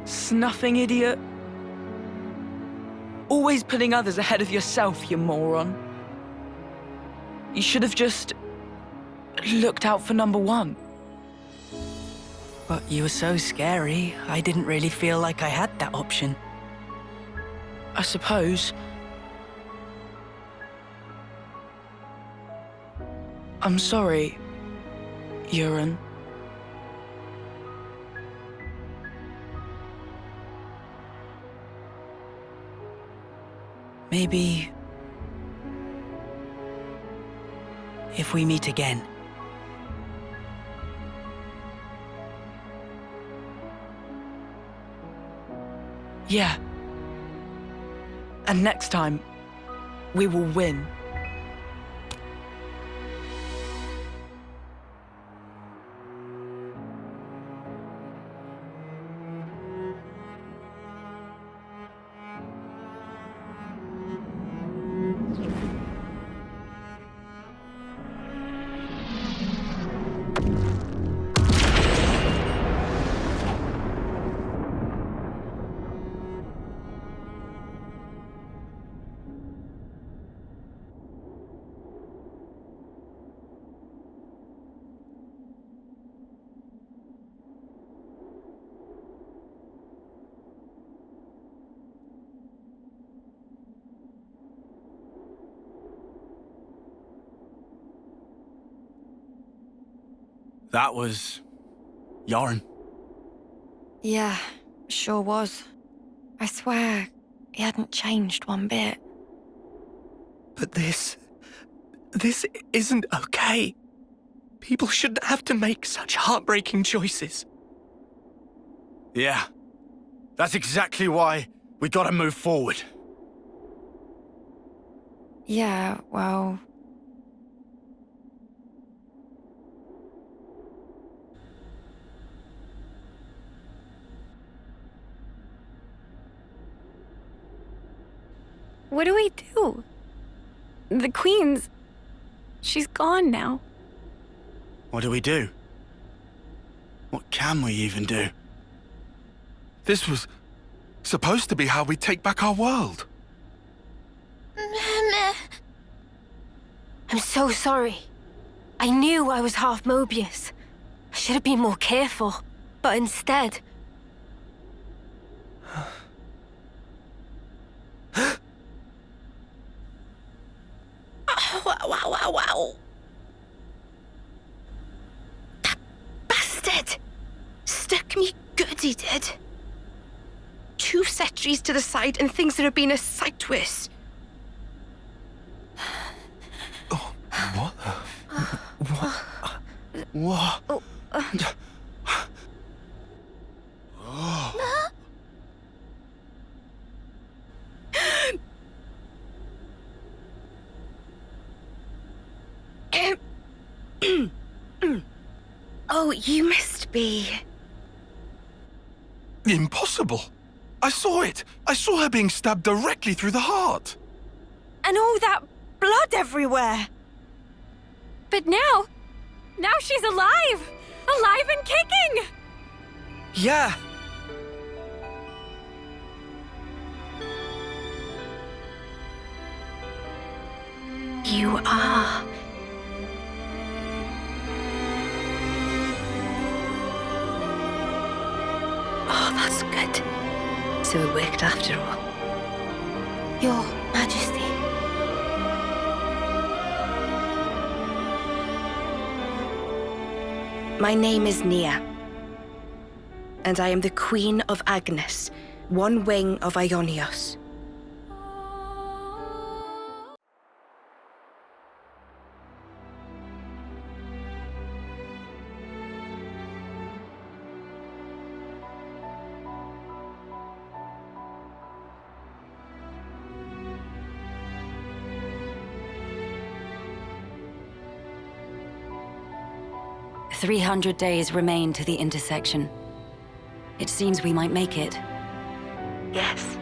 Snuffing idiot. Always putting others ahead of yourself, you moron. You should have just looked out for number one. But you were so scary, I didn't really feel like I had that option. I suppose. I'm sorry, Yoren. Maybe... if we meet again. Yeah. And next time, we will win. That was... Yoren. Yeah, sure was. I swear, he hadn't changed one bit. But this isn't okay. People shouldn't have to make such heartbreaking choices. Yeah. That's exactly why we gotta move forward. Yeah, well... What do we do? The Queen's... she's gone now. What do we do? What can we even do? This was supposed to be how we take back our world. I'm so sorry. I knew I was half Mobius. I should have been more careful, but instead... Wow. That bastard! Stuck me good, he did. 2 sentries to the side and things that have been a sight worse. What? What? Oh, you must be... Impossible. I saw it. I saw her being stabbed directly through the heart. And all that blood everywhere! But now she's alive! Alive and kicking! Yeah. You are... Oh, that's good. So it worked after all. Your Majesty. My name is Nia, and I am the Queen of Agnes, one wing of Ionios. "300 days remain to the intersection. It seems we might make it. Yes.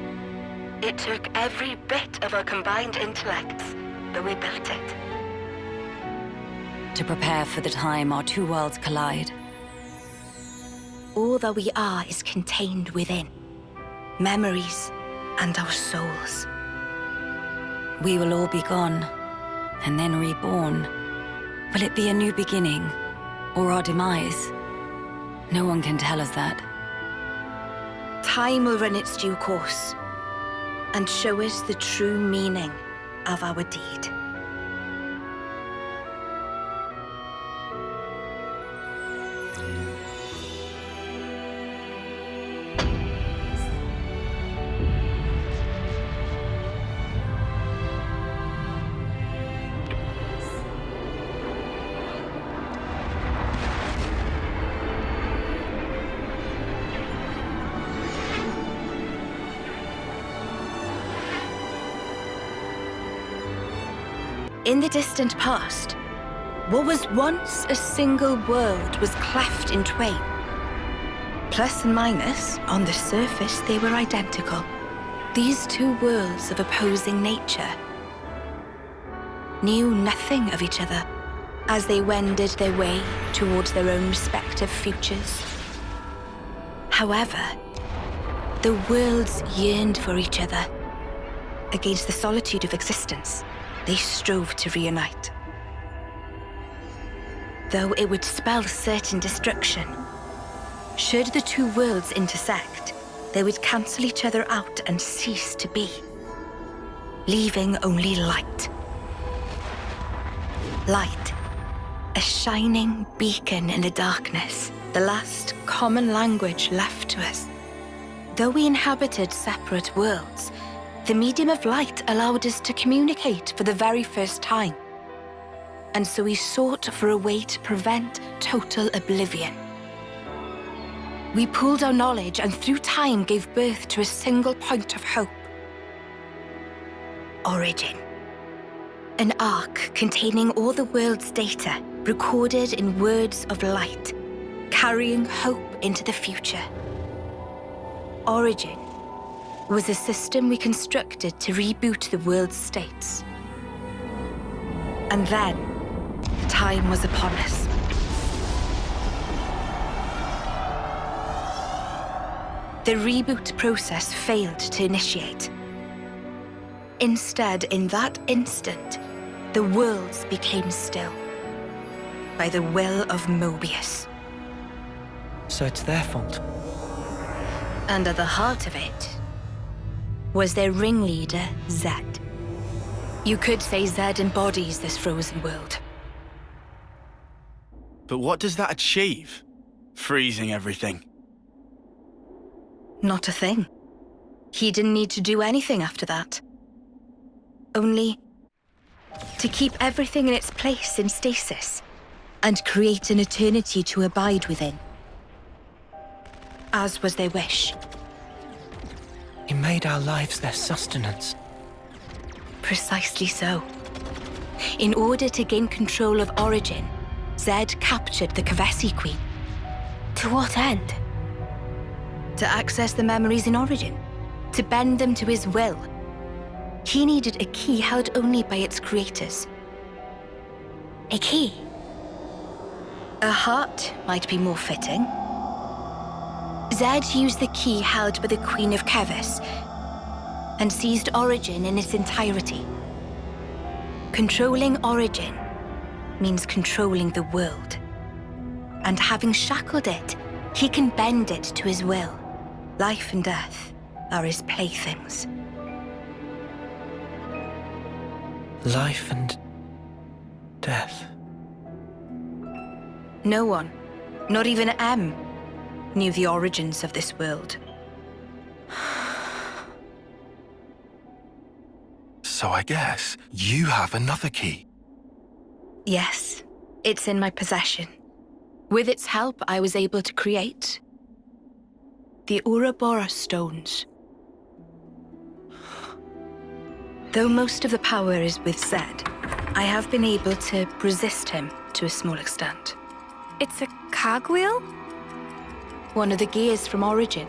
It took every bit of our combined intellects, but we built it. To prepare for the time our 2 worlds collide. All that we are is contained within. Memories and our souls. We will all be gone, and then reborn. Will it be a new beginning, or our demise? No one can tell us that. Time will run its due course, and show us the true meaning of our deed. In the distant past, what was once a single world was cleft in twain. Plus and minus, on the surface they were identical. These 2 worlds of opposing nature knew nothing of each other as they wended their way towards their own respective futures. However, the worlds yearned for each other. Against the solitude of existence, they strove to reunite. Though it would spell certain destruction, should the 2 worlds intersect, they would cancel each other out and cease to be, leaving only light. Light A shining beacon in the darkness, the last common language left to us. Though we inhabited separate worlds, the medium of light allowed us to communicate for the very first time. And so we sought for a way to prevent total oblivion. We pooled our knowledge and through time gave birth to a single point of hope. Origin. An arc containing all the world's data, recorded in words of light, carrying hope into the future. Origin was a system we constructed to reboot the world's states. And then, the time was upon us. The reboot process failed to initiate. Instead, in that instant, the worlds became still. By the will of Mobius. So it's their fault. And at the heart of it was their ringleader, Zed. You could say Zed embodies this frozen world. But what does that achieve? Freezing everything. Not a thing. He didn't need to do anything after that. Only to keep everything in its place in stasis and create an eternity to abide within. As was their wish. He made our lives their sustenance. Precisely so. In order to gain control of Origin, Zed captured the Kavesi Queen. To what end? To access the memories in Origin. To bend them to his will. He needed a key held only by its creators. A key? A heart might be more fitting. Zed used the key held by the Queen of Kevis and seized Origin in its entirety. Controlling Origin means controlling the world. And having shackled it, he can bend it to his will. Life and death are his playthings. Life and death. No one, not even M, knew the origins of this world. So I guess you have another key. Yes, it's in my possession. With its help, I was able to create the Ouroboros stones. Though most of the power is with Zed, I have been able to resist him to a small extent. It's a cogwheel? One of the gears from Origin.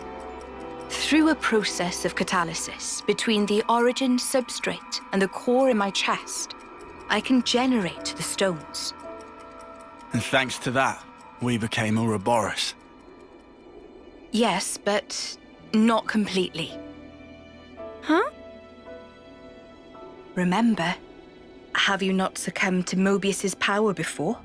Through a process of catalysis between the Origin substrate and the core in my chest, I can generate the stones. And thanks to that, we became Ouroboros. Yes, but not completely. Huh? Remember, have you not succumbed to Mobius's power before?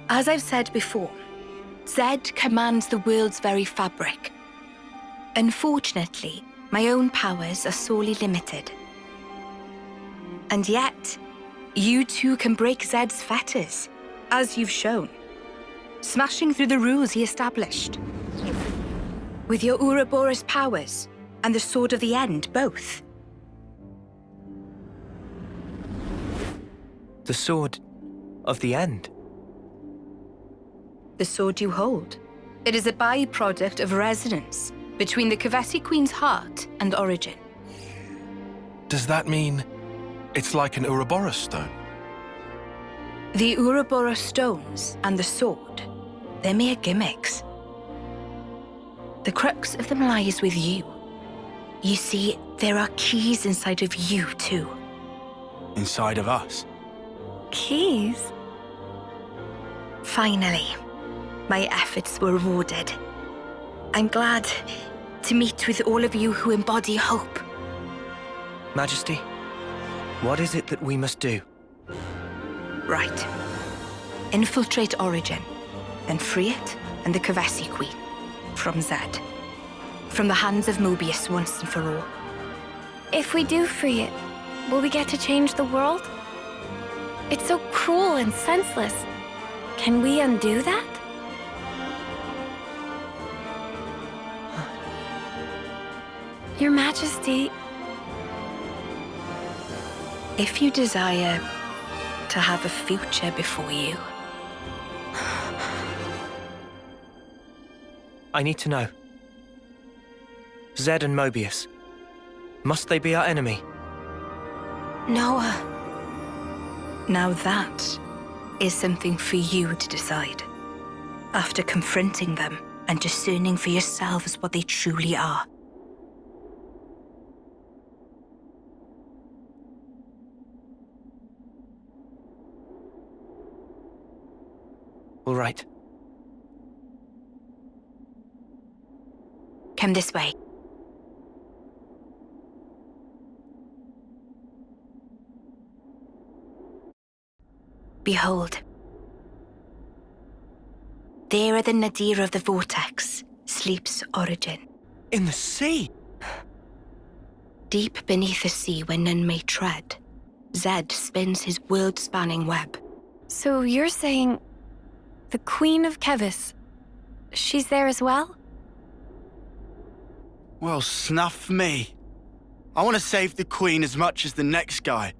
As I've said before, Zed commands the world's very fabric. Unfortunately, my own powers are sorely limited. And yet, you too can break Zed's fetters, as you've shown, smashing through the rules he established. With your Ouroboros powers and the Sword of the End, both. The Sword of the End? The sword you hold. It is a byproduct of resonance between the Kavesi Queen's heart and Origin. Does that mean it's like an Ouroboros stone? The Ouroboros stones and the sword, they're mere gimmicks. The crux of them lies with you. You see, there are keys inside of you too. Inside of us? Keys? Finally, my efforts were rewarded. I'm glad to meet with all of you who embody hope. Majesty, what is it that we must do? Right. Infiltrate Origin, then free it and the Kavesi Queen from Zed. From the hands of Mobius once and for all. If we do free it, will we get to change the world? It's so cruel and senseless. Can we undo that? Your Majesty... If you desire to have a future before you... I need to know. Zed and Mobius. Must they be our enemy? Noah. Now that is something for you to decide. After confronting them and discerning for yourselves what they truly are. All right. Come this way. Behold. There at the nadir of the vortex sleeps Origin. In the sea? Deep beneath the sea where none may tread, Zed spins his world-spanning web. So you're saying the Queen of Kevis, she's there as well? Well, snuff me. I want to save the Queen as much as the next guy.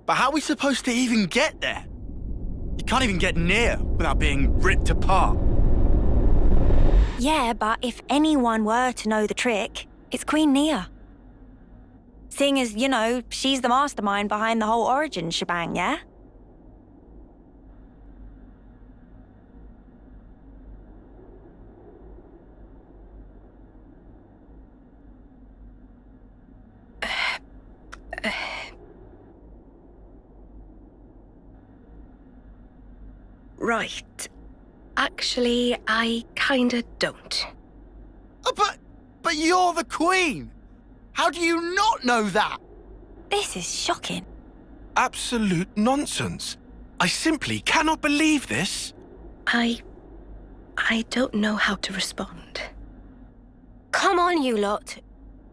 But how are we supposed to even get there? You can't even get near without being ripped apart. Yeah, but if anyone were to know the trick, it's Queen Nia. Seeing as, you know, she's the mastermind behind the whole Origin shebang, yeah? Right. Actually, I kinda don't. But you're the Queen! How do you not know that? This is shocking. Absolute nonsense. I simply cannot believe this. I don't know how to respond. Come on, you lot.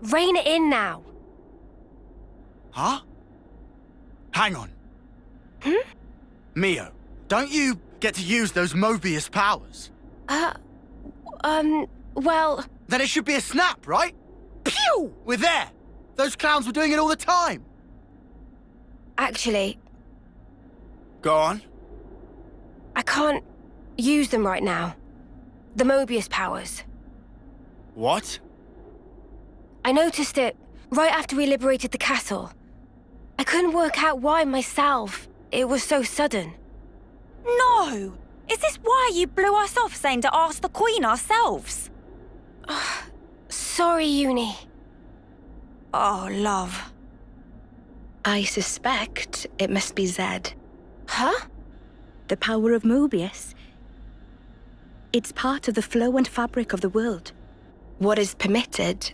Rein it in now. Huh? Hang on. Hmm? Mio, don't you get to use those Mobius powers? Well... Then it should be a snap, right? Pew! We're there! Those clowns were doing it all the time! Actually... Go on. I can't use them right now. The Mobius powers. What? I noticed it right after we liberated the castle. I couldn't work out why myself. It was so sudden. No! Is this why you blew us off saying to ask the Queen ourselves? Sorry, Uni. Oh, love. I suspect it must be Zed. Huh? The power of Mobius. It's part of the flow and fabric of the world. What is permitted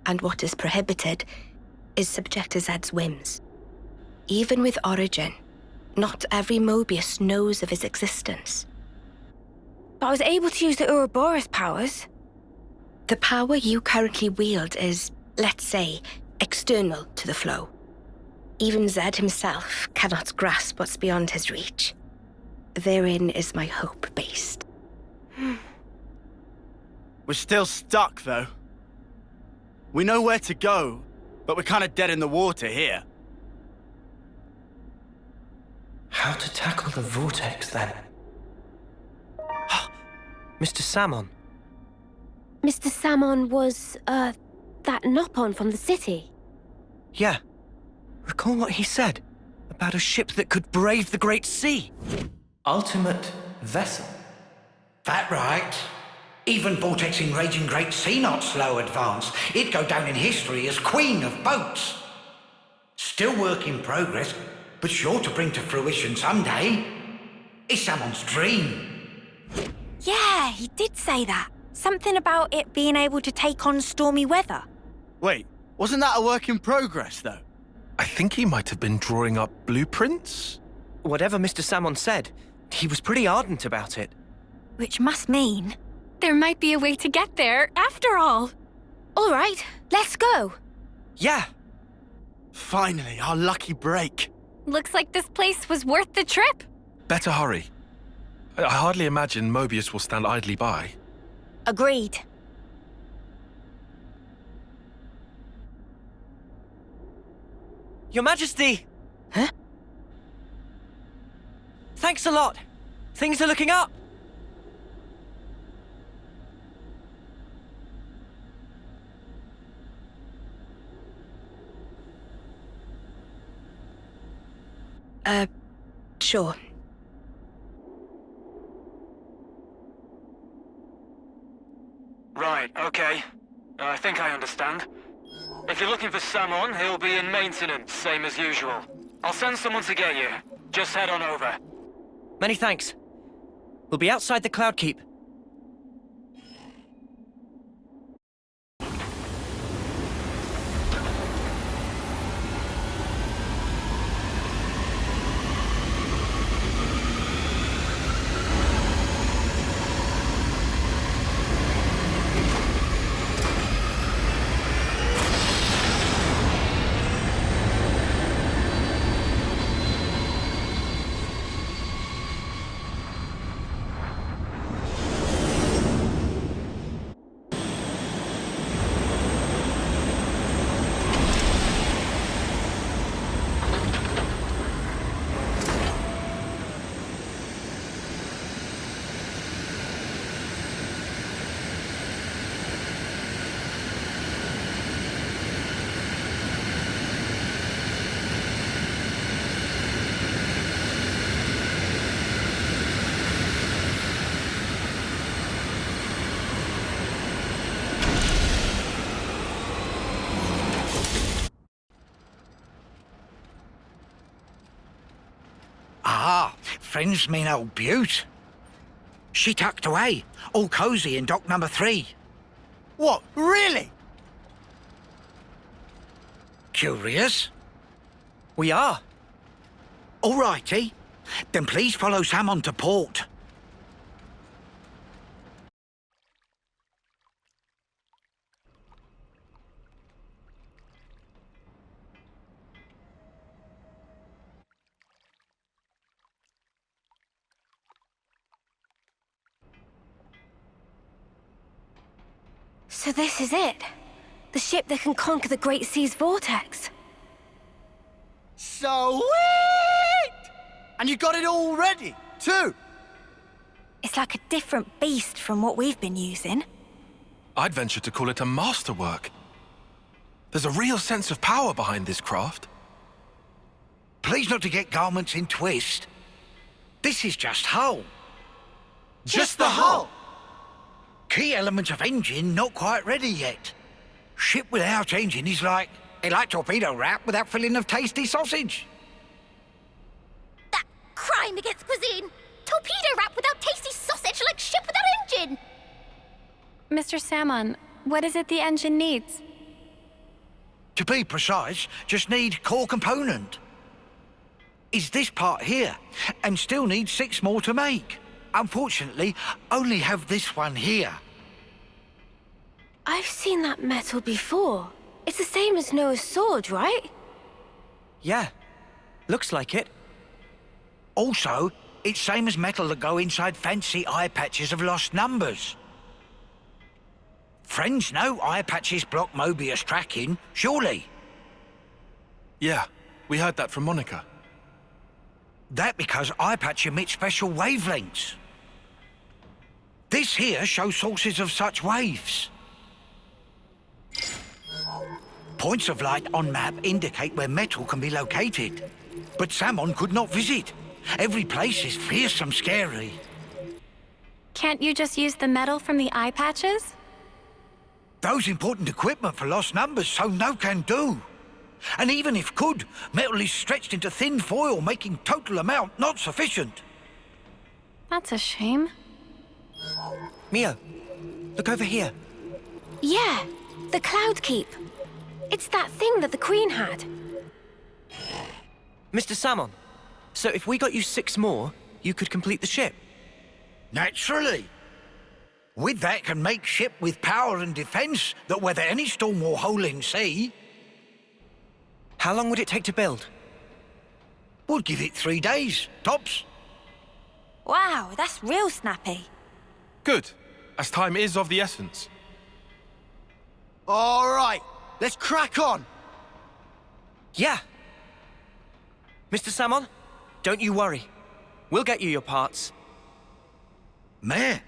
and what is prohibited is subject to Zed's whims. Even with Origin, not every Mobius knows of his existence. But I was able to use the Ouroboros powers. The power you currently wield is, let's say, external to the flow. Even Zed himself cannot grasp what's beyond his reach. Therein is my hope based. We're still stuck, though. We know where to go, but we're kind of dead in the water here. How to tackle the vortex, then? Mr. Samon. Mr. Samon was, that Nopon from the city. Yeah. Recall what he said about a ship that could brave the Great Sea. Ultimate vessel. That right. Even vortexing raging Great Sea not slow advance. It'd go down in history as Queen of Boats. Still work in progress, but sure to bring to fruition someday. It's someone's dream. Yeah, he did say that. Something about it being able to take on stormy weather. Wait, wasn't that a work in progress, though? I think he might have been drawing up blueprints. Whatever Mr. Samon said, He was pretty ardent about it. Which must mean... There might be a way to get there, after all. All right, let's go. Yeah. Finally, our lucky break. Looks like this place was worth the trip. Better hurry. I hardly imagine Mobius will stand idly by. Agreed. Your Majesty! Huh? Thanks a lot. Things are looking up. Sure. Right, okay. I think I understand. If you're looking for Samon, he'll be in maintenance, same as usual. I'll send someone to get you. Just head on over. Many thanks. We'll be outside the Cloud Keep. Ah, friends mean old Butte. She tucked away, all cosy in dock number 3. What, really? Curious? We are. All righty. Then please follow Sam on to port. So this is it. The ship that can conquer the Great Sea's vortex. Sweet! And you got it all ready, too? It's like a different beast from what we've been using. I'd venture to call it a masterwork. There's a real sense of power behind this craft. Please not to get garments in twist. This is just hull. Just the hull? Key element of engine not quite ready yet. Ship without engine is like torpedo wrap without filling of tasty sausage. That crime against cuisine! Torpedo wrap without tasty sausage like ship without engine! Mr. Samon, what is it the engine needs? To be precise, just need core component. Is this part here, and still need 6 more to make. Unfortunately, only have this one here. I've seen that metal before. It's the same as Noah's sword, right? Yeah. Looks like it. Also, it's same as metal that go inside fancy eye patches of lost numbers. Friends know eye patches block Mobius tracking, surely? Yeah, we heard that from Monica. That because eye patch emits special wavelengths. This here shows sources of such waves. Points of light on map indicate where metal can be located. But Samon could not visit. Every place is fearsome scary. Can't you just use the metal from the eye patches? Those important equipment for lost numbers, so no can do. And even if could, metal is stretched into thin foil, making total amount not sufficient. That's a shame. Mio, look over here. Yeah, the Cloud Keep. It's that thing that the Queen had. Mr. Samon, so if we got you 6 more, you could complete the ship. Naturally. With that can make ship with power and defense that weather any storm or hole in sea. How long would it take to build? We'll give it 3 days, tops. Wow, that's real snappy. Good, as time is of the essence. All right, let's crack on. Yeah. Mr. Salmon, don't you worry. We'll get you your parts. Meh.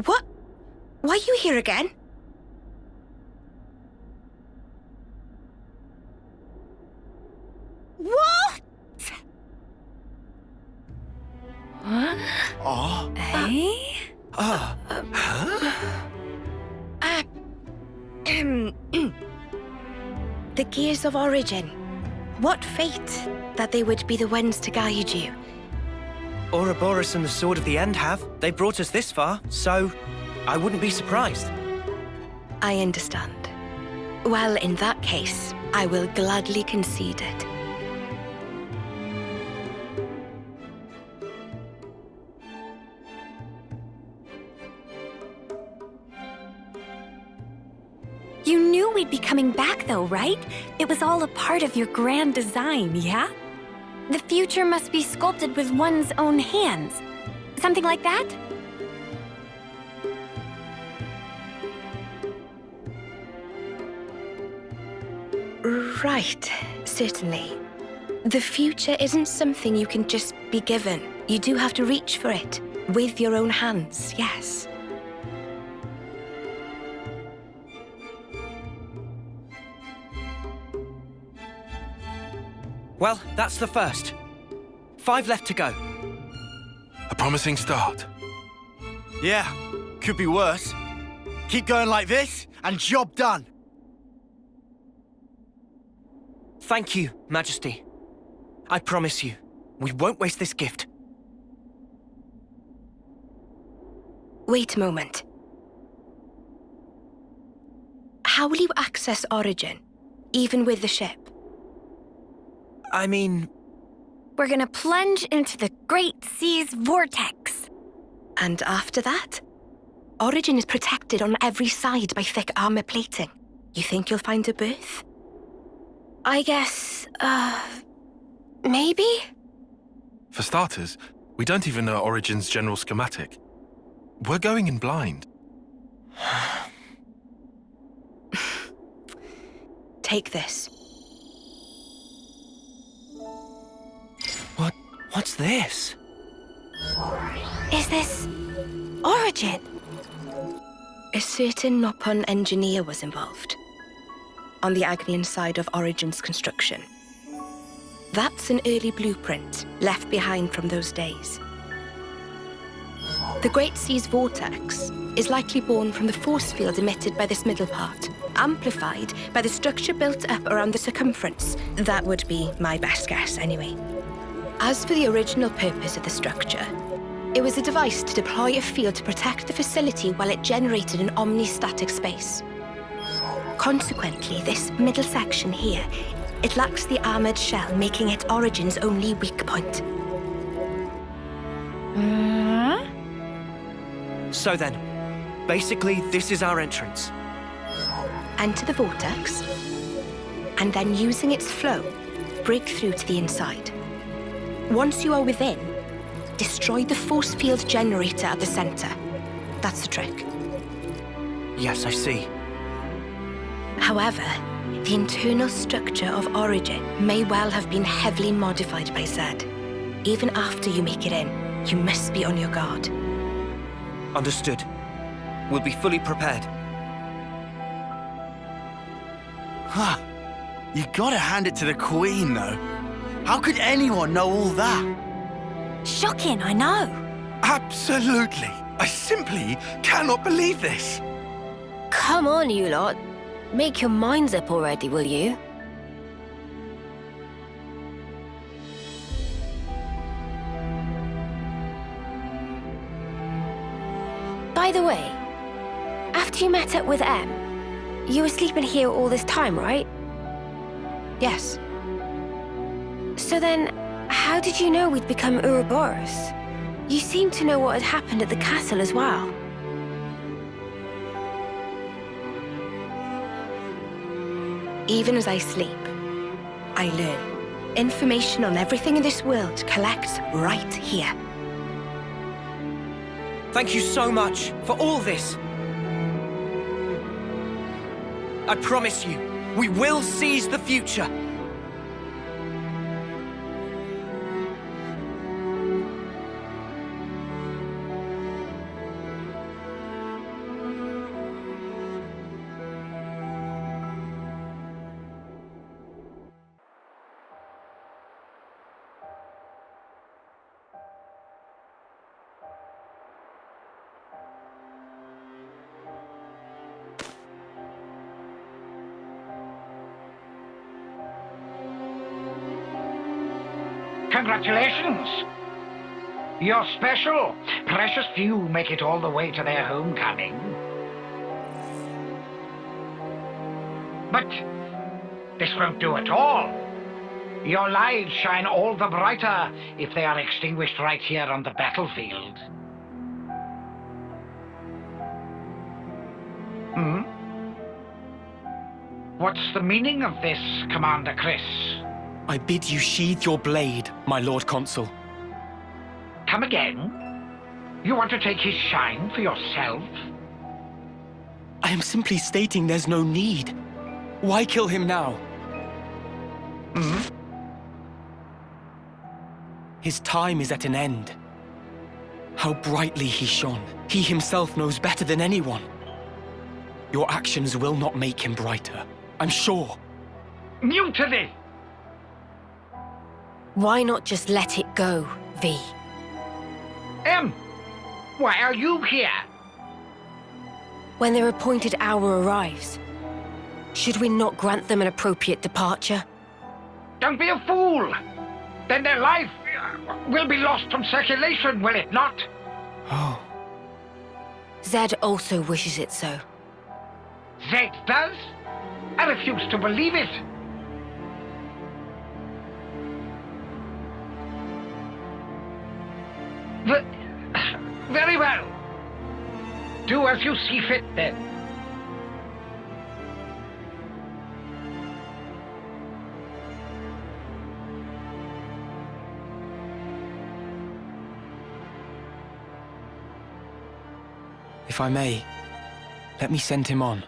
What? Why are you here again? What? Oh. Eh? The Gears of Origin. What fate that they would be the ones to guide you. Ouroboros and the Sword of the End have. They brought us this far, so I wouldn't be surprised. I understand. Well, in that case, I will gladly concede it. You knew we'd be coming back, though, right? It was all a part of your grand design, yeah? The future must be sculpted with one's own hands. Something like that? Right, certainly. The future isn't something you can just be given. You do have to reach for it, with your own hands, yes. Well, that's the first. 5 left to go. A promising start. Yeah, could be worse. Keep going like this, and job done. Thank you, Majesty. I promise you, we won't waste this gift. Wait a moment. How will you access Origin, even with the ship? I mean... We're gonna plunge into the Great Sea's vortex. And after that? Origin is protected on every side by thick armor plating. You think you'll find a berth? I guess, maybe? For starters, we don't even know Origin's general schematic. We're going in blind. Take this. What's this? Is this... Origin? A certain Nopon engineer was involved. On the Agnian side of Origin's construction. That's an early blueprint left behind from those days. The Great Sea's vortex is likely born from the force field emitted by this middle part, amplified by the structure built up around the circumference. That would be my best guess, anyway. As for the original purpose of the structure, it was a device to deploy a field to protect the facility while it generated an omnistatic space. Consequently, this middle section here, it lacks the armored shell, making it Origin's only weak point. So then, basically, this is our entrance. Enter the vortex, and then using its flow, break through to the inside. Once you are within, destroy the force field generator at the center. That's the trick. Yes, I see. However, the internal structure of Origin may well have been heavily modified by Zed. Even after you make it in, you must be on your guard. Understood. We'll be fully prepared. Huh. You gotta hand it to the Queen, though. How could anyone know all that? Shocking, I know. Absolutely. I simply cannot believe this. Come on, you lot. Make your minds up already, will you? By the way, after After you met up with Em, you were sleeping here all this time, right? Yes. So then, how did you know we'd become Ouroboros? You seem to know what had happened at the castle as well. Even as I sleep, I learn. Information on everything in this world collects right here. Thank you so much for all this. I promise you, we will seize the future. Congratulations! You're special. Precious few make it all the way to their homecoming. But this won't do at all. Your lives shine all the brighter if they are extinguished right here on the battlefield. Hmm? What's the meaning of this, Commander Chris? I bid you sheathe your blade, my Lord Consul. Come again? You want to take his shine for yourself? I am simply stating there's no need. Why kill him now? Hmm? His time is at an end. How brightly he shone. He himself knows better than anyone. Your actions will not make him brighter, I'm sure. Mutiny! Why not just let it go, V? Em, why are you here? When their appointed hour arrives, should we not grant them an appropriate departure? Don't be a fool! Then their life will be lost from circulation, will it not? Oh. Zed also wishes it so. Zed does? I refuse to believe it. Very well. Do as you see fit, then. If I may, let me send him on.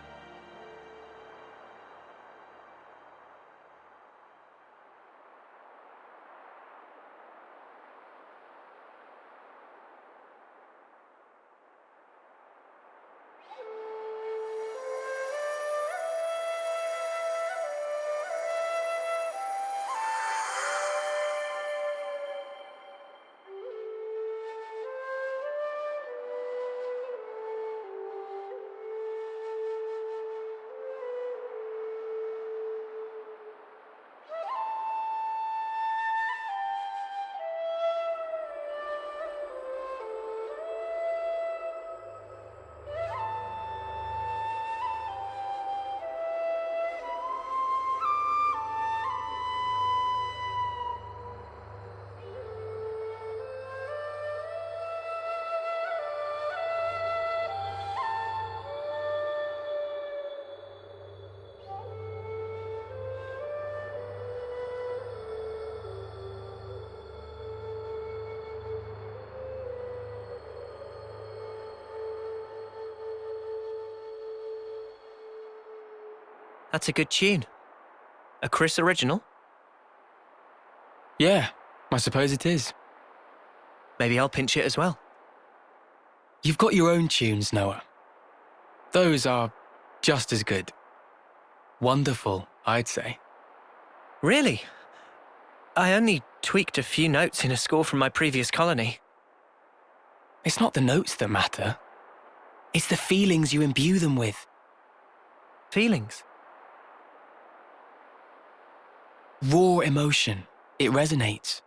That's a good tune. A Chris original? Yeah, I suppose it is. Maybe I'll pinch it as well. You've got your own tunes, Noah. Those are just as good. Wonderful, I'd say. Really? I only tweaked a few notes in a score from my previous colony. It's not the notes that matter. It's the feelings you imbue them with. Feelings? Raw emotion. It resonates.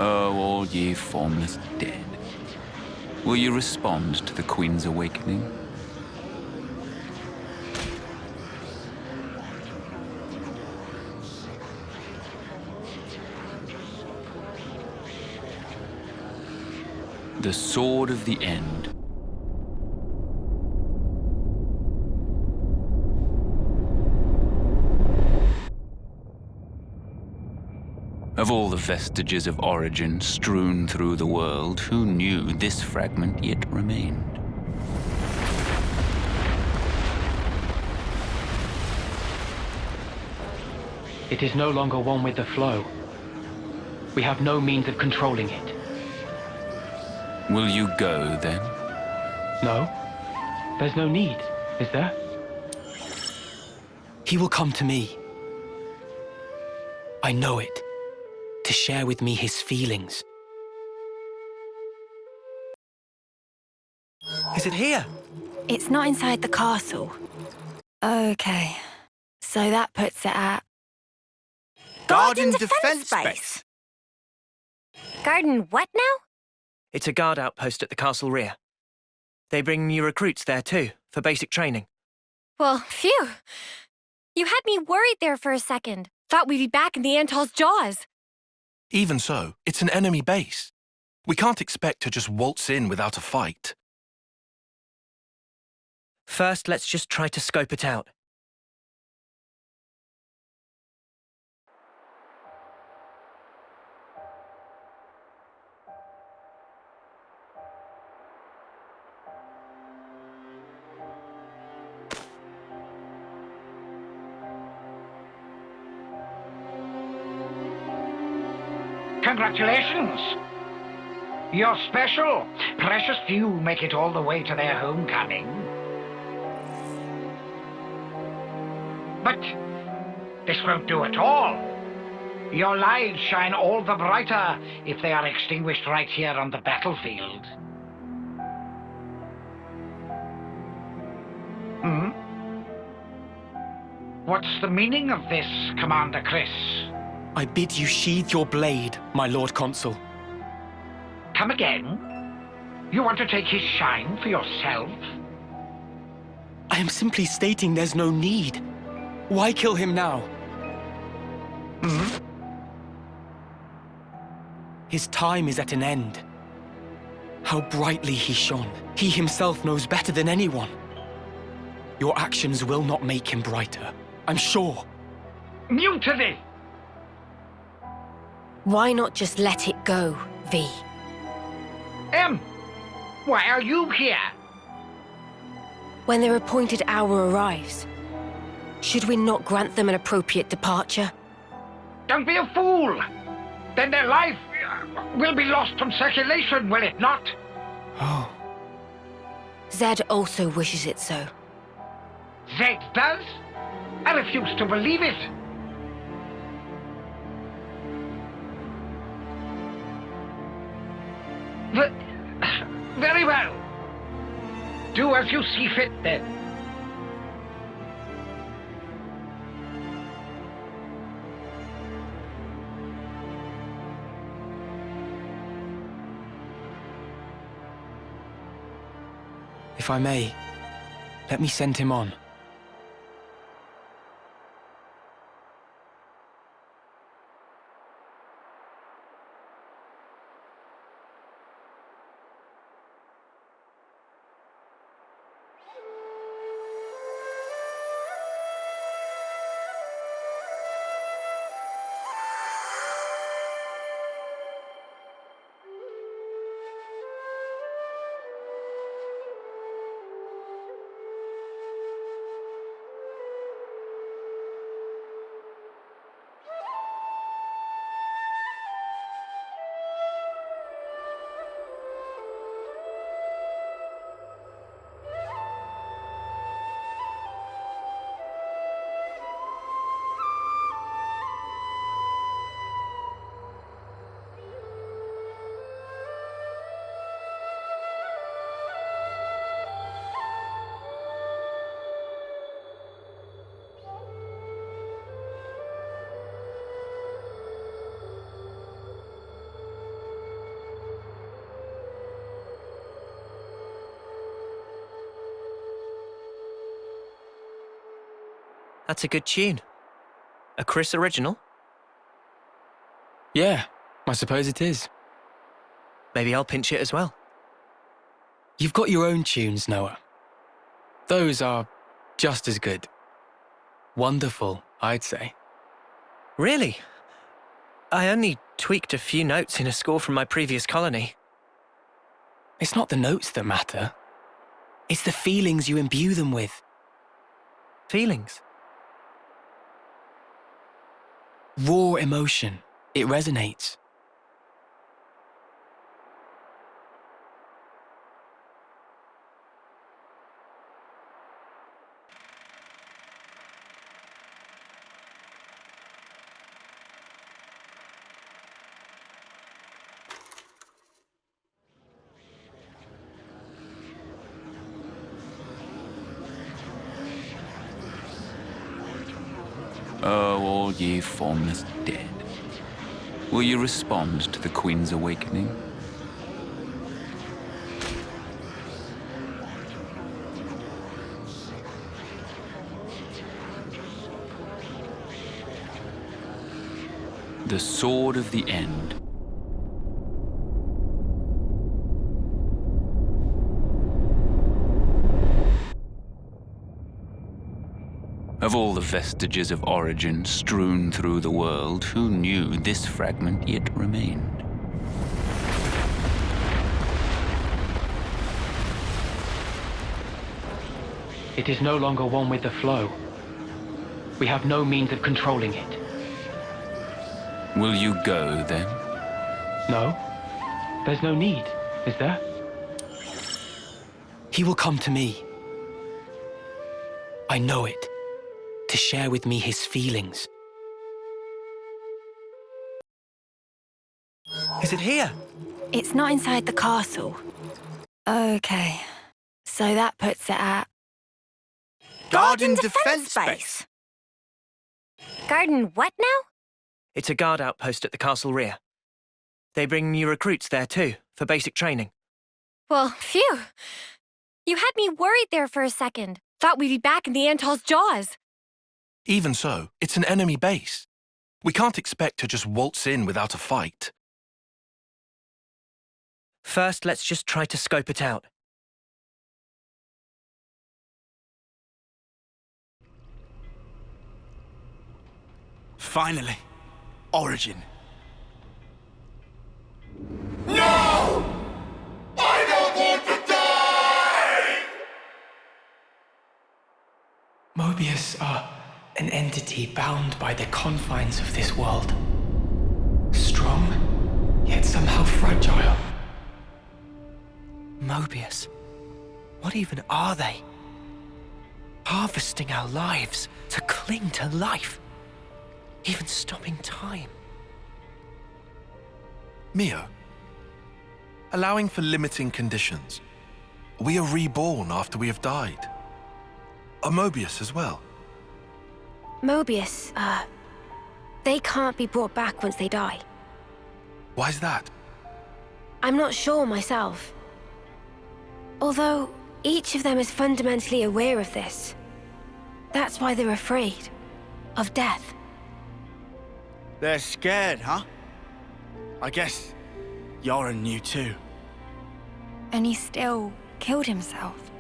Oh, all ye formless dead. Will you respond to the Queen's awakening? The Sword of the End. Of all the vestiges of origin strewn through the world, who knew this fragment yet remained? It is no longer one with the flow. We have no means of controlling it. Will you go, then? No. There's no need, is there? He will come to me. I know it. To share with me his feelings. Is it here? It's not inside the castle. Okay. So that puts it at... Garden Defense Base. Garden what now? It's a guard outpost at the castle rear. They bring new recruits there too, for basic training. Well, phew. You had me worried there for a second. Thought we'd be back in the Antol's jaws. Even so, it's an enemy base. We can't expect to just waltz in without a fight. First, let's just try to scope it out. Congratulations! You're special. Precious few make it all the way to their homecoming. But this won't do at all. Your lives shine all the brighter if they are extinguished right here on the battlefield. Hmm? What's the meaning of this, Commander Chris? I bid you sheathe your blade, my Lord Consul. Come again? You want to take his shine for yourself? I am simply stating there's no need. Why kill him now? Hmm? His time is at an end. How brightly he shone. He himself knows better than anyone. Your actions will not make him brighter, I'm sure. Mutiny! Why not just let it go, V? Why are you here? When their appointed hour arrives, should we not grant them an appropriate departure? Don't be a fool! Then their life will be lost from circulation, will it not? Oh. Zed also wishes it so. Zed does? I refuse to believe it. Very well. Do as you see fit, then. If I may, let me send him on. That's a good tune. A Chris original? Yeah, I suppose it is. Maybe I'll pinch it as well. You've got your own tunes, Noah. Those are just as good. Wonderful, I'd say. Really? I only tweaked a few notes in a score from my previous colony. It's not the notes that matter. It's the feelings you imbue them with. Feelings? Raw emotion. It resonates. Oh, all ye formless dead. Will you respond to the Queen's awakening? The sword of the end. Of all the vestiges of origin strewn through the world, who knew this fragment yet remained? It is no longer one with the flow. We have no means of controlling it. Will you go, then? No. There's no need, is there? He will come to me. I know it. To share with me his feelings. Is it here? It's not inside the castle. Okay. So that puts it at... Garden Defense Base. Garden what now? It's a guard outpost at the castle rear. They bring new recruits there too, for basic training. Well, phew. You had me worried there for a second. Thought we'd be back in the Antol's jaws. Even so, it's an enemy base. We can't expect to just waltz in without a fight. First, let's just try to scope it out. Finally. Origin. No! I don't want to die! Mobius are an entity bound by the confines of this world. Strong, yet somehow fragile. Mobius. What even are they? Harvesting our lives to cling to life. Even stopping time. Mio, allowing for limiting conditions. We are reborn after we have died. Are Mobius as well? Mobius, they can't be brought back once they die. Why's that? I'm not sure myself. Although, each of them is fundamentally aware of this. That's why they're afraid. Of death. They're scared, huh? I guess Yoren knew too. And he still killed himself.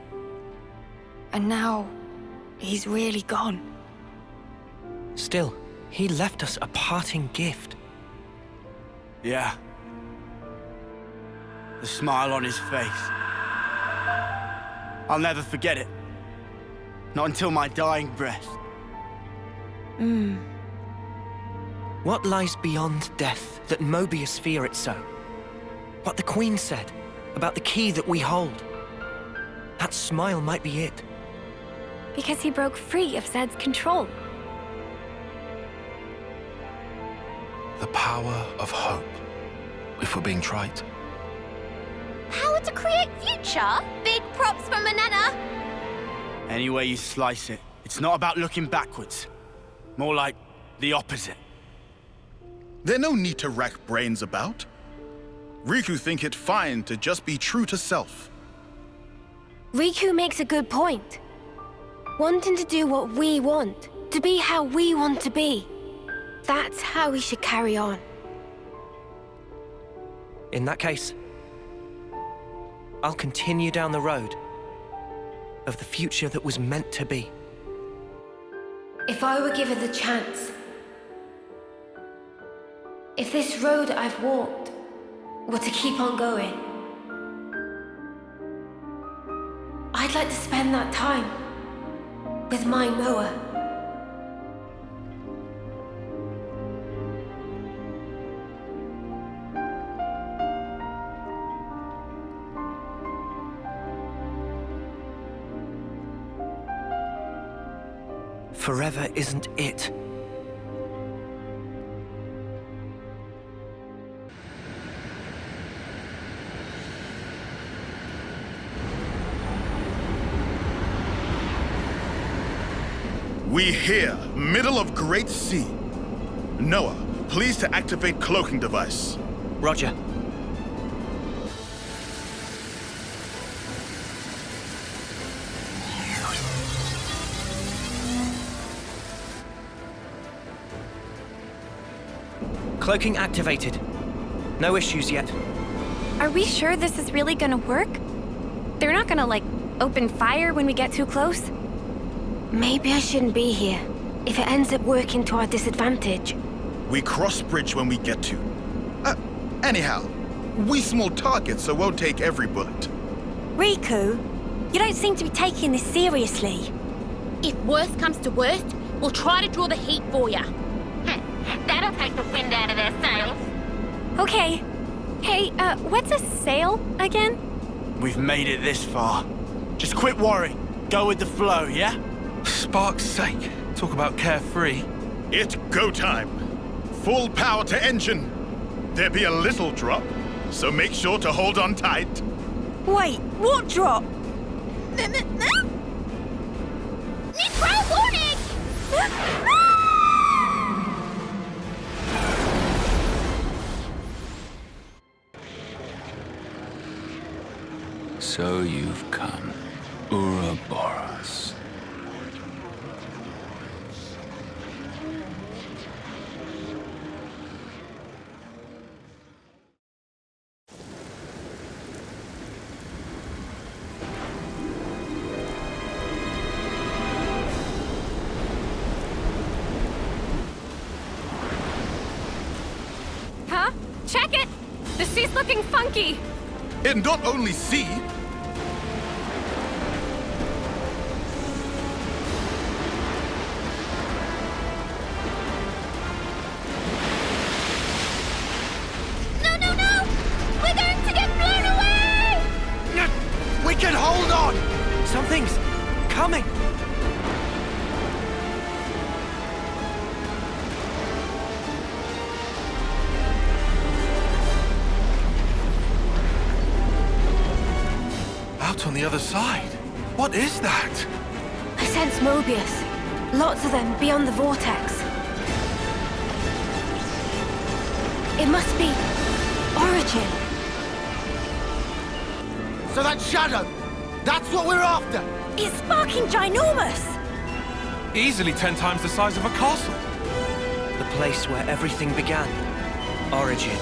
And now, he's really gone. Still, he left us a parting gift. Yeah. The smile on his face. I'll never forget it. Not until my dying breath. What lies beyond death that Mobius fear it so? What the Queen said about the key that we hold. That smile might be it. Because he broke free of Zed's control. The power of hope, if we're being trite. Power to create future? Big props for Manana! Any way you slice it, it's not about looking backwards. More like the opposite. There's no need to rack brains about. Riku think it fine to just be true to self. Riku makes a good point. Wanting to do what we want To be how we want to be. That's how we should carry on. In that case, I'll continue down the road of the future that was meant to be. If I were given the chance, if this road I've walked were to keep on going, I'd like to spend that time with my Noah. Forever isn't it. We here, middle of Great Sea. Noah, please to activate cloaking device. Roger. Cloaking activated. No issues yet. Are we sure this is really gonna work? They're not gonna, like, open fire when we get too close? Maybe I shouldn't be here, if it ends up working to our disadvantage. We cross bridge when we get to. Anyhow, we small targets, so won't take every bullet. Riku, you don't seem to be taking this seriously. If worst comes to worst, we'll try to draw the heat for ya. That'll take the wind out of their sails. Okay. Hey, what's a sail again? We've made it this far. Just quit worrying. Go with the flow, yeah? Spark's sake. Talk about carefree. It go time. Full power to engine. There be a little drop, so make sure to hold on tight. Wait, what drop? Necro warning! So you've come, Ouroboros. Huh? Check it! The sea's looking funky! And not only sea. We're going to get blown away! We can hold on! Something's coming! Out on the other side? What is that? I sense Mobius. Lots of them beyond the vortex. It must be Origin. So that shadow, that's what we're after! It's sparking ginormous! Easily 10 times the size of a castle. The place where everything began. Origin.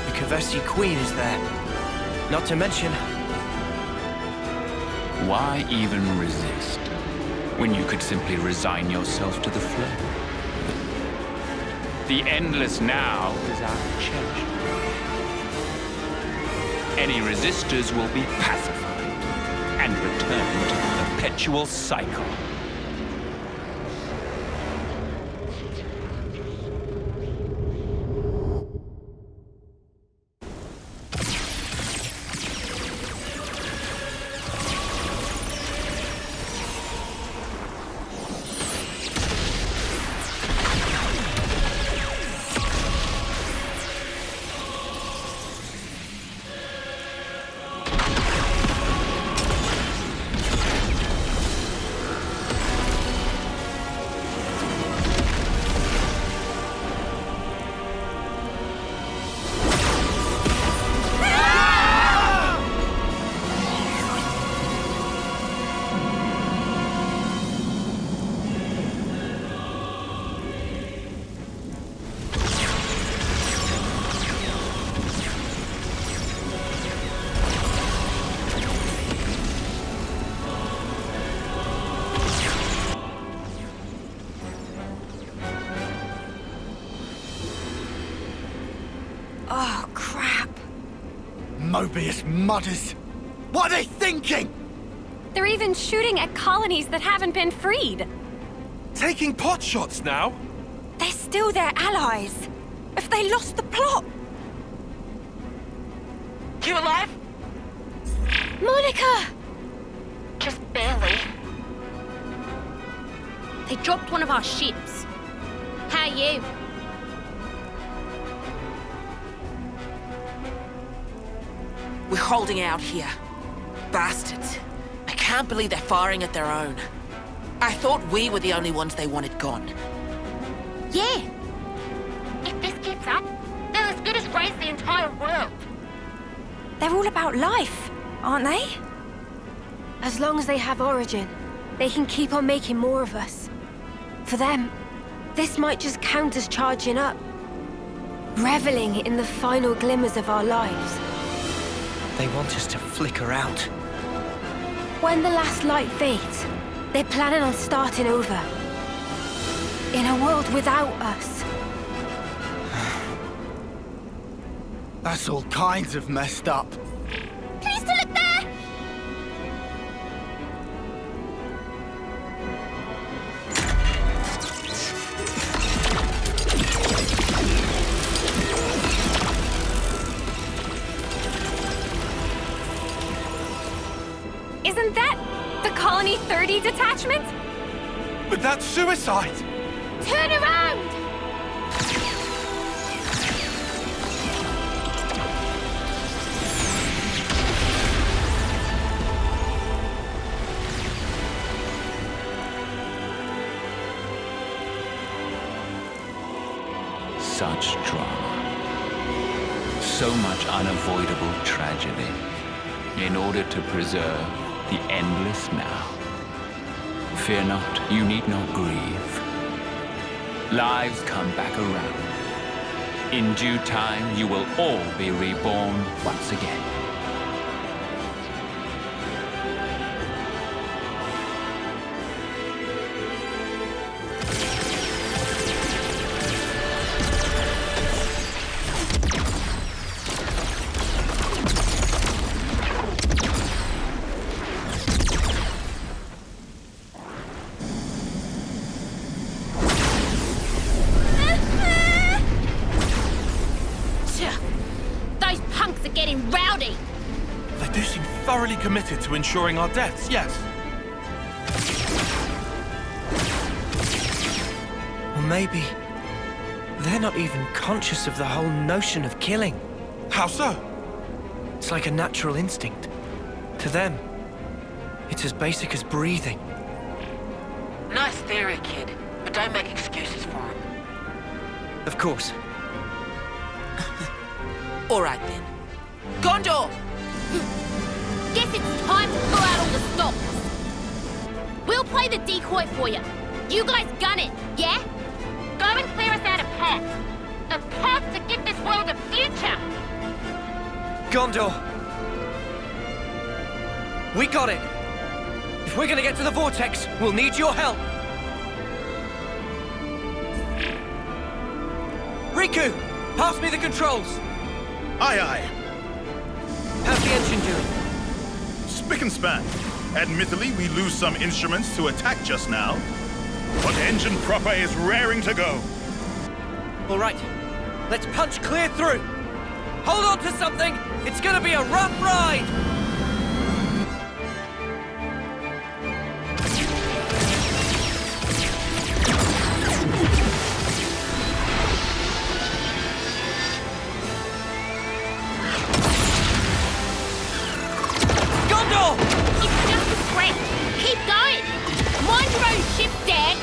The Kavesi Queen is there. Not to mention... Why even resist, when you could simply resign yourself to the flow? The endless now is our cherished. Any resistors will be pacified and return to the perpetual cycle. Mobius mudders. What are they thinking? They're even shooting at colonies that haven't been freed. Taking pot shots now? They're still their allies. If they lost the plot... You alive? Monica! Just barely. They dropped one of our ships. How are you? We're holding out here. Bastards. I can't believe they're firing at their own. I thought we were the only ones they wanted gone. Yeah. If this keeps up, they'll as good as raise the entire world. They're all about life, aren't they? As long as they have Origin, they can keep on making more of us. For them, this might just count as charging up. Reveling in the final glimmers of our lives. They want us to flicker out. When the last light fades, they're planning on starting over. In a world without us. That's all kinds of messed up. Please to look there! Isn't that the Colony 30 detachment? But that's suicide! Turn around! Such drama. So much unavoidable tragedy. In order to preserve the endless now. Fear not, you need not grieve. Lives come back around. In due time, you will all be reborn once again. Committed to ensuring our deaths, yes. Or maybe they're not even conscious of the whole notion of killing. How so? It's like a natural instinct. To them, it's as basic as breathing. Nice theory, kid, but don't make excuses for him. Of course. All right then. Gondor! Guess it's time to pull out all the stops. We'll play the decoy for you. You guys gun it, yeah? Go and clear us out a path. A path to give this world a future. Gondor! We got it! If we're gonna get to the Vortex, we'll need your help! Riku! Pass me the controls! Aye, aye. How's the engine doing? Spick and span. Admittedly, we lose some instruments to attack just now, but engine proper is raring to go. All right, let's punch clear through. Hold on to something. It's gonna be a rough ride. It's just a scratch. Keep going. Mind your own ship, Dad.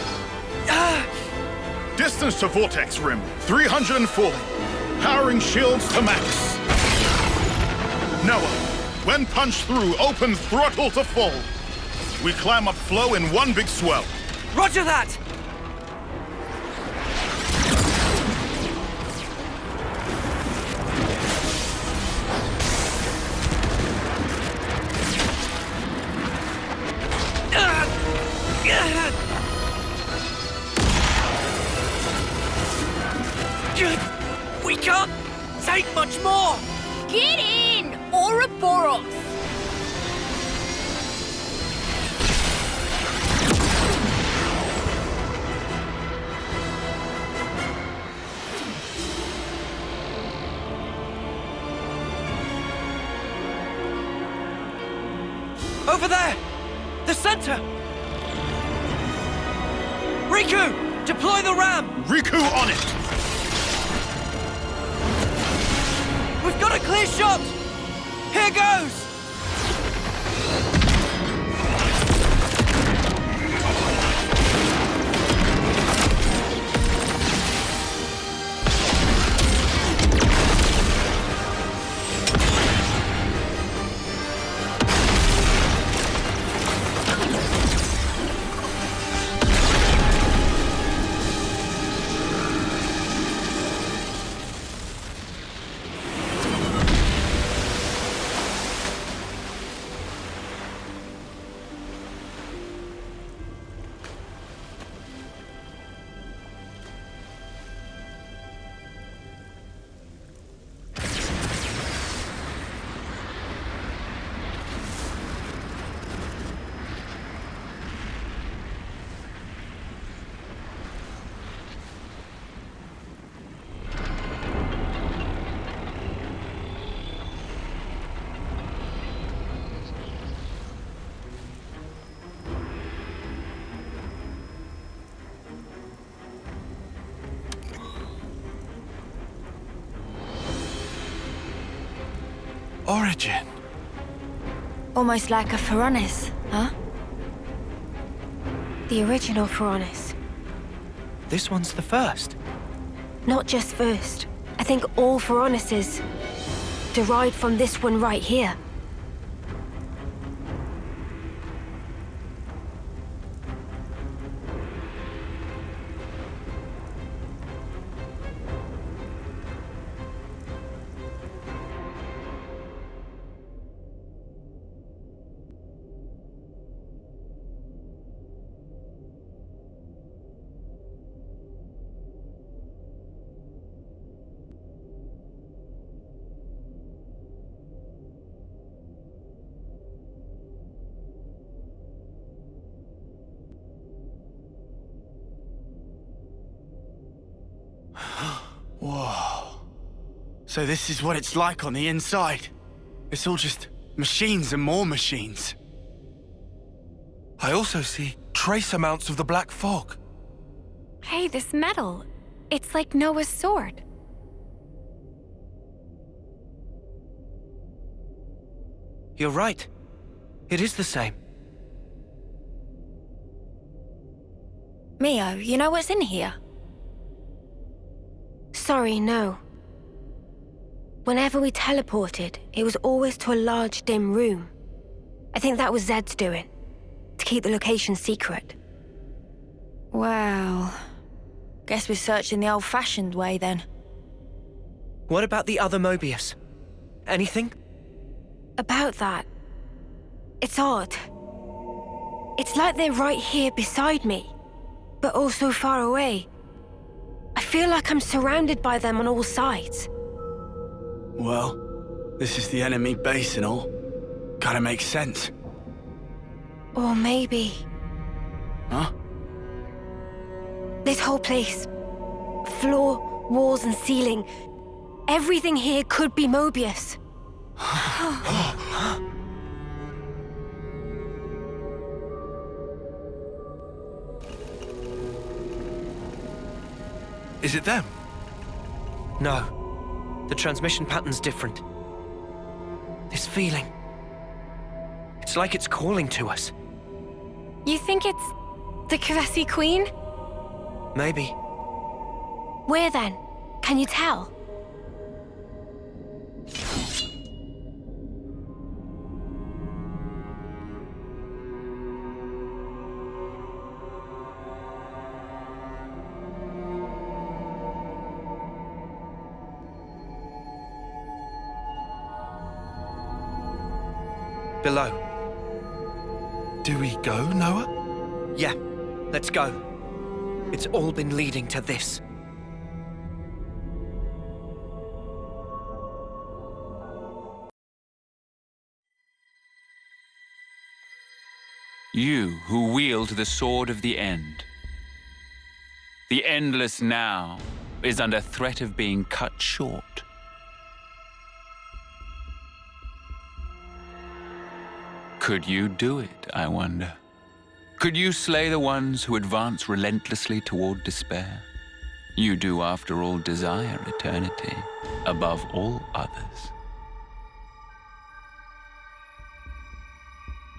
Distance to Vortex Rim, 340. Powering shields to max. Noah, when punched through, open throttle to full. We climb up flow in one big swell. Roger that! We can't take much more! Get in! All Ouroboros! Over there! The center! Riku! Deploy the ram! Riku on it! We've got a clear shot! Here goes! Origin. Almost like a Pharaonis, huh? The original Pharaonis. This one's the first. Not just first. I think all Pharaonises derived from this one right here. Whoa. So this is what it's like on the inside. It's all just machines and more machines. I also see trace amounts of the black fog. Hey, this metal. It's like Noah's sword. You're right. It is the same. Mio, you know what's in here? Sorry, no. Whenever we teleported, it was always to a large, dim room. I think that was Zed's doing, to keep the location secret. Well, guess we're searching the old-fashioned way then. What about the other Mobius? Anything? About that, it's odd. It's like they're right here beside me, but also far away. I feel like I'm surrounded by them on all sides. Well, this is the enemy base and all. Kinda makes sense. Or maybe... Huh? This whole place, floor, walls and ceiling, everything here could be Mobius. Is it them? No. The transmission pattern's different. This feeling. It's like it's calling to us. You think it's the Kavesi Queen? Maybe. Where then? Can you tell? Below. Do we go, Noah? Yeah, let's go. It's all been leading to this. You who wield the sword of the end. The endless now is under threat of being cut short. Could you do it, I wonder? Could you slay the ones who advance relentlessly toward despair? You do, after all, desire eternity above all others.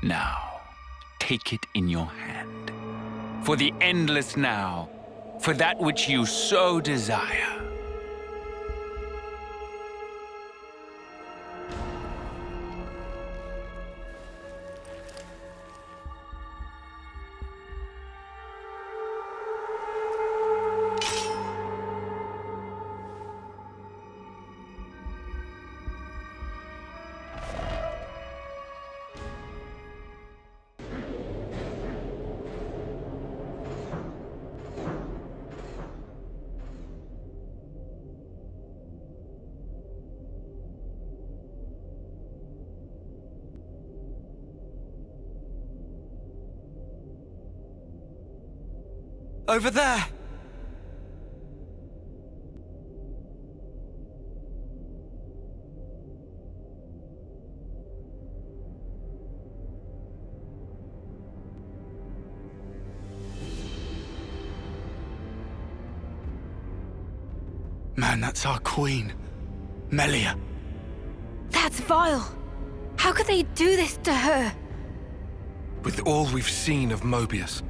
Now, take it in your hand. For the endless now, for that which you so desire. Over there! Man, that's our queen. Melia. That's vile. How could they do this to her? With all we've seen of Mobius,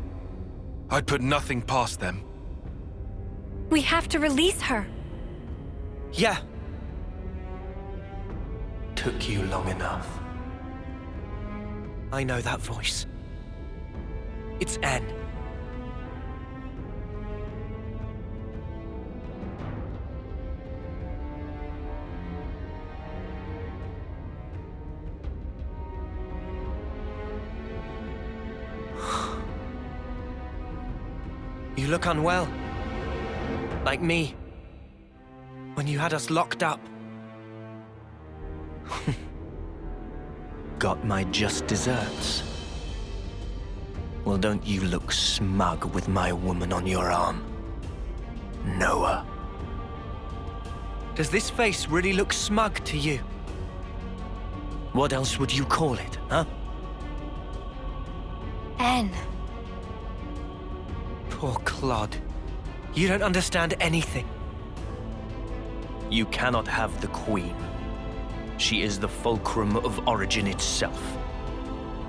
I'd put nothing past them. We have to release her. Yeah. Took you long enough. I know that voice. It's N. You look unwell. Like me. When you had us locked up. Got my just desserts. Well, don't you look smug with my woman on your arm, Noah. Does this face really look smug to you? What else would you call it, huh? N. Poor Claude. You don't understand anything. You cannot have the Queen. She is the fulcrum of origin itself.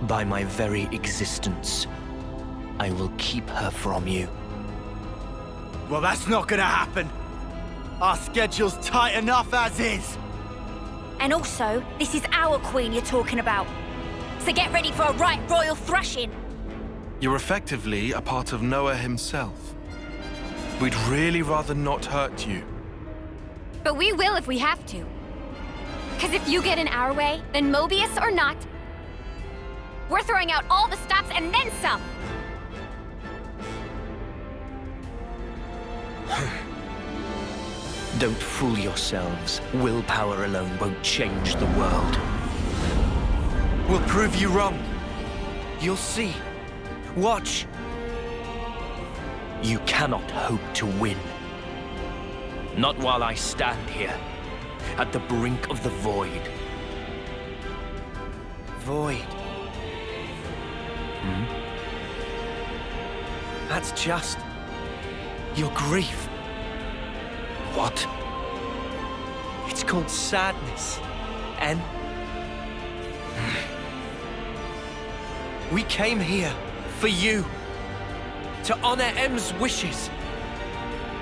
By my very existence, I will keep her from you. Well, that's not gonna happen. Our schedule's tight enough as is. And also, this is our queen you're talking about. So get ready for a right royal thrashing. You're effectively a part of Noah himself. We'd really rather not hurt you. But we will if we have to. Because if you get in our way, then Mobius or not, we're throwing out all the stops and then some. Don't fool yourselves. Willpower alone won't change the world. We'll prove you wrong. You'll see. Watch. You cannot hope to win. Not while I stand here, at the brink of the void. Void. That's just your grief. What? It's called sadness. And we came here for you. To honor M's wishes.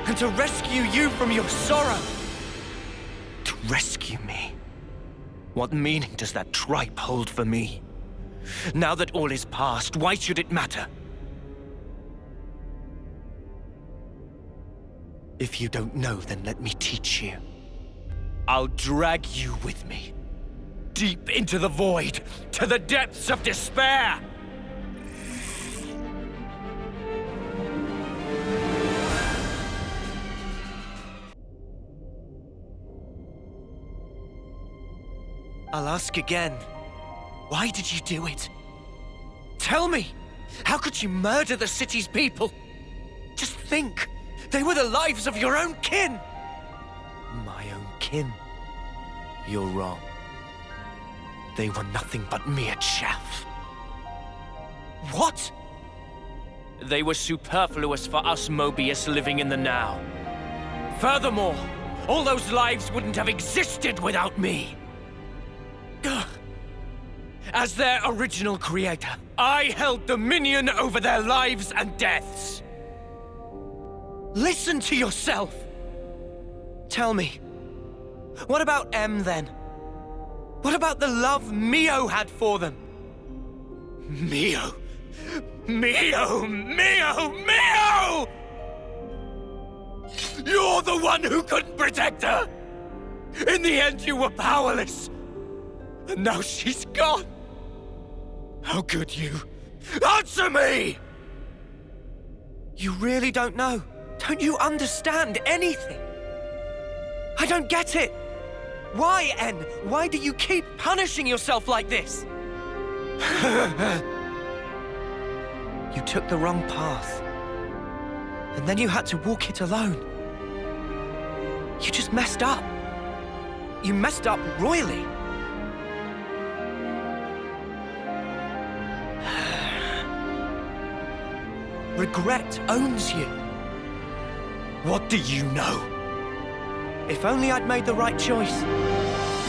And to rescue you from your sorrow. To rescue me? What meaning does that tripe hold for me? Now that all is past, why should it matter? If you don't know, then let me teach you. I'll drag you with me. Deep into the void, to the depths of despair! I'll ask again. Why did you do it? Tell me! How could you murder the city's people? Just think, they were the lives of your own kin. My own kin? You're wrong. They were nothing but mere chaff. What? They were superfluous for us Mobius living in the now. Furthermore, all those lives wouldn't have existed without me. As their original creator, I held dominion over their lives and deaths. Listen to yourself. Tell me, what about M then? What about the love Mio had for them? Mio! Mio! Mio! Mio! You're the one who couldn't protect her! In the end, you were powerless. And now she's gone. How could you? Answer me! You really don't know. Don't you understand anything? I don't get it. Why, N? Why do you keep punishing yourself like this? You took the wrong path. And then you had to walk it alone. You just messed up. You messed up royally. Regret owns you. What do you know? If only I'd made the right choice.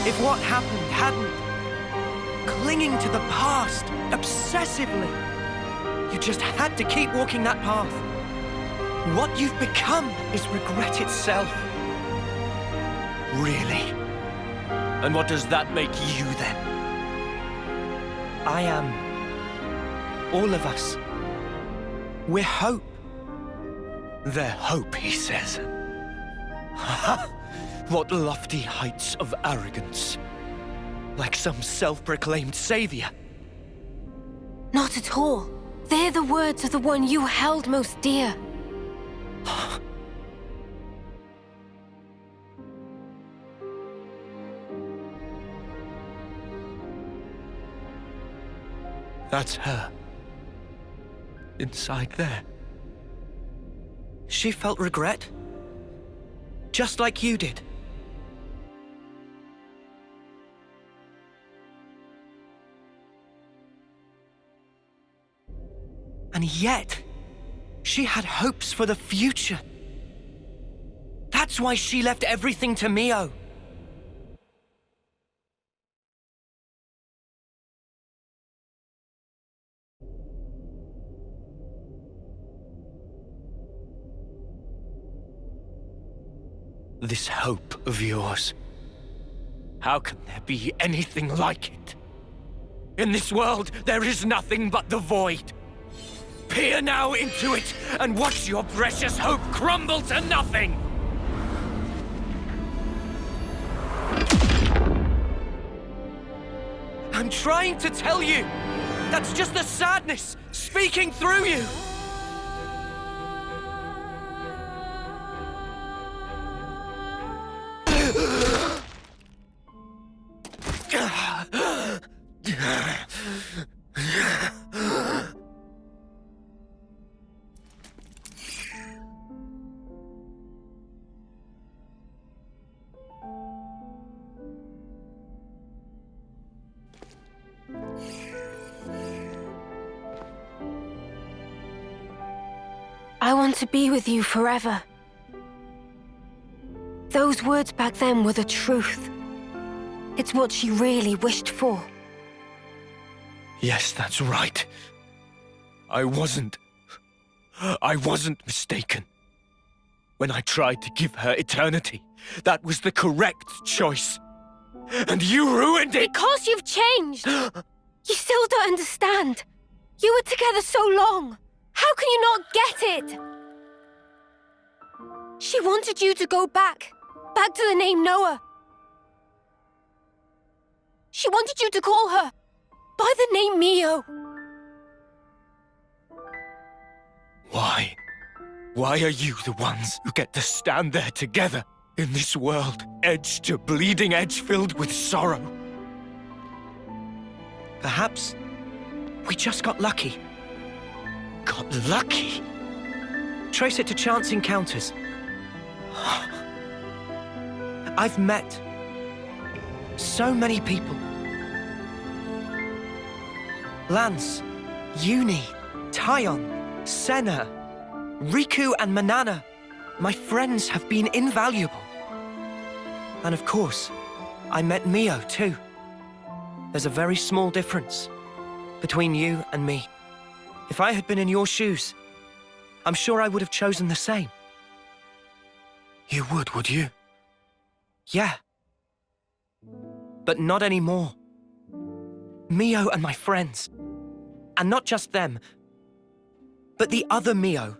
If what happened hadn't... Clinging to the past, obsessively. You just had to keep walking that path. What you've become is regret itself. Really? And what does that make you then? I am... all of us. We're hope. They're hope, he says. What lofty heights of arrogance. Like some self-proclaimed savior. Not at all. They're the words of the one you held most dear. That's her. Inside there. She felt regret. Just like you did. And yet, she had hopes for the future. That's why she left everything to Mio. This hope of yours. How can there be anything like it? In this world, there is nothing but the void. Peer now into it, and watch your precious hope crumble to nothing! I'm trying to tell you! That's just the sadness speaking through you! I want to be with you forever. Those words back then were the truth. It's what she really wished for. Yes, that's right. I wasn't mistaken. When I tried to give her eternity, that was the correct choice. And you ruined it! Because you've changed! You still don't understand. You were together so long. How can you not get it? She wanted you to go back to the name Noah. She wanted you to call her by the name Mio. Why? Why are you the ones who get to stand there together in this world, edge to bleeding edge filled with sorrow? Perhaps we just got lucky. got lucky. Trace it to chance encounters. I've met so many people. Lance, Uni, Tyon, Senna, Riku and Manana. My friends have been invaluable. And of course, I met Mio too. There's a very small difference between you and me. If I had been in your shoes, I'm sure I would have chosen the same. You would you? Yeah. But not anymore. Mio and my friends. And not just them, but the other Mio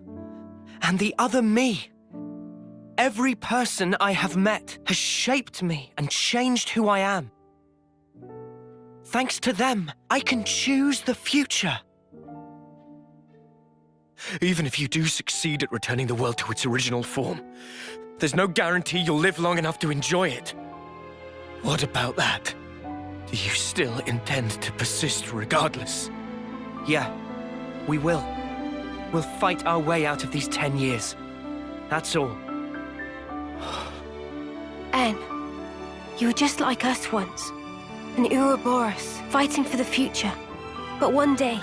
and the other me. Every person I have met has shaped me and changed who I am. Thanks to them, I can choose the future. Even if you do succeed at returning the world to its original form, there's no guarantee you'll live long enough to enjoy it. What about that? Do you still intend to persist regardless? Yeah, we will. We'll fight our way out of these 10 years. That's all. Anne, you were just like us once. An Ouroboros, fighting for the future. But one day,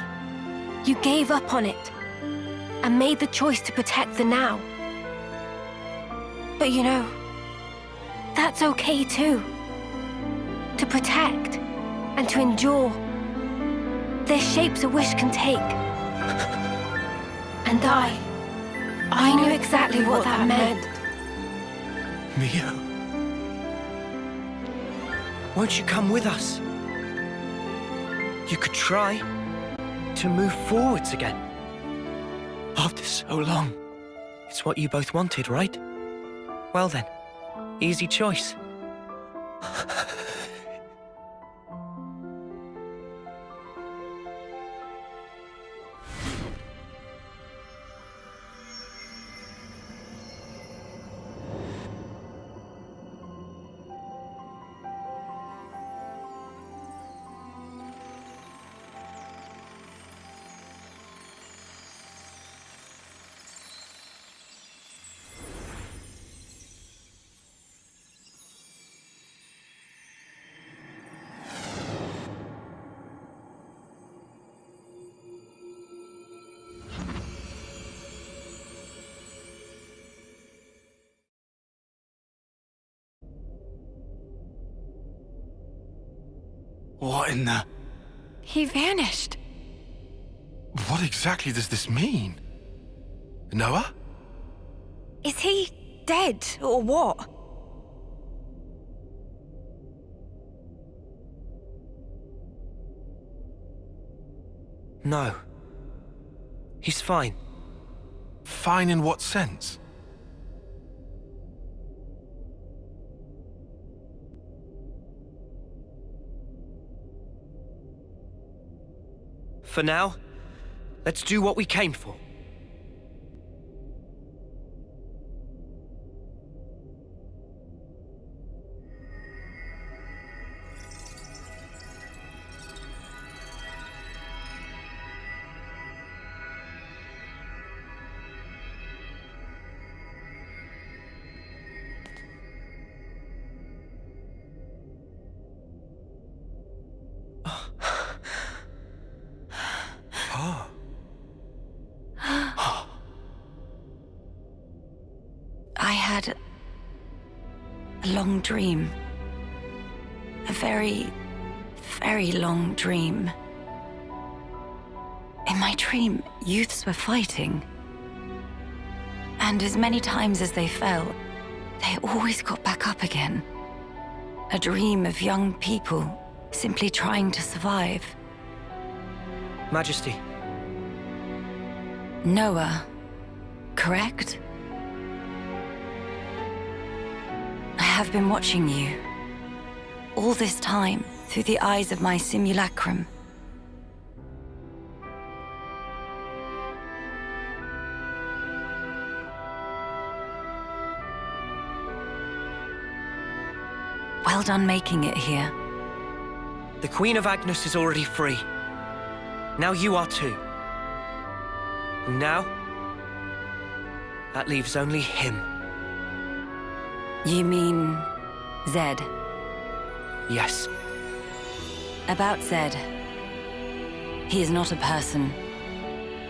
you gave up on it and made the choice to protect the now. But you know, that's okay too. To protect and to endure. They're shapes a wish can take. And I knew exactly what that meant. Mio? Won't you come with us? You could try to move forwards again. After so long. It's what you both wanted, right? Well then, easy choice. What in the... He vanished. What exactly does this mean? Noah? Is he dead, or what? No. He's fine. Fine in what sense? For now, let's do what we came for. I had a long dream. A very, very long dream. In my dream, youths were fighting. And as many times as they fell, they always got back up again. A dream of young people simply trying to survive. Majesty. Noah, correct? I have been watching you. All this time, through the eyes of my simulacrum. Well done making it here. The Queen of Agnus is already free. Now you are too. And now? That leaves only him. You mean Zed? Yes. About Zed. He is not a person,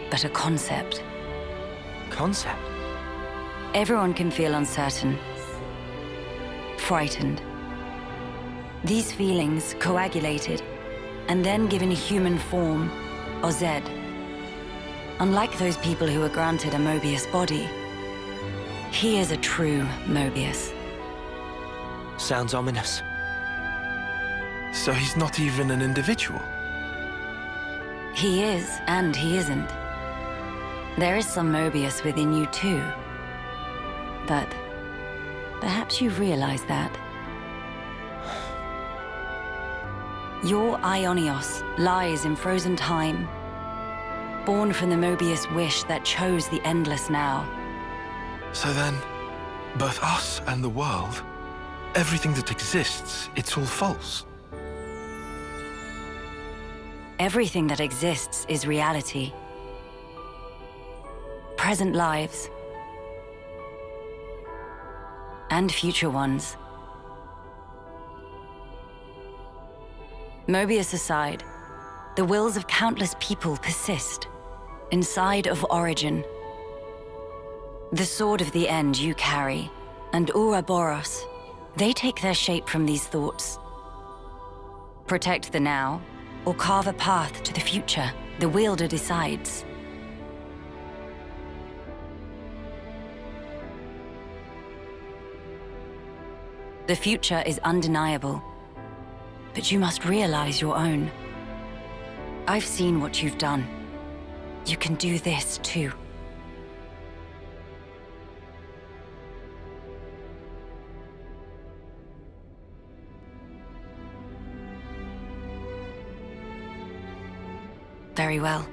but a concept. Concept? Everyone can feel uncertain, frightened. These feelings coagulated and then given human form are Zed. Unlike those people who are granted a Mobius body, he is a true Mobius. Sounds ominous. So he's not even an individual? He is, and he isn't. There is some Mobius within you too. But perhaps you've realized that. Your Ionios lies in frozen time, born from the Mobius wish that chose the endless now. So then, both us and the world, everything that exists, it's all false. Everything that exists is reality. Present lives. And future ones. Mobius aside, the wills of countless people persist inside of Origin. The sword of the end you carry, and Ouroboros, they take their shape from these thoughts. Protect the now, or carve a path to the future, the wielder decides. The future is undeniable, but you must realize your own. I've seen what you've done. You can do this too. Very well.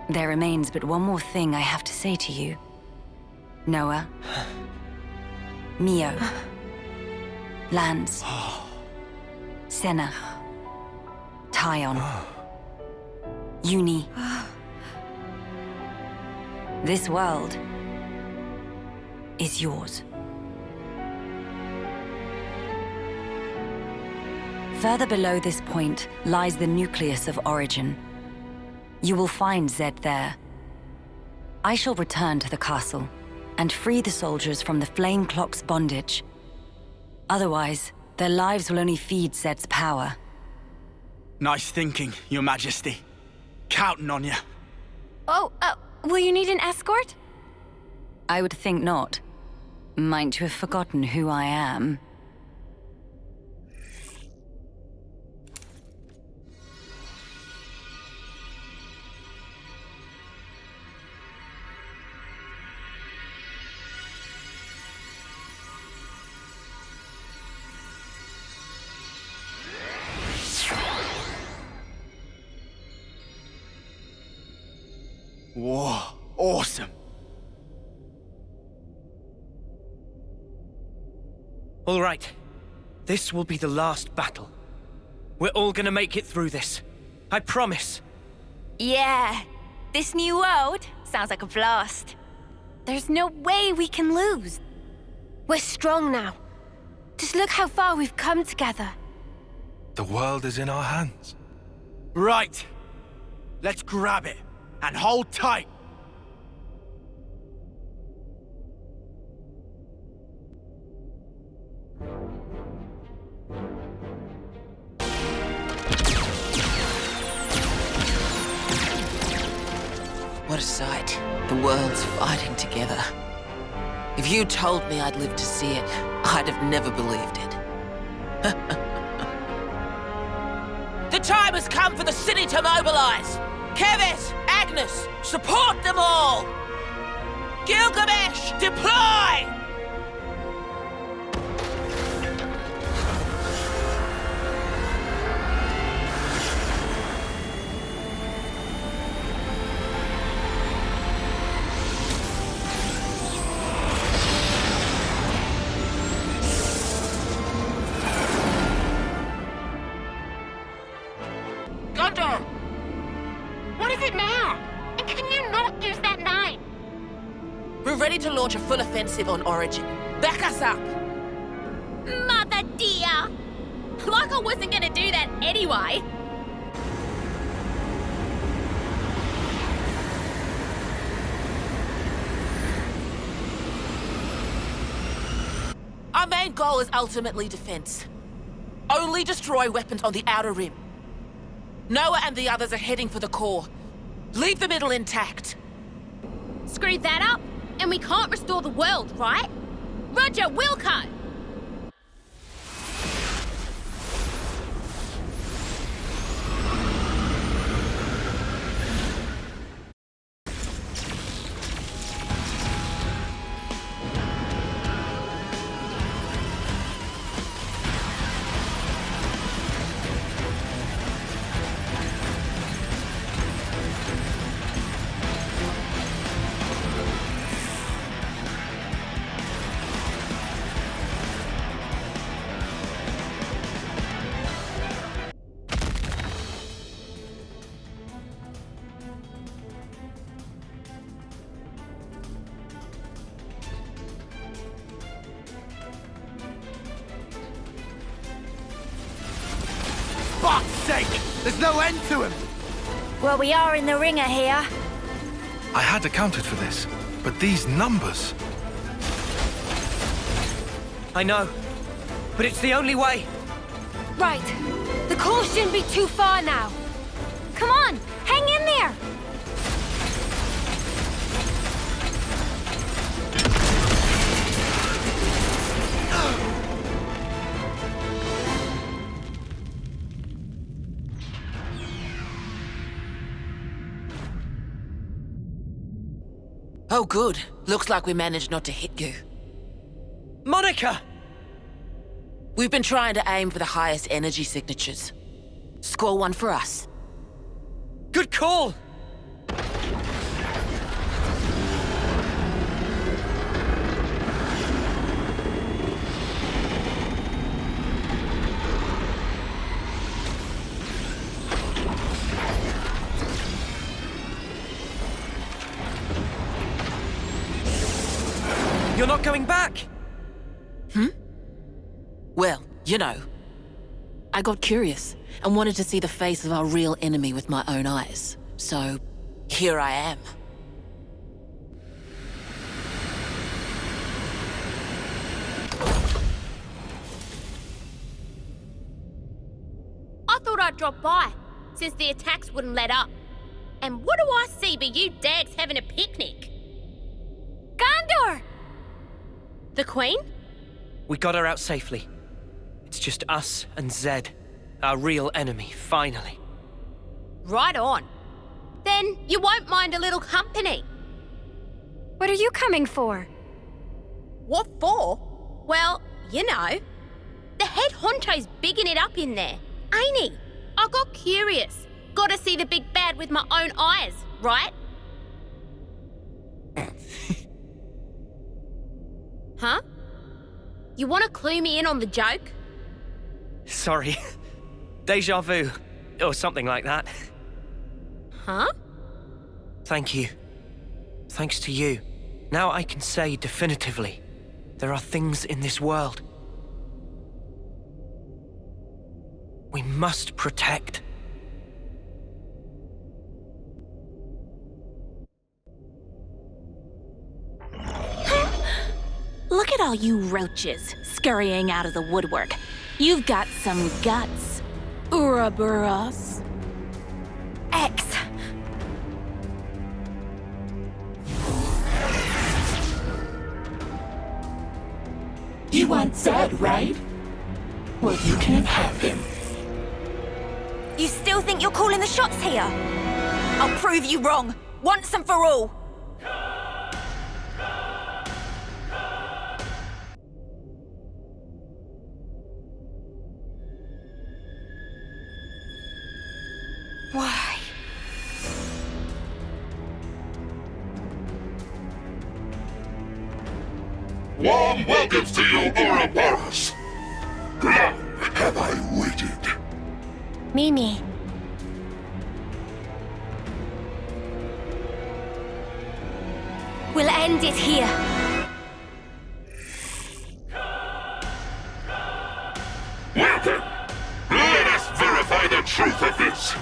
There remains but one more thing I have to say to you. Noah. Mio. Lance. Senna. Tyon. Uni. This world is yours. Further below this point lies the nucleus of Origin. You will find Zed there. I shall return to the castle and free the soldiers from the Flame Clock's bondage. Otherwise, their lives will only feed Zed's power. Nice thinking, Your Majesty. Counting on you. Oh, will you need an escort? I would think not. Might you have forgotten who I am? Whoa, awesome. All right. This will be the last battle. We're all gonna make it through this. I promise. Yeah. This new world sounds like a blast. There's no way we can lose. We're strong now. Just look how far we've come together. The world is in our hands. Right. Let's grab it. And hold tight. What a sight. The world's fighting together. If you told me I'd live to see it, I'd have never believed it. The time has come for the city to mobilize! Keves, Agnes, support them all! Gilgamesh, deploy! What is it now? And can you not do ready to launch a full offensive on Origin. Back us up! Mother dear! Like I wasn't gonna do that anyway. Our main goal is ultimately defense. Only destroy weapons on the outer rim. Noah and the others are heading for the core. Leave the middle intact. Screw that up, and we can't restore the world, right? Roger, Wilco! Fuck's sake! There's no end to him! Well, we are in the ringer here. I had accounted for this, but these numbers... I know, but it's the only way. Right. The core shouldn't be too far now. Come on, hang in there! Oh, good. Looks like we managed not to hit you. Monica! We've been trying to aim for the highest energy signatures. Score one for us. Good call! You're not going back? Well, you know. I got curious and wanted to see the face of our real enemy with my own eyes. So, here I am. I thought I'd drop by, since the attacks wouldn't let up. And what do I see but you dags having a picnic? Gondor! The Queen? We got her out safely. It's just us and Zed, our real enemy, finally. Right on. Then you won't mind a little company. What are you coming for? What for? Well, you know. The head honcho's bigging it up in there, ain't he? I got curious. Gotta see the big bad with my own eyes, right? Huh? You want to clue me in on the joke? Sorry. Deja vu. Or something like that. Huh? Thank you. Thanks to you. Now I can say definitively, there are things in this world we must protect. Look at all you roaches scurrying out of the woodwork. You've got some guts, Ouroboros. X. You want Zed, right? Well, you can't have him. You still think you're calling the shots here? I'll prove you wrong, once and for all. Why? Warm welcomes to you, Ouroboros. Long have I waited. Mimi. We'll end it here. Well then, let us verify the truth of this.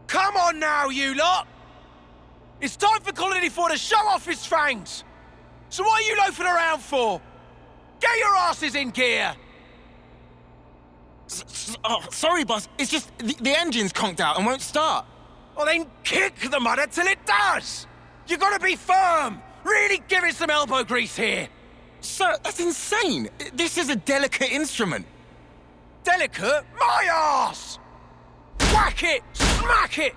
Come on now, you lot! It's time for Colony 4 to show off its fangs! So what are you loafing around for? Get your asses in gear! Sorry, boss. It's just the engine's conked out and won't start. Well, then kick the mudder till it does! You gotta be firm! Really give it some elbow grease here! Sir, that's insane! This is a delicate instrument. Delicate? My arse! Whack it! Smack it!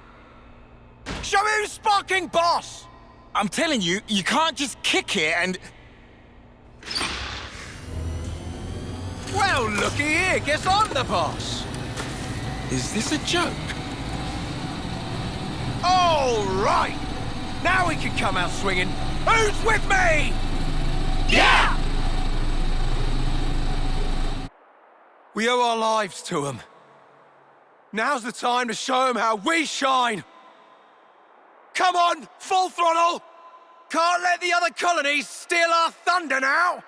Show me who's sparking boss! I'm telling you, you can't just kick it and... Well, looky here, guess I'm the boss! Is this a joke? All right! Now we can come out swinging. Who's with me? Yeah! We owe our lives to them. Now's the time to show them how we shine. Come on, full throttle! Can't let the other colonies steal our thunder now!